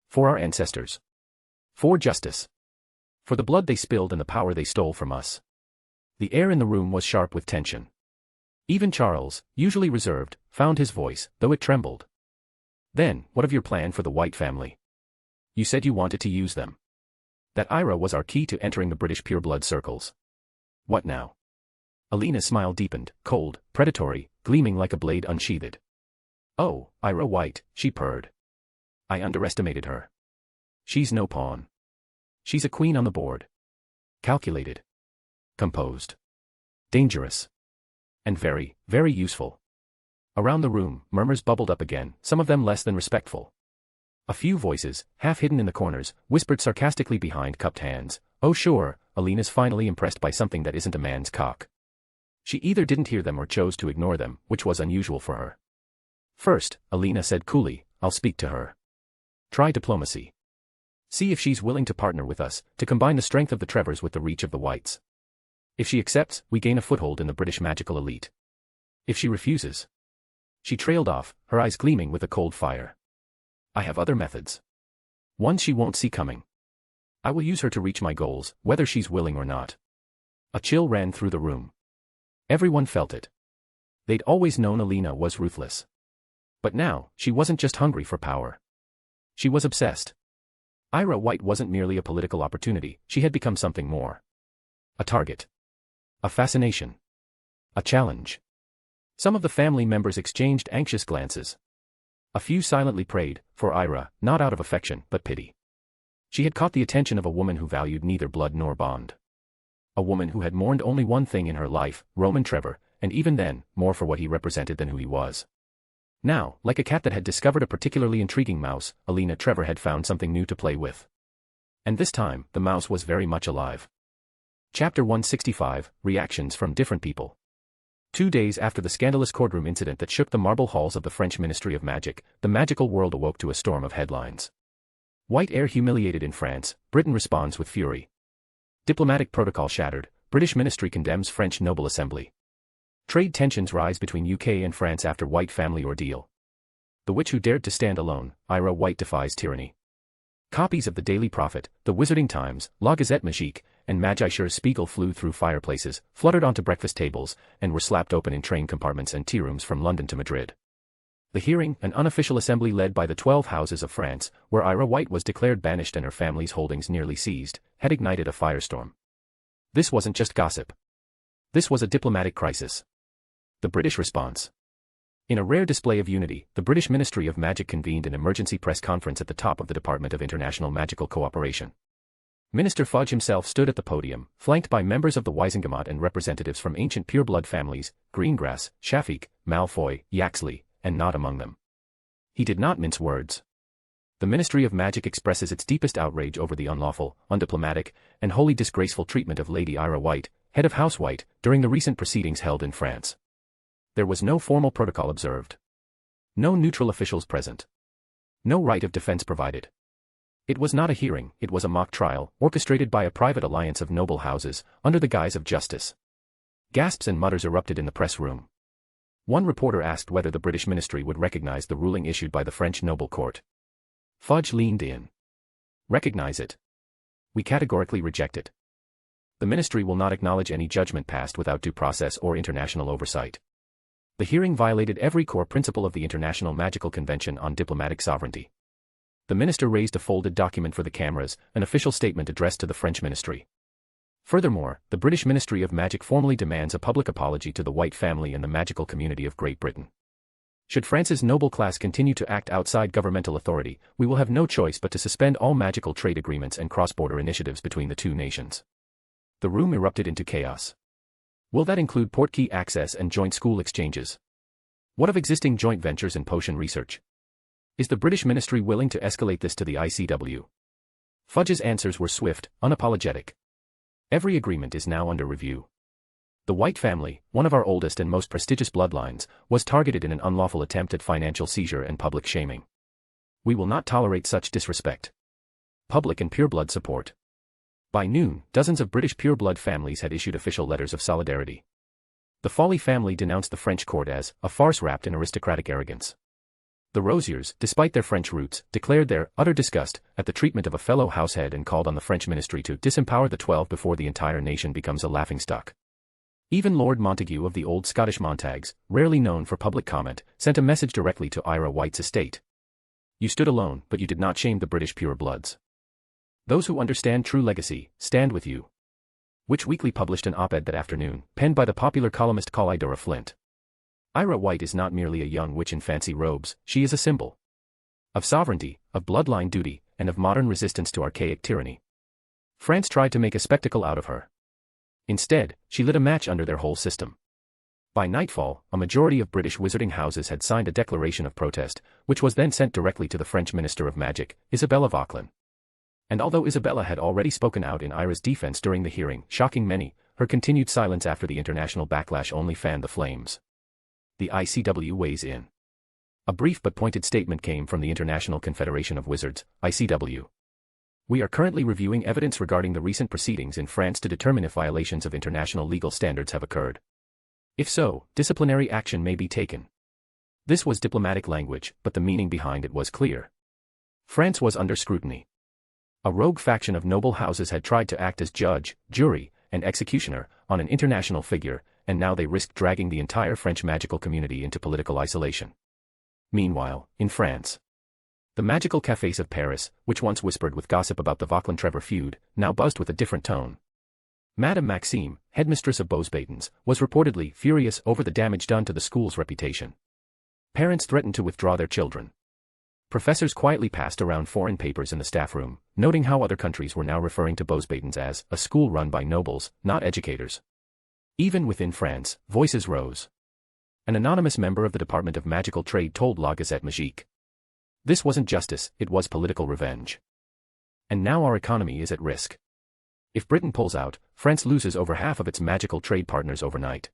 For our ancestors. For justice. For the blood they spilled and the power they stole from us. The air in the room was sharp with tension. Even Charles, usually reserved, found his voice, though it trembled. Then, what of your plan for the White family? You said you wanted to use them. That Ira was our key to entering the British pureblood circles. What now? Alina's smile deepened, cold, predatory, gleaming like a blade unsheathed. Oh, Ira White, she purred. I underestimated her. She's no pawn. She's a queen on the board. Calculated. Composed. Dangerous. And very, very useful. Around the room, murmurs bubbled up again, some of them less than respectful. A few voices, half hidden in the corners, whispered sarcastically behind cupped hands, oh sure, Alina's finally impressed by something that isn't a man's cock. She either didn't hear them or chose to ignore them, which was unusual for her. First, Alina said coolly, I'll speak to her. Try diplomacy. See if she's willing to partner with us, to combine the strength of the Trevors with the reach of the Whites. If she accepts, we gain a foothold in the British magical elite. If she refuses. She trailed off, her eyes gleaming with a cold fire. I have other methods. Ones she won't see coming. I will use her to reach my goals, whether she's willing or not. A chill ran through the room. Everyone felt it. They'd always known Alina was ruthless. But now, she wasn't just hungry for power. She was obsessed. Ira White wasn't merely a political opportunity, she had become something more. A target. A fascination. A challenge. Some of the family members exchanged anxious glances. A few silently prayed, for Ira, not out of affection, but pity. She had caught the attention of a woman who valued neither blood nor bond. A woman who had mourned only one thing in her life, Roman Trevor, and even then, more for what he represented than who he was. Now, like a cat that had discovered a particularly intriguing mouse, Alina Trevor had found something new to play with. And this time, the mouse was very much alive. Chapter 165, Reactions from Different People. 2 days after the scandalous courtroom incident that shook the marble halls of the French Ministry of Magic, the magical world awoke to a storm of headlines. White heir humiliated in France, Britain responds with fury. Diplomatic protocol shattered, British ministry condemns French noble assembly. Trade tensions rise between UK and France after White family ordeal. The witch who dared to stand alone, Ira White defies tyranny. Copies of the Daily Prophet, the Wizarding Times, La Gazette Magique, and Magi-Schur's Spiegel flew through fireplaces, fluttered onto breakfast tables, and were slapped open in train compartments and tea rooms from London to Madrid. The hearing, an unofficial assembly led by the 12 houses of France, where Ira White was declared banished and her family's holdings nearly seized, had ignited a firestorm. This wasn't just gossip. This was a diplomatic crisis. The British response. In a rare display of unity, the British Ministry of Magic convened an emergency press conference at the top of the Department of International Magical Cooperation. Minister Fudge himself stood at the podium, flanked by members of the Wisengamot and representatives from ancient pureblood families, Greengrass, Shafiq, Malfoy, Yaxley, and not among them. He did not mince words. The Ministry of Magic expresses its deepest outrage over the unlawful, undiplomatic, and wholly disgraceful treatment of Lady Ira White, head of House White, during the recent proceedings held in France. There was no formal protocol observed. No neutral officials present. No right of defense provided. It was not a hearing, it was a mock trial, orchestrated by a private alliance of noble houses, under the guise of justice. Gasps and mutters erupted in the press room. One reporter asked whether the British ministry would recognize the ruling issued by the French noble court. Fudge leaned in. Recognize it. We categorically reject it. The ministry will not acknowledge any judgment passed without due process or international oversight. The hearing violated every core principle of the International Magical Convention on Diplomatic Sovereignty. The minister raised a folded document for the cameras, an official statement addressed to the French ministry. Furthermore, the British Ministry of Magic formally demands a public apology to the White family and the magical community of Great Britain. Should France's noble class continue to act outside governmental authority, we will have no choice but to suspend all magical trade agreements and cross-border initiatives between the two nations. The room erupted into chaos. Will that include portkey access and joint school exchanges? What of existing joint ventures in potion research? Is the British ministry willing to escalate this to the ICW? Fudge's answers were swift, unapologetic. Every agreement is now under review. The White family, one of our oldest and most prestigious bloodlines, was targeted in an unlawful attempt at financial seizure and public shaming. We will not tolerate such disrespect. Public and pureblood support. By noon, dozens of British pureblood families had issued official letters of solidarity. The Folly family denounced the French court as a farce wrapped in aristocratic arrogance. The Rosiers, despite their French roots, declared their utter disgust at the treatment of a fellow househead and called on the French ministry to disempower the 12 before the entire nation becomes a laughingstock. Even Lord Montague of the old Scottish Montagues, rarely known for public comment, sent a message directly to Ira White's estate. You stood alone, but you did not shame the British purebloods. Those who understand true legacy, stand with you. Which Weekly published an op-ed that afternoon, penned by the popular columnist Colidora Flint. Ira White is not merely a young witch in fancy robes, she is a symbol of sovereignty, of bloodline duty, and of modern resistance to archaic tyranny. France tried to make a spectacle out of her. Instead, she lit a match under their whole system. By nightfall, a majority of British wizarding houses had signed a declaration of protest, which was then sent directly to the French Minister of Magic, Isabella Vauquelin. And although Isabella had already spoken out in Ira's defense during the hearing, shocking many, her continued silence after the international backlash only fanned the flames. The ICW weighs in. A brief but pointed statement came from the International Confederation of Wizards, ICW. We are currently reviewing evidence regarding the recent proceedings in France to determine if violations of international legal standards have occurred. If so, disciplinary action may be taken. This was diplomatic language, but the meaning behind it was clear. France was under scrutiny. A rogue faction of noble houses had tried to act as judge, jury, and executioner on an international figure, and now they risked dragging the entire French magical community into political isolation. Meanwhile, in France, the magical cafés of Paris, which once whispered with gossip about the Vauquelin-Trevor feud, now buzzed with a different tone. Madame Maxime, headmistress of Beauxbatons, was reportedly furious over the damage done to the school's reputation. Parents threatened to withdraw their children. Professors quietly passed around foreign papers in the staff room, noting how other countries were now referring to Beauxbatons as a school run by nobles, not educators. Even within France, voices rose. An anonymous member of the Department of Magical Trade told La Gazette Magique. This wasn't justice, it was political revenge. And now our economy is at risk. If Britain pulls out, France loses over half of its magical trade partners overnight.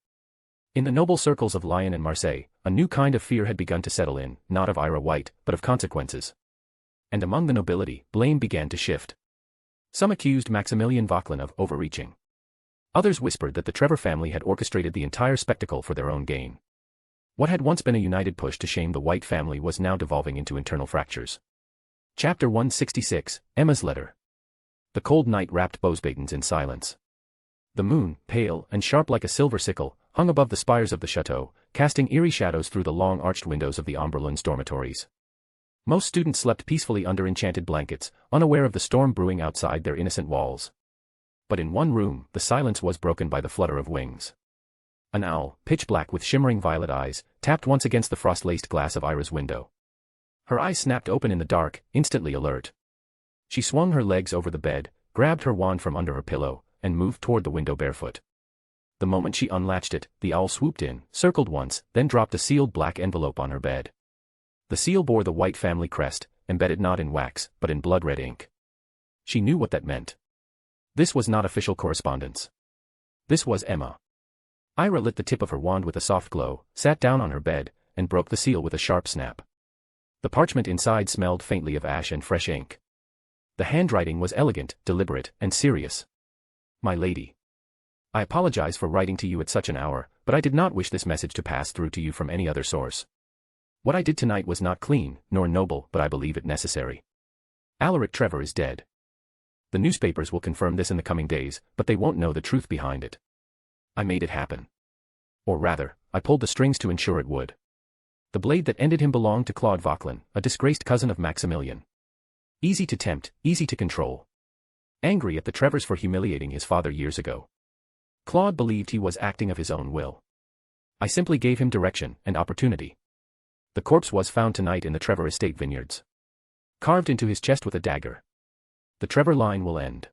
In the noble circles of Lyon and Marseille, a new kind of fear had begun to settle in, not of Ira White, but of consequences. And among the nobility, blame began to shift. Some accused Maximilien Vauquelin of overreaching. Others whispered that the Trevor family had orchestrated the entire spectacle for their own gain. What had once been a united push to shame the White family was now devolving into internal fractures. Chapter 166, Emma's Letter. The cold night wrapped Bosbatons in silence. The moon, pale and sharp like a silver sickle, hung above the spires of the chateau, casting eerie shadows through the long arched windows of the Omberland's dormitories. Most students slept peacefully under enchanted blankets, unaware of the storm brewing outside their innocent walls. But in one room, the silence was broken by the flutter of wings. An owl, pitch black with shimmering violet eyes, tapped once against the frost-laced glass of Ira's window. Her eyes snapped open in the dark, instantly alert. She swung her legs over the bed, grabbed her wand from under her pillow, and moved toward the window barefoot. The moment she unlatched it, the owl swooped in, circled once, then dropped a sealed black envelope on her bed. The seal bore the White family crest, embedded not in wax, but in blood-red ink. She knew what that meant. This was not official correspondence. This was Emma. Ira lit the tip of her wand with a soft glow, sat down on her bed, and broke the seal with a sharp snap. The parchment inside smelled faintly of ash and fresh ink. The handwriting was elegant, deliberate, and serious. My lady. I apologize for writing to you at such an hour, but I did not wish this message to pass through to you from any other source. What I did tonight was not clean, nor noble, but I believe it necessary. Alaric Trevor is dead. The newspapers will confirm this in the coming days, but they won't know the truth behind it. I made it happen. Or rather, I pulled the strings to ensure it would. The blade that ended him belonged to Claude Vauquelin, a disgraced cousin of Maximilian. Easy to tempt, easy to control. Angry at the Trevors for humiliating his father years ago, Claude believed he was acting of his own will. I simply gave him direction and opportunity. The corpse was found tonight in the Trevor estate vineyards. Carved into his chest with a dagger. The Trevor line will end.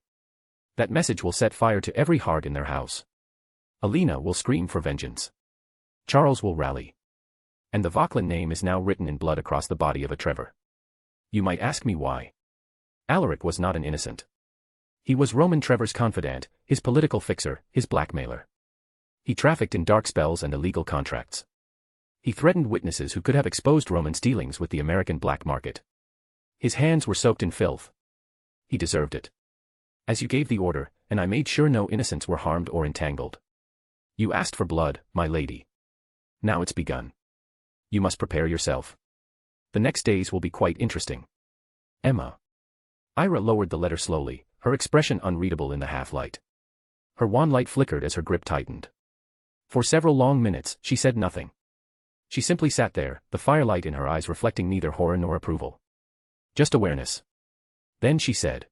That message will set fire to every heart in their house. Alina will scream for vengeance. Charles will rally. And the Vauquelin name is now written in blood across the body of a Trevor. You might ask me why. Alaric was not an innocent. He was Roman Trevor's confidant, his political fixer, his blackmailer. He trafficked in dark spells and illegal contracts. He threatened witnesses who could have exposed Roman's dealings with the American black market. His hands were soaked in filth. He deserved it. As you gave the order, and I made sure no innocents were harmed or entangled. You asked for blood, my lady. Now it's begun. You must prepare yourself. The next days will be quite interesting. Emma. Ira lowered the letter slowly, her expression unreadable in the half-light. Her wan light flickered as her grip tightened. For several long minutes, she said nothing. She simply sat there, the firelight in her eyes reflecting neither horror nor approval. Just awareness. Then she said,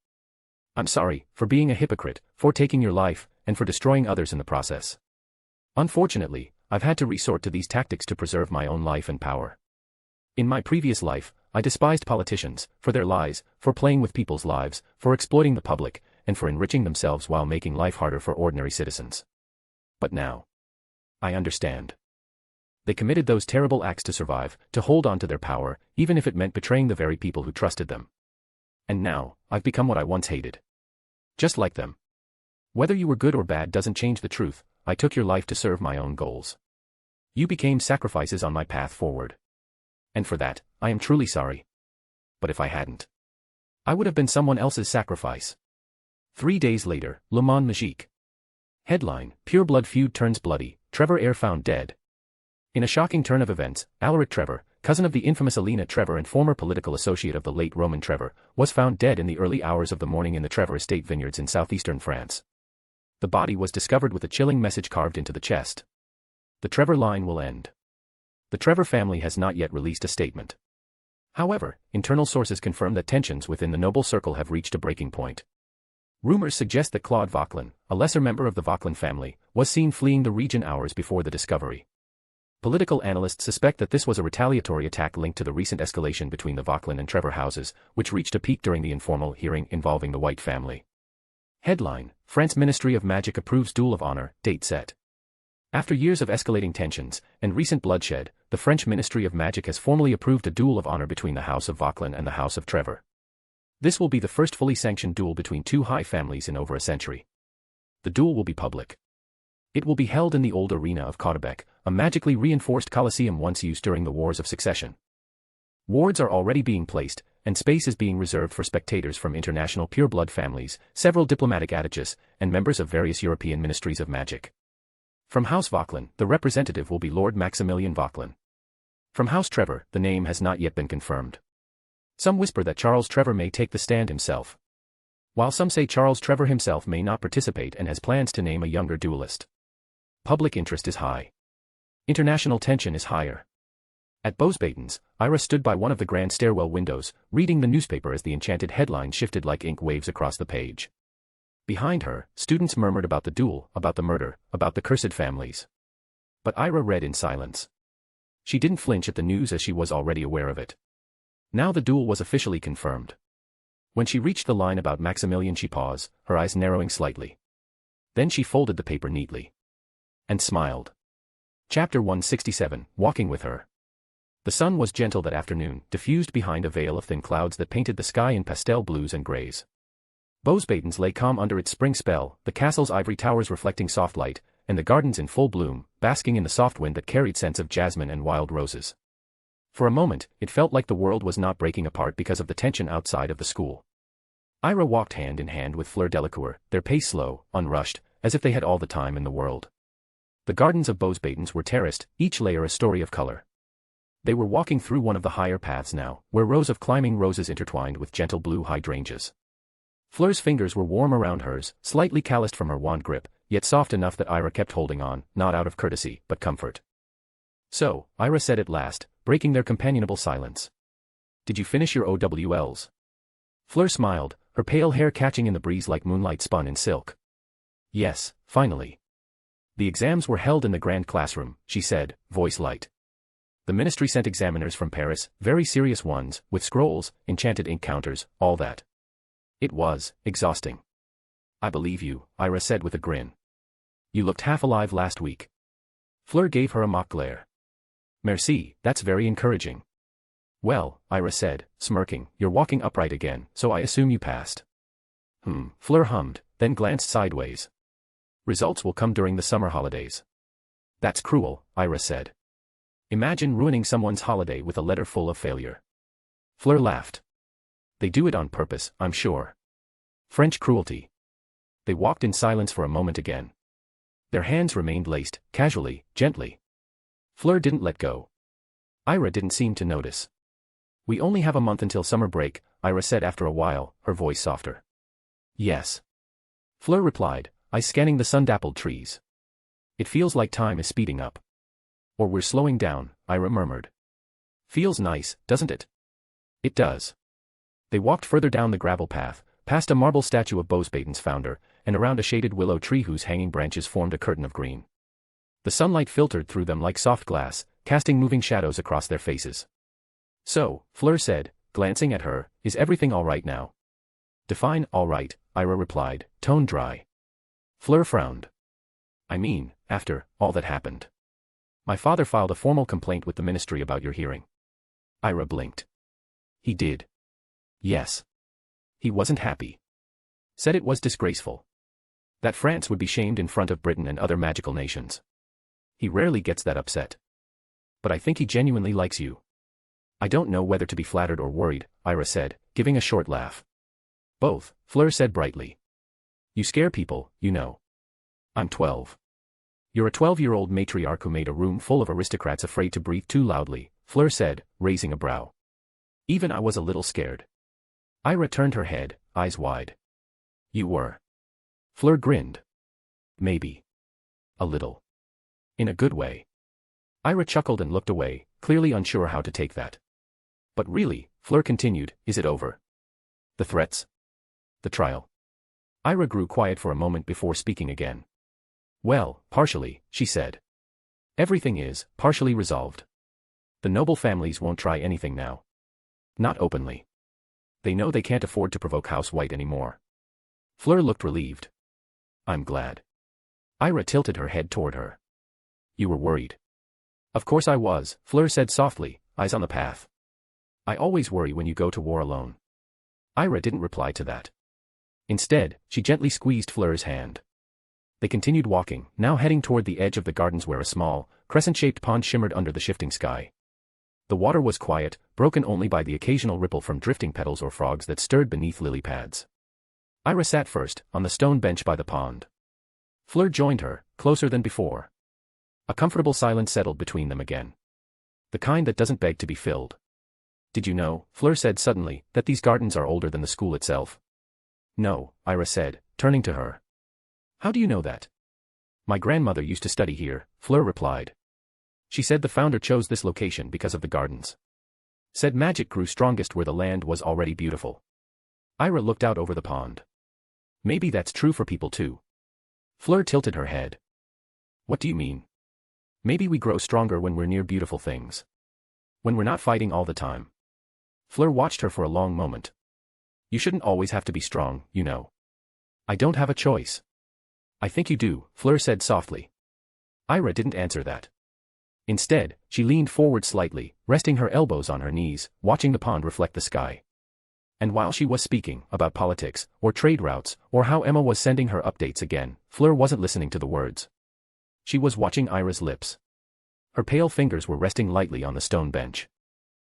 I'm sorry, for being a hypocrite, for taking your life, and for destroying others in the process. Unfortunately, I've had to resort to these tactics to preserve my own life and power. In my previous life, I despised politicians, for their lies, for playing with people's lives, for exploiting the public, and for enriching themselves while making life harder for ordinary citizens. But now, I understand. They committed those terrible acts to survive, to hold on to their power, even if it meant betraying the very people who trusted them. And now, I've become what I once hated. Just like them. Whether you were good or bad doesn't change the truth, I took your life to serve my own goals. You became sacrifices on my path forward. And for that, I am truly sorry. But if I hadn't, I would have been someone else's sacrifice. 3 days later, Le Monde Magique. Headline, Pure Blood Feud Turns Bloody, Trevor Eyre Found Dead. In a shocking turn of events, Alaric Trevor, cousin of the infamous Alina Trevor and former political associate of the late Roman Trevor, was found dead in the early hours of the morning in the Trevor estate vineyards in southeastern France. The body was discovered with a chilling message carved into the chest. The Trevor line will end. The Trevor family has not yet released a statement. However, internal sources confirm that tensions within the noble circle have reached a breaking point. Rumors suggest that Claude Vauquelin, a lesser member of the Vauquelin family, was seen fleeing the region hours before the discovery. Political analysts suspect that this was a retaliatory attack linked to the recent escalation between the Vauquelin and Trevor houses, which reached a peak during the informal hearing involving the White family. Headline, France Ministry of Magic approves duel of honor, date set. After years of escalating tensions and recent bloodshed, the French Ministry of Magic has formally approved a duel of honor between the House of Vauquelin and the House of Trevor. This will be the first fully sanctioned duel between two high families in over a century. The duel will be public. It will be held in the old arena of Caudebec, a magically reinforced coliseum once used during the Wars of Succession. Wards are already being placed, and space is being reserved for spectators from international pure-blood families, several diplomatic attaches, and members of various European ministries of magic. From House Vauquelin, the representative will be Lord Maximilian Vauquelin. From House Trevor, the name has not yet been confirmed. Some whisper that Charles Trevor may take the stand himself. While some say Charles Trevor himself may not participate and has plans to name a younger duelist. Public interest is high. International tension is higher. At Bosbaden's, Ira stood by one of the grand stairwell windows, reading the newspaper as the enchanted headline shifted like ink waves across the page. Behind her, students murmured about the duel, about the murder, about the cursed families. But Ira read in silence. She didn't flinch at the news as she was already aware of it. Now the duel was officially confirmed. When she reached the line about Maximilian she paused, her eyes narrowing slightly. Then she folded the paper neatly. And smiled. Chapter 167, Walking with Her. The sun was gentle that afternoon, diffused behind a veil of thin clouds that painted the sky in pastel blues and grays. Bosbaden's lay calm under its spring spell, the castle's ivory towers reflecting soft light, and the gardens in full bloom, basking in the soft wind that carried scents of jasmine and wild roses. For a moment, it felt like the world was not breaking apart because of the tension outside of the school. Ira walked hand in hand with Fleur Delacour, their pace slow, unrushed, as if they had all the time in the world. The gardens of Bosbaden's were terraced, each layer a story of color. They were walking through one of the higher paths now, where rows of climbing roses intertwined with gentle blue hydrangeas. Fleur's fingers were warm around hers, slightly calloused from her wand grip, yet soft enough that Ira kept holding on, not out of courtesy, but comfort. So, Ira said at last, breaking their companionable silence. Did you finish your OWLs? Fleur smiled, her pale hair catching in the breeze like moonlight spun in silk. Yes, finally. The exams were held in the grand classroom, she said, voice light. The ministry sent examiners from Paris, very serious ones, with scrolls, enchanted ink counters, all that. It was exhausting. I believe you, Ira said with a grin. You looked half alive last week. Fleur gave her a mock glare. Merci, that's very encouraging. Well, Ira said, smirking, you're walking upright again, so I assume you passed. Fleur hummed, then glanced sideways. Results will come during the summer holidays. That's cruel, Ira said. Imagine ruining someone's holiday with a letter full of failure. Fleur laughed. They do it on purpose, I'm sure. French cruelty. They walked in silence for a moment again. Their hands remained laced, casually, gently. Fleur didn't let go. Ira didn't seem to notice. We only have a month until summer break, Ira said after a while, her voice softer. Yes. Fleur replied, eyes scanning the sun-dappled trees. It feels like time is speeding up. Or we're slowing down, Ira murmured. Feels nice, doesn't it? It does. They walked further down the gravel path, past a marble statue of Bosbaden's founder, and around a shaded willow tree whose hanging branches formed a curtain of green. The sunlight filtered through them like soft glass, casting moving shadows across their faces. So, Fleur said, glancing at her, is everything all right now? Define all right, Ira replied, tone dry. Fleur frowned. I mean, after all that happened. My father filed a formal complaint with the ministry about your hearing. Ira blinked. He did. Yes. He wasn't happy. Said it was disgraceful. That France would be shamed in front of Britain and other magical nations. He rarely gets that upset. But I think he genuinely likes you. I don't know whether to be flattered or worried, Ira said, giving a short laugh. Both, Fleur said brightly. You scare people, you know. I'm 12. You're a 12-year-old matriarch who made a room full of aristocrats afraid to breathe too loudly, Fleur said, raising a brow. Even I was a little scared. Ira turned her head, eyes wide. You were. Fleur grinned. Maybe. A little. In a good way. Ira chuckled and looked away, clearly unsure how to take that. But really, Fleur continued, is it over? The threats? The trial? Ira grew quiet for a moment before speaking again. Well, partially, she said. Everything is, partially resolved. The noble families won't try anything now. Not openly. They know they can't afford to provoke House White anymore. Fleur looked relieved. I'm glad. Ira tilted her head toward her. You were worried. Of course I was, Fleur said softly, eyes on the path. I always worry when you go to war alone. Ira didn't reply to that. Instead, she gently squeezed Fleur's hand. They continued walking, now heading toward the edge of the gardens where a small, crescent-shaped pond shimmered under the shifting sky. The water was quiet, broken only by the occasional ripple from drifting petals or frogs that stirred beneath lily pads. Ira sat first, on the stone bench by the pond. Fleur joined her, closer than before. A comfortable silence settled between them again. The kind that doesn't beg to be filled. Did you know, Fleur said suddenly, that these gardens are older than the school itself? No, Ira said, turning to her. How do you know that? My grandmother used to study here, Fleur replied. She said the founder chose this location because of the gardens. Said magic grew strongest where the land was already beautiful. Ira looked out over the pond. Maybe that's true for people too. Fleur tilted her head. What do you mean? Maybe we grow stronger when we're near beautiful things. When we're not fighting all the time. Fleur watched her for a long moment. You shouldn't always have to be strong, you know. I don't have a choice. I think you do, Fleur said softly. Ira didn't answer that. Instead, she leaned forward slightly, resting her elbows on her knees, watching the pond reflect the sky. And while she was speaking about politics, or trade routes, or how Emma was sending her updates again, Fleur wasn't listening to the words. She was watching Ira's lips. Her pale fingers were resting lightly on the stone bench.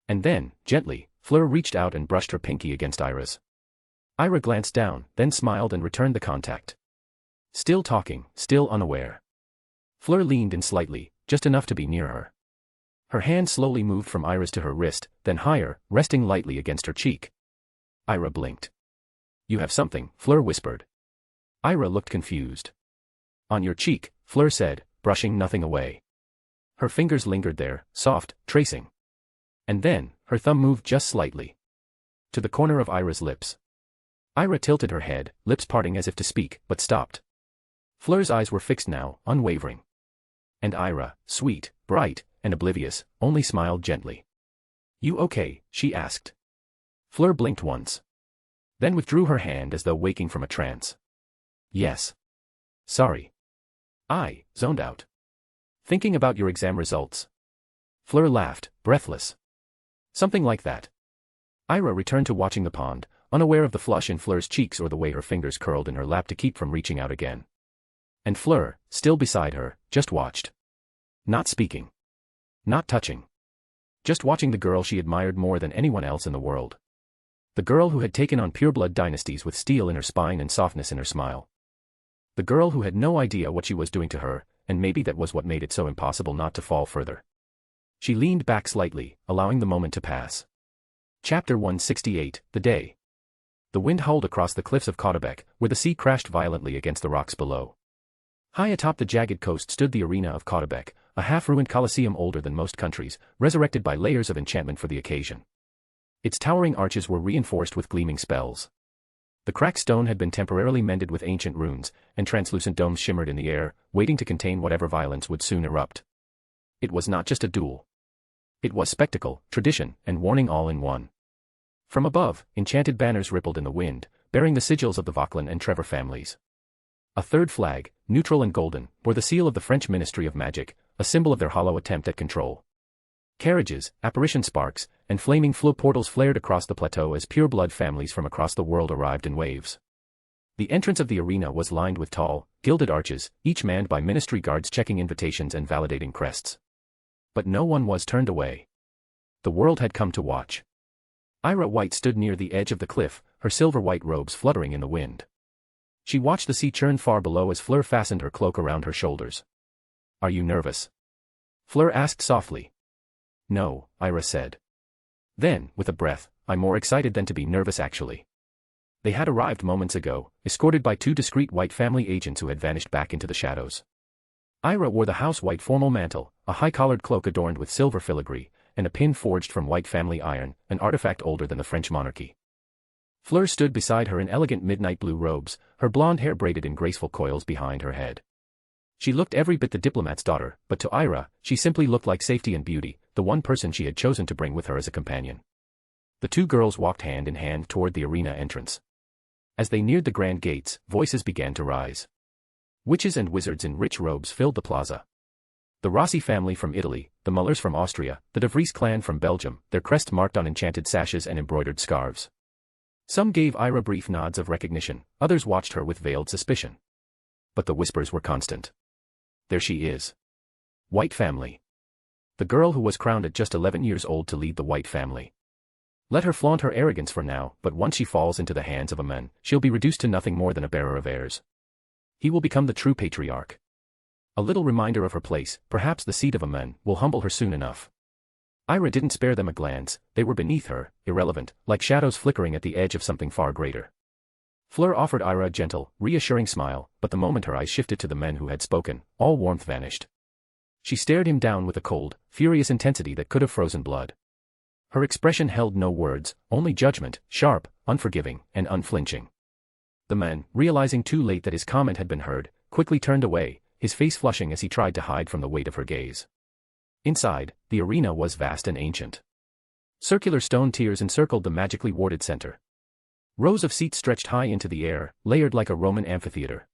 And then, gently, Fleur reached out and brushed her pinky against Ira's. Ira glanced down, then smiled and returned the contact. Still talking, still unaware. Fleur leaned in slightly, just enough to be near her. Her hand slowly moved from Ira's to her wrist, then higher, resting lightly against her cheek. Ira blinked. You have something, Fleur whispered. Ira looked confused. On your cheek, Fleur said, brushing nothing away. Her fingers lingered there, soft, tracing. And then, her thumb moved just slightly. To the corner of Ira's lips. Ira tilted her head, lips parting as if to speak, but stopped. Fleur's eyes were fixed now, unwavering. And Ira, sweet, bright, and oblivious, only smiled gently. You okay? She asked. Fleur blinked once. Then withdrew her hand as though waking from a trance. Yes. Sorry. I zoned out. Thinking about your exam results. Fleur laughed, breathless. Something like that. Ira returned to watching the pond, unaware of the flush in Fleur's cheeks or the way her fingers curled in her lap to keep from reaching out again. And Fleur, still beside her, just watched. Not speaking. Not touching. Just watching the girl she admired more than anyone else in the world. The girl who had taken on pureblood dynasties with steel in her spine and softness in her smile. The girl who had no idea what she was doing to her, and maybe that was what made it so impossible not to fall further. She leaned back slightly, allowing the moment to pass. Chapter 168, The Day. The wind howled across the cliffs of Caudebec, where the sea crashed violently against the rocks below. High atop the jagged coast stood the arena of Caudebec, a half-ruined coliseum older than most countries, resurrected by layers of enchantment for the occasion. Its towering arches were reinforced with gleaming spells. The cracked stone had been temporarily mended with ancient runes, and translucent domes shimmered in the air, waiting to contain whatever violence would soon erupt. It was not just a duel. It was spectacle, tradition, and warning all in one. From above, enchanted banners rippled in the wind, bearing the sigils of the Vauquelin and Trevor families. A third flag, neutral and golden, bore the seal of the French Ministry of Magic, a symbol of their hollow attempt at control. Carriages, apparition sparks, and flaming Fleur portals flared across the plateau as pure-blood families from across the world arrived in waves. The entrance of the arena was lined with tall, gilded arches, each manned by ministry guards checking invitations and validating crests. But no one was turned away. The world had come to watch. Ira White stood near the edge of the cliff, her silver-white robes fluttering in the wind. She watched the sea churn far below as Fleur fastened her cloak around her shoulders. Are you nervous? Fleur asked softly. No, Ira said. Then, with a breath, I'm more excited than to be nervous actually. They had arrived moments ago, escorted by two discreet white family agents who had vanished back into the shadows. Ira wore the house-white formal mantle, a high-collared cloak adorned with silver filigree, and a pin forged from white family iron, an artifact older than the French monarchy. Fleur stood beside her in elegant midnight blue robes, her blonde hair braided in graceful coils behind her head. She looked every bit the diplomat's daughter, but to Ira, she simply looked like safety and beauty, the one person she had chosen to bring with her as a companion. The two girls walked hand in hand toward the arena entrance. As they neared the grand gates, voices began to rise. Witches and wizards in rich robes filled the plaza. The Rossi family from Italy, the Mullers from Austria, the De Vries clan from Belgium, their crests marked on enchanted sashes and embroidered scarves. Some gave Ira brief nods of recognition, others watched her with veiled suspicion. But the whispers were constant. There she is. White family. The girl who was crowned at just 11 years old to lead the White family. Let her flaunt her arrogance for now, but once she falls into the hands of a man, she'll be reduced to nothing more than a bearer of heirs. He will become the true patriarch. A little reminder of her place, perhaps the seat of a man, will humble her soon enough. Ira didn't spare them a glance, they were beneath her, irrelevant, like shadows flickering at the edge of something far greater. Fleur offered Ira a gentle, reassuring smile, but the moment her eyes shifted to the men who had spoken, all warmth vanished. She stared him down with a cold, furious intensity that could have frozen blood. Her expression held no words, only judgment, sharp, unforgiving, and unflinching. The man, realizing too late that his comment had been heard, quickly turned away, his face flushing as he tried to hide from the weight of her gaze. Inside, the arena was vast and ancient. Circular stone tiers encircled the magically warded center. Rows of seats stretched high into the air, layered like a Roman amphitheater.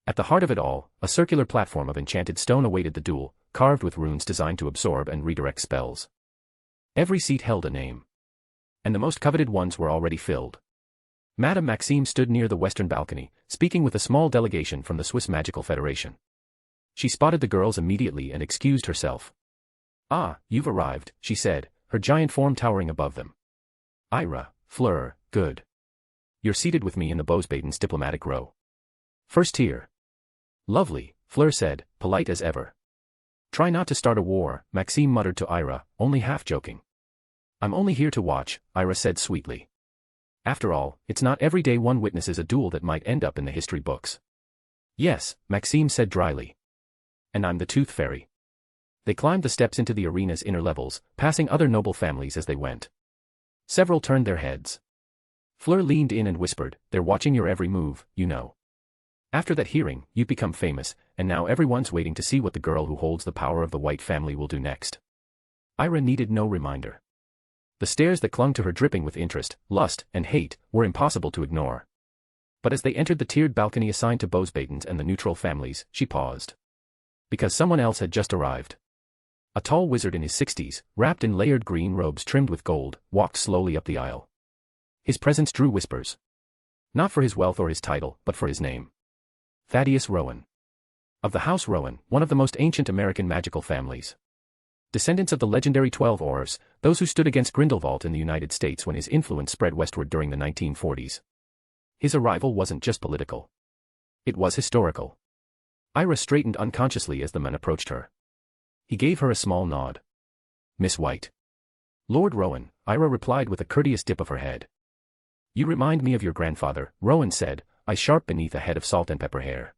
At the heart of it all, a circular platform of enchanted stone awaited the duel, carved with runes designed to absorb and redirect spells. Every seat held a name. And the most coveted ones were already filled. Madame Maxime stood near the western balcony, speaking with a small delegation from the Swiss Magical Federation. She spotted the girls immediately and excused herself. "Ah, you've arrived," she said, her giant form towering above them. "Ira, Fleur, good. You're seated with me in the Bosbaden's diplomatic row. First tier." "Lovely," Fleur said, polite as ever. "Try not to start a war," Maxime muttered to Ira, only half joking. "I'm only here to watch," Ira said sweetly. "After all, it's not every day one witnesses a duel that might end up in the history books." "Yes," Maxime said dryly. "And I'm the Tooth Fairy." They climbed the steps into the arena's inner levels, passing other noble families as they went. Several turned their heads. Fleur leaned in and whispered, "They're watching your every move, you know. After that hearing, you've become famous, and now everyone's waiting to see what the girl who holds the power of the White family will do next." Ira needed no reminder. The stares that clung to her dripping with interest, lust, and hate, were impossible to ignore. But as they entered the tiered balcony assigned to Bosbaden's and the neutral families, she paused. Because someone else had just arrived. A tall wizard in his 60s, wrapped in layered green robes trimmed with gold, walked slowly up the aisle. His presence drew whispers. Not for his wealth or his title, but for his name. Thaddeus Rowan. Of the House Rowan, one of the most ancient American magical families. Descendants of the legendary 12 Aurors, those who stood against Grindelwald in the United States when his influence spread westward during the 1940s. His arrival wasn't just political. It was historical. Ira straightened unconsciously as the man approached her. He gave her a small nod. "Miss White." "Lord Rowan," Ira replied with a courteous dip of her head. "You remind me of your grandfather," Rowan said, eyes sharp beneath a head of salt and pepper hair.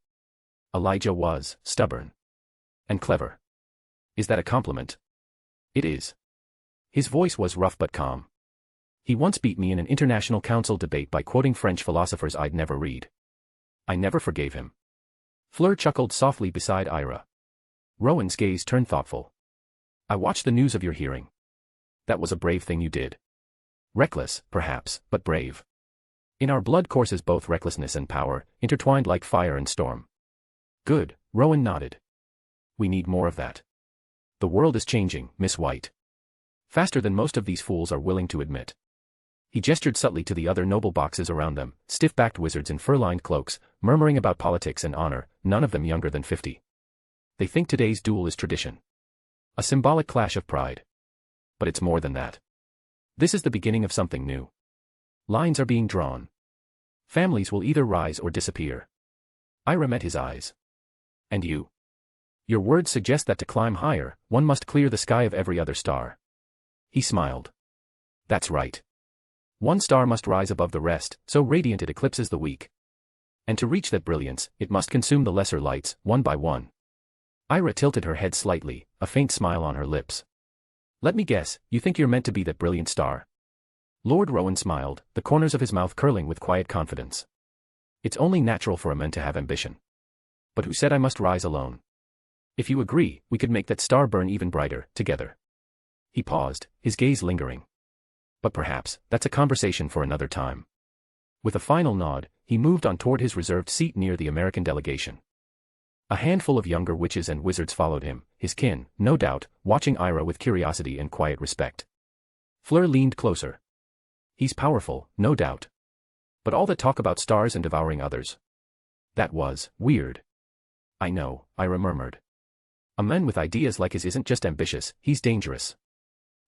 "Elijah was stubborn. And clever. Is that a compliment?" "It is." His voice was rough but calm. "He once beat me in an international council debate by quoting French philosophers I'd never read. I never forgave him." Fleur chuckled softly beside Ira. Rowan's gaze turned thoughtful. "I watched the news of your hearing. That was a brave thing you did. Reckless, perhaps, but brave. In our blood courses both recklessness and power, intertwined like fire and storm." "Good," Rowan nodded. "We need more of that. The world is changing, Miss White. Faster than most of these fools are willing to admit." He gestured subtly to the other noble boxes around them, stiff-backed wizards in fur-lined cloaks, murmuring about politics and honor, none of them younger than 50. They think today's duel is tradition. A symbolic clash of pride. But it's more than that. This is the beginning of something new. Lines are being drawn. Families will either rise or disappear. Ira met his eyes. "And you? Your words suggest that to climb higher, one must clear the sky of every other star." He smiled. "That's right. One star must rise above the rest, so radiant it eclipses the weak. And to reach that brilliance, it must consume the lesser lights, one by one." Ira tilted her head slightly, a faint smile on her lips. "Let me guess, you think you're meant to be that brilliant star?" Lord Rowan smiled, the corners of his mouth curling with quiet confidence. "It's only natural for a man to have ambition. But who said I must rise alone? If you agree, we could make that star burn even brighter, together." He paused, his gaze lingering. "But perhaps, that's a conversation for another time." With a final nod, he moved on toward his reserved seat near the American delegation. A handful of younger witches and wizards followed him, his kin, no doubt, watching Ira with curiosity and quiet respect. Fleur leaned closer. "He's powerful, no doubt. But all that talk about stars and devouring others. That was weird." "I know," Ira murmured. "A man with ideas like his isn't just ambitious, he's dangerous."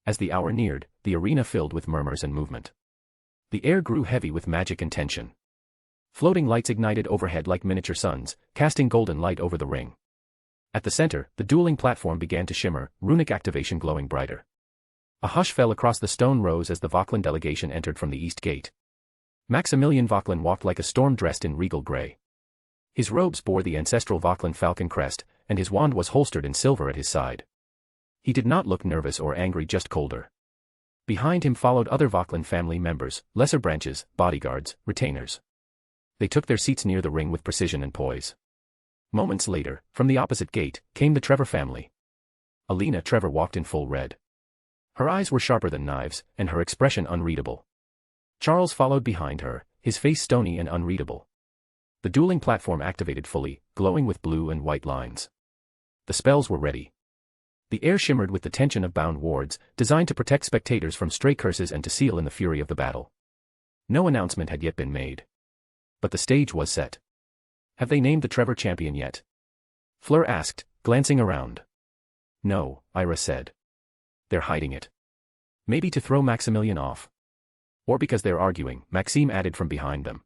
As the hour neared, the arena filled with murmurs and movement. The air grew heavy with magic and tension. Floating lights ignited overhead like miniature suns, casting golden light over the ring. At the center, the dueling platform began to shimmer, runic activation glowing brighter. A hush fell across the stone rows as the Vauclin delegation entered from the east gate. Maximilian Vauquelin walked like a storm dressed in regal grey. His robes bore the ancestral Vauquelin falcon crest, and his wand was holstered in silver at his side. He did not look nervous or angry, just colder. Behind him followed other Vauquelin family members, lesser branches, bodyguards, retainers. They took their seats near the ring with precision and poise. Moments later, from the opposite gate, came the Trevor family. Alina Trevor walked in full red. Her eyes were sharper than knives, and her expression unreadable. Charles followed behind her, his face stony and unreadable. The dueling platform activated fully, glowing with blue and white lines. The spells were ready. The air shimmered with the tension of bound wards, designed to protect spectators from stray curses and to seal in the fury of the battle. No announcement had yet been made. But the stage was set. Have they named the Trevor champion yet? Fleur asked, glancing around. No, Ira said. They're hiding it. Maybe to throw Maximilian off. Or because they're arguing, Maxime added from behind them.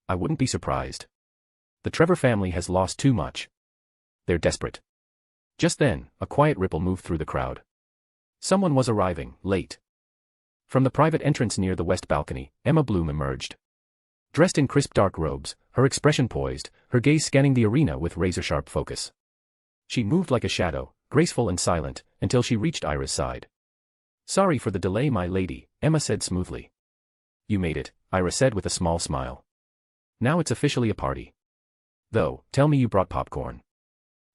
I wouldn't be surprised. The Trevor family has lost too much. They're desperate. Just then, a quiet ripple moved through the crowd. Someone was arriving, late. From the private entrance near the west balcony, Emma Bloom emerged. Dressed in crisp dark robes, her expression poised, her gaze scanning the arena with razor-sharp focus. She moved like a shadow, graceful and silent, until she reached Ira's side. Sorry for the delay, my lady, Emma said smoothly. You made it, Ira said with a small smile. Now it's officially a party. Though, tell me you brought popcorn.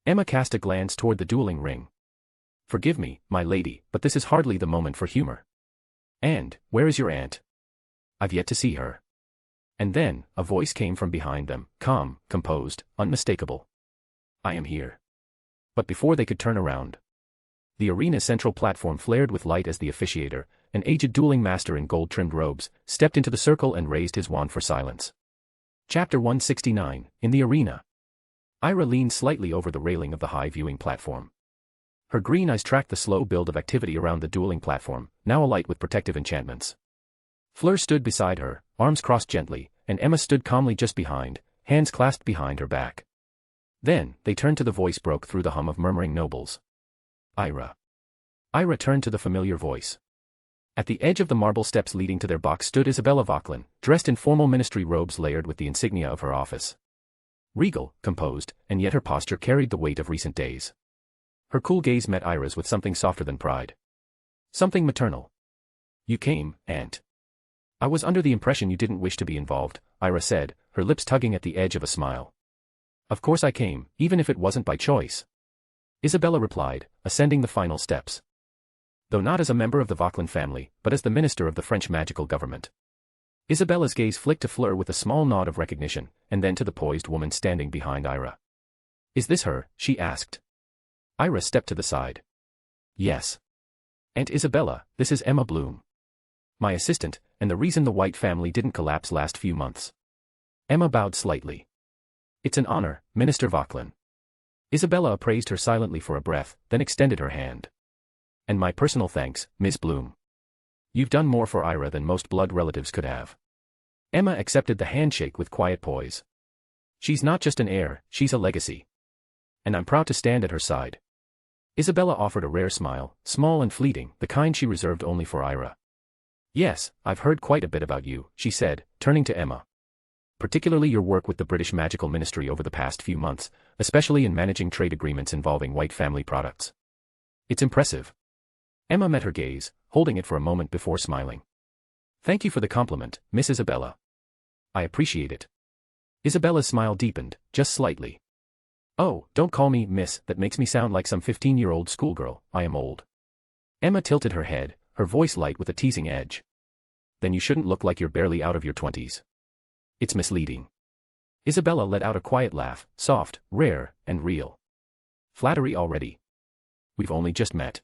Emma cast a glance toward the dueling ring. Forgive me, my lady, but this is hardly the moment for humor. And, where is your aunt? I've yet to see her. And then, a voice came from behind them, calm, composed, unmistakable. I am here. But before they could turn around, the arena's central platform flared with light as the officiator, an aged dueling master in gold-trimmed robes, stepped into the circle and raised his wand for silence. Chapter 169, in the arena. Ira leaned slightly over the railing of the high viewing platform. Her green eyes tracked the slow build of activity around the dueling platform, now alight with protective enchantments. Fleur stood beside her, arms crossed gently, and Emma stood calmly just behind, hands clasped behind her back. Then, they turned to the voice broke through the hum of murmuring nobles. Ira. Ira turned to the familiar voice. At the edge of the marble steps leading to their box stood Isabella Vauquelin, dressed in formal ministry robes layered with the insignia of her office. Regal, composed, and yet her posture carried the weight of recent days. Her cool gaze met Ira's with something softer than pride. Something maternal. You came, Aunt. I was under the impression you didn't wish to be involved, Ira said, her lips tugging at the edge of a smile. Of course I came, even if it wasn't by choice. Isabella replied, ascending the final steps. Though not as a member of the Vauquelin family, but as the minister of the French magical government. Isabella's gaze flicked to Fleur with a small nod of recognition, and then to the poised woman standing behind Ira. Is this her? She asked. Ira stepped to the side. Yes. Aunt Isabella, this is Emma Bloom. My assistant, and the reason the White family didn't collapse last few months. Emma bowed slightly. It's an honor, Minister Vauquelin. Isabella appraised her silently for a breath, then extended her hand. And my personal thanks, Miss Bloom. You've done more for Ira than most blood relatives could have. Emma accepted the handshake with quiet poise. She's not just an heir, she's a legacy. And I'm proud to stand at her side. Isabella offered a rare smile, small and fleeting, the kind she reserved only for Ira. Yes, I've heard quite a bit about you, she said, turning to Emma. Particularly your work with the British Magical Ministry over the past few months, especially in managing trade agreements involving White family products. It's impressive. Emma met her gaze, holding it for a moment before smiling. Thank you for the compliment, Miss Isabella. I appreciate it. Isabella's smile deepened, just slightly. Oh, don't call me Miss, that makes me sound like some 15-year-old schoolgirl, I am old. Emma tilted her head, her voice light with a teasing edge. Then you shouldn't look like you're barely out of your 20s. It's misleading. Isabella let out a quiet laugh, soft, rare, and real. Flattery already. We've only just met.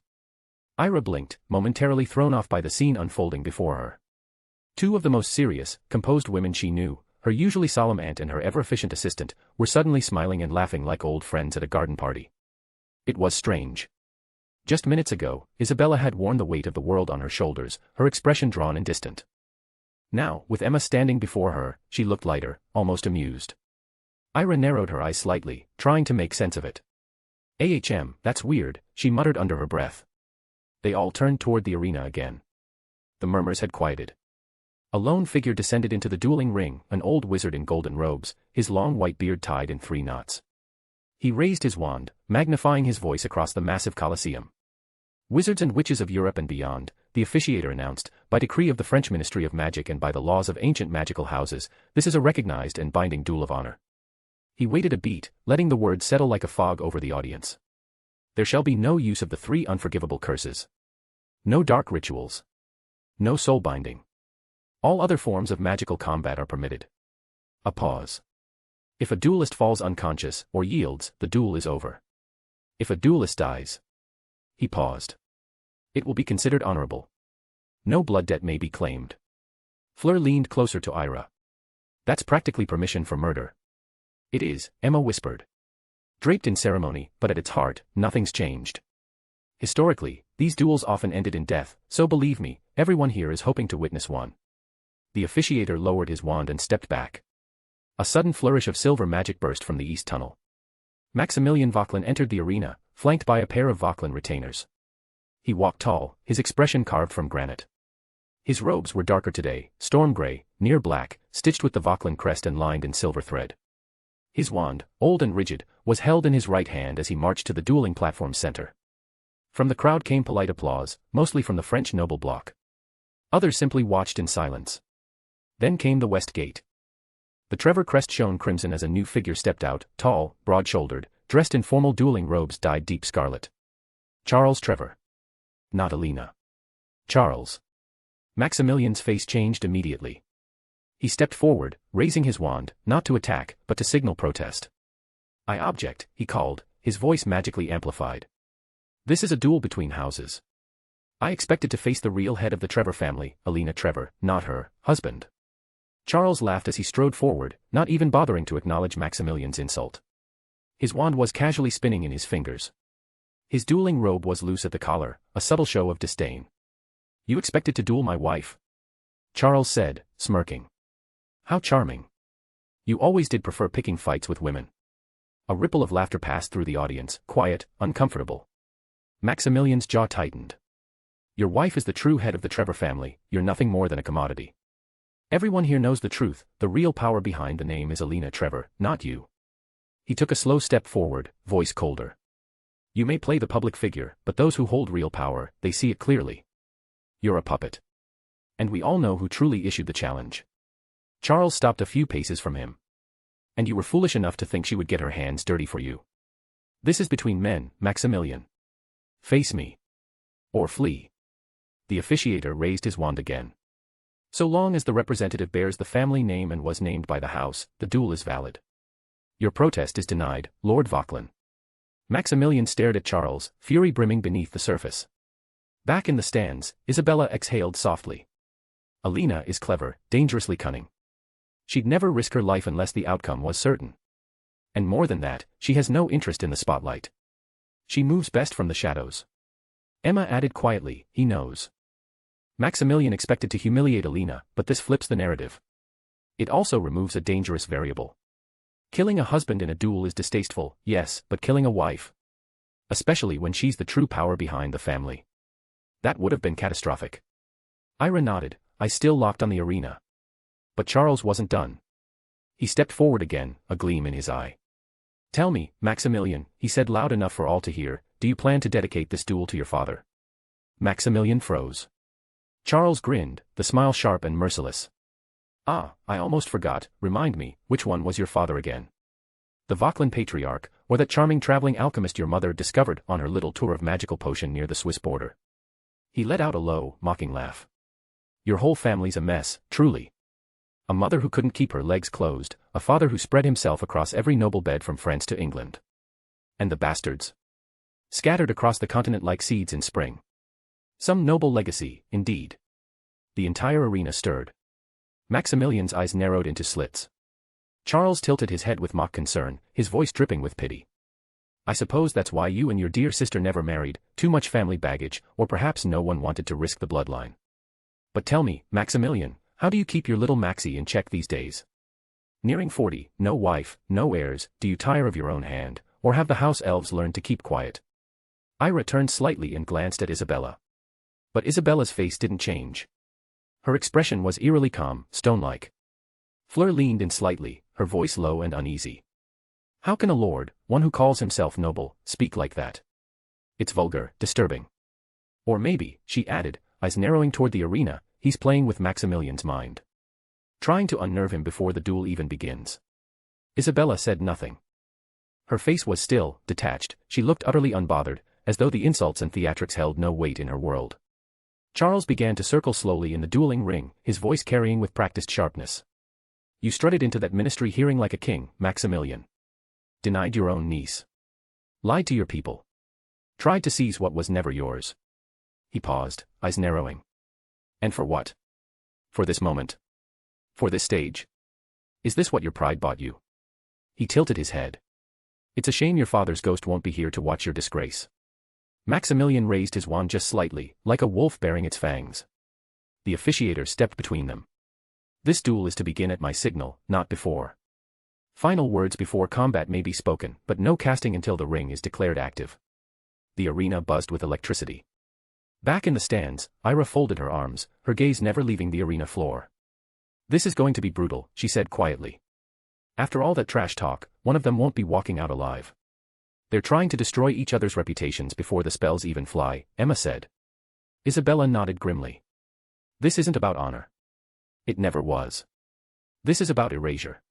Ira blinked, momentarily thrown off by the scene unfolding before her. Two of the most serious, composed women she knew, her usually solemn aunt and her ever-efficient assistant, were suddenly smiling and laughing like old friends at a garden party. It was strange. Just minutes ago, Isabella had worn the weight of the world on her shoulders, her expression drawn and distant. Now, with Emma standing before her, she looked lighter, almost amused. Ira narrowed her eyes slightly, trying to make sense of it. That's weird, she muttered under her breath. They all turned toward the arena again. The murmurs had quieted. A lone figure descended into the dueling ring, an old wizard in golden robes, his long white beard tied in 3 knots. He raised his wand, magnifying his voice across the massive Colosseum. "Wizards and witches of Europe and beyond," the officiator announced, "by decree of the French Ministry of Magic and by the laws of ancient magical houses, this is a recognized and binding duel of honor." He waited a beat, letting the words settle like a fog over the audience. "There shall be no use of the 3 unforgivable curses. No dark rituals. No soul binding. All other forms of magical combat are permitted." A pause. "If a duelist falls unconscious or yields, the duel is over. If a duelist dies..." He paused. "It will be considered honorable. No blood debt may be claimed." Fleur leaned closer to Ira. "That's practically permission for murder." "It is," Emma whispered. "Draped in ceremony, but at its heart, nothing's changed. Historically, these duels often ended in death, so believe me, everyone here is hoping to witness one." The officiator lowered his wand and stepped back. A sudden flourish of silver magic burst from the east tunnel. Maximilian Vauquelin entered the arena, flanked by a pair of Vauquelin retainers. He walked tall, his expression carved from granite. His robes were darker today, storm gray, near black, stitched with the Vauquelin crest and lined in silver thread. His wand, old and rigid, was held in his right hand as he marched to the dueling platform's center. From the crowd came polite applause, mostly from the French noble bloc. Others simply watched in silence. Then came the west gate. The Trevor crest shone crimson as a new figure stepped out, tall, broad-shouldered, dressed in formal dueling robes dyed deep scarlet. Charles Trevor. Not Alina. Charles. Maximilian's face changed immediately. He stepped forward, raising his wand, not to attack, but to signal protest. "I object," he called, his voice magically amplified. "This is a duel between houses. I expected to face the real head of the Trevor family, Alina Trevor, not her husband." Charles laughed as he strode forward, not even bothering to acknowledge Maximilian's insult. His wand was casually spinning in his fingers. His dueling robe was loose at the collar, a subtle show of disdain. "You expected to duel my wife?" Charles said, smirking. "How charming. You always did prefer picking fights with women." A ripple of laughter passed through the audience, quiet, uncomfortable. Maximilian's jaw tightened. "Your wife is the true head of the Trevor family, you're nothing more than a commodity. Everyone here knows the truth, the real power behind the name is Alina Trevor, not you." He took a slow step forward, voice colder. "You may play the public figure, but those who hold real power, they see it clearly. You're a puppet. And we all know who truly issued the challenge." Charles stopped a few paces from him. "And you were foolish enough to think she would get her hands dirty for you. This is between men, Maximilian. Face me. Or flee." The officiator raised his wand again. "So long as the representative bears the family name and was named by the house, the duel is valid. Your protest is denied, Lord Vauquelin." Maximilian stared at Charles, fury brimming beneath the surface. Back in the stands, Isabella exhaled softly. "Alina is clever, dangerously cunning. She'd never risk her life unless the outcome was certain. And more than that, she has no interest in the spotlight. She moves best from the shadows." Emma added quietly, "He knows." Maximilian expected to humiliate Alina, but this flips the narrative. It also removes a dangerous variable. Killing a husband in a duel is distasteful, yes, but killing a wife? Especially when she's the true power behind the family. That would have been catastrophic. Ira nodded, eyes still locked on the arena. But Charles wasn't done. He stepped forward again, a gleam in his eye. "Tell me, Maximilian," he said loud enough for all to hear, "do you plan to dedicate this duel to your father?" Maximilian froze. Charles grinned, the smile sharp and merciless. "Ah, I almost forgot, remind me, which one was your father again? The Vauquelin patriarch, or that charming traveling alchemist your mother discovered on her little tour of magical potion near the Swiss border?" He let out a low, mocking laugh. "Your whole family's a mess, truly. A mother who couldn't keep her legs closed, a father who spread himself across every noble bed from France to England. And the bastards? Scattered across the continent like seeds in spring. Some noble legacy, indeed." The entire arena stirred. Maximilian's eyes narrowed into slits. Charles tilted his head with mock concern, his voice dripping with pity. "I suppose that's why you and your dear sister never married, too much family baggage, or perhaps no one wanted to risk the bloodline. But tell me, Maximilian, how do you keep your little Maxie in check these days? Nearing 40, no wife, no heirs, do you tire of your own hand, or have the house elves learned to keep quiet?" Ira turned slightly and glanced at Isabella. But Isabella's face didn't change. Her expression was eerily calm, stone-like. Fleur leaned in slightly, her voice low and uneasy. How can a lord, one who calls himself noble, speak like that? It's vulgar, disturbing. Or maybe, she added, eyes narrowing toward the arena, he's playing with Maximilian's mind. Trying to unnerve him before the duel even begins. Isabella said nothing. Her face was still, detached, she looked utterly unbothered, as though the insults and theatrics held no weight in her world. Charles began to circle slowly in the dueling ring, his voice carrying with practiced sharpness. You strutted into that ministry hearing like a king, Maximilian. Denied your own niece. Lied to your people. Tried to seize what was never yours. He paused, eyes narrowing. And for what? For this moment. For this stage. Is this what your pride bought you? He tilted his head. It's a shame your father's ghost won't be here to watch your disgrace. Maximilian raised his wand just slightly, like a wolf baring its fangs. The officiator stepped between them. This duel is to begin at my signal, not before. Final words before combat may be spoken, but no casting until the ring is declared active. The arena buzzed with electricity. Back in the stands, Ira folded her arms, her gaze never leaving the arena floor. This is going to be brutal, she said quietly. After all that trash talk, one of them won't be walking out alive. They're trying to destroy each other's reputations before the spells even fly, Emma said. Isabella nodded grimly. This isn't about honor. It never was. This is about erasure.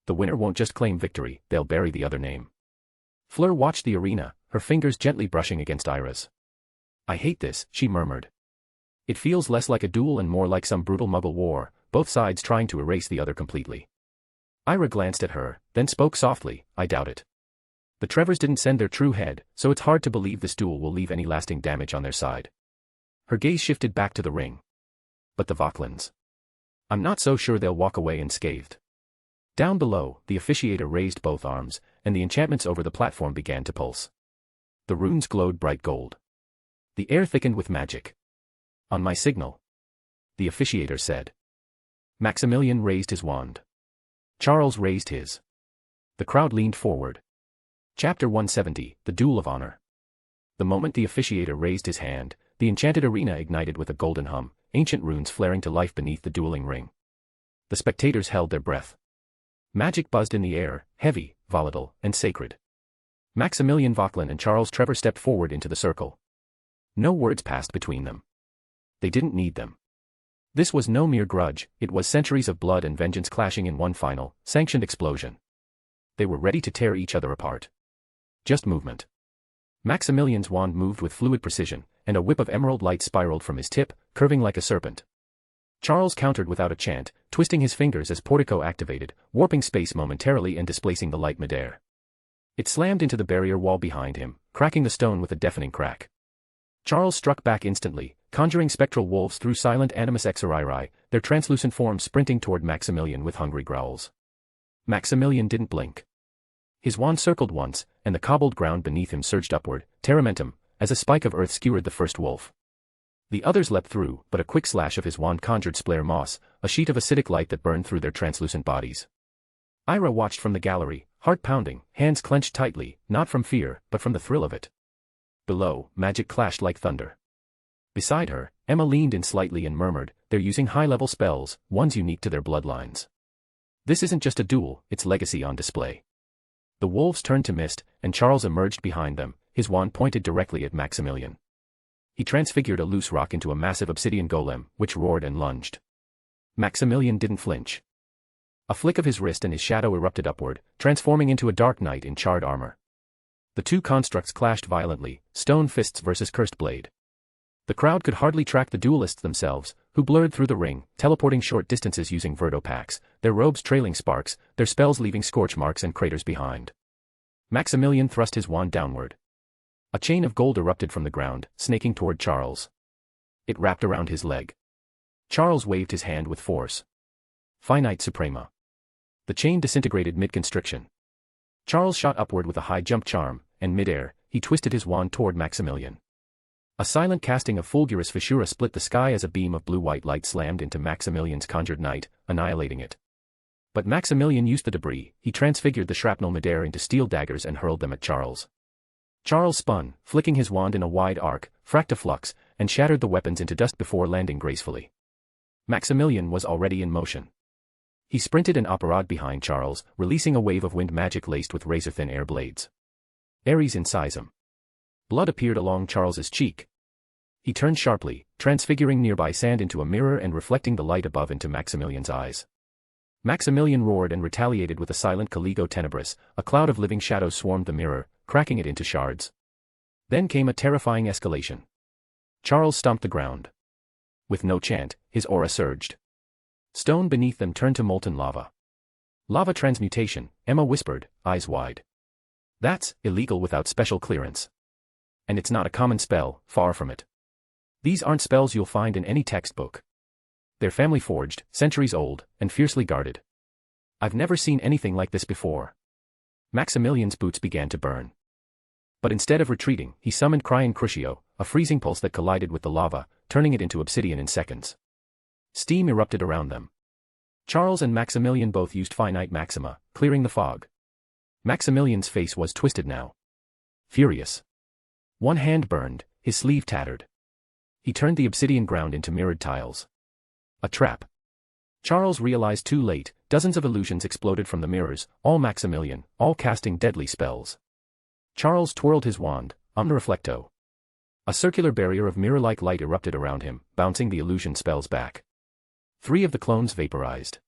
The winner won't just claim victory, they'll bury the other name. Fleur watched the arena, her fingers gently brushing against Ira's. I hate this, she murmured. It feels less like a duel and more like some brutal Muggle war, both sides trying to erase the other completely. Ira glanced at her, then spoke softly, I doubt it. The Trevors didn't send their true head, so it's hard to believe this duel will leave any lasting damage on their side. Her gaze shifted back to the ring. But the Vauquelins. I'm not so sure they'll walk away unscathed. Down below, the officiator raised both arms, and the enchantments over the platform began to pulse. The runes glowed bright gold. The air thickened with magic. On my signal. The officiator said. Maximilian raised his wand. Charles raised his. The crowd leaned forward. Chapter 170, The Duel of Honor. The moment the officiator raised his hand, the enchanted arena ignited with a golden hum, ancient runes flaring to life beneath the dueling ring. The spectators held their breath. Magic buzzed in the air, heavy, volatile, and sacred. Maximilian Vauquelin and Charles Trevor stepped forward into the circle. No words passed between them. They didn't need them. This was no mere grudge, it was centuries of blood and vengeance clashing in one final, sanctioned explosion. They were ready to tear each other apart. Just movement. Maximilian's wand moved with fluid precision, and a whip of emerald light spiraled from his tip, curving like a serpent. Charles countered without a chant, twisting his fingers as Portico activated, warping space momentarily and displacing the light midair. It slammed into the barrier wall behind him, cracking the stone with a deafening crack. Charles struck back instantly, conjuring spectral wolves through silent animus exoriri, their translucent forms sprinting toward Maximilian with hungry growls. Maximilian didn't blink. His wand circled once, and the cobbled ground beneath him surged upward, terramentum, as a spike of earth skewered the first wolf. The others leapt through, but a quick slash of his wand conjured splare moss, a sheet of acidic light that burned through their translucent bodies. Ira watched from the gallery, heart pounding, hands clenched tightly, not from fear, but from the thrill of it. Below, magic clashed like thunder. Beside her, Emma leaned in slightly and murmured, they're using high-level spells, ones unique to their bloodlines. This isn't just a duel, it's legacy on display. The wolves turned to mist, and Charles emerged behind them, his wand pointed directly at Maximilian. He transfigured a loose rock into a massive obsidian golem, which roared and lunged. Maximilian didn't flinch. A flick of his wrist and his shadow erupted upward, transforming into a dark knight in charred armor. The two constructs clashed violently, stone fists versus cursed blade. The crowd could hardly track the duelists themselves, who blurred through the ring, teleporting short distances using vertopacks, their robes trailing sparks, their spells leaving scorch marks and craters behind. Maximilian thrust his wand downward. A chain of gold erupted from the ground, snaking toward Charles. It wrapped around his leg. Charles waved his hand with force. Finite Suprema. The chain disintegrated mid-constriction. Charles shot upward with a high jump charm, and mid-air, he twisted his wand toward Maximilian. A silent casting of Fulgurus Fissura split the sky as a beam of blue-white light slammed into Maximilian's conjured knight, annihilating it. But Maximilian used the debris, he transfigured the shrapnel mid-air into steel daggers and hurled them at Charles. Charles spun, flicking his wand in a wide arc, fracta flux, and shattered the weapons into dust before landing gracefully. Maximilian was already in motion. He sprinted and apparade behind Charles, releasing a wave of wind magic laced with razor-thin air blades. Ares incise him. Blood appeared along Charles's cheek. He turned sharply, transfiguring nearby sand into a mirror and reflecting the light above into Maximilian's eyes. Maximilian roared and retaliated with a silent Caligo tenebris. A cloud of living shadows swarmed the mirror, cracking it into shards. Then came a terrifying escalation. Charles stomped the ground. With no chant, his aura surged. Stone beneath them turned to molten lava. Lava transmutation, Emma whispered, eyes wide. That's illegal without special clearance. And it's not a common spell, far from it. These aren't spells you'll find in any textbook. They're family forged, centuries old, and fiercely guarded. I've never seen anything like this before. Maximilian's boots began to burn. But instead of retreating, he summoned Cryon Crucio, a freezing pulse that collided with the lava, turning it into obsidian in seconds. Steam erupted around them. Charles and Maximilian both used finite maxima, clearing the fog. Maximilian's face was twisted now. Furious. One hand burned, his sleeve tattered. He turned the obsidian ground into mirrored tiles. A trap. Charles realized too late, dozens of illusions exploded from the mirrors, all Maximilian, all casting deadly spells. Charles twirled his wand, Omnireflecto. A circular barrier of mirror-like light erupted around him, bouncing the illusion spells back. 3 of the clones vaporized.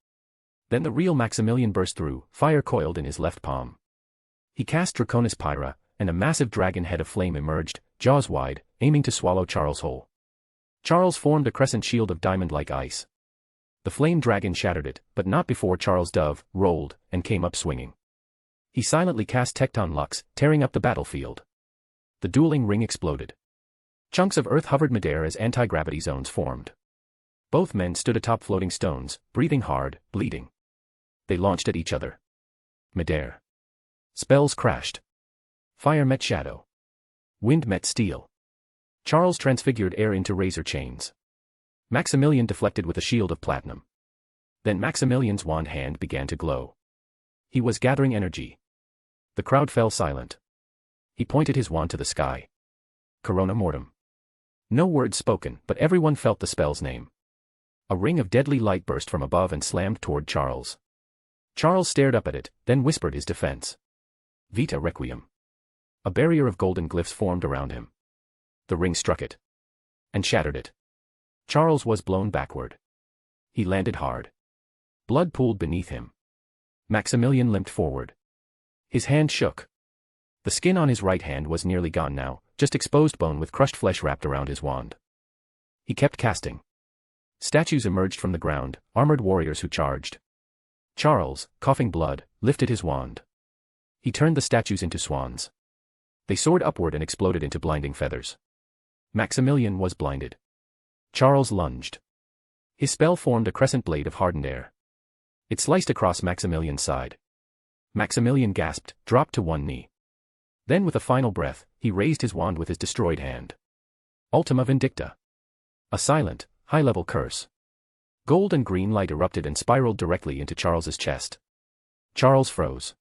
Then the real Maximilian burst through, fire coiled in his left palm. He cast Draconis Pyra, and a massive dragon head of flame emerged, jaws wide, aiming to swallow Charles whole. Charles formed a crescent shield of diamond-like ice. The flame dragon shattered it, but not before Charles dove, rolled, and came up swinging. He silently cast Tecton Lux, tearing up the battlefield. The dueling ring exploded. Chunks of earth hovered midair as anti-gravity zones formed. Both men stood atop floating stones, breathing hard, bleeding. They launched at each other. Midair. Spells crashed. Fire met shadow. Wind met steel. Charles transfigured air into razor chains. Maximilian deflected with a shield of platinum. Then Maximilian's wand hand began to glow. He was gathering energy. The crowd fell silent. He pointed his wand to the sky. Corona Mortem. No words spoken, but everyone felt the spell's name. A ring of deadly light burst from above and slammed toward Charles. Charles stared up at it, then whispered his defense. Vita Requiem. A barrier of golden glyphs formed around him. The ring struck it. And shattered it. Charles was blown backward. He landed hard. Blood pooled beneath him. Maximilian limped forward. His hand shook. The skin on his right hand was nearly gone now, just exposed bone with crushed flesh wrapped around his wand. He kept casting. Statues emerged from the ground, armored warriors who charged. Charles, coughing blood, lifted his wand. He turned the statues into swans. They soared upward and exploded into blinding feathers. Maximilian was blinded. Charles lunged. His spell formed a crescent blade of hardened air. It sliced across Maximilian's side. Maximilian gasped, dropped to one knee. Then with a final breath, he raised his wand with his destroyed hand. Ultima Vindicta. A silent, high-level curse. Gold and green light erupted and spiraled directly into Charles's chest. Charles froze.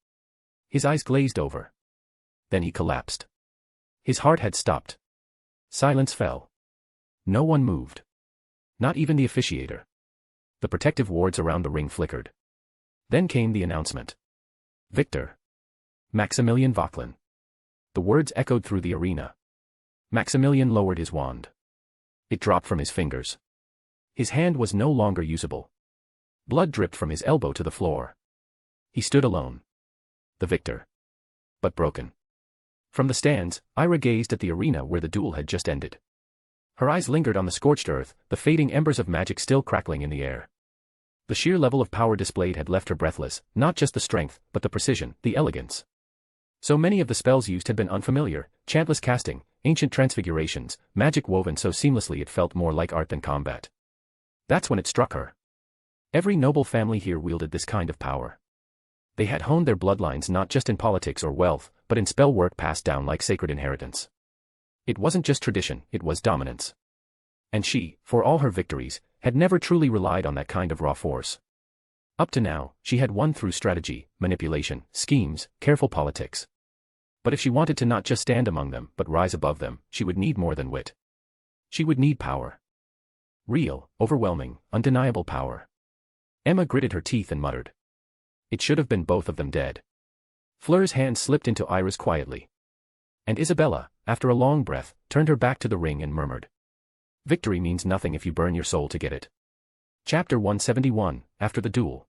His eyes glazed over. Then he collapsed. His heart had stopped. Silence fell. No one moved. Not even the officiator. The protective wards around the ring flickered. Then came the announcement. Victor. Maximilian Vauquelin. The words echoed through the arena. Maximilian lowered his wand. It dropped from his fingers. His hand was no longer usable. Blood dripped from his elbow to the floor. He stood alone. The victor. But broken. From the stands, Ira gazed at the arena where the duel had just ended. Her eyes lingered on the scorched earth, the fading embers of magic still crackling in the air. The sheer level of power displayed had left her breathless, not just the strength, but the precision, the elegance. So many of the spells used had been unfamiliar, chantless casting, ancient transfigurations, magic woven so seamlessly it felt more like art than combat. That's when it struck her. Every noble family here wielded this kind of power. They had honed their bloodlines not just in politics or wealth, but in spell work passed down like sacred inheritance. It wasn't just tradition, it was dominance. And she, for all her victories, had never truly relied on that kind of raw force. Up to now, she had won through strategy, manipulation, schemes, careful politics. But if she wanted to not just stand among them but rise above them, she would need more than wit. She would need power. Real, overwhelming, undeniable power. Emma gritted her teeth and muttered. It should have been both of them dead. Flur's hand slipped into Iris quietly. And Isabella, after a long breath, turned her back to the ring and murmured. Victory means nothing if you burn your soul to get it. Chapter 171, After the Duel.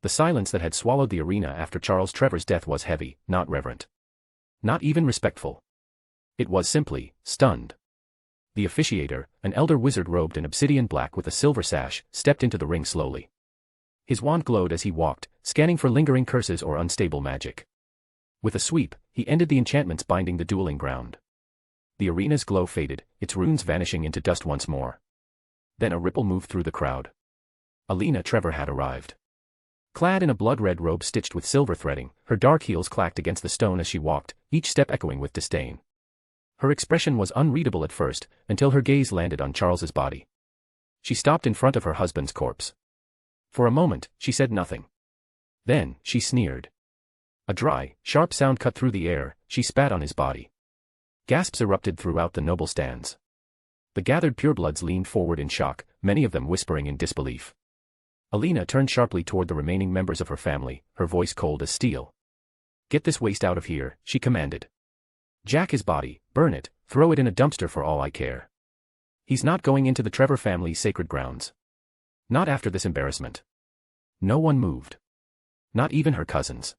The silence that had swallowed the arena after Charles Trevor's death was heavy, not reverent. Not even respectful. It was simply, stunned. The officiator, an elder wizard robed in obsidian black with a silver sash, stepped into the ring slowly. His wand glowed as he walked, scanning for lingering curses or unstable magic. With a sweep, he ended the enchantments binding the dueling ground. The arena's glow faded, its runes vanishing into dust once more. Then a ripple moved through the crowd. Alina Trevor had arrived. Clad in a blood-red robe stitched with silver threading, her dark heels clacked against the stone as she walked, each step echoing with disdain. Her expression was unreadable at first, until her gaze landed on Charles's body. She stopped in front of her husband's corpse. For a moment, she said nothing. Then, she sneered. A dry, sharp sound cut through the air, she spat on his body. Gasps erupted throughout the noble stands. The gathered purebloods leaned forward in shock, many of them whispering in disbelief. Alina turned sharply toward the remaining members of her family, her voice cold as steel. Get this waste out of here, she commanded. Jack his body, burn it, throw it in a dumpster for all I care. He's not going into the Trevor family's sacred grounds. Not after this embarrassment. No one moved. Not even her cousins.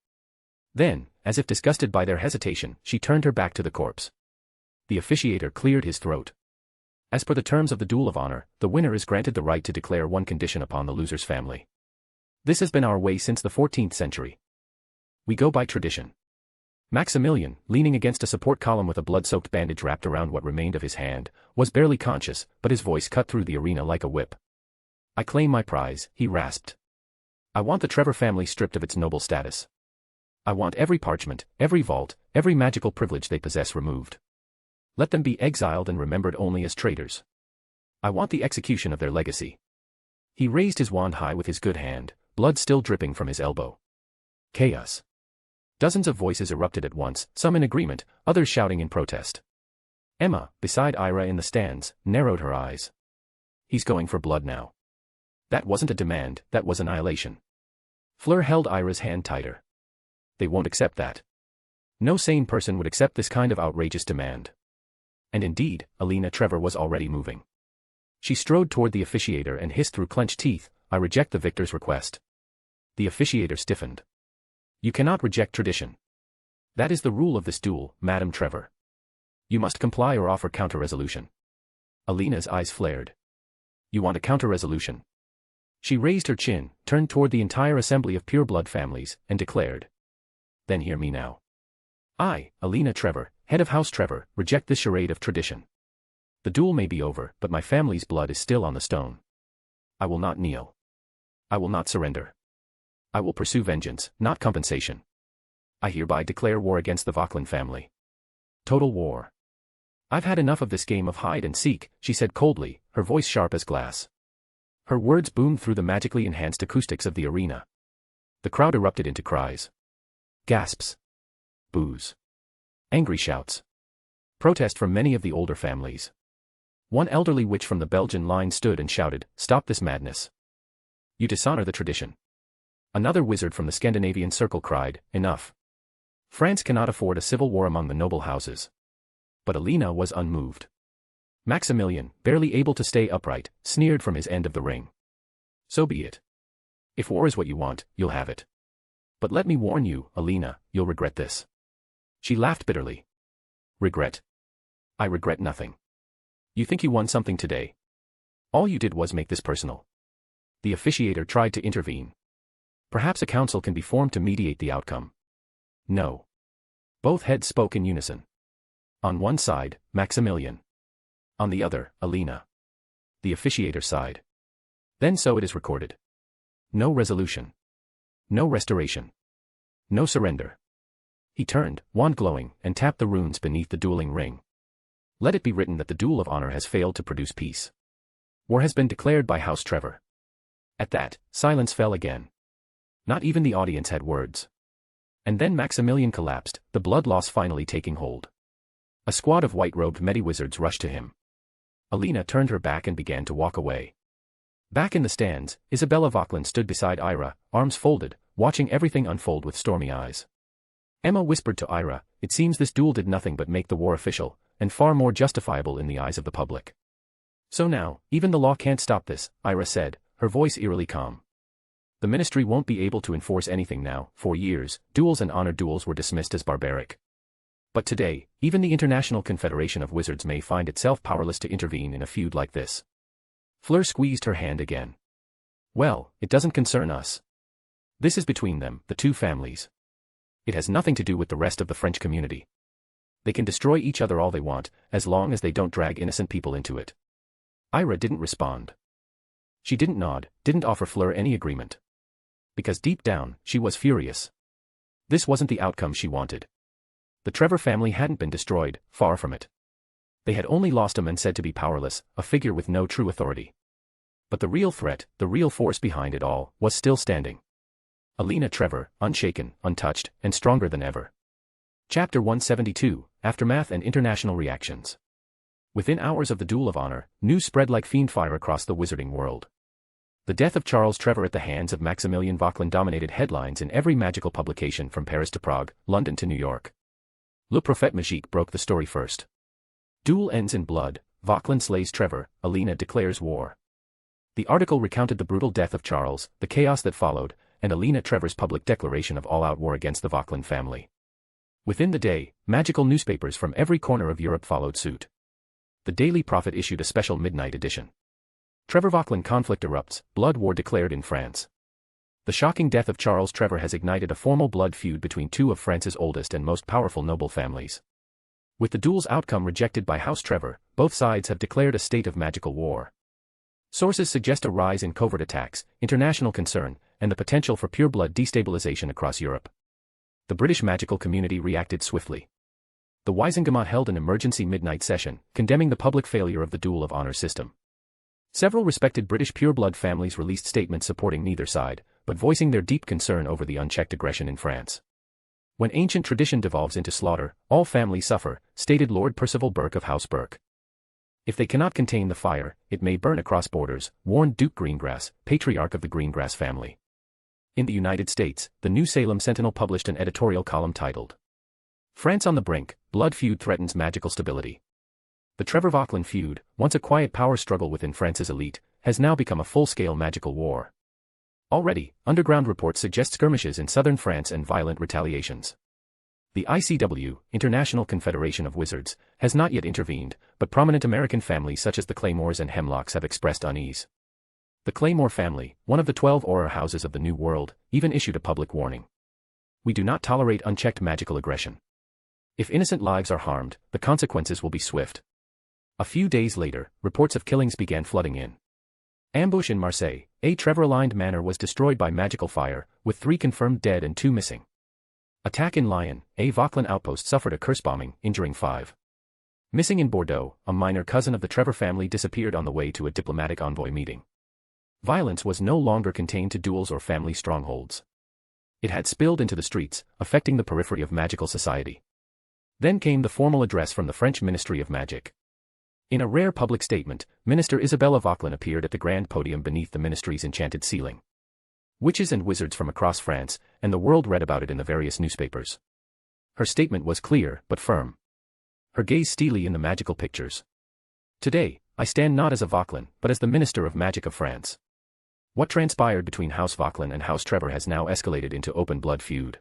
Then, as if disgusted by their hesitation, she turned her back to the corpse. The officiator cleared his throat. As per the terms of the Duel of Honor, the winner is granted the right to declare one condition upon the loser's family. This has been our way since the 14th century. We go by tradition. Maximilian, leaning against a support column with a blood-soaked bandage wrapped around what remained of his hand, was barely conscious, but his voice cut through the arena like a whip. I claim my prize, he rasped. I want the Trevor family stripped of its noble status. I want every parchment, every vault, every magical privilege they possess removed. Let them be exiled and remembered only as traitors. I want the execution of their legacy. He raised his wand high with his good hand, blood still dripping from his elbow. Chaos. Dozens of voices erupted at once, some in agreement, others shouting in protest. Emma, beside Ira in the stands, narrowed her eyes. He's going for blood now. That wasn't a demand, that was annihilation. Fleur held Ira's hand tighter. They won't accept that. No sane person would accept this kind of outrageous demand. And indeed, Alina Trevor was already moving. She strode toward the officiator and hissed through clenched teeth, I reject the victor's request. The officiator stiffened. You cannot reject tradition. That is the rule of this duel, Madam Trevor. You must comply or offer counter-resolution. Alina's eyes flared. You want a counter-resolution? She raised her chin, turned toward the entire assembly of pureblood families, and declared. Then hear me now. I, Alina Trevor, head of House Trevor, reject this charade of tradition. The duel may be over, but my family's blood is still on the stone. I will not kneel. I will not surrender. I will pursue vengeance, not compensation. I hereby declare war against the Vauquelin family. Total war. I've had enough of this game of hide and seek, she said coldly, her voice sharp as glass. Her words boomed through the magically enhanced acoustics of the arena. The crowd erupted into cries. Gasps. Boos. Angry shouts. Protest from many of the older families. One elderly witch from the Belgian line stood and shouted, Stop this madness. You dishonor the tradition. Another wizard from the Scandinavian circle cried, Enough. France cannot afford a civil war among the noble houses. But Alina was unmoved. Maximilian, barely able to stay upright, sneered from his end of the ring. So be it. If war is what you want, you'll have it. But let me warn you, Alina, you'll regret this. She laughed bitterly. Regret? I regret nothing. You think you won something today? All you did was make this personal. The officiator tried to intervene. Perhaps a council can be formed to mediate the outcome. No. Both heads spoke in unison. On one side, Maximilian. On the other, Alina. The officiator sighed. Then so it is recorded. No resolution. No restoration. No surrender. He turned, wand glowing, and tapped the runes beneath the dueling ring. Let it be written that the Duel of Honor has failed to produce peace. War has been declared by House Trevor. At that, silence fell again. Not even the audience had words. And then Maximilian collapsed, the blood loss finally taking hold. A squad of white-robed medi-wizards rushed to him. Alina turned her back and began to walk away. Back in the stands, Isabella Vauquelin stood beside Ira, arms folded, watching everything unfold with stormy eyes. Emma whispered to Ira, "It seems this duel did nothing but make the war official, and far more justifiable in the eyes of the public." "So now, even the law can't stop this," Ira said, her voice eerily calm. "The ministry won't be able to enforce anything now. For years, duels and honor duels were dismissed as barbaric. But today, even the International Confederation of Wizards may find itself powerless to intervene in a feud like this." Fleur squeezed her hand again. "Well, it doesn't concern us. This is between them, the two families. It has nothing to do with the rest of the French community. They can destroy each other all they want, as long as they don't drag innocent people into it." Ira didn't respond. She didn't nod, didn't offer Fleur any agreement. Because deep down, she was furious. This wasn't the outcome she wanted. The Trevor family hadn't been destroyed, far from it. They had only lost a man said to be powerless, a figure with no true authority. But the real threat, the real force behind it all, was still standing. Alina Trevor, unshaken, untouched, and stronger than ever. Chapter 172, Aftermath and International Reactions. Within hours of the Duel of Honor, news spread like fiend fire across the wizarding world. The death of Charles Trevor at the hands of Maximilian Vauquelin dominated headlines in every magical publication from Paris to Prague, London to New York. Le Prophète Magique broke the story first. Duel ends in blood, Vauquelin slays Trevor, Alina declares war. The article recounted the brutal death of Charles, the chaos that followed, and Alina Trevor's public declaration of all-out war against the Vauquelin family. Within the day, magical newspapers from every corner of Europe followed suit. The Daily Prophet issued a special midnight edition. Trevor Vauquelin conflict erupts, blood war declared in France. The shocking death of Charles Trevor has ignited a formal blood feud between two of France's oldest and most powerful noble families. With the duel's outcome rejected by House Trevor, both sides have declared a state of magical war. Sources suggest a rise in covert attacks, international concern, and the potential for pure-blood destabilization across Europe. The British magical community reacted swiftly. The Wiesengemot held an emergency midnight session, condemning the public failure of the Duel of Honor system. Several respected British pure-blood families released statements supporting neither side, but voicing their deep concern over the unchecked aggression in France. "When ancient tradition devolves into slaughter, all families suffer," stated Lord Percival Burke of House Burke. "If they cannot contain the fire, it may burn across borders," warned Duke Greengrass, patriarch of the Greengrass family. In the United States, the New Salem Sentinel published an editorial column titled, "France on the Brink, Blood Feud Threatens Magical Stability." The Trevor Vauquelin feud, once a quiet power struggle within France's elite, has now become a full-scale magical war. Already, underground reports suggest skirmishes in southern France and violent retaliations. The ICW, International Confederation of Wizards, has not yet intervened, but prominent American families such as the Claymores and Hemlocks have expressed unease. The Claymore family, one of the 12 Auror houses of the New World, even issued a public warning. "We do not tolerate unchecked magical aggression. If innocent lives are harmed, the consequences will be swift." A few days later, reports of killings began flooding in. Ambush in Marseille, a Trevor-aligned manor was destroyed by magical fire, with 3 confirmed dead and 2 missing. Attack in Lyon, a Vauquelin outpost suffered a curse bombing, injuring 5. Missing in Bordeaux, a minor cousin of the Trevor family disappeared on the way to a diplomatic envoy meeting. Violence was no longer contained to duels or family strongholds. It had spilled into the streets, affecting the periphery of magical society. Then came the formal address from the French Ministry of Magic. In a rare public statement, Minister Isabella Vauquelin appeared at the grand podium beneath the ministry's enchanted ceiling. Witches and wizards from across France, and the world read about it in the various newspapers. Her statement was clear, but firm. Her gaze steely in the magical pictures. "Today, I stand not as a Vauquelin, but as the Minister of Magic of France. What transpired between House Vauquelin and House Trevor has now escalated into open blood feud.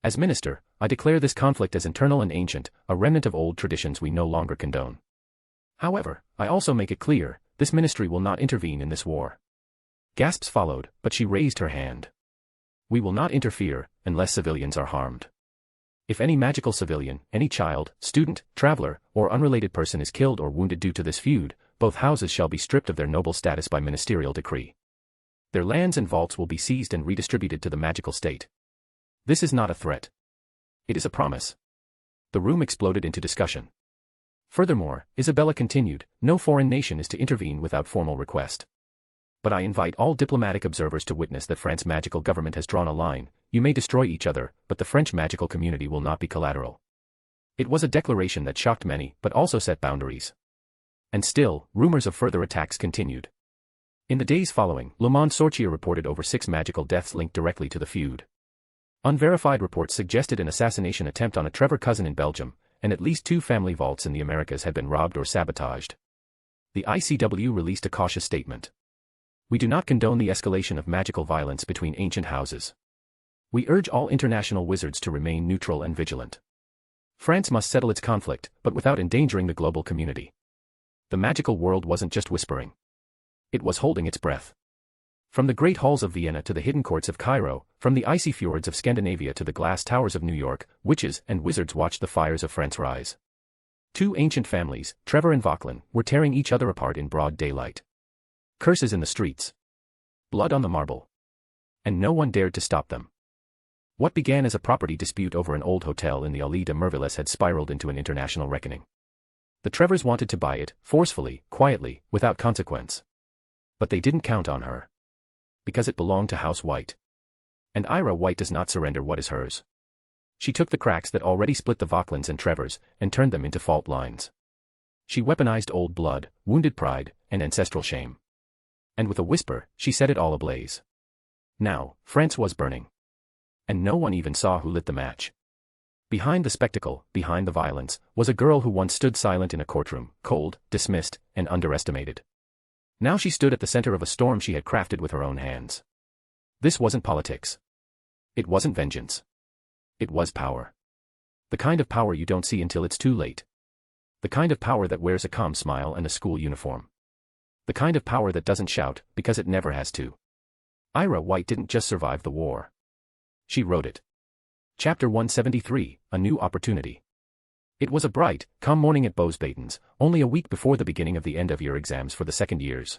As minister, I declare this conflict as internal and ancient, a remnant of old traditions we no longer condone. However, I also make it clear, this ministry will not intervene in this war." Gasps followed, but she raised her hand. "We will not interfere, unless civilians are harmed. If any magical civilian, any child, student, traveler, or unrelated person is killed or wounded due to this feud, both houses shall be stripped of their noble status by ministerial decree. Their lands and vaults will be seized and redistributed to the magical state. This is not a threat. It is a promise." The room exploded into discussion. Furthermore, Isabella continued, "No foreign nation is to intervene without formal request. But I invite all diplomatic observers to witness that France's magical government has drawn a line. You may destroy each other, but the French magical community will not be collateral." It was a declaration that shocked many, but also set boundaries. And still, rumors of further attacks continued. In the days following, Le Monde Sorcier reported over 6 magical deaths linked directly to the feud. Unverified reports suggested an assassination attempt on a Trevor cousin in Belgium, and at least 2 family vaults in the Americas had been robbed or sabotaged. The ICW released a cautious statement. We do not condone the escalation of magical violence between ancient houses. We urge all international wizards to remain neutral and vigilant. France must settle its conflict, but without endangering the global community. The magical world wasn't just whispering. It was holding its breath. From the great halls of Vienna to the hidden courts of Cairo, from the icy fjords of Scandinavia to the glass towers of New York, witches and wizards watched the fires of France rise. 2 ancient families, Trevor and Vauquelin, were tearing each other apart in broad daylight. Curses in the streets. Blood on the marble. And no one dared to stop them. What began as a property dispute over an old hotel in the Allée de Merveilles had spiraled into an international reckoning. The Trevors wanted to buy it, forcefully, quietly, without consequence. But they didn't count on her. Because it belonged to House White. And Ira White does not surrender what is hers. She took the cracks that already split the Vauquelins and Trevors, and turned them into fault lines. She weaponized old blood, wounded pride, and ancestral shame. And with a whisper, she set it all ablaze. Now, France was burning. And no one even saw who lit the match. Behind the spectacle, behind the violence, was a girl who once stood silent in a courtroom, cold, dismissed, and underestimated. Now she stood at the center of a storm she had crafted with her own hands. This wasn't politics. It wasn't vengeance. It was power. The kind of power you don't see until it's too late. The kind of power that wears a calm smile and a school uniform. The kind of power that doesn't shout, because it never has to. Ira White didn't just survive the war. She wrote it. Chapter 173, A New Opportunity. It was a bright, calm morning at Beauxbatons, only a week before the beginning of the end-of-year exams for the second years.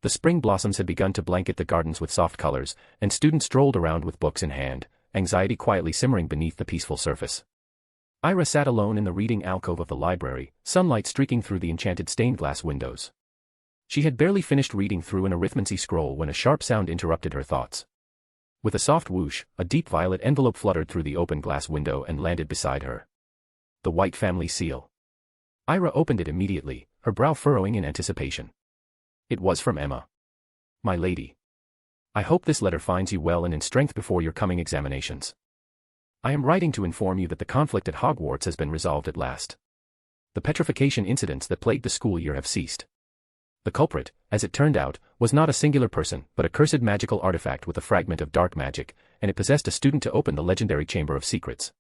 The spring blossoms had begun to blanket the gardens with soft colors, and students strolled around with books in hand, anxiety quietly simmering beneath the peaceful surface. Ira sat alone in the reading alcove of the library, sunlight streaking through the enchanted stained-glass windows. She had barely finished reading through an arithmancy scroll when a sharp sound interrupted her thoughts. With a soft whoosh, a deep violet envelope fluttered through the open glass window and landed beside her. The White family seal. Ira opened it immediately, her brow furrowing in anticipation. It was from Emma. My lady. I hope this letter finds you well and in strength before your coming examinations. I am writing to inform you that the conflict at Hogwarts has been resolved at last. The petrification incidents that plagued the school year have ceased. The culprit, as it turned out, was not a singular person, but a cursed magical artifact with a fragment of dark magic, and it possessed a student to open the legendary Chamber of Secrets.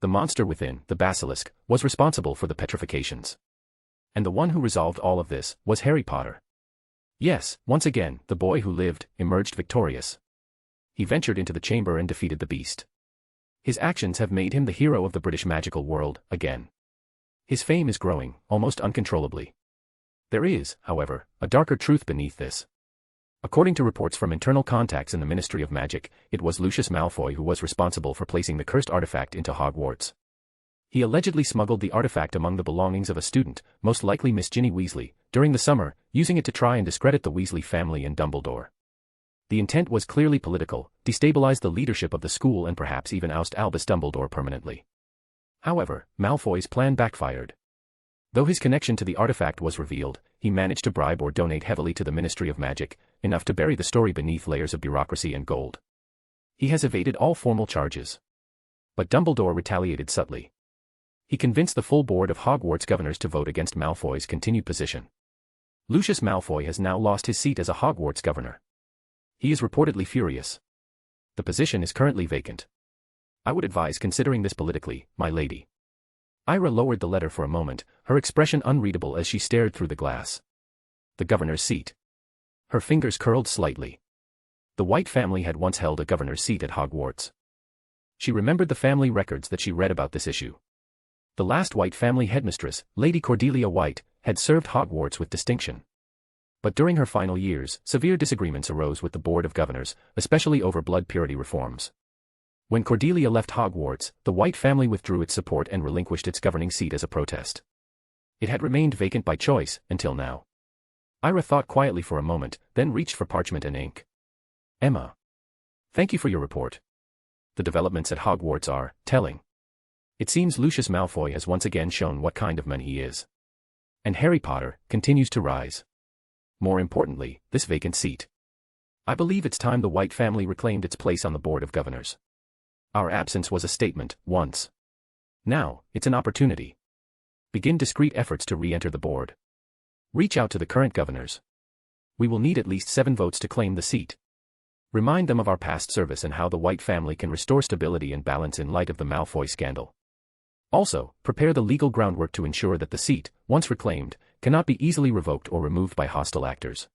The monster within, the basilisk, was responsible for the petrifications. And the one who resolved all of this was Harry Potter. Yes, once again, the boy who lived, emerged victorious. He ventured into the chamber and defeated the beast. His actions have made him the hero of the British magical world, again. His fame is growing, almost uncontrollably. There is, however, a darker truth beneath this. According to reports from internal contacts in the Ministry of Magic, it was Lucius Malfoy who was responsible for placing the cursed artifact into Hogwarts. He allegedly smuggled the artifact among the belongings of a student, most likely Miss Ginny Weasley, during the summer, using it to try and discredit the Weasley family and Dumbledore. The intent was clearly political, destabilize the leadership of the school and perhaps even oust Albus Dumbledore permanently. However, Malfoy's plan backfired. Though his connection to the artifact was revealed, he managed to bribe or donate heavily to the Ministry of Magic, enough to bury the story beneath layers of bureaucracy and gold. He has evaded all formal charges. But Dumbledore retaliated subtly. He convinced the full board of Hogwarts governors to vote against Malfoy's continued position. Lucius Malfoy has now lost his seat as a Hogwarts governor. He is reportedly furious. The position is currently vacant. I would advise considering this politically, my lady. Ira lowered the letter for a moment, her expression unreadable as she stared through the glass. The governor's seat. Her fingers curled slightly. The White family had once held a governor's seat at Hogwarts. She remembered the family records that she read about this issue. The last White family headmistress, Lady Cordelia White, had served Hogwarts with distinction. But during her final years, severe disagreements arose with the Board of Governors, especially over blood purity reforms. When Cordelia left Hogwarts, the White family withdrew its support and relinquished its governing seat as a protest. It had remained vacant by choice, until now. Ira thought quietly for a moment, then reached for parchment and ink. Emma. Thank you for your report. The developments at Hogwarts are telling. It seems Lucius Malfoy has once again shown what kind of man he is. And Harry Potter continues to rise. More importantly, this vacant seat. I believe it's time the White family reclaimed its place on the Board of Governors. Our absence was a statement, once. Now, it's an opportunity. Begin discreet efforts to re-enter the board. Reach out to the current governors. We will need at least 7 votes to claim the seat. Remind them of our past service and how the White family can restore stability and balance in light of the Malfoy scandal. Also, prepare the legal groundwork to ensure that the seat, once reclaimed, cannot be easily revoked or removed by hostile actors.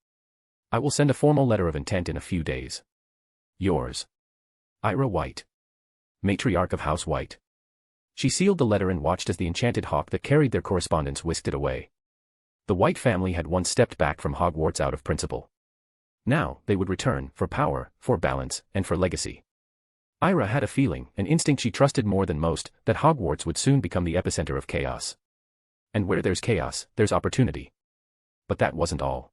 I will send a formal letter of intent in a few days. Yours. Ira White. Matriarch of House White. She sealed the letter and watched as the enchanted hawk that carried their correspondence whisked it away. The White family had once stepped back from Hogwarts out of principle. Now, they would return, for power, for balance, and for legacy. Ira had a feeling, an instinct she trusted more than most, that Hogwarts would soon become the epicenter of chaos. And where there's chaos, there's opportunity. But that wasn't all.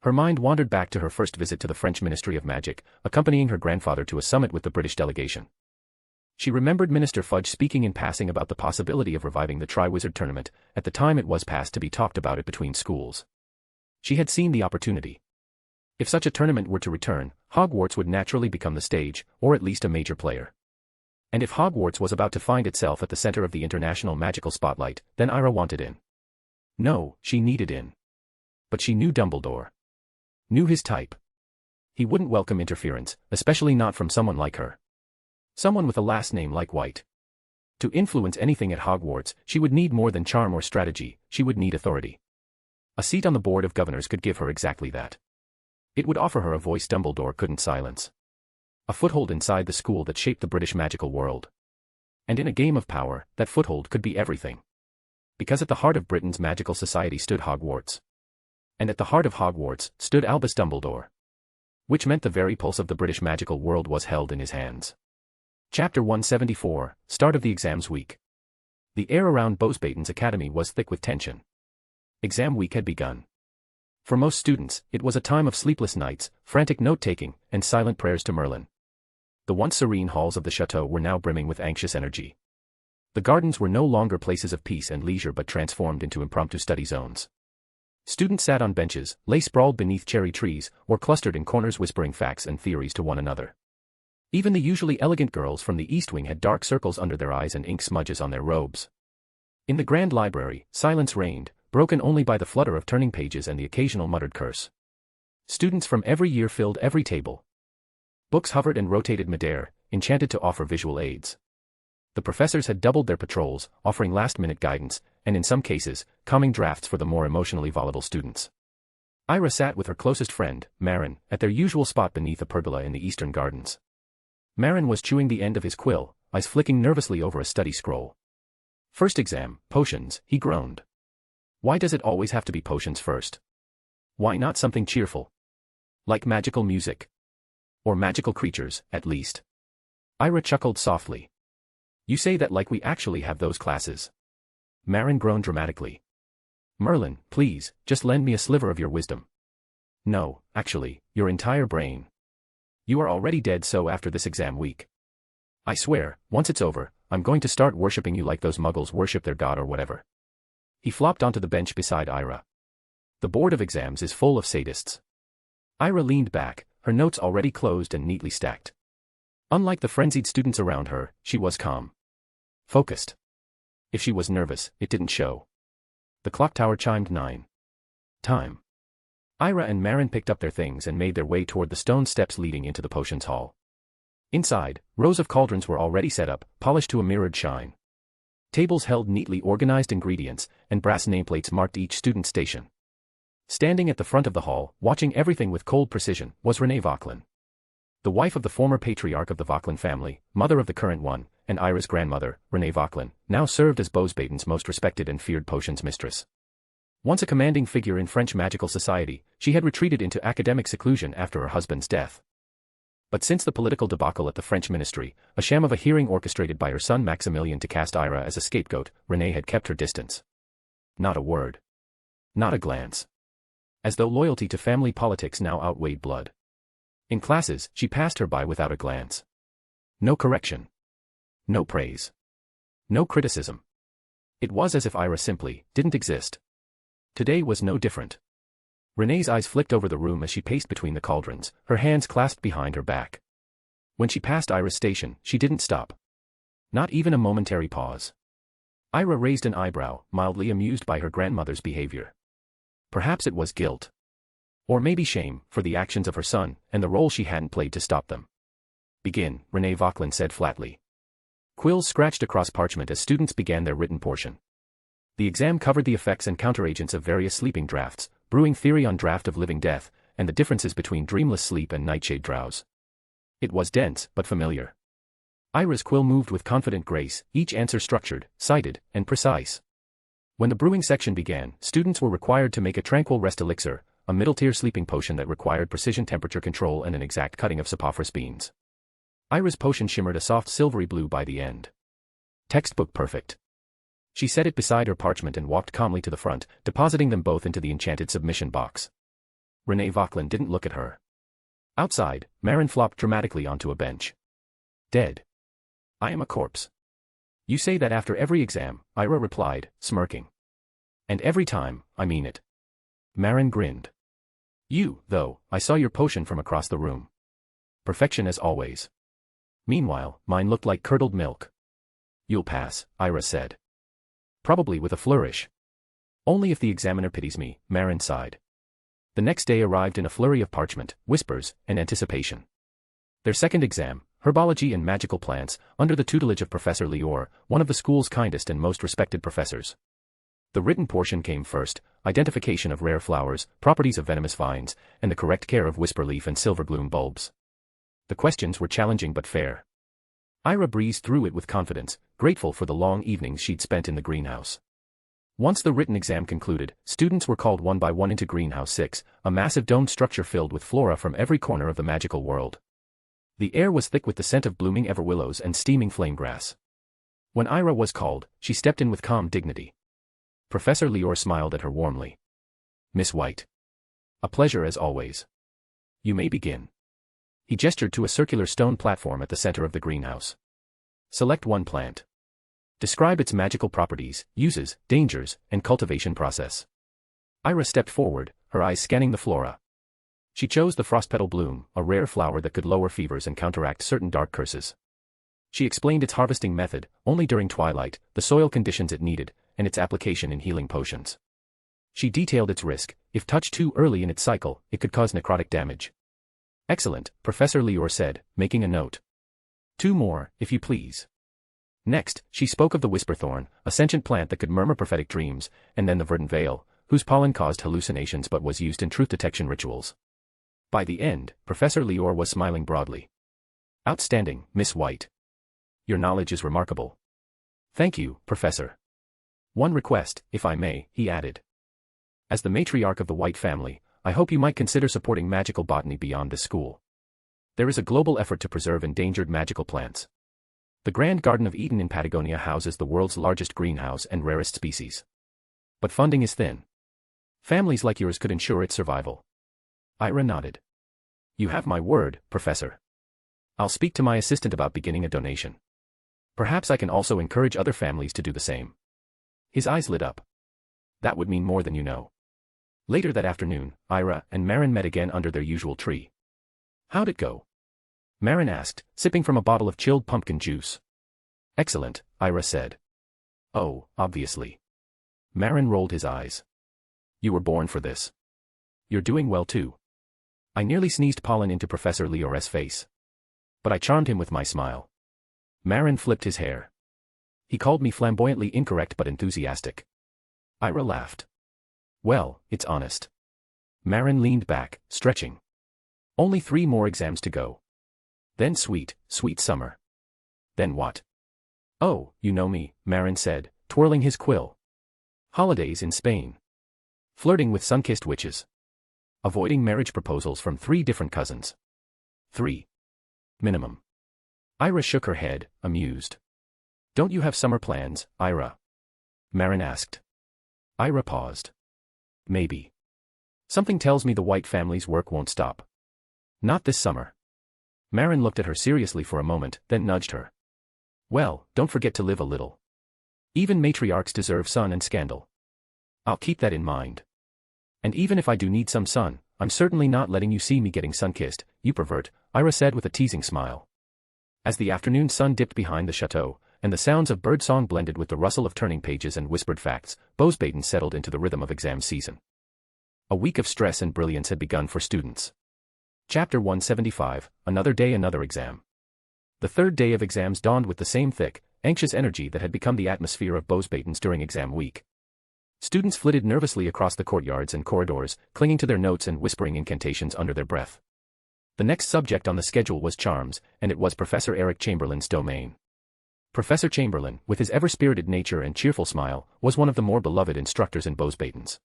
Her mind wandered back to her first visit to the French Ministry of Magic, accompanying her grandfather to a summit with the British delegation. She remembered Minister Fudge speaking in passing about the possibility of reviving the Triwizard Tournament. At the time it was passed to be talked about it between schools. She had seen the opportunity. If such a tournament were to return, Hogwarts would naturally become the stage, or at least a major player. And if Hogwarts was about to find itself at the center of the international magical spotlight, then Ira wanted in. No, she needed in. But she knew Dumbledore. Knew his type. He wouldn't welcome interference, especially not from someone like her. Someone with a last name like White. To influence anything at Hogwarts, she would need more than charm or strategy, she would need authority. A seat on the Board of Governors could give her exactly that. It would offer her a voice Dumbledore couldn't silence. A foothold inside the school that shaped the British magical world. And in a game of power, that foothold could be everything. Because at the heart of Britain's magical society stood Hogwarts. And at the heart of Hogwarts stood Albus Dumbledore. Which meant the very pulse of the British magical world was held in his hands. Chapter 174, Start of the Exams Week. The air around Bosbaden's academy was thick with tension. Exam week had begun. For most students, it was a time of sleepless nights, frantic note-taking, and silent prayers to Merlin. The once serene halls of the chateau were now brimming with anxious energy. The gardens were no longer places of peace and leisure but transformed into impromptu study zones. Students sat on benches, lay sprawled beneath cherry trees, or clustered in corners whispering facts and theories to one another. Even the usually elegant girls from the East Wing had dark circles under their eyes and ink smudges on their robes. In the grand library, silence reigned, broken only by the flutter of turning pages and the occasional muttered curse. Students from every year filled every table. Books hovered and rotated midair, enchanted to offer visual aids. The professors had doubled their patrols, offering last-minute guidance, and in some cases, calming drafts for the more emotionally volatile students. Ira sat with her closest friend, Marin, at their usual spot beneath a pergola in the eastern gardens. Marin was chewing the end of his quill, eyes flicking nervously over a study scroll. First exam, potions, he groaned. Why does it always have to be potions first? Why not something cheerful? Like magical music. Or magical creatures, at least. Ira chuckled softly. You say that like we actually have those classes. Marin groaned dramatically. Merlin, please, just lend me a sliver of your wisdom. No, actually, your entire brain. You are already dead, so after this exam week. I swear, once it's over, I'm going to start worshipping you like those muggles worship their god or whatever. He flopped onto the bench beside Ira. The board of exams is full of sadists. Ira leaned back, her notes already closed and neatly stacked. Unlike the frenzied students around her, she was calm. Focused. If she was nervous, it didn't show. The clock tower chimed 9. Time. Ira and Marin picked up their things and made their way toward the stone steps leading into the potions hall. Inside, rows of cauldrons were already set up, polished to a mirrored shine. Tables held neatly organized ingredients, and brass nameplates marked each student's station. Standing at the front of the hall, watching everything with cold precision, was Renee Vauquelin. The wife of the former patriarch of the Vauquelin family, mother of the current one, and Ira's grandmother, Renee Vauquelin, now served as Bosbaden's most respected and feared potions mistress. Once a commanding figure in French magical society, she had retreated into academic seclusion after her husband's death. But since the political debacle at the French ministry, a sham of a hearing orchestrated by her son Maximilian to cast Ira as a scapegoat, Renee had kept her distance. Not a word. Not a glance. As though loyalty to family politics now outweighed blood. In classes, she passed her by without a glance. No correction. No praise. No criticism. It was as if Ira simply didn't exist. Today was no different. Renee's eyes flicked over the room as she paced between the cauldrons, her hands clasped behind her back. When she passed Ira's station, she didn't stop. Not even a momentary pause. Ira raised an eyebrow, mildly amused by her grandmother's behavior. Perhaps it was guilt. Or maybe shame, for the actions of her son, and the role she hadn't played to stop them. Begin, Renee Vauquelin said flatly. Quills scratched across parchment as students began their written portion. The exam covered the effects and counteragents of various sleeping drafts, brewing theory on draft of living death, and the differences between dreamless sleep and nightshade drowse. It was dense, but familiar. Ira's quill moved with confident grace, each answer structured, cited, and precise. When the brewing section began, students were required to make a tranquil rest elixir, a middle-tier sleeping potion that required precision temperature control and an exact cutting of saprophyros beans. Ira's potion shimmered a soft silvery blue by the end. Textbook perfect. She set it beside her parchment and walked calmly to the front, depositing them both into the enchanted submission box. Renee Vauquelin didn't look at her. Outside, Marin flopped dramatically onto a bench. Dead. I am a corpse. You say that after every exam, Ira replied, smirking. And every time, I mean it. Marin grinned. You, though, I saw your potion from across the room. Perfection as always. Meanwhile, mine looked like curdled milk. You'll pass, Ira said. Probably with a flourish. Only if the examiner pities me, Marin sighed. The next day arrived in a flurry of parchment, whispers, and anticipation. Their second exam, herbology and magical plants, under the tutelage of Professor Lior, one of the school's kindest and most respected professors. The written portion came first, identification of rare flowers, properties of venomous vines, and the correct care of whisperleaf and silvergloom bulbs. The questions were challenging but fair. Ira breezed through it with confidence, grateful for the long evenings she'd spent in the greenhouse. Once the written exam concluded, students were called one by one into Greenhouse 6, a massive domed structure filled with flora from every corner of the magical world. The air was thick with the scent of blooming everwillows and steaming flamegrass. When Ira was called, she stepped in with calm dignity. Professor Lior smiled at her warmly. Miss White. A pleasure as always. You may begin. He gestured to a circular stone platform at the center of the greenhouse. Select one plant. Describe its magical properties, uses, dangers, and cultivation process. Ira stepped forward, her eyes scanning the flora. She chose the frostpetal bloom, a rare flower that could lower fevers and counteract certain dark curses. She explained its harvesting method, only during twilight, the soil conditions it needed, and its application in healing potions. She detailed its risk: if touched too early in its cycle, it could cause necrotic damage. Excellent, Professor Lior said, making a note. 2 more, if you please. Next, she spoke of the whisperthorn, a sentient plant that could murmur prophetic dreams, and then the verdant veil, whose pollen caused hallucinations but was used in truth detection rituals. By the end, Professor Lior was smiling broadly. Outstanding, Miss White. Your knowledge is remarkable. Thank you, Professor. One request, if I may, he added. As the matriarch of the White family, I hope you might consider supporting magical botany beyond this school. There is a global effort to preserve endangered magical plants. The Grand Garden of Eden in Patagonia houses the world's largest greenhouse and rarest species. But funding is thin. Families like yours could ensure its survival. Ira nodded. You have my word, Professor. I'll speak to my assistant about beginning a donation. Perhaps I can also encourage other families to do the same. His eyes lit up. That would mean more than you know. Later that afternoon, Ira and Marin met again under their usual tree. How'd it go? Marin asked, sipping from a bottle of chilled pumpkin juice. Excellent, Ira said. Oh, obviously. Marin rolled his eyes. You were born for this. You're doing well too. I nearly sneezed pollen into Professor Lior's face. But I charmed him with my smile. Marin flipped his hair. He called me flamboyantly incorrect but enthusiastic. Ira laughed. Well, it's honest. Marin leaned back, stretching. Only 3 more exams to go. Then sweet, sweet summer. Then what? Oh, you know me, Marin said, twirling his quill. Holidays in Spain. Flirting with sun-kissed witches. Avoiding marriage proposals from 3 different cousins. 3. Minimum. Ira shook her head, amused. Don't you have summer plans, Ira? Marin asked. Ira paused. Maybe. Something tells me the White family's work won't stop. Not this summer. Marin looked at her seriously for a moment, then nudged her. Well, don't forget to live a little. Even matriarchs deserve sun and scandal. I'll keep that in mind. And even if I do need some sun, I'm certainly not letting you see me getting sun-kissed, you pervert, Ira said with a teasing smile. As the afternoon sun dipped behind the chateau, and the sounds of birdsong blended with the rustle of turning pages and whispered facts, Bosbaden settled into the rhythm of exam season. A week of stress and brilliance had begun for students. Chapter 175, Another Day Another Exam. The third day of exams dawned with the same thick, anxious energy that had become the atmosphere of Bosbaden's during exam week. Students flitted nervously across the courtyards and corridors, clinging to their notes and whispering incantations under their breath. The next subject on the schedule was charms, and it was Professor Eric Chamberlain's domain. Professor Chamberlain, with his ever-spirited nature and cheerful smile, was one of the more beloved instructors in Bosbaden's.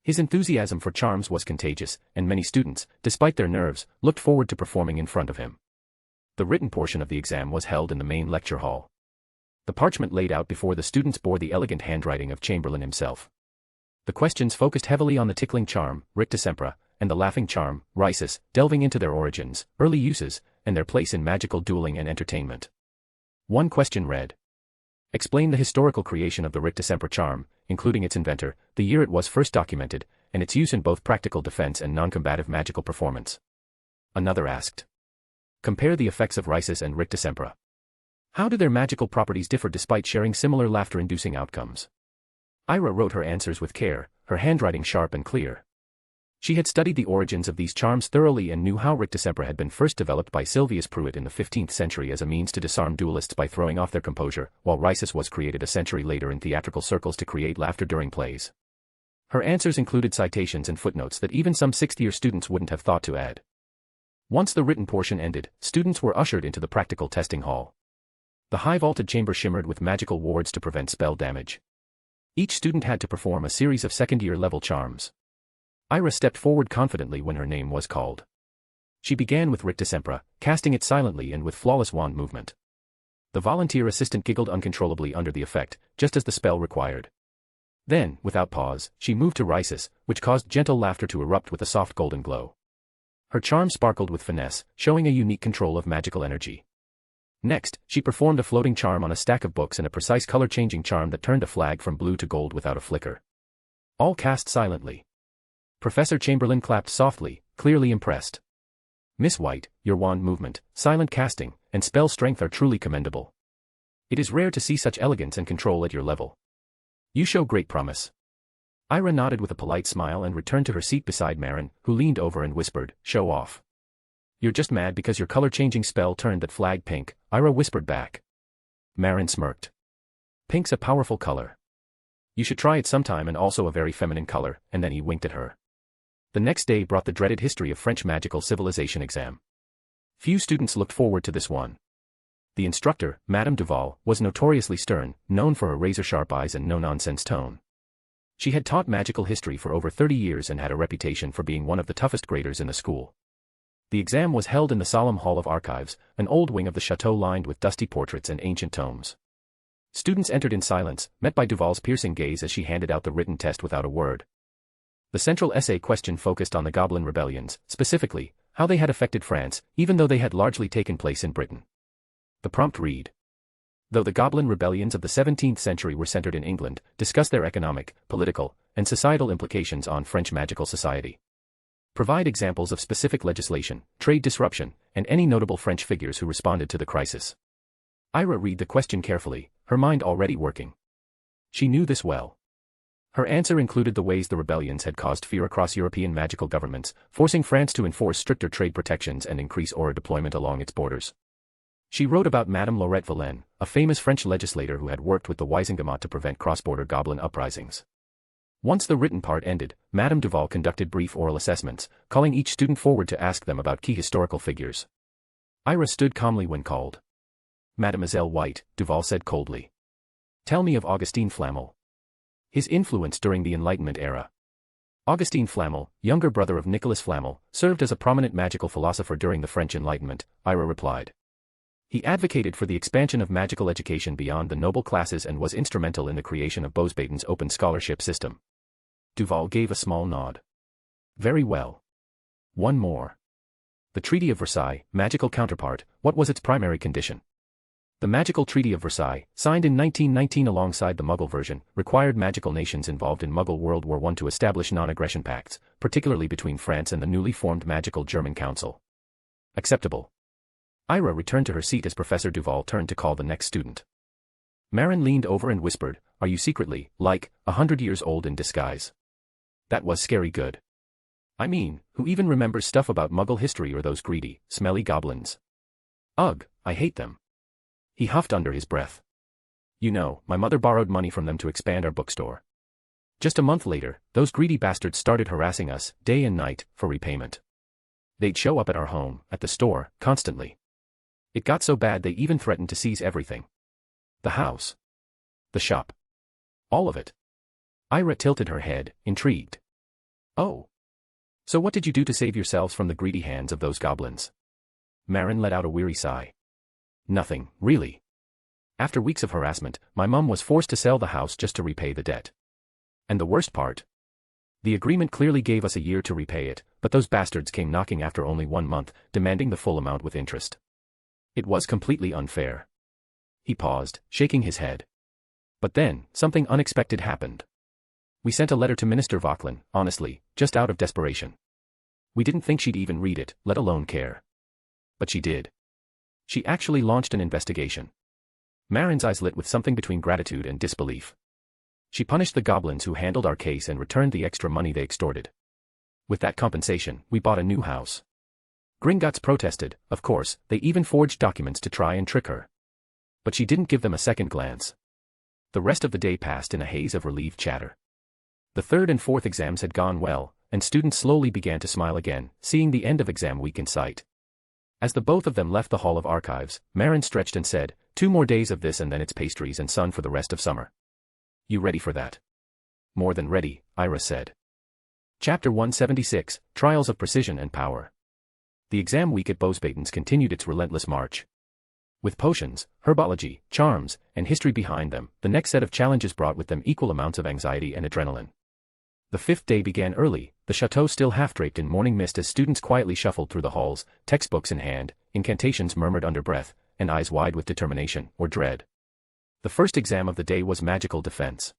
His enthusiasm for charms was contagious, and many students, despite their nerves, looked forward to performing in front of him. The written portion of the exam was held in the main lecture hall. The parchment laid out before the students bore the elegant handwriting of Chamberlain himself. The questions focused heavily on the tickling charm, Rictusempra, and the laughing charm, Rhysis, delving into their origins, early uses, and their place in magical dueling and entertainment. One question read: explain the historical creation of the Rictusempra charm, including its inventor, the year it was first documented, and its use in both practical defense and non-combative magical performance. Another asked: compare the effects of Rhysis and Rictusempra. How do their magical properties differ despite sharing similar laughter-inducing outcomes? Ira wrote her answers with care, her handwriting sharp and clear. She had studied the origins of these charms thoroughly and knew how Rictusempra had been first developed by Silvius Pruitt in the 15th century as a means to disarm duelists by throwing off their composure, while Rhysis was created a century later in theatrical circles to create laughter during plays. Her answers included citations and footnotes that even some sixth-year students wouldn't have thought to add. Once the written portion ended, students were ushered into the practical testing hall. The high-vaulted chamber shimmered with magical wards to prevent spell damage. Each student had to perform a series of second-year level charms. Ira stepped forward confidently when her name was called. She began with Rictusempra, casting it silently and with flawless wand movement. The volunteer assistant giggled uncontrollably under the effect, just as the spell required. Then, without pause, she moved to Rhysis, which caused gentle laughter to erupt with a soft golden glow. Her charm sparkled with finesse, showing a unique control of magical energy. Next, she performed a floating charm on a stack of books and a precise color-changing charm that turned a flag from blue to gold without a flicker. All cast silently. Professor Chamberlain clapped softly, clearly impressed. Miss White, your wand movement, silent casting, and spell strength are truly commendable. It is rare to see such elegance and control at your level. You show great promise. Ira nodded with a polite smile and returned to her seat beside Marin, who leaned over and whispered, show off. You're just mad because your color-changing spell turned that flag pink, Ira whispered back. Marin smirked. Pink's a powerful color. You should try it sometime, and also a very feminine color, and then he winked at her. The next day brought the dreaded history of French magical civilization exam. Few students looked forward to this one. The instructor, Madame Duval, was notoriously stern, known for her razor-sharp eyes and no-nonsense tone. She had taught magical history for over 30 years and had a reputation for being one of the toughest graders in the school. The exam was held in the solemn Hall of Archives, an old wing of the chateau lined with dusty portraits and ancient tomes. Students entered in silence, met by Duval's piercing gaze as she handed out the written test without a word. The central essay question focused on the Goblin rebellions, specifically, how they had affected France, even though they had largely taken place in Britain. The prompt read: though the Goblin rebellions of the 17th century were centered in England, discuss their economic, political, and societal implications on French magical society. Provide examples of specific legislation, trade disruption, and any notable French figures who responded to the crisis. Ira read the question carefully, her mind already working. She knew this well. Her answer included the ways the rebellions had caused fear across European magical governments, forcing France to enforce stricter trade protections and increase aura deployment along its borders. She wrote about Madame Laurette Villaine, a famous French legislator who had worked with the Wisingamot to prevent cross-border goblin uprisings. Once the written part ended, Madame Duval conducted brief oral assessments, calling each student forward to ask them about key historical figures. Ira stood calmly when called. Mademoiselle White, Duval said coldly. Tell me of Augustin Flamel. His influence during the Enlightenment era. Augustin Flamel, younger brother of Nicolas Flamel, served as a prominent magical philosopher during the French Enlightenment, Ira replied. He advocated for the expansion of magical education beyond the noble classes and was instrumental in the creation of Bosbaden's open scholarship system. Duval gave a small nod. Very well. One more. The Treaty of Versailles, magical counterpart, what was its primary condition? The Magical Treaty of Versailles, signed in 1919 alongside the Muggle version, required magical nations involved in Muggle World War I to establish non-aggression pacts, particularly between France and the newly formed Magical German Council. Acceptable. Ira returned to her seat as Professor Duval turned to call the next student. Marin leaned over and whispered, "Are you secretly, like, 100 years old in disguise?" That was scary good. I mean, who even remembers stuff about Muggle history or those greedy, smelly goblins? Ugh, I hate them. He huffed under his breath. You know, my mother borrowed money from them to expand our bookstore. Just a month later, those greedy bastards started harassing us, day and night, for repayment. They'd show up at our home, at the store, constantly. It got so bad they even threatened to seize everything. The house. The shop. All of it. Ira tilted her head, intrigued. Oh. So what did you do to save yourselves from the greedy hands of those goblins? Marin let out a weary sigh. Nothing, really. After weeks of harassment, my mum was forced to sell the house just to repay the debt. And the worst part? The agreement clearly gave us a year to repay it, but those bastards came knocking after only 1 month, demanding the full amount with interest. It was completely unfair. He paused, shaking his head. But then, something unexpected happened. We sent a letter to Minister Vauquelin, honestly, just out of desperation. We didn't think she'd even read it, let alone care. But she did. She actually launched an investigation. Marin's eyes lit with something between gratitude and disbelief. She punished the goblins who handled our case and returned the extra money they extorted. With that compensation, we bought a new house. Gringotts protested, of course, they even forged documents to try and trick her. But she didn't give them a second glance. The rest of the day passed in a haze of relieved chatter. The third and fourth exams had gone well, and students slowly began to smile again, seeing the end of exam week in sight. As the both of them left the Hall of Archives, Marin stretched and said, 2 more days of this and then it's pastries and sun for the rest of summer. You ready for that? More than ready, Ira said. Chapter 176, Trials of Precision and Power. The exam week at Beauxbatons continued its relentless march. With potions, herbology, charms, and history behind them, the next set of challenges brought with them equal amounts of anxiety and adrenaline. The 5th day began early, the chateau still half-draped in morning mist as students quietly shuffled through the halls, textbooks in hand, incantations murmured under breath, and eyes wide with determination or dread. The first exam of the day was magical defense.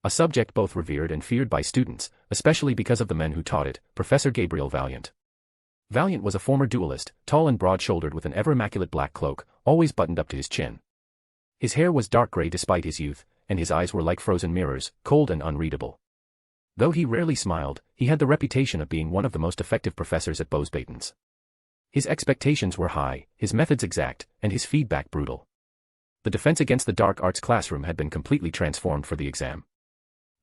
A subject both revered and feared by students, especially because of the men who taught it, Professor Gabriel Valiant. Valiant was a former duelist, tall and broad-shouldered with an ever-immaculate black cloak, always buttoned up to his chin. His hair was dark gray despite his youth, and his eyes were like frozen mirrors, cold and unreadable. Though he rarely smiled, he had the reputation of being one of the most effective professors at Beauxbatons. His expectations were high, his methods exact, and his feedback brutal. The defense against the dark arts classroom had been completely transformed for the exam.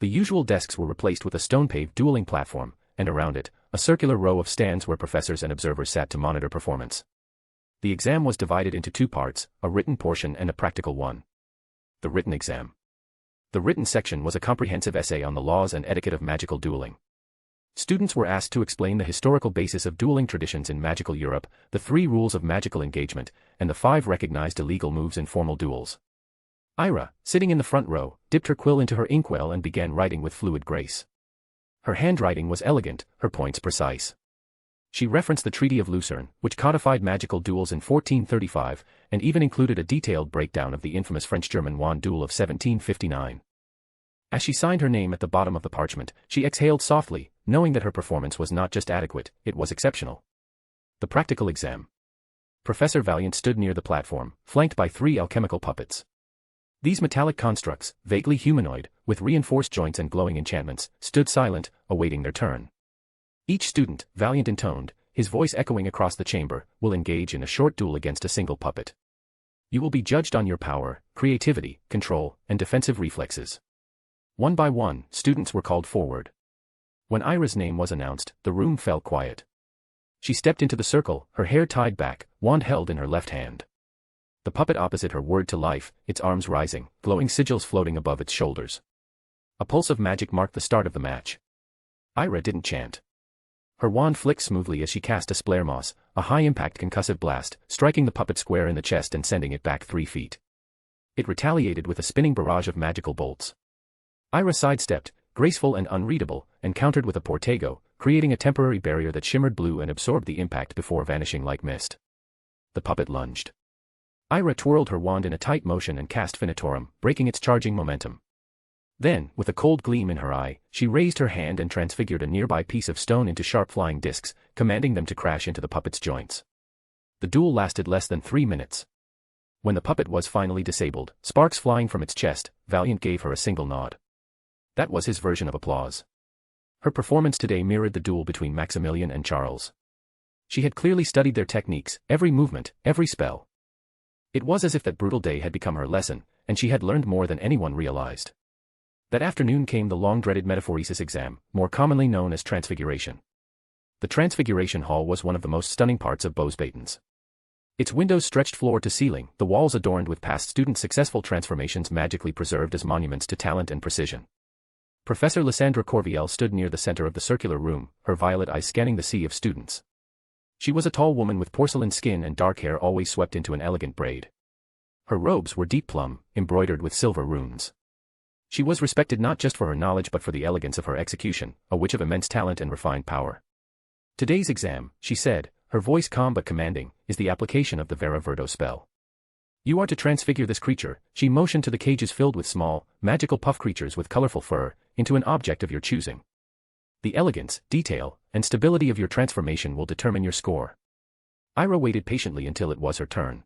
The usual desks were replaced with a stone-paved dueling platform, and around it, a circular row of stands where professors and observers sat to monitor performance. The exam was divided into 2 parts, a written portion and a practical one. The written exam. The written section was a comprehensive essay on the laws and etiquette of magical dueling. Students were asked to explain the historical basis of dueling traditions in magical Europe, the 3 rules of magical engagement, and the 5 recognized illegal moves in formal duels. Ira, sitting in the front row, dipped her quill into her inkwell and began writing with fluid grace. Her handwriting was elegant, her points precise. She referenced the Treaty of Lucerne, which codified magical duels in 1435, and even included a detailed breakdown of the infamous French-German wand duel of 1759. As she signed her name at the bottom of the parchment, she exhaled softly, knowing that her performance was not just adequate, it was exceptional. The practical exam. Professor Valiant stood near the platform, flanked by 3 alchemical puppets. These metallic constructs, vaguely humanoid, with reinforced joints and glowing enchantments, stood silent, awaiting their turn. Each student, Valiant intoned, his voice echoing across the chamber, will engage in a short duel against a single puppet. You will be judged on your power, creativity, control, and defensive reflexes. One by one, students were called forward. When Ira's name was announced, the room fell quiet. She stepped into the circle, her hair tied back, wand held in her left hand. The puppet opposite her whirred to life, its arms rising, glowing sigils floating above its shoulders. A pulse of magic marked the start of the match. Ira didn't chant. Her wand flicked smoothly as she cast a Splare-Moss, a high-impact concussive blast, striking the puppet square in the chest and sending it back 3 feet. It retaliated with a spinning barrage of magical bolts. Ira sidestepped, graceful and unreadable, and countered with a Portego, creating a temporary barrier that shimmered blue and absorbed the impact before vanishing like mist. The puppet lunged. Ira twirled her wand in a tight motion and cast Finitorum, breaking its charging momentum. Then, with a cold gleam in her eye, she raised her hand and transfigured a nearby piece of stone into sharp flying discs, commanding them to crash into the puppet's joints. The duel lasted less than 3 minutes. When the puppet was finally disabled, sparks flying from its chest, Valiant gave her a single nod. That was his version of applause. Her performance today mirrored the duel between Maximilian and Charles. She had clearly studied their techniques, every movement, every spell. It was as if that brutal day had become her lesson, and she had learned more than anyone realized. That afternoon came the long-dreaded metaphoresis exam, more commonly known as transfiguration. The transfiguration hall was one of the most stunning parts of Post-duel's. Its windows stretched floor to ceiling, the walls adorned with past students' successful transformations magically preserved as monuments to talent and precision. Professor Lysandra Corviel stood near the center of the circular room, her violet eyes scanning the sea of students. She was a tall woman with porcelain skin and dark hair always swept into an elegant braid. Her robes were deep plum, embroidered with silver runes. She was respected not just for her knowledge but for the elegance of her execution, a witch of immense talent and refined power. Today's exam, she said, her voice calm but commanding, is the application of the Vera Verto spell. You are to transfigure this creature, she motioned to the cages filled with small, magical puff creatures with colorful fur, into an object of your choosing. The elegance, detail, and stability of your transformation will determine your score. Ira waited patiently until it was her turn.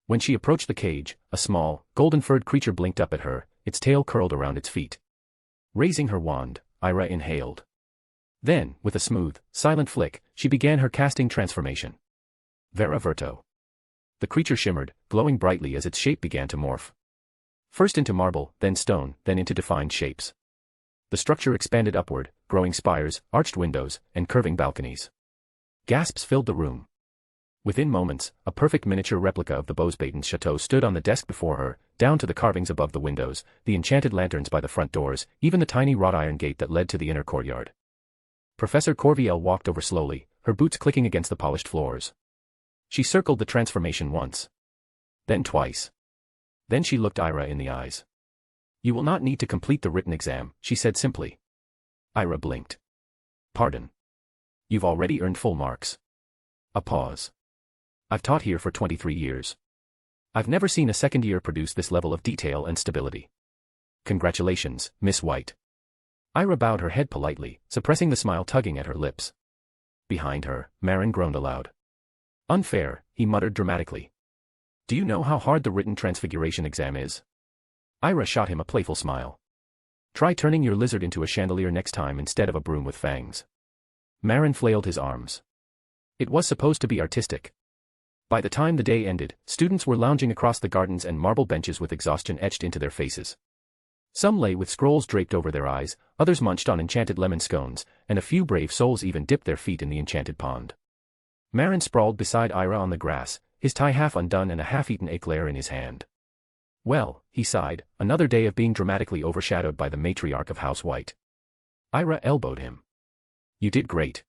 When she approached the cage, a small, golden-furred creature blinked up at her, its tail curled around its feet. Raising her wand, Ira inhaled. Then, with a smooth, silent flick, she began her casting transformation. Vera Verto. The creature shimmered, glowing brightly as its shape began to morph. First into marble, then stone, then into defined shapes. The structure expanded upward, growing spires, arched windows, and curving balconies. Gasps filled the room. Within moments, a perfect miniature replica of the Post-duel's chateau stood on the desk before her, down to the carvings above the windows, the enchanted lanterns by the front doors, even the tiny wrought iron gate that led to the inner courtyard. Professor Corviel walked over slowly, her boots clicking against the polished floors. She circled the transformation once. Then twice. Then she looked Ira in the eyes. You will not need to complete the written exam, she said simply. Ira blinked. Pardon. You've already earned full marks. A pause. I've taught here for 23 years. I've never seen a second year produce this level of detail and stability. Congratulations, Miss White. Ira bowed her head politely, suppressing the smile tugging at her lips. Behind her, Marin groaned aloud. Unfair, he muttered dramatically. Do you know how hard the written transfiguration exam is? Ira shot him a playful smile. Try turning your lizard into a chandelier next time instead of a broom with fangs. Marin flailed his arms. It was supposed to be artistic. By the time the day ended, students were lounging across the gardens and marble benches with exhaustion etched into their faces. Some lay with scrolls draped over their eyes, others munched on enchanted lemon scones, and a few brave souls even dipped their feet in the enchanted pond. Marin sprawled beside Ira on the grass, his tie half undone and a half-eaten eclair in his hand. Well, he sighed, another day of being dramatically overshadowed by the matriarch of House White. Ira elbowed him. You did great.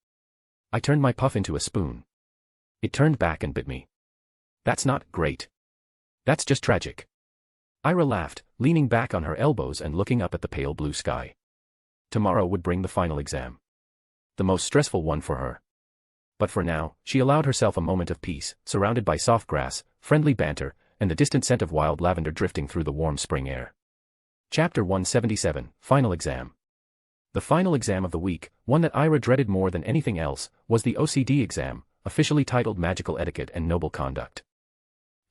I turned my puff into a spoon. It turned back and bit me. That's not great. That's just tragic. Ira laughed, leaning back on her elbows and looking up at the pale blue sky. Tomorrow would bring the final exam. The most stressful one for her. But for now, she allowed herself a moment of peace, surrounded by soft grass, friendly banter, and the distant scent of wild lavender drifting through the warm spring air. Chapter 177, Final Exam. The final exam of the week, one that Ira dreaded more than anything else, was the OCD exam, officially titled Magical Etiquette and Noble Conduct.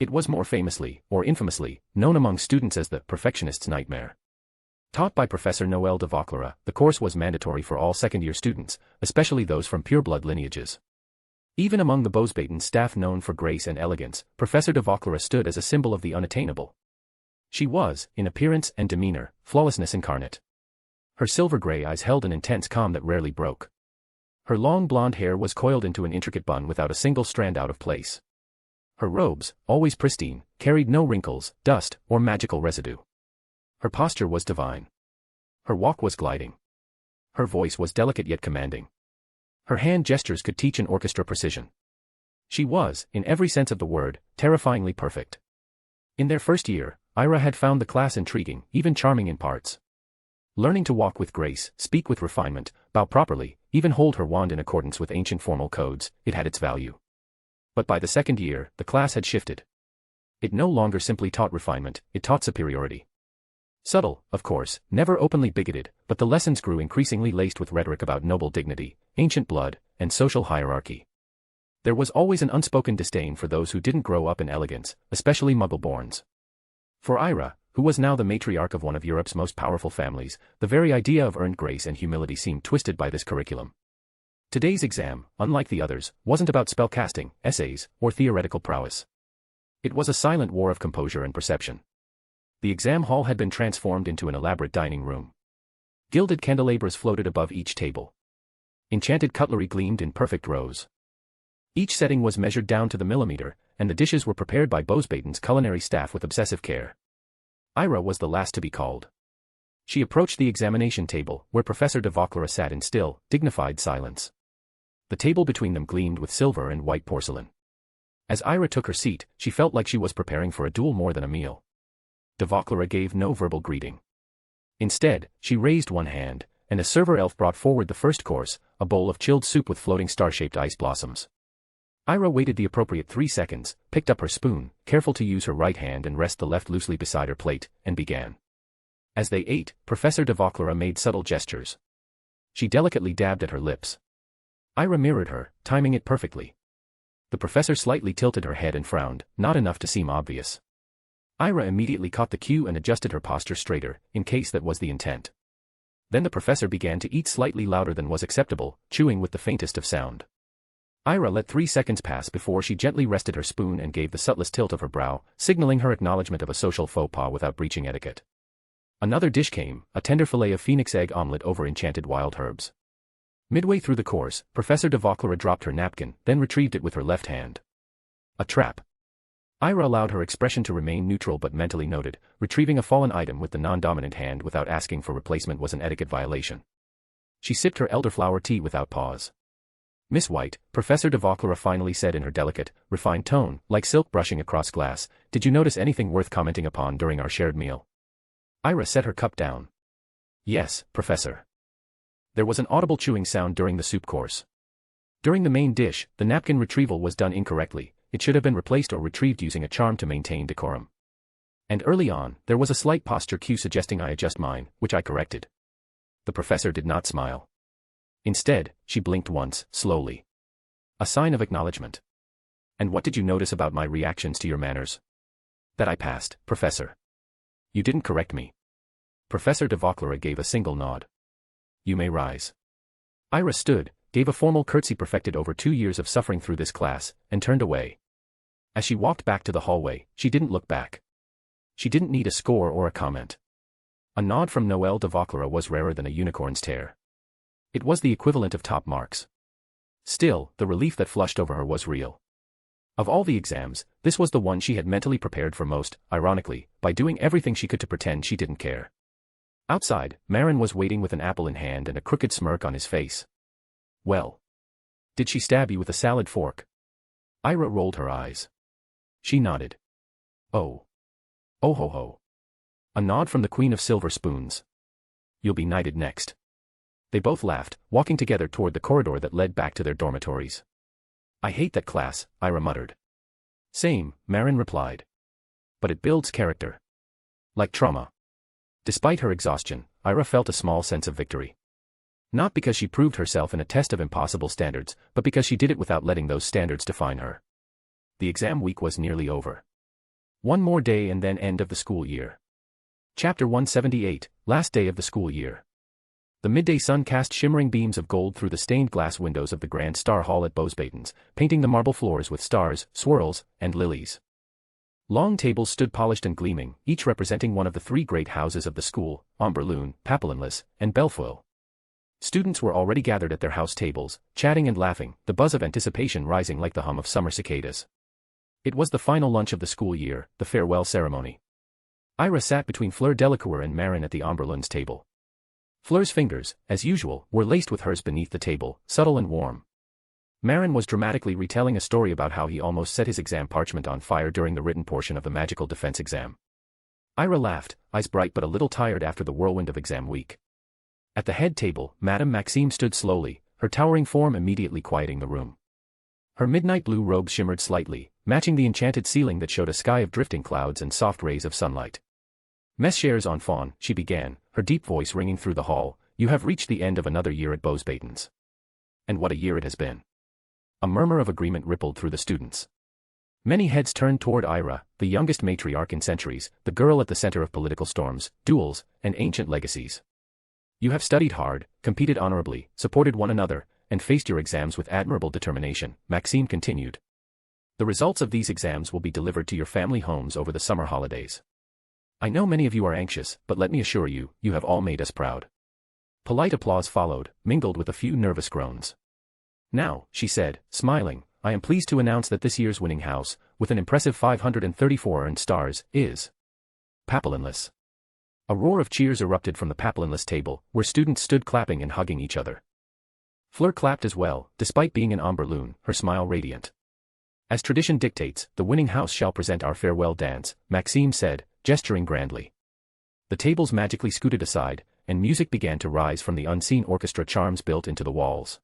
It was more famously, or infamously, known among students as the Perfectionist's Nightmare. Taught by Professor Noël de Vauclair, the course was mandatory for all second-year students, especially those from pureblood lineages. Even among the Post-duel staff known for grace and elegance, Professor de Vauclair stood as a symbol of the unattainable. She was, in appearance and demeanor, flawlessness incarnate. Her silver-gray eyes held an intense calm that rarely broke. Her long blonde hair was coiled into an intricate bun without a single strand out of place. Her robes, always pristine, carried no wrinkles, dust, or magical residue. Her posture was divine. Her walk was gliding. Her voice was delicate yet commanding. Her hand gestures could teach an orchestra precision. She was, in every sense of the word, terrifyingly perfect. In their first year, Ira had found the class intriguing, even charming in parts. Learning to walk with grace, speak with refinement, bow properly, even hold her wand in accordance with ancient formal codes, it had its value. But by the second year, the class had shifted. It no longer simply taught refinement, it taught superiority. Subtle, of course, never openly bigoted, but the lessons grew increasingly laced with rhetoric about noble dignity, ancient blood, and social hierarchy. There was always an unspoken disdain for those who didn't grow up in elegance, especially Muggle-borns. For Ira, who was now the matriarch of one of Europe's most powerful families, the very idea of earned grace and humility seemed twisted by this curriculum. Today's exam, unlike the others, wasn't about spellcasting, essays, or theoretical prowess. It was a silent war of composure and perception. The exam hall had been transformed into an elaborate dining room. Gilded candelabras floated above each table. Enchanted cutlery gleamed in perfect rows. Each setting was measured down to the millimeter, and the dishes were prepared by Post-duel's culinary staff with obsessive care. Ira was the last to be called. She approached the examination table, where Professor de Vauclair sat in still, dignified silence. The table between them gleamed with silver and white porcelain. As Ira took her seat, she felt like she was preparing for a duel more than a meal. De Vauclair gave no verbal greeting. Instead, she raised one hand, and a server elf brought forward the first course, a bowl of chilled soup with floating star-shaped ice blossoms. Ira waited the appropriate 3 seconds, picked up her spoon, careful to use her right hand and rest the left loosely beside her plate, and began. As they ate, Professor de Vauclair made subtle gestures. She delicately dabbed at her lips. Ira mirrored her, timing it perfectly. The professor slightly tilted her head and frowned, not enough to seem obvious. Ira immediately caught the cue and adjusted her posture straighter, in case that was the intent. Then the professor began to eat slightly louder than was acceptable, chewing with the faintest of sound. Ira let 3 seconds pass before she gently rested her spoon and gave the subtlest tilt of her brow, signaling her acknowledgement of a social faux pas without breaching etiquette. Another dish came, a tender fillet of phoenix egg omelette over enchanted wild herbs. Midway through the course, Professor de Vauclair dropped her napkin, then retrieved it with her left hand. A trap. Ira allowed her expression to remain neutral but mentally noted, retrieving a fallen item with the non-dominant hand without asking for replacement was an etiquette violation. She sipped her elderflower tea without pause. Miss White, Professor de Vauclair finally said in her delicate, refined tone, like silk brushing across glass, did you notice anything worth commenting upon during our shared meal? Ira set her cup down. Yes, Professor. There was an audible chewing sound during the soup course. During the main dish, the napkin retrieval was done incorrectly, it should have been replaced or retrieved using a charm to maintain decorum. And early on, there was a slight posture cue suggesting I adjust mine, which I corrected. The professor did not smile. Instead, she blinked once, slowly. A sign of acknowledgement. And what did you notice about my reactions to your manners? That I passed, Professor. You didn't correct me. Professor de Vauclair gave a single nod. You may rise. Ira stood, gave a formal curtsy perfected over 2 years of suffering through this class, and turned away. As she walked back to the hallway, she didn't look back. She didn't need a score or a comment. A nod from Noël de Vauclair was rarer than a unicorn's tear. It was the equivalent of top marks. Still, the relief that flushed over her was real. Of all the exams, this was the one she had mentally prepared for most, ironically, by doing everything she could to pretend she didn't care. Outside, Marin was waiting with an apple in hand and a crooked smirk on his face. Well. Did she stab you with a salad fork? Ira rolled her eyes. She nodded. Oh. Oh ho ho. A nod from the Queen of Silver Spoons. You'll be knighted next. They both laughed, walking together toward the corridor that led back to their dormitories. I hate that class, Ira muttered. Same, Marin replied. But it builds character. Like trauma. Despite her exhaustion, Ira felt a small sense of victory. Not because she proved herself in a test of impossible standards, but because she did it without letting those standards define her. The exam week was nearly over. One more day and then end of the school year. Chapter 178, Last Day of the School Year. The midday sun cast shimmering beams of gold through the stained glass windows of the Grand Star Hall at Post-duel's, painting the marble floors with stars, swirls, and lilies. Long tables stood polished and gleaming, each representing one of the 3 great houses of the school, Omberloon, Papilionless, and Belfoyle. Students were already gathered at their house tables, chatting and laughing, the buzz of anticipation rising like the hum of summer cicadas. It was the final lunch of the school year, the farewell ceremony. Ira sat between Fleur Delacour and Marin at the Omberloon's table. Fleur's fingers, as usual, were laced with hers beneath the table, subtle and warm. Marin was dramatically retelling a story about how he almost set his exam parchment on fire during the written portion of the magical defense exam. Ira laughed, eyes bright but a little tired after the whirlwind of exam week. At the head table, Madame Maxime stood slowly, her towering form immediately quieting the room. Her midnight blue robe shimmered slightly, matching the enchanted ceiling that showed a sky of drifting clouds and soft rays of sunlight. Mes chers enfants, she began, her deep voice ringing through the hall, you have reached the end of another year at Beauxbatons. And what a year it has been. A murmur of agreement rippled through the students. Many heads turned toward Ira, the youngest matriarch in centuries, the girl at the center of political storms, duels, and ancient legacies. You have studied hard, competed honorably, supported one another, and faced your exams with admirable determination, Maxime continued. The results of these exams will be delivered to your family homes over the summer holidays. I know many of you are anxious, but let me assure you, you have all made us proud. Polite applause followed, mingled with a few nervous groans. Now, she said, smiling, I am pleased to announce that this year's winning house, with an impressive 534 earned stars, is Papillonless. A roar of cheers erupted from the Papillonless table, where students stood clapping and hugging each other. Fleur clapped as well, despite being an Amber Loon, her smile radiant. As tradition dictates, the winning house shall present our farewell dance, Maxime said, gesturing grandly. The tables magically scooted aside, and music began to rise from the unseen orchestra charms built into the walls.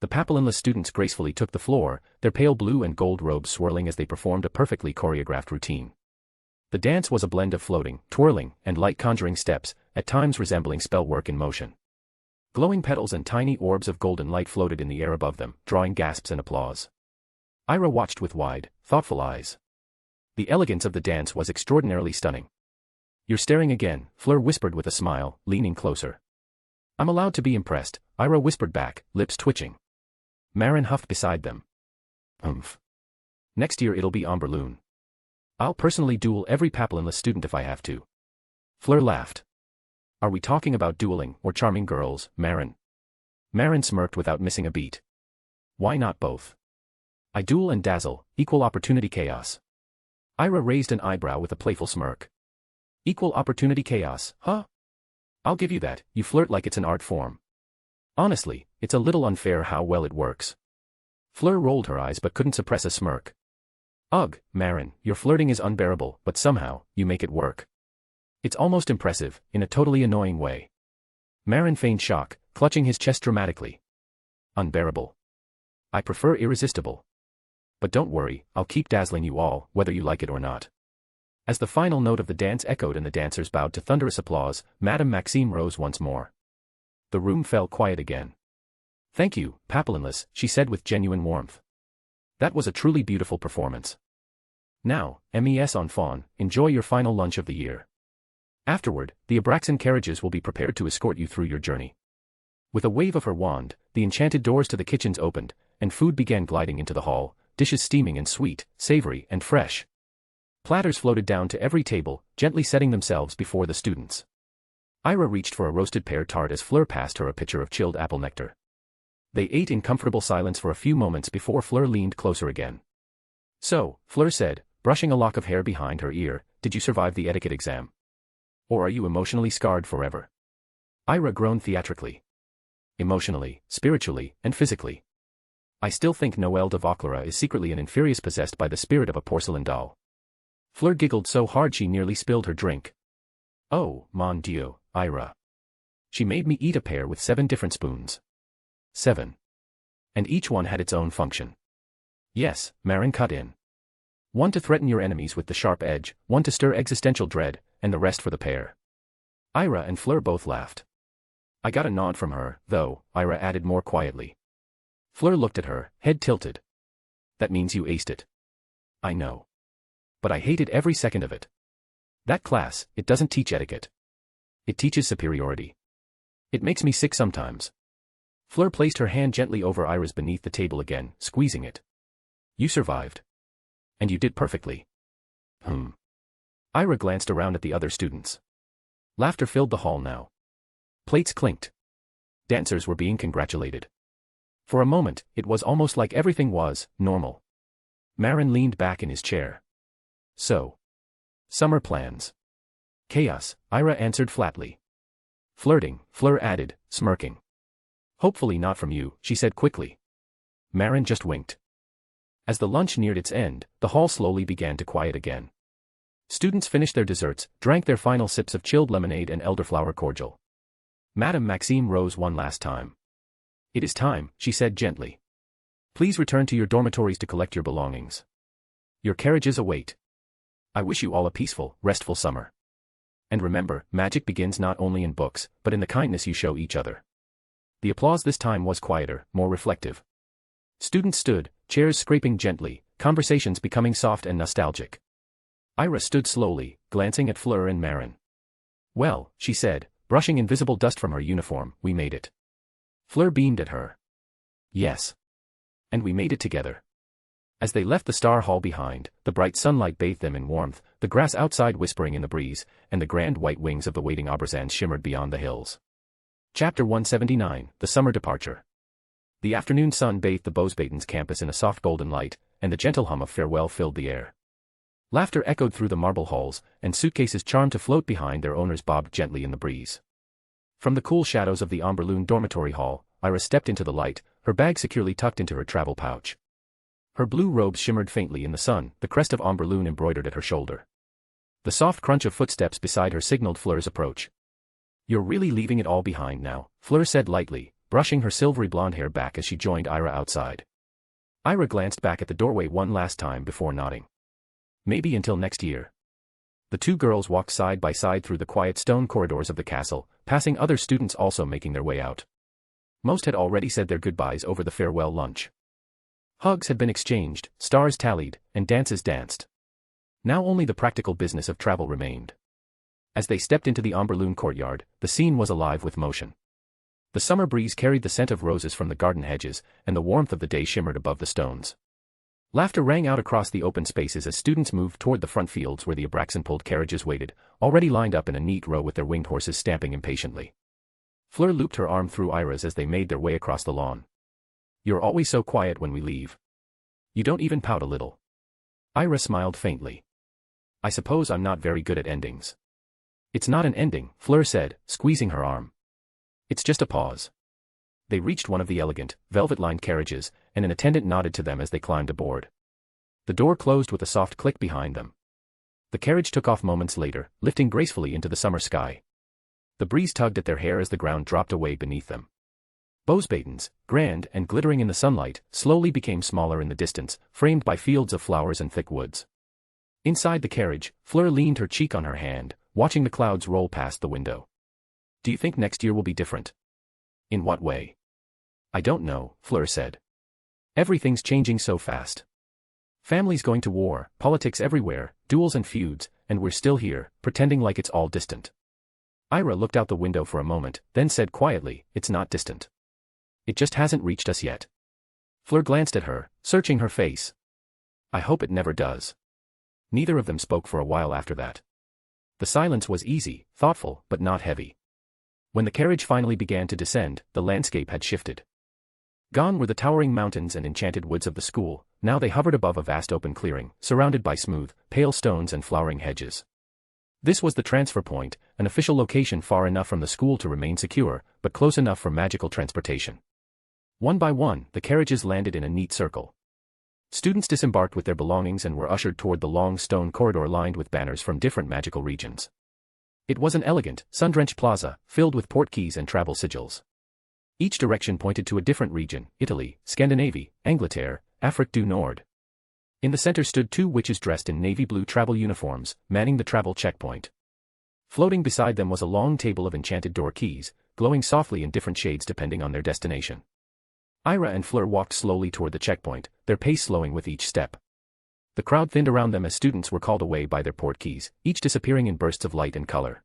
The Papillonless students gracefully took the floor, their pale blue and gold robes swirling as they performed a perfectly choreographed routine. The dance was a blend of floating, twirling, and light conjuring steps, at times resembling spellwork in motion. Glowing petals and tiny orbs of golden light floated in the air above them, drawing gasps and applause. Ira watched with wide, thoughtful eyes. The elegance of the dance was extraordinarily stunning. You're staring again, Fleur whispered with a smile, leaning closer. I'm allowed to be impressed, Ira whispered back, lips twitching. Marin huffed beside them. Humph. Next year it'll be Amber Loon. I'll personally duel every Papillonless student if I have to. Fleur laughed. Are we talking about dueling or charming girls, Marin? Marin smirked without missing a beat. Why not both? I duel and dazzle, equal opportunity chaos. Ira raised an eyebrow with a playful smirk. Equal opportunity chaos, huh? I'll give you that, you flirt like it's an art form. Honestly, it's a little unfair how well it works. Fleur rolled her eyes but couldn't suppress a smirk. Ugh, Marin, your flirting is unbearable, but somehow, you make it work. It's almost impressive, in a totally annoying way. Marin feigned shock, clutching his chest dramatically. Unbearable. I prefer irresistible. But don't worry, I'll keep dazzling you all, whether you like it or not. As the final note of the dance echoed and the dancers bowed to thunderous applause, Madame Maxime rose once more. The room fell quiet again. Thank you, Papillonless, she said with genuine warmth. That was a truly beautiful performance. Now, mes enfants, enjoy your final lunch of the year. Afterward, the Abraxan carriages will be prepared to escort you through your journey. With a wave of her wand, the enchanted doors to the kitchens opened, and food began gliding into the hall, dishes steaming and sweet, savory and fresh. Platters floated down to every table, gently setting themselves before the students. Ira reached for a roasted pear tart as Fleur passed her a pitcher of chilled apple nectar. They ate in comfortable silence for a few moments before Fleur leaned closer again. So, Fleur said, brushing a lock of hair behind her ear, did you survive the etiquette exam? Or are you emotionally scarred forever? Ira groaned theatrically. Emotionally, spiritually, and physically. I still think Noël de Vauclair is secretly an inferius possessed by the spirit of a porcelain doll. Fleur giggled so hard she nearly spilled her drink. Oh, mon Dieu, Ira. She made me eat a pear with 7 different spoons. 7. And each one had its own function. Yes, Marin cut in. One to threaten your enemies with the sharp edge, one to stir existential dread, and the rest for the pear. Ira and Fleur both laughed. I got a nod from her, though, Ira added more quietly. Fleur looked at her, head tilted. That means you aced it. I know. But I hated every second of it. That class, it doesn't teach etiquette. It teaches superiority. It makes me sick sometimes. Fleur placed her hand gently over Ira's beneath the table again, squeezing it. You survived. And you did perfectly. Ira glanced around at the other students. Laughter filled the hall now. Plates clinked. Dancers were being congratulated. For a moment, it was almost like everything was normal. Marin leaned back in his chair. So. Summer plans. Chaos, Ira answered flatly. Flirting, Fleur added, smirking. Hopefully not from you, she said quickly. Marin just winked. As the lunch neared its end, the hall slowly began to quiet again. Students finished their desserts, drank their final sips of chilled lemonade and elderflower cordial. Madame Maxime rose one last time. It is time, she said gently. Please return to your dormitories to collect your belongings. Your carriages await. I wish you all a peaceful, restful summer. And remember, magic begins not only in books, but in the kindness you show each other. The applause this time was quieter, more reflective. Students stood, chairs scraping gently, conversations becoming soft and nostalgic. Ira stood slowly, glancing at Fleur and Marin. Well, she said, brushing invisible dust from her uniform, we made it. Fleur beamed at her. Yes. And we made it together. As they left the Star Hall behind, the bright sunlight bathed them in warmth, the grass outside whispering in the breeze, and the grand white wings of the waiting Aubersans shimmered beyond the hills. Chapter 179, The Summer Departure. The afternoon sun bathed the Beauxbatons campus in a soft golden light, and the gentle hum of farewell filled the air. Laughter echoed through the marble halls, and suitcases charmed to float behind their owners bobbed gently in the breeze. From the cool shadows of the Amberloon dormitory hall, Ira stepped into the light, her bag securely tucked into her travel pouch. Her blue robes shimmered faintly in the sun, the crest of Amberloon embroidered at her shoulder. The soft crunch of footsteps beside her signaled Fleur's approach. You're really leaving it all behind now, Fleur said lightly, brushing her silvery blonde hair back as she joined Ira outside. Ira glanced back at the doorway one last time before nodding. Maybe until next year. The two girls walked side by side through the quiet stone corridors of the castle, passing other students also making their way out. Most had already said their goodbyes over the farewell lunch. Hugs had been exchanged, stars tallied, and dances danced. Now only the practical business of travel remained. As they stepped into the Amberloon courtyard, the scene was alive with motion. The summer breeze carried the scent of roses from the garden hedges, and the warmth of the day shimmered above the stones. Laughter rang out across the open spaces as students moved toward the front fields where the Abraxan-pulled carriages waited, already lined up in a neat row with their winged horses stamping impatiently. Fleur looped her arm through Ira's as they made their way across the lawn. You're always so quiet when we leave. You don't even pout a little. Ira smiled faintly. I suppose I'm not very good at endings. It's not an ending, Fleur said, squeezing her arm. It's just a pause. They reached one of the elegant, velvet-lined carriages, and an attendant nodded to them as they climbed aboard. The door closed with a soft click behind them. The carriage took off moments later, lifting gracefully into the summer sky. The breeze tugged at their hair as the ground dropped away beneath them. Beauxbatons, grand and glittering in the sunlight, slowly became smaller in the distance, framed by fields of flowers and thick woods. Inside the carriage, Fleur leaned her cheek on her hand, watching the clouds roll past the window. Do you think next year will be different? In what way? I don't know, Fleur said. Everything's changing so fast. Families going to war, politics everywhere, duels and feuds, and we're still here, pretending like it's all distant. Ira looked out the window for a moment, then said quietly, it's not distant. It just hasn't reached us yet. Fleur glanced at her, searching her face. I hope it never does. Neither of them spoke for a while after that. The silence was easy, thoughtful, but not heavy. When the carriage finally began to descend, the landscape had shifted. Gone were the towering mountains and enchanted woods of the school, now they hovered above a vast open clearing, surrounded by smooth, pale stones and flowering hedges. This was the transfer point, an official location far enough from the school to remain secure, but close enough for magical transportation. One by one, the carriages landed in a neat circle. Students disembarked with their belongings and were ushered toward the long stone corridor lined with banners from different magical regions. It was an elegant, sun-drenched plaza, filled with portkeys and travel sigils. Each direction pointed to a different region: Italy, Scandinavia, Angleterre, Afrique du Nord. In the center stood two witches dressed in navy blue travel uniforms, manning the travel checkpoint. Floating beside them was a long table of enchanted door keys, glowing softly in different shades depending on their destination. Ira and Fleur walked slowly toward the checkpoint, their pace slowing with each step. The crowd thinned around them as students were called away by their portkeys, each disappearing in bursts of light and color.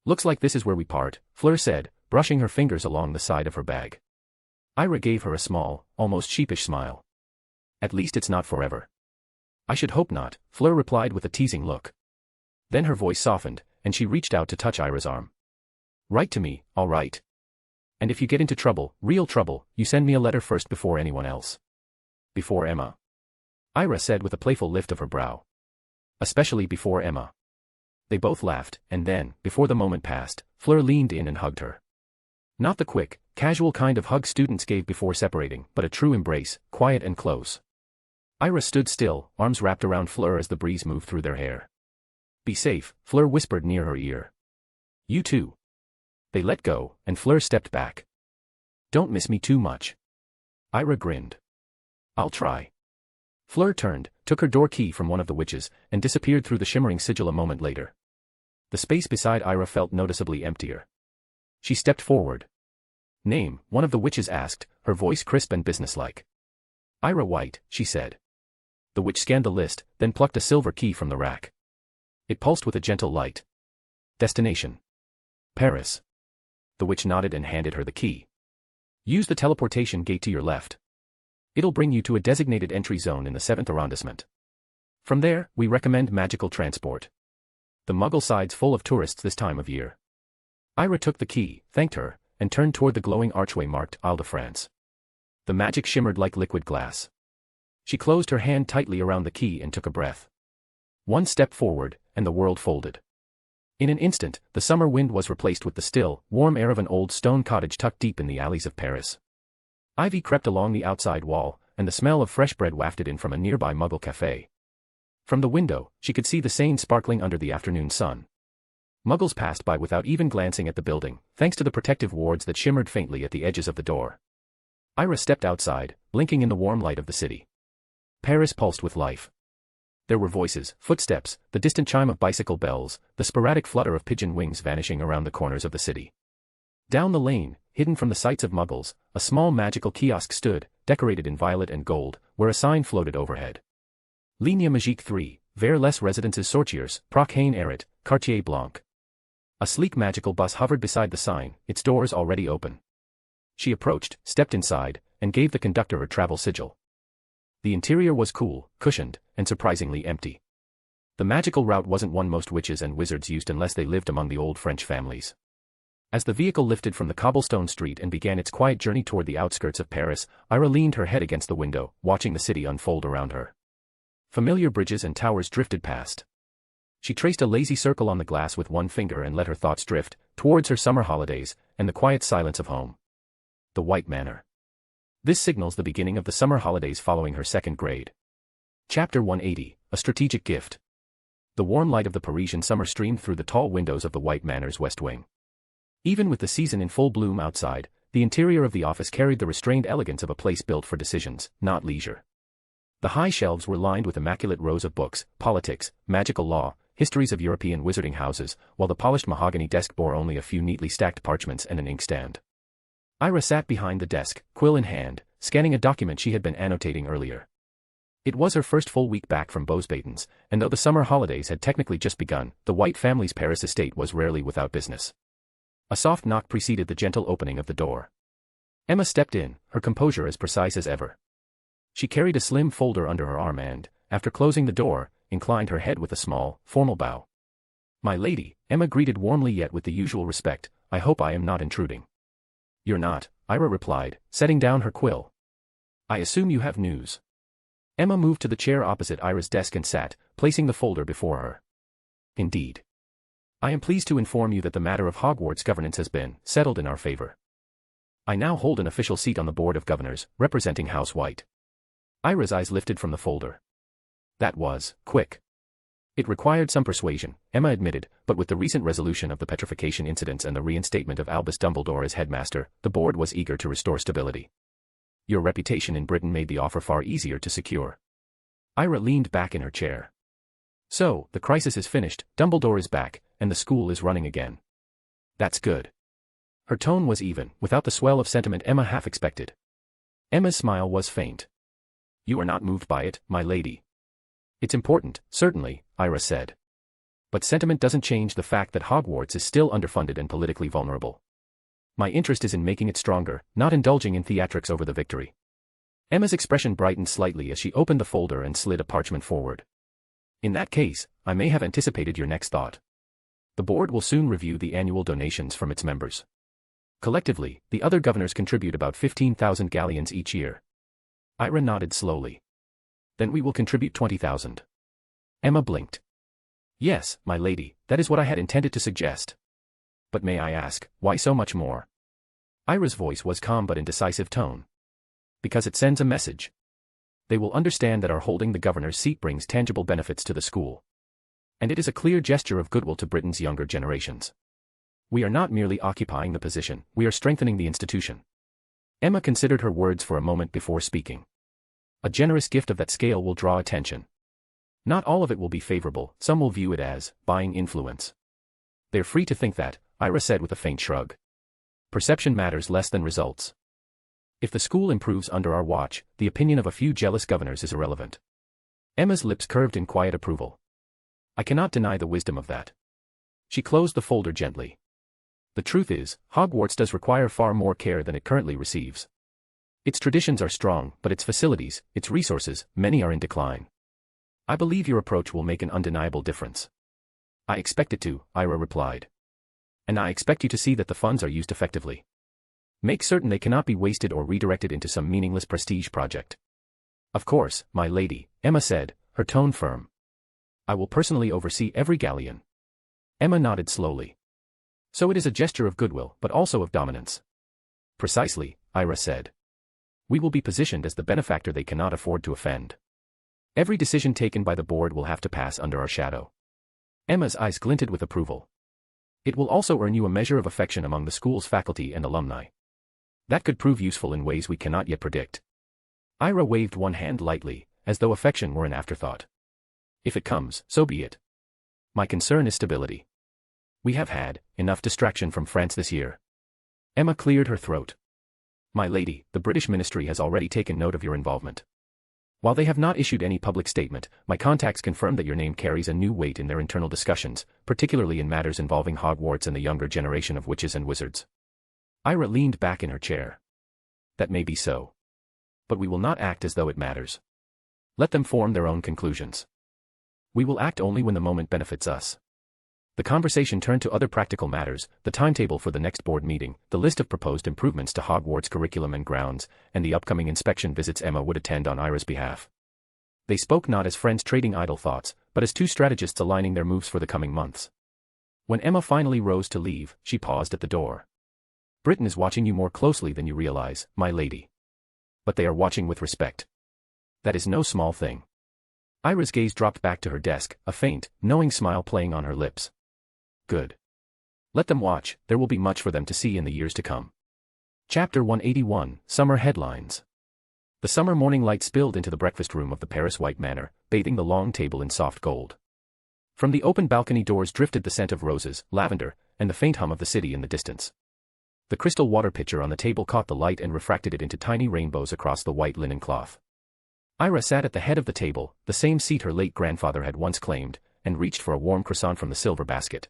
Looks like this is where we part, Fleur said, brushing her fingers along the side of her bag. Ira gave her a small, almost sheepish smile. At least it's not forever. I should hope not, Fleur replied with a teasing look. Then her voice softened, and she reached out to touch Ira's arm. Write to me, all right. And if you get into trouble, real trouble, you send me a letter first before anyone else. Before Emma. Ira said with a playful lift of her brow. Especially before Emma. They both laughed, and then, before the moment passed, Fleur leaned in and hugged her. Not the quick, casual kind of hug students gave before separating, but a true embrace, quiet and close. Ira stood still, arms wrapped around Fleur as the breeze moved through their hair. Be safe, Fleur whispered near her ear. You too. They let go, and Fleur stepped back. Don't miss me too much. Ira grinned. I'll try. Fleur turned, took her door key from one of the witches, and disappeared through the shimmering sigil a moment later. The space beside Ira felt noticeably emptier. She stepped forward. Name, one of the witches asked, her voice crisp and businesslike. Ira White, she said. The witch scanned the list, then plucked a silver key from the rack. It pulsed with a gentle light. Destination. Paris. The witch nodded and handed her the key. Use the teleportation gate to your left. It'll bring you to a designated entry zone in the 7th arrondissement. From there, we recommend magical transport. The Muggle side's full of tourists this time of year. Ira took the key, thanked her, and turned toward the glowing archway marked Isle de France. The magic shimmered like liquid glass. She closed her hand tightly around the key and took a breath. One step forward, and the world folded. In an instant, the summer wind was replaced with the still, warm air of an old stone cottage tucked deep in the alleys of Paris. Ivy crept along the outside wall, and the smell of fresh bread wafted in from a nearby Muggle cafe. From the window, she could see the Seine sparkling under the afternoon sun. Muggles passed by without even glancing at the building, thanks to the protective wards that shimmered faintly at the edges of the door. Ira stepped outside, blinking in the warm light of the city. Paris pulsed with life. There were voices, footsteps, the distant chime of bicycle bells, the sporadic flutter of pigeon wings vanishing around the corners of the city. Down the lane, hidden from the sights of Muggles, a small magical kiosk stood, decorated in violet and gold, where a sign floated overhead. Ligne Magique 3, vers les résidences sorcières, Prochaine Arrêt, Quartier Blanc. A sleek magical bus hovered beside the sign, its doors already open. She approached, stepped inside, and gave the conductor her travel sigil. The interior was cool, cushioned, and surprisingly empty. The magical route wasn't one most witches and wizards used unless they lived among the old French families. As the vehicle lifted from the cobblestone street and began its quiet journey toward the outskirts of Paris, Ira leaned her head against the window, watching the city unfold around her. Familiar bridges and towers drifted past. She traced a lazy circle on the glass with one finger and let her thoughts drift, towards her summer holidays, and the quiet silence of home. The White Manor. This signals the beginning of the summer holidays following her 2nd grade. Chapter 180, A Strategic Gift. The warm light of the Parisian summer streamed through the tall windows of the White Manor's west wing. Even with the season in full bloom outside, the interior of the office carried the restrained elegance of a place built for decisions, not leisure. The high shelves were lined with immaculate rows of books, politics, magical law, histories of European wizarding houses, while the polished mahogany desk bore only a few neatly stacked parchments and an inkstand. Ira sat behind the desk, quill in hand, scanning a document she had been annotating earlier. It was her first full week back from Beauxbatons, and though the summer holidays had technically just begun, the White family's Paris estate was rarely without business. A soft knock preceded the gentle opening of the door. Emma stepped in, her composure as precise as ever. She carried a slim folder under her arm and, after closing the door, inclined her head with a small, formal bow. "My lady," Emma greeted warmly yet with the usual respect, "I hope I am not intruding." "You're not," Ira replied, setting down her quill. "I assume you have news." Emma moved to the chair opposite Ira's desk and sat, placing the folder before her. "Indeed. I am pleased to inform you that the matter of Hogwarts governance has been settled in our favor. I now hold an official seat on the Board of Governors, representing House White." Ira's eyes lifted from the folder. That was quick. It required some persuasion, Emma admitted, but with the recent resolution of the petrification incidents and the reinstatement of Albus Dumbledore as headmaster, the board was eager to restore stability. Your reputation in Britain made the offer far easier to secure. Ira leaned back in her chair. So, the crisis is finished, Dumbledore is back, and the school is running again. That's good. Her tone was even, without the swell of sentiment Emma half expected. Emma's smile was faint. "You are not moved by it, my lady." "It's important, certainly," Ira said. "But sentiment doesn't change the fact that Hogwarts is still underfunded and politically vulnerable. My interest is in making it stronger, not indulging in theatrics over the victory." Emma's expression brightened slightly as she opened the folder and slid a parchment forward. "In that case, I may have anticipated your next thought. The board will soon review the annual donations from its members. Collectively, the other governors contribute about 15,000 galleons each year." Ira nodded slowly. "Then we will contribute 20,000. Emma blinked. "Yes, my lady, that is what I had intended to suggest. But may I ask, why so much more?" Ira's voice was calm but in decisive tone. "Because it sends a message. They will understand that our holding the governor's seat brings tangible benefits to the school. And it is a clear gesture of goodwill to Britain's younger generations. We are not merely occupying the position, we are strengthening the institution." Emma considered her words for a moment before speaking. A generous gift of that scale will draw attention. Not all of it will be favorable, some will view it as buying influence. They're free to think that, Ira said with a faint shrug. Perception matters less than results. If the school improves under our watch, the opinion of a few jealous governors is irrelevant. Emma's lips curved in quiet approval. I cannot deny the wisdom of that. She closed the folder gently. The truth is, Hogwarts does require far more care than it currently receives. Its traditions are strong, but its facilities, its resources, many are in decline. I believe your approach will make an undeniable difference. I expect it to, Ira replied. And I expect you to see that the funds are used effectively. Make certain they cannot be wasted or redirected into some meaningless prestige project. Of course, my lady, Emma said, her tone firm. I will personally oversee every galleon. Emma nodded slowly. So it is a gesture of goodwill, but also of dominance. Precisely, Ira said. We will be positioned as the benefactor they cannot afford to offend. Every decision taken by the board will have to pass under our shadow. Emma's eyes glinted with approval. It will also earn you a measure of affection among the school's faculty and alumni. That could prove useful in ways we cannot yet predict. Ira waved one hand lightly, as though affection were an afterthought. If it comes, so be it. My concern is stability. We have had enough distraction from France this year. Emma cleared her throat. My lady, the British ministry has already taken note of your involvement. While they have not issued any public statement, my contacts confirm that your name carries a new weight in their internal discussions, particularly in matters involving Hogwarts and the younger generation of witches and wizards. Ira leaned back in her chair. That may be so. But we will not act as though it matters. Let them form their own conclusions. We will act only when the moment benefits us. The conversation turned to other practical matters, the timetable for the next board meeting, the list of proposed improvements to Hogwarts curriculum and grounds, and the upcoming inspection visits Emma would attend on Ira's behalf. They spoke not as friends trading idle thoughts, but as two strategists aligning their moves for the coming months. When Emma finally rose to leave, she paused at the door. Britain is watching you more closely than you realize, my lady. But they are watching with respect. That is no small thing. Ira's gaze dropped back to her desk, a faint, knowing smile playing on her lips. Good. Let them watch, there will be much for them to see in the years to come. Chapter 181, Summer Headlines. The summer morning light spilled into the breakfast room of the Paris White Manor, bathing the long table in soft gold. From the open balcony doors drifted the scent of roses, lavender, and the faint hum of the city in the distance. The crystal water pitcher on the table caught the light and refracted it into tiny rainbows across the white linen cloth. Ira sat at the head of the table, the same seat her late grandfather had once claimed, and reached for a warm croissant from the silver basket.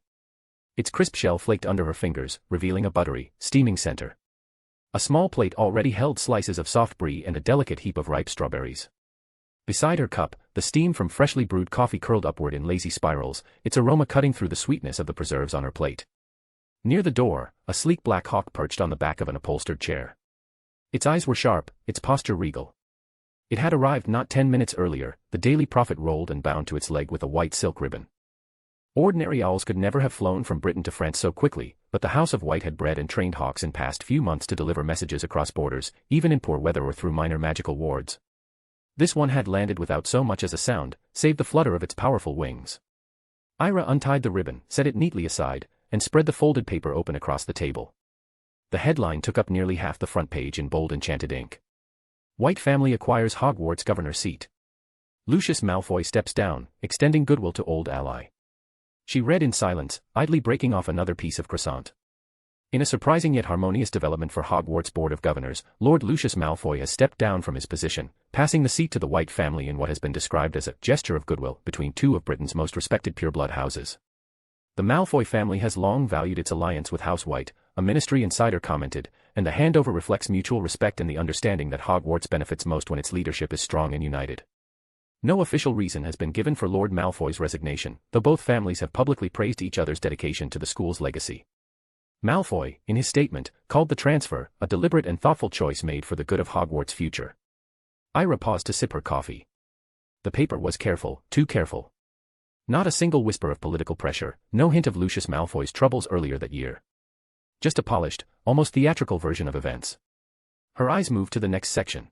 Its crisp shell flaked under her fingers, revealing a buttery, steaming center. A small plate already held slices of soft brie and a delicate heap of ripe strawberries. Beside her cup, the steam from freshly brewed coffee curled upward in lazy spirals, its aroma cutting through the sweetness of the preserves on her plate. Near the door, a sleek black hawk perched on the back of an upholstered chair. Its eyes were sharp, its posture regal. It had arrived not 10 minutes earlier, the Daily Prophet rolled and bound to its leg with a white silk ribbon. Ordinary owls could never have flown from Britain to France so quickly, but the House of White had bred and trained hawks in past few months to deliver messages across borders, even in poor weather or through minor magical wards. This one had landed without so much as a sound, save the flutter of its powerful wings. Ira untied the ribbon, set it neatly aside, and spread the folded paper open across the table. The headline took up nearly half the front page in bold enchanted ink. White family acquires Hogwarts governor seat. Lucius Malfoy steps down, extending goodwill to old ally. She read in silence, idly breaking off another piece of croissant. In a surprising yet harmonious development for Hogwarts Board of Governors, Lord Lucius Malfoy has stepped down from his position, passing the seat to the White family in what has been described as a gesture of goodwill between two of Britain's most respected pureblood houses. The Malfoy family has long valued its alliance with House White, a ministry insider commented, and the handover reflects mutual respect and the understanding that Hogwarts benefits most when its leadership is strong and united. No official reason has been given for Lord Malfoy's resignation, though both families have publicly praised each other's dedication to the school's legacy. Malfoy, in his statement, called the transfer a deliberate and thoughtful choice made for the good of Hogwarts' future. Ira paused to sip her coffee. The paper was careful, too careful. Not a single whisper of political pressure, no hint of Lucius Malfoy's troubles earlier that year. Just a polished, almost theatrical version of events. Her eyes moved to the next section.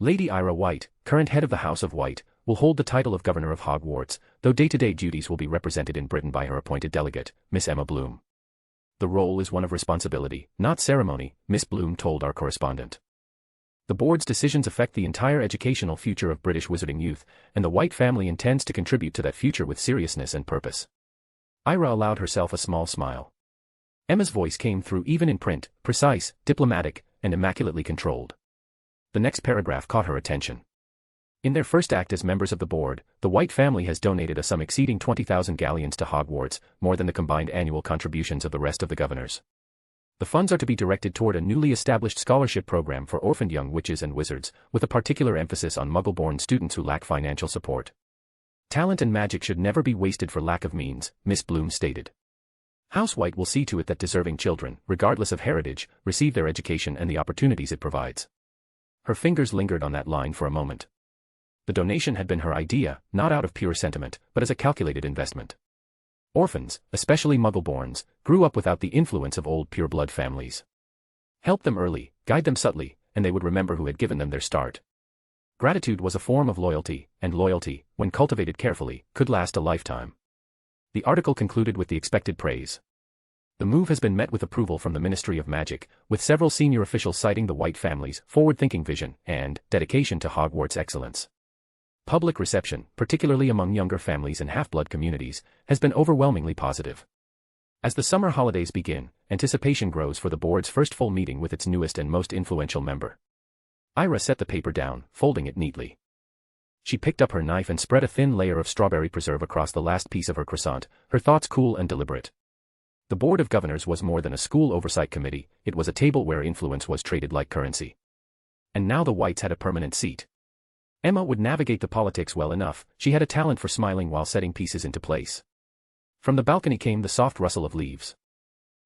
Lady Ira White, current head of the House of White, will hold the title of Governor of Hogwarts, though day-to-day duties will be represented in Britain by her appointed delegate, Miss Emma Bloom. The role is one of responsibility, not ceremony, Miss Bloom told our correspondent. The board's decisions affect the entire educational future of British wizarding youth, and the White family intends to contribute to that future with seriousness and purpose. Ira allowed herself a small smile. Emma's voice came through even in print, precise, diplomatic, and immaculately controlled. The next paragraph caught her attention. In their first act as members of the board, the White family has donated a sum exceeding 20,000 galleons to Hogwarts, more than the combined annual contributions of the rest of the governors. The funds are to be directed toward a newly established scholarship program for orphaned young witches and wizards, with a particular emphasis on Muggle-born students who lack financial support. Talent and magic should never be wasted for lack of means, Miss Bloom stated. House White will see to it that deserving children, regardless of heritage, receive their education and the opportunities it provides. Her fingers lingered on that line for a moment. The donation had been her idea, not out of pure sentiment, but as a calculated investment. Orphans, especially Muggle-borns, grew up without the influence of old pure-blood families. Help them early, guide them subtly, and they would remember who had given them their start. Gratitude was a form of loyalty, and loyalty, when cultivated carefully, could last a lifetime. The article concluded with the expected praise. The move has been met with approval from the Ministry of Magic, with several senior officials citing the White family's forward-thinking vision and dedication to Hogwarts excellence. Public reception, particularly among younger families and half-blood communities, has been overwhelmingly positive. As the summer holidays begin, anticipation grows for the board's first full meeting with its newest and most influential member. Ira set the paper down, folding it neatly. She picked up her knife and spread a thin layer of strawberry preserve across the last piece of her croissant, her thoughts cool and deliberate. The Board of Governors was more than a school oversight committee, it was a table where influence was traded like currency. And now the Whites had a permanent seat. Emma would navigate the politics well enough, she had a talent for smiling while setting pieces into place. From the balcony came the soft rustle of leaves.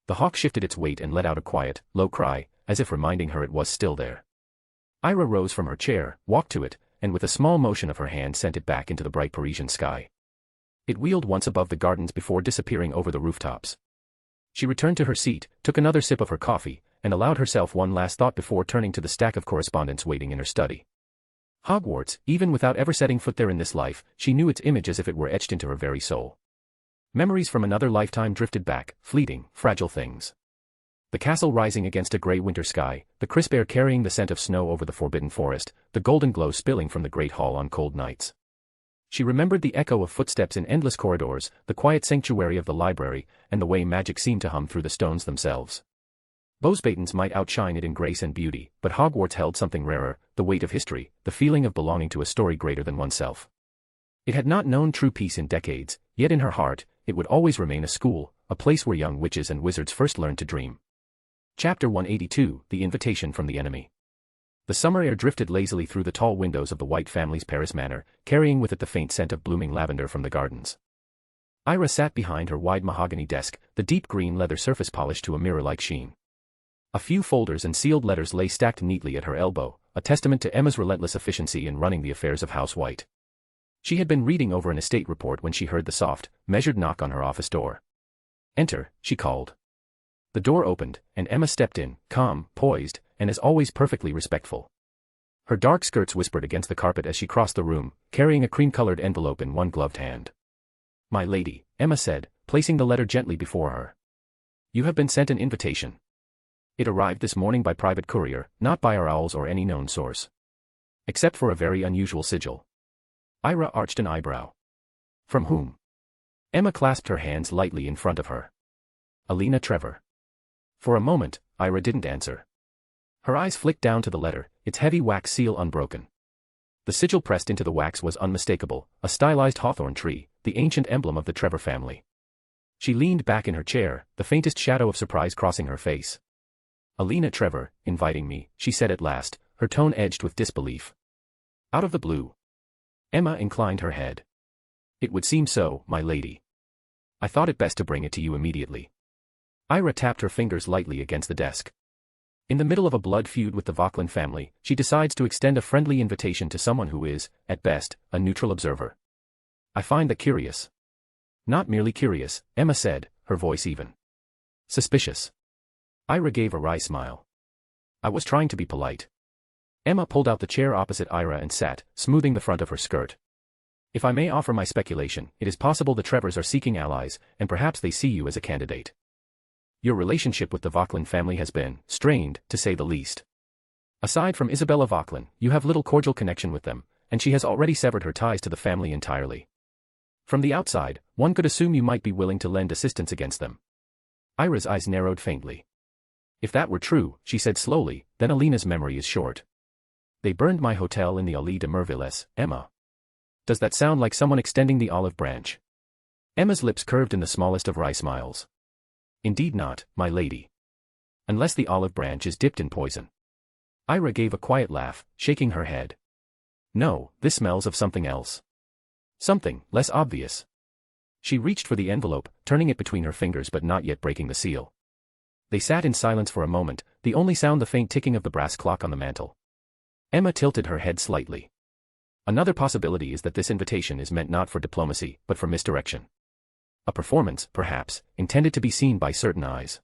The hawk shifted its weight and let out a quiet, low cry, as if reminding her it was still there. Ira rose from her chair, walked to it, and with a small motion of her hand sent it back into the bright Parisian sky. It wheeled once above the gardens before disappearing over the rooftops. She returned to her seat, took another sip of her coffee, and allowed herself one last thought before turning to the stack of correspondence waiting in her study. Hogwarts, even without ever setting foot there in this life, she knew its image as if it were etched into her very soul. Memories from another lifetime drifted back, fleeting, fragile things. The castle rising against a grey winter sky, the crisp air carrying the scent of snow over the forbidden forest, the golden glow spilling from the great hall on cold nights. She remembered the echo of footsteps in endless corridors, the quiet sanctuary of the library, and the way magic seemed to hum through the stones themselves. Bowsbatons might outshine it in grace and beauty, but Hogwarts held something rarer, the weight of history, the feeling of belonging to a story greater than oneself. It had not known true peace in decades, yet in her heart, it would always remain a school, a place where young witches and wizards first learned to dream. Chapter 182, The Invitation from the Enemy. The summer air drifted lazily through the tall windows of the White family's Paris manor, carrying with it the faint scent of blooming lavender from the gardens. Ira sat behind her wide mahogany desk, the deep green leather surface polished to a mirror-like sheen. A few folders and sealed letters lay stacked neatly at her elbow, a testament to Emma's relentless efficiency in running the affairs of House White. She had been reading over an estate report when she heard the soft, measured knock on her office door. "Enter," she called. The door opened, and Emma stepped in, calm, poised, and as always perfectly respectful. Her dark skirts whispered against the carpet as she crossed the room, carrying a cream-colored envelope in one gloved hand. "My lady," Emma said, placing the letter gently before her. "You have been sent an invitation. It arrived this morning by private courier, not by our owls or any known source. Except for a very unusual sigil." Ira arched an eyebrow. "From whom?" Emma clasped her hands lightly in front of her. "Alina Trevor." For a moment, Ira didn't answer. Her eyes flicked down to the letter, its heavy wax seal unbroken. The sigil pressed into the wax was unmistakable, a stylized hawthorn tree, the ancient emblem of the Trevor family. She leaned back in her chair, the faintest shadow of surprise crossing her face. "Alina Trevor, inviting me," she said at last, her tone edged with disbelief. "Out of the blue." Emma inclined her head. "It would seem so, my lady. I thought it best to bring it to you immediately." Ira tapped her fingers lightly against the desk. In the middle of a blood feud with the Vauquelin family, she decides to extend a friendly invitation to someone who is, at best, a neutral observer. "I find that curious." "Not merely curious," Emma said, her voice even. "Suspicious." Ira gave a wry smile. "I was trying to be polite." Emma pulled out the chair opposite Ira and sat, smoothing the front of her skirt. "If I may offer my speculation, it is possible the Trevors are seeking allies, and perhaps they see you as a candidate. Your relationship with the Vauquelin family has been strained, to say the least." Aside from Isabella Vauquelin, you have little cordial connection with them, and she has already severed her ties to the family entirely. From the outside, one could assume you might be willing to lend assistance against them. Ira's eyes narrowed faintly. If that were true, she said slowly, then Alina's memory is short. They burned my hotel in the Allée de Merveilles, Emma. Does that sound like someone extending the olive branch? Emma's lips curved in the smallest of wry smiles. Indeed not, my lady. Unless the olive branch is dipped in poison. Ira gave a quiet laugh, shaking her head. No, this smells of something else. Something less obvious. She reached for the envelope, turning it between her fingers but not yet breaking the seal. They sat in silence for a moment, the only sound the faint ticking of the brass clock on the mantel. Emma tilted her head slightly. Another possibility is that this invitation is meant not for diplomacy, but for misdirection. A performance, perhaps, intended to be seen by certain eyes.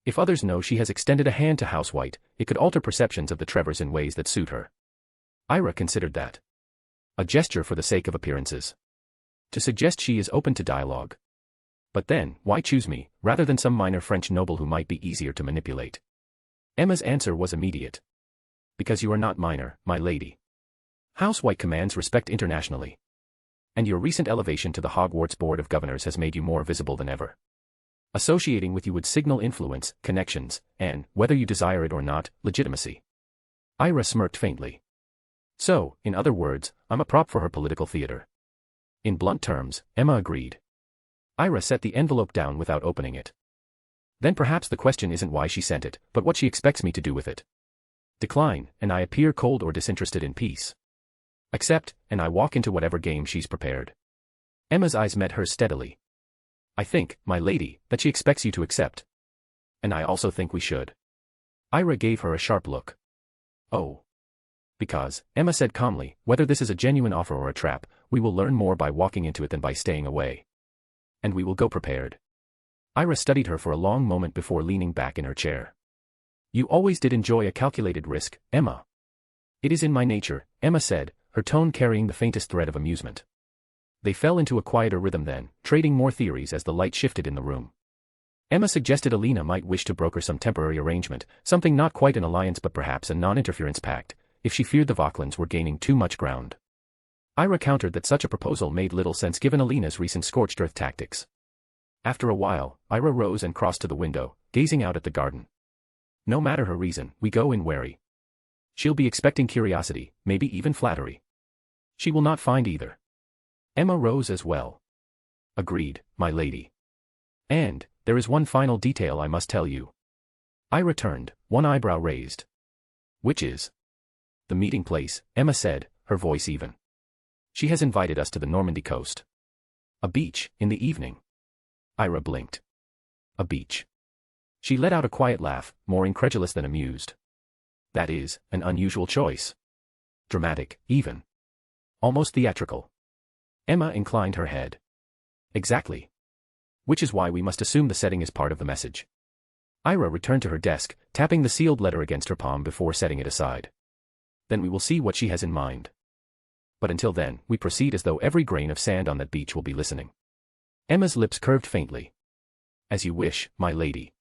If others know she has extended a hand to House White, it could alter perceptions of the Trevors in ways that suit her. Ira considered that. A gesture for the sake of appearances. To suggest she is open to dialogue. But then, why choose me, rather than some minor French noble who might be easier to manipulate? Emma's answer was immediate. Because you are not minor, my lady. House White commands respect internationally. And your recent elevation to the Hogwarts Board of Governors has made you more visible than ever. Associating with you would signal influence, connections, and, whether you desire it or not, legitimacy. Ira smirked faintly. So, in other words, I'm a prop for her political theater. In blunt terms, Emma agreed. Ira set the envelope down without opening it. Then perhaps the question isn't why she sent it, but what she expects me to do with it. Decline, and I appear cold or disinterested in peace. Accept, and I walk into whatever game she's prepared. Emma's eyes met hers steadily. I think, my lady, that she expects you to accept. And I also think we should. Ira gave her a sharp look. Oh. Because, Emma said calmly, whether this is a genuine offer or a trap, we will learn more by walking into it than by staying away. And we will go prepared. Ira studied her for a long moment before leaning back in her chair. You always did enjoy a calculated risk, Emma. It is in my nature, Emma said, her tone carrying the faintest thread of amusement. They fell into a quieter rhythm then, trading more theories as the light shifted in the room. Emma suggested Alina might wish to broker some temporary arrangement, something not quite an alliance but perhaps a non-interference pact, if she feared the Vauquelins were gaining too much ground. Ira countered that such a proposal made little sense given Alina's recent scorched earth tactics. After a while, Ira rose and crossed to the window, gazing out at the garden. No matter her reason, we go in wary. She'll be expecting curiosity, maybe even flattery. She will not find either. Emma rose as well. Agreed, my lady. And, there is one final detail I must tell you. I returned, one eyebrow raised. Which is? The meeting place, Emma said, her voice even. She has invited us to the Normandy coast. A beach, in the evening. Ira blinked. A beach. She let out a quiet laugh, more incredulous than amused. That is, an unusual choice. Dramatic, even. Almost theatrical. Emma inclined her head. Exactly. Which is why we must assume the setting is part of the message. Ira returned to her desk, tapping the sealed letter against her palm before setting it aside. Then we will see what she has in mind. But until then, we proceed as though every grain of sand on that beach will be listening. Emma's lips curved faintly. As you wish, my lady.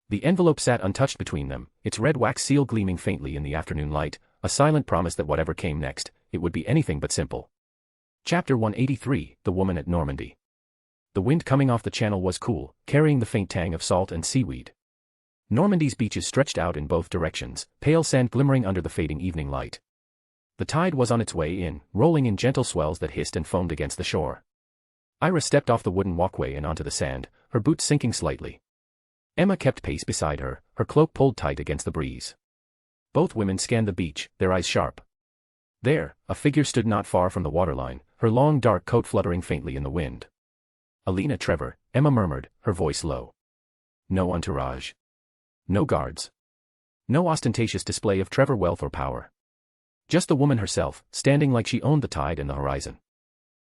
The envelope sat untouched between them, its red wax seal gleaming faintly in the afternoon light, a silent promise that whatever came next, it would be anything but simple. Chapter 183, The Woman at Normandy. The wind coming off the channel was cool, carrying the faint tang of salt and seaweed. Normandy's beaches stretched out in both directions, pale sand glimmering under the fading evening light. The tide was on its way in, rolling in gentle swells that hissed and foamed against the shore. Ira stepped off the wooden walkway and onto the sand, her boots sinking slightly. Emma kept pace beside her, her cloak pulled tight against the breeze. Both women scanned the beach, their eyes sharp. There, a figure stood not far from the waterline, her long dark coat fluttering faintly in the wind. Alina Trevor, Emma murmured, her voice low. No entourage. No guards. No ostentatious display of Trevor wealth or power. Just the woman herself, standing like she owned the tide and the horizon.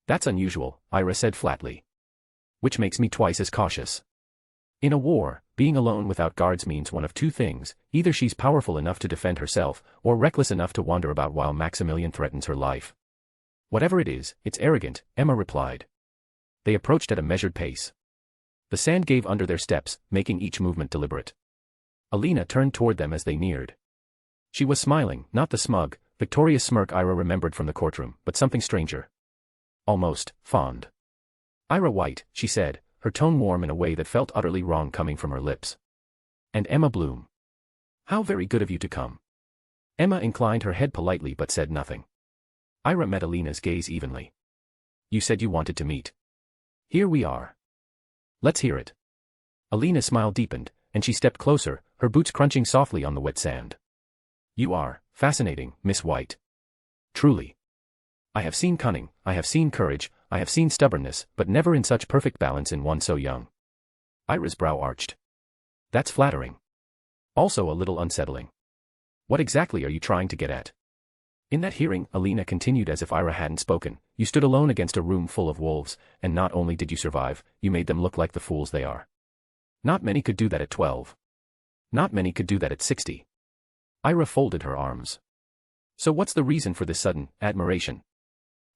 That's unusual, Ira said flatly. Which makes me twice as cautious. In a war, being alone without guards means one of two things, either she's powerful enough to defend herself, or reckless enough to wander about while Maximilian threatens her life. Whatever it is, it's arrogant, Emma replied. They approached at a measured pace. The sand gave under their steps, making each movement deliberate. Alina turned toward them as they neared. She was smiling, not the smug, victorious smirk Ira remembered from the courtroom, but something stranger. Almost fond. Ira White, she said, her tone warm in a way that felt utterly wrong coming from her lips. And Emma Bloom. How very good of you to come. Emma inclined her head politely but said nothing. Ira met Alina's gaze evenly. You said you wanted to meet. Here we are. Let's hear it. Alina's smile deepened, and she stepped closer, her boots crunching softly on the wet sand. You are fascinating, Miss White. Truly. I have seen cunning, I have seen courage, I have seen stubbornness, but never in such perfect balance in one so young. Ira's brow arched. That's flattering. Also a little unsettling. What exactly are you trying to get at? In that hearing, Alina continued as if Ira hadn't spoken, you stood alone against a room full of wolves, and not only did you survive, you made them look like the fools they are. Not many could do that at 12. Not many could do that at 60. Ira folded her arms. So what's the reason for this sudden admiration?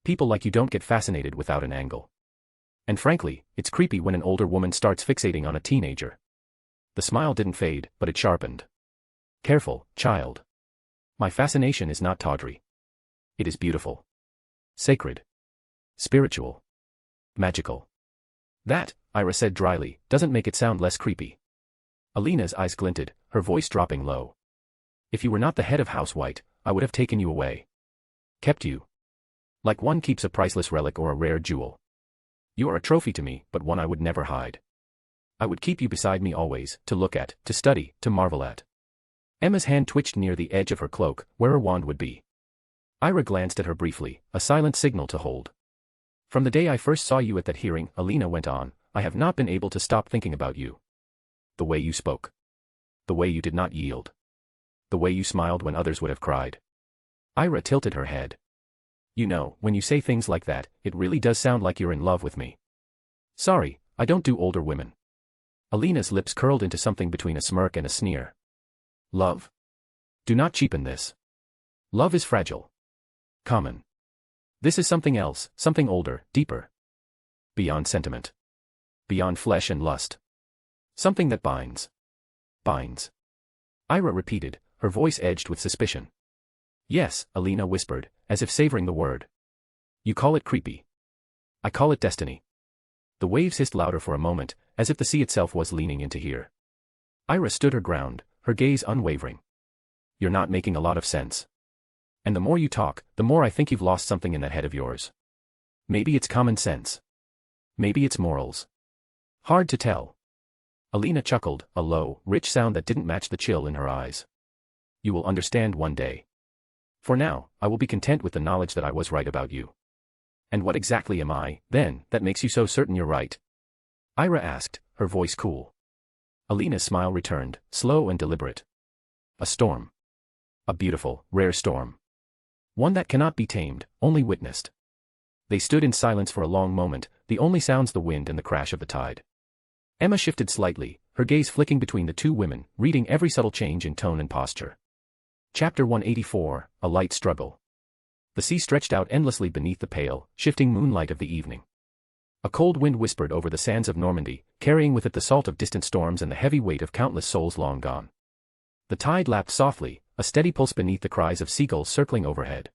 People like you don't get fascinated without an angle. And frankly, it's creepy when an older woman starts fixating on a teenager. The smile didn't fade, but it sharpened. Careful, child. My fascination is not tawdry. It is beautiful. Sacred. Spiritual. Magical. That, Ira said dryly, doesn't make it sound less creepy. Alina's eyes glinted, her voice dropping low. If you were not the head of House White, I would have taken you away. Kept you. Like one keeps a priceless relic or a rare jewel. You are a trophy to me, but one I would never hide. I would keep you beside me always, to look at, to study, to marvel at. Emma's hand twitched near the edge of her cloak, where her wand would be. Ira glanced at her briefly, a silent signal to hold. From the day I first saw you at that hearing, Alina went on, I have not been able to stop thinking about you. The way you spoke. The way you did not yield. The way you smiled when others would have cried. Ira tilted her head. You know, when you say things like that, it really does sound like you're in love with me. Sorry, I don't do older women. Alina's lips curled into something between a smirk and a sneer. Love? Do not cheapen this. Love is fragile. Common. This is something else, something older, deeper. Beyond sentiment. Beyond flesh and lust. Something that binds. Binds. Ira repeated, her voice edged with suspicion. Yes, Alina whispered, as if savoring the word. You call it creepy. I call it destiny. The waves hissed louder for a moment, as if the sea itself was leaning in to hear. Ira stood her ground, her gaze unwavering. You're not making a lot of sense. And the more you talk, the more I think you've lost something in that head of yours. Maybe it's common sense. Maybe it's morals. Hard to tell. Alina chuckled, a low, rich sound that didn't match the chill in her eyes. You will understand one day. For now, I will be content with the knowledge that I was right about you. And what exactly am I, then, that makes you so certain you're right? Ira asked, her voice cool. Alina's smile returned, slow and deliberate. A storm. A beautiful, rare storm. One that cannot be tamed, only witnessed. They stood in silence for a long moment, the only sounds the wind and the crash of the tide. Emma shifted slightly, her gaze flicking between the two women, reading every subtle change in tone and posture. Chapter 184, A Light Struggle. The sea stretched out endlessly beneath the pale, shifting moonlight of the evening. A cold wind whispered over the sands of Normandy, carrying with it the salt of distant storms and the heavy weight of countless souls long gone. The tide lapped softly, a steady pulse beneath the cries of seagulls circling overhead.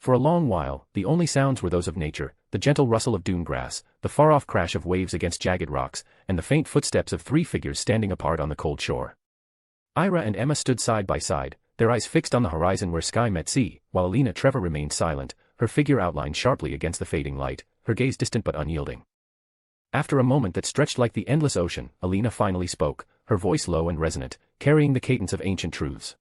For a long while, the only sounds were those of nature, the gentle rustle of dune grass, the far-off crash of waves against jagged rocks, and the faint footsteps of three figures standing apart on the cold shore. Ira and Emma stood side by side, their eyes fixed on the horizon where sky met sea, while Alina Trevor remained silent, her figure outlined sharply against the fading light, her gaze distant but unyielding. After a moment that stretched like the endless ocean, Alina finally spoke, her voice low and resonant, carrying the cadence of ancient truths.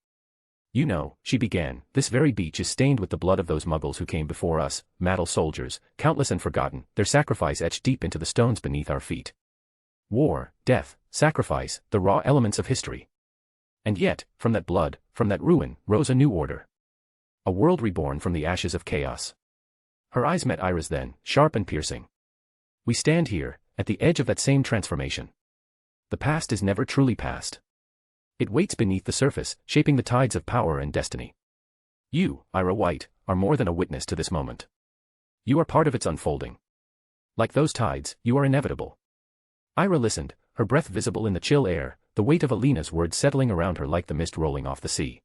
You know, she began, this very beach is stained with the blood of those muggles who came before us, Mattel soldiers, countless and forgotten, their sacrifice etched deep into the stones beneath our feet. War, death, sacrifice, the raw elements of history. And yet, from that blood, from that ruin, rose a new order. A world reborn from the ashes of chaos. Her eyes met Ira's then, sharp and piercing. We stand here, at the edge of that same transformation. The past is never truly past. It waits beneath the surface, shaping the tides of power and destiny. You, Ira White, are more than a witness to this moment. You are part of its unfolding. Like those tides, you are inevitable. Ira listened, her breath visible in the chill air, the weight of Alina's words settling around her like the mist rolling off the sea.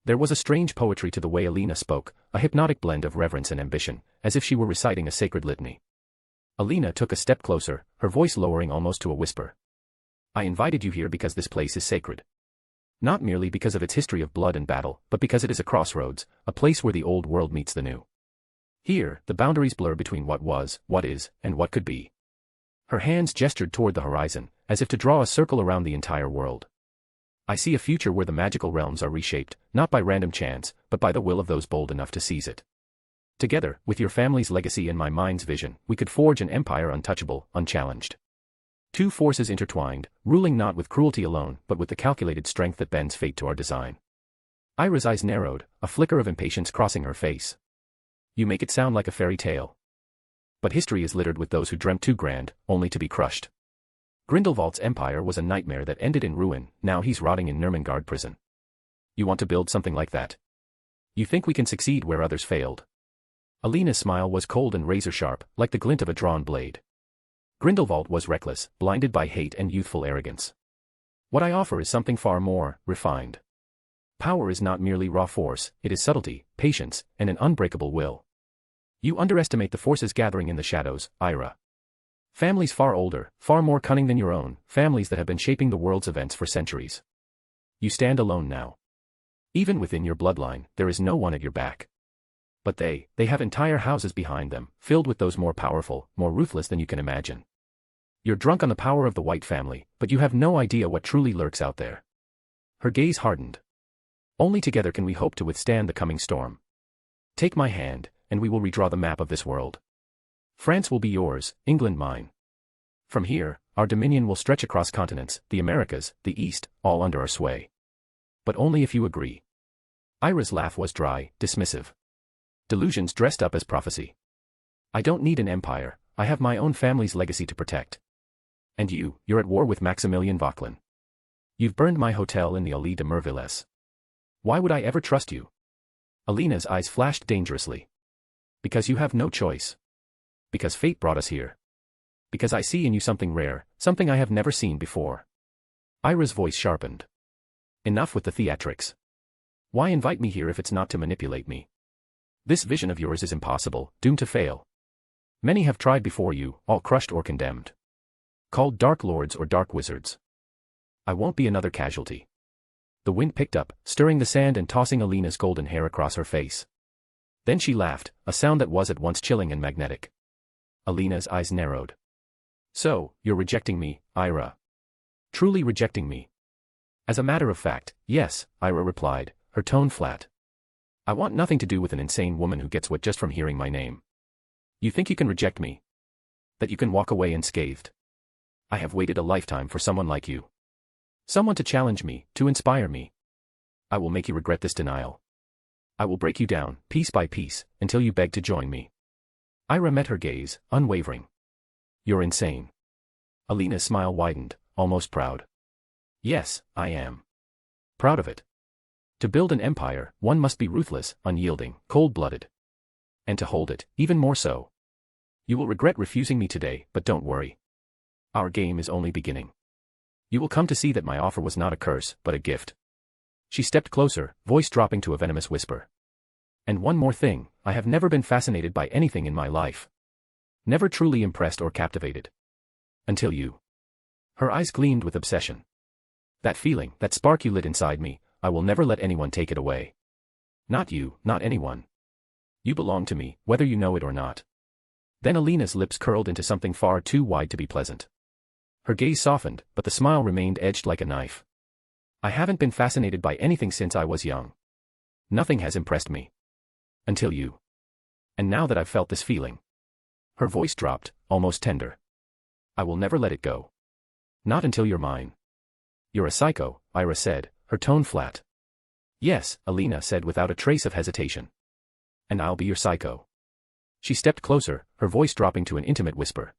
There was a strange poetry to the way Alina spoke, a hypnotic blend of reverence and ambition, as if she were reciting a sacred litany. Alina took a step closer, her voice lowering almost to a whisper. I invited you here because this place is sacred. Not merely because of its history of blood and battle, but because it is a crossroads, a place where the old world meets the new. Here, the boundaries blur between what was, what is, and what could be. Her hands gestured toward the horizon, as if to draw a circle around the entire world. I see a future where the magical realms are reshaped, not by random chance, but by the will of those bold enough to seize it. Together, with your family's legacy and my mind's vision, we could forge an empire untouchable, unchallenged. Two forces intertwined, ruling not with cruelty alone, but with the calculated strength that bends fate to our design. Ira's eyes narrowed, a flicker of impatience crossing her face. You make it sound like a fairy tale. But history is littered with those who dreamt too grand, only to be crushed. Grindelwald's empire was a nightmare that ended in ruin, now he's rotting in Nurmengard prison. You want to build something like that? You think we can succeed where others failed? Alina's smile was cold and razor-sharp, like the glint of a drawn blade. Grindelwald was reckless, blinded by hate and youthful arrogance. What I offer is something far more refined. Power is not merely raw force, it is subtlety, patience, and an unbreakable will. You underestimate the forces gathering in the shadows, Ira. Families far older, far more cunning than your own, families that have been shaping the world's events for centuries. You stand alone now. Even within your bloodline, there is no one at your back. But they have entire houses behind them, filled with those more powerful, more ruthless than you can imagine. You're drunk on the power of the White family, but you have no idea what truly lurks out there. Her gaze hardened. Only together can we hope to withstand the coming storm. Take my hand, and we will redraw the map of this world. France will be yours, England mine. From here, our dominion will stretch across continents, the Americas, the East, all under our sway. But only if you agree. Ira's laugh was dry, dismissive. Delusions dressed up as prophecy. I don't need an empire, I have my own family's legacy to protect. And you're at war with Maximilian Vauquelin. You've burned my hotel in the Allée de Merveilles. Why would I ever trust you? Alina's eyes flashed dangerously. Because you have no choice. Because fate brought us here. Because I see in you something rare, something I have never seen before. Ira's voice sharpened. Enough with the theatrics. Why invite me here if it's not to manipulate me? This vision of yours is impossible, doomed to fail. Many have tried before you, all crushed or condemned. Called dark lords or dark wizards. I won't be another casualty. The wind picked up, stirring the sand and tossing Alina's golden hair across her face. Then she laughed, a sound that was at once chilling and magnetic. Alina's eyes narrowed. So, you're rejecting me, Ira. Truly rejecting me. As a matter of fact, yes, Ira replied, her tone flat. I want nothing to do with an insane woman who gets wet just from hearing my name. You think you can reject me? That you can walk away unscathed? I have waited a lifetime for someone like you. Someone to challenge me, to inspire me. I will make you regret this denial. I will break you down, piece by piece, until you beg to join me. Ira met her gaze, unwavering. You're insane. Alina's smile widened, almost proud. Yes, I am. Proud of it. To build an empire, one must be ruthless, unyielding, cold-blooded. And to hold it, even more so. You will regret refusing me today, but don't worry. Our game is only beginning. You will come to see that my offer was not a curse, but a gift. She stepped closer, voice dropping to a venomous whisper. And one more thing, I have never been fascinated by anything in my life. Never truly impressed or captivated. Until you. Her eyes gleamed with obsession. That feeling, that spark you lit inside me, I will never let anyone take it away. Not you, not anyone. You belong to me, whether you know it or not. Then Alina's lips curled into something far too wide to be pleasant. Her gaze softened, but the smile remained edged like a knife. I haven't been fascinated by anything since I was young. Nothing has impressed me. Until you. And now that I've felt this feeling. Her voice dropped, almost tender. I will never let it go. Not until you're mine. You're a psycho, Ira said, her tone flat. Yes, Alina said without a trace of hesitation. And I'll be your psycho. She stepped closer, her voice dropping to an intimate whisper.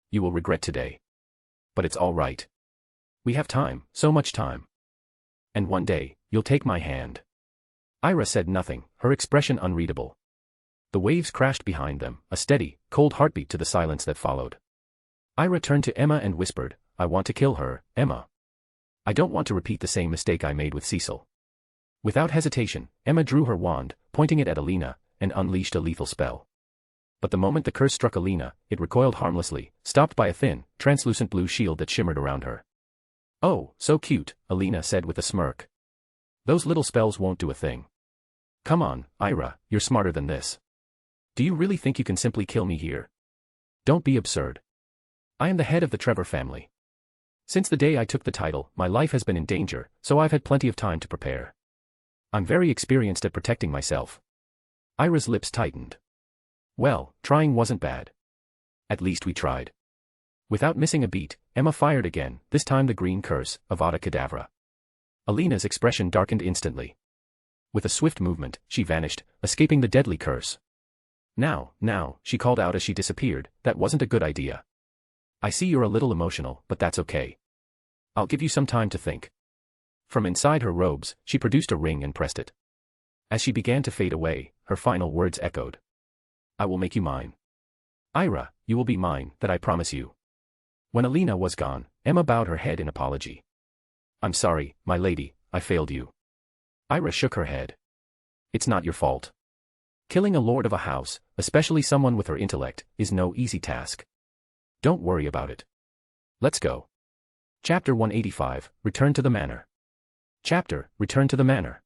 You will regret today. But it's all right. We have time, so much time. And one day, you'll take my hand. Ira said nothing, her expression unreadable. The waves crashed behind them, a steady, cold heartbeat to the silence that followed. Ira turned to Emma and whispered, I want to kill her, Emma. I don't want to repeat the same mistake I made with Cecil. Without hesitation, Emma drew her wand, pointing it at Alina, and unleashed a lethal spell. But the moment the curse struck Alina, it recoiled harmlessly, stopped by a thin, translucent blue shield that shimmered around her. "Oh, so cute," Alina said with a smirk. "Those little spells won't do a thing. Come on, Ira, you're smarter than this. Do you really think you can simply kill me here? Don't be absurd. I am the head of the Trevor family. Since the day I took the title, my life has been in danger, so I've had plenty of time to prepare. I'm very experienced at protecting myself." Ira's lips tightened. "Well, trying wasn't bad. At least we tried." Without missing a beat, Emma fired again, this time the green curse, Avada Kedavra. Alina's expression darkened instantly. With a swift movement, she vanished, escaping the deadly curse. Now, she called out as she disappeared, "that wasn't a good idea. I see you're a little emotional, but that's okay. I'll give you some time to think." From inside her robes, she produced a ring and pressed it. As she began to fade away, her final words echoed. "I will make you mine. Ira, you will be mine, that I promise you." When Alina was gone, Emma bowed her head in apology. "I'm sorry, my lady, I failed you." Ira shook her head. "It's not your fault. Killing a lord of a house, especially someone with her intellect, is no easy task. Don't worry about it. Let's go." Chapter 185, Return to the Manor. Return to the Manor.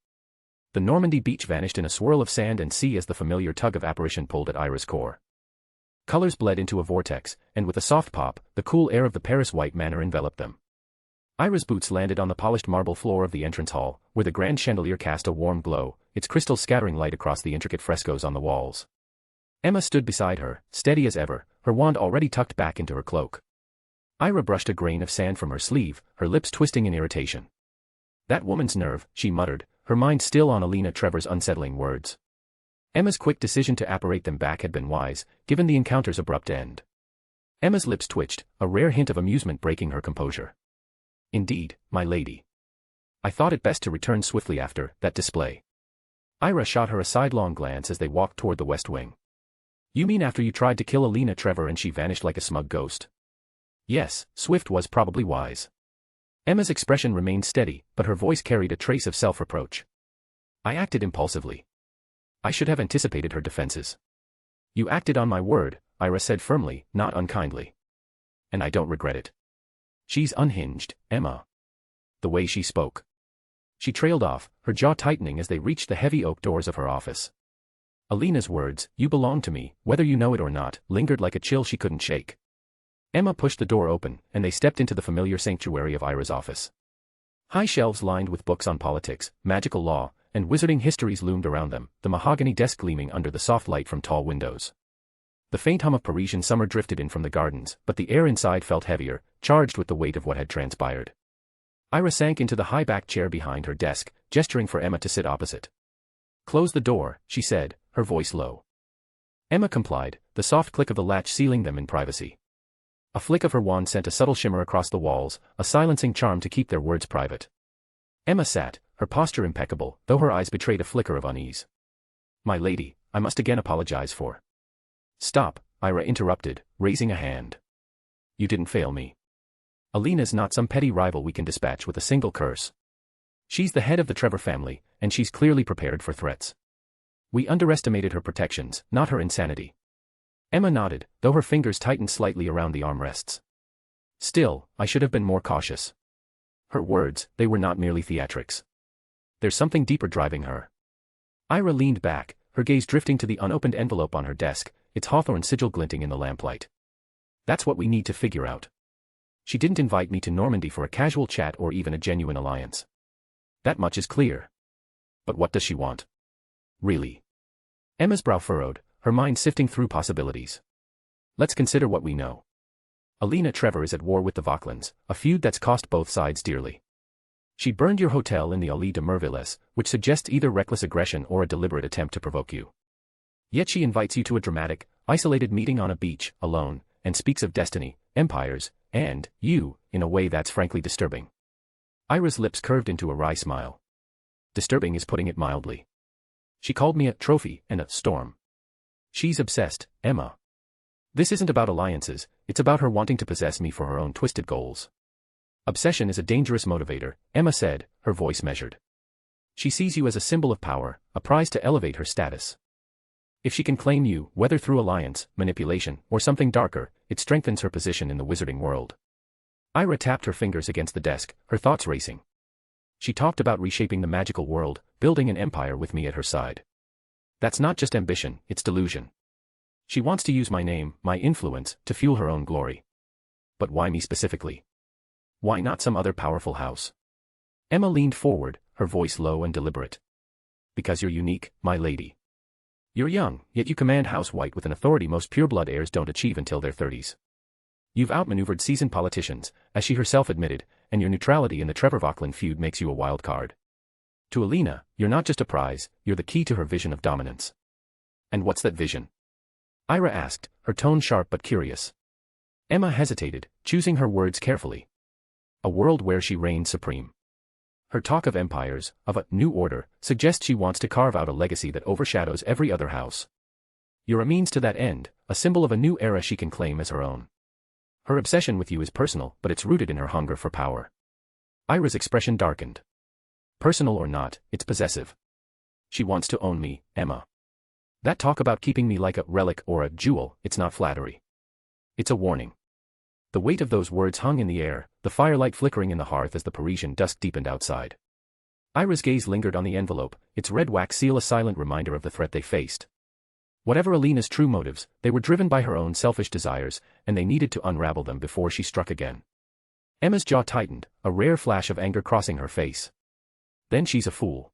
The Normandy beach vanished in a swirl of sand and sea as the familiar tug of apparition pulled at Ira's core. Colors bled into a vortex, and with a soft pop, the cool air of the Paris white manor enveloped them. Ira's boots landed on the polished marble floor of the entrance hall, where the grand chandelier cast a warm glow, its crystals scattering light across the intricate frescoes on the walls. Emma stood beside her, steady as ever, her wand already tucked back into her cloak. Ira brushed a grain of sand from her sleeve, her lips twisting in irritation. "That woman's nerve," she muttered, her mind still on Alina Trevor's unsettling words. Emma's quick decision to apparate them back had been wise, given the encounter's abrupt end. Emma's lips twitched, a rare hint of amusement breaking her composure. "Indeed, my lady. I thought it best to return swiftly after that display." Ira shot her a sidelong glance as they walked toward the west wing. "You mean after you tried to kill Alina Trevor and she vanished like a smug ghost?" "Yes, swift was probably wise." Emma's expression remained steady, but her voice carried a trace of self-reproach. "I acted impulsively. I should have anticipated her defenses." "You acted on my word," Ira said firmly, not unkindly. "And I don't regret it. She's unhinged, Emma." The way she spoke. She trailed off, her jaw tightening as they reached the heavy oak doors of her office. Alina's words, "You belong to me, whether you know it or not," lingered like a chill she couldn't shake. Emma pushed the door open, and they stepped into the familiar sanctuary of Ira's office. High shelves lined with books on politics, magical law, and wizarding histories loomed around them, the mahogany desk gleaming under the soft light from tall windows. The faint hum of Parisian summer drifted in from the gardens, but the air inside felt heavier, charged with the weight of what had transpired. Ira sank into the high-backed chair behind her desk, gesturing for Emma to sit opposite. "Close the door," she said, her voice low. Emma complied, the soft click of the latch sealing them in privacy. A flick of her wand sent a subtle shimmer across the walls, a silencing charm to keep their words private. Emma sat, her posture impeccable, though her eyes betrayed a flicker of unease. "My lady, I must again apologize for—" "Stop," Ira interrupted, raising a hand. "You didn't fail me. Alina's not some petty rival we can dispatch with a single curse. She's the head of the Trevor family, and she's clearly prepared for threats. We underestimated her protections, not her insanity." Emma nodded, though her fingers tightened slightly around the armrests. "Still, I should have been more cautious." Her words, they were not merely theatrics. There's something deeper driving her. Ira leaned back, her gaze drifting to the unopened envelope on her desk, its hawthorn sigil glinting in the lamplight. "That's what we need to figure out. She didn't invite me to Normandy for a casual chat or even a genuine alliance. That much is clear. But what does she want? Really?" Emma's brow furrowed, her mind sifting through possibilities. "Let's consider what we know. Alina Trevor is at war with the Vauquelins, a feud that's cost both sides dearly. She burned your hotel in the Allée de Merveilles, which suggests either reckless aggression or a deliberate attempt to provoke you. Yet she invites you to a dramatic, isolated meeting on a beach, alone, and speaks of destiny, empires, and you, in a way that's frankly disturbing." Ira's lips curved into a wry smile. "Disturbing is putting it mildly. She called me a trophy and a storm. She's obsessed, Emma. This isn't about alliances, it's about her wanting to possess me for her own twisted goals." "Obsession is a dangerous motivator," Emma said, her voice measured. She sees you as a symbol of power, a prize to elevate her status. If she can claim you, whether through alliance, manipulation, or something darker, it strengthens her position in the wizarding world. Ira tapped her fingers against the desk, her thoughts racing. She talked about reshaping the magical world, building an empire with me at her side. That's not just ambition, it's delusion. She wants to use my name, my influence, to fuel her own glory. But why me specifically? Why not some other powerful house? Emma leaned forward, her voice low and deliberate. Because you're unique, my lady. You're young, yet you command House White with an authority most pureblood heirs don't achieve until their 30s. You've outmaneuvered seasoned politicians, as she herself admitted, and your neutrality in the Trevor feud makes you a wild card. To Alina, you're not just a prize, you're the key to her vision of dominance. And what's that vision? Ira asked, her tone sharp but curious. Emma hesitated, choosing her words carefully. A world where she reigns supreme. Her talk of empires, of a new order, suggests she wants to carve out a legacy that overshadows every other house. You're a means to that end, a symbol of a new era she can claim as her own. Her obsession with you is personal, but it's rooted in her hunger for power. Ira's expression darkened. Personal or not, it's possessive. She wants to own me, Emma. That talk about keeping me like a relic or a jewel, it's not flattery. It's a warning. The weight of those words hung in the air, the firelight flickering in the hearth as the Parisian dusk deepened outside. Ira's gaze lingered on the envelope, its red wax seal a silent reminder of the threat they faced. Whatever Alina's true motives, they were driven by her own selfish desires, and they needed to unravel them before she struck again. Emma's jaw tightened, a rare flash of anger crossing her face. Then she's a fool.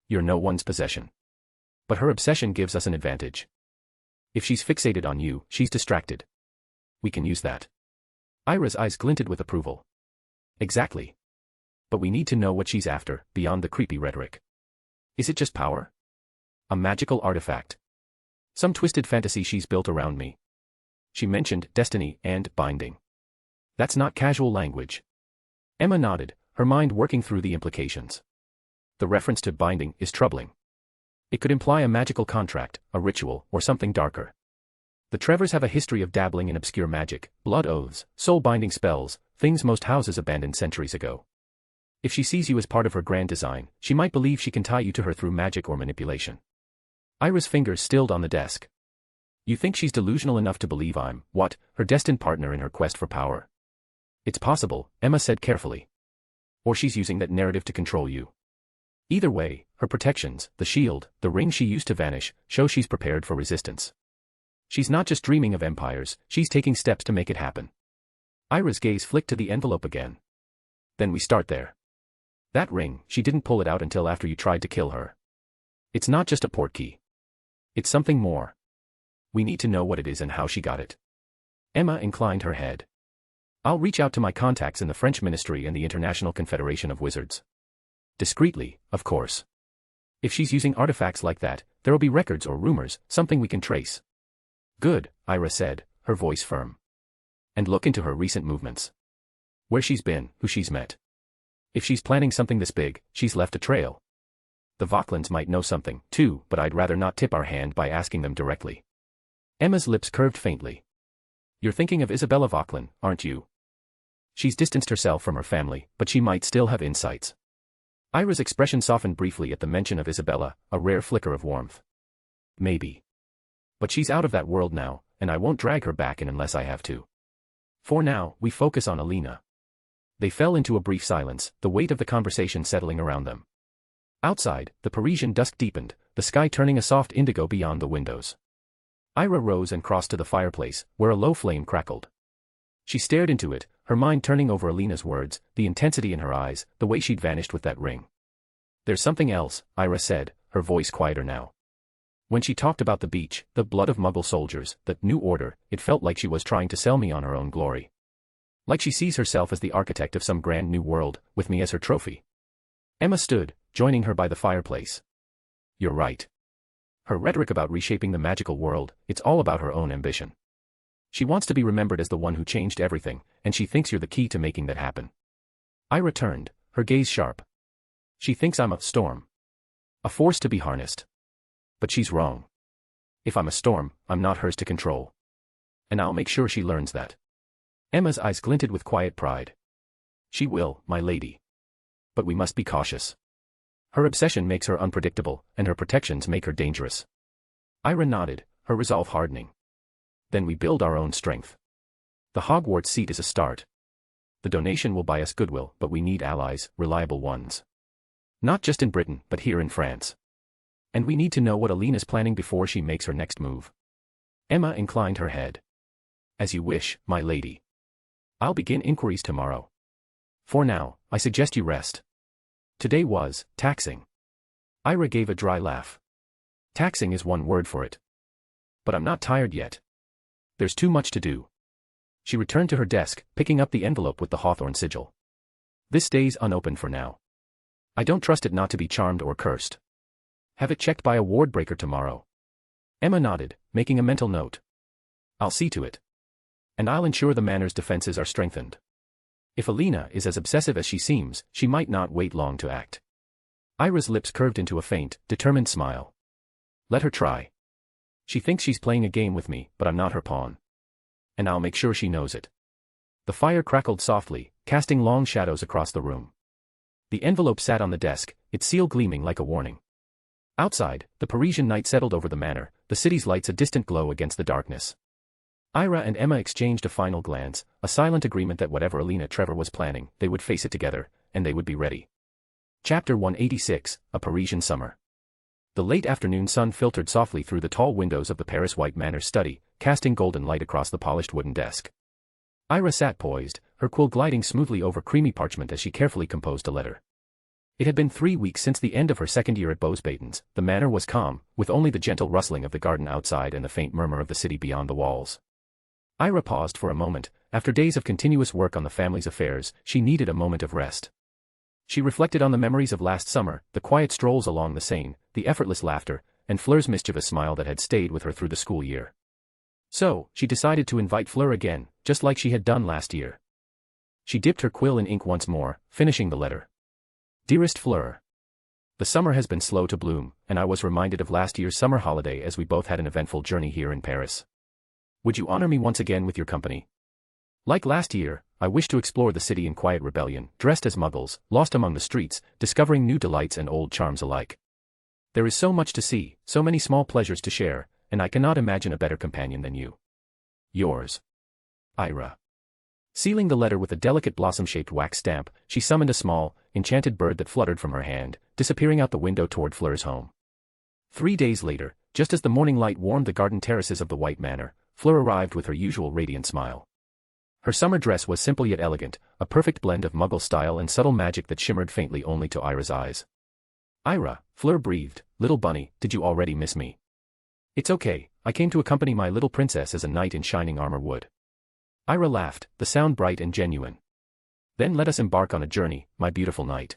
You're no one's possession. But her obsession gives us an advantage. If she's fixated on you, she's distracted. We can use that. Ira's eyes glinted with approval. Exactly. But we need to know what she's after, beyond the creepy rhetoric. Is it just power? A magical artifact? Some twisted fantasy she's built around me? She mentioned destiny and binding. That's not casual language. Emma nodded, her mind working through the implications. The reference to binding is troubling. It could imply a magical contract, a ritual, or something darker. The Trevors have a history of dabbling in obscure magic, blood oaths, soul-binding spells, things most houses abandoned centuries ago. If she sees you as part of her grand design, she might believe she can tie you to her through magic or manipulation. Ira's fingers stilled on the desk. You think she's delusional enough to believe I'm, what, her destined partner in her quest for power? It's possible, Emma said carefully. Or she's using that narrative to control you. Either way, her protections, the shield, the ring she used to vanish, show she's prepared for resistance. She's not just dreaming of empires, she's taking steps to make it happen. Ira's gaze flicked to the envelope again. Then we start there. That ring, she didn't pull it out until after you tried to kill her. It's not just a portkey. It's something more. We need to know what it is and how she got it. Emma inclined her head. I'll reach out to my contacts in the French Ministry and the International Confederation of Wizards. Discreetly, of course. If she's using artifacts like that, there'll be records or rumors, something we can trace. Good, Ira said, her voice firm. And look into her recent movements. Where she's been, who she's met. If she's planning something this big, she's left a trail. The Vauclins might know something, too, but I'd rather not tip our hand by asking them directly. Emma's lips curved faintly. You're thinking of Isabella Vauclin, aren't you? She's distanced herself from her family, but she might still have insights. Ira's expression softened briefly at the mention of Isabella, a rare flicker of warmth. Maybe. But she's out of that world now, and I won't drag her back in unless I have to. For now, we focus on Alina. They fell into a brief silence, the weight of the conversation settling around them. Outside, the Parisian dusk deepened, the sky turning a soft indigo beyond the windows. Ira rose and crossed to the fireplace, where a low flame crackled. She stared into it, her mind turning over Alina's words, the intensity in her eyes, the way she'd vanished with that ring. There's something else, Ira said, her voice quieter now. When she talked about the beach, the blood of Muggle soldiers, the new order, it felt like she was trying to sell me on her own glory. Like she sees herself as the architect of some grand new world, with me as her trophy. Emma stood, joining her by the fireplace. You're right. Her rhetoric about reshaping the magical world, it's all about her own ambition. She wants to be remembered as the one who changed everything, and she thinks you're the key to making that happen. I returned, her gaze sharp. She thinks I'm a storm. A force to be harnessed. But she's wrong. If I'm a storm, I'm not hers to control. And I'll make sure she learns that. Emma's eyes glinted with quiet pride. She will, my lady. But we must be cautious. Her obsession makes her unpredictable, and her protections make her dangerous. Ira nodded, her resolve hardening. Then we build our own strength. The Hogwarts seat is a start. The donation will buy us goodwill, but we need allies, reliable ones. Not just in Britain, but here in France. And we need to know what Alina's planning before she makes her next move. Emma inclined her head. As you wish, my lady. I'll begin inquiries tomorrow. For now, I suggest you rest. Today was taxing. Ira gave a dry laugh. Taxing is one word for it. But I'm not tired yet. There's too much to do. She returned to her desk, picking up the envelope with the hawthorn sigil. This stays unopened for now. I don't trust it not to be charmed or cursed. Have it checked by a ward breaker tomorrow. Emma nodded, making a mental note. I'll see to it. And I'll ensure the manor's defenses are strengthened. If Alina is as obsessive as she seems, she might not wait long to act. Ira's lips curved into a faint, determined smile. Let her try. She thinks she's playing a game with me, but I'm not her pawn. And I'll make sure she knows it. The fire crackled softly, casting long shadows across the room. The envelope sat on the desk, its seal gleaming like a warning. Outside, the Parisian night settled over the manor, the city's lights a distant glow against the darkness. Ira and Emma exchanged a final glance, a silent agreement that whatever Alina Trevor was planning, they would face it together, and they would be ready. Chapter 186, A Parisian Summer. The late afternoon sun filtered softly through the tall windows of the Paris White Manor's study, casting golden light across the polished wooden desk. Ira sat poised, her quill gliding smoothly over creamy parchment as she carefully composed a letter. It had been 3 weeks since the end of her second year at Beauxbatons. The manor was calm, with only the gentle rustling of the garden outside and the faint murmur of the city beyond the walls. Ira paused for a moment. After days of continuous work on the family's affairs, she needed a moment of rest. She reflected on the memories of last summer, the quiet strolls along the Seine, the effortless laughter, and Flur's mischievous smile that had stayed with her through the school year. So, she decided to invite Flur again, just like she had done last year. She dipped her quill in ink once more, finishing the letter. Dearest Flur. The summer has been slow to bloom, and I was reminded of last year's summer holiday as we both had an eventful journey here in Paris. Would you honor me once again with your company? Like last year, I wish to explore the city in quiet rebellion, dressed as muggles, lost among the streets, discovering new delights and old charms alike. There is so much to see, so many small pleasures to share, and I cannot imagine a better companion than you. Yours. Ira. Sealing the letter with a delicate blossom-shaped wax stamp, she summoned a small, enchanted bird that fluttered from her hand, disappearing out the window toward Flur's home. 3 days later, just as the morning light warmed the garden terraces of the White Manor, Flur arrived with her usual radiant smile. Her summer dress was simple yet elegant, a perfect blend of Muggle style and subtle magic that shimmered faintly only to Ira's eyes. Ira, Flur breathed, little bunny, did you already miss me? It's okay, I came to accompany my little princess as a knight in shining armor would. Ira laughed, the sound bright and genuine. Then let us embark on a journey, my beautiful knight.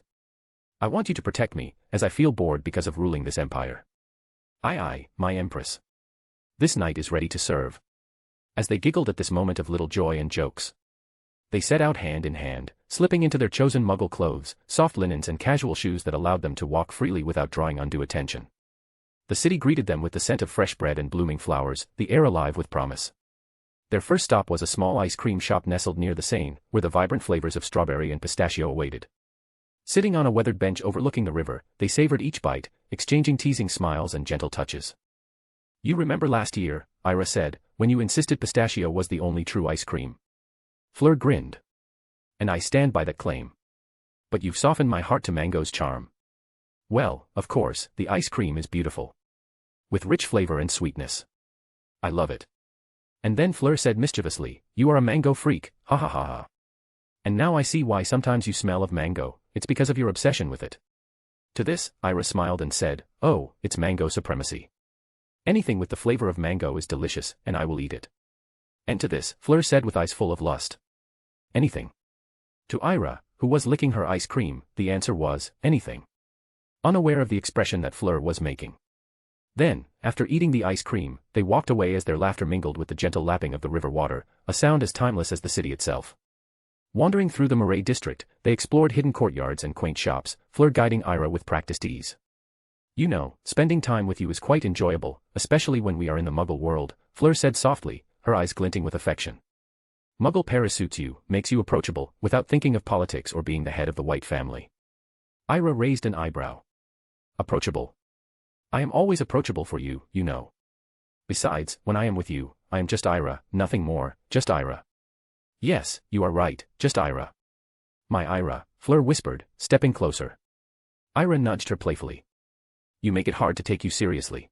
I want you to protect me, as I feel bored because of ruling this empire. Aye, my empress. This knight is ready to serve. As they giggled at this moment of little joy and jokes, they set out hand in hand, slipping into their chosen Muggle clothes, soft linens and casual shoes that allowed them to walk freely without drawing undue attention. The city greeted them with the scent of fresh bread and blooming flowers, the air alive with promise. Their first stop was a small ice cream shop nestled near the Seine, where the vibrant flavors of strawberry and pistachio awaited. Sitting on a weathered bench overlooking the river, they savored each bite, exchanging teasing smiles and gentle touches. You remember last year, Ira said, when you insisted pistachio was the only true ice cream. Flur grinned. And I stand by that claim. But you've softened my heart to mango's charm. Well, of course, the ice cream is beautiful. With rich flavor and sweetness. I love it. And then Flur said mischievously, you are a mango freak, ha ha ha ha. And now I see why sometimes you smell of mango, it's because of your obsession with it. To this, Ira smiled and said, oh, it's mango supremacy. Anything with the flavor of mango is delicious, and I will eat it. And to this, Flur said with eyes full of lust. Anything. To Ira, who was licking her ice cream, the answer was, anything. Unaware of the expression that Flur was making. Then, after eating the ice cream, they walked away as their laughter mingled with the gentle lapping of the river water, a sound as timeless as the city itself. Wandering through the Marais district, they explored hidden courtyards and quaint shops, Flur guiding Ira with practiced ease. You know, spending time with you is quite enjoyable, especially when we are in the Muggle world, Flur said softly, her eyes glinting with affection. Muggle Paris suits you, makes you approachable, without thinking of politics or being the head of the White family. Ira raised an eyebrow. approachable. I am always approachable for you, you know. Besides, when I am with you, I am just Ira, nothing more, just Ira. Yes, you are right, just Ira. My Ira, Fleur whispered, stepping closer. Ira nudged her playfully. You make it hard to take you seriously.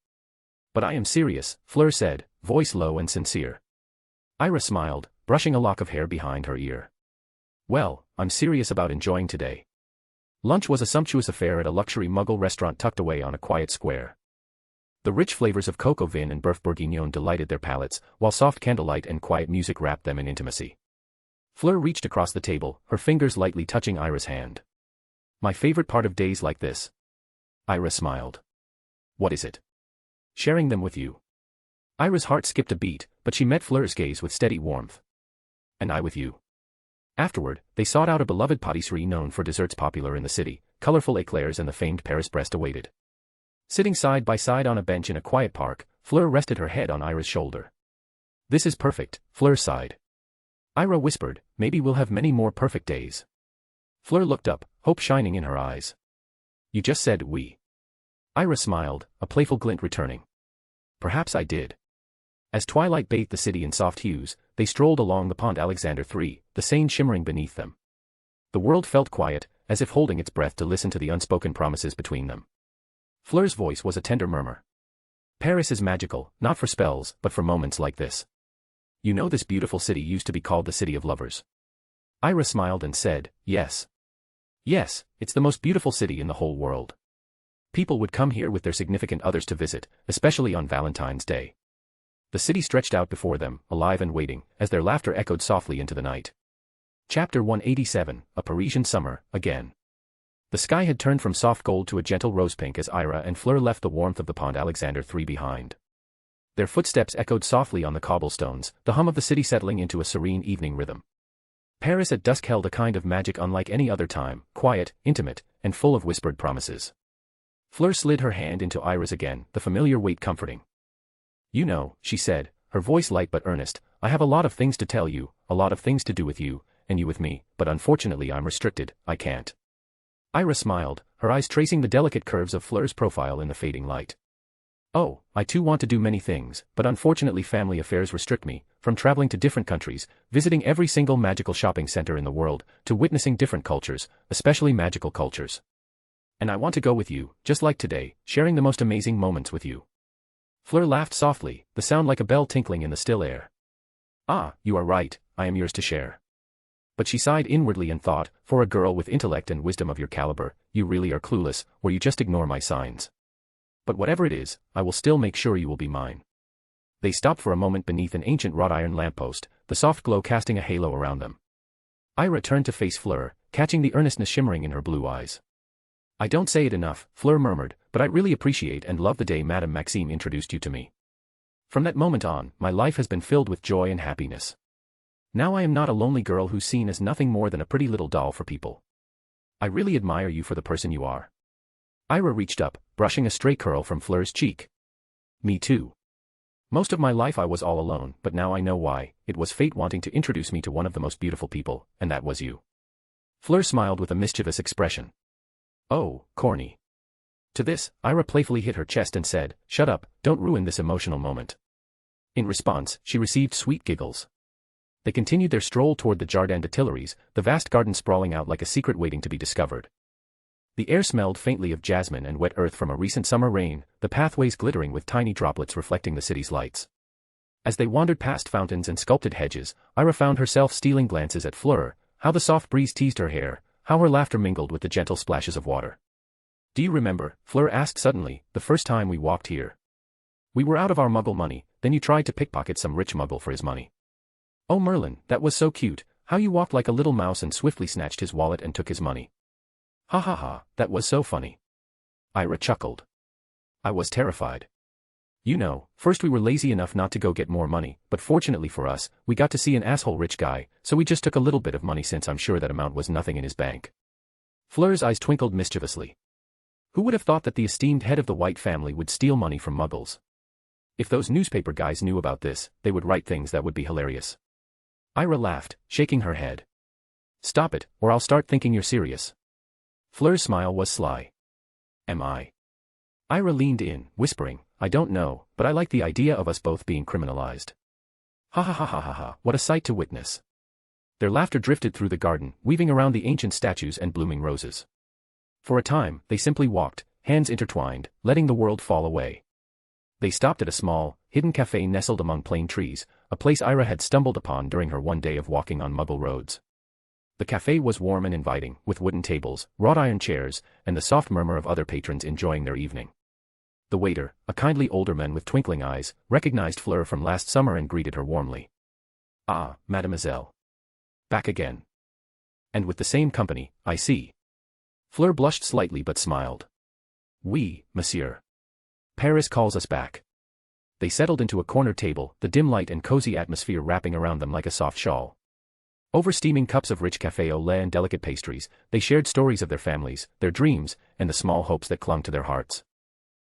But I am serious, Fleur said, voice low and sincere. Ira smiled, brushing a lock of hair behind her ear. Well, I'm serious about enjoying today. Lunch was a sumptuous affair at a luxury Muggle restaurant tucked away on a quiet square. The rich flavors of coq au vin and boeuf bourguignon delighted their palates, while soft candlelight and quiet music wrapped them in intimacy. Fleur reached across the table, her fingers lightly touching Ira's hand. My favorite part of days like this. Ira smiled. What is it? Sharing them with you. Ira's heart skipped a beat, but she met Fleur's gaze with steady warmth. And I with you. Afterward, they sought out a beloved patisserie known for desserts popular in the city. Colorful eclairs and the famed Paris breast awaited. Sitting side by side on a bench in a quiet park, Fleur rested her head on Ira's shoulder. This is perfect, Fleur sighed. Ira whispered, maybe we'll have many more perfect days. Fleur looked up, hope shining in her eyes. You just said we. Ira smiled, a playful glint returning. Perhaps I did. As twilight bathed the city in soft hues, they strolled along the Pont Alexander III, the Seine shimmering beneath them. The world felt quiet, as if holding its breath to listen to the unspoken promises between them. Fleur's voice was a tender murmur. Paris is magical, not for spells, but for moments like this. You know this beautiful city used to be called the City of Lovers. Ira smiled and said, yes. Yes, it's the most beautiful city in the whole world. People would come here with their significant others to visit, especially on Valentine's Day. The city stretched out before them, alive and waiting, as their laughter echoed softly into the night. Chapter 187, A Parisian Summer, Again. The sky had turned from soft gold to a gentle rose pink as Ira and Fleur left the warmth of the Pont Alexander III behind. Their footsteps echoed softly on the cobblestones, the hum of the city settling into a serene evening rhythm. Paris at dusk held a kind of magic unlike any other time, quiet, intimate, and full of whispered promises. Fleur slid her hand into Ira's again, the familiar weight comforting. You know, she said, her voice light but earnest, I have a lot of things to tell you, a lot of things to do with you, and you with me, but unfortunately I'm restricted, I can't. Ira smiled, her eyes tracing the delicate curves of Fleur's profile in the fading light. Oh, I too want to do many things, but unfortunately family affairs restrict me, from traveling to different countries, visiting every single magical shopping center in the world, to witnessing different cultures, especially magical cultures. And I want to go with you, just like today, sharing the most amazing moments with you. Fleur laughed softly, the sound like a bell tinkling in the still air. Ah, you are right, I am yours to share. But she sighed inwardly and thought, for a girl with intellect and wisdom of your caliber, you really are clueless, or you just ignore my signs. But whatever it is, I will still make sure you will be mine. They stopped for a moment beneath an ancient wrought iron lamppost, the soft glow casting a halo around them. Ira turned to face Fleur, catching the earnestness shimmering in her blue eyes. I don't say it enough, Fleur murmured, but I really appreciate and love the day Madame Maxime introduced you to me. From that moment on, my life has been filled with joy and happiness. Now I am not a lonely girl who's seen as nothing more than a pretty little doll for people. I really admire you for the person you are. Ira reached up, brushing a stray curl from Fleur's cheek. Me too. Most of my life I was all alone, but now I know why. It was fate wanting to introduce me to one of the most beautiful people, and that was you. Fleur smiled with a mischievous expression. Oh, corny. To this, Ira playfully hit her chest and said, shut up, don't ruin this emotional moment. In response, she received sweet giggles. They continued their stroll toward the Jardin des Tuileries, the vast garden sprawling out like a secret waiting to be discovered. The air smelled faintly of jasmine and wet earth from a recent summer rain, the pathways glittering with tiny droplets reflecting the city's lights. As they wandered past fountains and sculpted hedges, Ira found herself stealing glances at Fleur, how the soft breeze teased her hair, how her laughter mingled with the gentle splashes of water. Do you remember, Fleur asked suddenly, the first time we walked here? We were out of our muggle money, then you tried to pickpocket some rich muggle for his money. Oh Merlin, that was so cute, how you walked like a little mouse and swiftly snatched his wallet and took his money. Ha ha ha, that was so funny. Ira chuckled. I was terrified. You know, first we were lazy enough not to go get more money, but fortunately for us, we got to see an asshole rich guy, so we just took a little bit of money since I'm sure that amount was nothing in his bank. Fleur's eyes twinkled mischievously. Who would have thought that the esteemed head of the White family would steal money from muggles? If those newspaper guys knew about this, they would write things that would be hilarious. Ira laughed, shaking her head. Stop it, or I'll start thinking you're serious. Fleur's smile was sly. Am I? Ira leaned in, whispering, I don't know, but I like the idea of us both being criminalized. Ha ha ha ha ha ha, what a sight to witness. Their laughter drifted through the garden, weaving around the ancient statues and blooming roses. For a time, they simply walked, hands intertwined, letting the world fall away. They stopped at a small, hidden cafe nestled among plane trees, a place Ira had stumbled upon during her one day of walking on Muggle roads. The cafe was warm and inviting, with wooden tables, wrought iron chairs, and the soft murmur of other patrons enjoying their evening. The waiter, a kindly older man with twinkling eyes, recognized Fleur from last summer and greeted her warmly. Ah, mademoiselle. Back again. And with the same company, I see. Fleur blushed slightly but smiled. Oui, monsieur. Paris calls us back. They settled into a corner table, the dim light and cozy atmosphere wrapping around them like a soft shawl. Over steaming cups of rich café au lait and delicate pastries, they shared stories of their families, their dreams, and the small hopes that clung to their hearts.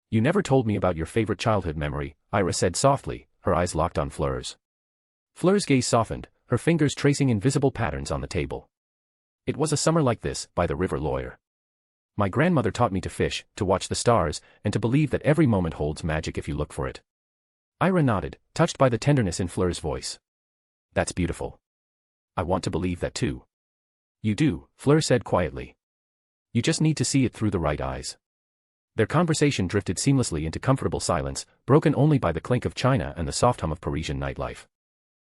You never told me about your favorite childhood memory, Ira said softly, her eyes locked on Fleur's. Fleur's gaze softened, her fingers tracing invisible patterns on the table. It was a summer like this, by the river Loire. My grandmother taught me to fish, to watch the stars, and to believe that every moment holds magic if you look for it. Ira nodded, touched by the tenderness in Fleur's voice. That's beautiful. I want to believe that too. You do, Fleur said quietly. You just need to see it through the right eyes. Their conversation drifted seamlessly into comfortable silence, broken only by the clink of china and the soft hum of Parisian nightlife.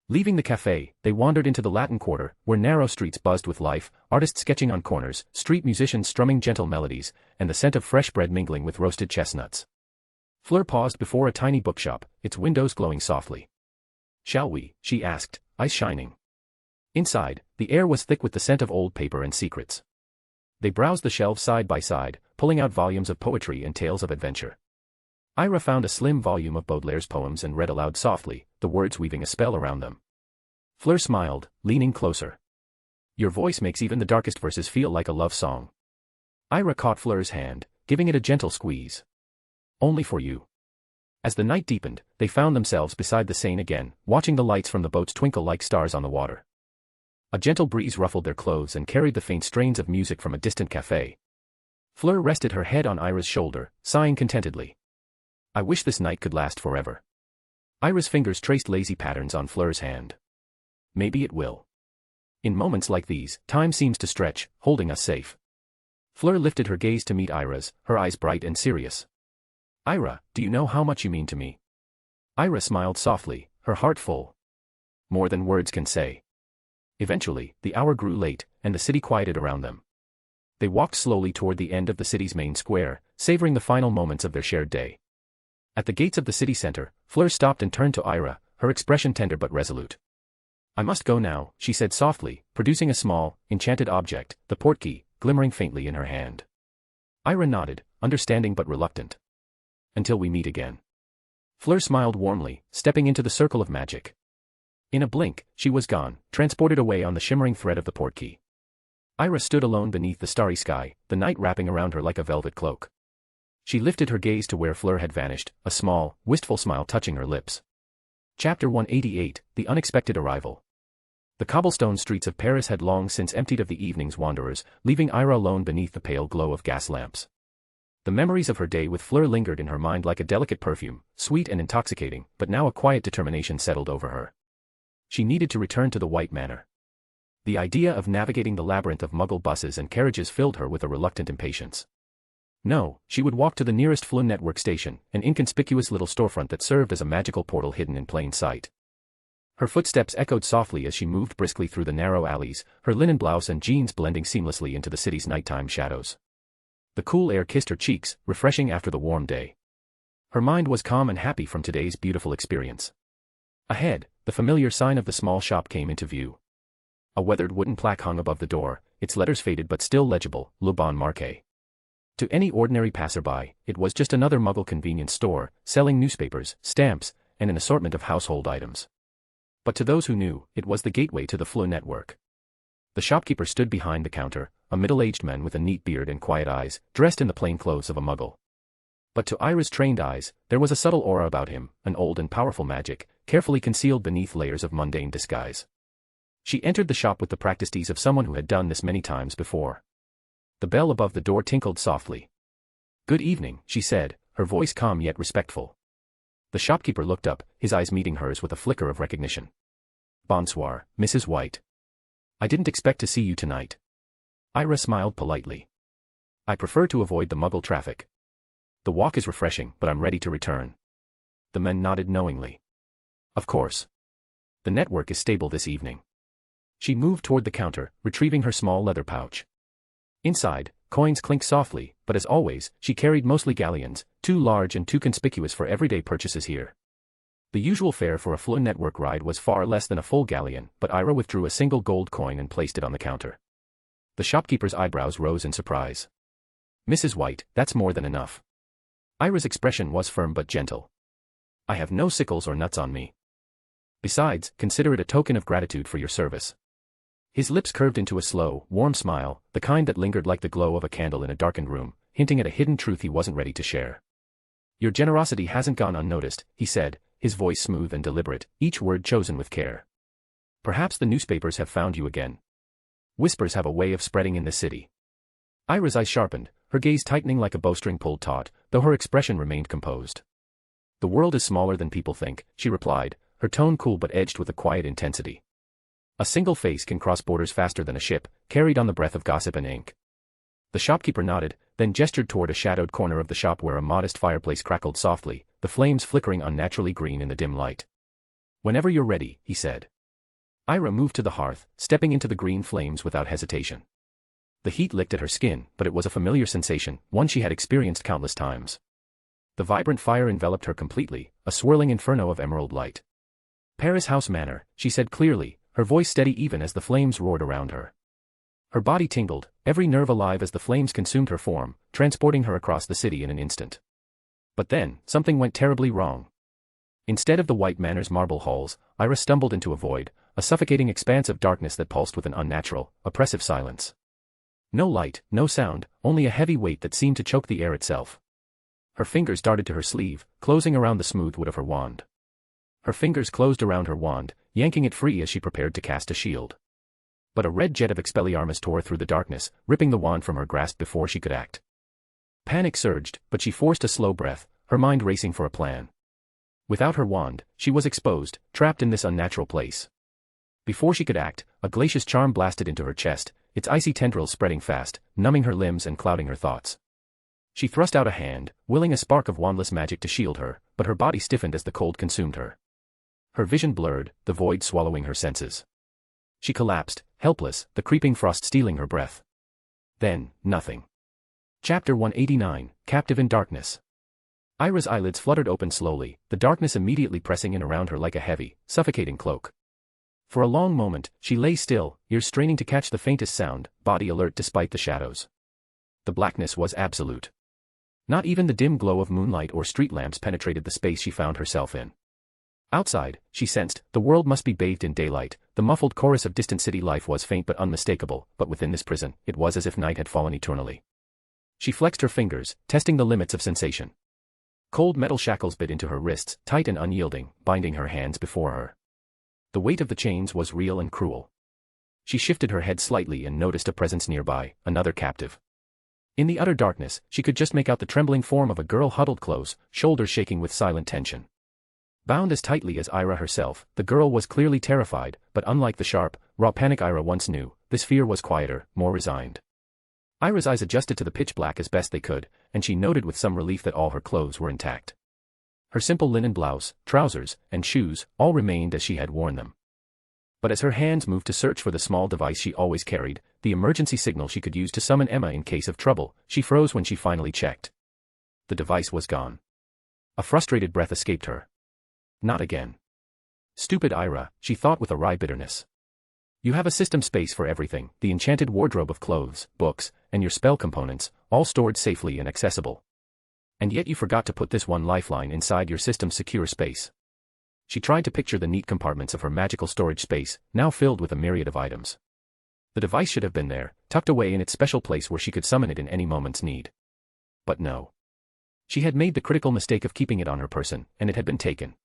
Leaving the cafe, they wandered into the Latin Quarter, where narrow streets buzzed with life, artists sketching on corners, street musicians strumming gentle melodies, and the scent of fresh bread mingling with roasted chestnuts. Fleur paused before a tiny bookshop, its windows glowing softly. Shall we? She asked, eyes shining. Inside, the air was thick with the scent of old paper and secrets. They browsed the shelves side by side, pulling out volumes of poetry and tales of adventure. Ira found a slim volume of Baudelaire's poems and read aloud softly, the words weaving a spell around them. Fleur smiled, leaning closer. Your voice makes even the darkest verses feel like a love song. Ira caught Fleur's hand, giving it a gentle squeeze. Only for you. As the night deepened, they found themselves beside the Seine again, watching the lights from the boats twinkle like stars on the water. A gentle breeze ruffled their clothes and carried the faint strains of music from a distant cafe. Fleur rested her head on Ira's shoulder, sighing contentedly. I wish this night could last forever. Ira's fingers traced lazy patterns on Fleur's hand. Maybe it will. In moments like these, time seems to stretch, holding us safe. Fleur lifted her gaze to meet Ira's, her eyes bright and serious. Ira, do you know how much you mean to me? Ira smiled softly, her heart full. More than words can say. Eventually, the hour grew late, and the city quieted around them. They walked slowly toward the end of the city's main square, savoring the final moments of their shared day. At the gates of the city center, Fleur stopped and turned to Ira, her expression tender but resolute. I must go now, she said softly, producing a small, enchanted object, the portkey, glimmering faintly in her hand. Ira nodded, understanding but reluctant. Until we meet again. Fleur smiled warmly, stepping into the circle of magic. In a blink, she was gone, transported away on the shimmering thread of the portkey. Ira stood alone beneath the starry sky, the night wrapping around her like a velvet cloak. She lifted her gaze to where Fleur had vanished, a small, wistful smile touching her lips. Chapter 188, The Unexpected Arrival. The cobblestone streets of Paris had long since emptied of the evening's wanderers, leaving Ira alone beneath the pale glow of gas lamps. The memories of her day with Fleur lingered in her mind like a delicate perfume, sweet and intoxicating, but now a quiet determination settled over her. She needed to return to the White Manor. The idea of navigating the labyrinth of Muggle buses and carriages filled her with a reluctant impatience. No, she would walk to the nearest Fleur network station, an inconspicuous little storefront that served as a magical portal hidden in plain sight. Her footsteps echoed softly as she moved briskly through the narrow alleys, her linen blouse and jeans blending seamlessly into the city's nighttime shadows. The cool air kissed her cheeks, refreshing after the warm day. Her mind was calm and happy from today's beautiful experience. Ahead, the familiar sign of the small shop came into view. A weathered wooden plaque hung above the door, its letters faded but still legible, Le Bon Marché. To any ordinary passerby, it was just another Muggle convenience store, selling newspapers, stamps, and an assortment of household items. But to those who knew, it was the gateway to the Fleur network. The shopkeeper stood behind the counter, a middle-aged man with a neat beard and quiet eyes, dressed in the plain clothes of a Muggle. But to Ira's trained eyes, there was a subtle aura about him, an old and powerful magic, carefully concealed beneath layers of mundane disguise. She entered the shop with the practiced ease of someone who had done this many times before. The bell above the door tinkled softly. Good evening, she said, her voice calm yet respectful. The shopkeeper looked up, his eyes meeting hers with a flicker of recognition. Bonsoir, Mrs. White. I didn't expect to see you tonight. Ira smiled politely. I prefer to avoid the muggle traffic. The walk is refreshing, but I'm ready to return. The men nodded knowingly. Of course. The network is stable this evening. She moved toward the counter, retrieving her small leather pouch. Inside, coins clinked softly, but as always, she carried mostly galleons, too large and too conspicuous for everyday purchases here. The usual fare for a Flur network ride was far less than a full galleon, but Ira withdrew a single gold coin and placed it on the counter. The shopkeeper's eyebrows rose in surprise. Mrs. White, that's more than enough. Ira's expression was firm but gentle. I have no sickles or nuts on me. Besides, consider it a token of gratitude for your service. His lips curved into a slow, warm smile, the kind that lingered like the glow of a candle in a darkened room, hinting at a hidden truth he wasn't ready to share. Your generosity hasn't gone unnoticed, he said, his voice smooth and deliberate, each word chosen with care. Perhaps the newspapers have found you again. Whispers have a way of spreading in this city. Ira's eyes sharpened, her gaze tightening like a bowstring pulled taut, though her expression remained composed. The world is smaller than people think, she replied, her tone cool but edged with a quiet intensity. A single face can cross borders faster than a ship, carried on the breath of gossip and ink. The shopkeeper nodded, then gestured toward a shadowed corner of the shop where a modest fireplace crackled softly, the flames flickering unnaturally green in the dim light. Whenever you're ready, he said. Ira moved to the hearth, stepping into the green flames without hesitation. The heat licked at her skin, but it was a familiar sensation, one she had experienced countless times. The vibrant fire enveloped her completely, a swirling inferno of emerald light. Paris House Manor, she said clearly, her voice steady even as the flames roared around her. Her body tingled, every nerve alive as the flames consumed her form, transporting her across the city in an instant. But then, something went terribly wrong. Instead of the White Manor's marble halls, Ira stumbled into a void, a suffocating expanse of darkness that pulsed with an unnatural, oppressive silence. No light, no sound, only a heavy weight that seemed to choke the air itself. Her fingers darted to her sleeve, closing around the smooth wood of her wand. Her fingers closed around her wand, yanking it free as she prepared to cast a shield. But a red jet of Expelliarmus tore through the darkness, ripping the wand from her grasp before she could act. Panic surged, but she forced a slow breath, her mind racing for a plan. Without her wand, she was exposed, trapped in this unnatural place. Before she could act, a glacious charm blasted into her chest, its icy tendrils spreading fast, numbing her limbs and clouding her thoughts. She thrust out a hand, willing a spark of wandless magic to shield her, but her body stiffened as the cold consumed her. Her vision blurred, the void swallowing her senses. She collapsed, helpless, the creeping frost stealing her breath. Then, nothing. Chapter 189, Captive in Darkness. Ira's eyelids fluttered open slowly, the darkness immediately pressing in around her like a heavy, suffocating cloak. For a long moment, she lay still, ears straining to catch the faintest sound, body alert despite the shadows. The blackness was absolute. Not even the dim glow of moonlight or street lamps penetrated the space she found herself in. Outside, she sensed, the world must be bathed in daylight, the muffled chorus of distant city life was faint but unmistakable, but within this prison, it was as if night had fallen eternally. She flexed her fingers, testing the limits of sensation. Cold metal shackles bit into her wrists, tight and unyielding, binding her hands before her. The weight of the chains was real and cruel. She shifted her head slightly and noticed a presence nearby, another captive. In the utter darkness, she could just make out the trembling form of a girl huddled close, shoulders shaking with silent tension. Bound as tightly as Ira herself, the girl was clearly terrified, but unlike the sharp, raw panic Ira once knew, this fear was quieter, more resigned. Ira's eyes adjusted to the pitch black as best they could, and she noted with some relief that all her clothes were intact. Her simple linen blouse, trousers, and shoes, all remained as she had worn them. But as her hands moved to search for the small device she always carried, the emergency signal she could use to summon Emma in case of trouble, she froze when she finally checked. The device was gone. A frustrated breath escaped her. Not again. Stupid Ira, she thought with a wry bitterness. You have a system space for everything, the enchanted wardrobe of clothes, books, and your spell components, all stored safely and accessible. And yet you forgot to put this one lifeline inside your system's secure space. She tried to picture the neat compartments of her magical storage space, now filled with a myriad of items. The device should have been there, tucked away in its special place where she could summon it in any moment's need. But no. She had made the critical mistake of keeping it on her person, and it had been taken.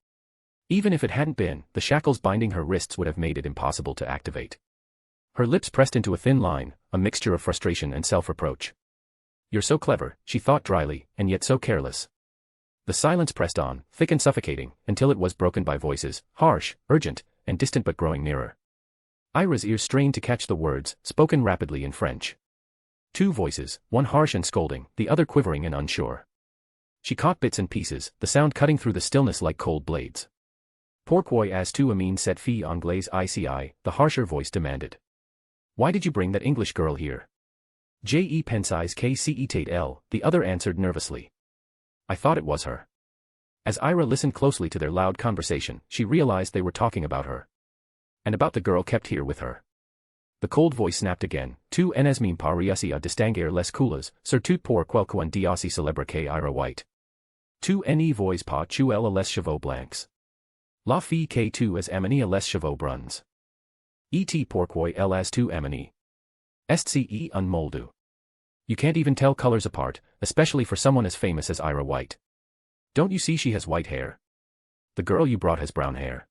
Even if it hadn't been, the shackles binding her wrists would have made it impossible to activate. Her lips pressed into a thin line, a mixture of frustration and self-reproach. You're so clever, she thought dryly, and yet so careless. The silence pressed on, thick and suffocating, until it was broken by voices, harsh, urgent, and distant but growing nearer. Ira's ears strained to catch the words, spoken rapidly in French. Two voices, one harsh and scolding, the other quivering and unsure. She caught bits and pieces, the sound cutting through the stillness like cold blades. Pourquoi as-tu amène cette fille anglaise ici? The harsher voice demanded. Why did you bring that English girl here? Je pensais que c'était elle, the other answered nervously. I thought it was her. As Ira listened closely to their loud conversation, she realized they were talking about her. And about the girl kept here with her. The cold voice snapped again. Tu n'es même pas réussi à distinguer les couleurs, surtout pour quelqu'un d'aussi célèbre que Ira White. Tu ne vois pas tu as les cheveux blancs. La fille que tu es amenée a les cheveux bruns. Et pourquoi elle as tu amenée? Est-ce un moldu? You can't even tell colors apart, especially for someone as famous as Ira White. Don't you see she has white hair? The girl you brought has brown hair.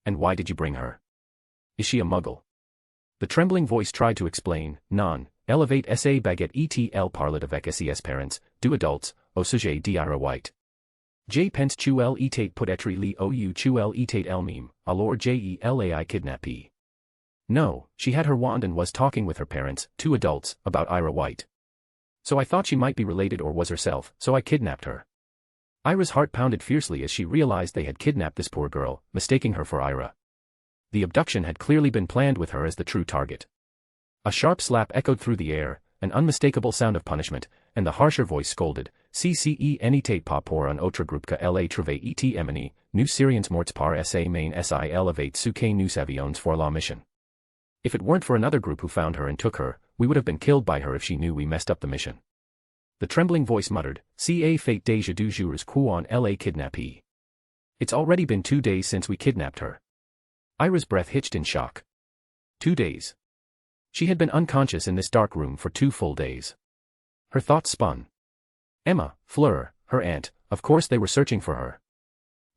And why did you bring her? Is she a muggle? The trembling voice tried to explain. Non, elevate sa baguette et elle parle avec ses parents, deux adultes, au sujet d'Ira White. Je pense tu elle était peut-être li ou tu elle était elle-même, alors je l'ai kidnappée. No, she had her wand and was talking with her parents, two adults, about Ira White. So I thought she might be related or was herself, so I kidnapped her. Ira's heart pounded fiercely as she realized they had kidnapped this poor girl, mistaking her for Ira. The abduction had clearly been planned with her as the true target. A sharp slap echoed through the air, an unmistakable sound of punishment, and the harsher voice scolded, CCE n'était pas pour un autre groupe que la trouvé et amené, nous serions morts par sa main si elevate ce que nous avions for la mission. If it weren't for another group who found her and took her, we would have been killed by her if she knew we messed up the mission. The trembling voice muttered, Ca fate déjà 2 jours qu'on l'a kidnappée. It's already been 2 days since we kidnapped her. Ira's breath hitched in shock. 2 days. She had been unconscious in this dark room for 2 full days. Her thoughts spun. Emma, Flur, her aunt, of course they were searching for her.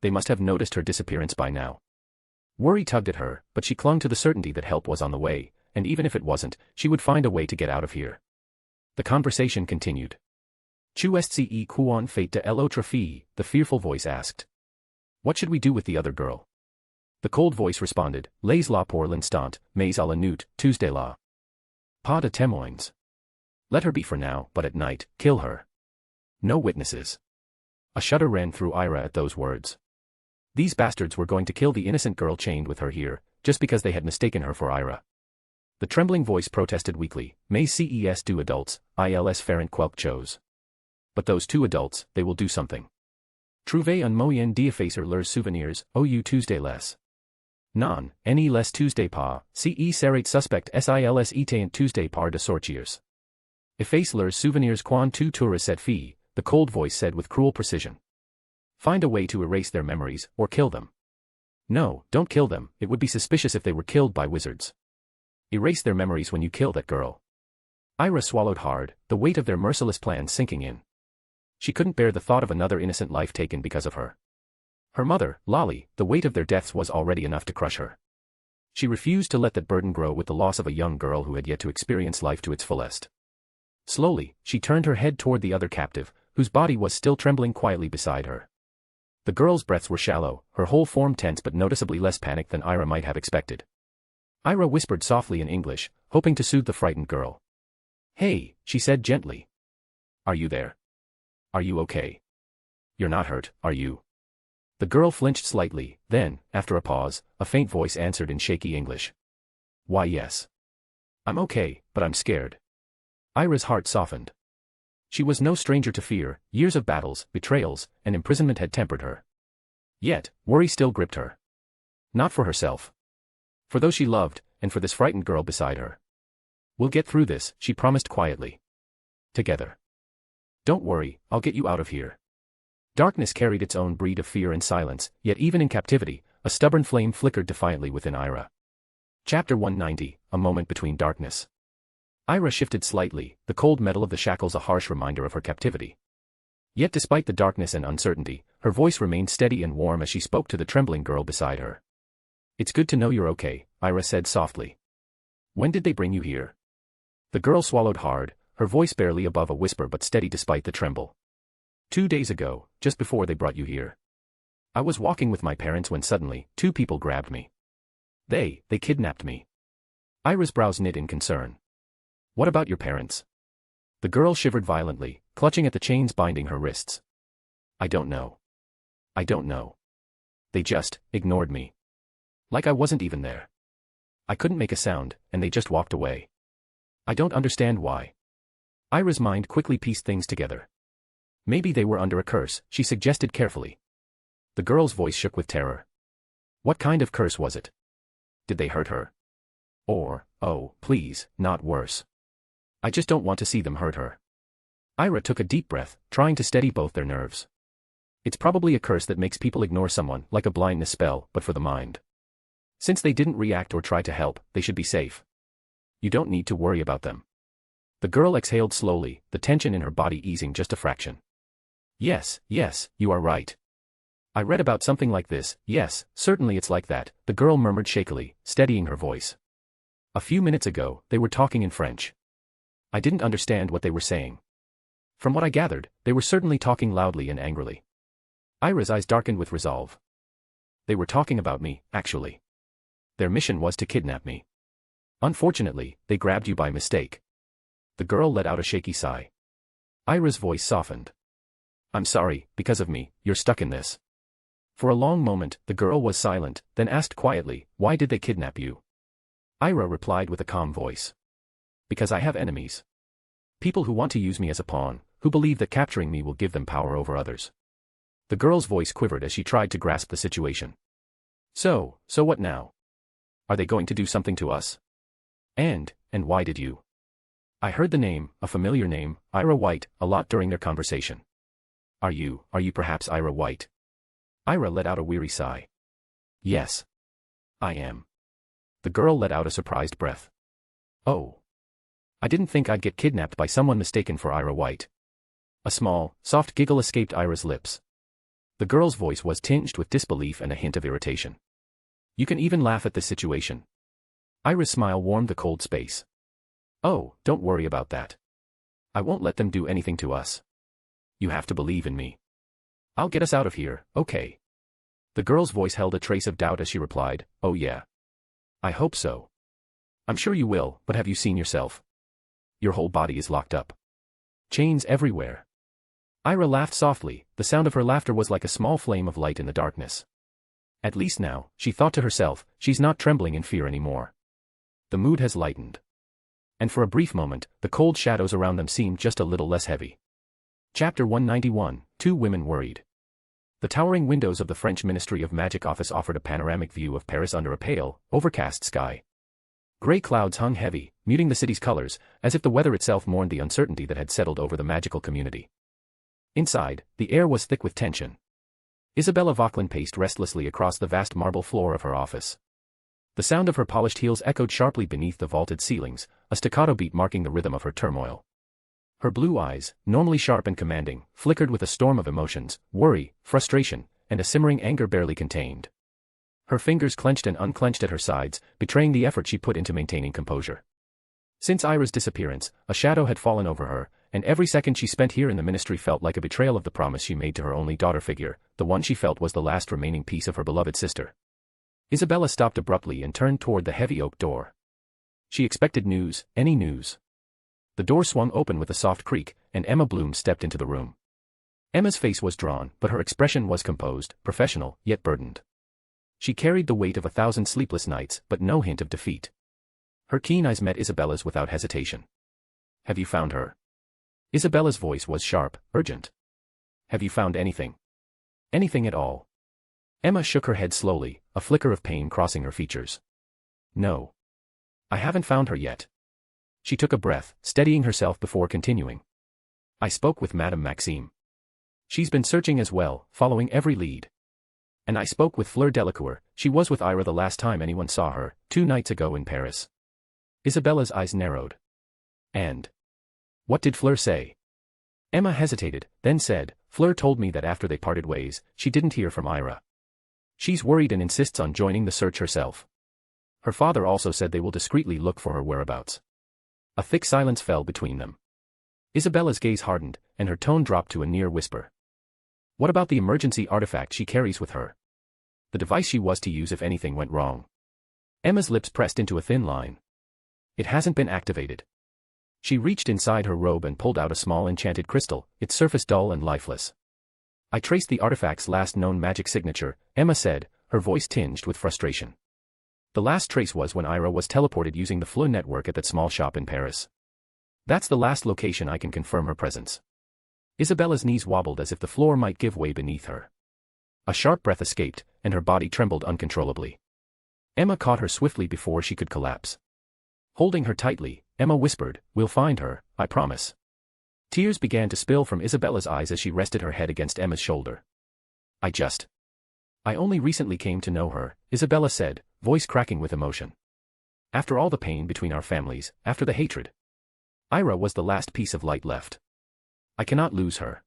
They must have noticed her disappearance by now. Worry tugged at her, but she clung to the certainty that help was on the way, and even if it wasn't, she would find a way to get out of here. The conversation continued. Tu es qu'on fait de l'autre fille, the fearful voice asked. What should we do with the other girl? The cold voice responded, Laisse-la pour l'instant, mais à la nuit, Tuesday la. Pas de témoins. Let her be for now, but at night, kill her. No witnesses. A shudder ran through Ira at those words. These bastards were going to kill the innocent girl chained with her here, just because they had mistaken her for Ira. The trembling voice protested weakly, Mais ces 2 adults, ils feront quelque chose. But those 2 adults, they will do something. Trouver un moyen d'effacer leurs souvenirs, ou Tuesday les. Non, ni les Tuesday pas, ce serait suspect sils étant Tuesday par de sorciers. Efface leurs souvenirs quand tu tueras cette fille, the cold voice said with cruel precision. Find a way to erase their memories, or kill them. No, don't kill them, it would be suspicious if they were killed by wizards. Erase their memories when you kill that girl. Ira swallowed hard, the weight of their merciless plan sinking in. She couldn't bear the thought of another innocent life taken because of her. Her mother, Lolly, the weight of their deaths was already enough to crush her. She refused to let that burden grow with the loss of a young girl who had yet to experience life to its fullest. Slowly, she turned her head toward the other captive, whose body was still trembling quietly beside her. The girl's breaths were shallow, her whole form tense but noticeably less panicked than Ira might have expected. Ira whispered softly in English, hoping to soothe the frightened girl. Hey, she said gently. Are you there? Are you okay? You're not hurt, are you? The girl flinched slightly, then, after a pause, a faint voice answered in shaky English. Why yes. I'm okay, but I'm scared. Ira's heart softened. She was no stranger to fear, years of battles, betrayals, and imprisonment had tempered her. Yet, worry still gripped her. Not for herself. For those she loved, and for this frightened girl beside her. We'll get through this, she promised quietly. Together. Don't worry, I'll get you out of here. Darkness carried its own breed of fear and silence, yet even in captivity, a stubborn flame flickered defiantly within Ira. Chapter 190, A Moment Between Darkness. Ira shifted slightly, the cold metal of the shackles a harsh reminder of her captivity. Yet despite the darkness and uncertainty, her voice remained steady and warm as she spoke to the trembling girl beside her. It's good to know you're okay, Ira said softly. When did they bring you here? The girl swallowed hard, her voice barely above a whisper but steady despite the tremble. 2 days ago, just before they brought you here. I was walking with my parents when suddenly, 2 people grabbed me. They kidnapped me. Ira's brows knit in concern. What about your parents? The girl shivered violently, clutching at the chains binding her wrists. I don't know. I don't know. They just ignored me. Like I wasn't even there. I couldn't make a sound, and they just walked away. I don't understand why. Ira's mind quickly pieced things together. Maybe they were under a curse, she suggested carefully. The girl's voice shook with terror. What kind of curse was it? Did they hurt her? Or, oh, please, not worse. I just don't want to see them hurt her. Ira took a deep breath, trying to steady both their nerves. It's probably a curse that makes people ignore someone, like a blindness spell, but for the mind. Since they didn't react or try to help, they should be safe. You don't need to worry about them. The girl exhaled slowly, the tension in her body easing just a fraction. Yes, you are right. I read about something like this. Yes, certainly it's like that, the girl murmured shakily, steadying her voice. A few minutes ago, they were talking in French. I didn't understand what they were saying. From what I gathered, they were certainly talking loudly and angrily. Ira's eyes darkened with resolve. They were talking about me, actually. Their mission was to kidnap me. Unfortunately, they grabbed you by mistake. The girl let out a shaky sigh. Ira's voice softened. I'm sorry, because of me, you're stuck in this. For a long moment, the girl was silent, then asked quietly, why did they kidnap you? Ira replied with a calm voice. Because I have enemies. People who want to use me as a pawn, who believe that capturing me will give them power over others. The girl's voice quivered as she tried to grasp the situation. So what now? Are they going to do something to us? And why did you? I heard the name, a familiar name, Ira White, a lot during their conversation. Are you perhaps Ira White? Ira let out a weary sigh. Yes. I am. The girl let out a surprised breath. Oh. I didn't think I'd get kidnapped by someone mistaken for Ira White. A small, soft giggle escaped Ira's lips. The girl's voice was tinged with disbelief and a hint of irritation. You can even laugh at this situation. Ira's smile warmed the cold space. Oh, don't worry about that. I won't let them do anything to us. You have to believe in me. I'll get us out of here, okay? The girl's voice held a trace of doubt as she replied, oh yeah. I hope so. I'm sure you will, but have you seen yourself? Your whole body is locked up. Chains everywhere. Ira laughed softly, the sound of her laughter was like a small flame of light in the darkness. At least now, she thought to herself, she's not trembling in fear anymore. The mood has lightened. And for a brief moment, the cold shadows around them seemed just a little less heavy. Chapter 191, 2 Women Worried. The towering windows of the French Ministry of Magic office offered a panoramic view of Paris under a pale, overcast sky. Gray clouds hung heavy, muting the city's colors, as if the weather itself mourned the uncertainty that had settled over the magical community. Inside, the air was thick with tension. Isabella Vauquelin paced restlessly across the vast marble floor of her office. The sound of her polished heels echoed sharply beneath the vaulted ceilings, a staccato beat marking the rhythm of her turmoil. Her blue eyes, normally sharp and commanding, flickered with a storm of emotions, worry, frustration, and a simmering anger barely contained. Her fingers clenched and unclenched at her sides, betraying the effort she put into maintaining composure. Since Ira's disappearance, a shadow had fallen over her, and every second she spent here in the ministry felt like a betrayal of the promise she made to her only daughter figure, the one she felt was the last remaining piece of her beloved sister. Isabella stopped abruptly and turned toward the heavy oak door. She expected news, any news. The door swung open with a soft creak, and Emma Bloom stepped into the room. Emma's face was drawn, but her expression was composed, professional, yet burdened. She carried the weight of 1,000 sleepless nights, but no hint of defeat. Her keen eyes met Isabella's without hesitation. Have you found her? Isabella's voice was sharp, urgent. Have you found anything? Anything at all? Emma shook her head slowly, a flicker of pain crossing her features. No. I haven't found her yet. She took a breath, steadying herself before continuing. I spoke with Madame Maxime. She's been searching as well, following every lead. And I spoke with Fleur Delacour, she was with Ira the last time anyone saw her, 2 nights ago in Paris. Isabella's eyes narrowed. And? What did Fleur say? Emma hesitated, then said, Fleur told me that after they parted ways, she didn't hear from Ira. She's worried and insists on joining the search herself. Her father also said they will discreetly look for her whereabouts. A thick silence fell between them. Isabella's gaze hardened, and her tone dropped to a near whisper. What about the emergency artifact she carries with her? The device she was to use if anything went wrong. Emma's lips pressed into a thin line. It hasn't been activated. She reached inside her robe and pulled out a small enchanted crystal, its surface dull and lifeless. I traced the artifact's last known magic signature, Emma said, her voice tinged with frustration. The last trace was when Ira was teleported using the Flur network at that small shop in Paris. That's the last location I can confirm her presence. Isabella's knees wobbled as if the floor might give way beneath her. A sharp breath escaped, and her body trembled uncontrollably. Emma caught her swiftly before she could collapse. Holding her tightly, Emma whispered, "We'll find her, I promise." Tears began to spill from Isabella's eyes as she rested her head against Emma's shoulder. I only recently came to know her," Isabella said, voice cracking with emotion. "After all the pain between our families, after the hatred. Ira was the last piece of light left. I cannot lose her.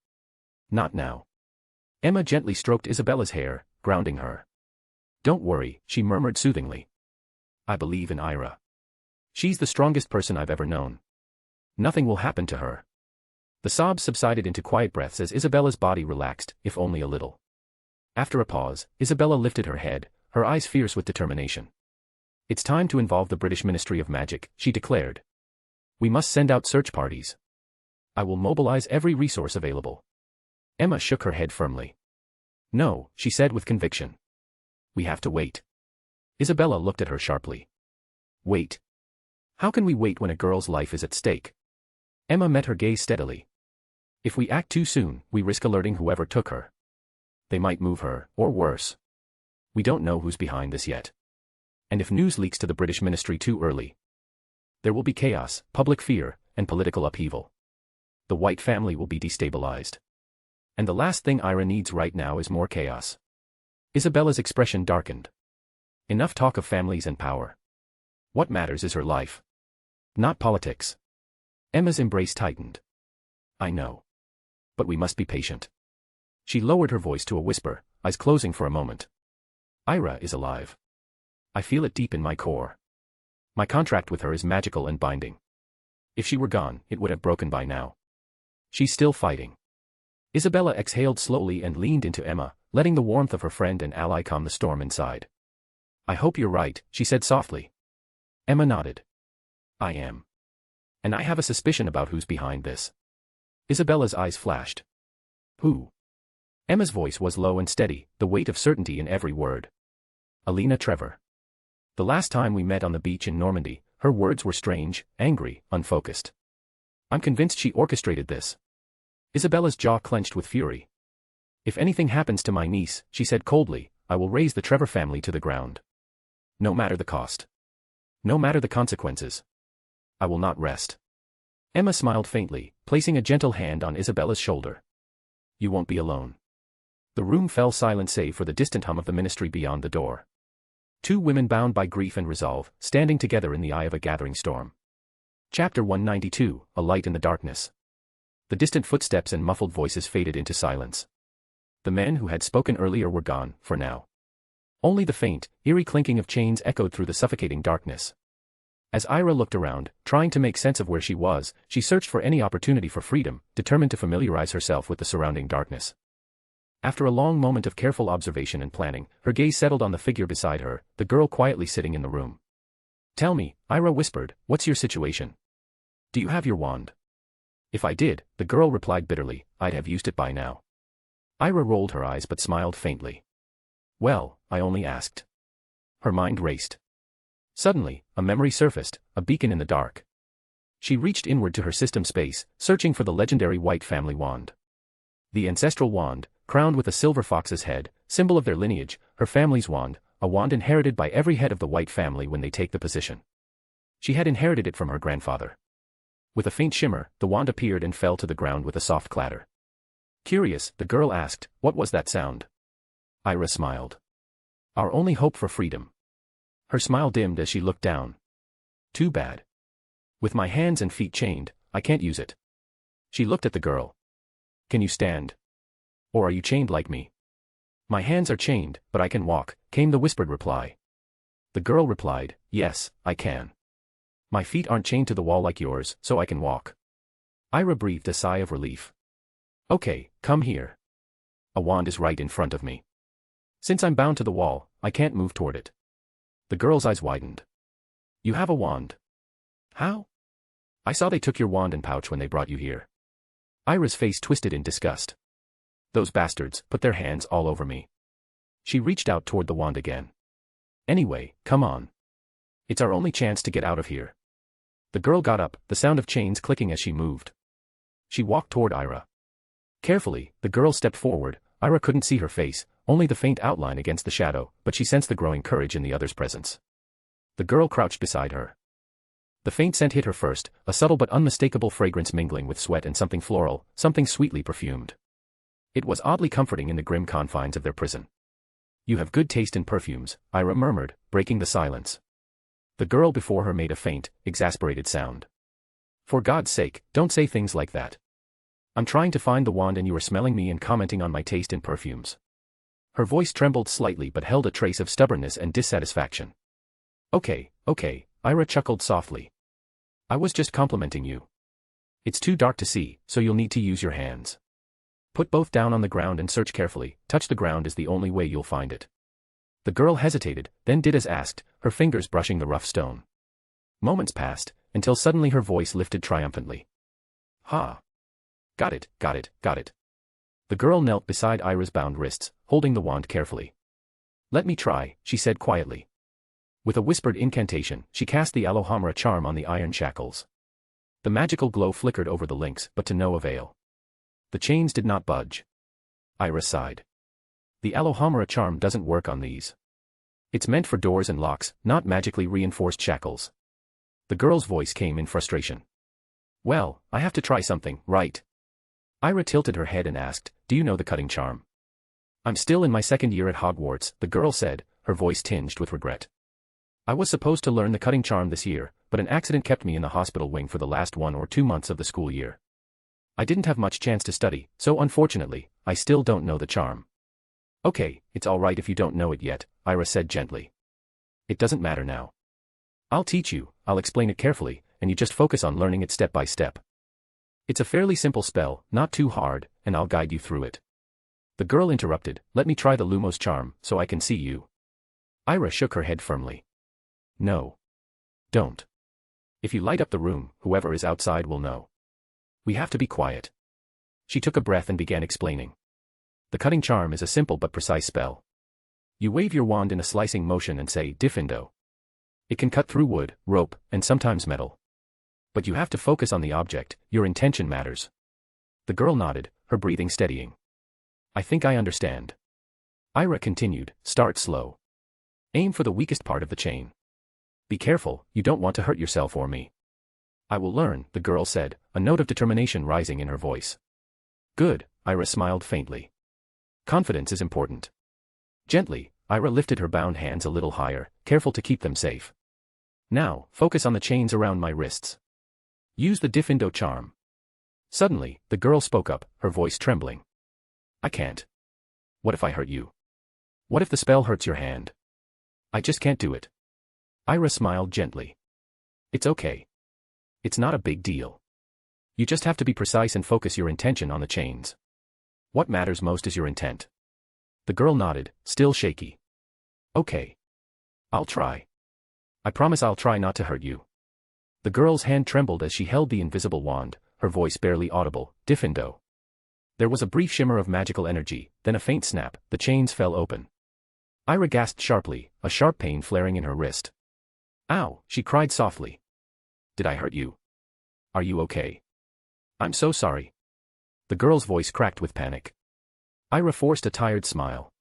Not now." Emma gently stroked Isabella's hair, grounding her. "Don't worry," she murmured soothingly. "I believe in Ira. She's the strongest person I've ever known. Nothing will happen to her." The sobs subsided into quiet breaths as Isabella's body relaxed, if only a little. After a pause, Isabella lifted her head, her eyes fierce with determination. "It's time to involve the British Ministry of Magic," she declared. "We must send out search parties. I will mobilize every resource available." Emma shook her head firmly. "No," she said with conviction. "We have to wait." Isabella looked at her sharply. "Wait? How can we wait when a girl's life is at stake?" Emma met her gaze steadily. "If we act too soon, we risk alerting whoever took her. They might move her, or worse. We don't know who's behind this yet. And if news leaks to the British Ministry too early, there will be chaos, public fear, and political upheaval. The White family will be destabilized. And the last thing Ira needs right now is more chaos." Isabella's expression darkened. "Enough talk of families and power. What matters is her life. Not politics." Emma's embrace tightened. "I know. But we must be patient." She lowered her voice to a whisper, eyes closing for a moment. "Ira is alive. I feel it deep in my core. My contract with her is magical and binding. If she were gone, it would have broken by now. She's still fighting." Isabella exhaled slowly and leaned into Emma, letting the warmth of her friend and ally calm the storm inside. "I hope you're right," she said softly. Emma nodded. "I am. And I have a suspicion about who's behind this." Isabella's eyes flashed. "Who?" Emma's voice was low and steady, the weight of certainty in every word. "Alina Trevor. The last time we met on the beach in Normandy, her words were strange, angry, unfocused. I'm convinced she orchestrated this." Isabella's jaw clenched with fury. "If anything happens to my niece," she said coldly, "I will raze the Trevor family to the ground. No matter the cost. No matter the consequences. I will not rest." Emma smiled faintly, placing a gentle hand on Isabella's shoulder. "You won't be alone." The room fell silent save for the distant hum of the ministry beyond the door. Two women bound by grief and resolve, standing together in the eye of a gathering storm. Chapter 192, A Light in the Darkness. The distant footsteps and muffled voices faded into silence. The men who had spoken earlier were gone, for now. Only the faint, eerie clinking of chains echoed through the suffocating darkness. As Ira looked around, trying to make sense of where she was, she searched for any opportunity for freedom, determined to familiarize herself with the surrounding darkness. After a long moment of careful observation and planning, her gaze settled on the figure beside her, the girl quietly sitting in the room. "Tell me," Ira whispered, "what's your situation? Do you have your wand?" "If I did," the girl replied bitterly, "I'd have used it by now." Ira rolled her eyes but smiled faintly. "Well, I only asked." Her mind raced. Suddenly, a memory surfaced, a beacon in the dark. She reached inward to her system space, searching for the legendary White family wand. The ancestral wand, crowned with a silver fox's head, symbol of their lineage, her family's wand, a wand inherited by every head of the White family when they take the position. She had inherited it from her grandfather. With a faint shimmer, the wand appeared and fell to the ground with a soft clatter. Curious, the girl asked, "What was that sound?" Ira smiled. "Our only hope for freedom." Her smile dimmed as she looked down. "Too bad. With my hands and feet chained, I can't use it." She looked at the girl. "Can you stand? Or are you chained like me?" "My hands are chained, but I can walk," came the whispered reply. The girl replied, "Yes, I can. My feet aren't chained to the wall like yours, so I can walk." Ira breathed a sigh of relief. "Okay, come here." A wand is right in front of me. Since I'm bound to the wall, I can't move toward it. The girl's eyes widened. You have a wand. How? I saw they took your wand and pouch when they brought you here. Ira's face twisted in disgust. Those bastards put their hands all over me. She reached out toward the wand again. Anyway, come on. It's our only chance to get out of here. The girl got up, the sound of chains clicking as she moved. She walked toward Ira. Carefully, the girl stepped forward. Ira couldn't see her face, only the faint outline against the shadow, but she sensed the growing courage in the other's presence. The girl crouched beside her. The faint scent hit her first, a subtle but unmistakable fragrance mingling with sweat and something floral, something sweetly perfumed. It was oddly comforting in the grim confines of their prison. You have good taste in perfumes, Ira murmured, breaking the silence. The girl before her made a faint, exasperated sound. For God's sake, don't say things like that. I'm trying to find the wand and you are smelling me and commenting on my taste in perfumes. Her voice trembled slightly but held a trace of stubbornness and dissatisfaction. Okay, Ira chuckled softly. I was just complimenting you. It's too dark to see, so you'll need to use your hands. Put both down on the ground and search carefully. Touch the ground is the only way you'll find it. The girl hesitated, then did as asked, her fingers brushing the rough stone. Moments passed, until suddenly her voice lifted triumphantly. Ha! Got it. The girl knelt beside Ira's bound wrists, holding the wand carefully. Let me try, she said quietly. With a whispered incantation, she cast the Alohomora charm on the iron shackles. The magical glow flickered over the links, but to no avail. The chains did not budge. Ira sighed. The Alohomora charm doesn't work on these. It's meant for doors and locks, not magically reinforced shackles. The girl's voice came in frustration. Well, I have to try something, right? Ira tilted her head and asked, do you know the cutting charm? I'm still in my second year at Hogwarts, the girl said, her voice tinged with regret. I was supposed to learn the cutting charm this year, but an accident kept me in the hospital wing for the last 1 or 2 months of the school year. I didn't have much chance to study, so unfortunately, I still don't know the charm. Okay, it's all right if you don't know it yet, Ira said gently. It doesn't matter now. I'll teach you, I'll explain it carefully, and you just focus on learning it step by step. It's a fairly simple spell, not too hard, and I'll guide you through it. The girl interrupted, let me try the Lumos charm, so I can see you. Ira shook her head firmly. No. Don't. If you light up the room, whoever is outside will know. We have to be quiet. She took a breath and began explaining. The cutting charm is a simple but precise spell. You wave your wand in a slicing motion and say, Diffindo. It can cut through wood, rope, and sometimes metal. But you have to focus on the object, your intention matters. The girl nodded, her breathing steadying. I think I understand. Ira continued, start slow. Aim for the weakest part of the chain. Be careful, you don't want to hurt yourself or me. I will learn, the girl said, a note of determination rising in her voice. Good, Ira smiled faintly. Confidence is important. Gently, Ira lifted her bound hands a little higher, careful to keep them safe. Now, focus on the chains around my wrists. Use the Diffindo charm. Suddenly, the girl spoke up, her voice trembling. I can't. What if I hurt you? What if the spell hurts your hand? I just can't do it. Ira smiled gently. It's okay. It's not a big deal. You just have to be precise and focus your intention on the chains. What matters most is your intent. The girl nodded, still shaky. Okay. I'll try. I promise I'll try not to hurt you. The girl's hand trembled as she held the invisible wand, her voice barely audible, Diffindo. There was a brief shimmer of magical energy, then a faint snap, the chains fell open. Ira gasped sharply, a sharp pain flaring in her wrist. Ow, she cried softly. Did I hurt you? Are you okay? I'm so sorry. The girl's voice cracked with panic. Ira forced a tired smile.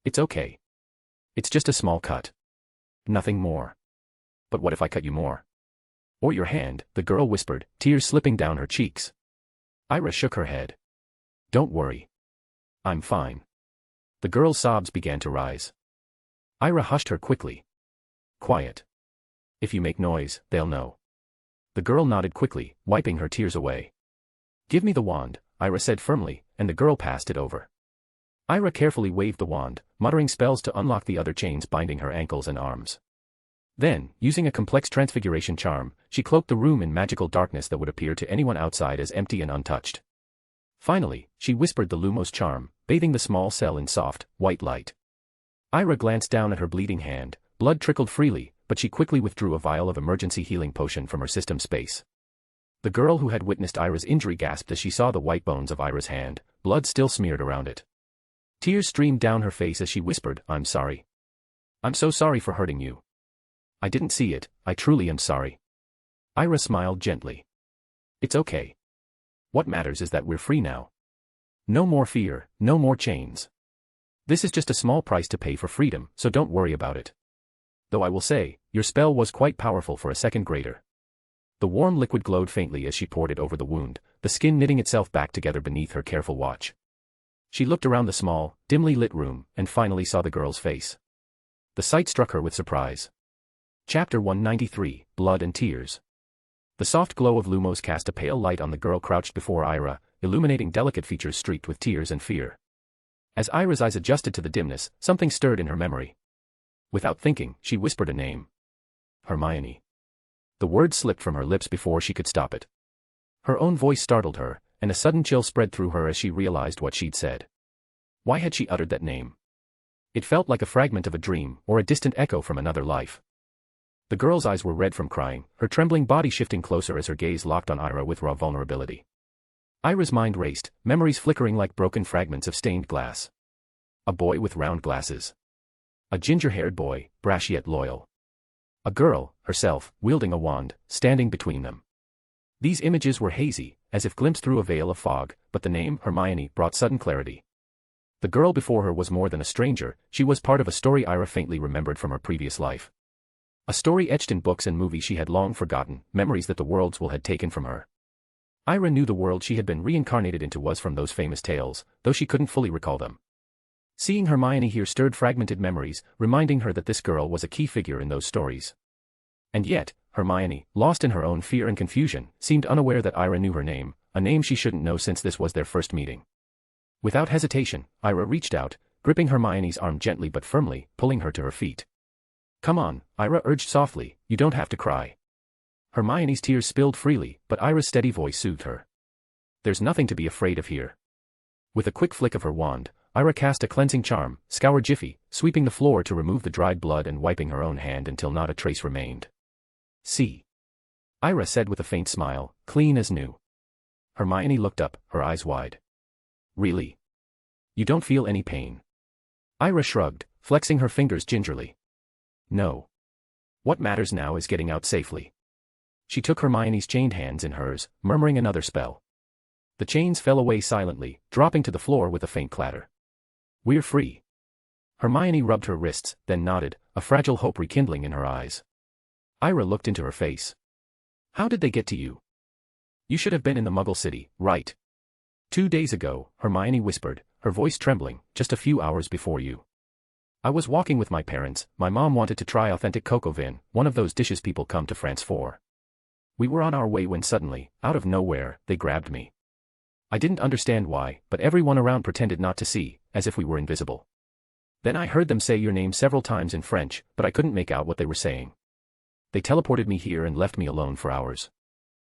It's okay. It's just a small cut. Nothing more. But what if I cut you more? Or your hand, the girl whispered, tears slipping down her cheeks. Ira shook her head. Don't worry. I'm fine. The girl's sobs began to rise. Ira hushed her quickly. Quiet. If you make noise, they'll know. The girl nodded quickly, wiping her tears away. Give me the wand, Ira said firmly, and the girl passed it over. Ira carefully waved the wand, muttering spells to unlock the other chains binding her ankles and arms. Then, using a complex transfiguration charm, she cloaked the room in magical darkness that would appear to anyone outside as empty and untouched. Finally, she whispered the Lumos charm, bathing the small cell in soft, white light. Ira glanced down at her bleeding hand. Blood trickled freely, but she quickly withdrew a vial of emergency healing potion from her system space. The girl who had witnessed Ira's injury gasped as she saw the white bones of Ira's hand, blood still smeared around it. Tears streamed down her face as she whispered, "I'm sorry. I'm so sorry for hurting you. I didn't see it, I truly am sorry." Ira smiled gently. "It's okay. What matters is that we're free now. No more fear, no more chains. This is just a small price to pay for freedom, so don't worry about it. Though I will say, your spell was quite powerful for a second grader." The warm liquid glowed faintly as she poured it over the wound, the skin knitting itself back together beneath her careful watch. She looked around the small, dimly lit room, and finally saw the girl's face. The sight struck her with surprise. Chapter 193, Blood and Tears. The soft glow of Lumos cast a pale light on the girl crouched before Ira, illuminating delicate features streaked with tears and fear. As Ira's eyes adjusted to the dimness, something stirred in her memory. Without thinking, she whispered a name. Hermione. The word slipped from her lips before she could stop it. Her own voice startled her, and a sudden chill spread through her as she realized what she'd said. Why had she uttered that name? It felt like a fragment of a dream, or a distant echo from another life. The girl's eyes were red from crying, her trembling body shifting closer as her gaze locked on Ira with raw vulnerability. Ira's mind raced, memories flickering like broken fragments of stained glass. A boy with round glasses. A ginger-haired boy, brash yet loyal. A girl, herself, wielding a wand, standing between them. These images were hazy, as if glimpsed through a veil of fog, but the name, Hermione, brought sudden clarity. The girl before her was more than a stranger, she was part of a story Ira faintly remembered from her previous life. A story etched in books and movies she had long forgotten, memories that the world's will had taken from her. Ira knew the world she had been reincarnated into was from those famous tales, though she couldn't fully recall them. Seeing Hermione here stirred fragmented memories, reminding her that this girl was a key figure in those stories. And yet, Hermione, lost in her own fear and confusion, seemed unaware that Ira knew her name, a name she shouldn't know since this was their first meeting. Without hesitation, Ira reached out, gripping Hermione's arm gently but firmly, pulling her to her feet. "Come on," Ira urged softly, "you don't have to cry." Hermione's tears spilled freely, but Ira's steady voice soothed her. "There's nothing to be afraid of here." With a quick flick of her wand, Ira cast a cleansing charm, Scour Jiffy, sweeping the floor to remove the dried blood and wiping her own hand until not a trace remained. "See?" Ira said with a faint smile, "Clean as new." Hermione looked up, her eyes wide. "Really? You don't feel any pain?" Ira shrugged, flexing her fingers gingerly. "No. What matters now is getting out safely." She took Hermione's chained hands in hers, murmuring another spell. The chains fell away silently, dropping to the floor with a faint clatter. "We're free." Hermione rubbed her wrists, then nodded, a fragile hope rekindling in her eyes. Ira looked into her face. "How did they get to you? You should have been in the Muggle City, right? 2 days ago," Hermione whispered, her voice trembling, "just a few hours before you. I was walking with my parents, my mom wanted to try authentic coco vin, one of those dishes people come to France for. We were on our way when suddenly, out of nowhere, they grabbed me. I didn't understand why, but everyone around pretended not to see, as if we were invisible. Then I heard them say your name several times in French, but I couldn't make out what they were saying. They teleported me here and left me alone for hours.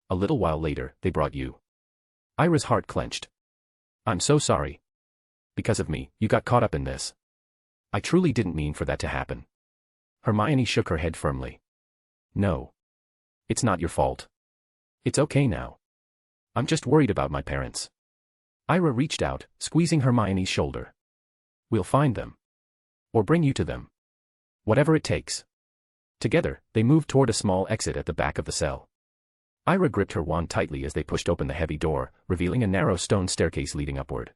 A little while later, they brought you." Ira's heart clenched. "I'm so sorry. Because of me, you got caught up in this. I truly didn't mean for that to happen." Hermione shook her head firmly. "No. It's not your fault. It's okay now. I'm just worried about my parents." Ira reached out, squeezing Hermione's shoulder. "We'll find them. Or bring you to them. Whatever it takes." Together, they moved toward a small exit at the back of the cell. Ira gripped her wand tightly as they pushed open the heavy door, revealing a narrow stone staircase leading upward.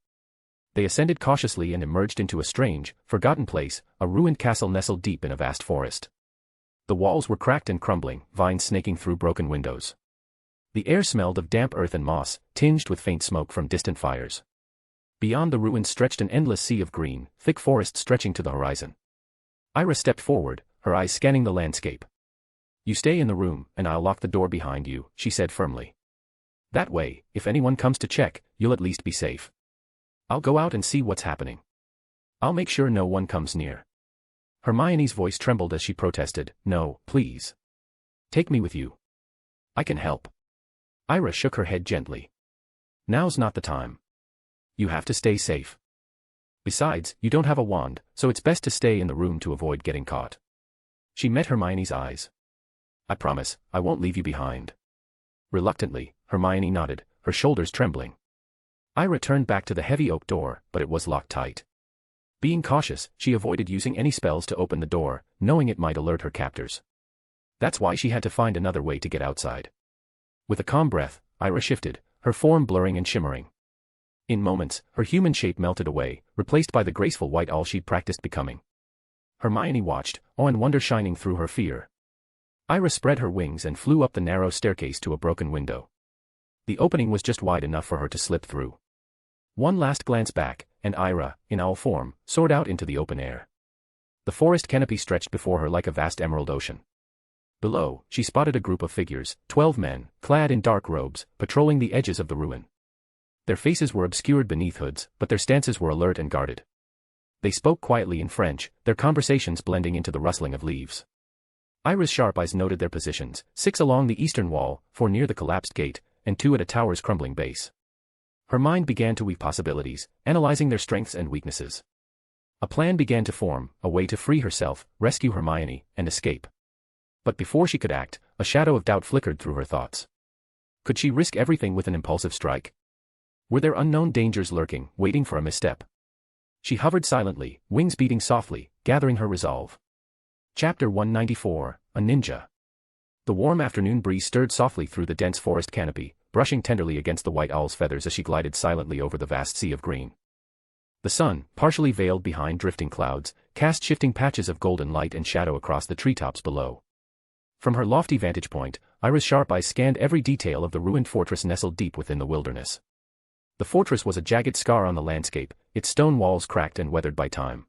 They ascended cautiously and emerged into a strange, forgotten place, a ruined castle nestled deep in a vast forest. The walls were cracked and crumbling, vines snaking through broken windows. The air smelled of damp earth and moss, tinged with faint smoke from distant fires. Beyond the ruins stretched an endless sea of green, thick forest stretching to the horizon. Ira stepped forward, her eyes scanning the landscape. "You stay in the room, and I'll lock the door behind you," she said firmly. "That way, if anyone comes to check, you'll at least be safe. I'll go out and see what's happening. I'll make sure no one comes near." Hermione's voice trembled as she protested, "No, please. Take me with you. I can help." Ira shook her head gently. "Now's not the time. You have to stay safe. Besides, you don't have a wand, so it's best to stay in the room to avoid getting caught. She met Hermione's eyes. I promise, I won't leave you behind. Reluctantly, Hermione nodded, her shoulders trembling. Ira turned back to the heavy oak door, but it was locked tight. Being cautious, she avoided using any spells to open the door, knowing it might alert her captors. That's why she had to find another way to get outside. With a calm breath, Ira shifted, her form blurring and shimmering. In moments, her human shape melted away, replaced by the graceful white owl she'd practiced becoming. Hermione watched, awe and wonder shining through her fear. Ira spread her wings and flew up the narrow staircase to a broken window. The opening was just wide enough for her to slip through. One last glance back, and Ira, in owl form, soared out into the open air. The forest canopy stretched before her like a vast emerald ocean. Below, she spotted a group of figures, 12 men, clad in dark robes, patrolling the edges of the ruin. Their faces were obscured beneath hoods, but their stances were alert and guarded. They spoke quietly in French, their conversations blending into the rustling of leaves. Ira's sharp eyes noted their positions, 6 along the eastern wall, 4 near the collapsed gate, and 2 at a tower's crumbling base. Her mind began to weave possibilities, analyzing their strengths and weaknesses. A plan began to form, a way to free herself, rescue Hermione, and escape. But before she could act, a shadow of doubt flickered through her thoughts. Could she risk everything with an impulsive strike? Were there unknown dangers lurking, waiting for a misstep? She hovered silently, wings beating softly, gathering her resolve. Chapter 194, A Ninja. The warm afternoon breeze stirred softly through the dense forest canopy, brushing tenderly against the white owl's feathers as she glided silently over the vast sea of green. The sun, partially veiled behind drifting clouds, cast shifting patches of golden light and shadow across the treetops below. From her lofty vantage point, Ira's sharp eyes scanned every detail of the ruined fortress nestled deep within the wilderness. The fortress was a jagged scar on the landscape, its stone walls cracked and weathered by time.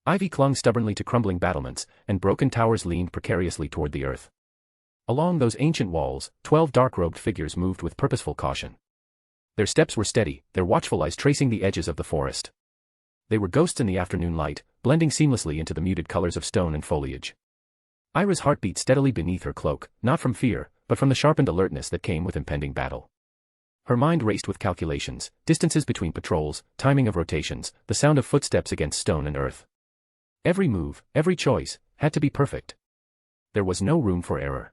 Ivy clung stubbornly to crumbling battlements, and broken towers leaned precariously toward the earth. Along those ancient walls, 12 dark-robed figures moved with purposeful caution. Their steps were steady, their watchful eyes tracing the edges of the forest. They were ghosts in the afternoon light, blending seamlessly into the muted colors of stone and foliage. Ira's heart beat steadily beneath her cloak, not from fear, but from the sharpened alertness that came with impending battle. Her mind raced with calculations, distances between patrols, timing of rotations, the sound of footsteps against stone and earth. Every move, every choice, had to be perfect. There was no room for error.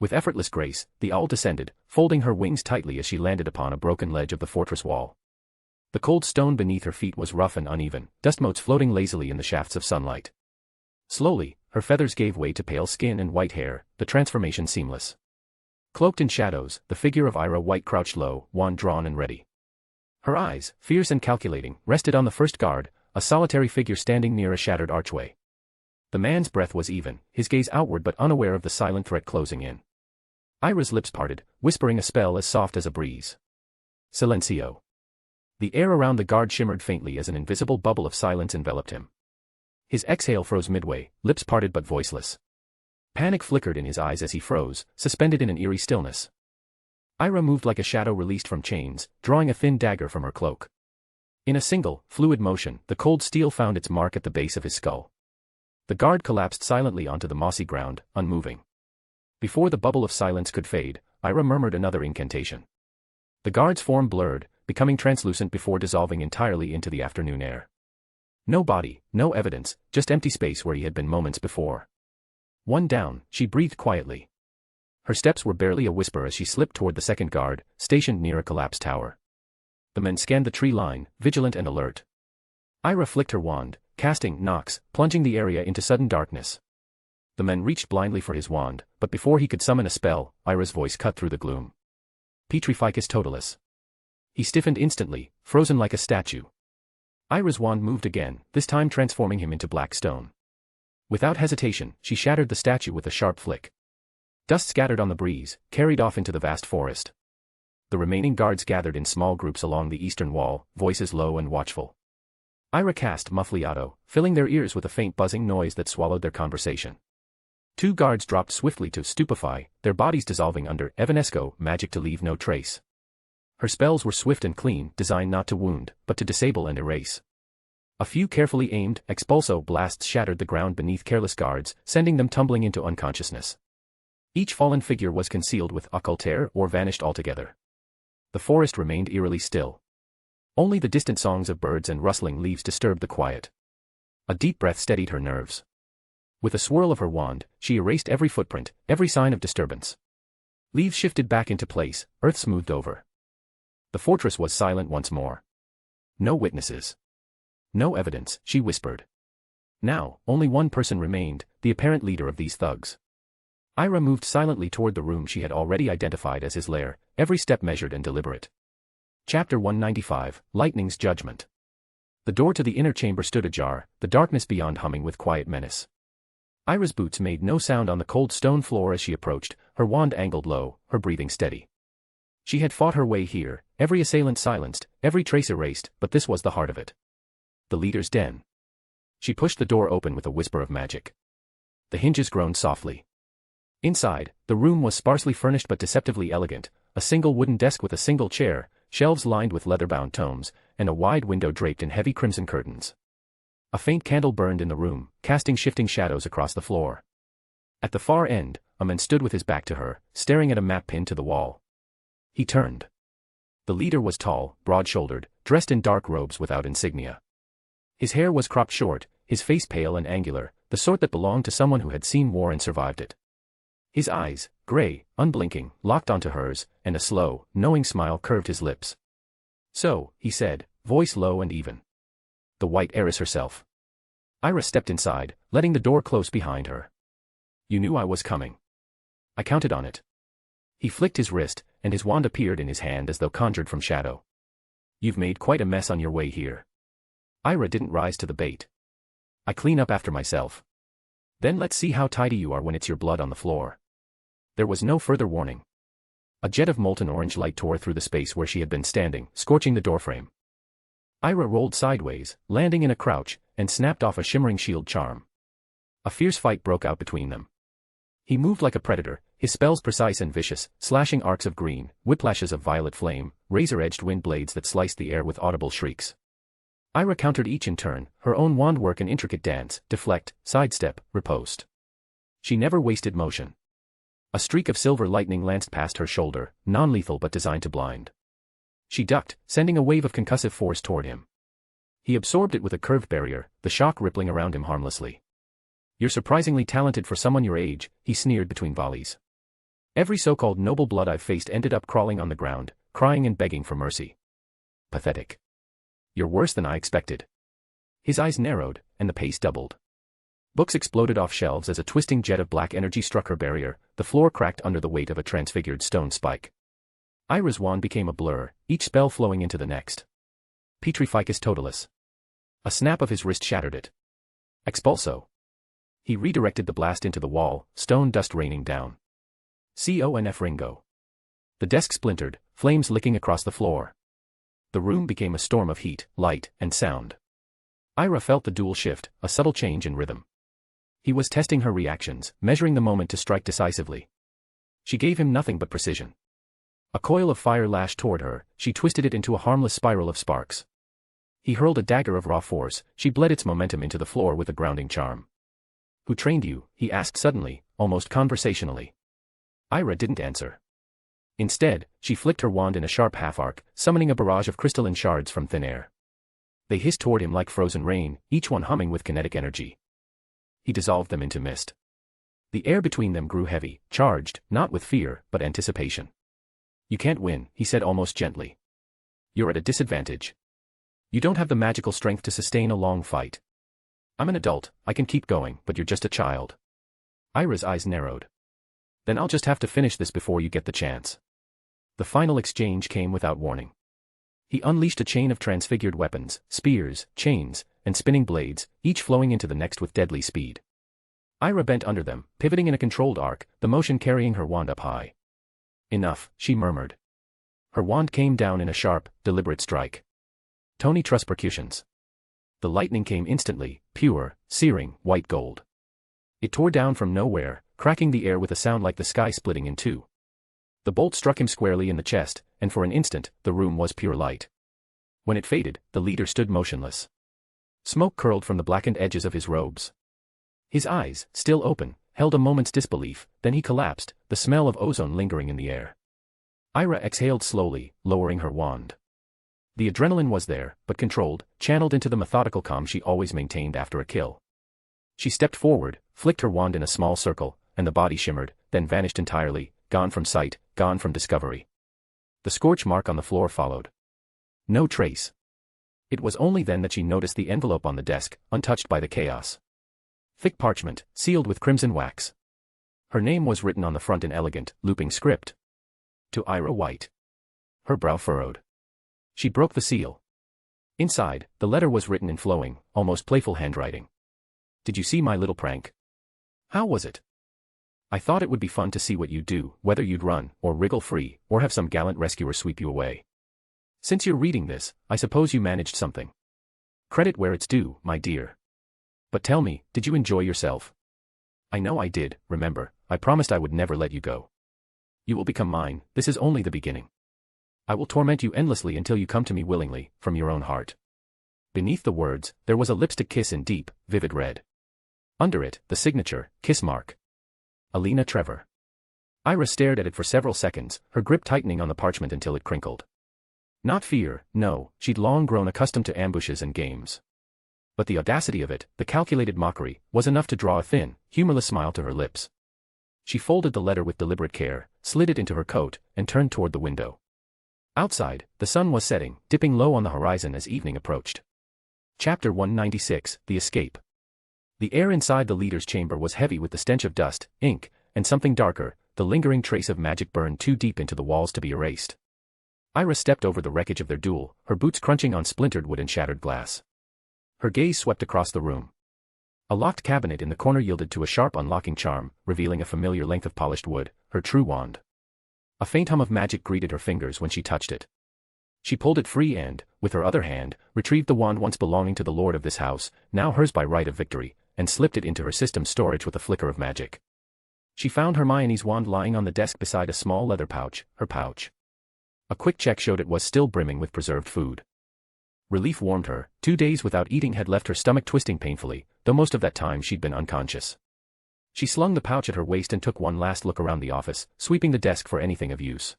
With effortless grace, the owl descended, folding her wings tightly as she landed upon a broken ledge of the fortress wall. The cold stone beneath her feet was rough and uneven, dust motes floating lazily in the shafts of sunlight. Slowly, her feathers gave way to pale skin and white hair, the transformation seamless. Cloaked in shadows, the figure of Ira White crouched low, wand drawn and ready. Her eyes, fierce and calculating, rested on the first guard, a solitary figure standing near a shattered archway. The man's breath was even, his gaze outward but unaware of the silent threat closing in. Ira's lips parted, whispering a spell as soft as a breeze. Silencio. The air around the guard shimmered faintly as an invisible bubble of silence enveloped him. His exhale froze midway, lips parted but voiceless. Panic flickered in his eyes as he froze, suspended in an eerie stillness. Ira moved like a shadow released from chains, drawing a thin dagger from her cloak. In a single, fluid motion, the cold steel found its mark at the base of his skull. The guard collapsed silently onto the mossy ground, unmoving. Before the bubble of silence could fade, Ira murmured another incantation. The guard's form blurred, becoming translucent before dissolving entirely into the afternoon air. No body, no evidence, just empty space where he had been moments before. One down, she breathed quietly. Her steps were barely a whisper as she slipped toward the second guard, stationed near a collapsed tower. The men scanned the tree line, vigilant and alert. Ira flicked her wand, casting knocks, plunging the area into sudden darkness. The men reached blindly for his wand, but before he could summon a spell, Ira's voice cut through the gloom. Petrificus totalis. He stiffened instantly, frozen like a statue. Ira's wand moved again, this time transforming him into black stone. Without hesitation, she shattered the statue with a sharp flick. Dust scattered on the breeze, carried off into the vast forest. The remaining guards gathered in small groups along the eastern wall, voices low and watchful. Ira cast muffliato, filling their ears with a faint buzzing noise that swallowed their conversation. 2 guards dropped swiftly to stupefy, their bodies dissolving under Evanesco magic to leave no trace. Her spells were swift and clean, designed not to wound, but to disable and erase. A few carefully aimed, expulso blasts shattered the ground beneath careless guards, sending them tumbling into unconsciousness. Each fallen figure was concealed with occultaire or vanished altogether. The forest remained eerily still. Only the distant songs of birds and rustling leaves disturbed the quiet. A deep breath steadied her nerves. With a swirl of her wand, she erased every footprint, every sign of disturbance. Leaves shifted back into place, earth smoothed over. The fortress was silent once more. No witnesses. No evidence, she whispered. Now, only one person remained, the apparent leader of these thugs. Ira moved silently toward the room she had already identified as his lair, every step measured and deliberate. Chapter 195, Lightning's Judgment. The door to the inner chamber stood ajar, the darkness beyond humming with quiet menace. Ira's boots made no sound on the cold stone floor as she approached, her wand angled low, her breathing steady. She had fought her way here, every assailant silenced, every trace erased, but this was the heart of it. The leader's den. She pushed the door open with a whisper of magic. The hinges groaned softly. Inside, the room was sparsely furnished but deceptively elegant, a single wooden desk with a single chair, shelves lined with leather-bound tomes, and a wide window draped in heavy crimson curtains. A faint candle burned in the room, casting shifting shadows across the floor. At the far end, a man stood with his back to her, staring at a map pinned to the wall. He turned. The leader was tall, broad-shouldered, dressed in dark robes without insignia. His hair was cropped short, his face pale and angular, the sort that belonged to someone who had seen war and survived it. His eyes, gray, unblinking, locked onto hers, and a slow, knowing smile curved his lips. "So," he said, voice low and even. "The White Heiress herself." Ira stepped inside, letting the door close behind her. "You knew I was coming." "I counted on it." He flicked his wrist, and his wand appeared in his hand as though conjured from shadow. "You've made quite a mess on your way here." Ira didn't rise to the bait. "I clean up after myself. Then let's see how tidy you are when it's your blood on the floor." There was no further warning. A jet of molten orange light tore through the space where she had been standing, scorching the doorframe. Ira rolled sideways, landing in a crouch, and snapped off a shimmering shield charm. A fierce fight broke out between them. He moved like a predator, his spells precise and vicious, slashing arcs of green, whiplashes of violet flame, razor-edged wind blades that sliced the air with audible shrieks. Ira countered each in turn, her own wand work an intricate dance, deflect, sidestep, riposte. She never wasted motion. A streak of silver lightning lanced past her shoulder, non-lethal but designed to blind. She ducked, sending a wave of concussive force toward him. He absorbed it with a curved barrier, the shock rippling around him harmlessly. "You're surprisingly talented for someone your age," he sneered between volleys. "Every so-called noble blood I've faced ended up crawling on the ground, crying and begging for mercy. Pathetic. You're worse than I expected." His eyes narrowed, and the pace doubled. Books exploded off shelves as a twisting jet of black energy struck her barrier, the floor cracked under the weight of a transfigured stone spike. Ira's wand became a blur, each spell flowing into the next. Petrificus totalis. A snap of his wrist shattered it. Expulso. He redirected the blast into the wall, stone dust raining down. Conf Ringo. The desk splintered, flames licking across the floor. The room became a storm of heat, light, and sound. Ira felt the dual shift, a subtle change in rhythm. He was testing her reactions, measuring the moment to strike decisively. She gave him nothing but precision. A coil of fire lashed toward her, she twisted it into a harmless spiral of sparks. He hurled a dagger of raw force, she bled its momentum into the floor with a grounding charm. "Who trained you?" he asked suddenly, almost conversationally. Ira didn't answer. Instead, she flicked her wand in a sharp half-arc, summoning a barrage of crystalline shards from thin air. They hissed toward him like frozen rain, each one humming with kinetic energy. He dissolved them into mist. The air between them grew heavy, charged, not with fear, but anticipation. "You can't win," he said almost gently. "You're at a disadvantage. You don't have the magical strength to sustain a long fight. I'm an adult, I can keep going, but you're just a child." Ira's eyes narrowed. "Then I'll just have to finish this before you get the chance." The final exchange came without warning. He unleashed a chain of transfigured weapons, spears, chains, and spinning blades, each flowing into the next with deadly speed. Ira bent under them, pivoting in a controlled arc, the motion carrying her wand up high. "Enough," she murmured. Her wand came down in a sharp, deliberate strike. Tony Truss percussions. The lightning came instantly, pure, searing, white gold. It tore down from nowhere, cracking the air with a sound like the sky splitting in two. The bolt struck him squarely in the chest, and for an instant, the room was pure light. When it faded, the leader stood motionless. Smoke curled from the blackened edges of his robes. His eyes, still open, held a moment's disbelief, then he collapsed, the smell of ozone lingering in the air. Ira exhaled slowly, lowering her wand. The adrenaline was there, but controlled, channeled into the methodical calm she always maintained after a kill. She stepped forward, flicked her wand in a small circle, and the body shimmered, then vanished entirely, gone from sight, gone from discovery. The scorch mark on the floor followed. No trace. It was only then that she noticed the envelope on the desk, untouched by the chaos. Thick parchment, sealed with crimson wax. Her name was written on the front in elegant, looping script. To Ira White. Her brow furrowed. She broke the seal. Inside, the letter was written in flowing, almost playful handwriting. Did you see my little prank? How was it? I thought it would be fun to see what you'd do, whether you'd run, or wriggle free, or have some gallant rescuer sweep you away. Since you're reading this, I suppose you managed something. Credit where it's due, my dear. But tell me, did you enjoy yourself? I know I did, remember, I promised I would never let you go. You will become mine, this is only the beginning. I will torment you endlessly until you come to me willingly, from your own heart. Beneath the words, there was a lipstick kiss in deep, vivid red. Under it, the signature, kiss mark. Alina Trevor. Ira stared at it for several seconds, her grip tightening on the parchment until it crinkled. Not fear, no, she'd long grown accustomed to ambushes and games. But the audacity of it, the calculated mockery, was enough to draw a thin, humorless smile to her lips. She folded the letter with deliberate care, slid it into her coat, and turned toward the window. Outside, the sun was setting, dipping low on the horizon as evening approached. Chapter 196, The Escape. The air inside the leader's chamber was heavy with the stench of dust, ink, and something darker, the lingering trace of magic burned too deep into the walls to be erased. Ira stepped over the wreckage of their duel, her boots crunching on splintered wood and shattered glass. Her gaze swept across the room. A locked cabinet in the corner yielded to a sharp unlocking charm, revealing a familiar length of polished wood, her true wand. A faint hum of magic greeted her fingers when she touched it. She pulled it free and, with her other hand, retrieved the wand once belonging to the lord of this house, now hers by right of victory, and slipped it into her system's storage with a flicker of magic. She found Hermione's wand lying on the desk beside a small leather pouch, her pouch. A quick check showed it was still brimming with preserved food. Relief warmed her, 2 days without eating had left her stomach twisting painfully, though most of that time she'd been unconscious. She slung the pouch at her waist and took one last look around the office, sweeping the desk for anything of use.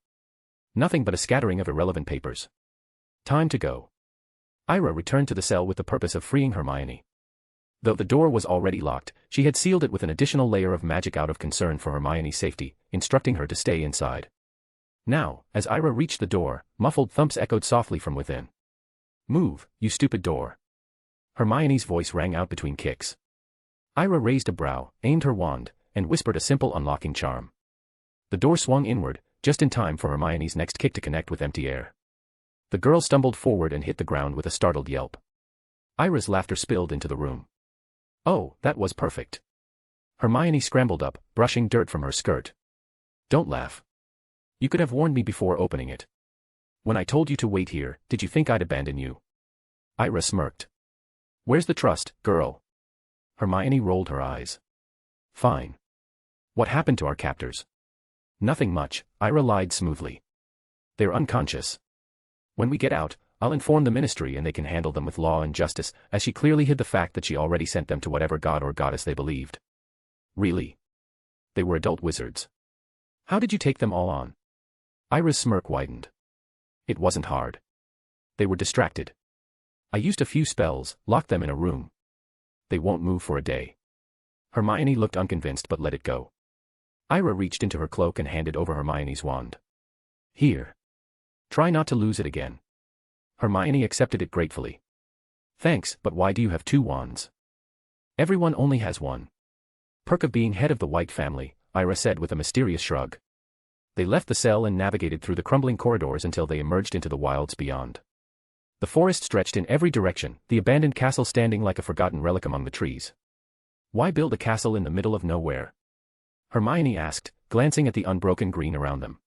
Nothing but a scattering of irrelevant papers. Time to go. Ira returned to the cell with the purpose of freeing Hermione. Though the door was already locked, she had sealed it with an additional layer of magic out of concern for Hermione's safety, instructing her to stay inside. Now, as Ira reached the door, muffled thumps echoed softly from within. Move, you stupid door. Hermione's voice rang out between kicks. Ira raised a brow, aimed her wand, and whispered a simple unlocking charm. The door swung inward, just in time for Hermione's next kick to connect with empty air. The girl stumbled forward and hit the ground with a startled yelp. Ira's laughter spilled into the room. Oh, that was perfect. Hermione scrambled up, brushing dirt from her skirt. Don't laugh. You could have warned me before opening it. When I told you to wait here, did you think I'd abandon you? Ira smirked. Where's the trust, girl? Hermione rolled her eyes. Fine. What happened to our captors? Nothing much, Ira lied smoothly. They're unconscious. When we get out, I'll inform the ministry and they can handle them with law and justice, as she clearly hid the fact that she already sent them to whatever god or goddess they believed. Really? They were adult wizards. How did you take them all on? Ira's smirk widened. It wasn't hard. They were distracted. I used a few spells, locked them in a room. They won't move for a day. Hermione looked unconvinced but let it go. Ira reached into her cloak and handed over Hermione's wand. Here. Try not to lose it again. Hermione accepted it gratefully. Thanks, but why do you have 2 wands? Everyone only has one. Perk of being head of the White family, Ira said with a mysterious shrug. They left the cell and navigated through the crumbling corridors until they emerged into the wilds beyond. The forest stretched in every direction, the abandoned castle standing like a forgotten relic among the trees. Why build a castle in the middle of nowhere? Hermione asked, glancing at the unbroken green around them.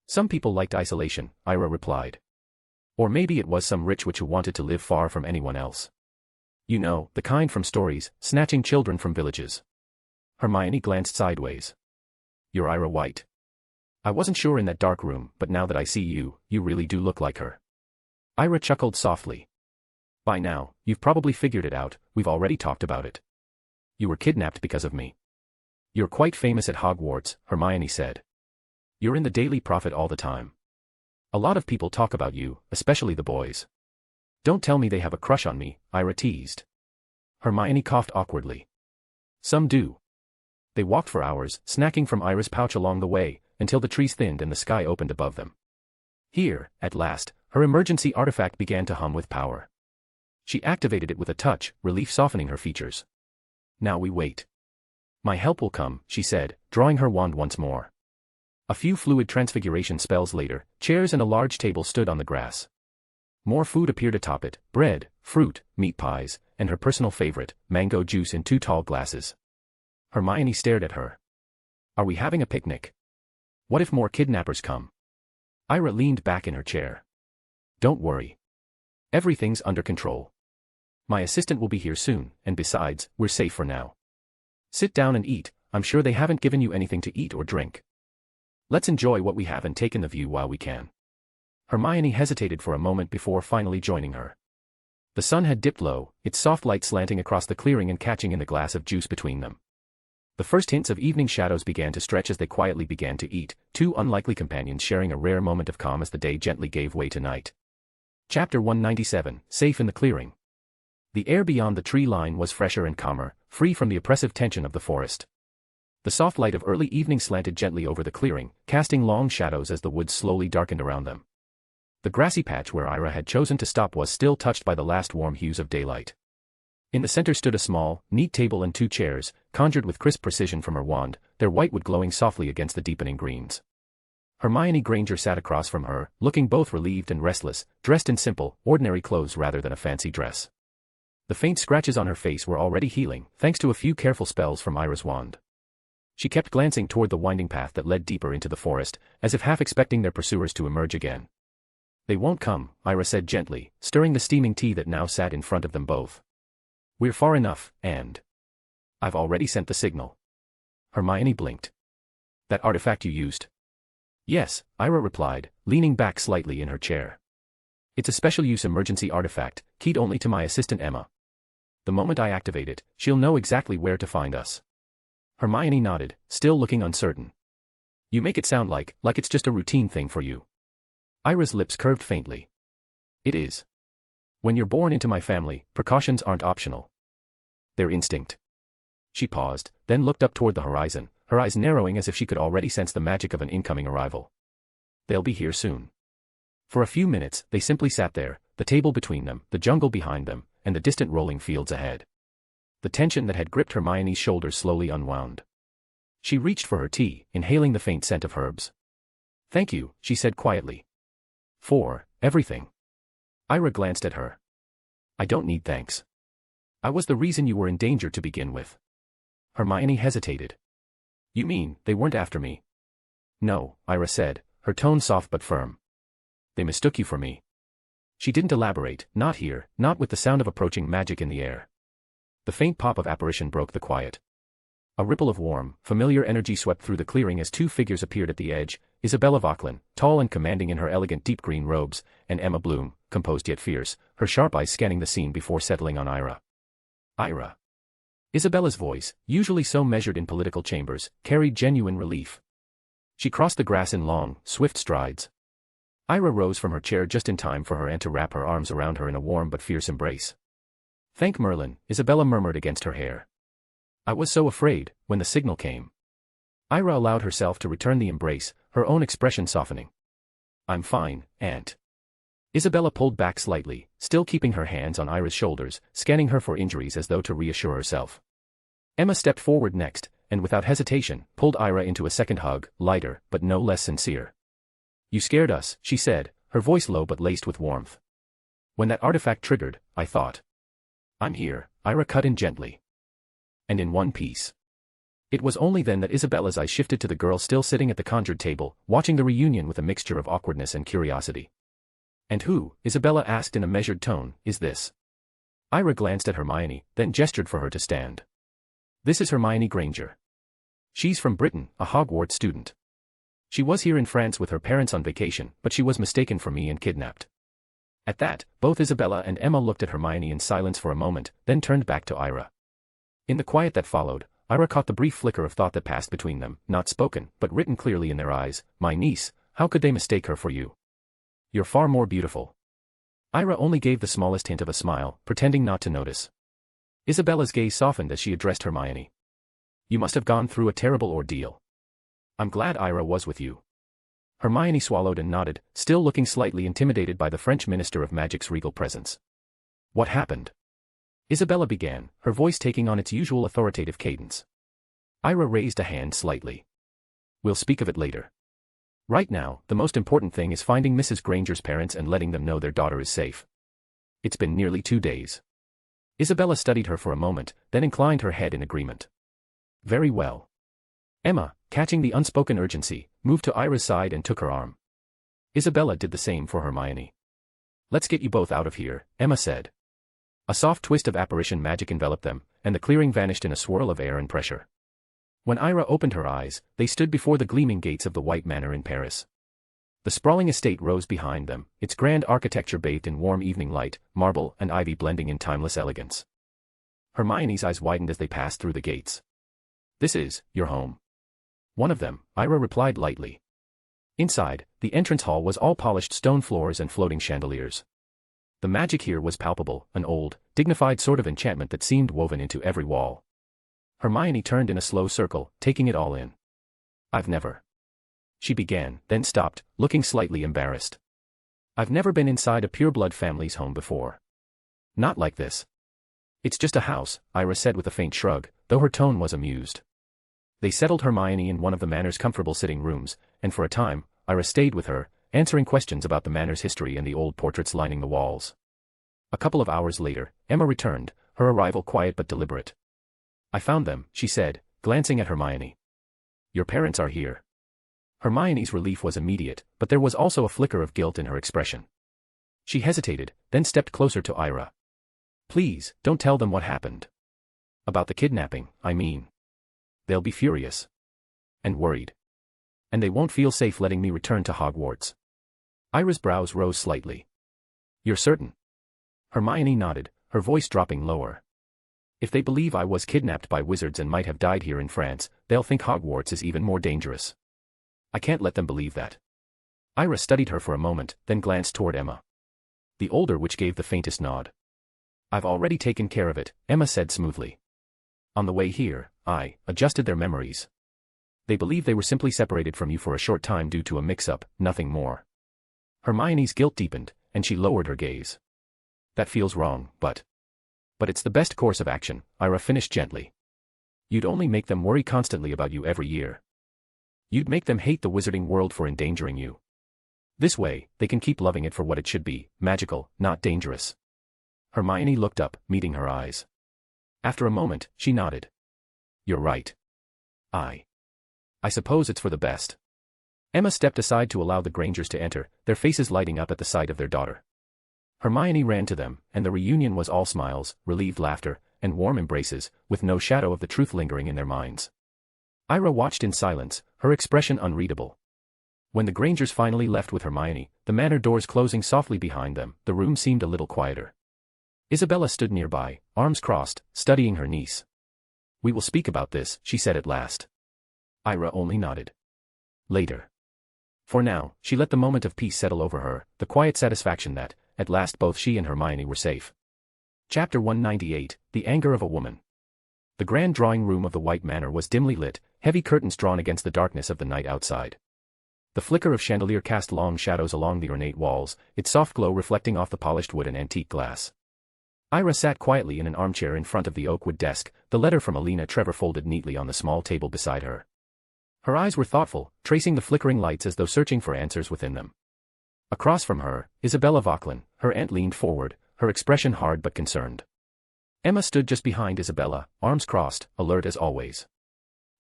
Some people liked isolation, Ira replied. Or maybe it was some rich witch who wanted to live far from anyone else. You know, the kind from stories, snatching children from villages. Hermione glanced sideways. You're Ira White. I wasn't sure in that dark room, but now that I see you, you really do look like her. Ira chuckled softly. By now, you've probably figured it out, we've already talked about it. You were kidnapped because of me. You're quite famous at Hogwarts, Hermione said. You're in the Daily Prophet all the time. A lot of people talk about you, especially the boys. Don't tell me they have a crush on me, Ira teased. Hermione coughed awkwardly. Some do. They walked for hours, snacking from Ira's pouch along the way, until the trees thinned and the sky opened above them. Here, at last, her emergency artifact began to hum with power. She activated it with a touch, relief softening her features. Now we wait. My help will come, she said, drawing her wand once more. A few fluid transfiguration spells later, chairs and a large table stood on the grass. More food appeared atop it, bread, fruit, meat pies, and her personal favorite, mango juice in 2 tall glasses. Hermione stared at her. Are we having a picnic? What if more kidnappers come? Ira leaned back in her chair. Don't worry. Everything's under control. My assistant will be here soon, and besides, we're safe for now. Sit down and eat, I'm sure they haven't given you anything to eat or drink. Let's enjoy what we have and take in the view while we can. Hermione hesitated for a moment before finally joining her. The sun had dipped low, its soft light slanting across the clearing and catching in the glass of juice between them. The first hints of evening shadows began to stretch as they quietly began to eat, 2 unlikely companions sharing a rare moment of calm as the day gently gave way to night. Chapter 197, Safe in the Clearing. The air beyond the tree line was fresher and calmer, free from the oppressive tension of the forest. The soft light of early evening slanted gently over the clearing, casting long shadows as the woods slowly darkened around them. The grassy patch where Ira had chosen to stop was still touched by the last warm hues of daylight. In the center stood a small, neat table and 2 chairs, conjured with crisp precision from her wand, their whitewood glowing softly against the deepening greens. Hermione Granger sat across from her, looking both relieved and restless, dressed in simple, ordinary clothes rather than a fancy dress. The faint scratches on her face were already healing, thanks to a few careful spells from Ira's wand. She kept glancing toward the winding path that led deeper into the forest, as if half expecting their pursuers to emerge again. They won't come, Ira said gently, stirring the steaming tea that now sat in front of them both. We're far enough, and I've already sent the signal. Hermione blinked. That artifact you used? Yes, Ira replied, leaning back slightly in her chair. It's a special-use emergency artifact, keyed only to my assistant Emma. The moment I activate it, she'll know exactly where to find us. Hermione nodded, still looking uncertain. You make it sound like it's just a routine thing for you. Ira's lips curved faintly. It is. When you're born into my family, precautions aren't optional. They're instinct. She paused, then looked up toward the horizon, her eyes narrowing as if she could already sense the magic of an incoming arrival. They'll be here soon. For a few minutes, they simply sat there, the table between them, the jungle behind them, and the distant rolling fields ahead. The tension that had gripped Hermione's shoulders slowly unwound. She reached for her tea, inhaling the faint scent of herbs. Thank you, she said quietly. For everything. Ira glanced at her. I don't need thanks. I was the reason you were in danger to begin with. Hermione hesitated. You mean, they weren't after me? No, Ira said, her tone soft but firm. They mistook you for me. She didn't elaborate, not here, not with the sound of approaching magic in the air. The faint pop of apparition broke the quiet. A ripple of warm, familiar energy swept through the clearing as 2 figures appeared at the edge, Isabella Vauquelin, tall and commanding in her elegant deep green robes, and Emma Bloom, composed yet fierce, her sharp eyes scanning the scene before settling on Ira. Ira. Isabella's voice, usually so measured in political chambers, carried genuine relief. She crossed the grass in long, swift strides. Ira rose from her chair just in time for her aunt to wrap her arms around her in a warm but fierce embrace. Thank Merlin, Isabella murmured against her hair. I was so afraid, when the signal came. Ira allowed herself to return the embrace, her own expression softening. I'm fine, Aunt. Isabella pulled back slightly, still keeping her hands on Ira's shoulders, scanning her for injuries as though to reassure herself. Emma stepped forward next, and without hesitation, pulled Ira into a second hug, lighter, but no less sincere. You scared us, she said, her voice low but laced with warmth. When that artifact triggered, I thought. I'm here, Ira cut in gently. And in one piece. It was only then that Isabella's eyes shifted to the girl still sitting at the conjured table, watching the reunion with a mixture of awkwardness and curiosity. And who, Isabella asked in a measured tone, is this? Ira glanced at Hermione, then gestured for her to stand. This is Hermione Granger. She's from Britain, a Hogwarts student. She was here in France with her parents on vacation, but she was mistaken for me and kidnapped. At that, both Isabella and Emma looked at Hermione in silence for a moment, then turned back to Ira. In the quiet that followed, Ira caught the brief flicker of thought that passed between them, not spoken, but written clearly in their eyes. My niece, how could they mistake her for you? You're far more beautiful. Ira only gave the smallest hint of a smile, pretending not to notice. Isabella's gaze softened as she addressed Hermione. You must have gone through a terrible ordeal. I'm glad Ira was with you. Hermione swallowed and nodded, still looking slightly intimidated by the French Minister of Magic's regal presence. What happened? Isabella began, her voice taking on its usual authoritative cadence. Ira raised a hand slightly. We'll speak of it later. Right now, the most important thing is finding Mrs. Granger's parents and letting them know their daughter is safe. It's been nearly 2 days. Isabella studied her for a moment, then inclined her head in agreement. Very well. Emma, catching the unspoken urgency, moved to Ira's side and took her arm. Isabella did the same for Hermione. Let's get you both out of here, Emma said. A soft twist of apparition magic enveloped them, and the clearing vanished in a swirl of air and pressure. When Ira opened her eyes, they stood before the gleaming gates of the White Manor in Paris. The sprawling estate rose behind them, its grand architecture bathed in warm evening light, marble and ivy blending in timeless elegance. Hermione's eyes widened as they passed through the gates. This is your home. One of them, Ira replied lightly. Inside, the entrance hall was all polished stone floors and floating chandeliers. The magic here was palpable, an old, dignified sort of enchantment that seemed woven into every wall. Hermione turned in a slow circle, taking it all in. I've never. She began, then stopped, looking slightly embarrassed. I've never been inside a pureblood family's home before. Not like this. It's just a house, Ira said with a faint shrug, though her tone was amused. They settled Hermione in one of the manor's comfortable sitting rooms, and for a time, Ira stayed with her, answering questions about the manor's history and the old portraits lining the walls. A couple of hours later, Emma returned, her arrival quiet but deliberate. I found them, she said, glancing at Hermione. Your parents are here. Hermione's relief was immediate, but there was also a flicker of guilt in her expression. She hesitated, then stepped closer to Ira. Please, don't tell them what happened. About the kidnapping, I mean. They'll be furious. And worried. And they won't feel safe letting me return to Hogwarts. Ira's brows rose slightly. You're certain? Hermione nodded, her voice dropping lower. If they believe I was kidnapped by wizards and might have died here in France, they'll think Hogwarts is even more dangerous. I can't let them believe that. Ira studied her for a moment, then glanced toward Emma. The older witch gave the faintest nod. I've already taken care of it, Emma said smoothly. On the way here, I adjusted their memories. They believe they were simply separated from you for a short time due to a mix-up, nothing more. Hermione's guilt deepened, and she lowered her gaze. That feels wrong, but it's the best course of action, Ira finished gently. You'd only make them worry constantly about you every year. You'd make them hate the wizarding world for endangering you. This way, they can keep loving it for what it should be, magical, not dangerous. Hermione looked up, meeting her eyes. After a moment, she nodded. You're right. I suppose it's for the best. Emma stepped aside to allow the Grangers to enter, their faces lighting up at the sight of their daughter. Hermione ran to them, and the reunion was all smiles, relieved laughter, and warm embraces, with no shadow of the truth lingering in their minds. Ira watched in silence, her expression unreadable. When the Grangers finally left with Hermione, the manor doors closing softly behind them, the room seemed a little quieter. Isabella stood nearby, arms crossed, studying her niece. We will speak about this, she said at last. Ira only nodded. Later. For now, she let the moment of peace settle over her, the quiet satisfaction that, at last both she and Hermione were safe. Chapter 198, The Anger of a Woman. The grand drawing room of the White Manor was dimly lit, heavy curtains drawn against the darkness of the night outside. The flicker of chandelier cast long shadows along the ornate walls, its soft glow reflecting off the polished wood and antique glass. Ira sat quietly in an armchair in front of the oakwood desk, the letter from Alina Trevor folded neatly on the small table beside her. Her eyes were thoughtful, tracing the flickering lights as though searching for answers within them. Across from her, Isabella Vauquelin, her aunt leaned forward, her expression hard but concerned. Emma stood just behind Isabella, arms crossed, alert as always.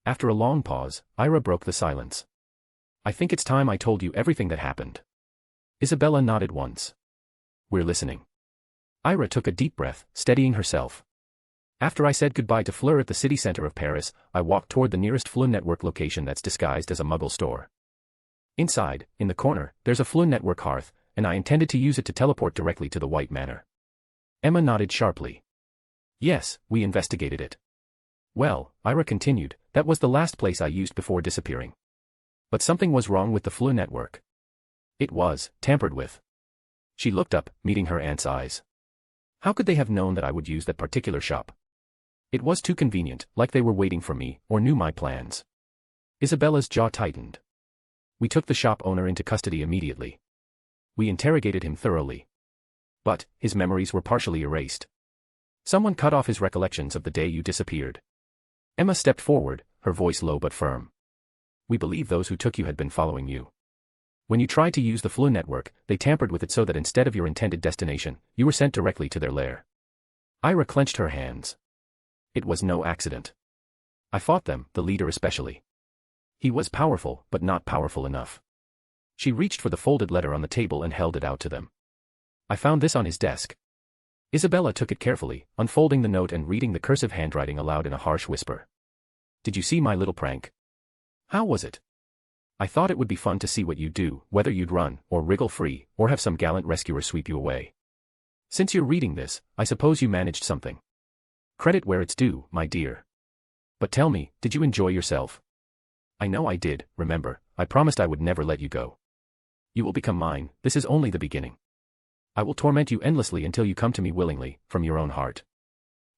After a long pause, Ira broke the silence. I think it's time I told you everything that happened. Isabella nodded once. We're listening. Ira took a deep breath, steadying herself. After I said goodbye to Flur at the city center of Paris, I walked toward the nearest Flur network location that's disguised as a Muggle store. Inside, in the corner, there's a Flur network hearth, and I intended to use it to teleport directly to the White Manor. Emma nodded sharply. Yes, we investigated it. Well, Ira continued, that was the last place I used before disappearing. But something was wrong with the Flur network. It was tampered with. She looked up, meeting her aunt's eyes. How could they have known that I would use that particular shop? It was too convenient, like they were waiting for me, or knew my plans. Isabella's jaw tightened. We took the shop owner into custody immediately. We interrogated him thoroughly. But his memories were partially erased. Someone cut off his recollections of the day you disappeared. Emma stepped forward, her voice low but firm. We believe those who took you had been following you. When you tried to use the Flur network, they tampered with it so that instead of your intended destination, you were sent directly to their lair. Ira clenched her hands. It was no accident. I fought them, the leader especially. He was powerful, but not powerful enough. She reached for the folded letter on the table and held it out to them. I found this on his desk. Isabella took it carefully, unfolding the note and reading the cursive handwriting aloud in a harsh whisper. Did you see my little prank? How was it? I thought it would be fun to see what you'd do, whether you'd run, or wriggle free, or have some gallant rescuer sweep you away. Since you're reading this, I suppose you managed something. Credit where it's due, my dear. But tell me, did you enjoy yourself? I know I did, remember, I promised I would never let you go. You will become mine, this is only the beginning. I will torment you endlessly until you come to me willingly, from your own heart.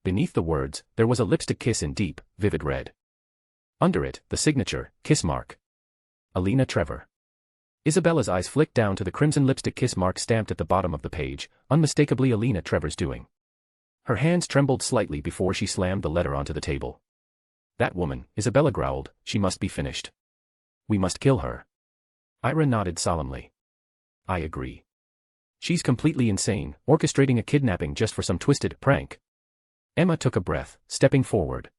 Beneath the words, there was a lipstick kiss in deep, vivid red. Under it, the signature, kiss mark. Alina Trevor. Isabella's eyes flicked down to the crimson lipstick kiss mark stamped at the bottom of the page, unmistakably Alina Trevor's doing. Her hands trembled slightly before she slammed the letter onto the table. That woman, Isabella growled, she must be finished. We must kill her. Ira nodded solemnly. I agree. She's completely insane, orchestrating a kidnapping just for some twisted prank. Emma took a breath, stepping forward.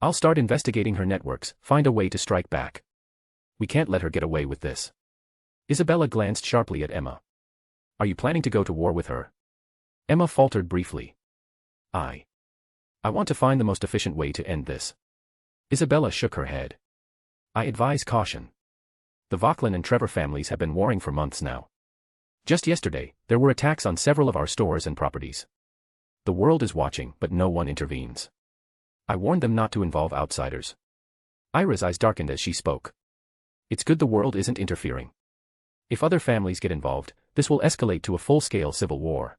I'll start investigating her networks, find a way to strike back. We can't let her get away with this. Isabella glanced sharply at Emma. Are you planning to go to war with her? Emma faltered briefly. I want to find the most efficient way to end this. Isabella shook her head. I advise caution. The Vauquelin and Trevor families have been warring for months now. Just yesterday, there were attacks on several of our stores and properties. The world is watching, but no one intervenes. I warned them not to involve outsiders. Ira's eyes darkened as she spoke. It's good the world isn't interfering. If other families get involved, this will escalate to a full-scale civil war.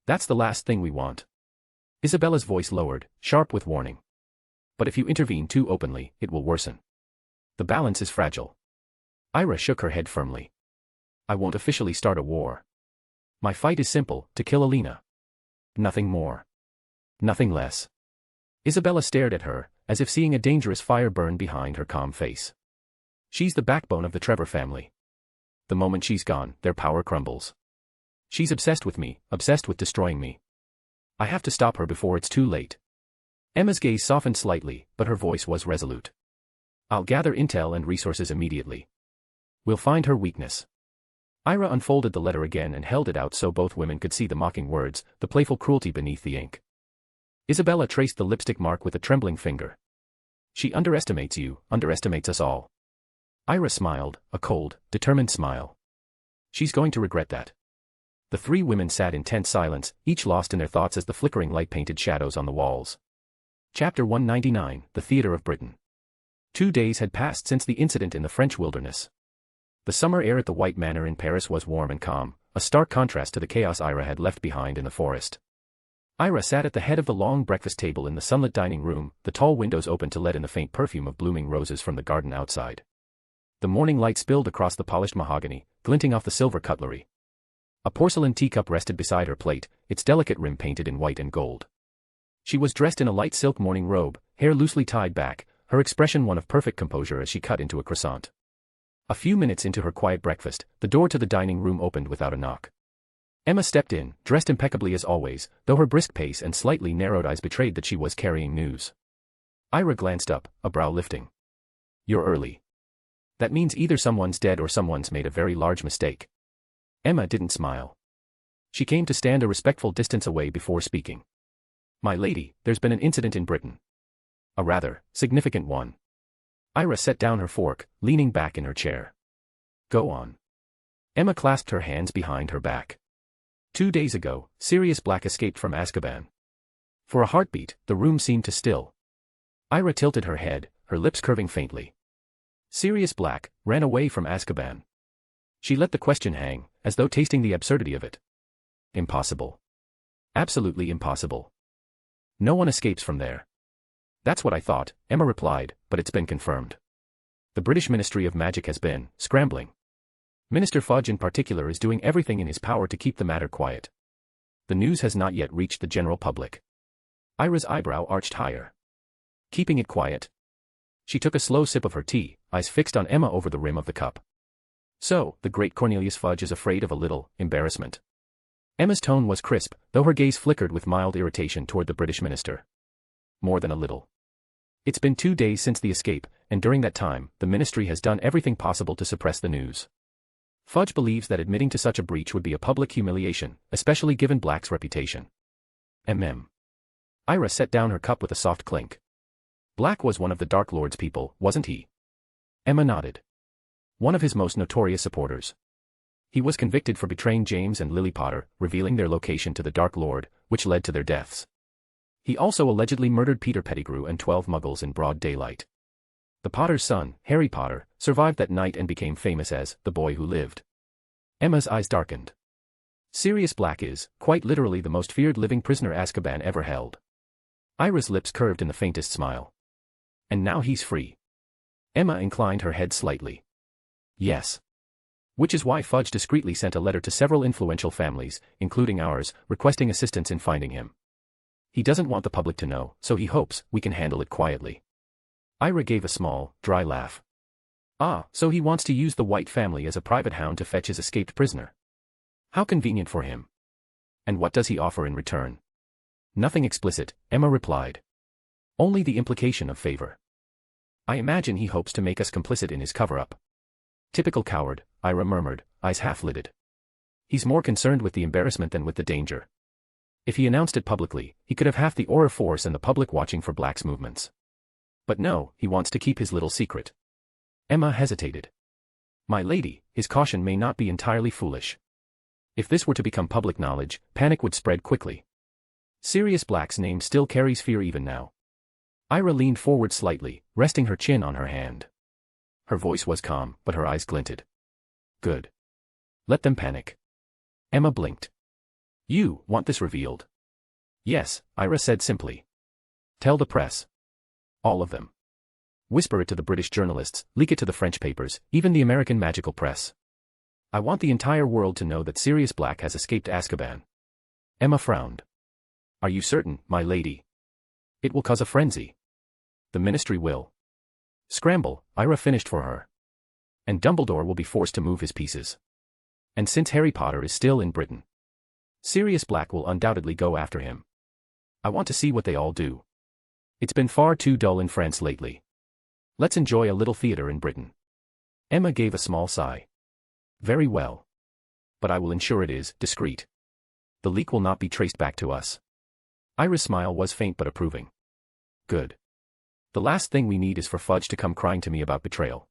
That's the last thing we want. Isabella's voice lowered, sharp with warning. But if you intervene too openly, it will worsen. The balance is fragile. Ira shook her head firmly. I won't officially start a war. My fight is simple, to kill Alina. Nothing more. Nothing less. Isabella stared at her, as if seeing a dangerous fire burn behind her calm face. She's the backbone of the Trevor family. The moment she's gone, their power crumbles. She's obsessed with me, obsessed with destroying me. I have to stop her before it's too late. Emma's gaze softened slightly, but her voice was resolute. I'll gather intel and resources immediately. We'll find her weakness. Ira unfolded the letter again and held it out so both women could see the mocking words, the playful cruelty beneath the ink. Isabella traced the lipstick mark with a trembling finger. She underestimates you, underestimates us all. Ira smiled, a cold, determined smile. She's going to regret that. The three women sat in tense silence, each lost in their thoughts as the flickering light painted shadows on the walls. Chapter 199, The Theatre of Britain. 2 days had passed since the incident in the French wilderness. The summer air at the White Manor in Paris was warm and calm, a stark contrast to the chaos Ira had left behind in the forest. Ira sat at the head of the long breakfast table in the sunlit dining room, the tall windows open to let in the faint perfume of blooming roses from the garden outside. The morning light spilled across the polished mahogany, glinting off the silver cutlery. A porcelain teacup rested beside her plate, its delicate rim painted in white and gold. She was dressed in a light silk morning robe, hair loosely tied back, her expression one of perfect composure as she cut into a croissant. A few minutes into her quiet breakfast, the door to the dining room opened without a knock. Emma stepped in, dressed impeccably as always, though her brisk pace and slightly narrowed eyes betrayed that she was carrying news. Ira glanced up, a brow lifting. You're early. That means either someone's dead or someone's made a very large mistake. Emma didn't smile. She came to stand a respectful distance away before speaking. My lady, there's been an incident in Britain. A rather significant one. Ira set down her fork, leaning back in her chair. Go on. Emma clasped her hands behind her back. 2 days ago, Sirius Black escaped from Azkaban. For a heartbeat, the room seemed to still. Ira tilted her head, her lips curving faintly. Sirius Black ran away from Azkaban. She let the question hang, as though tasting the absurdity of it. Impossible. Absolutely impossible. No one escapes from there. That's what I thought, Emma replied, but it's been confirmed. The British Ministry of Magic has been scrambling. Minister Fudge in particular is doing everything in his power to keep the matter quiet. The news has not yet reached the general public. Ira's eyebrow arched higher. Keeping it quiet? She took a slow sip of her tea, eyes fixed on Emma over the rim of the cup. So, the great Cornelius Fudge is afraid of a little embarrassment. Emma's tone was crisp, though her gaze flickered with mild irritation toward the British minister. More than a little. It's been 2 days since the escape, and during that time, the ministry has done everything possible to suppress the news. Fudge believes that admitting to such a breach would be a public humiliation, especially given Black's reputation. Ira set down her cup with a soft clink. Black was one of the Dark Lord's people, wasn't he? Emma nodded. One of his most notorious supporters. He was convicted for betraying James and Lily Potter, revealing their location to the Dark Lord, which led to their deaths. He also allegedly murdered Peter Pettigrew and 12 muggles in broad daylight. The Potter's son, Harry Potter, survived that night and became famous as the boy who lived. Emma's eyes darkened. Sirius Black is, quite literally, the most feared living prisoner Azkaban ever held. Ira's lips curved in the faintest smile. And now he's free. Emma inclined her head slightly. Yes. Which is why Fudge discreetly sent a letter to several influential families, including ours, requesting assistance in finding him. He doesn't want the public to know, so he hopes we can handle it quietly. Ira gave a small, dry laugh. Ah, so he wants to use the White family as a private hound to fetch his escaped prisoner. How convenient for him. And what does he offer in return? Nothing explicit, Emma replied. Only the implication of favor. I imagine he hopes to make us complicit in his cover-up. Typical coward, Ira murmured, eyes half-lidded. He's more concerned with the embarrassment than with the danger. If he announced it publicly, he could have half the aura force and the public watching for Black's movements. But no, he wants to keep his little secret. Emma hesitated. My lady, his caution may not be entirely foolish. If this were to become public knowledge, panic would spread quickly. Sirius Black's name still carries fear even now. Ira leaned forward slightly, resting her chin on her hand. Her voice was calm, but her eyes glinted. Good. Let them panic. Emma blinked. You want this revealed? Yes, Ira said simply. Tell the press. All of them. Whisper it to the British journalists, leak it to the French papers, even the American magical press. I want the entire world to know that Sirius Black has escaped Azkaban. Emma frowned. Are you certain, my lady? It will cause a frenzy. The ministry will scramble, Ira finished for her. And Dumbledore will be forced to move his pieces. And since Harry Potter is still in Britain, Sirius Black will undoubtedly go after him. I want to see what they all do. It's been far too dull in France lately. Let's enjoy a little theater in Britain. Emma gave a small sigh. Very well. But I will ensure it is discreet. The leak will not be traced back to us. Ira's smile was faint but approving. Good. The last thing we need is for Fudge to come crying to me about betrayal.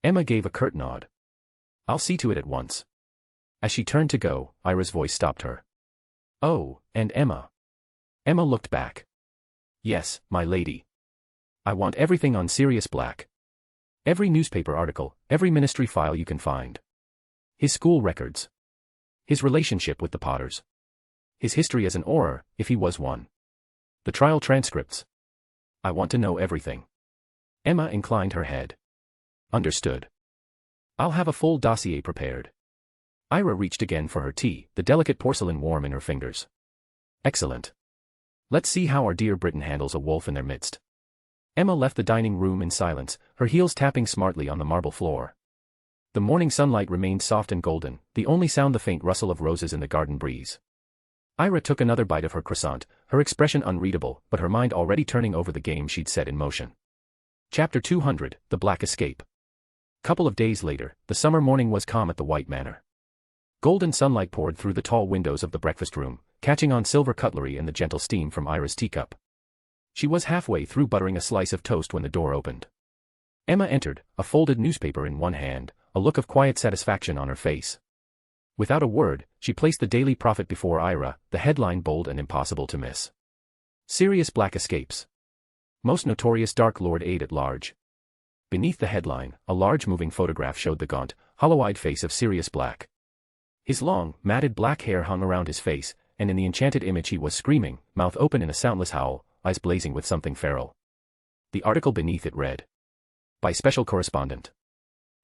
Emma gave a curt nod. I'll see to it at once. As she turned to go, Ira's voice stopped her. Oh, and Emma. Emma looked back. Yes, my lady. I want everything on Sirius Black. Every newspaper article, every ministry file you can find. His school records. His relationship with the Potters. His history as an Auror, if he was one. The trial transcripts. I want to know everything. Emma inclined her head. Understood. I'll have a full dossier prepared. Ira reached again for her tea, the delicate porcelain warm in her fingers. Excellent. Let's see how our dear Britain handles a wolf in their midst. Emma left the dining room in silence, her heels tapping smartly on the marble floor. The morning sunlight remained soft and golden, the only sound the faint rustle of roses in the garden breeze. Ira took another bite of her croissant, her expression unreadable, but her mind already turning over the game she'd set in motion. Chapter 200, The Black Escape. Couple of days later, the summer morning was calm at the White Manor. Golden sunlight poured through the tall windows of the breakfast room, catching on silver cutlery and the gentle steam from Ira's teacup. She was halfway through buttering a slice of toast when the door opened. Emma entered, a folded newspaper in one hand, a look of quiet satisfaction on her face. Without a word, she placed the Daily Prophet before Ira, the headline bold and impossible to miss. Sirius Black escapes. Most notorious Dark Lord Aide at large. Beneath the headline, a large moving photograph showed the gaunt, hollow-eyed face of Sirius Black. His long, matted black hair hung around his face, and in the enchanted image he was screaming, mouth open in a soundless howl, eyes blazing with something feral. The article beneath it read. By Special Correspondent.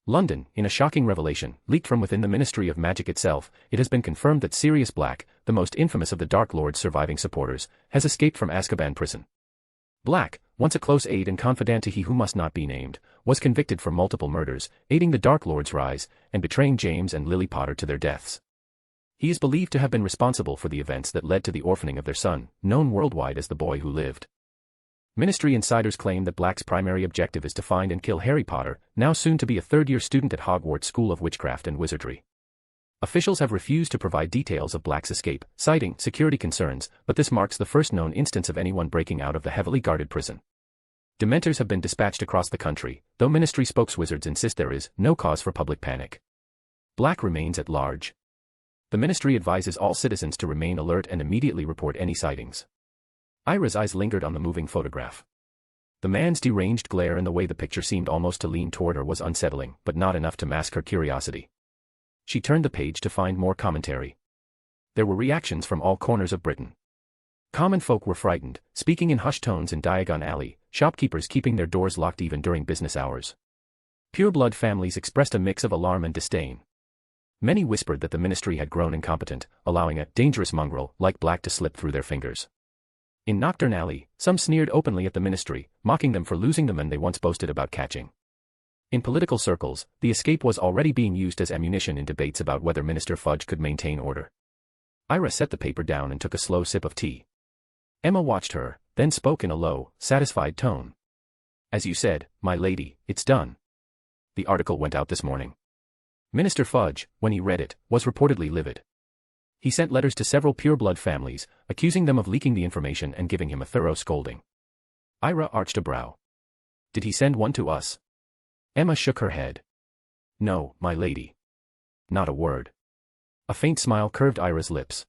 London, in a shocking revelation, leaked from within the Ministry of Magic itself, it has been confirmed that Sirius Black, the most infamous of the Dark Lord's surviving supporters, has escaped from Azkaban prison. Black, once a close aide and confidant to he who must not be named, was convicted for multiple murders, aiding the Dark Lord's rise, and betraying James and Lily Potter to their deaths. He is believed to have been responsible for the events that led to the orphaning of their son, known worldwide as the Boy Who Lived. Ministry insiders claim that Black's primary objective is to find and kill Harry Potter, now soon to be a third-year student at Hogwarts School of Witchcraft and Wizardry. Officials have refused to provide details of Black's escape, citing security concerns, but this marks the first known instance of anyone breaking out of the heavily guarded prison. Dementors have been dispatched across the country, though Ministry spokeswizards insist there is no cause for public panic. Black remains at large. The Ministry advises all citizens to remain alert and immediately report any sightings. Ira's eyes lingered on the moving photograph. The man's deranged glare and the way the picture seemed almost to lean toward her was unsettling, but not enough to mask her curiosity. She turned the page to find more commentary. There were reactions from all corners of Britain. Common folk were frightened, speaking in hushed tones in Diagon Alley, shopkeepers keeping their doors locked even during business hours. Pureblood families expressed a mix of alarm and disdain. Many whispered that the Ministry had grown incompetent, allowing a dangerous mongrel like Black to slip through their fingers. In Knockturn Alley, some sneered openly at the Ministry, mocking them for losing the men they once boasted about catching. In political circles, the escape was already being used as ammunition in debates about whether Minister Fudge could maintain order. Ira set the paper down and took a slow sip of tea. Emma watched her, then spoke in a low, satisfied tone. As you said, my lady, it's done. The article went out this morning. Minister Fudge, when he read it, was reportedly livid. He sent letters to several pureblood families, accusing them of leaking the information and giving him a thorough scolding. Ira arched a brow. Did he send one to us? Emma shook her head. No, my lady. Not a word. A faint smile curved Ira's lips.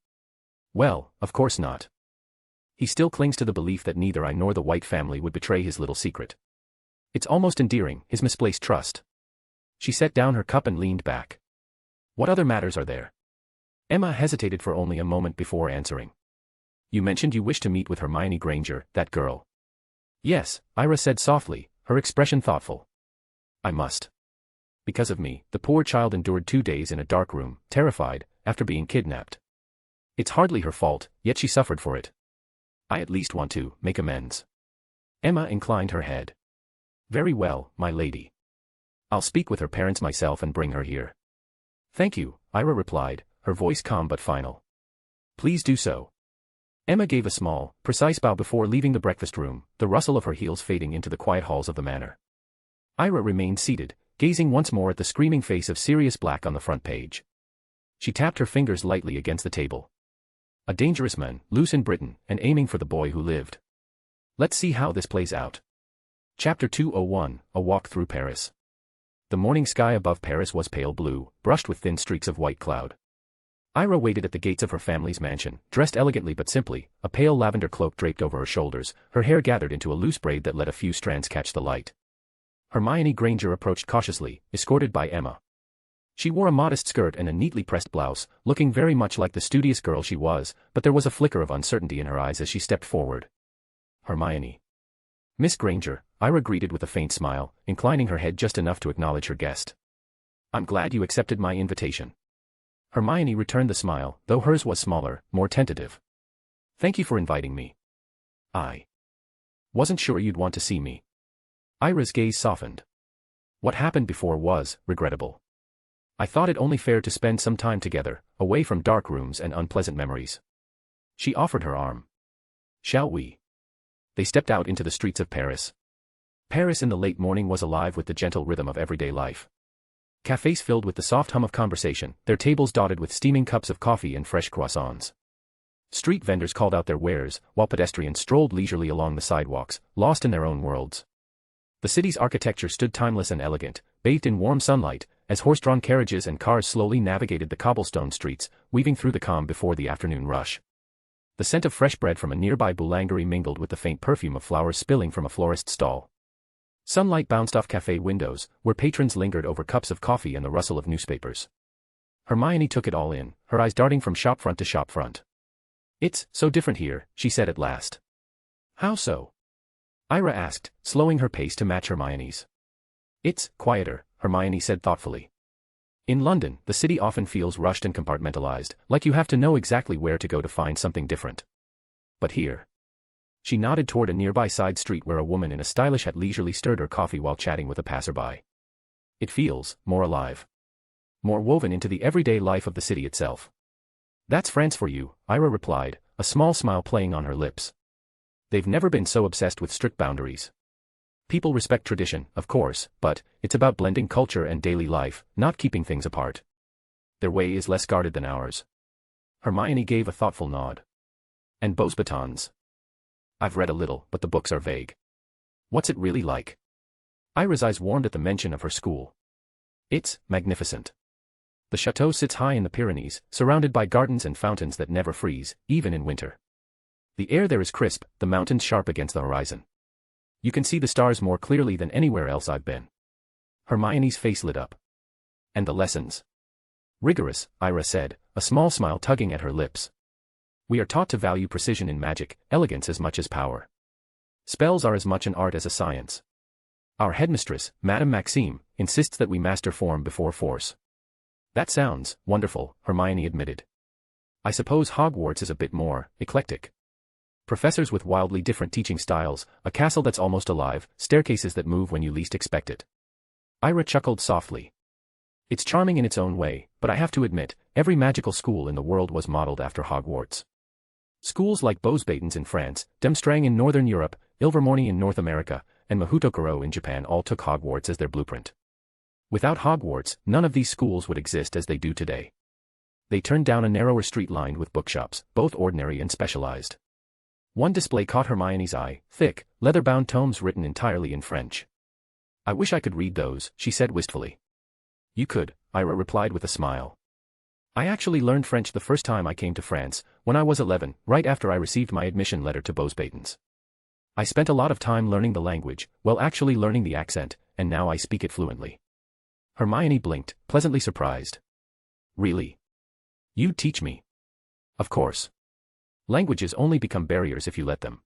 Well, of course not. He still clings to the belief that neither I nor the White family would betray his little secret. It's almost endearing, his misplaced trust. She set down her cup and leaned back. What other matters are there? Emma hesitated for only a moment before answering. You mentioned you wished to meet with Hermione Granger, that girl. Yes, Ira said softly, her expression thoughtful. I must. Because of me, the poor child endured 2 days in a dark room, terrified, after being kidnapped. It's hardly her fault, yet she suffered for it. I at least want to make amends. Emma inclined her head. Very well, my lady. I'll speak with her parents myself and bring her here. Thank you, Ira replied, her voice calm but final. Please do so. Emma gave a small, precise bow before leaving the breakfast room, the rustle of her heels fading into the quiet halls of the manor. Ira remained seated, gazing once more at the screaming face of Sirius Black on the front page. She tapped her fingers lightly against the table. A dangerous man, loose in Britain, and aiming for the Boy Who Lived. Let's see how this plays out. Chapter 201, A Walk Through Paris. The morning sky above Paris was pale blue, brushed with thin streaks of white cloud. Ira waited at the gates of her family's mansion, dressed elegantly but simply, a pale lavender cloak draped over her shoulders, her hair gathered into a loose braid that let a few strands catch the light. Hermione Granger approached cautiously, escorted by Emma. She wore a modest skirt and a neatly pressed blouse, looking very much like the studious girl she was, but there was a flicker of uncertainty in her eyes as she stepped forward. Hermione. Miss Granger, Ira greeted with a faint smile, inclining her head just enough to acknowledge her guest. I'm glad you accepted my invitation. Hermione returned the smile, though hers was smaller, more tentative. Thank you for inviting me. I wasn't sure you'd want to see me. Ira's gaze softened. What happened before was regrettable. I thought it only fair to spend some time together, away from dark rooms and unpleasant memories. She offered her arm. Shall we? They stepped out into the streets of Paris. Paris in the late morning was alive with the gentle rhythm of everyday life. Cafes filled with the soft hum of conversation, their tables dotted with steaming cups of coffee and fresh croissants. Street vendors called out their wares, while pedestrians strolled leisurely along the sidewalks, lost in their own worlds. The city's architecture stood timeless and elegant, bathed in warm sunlight, as horse-drawn carriages and cars slowly navigated the cobblestone streets, weaving through the calm before the afternoon rush. The scent of fresh bread from a nearby boulangerie mingled with the faint perfume of flowers spilling from a florist's stall. Sunlight bounced off cafe windows, where patrons lingered over cups of coffee and the rustle of newspapers. Hermione took it all in, her eyes darting from shopfront to shopfront. "It's so different here," she said at last. "How so?" Ira asked, slowing her pace to match Hermione's. "It's quieter," Hermione said thoughtfully. "In London, the city often feels rushed and compartmentalized, like you have to know exactly where to go to find something different. But here." She nodded toward a nearby side street where a woman in a stylish hat leisurely stirred her coffee while chatting with a passerby. "It feels more alive. More woven into the everyday life of the city itself." "That's France for you," Ira replied, a small smile playing on her lips. "They've never been so obsessed with strict boundaries. People respect tradition, of course, but it's about blending culture and daily life, not keeping things apart. Their way is less guarded than ours." Hermione gave a thoughtful nod. "And Beauxbatons?" "I've read a little, but the books are vague. What's it really like?" Ira's eyes warmed at the mention of her school. "It's magnificent. The chateau sits high in the Pyrenees, surrounded by gardens and fountains that never freeze, even in winter. The air there is crisp, the mountains sharp against the horizon. You can see the stars more clearly than anywhere else I've been." Hermione's face lit up. "And the lessons?" "Rigorous," Ira said, a small smile tugging at her lips. "We are taught to value precision in magic, elegance as much as power. Spells are as much an art as a science. Our headmistress, Madame Maxime, insists that we master form before force." "That sounds wonderful," Hermione admitted. "I suppose Hogwarts is a bit more eclectic. Professors with wildly different teaching styles, a castle that's almost alive, staircases that move when you least expect it." Ira chuckled softly. "It's charming in its own way, but I have to admit, every magical school in the world was modeled after Hogwarts. Schools like Beauxbatons in France, Demstrang in Northern Europe, Ilvermorny in North America, and Mahutokoro in Japan all took Hogwarts as their blueprint. Without Hogwarts, none of these schools would exist as they do today. They turned down a narrower street lined with bookshops, both ordinary and specialized. One display caught Hermione's eye, thick, leather-bound tomes written entirely in French. "I wish I could read those," she said wistfully. "You could," Ira replied with a smile. "I actually learned French the first time I came to France, when I was 11, right after I received my admission letter to Beauxbatons. I spent a lot of time learning the language, well actually learning the accent, and now I speak it fluently." Hermione blinked, pleasantly surprised. "Really? You'd teach me?" "Of course. Languages only become barriers if you let them.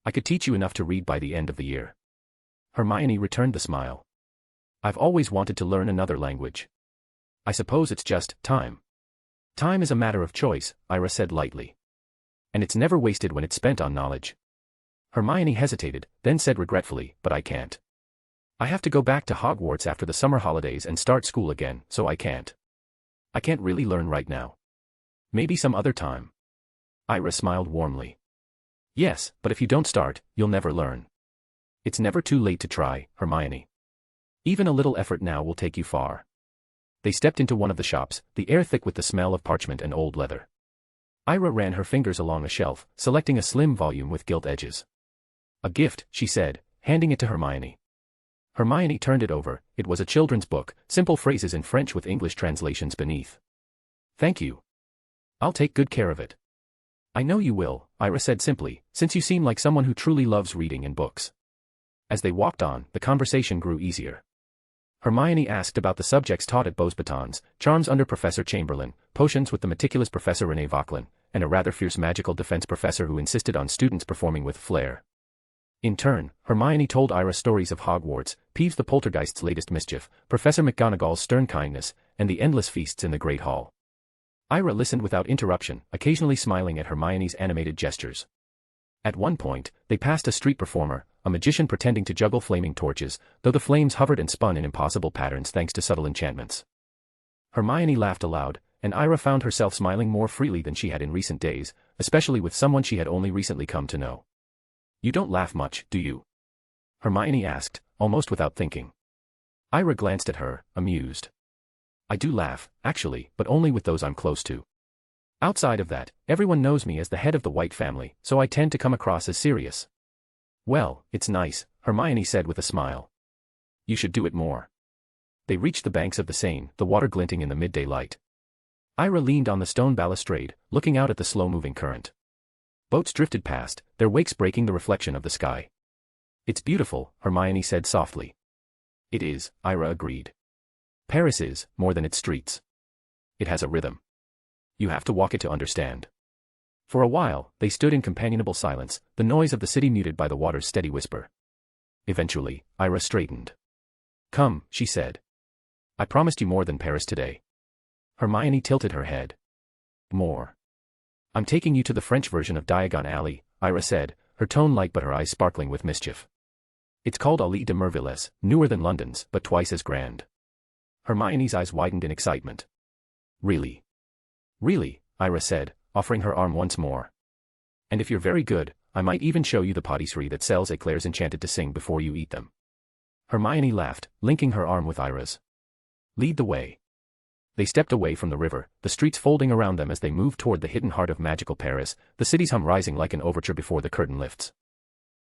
I could teach you enough to read by the end of the year." Hermione returned the smile. "I've always wanted to learn another language. I suppose it's just time." "Time is a matter of choice," Ira said lightly. "And it's never wasted when it's spent on knowledge." Hermione hesitated, then said regretfully, "But I can't. I have to go back to Hogwarts after the summer holidays and start school again, so I can't. I can't really learn right now. Maybe some other time." Ira smiled warmly. "Yes, but if you don't start, you'll never learn. It's never too late to try, Hermione. Even a little effort now will take you far." They stepped into one of the shops, the air thick with the smell of parchment and old leather. Ira ran her fingers along a shelf, selecting a slim volume with gilt edges. "A gift," she said, handing it to Hermione. Hermione turned it over. It was a children's book, simple phrases in French with English translations beneath. "Thank you. I'll take good care of it." "I know you will," Ira said simply, "since you seem like someone who truly loves reading and books." As they walked on, the conversation grew easier. Hermione asked about the subjects taught at Beauxbatons, charms under Professor Chamberlain, potions with the meticulous Professor René Vauquelin, and a rather fierce magical defense professor who insisted on students performing with flair. In turn, Hermione told Ira stories of Hogwarts, Peeves the Poltergeist's latest mischief, Professor McGonagall's stern kindness, and the endless feasts in the Great Hall. Ira listened without interruption, occasionally smiling at Hermione's animated gestures. At one point, they passed a street performer, a magician pretending to juggle flaming torches, though the flames hovered and spun in impossible patterns thanks to subtle enchantments. Hermione laughed aloud, and Ira found herself smiling more freely than she had in recent days, especially with someone she had only recently come to know. "You don't laugh much, do you?" Hermione asked, almost without thinking. Ira glanced at her, amused. "I do laugh, actually, but only with those I'm close to. Outside of that, everyone knows me as the head of the White family, so I tend to come across as serious." "Well, it's nice," Hermione said with a smile. "You should do it more." They reached the banks of the Seine, the water glinting in the midday light. Ira leaned on the stone balustrade, looking out at the slow-moving current. Boats drifted past, their wakes breaking the reflection of the sky. It's beautiful, Hermione said softly. It is, Ira agreed. Paris is, more than its streets. It has a rhythm. You have to walk it to understand. For a while, they stood in companionable silence, the noise of the city muted by the water's steady whisper. Eventually, Ira straightened. Come, she said. I promised you more than Paris today. Hermione tilted her head. More. I'm taking you to the French version of Diagon Alley, Ira said, her tone light but her eyes sparkling with mischief. It's called Allée de Merveilles, newer than London's, but twice as grand. Hermione's eyes widened in excitement. Really? Really, Ira said, offering her arm once more. And if you're very good, I might even show you the patisserie that sells éclairs enchanted to sing before you eat them. Hermione laughed, linking her arm with Ira's. Lead the way. They stepped away from the river, the streets folding around them as they moved toward the hidden heart of magical Paris, the city's hum rising like an overture before the curtain lifts.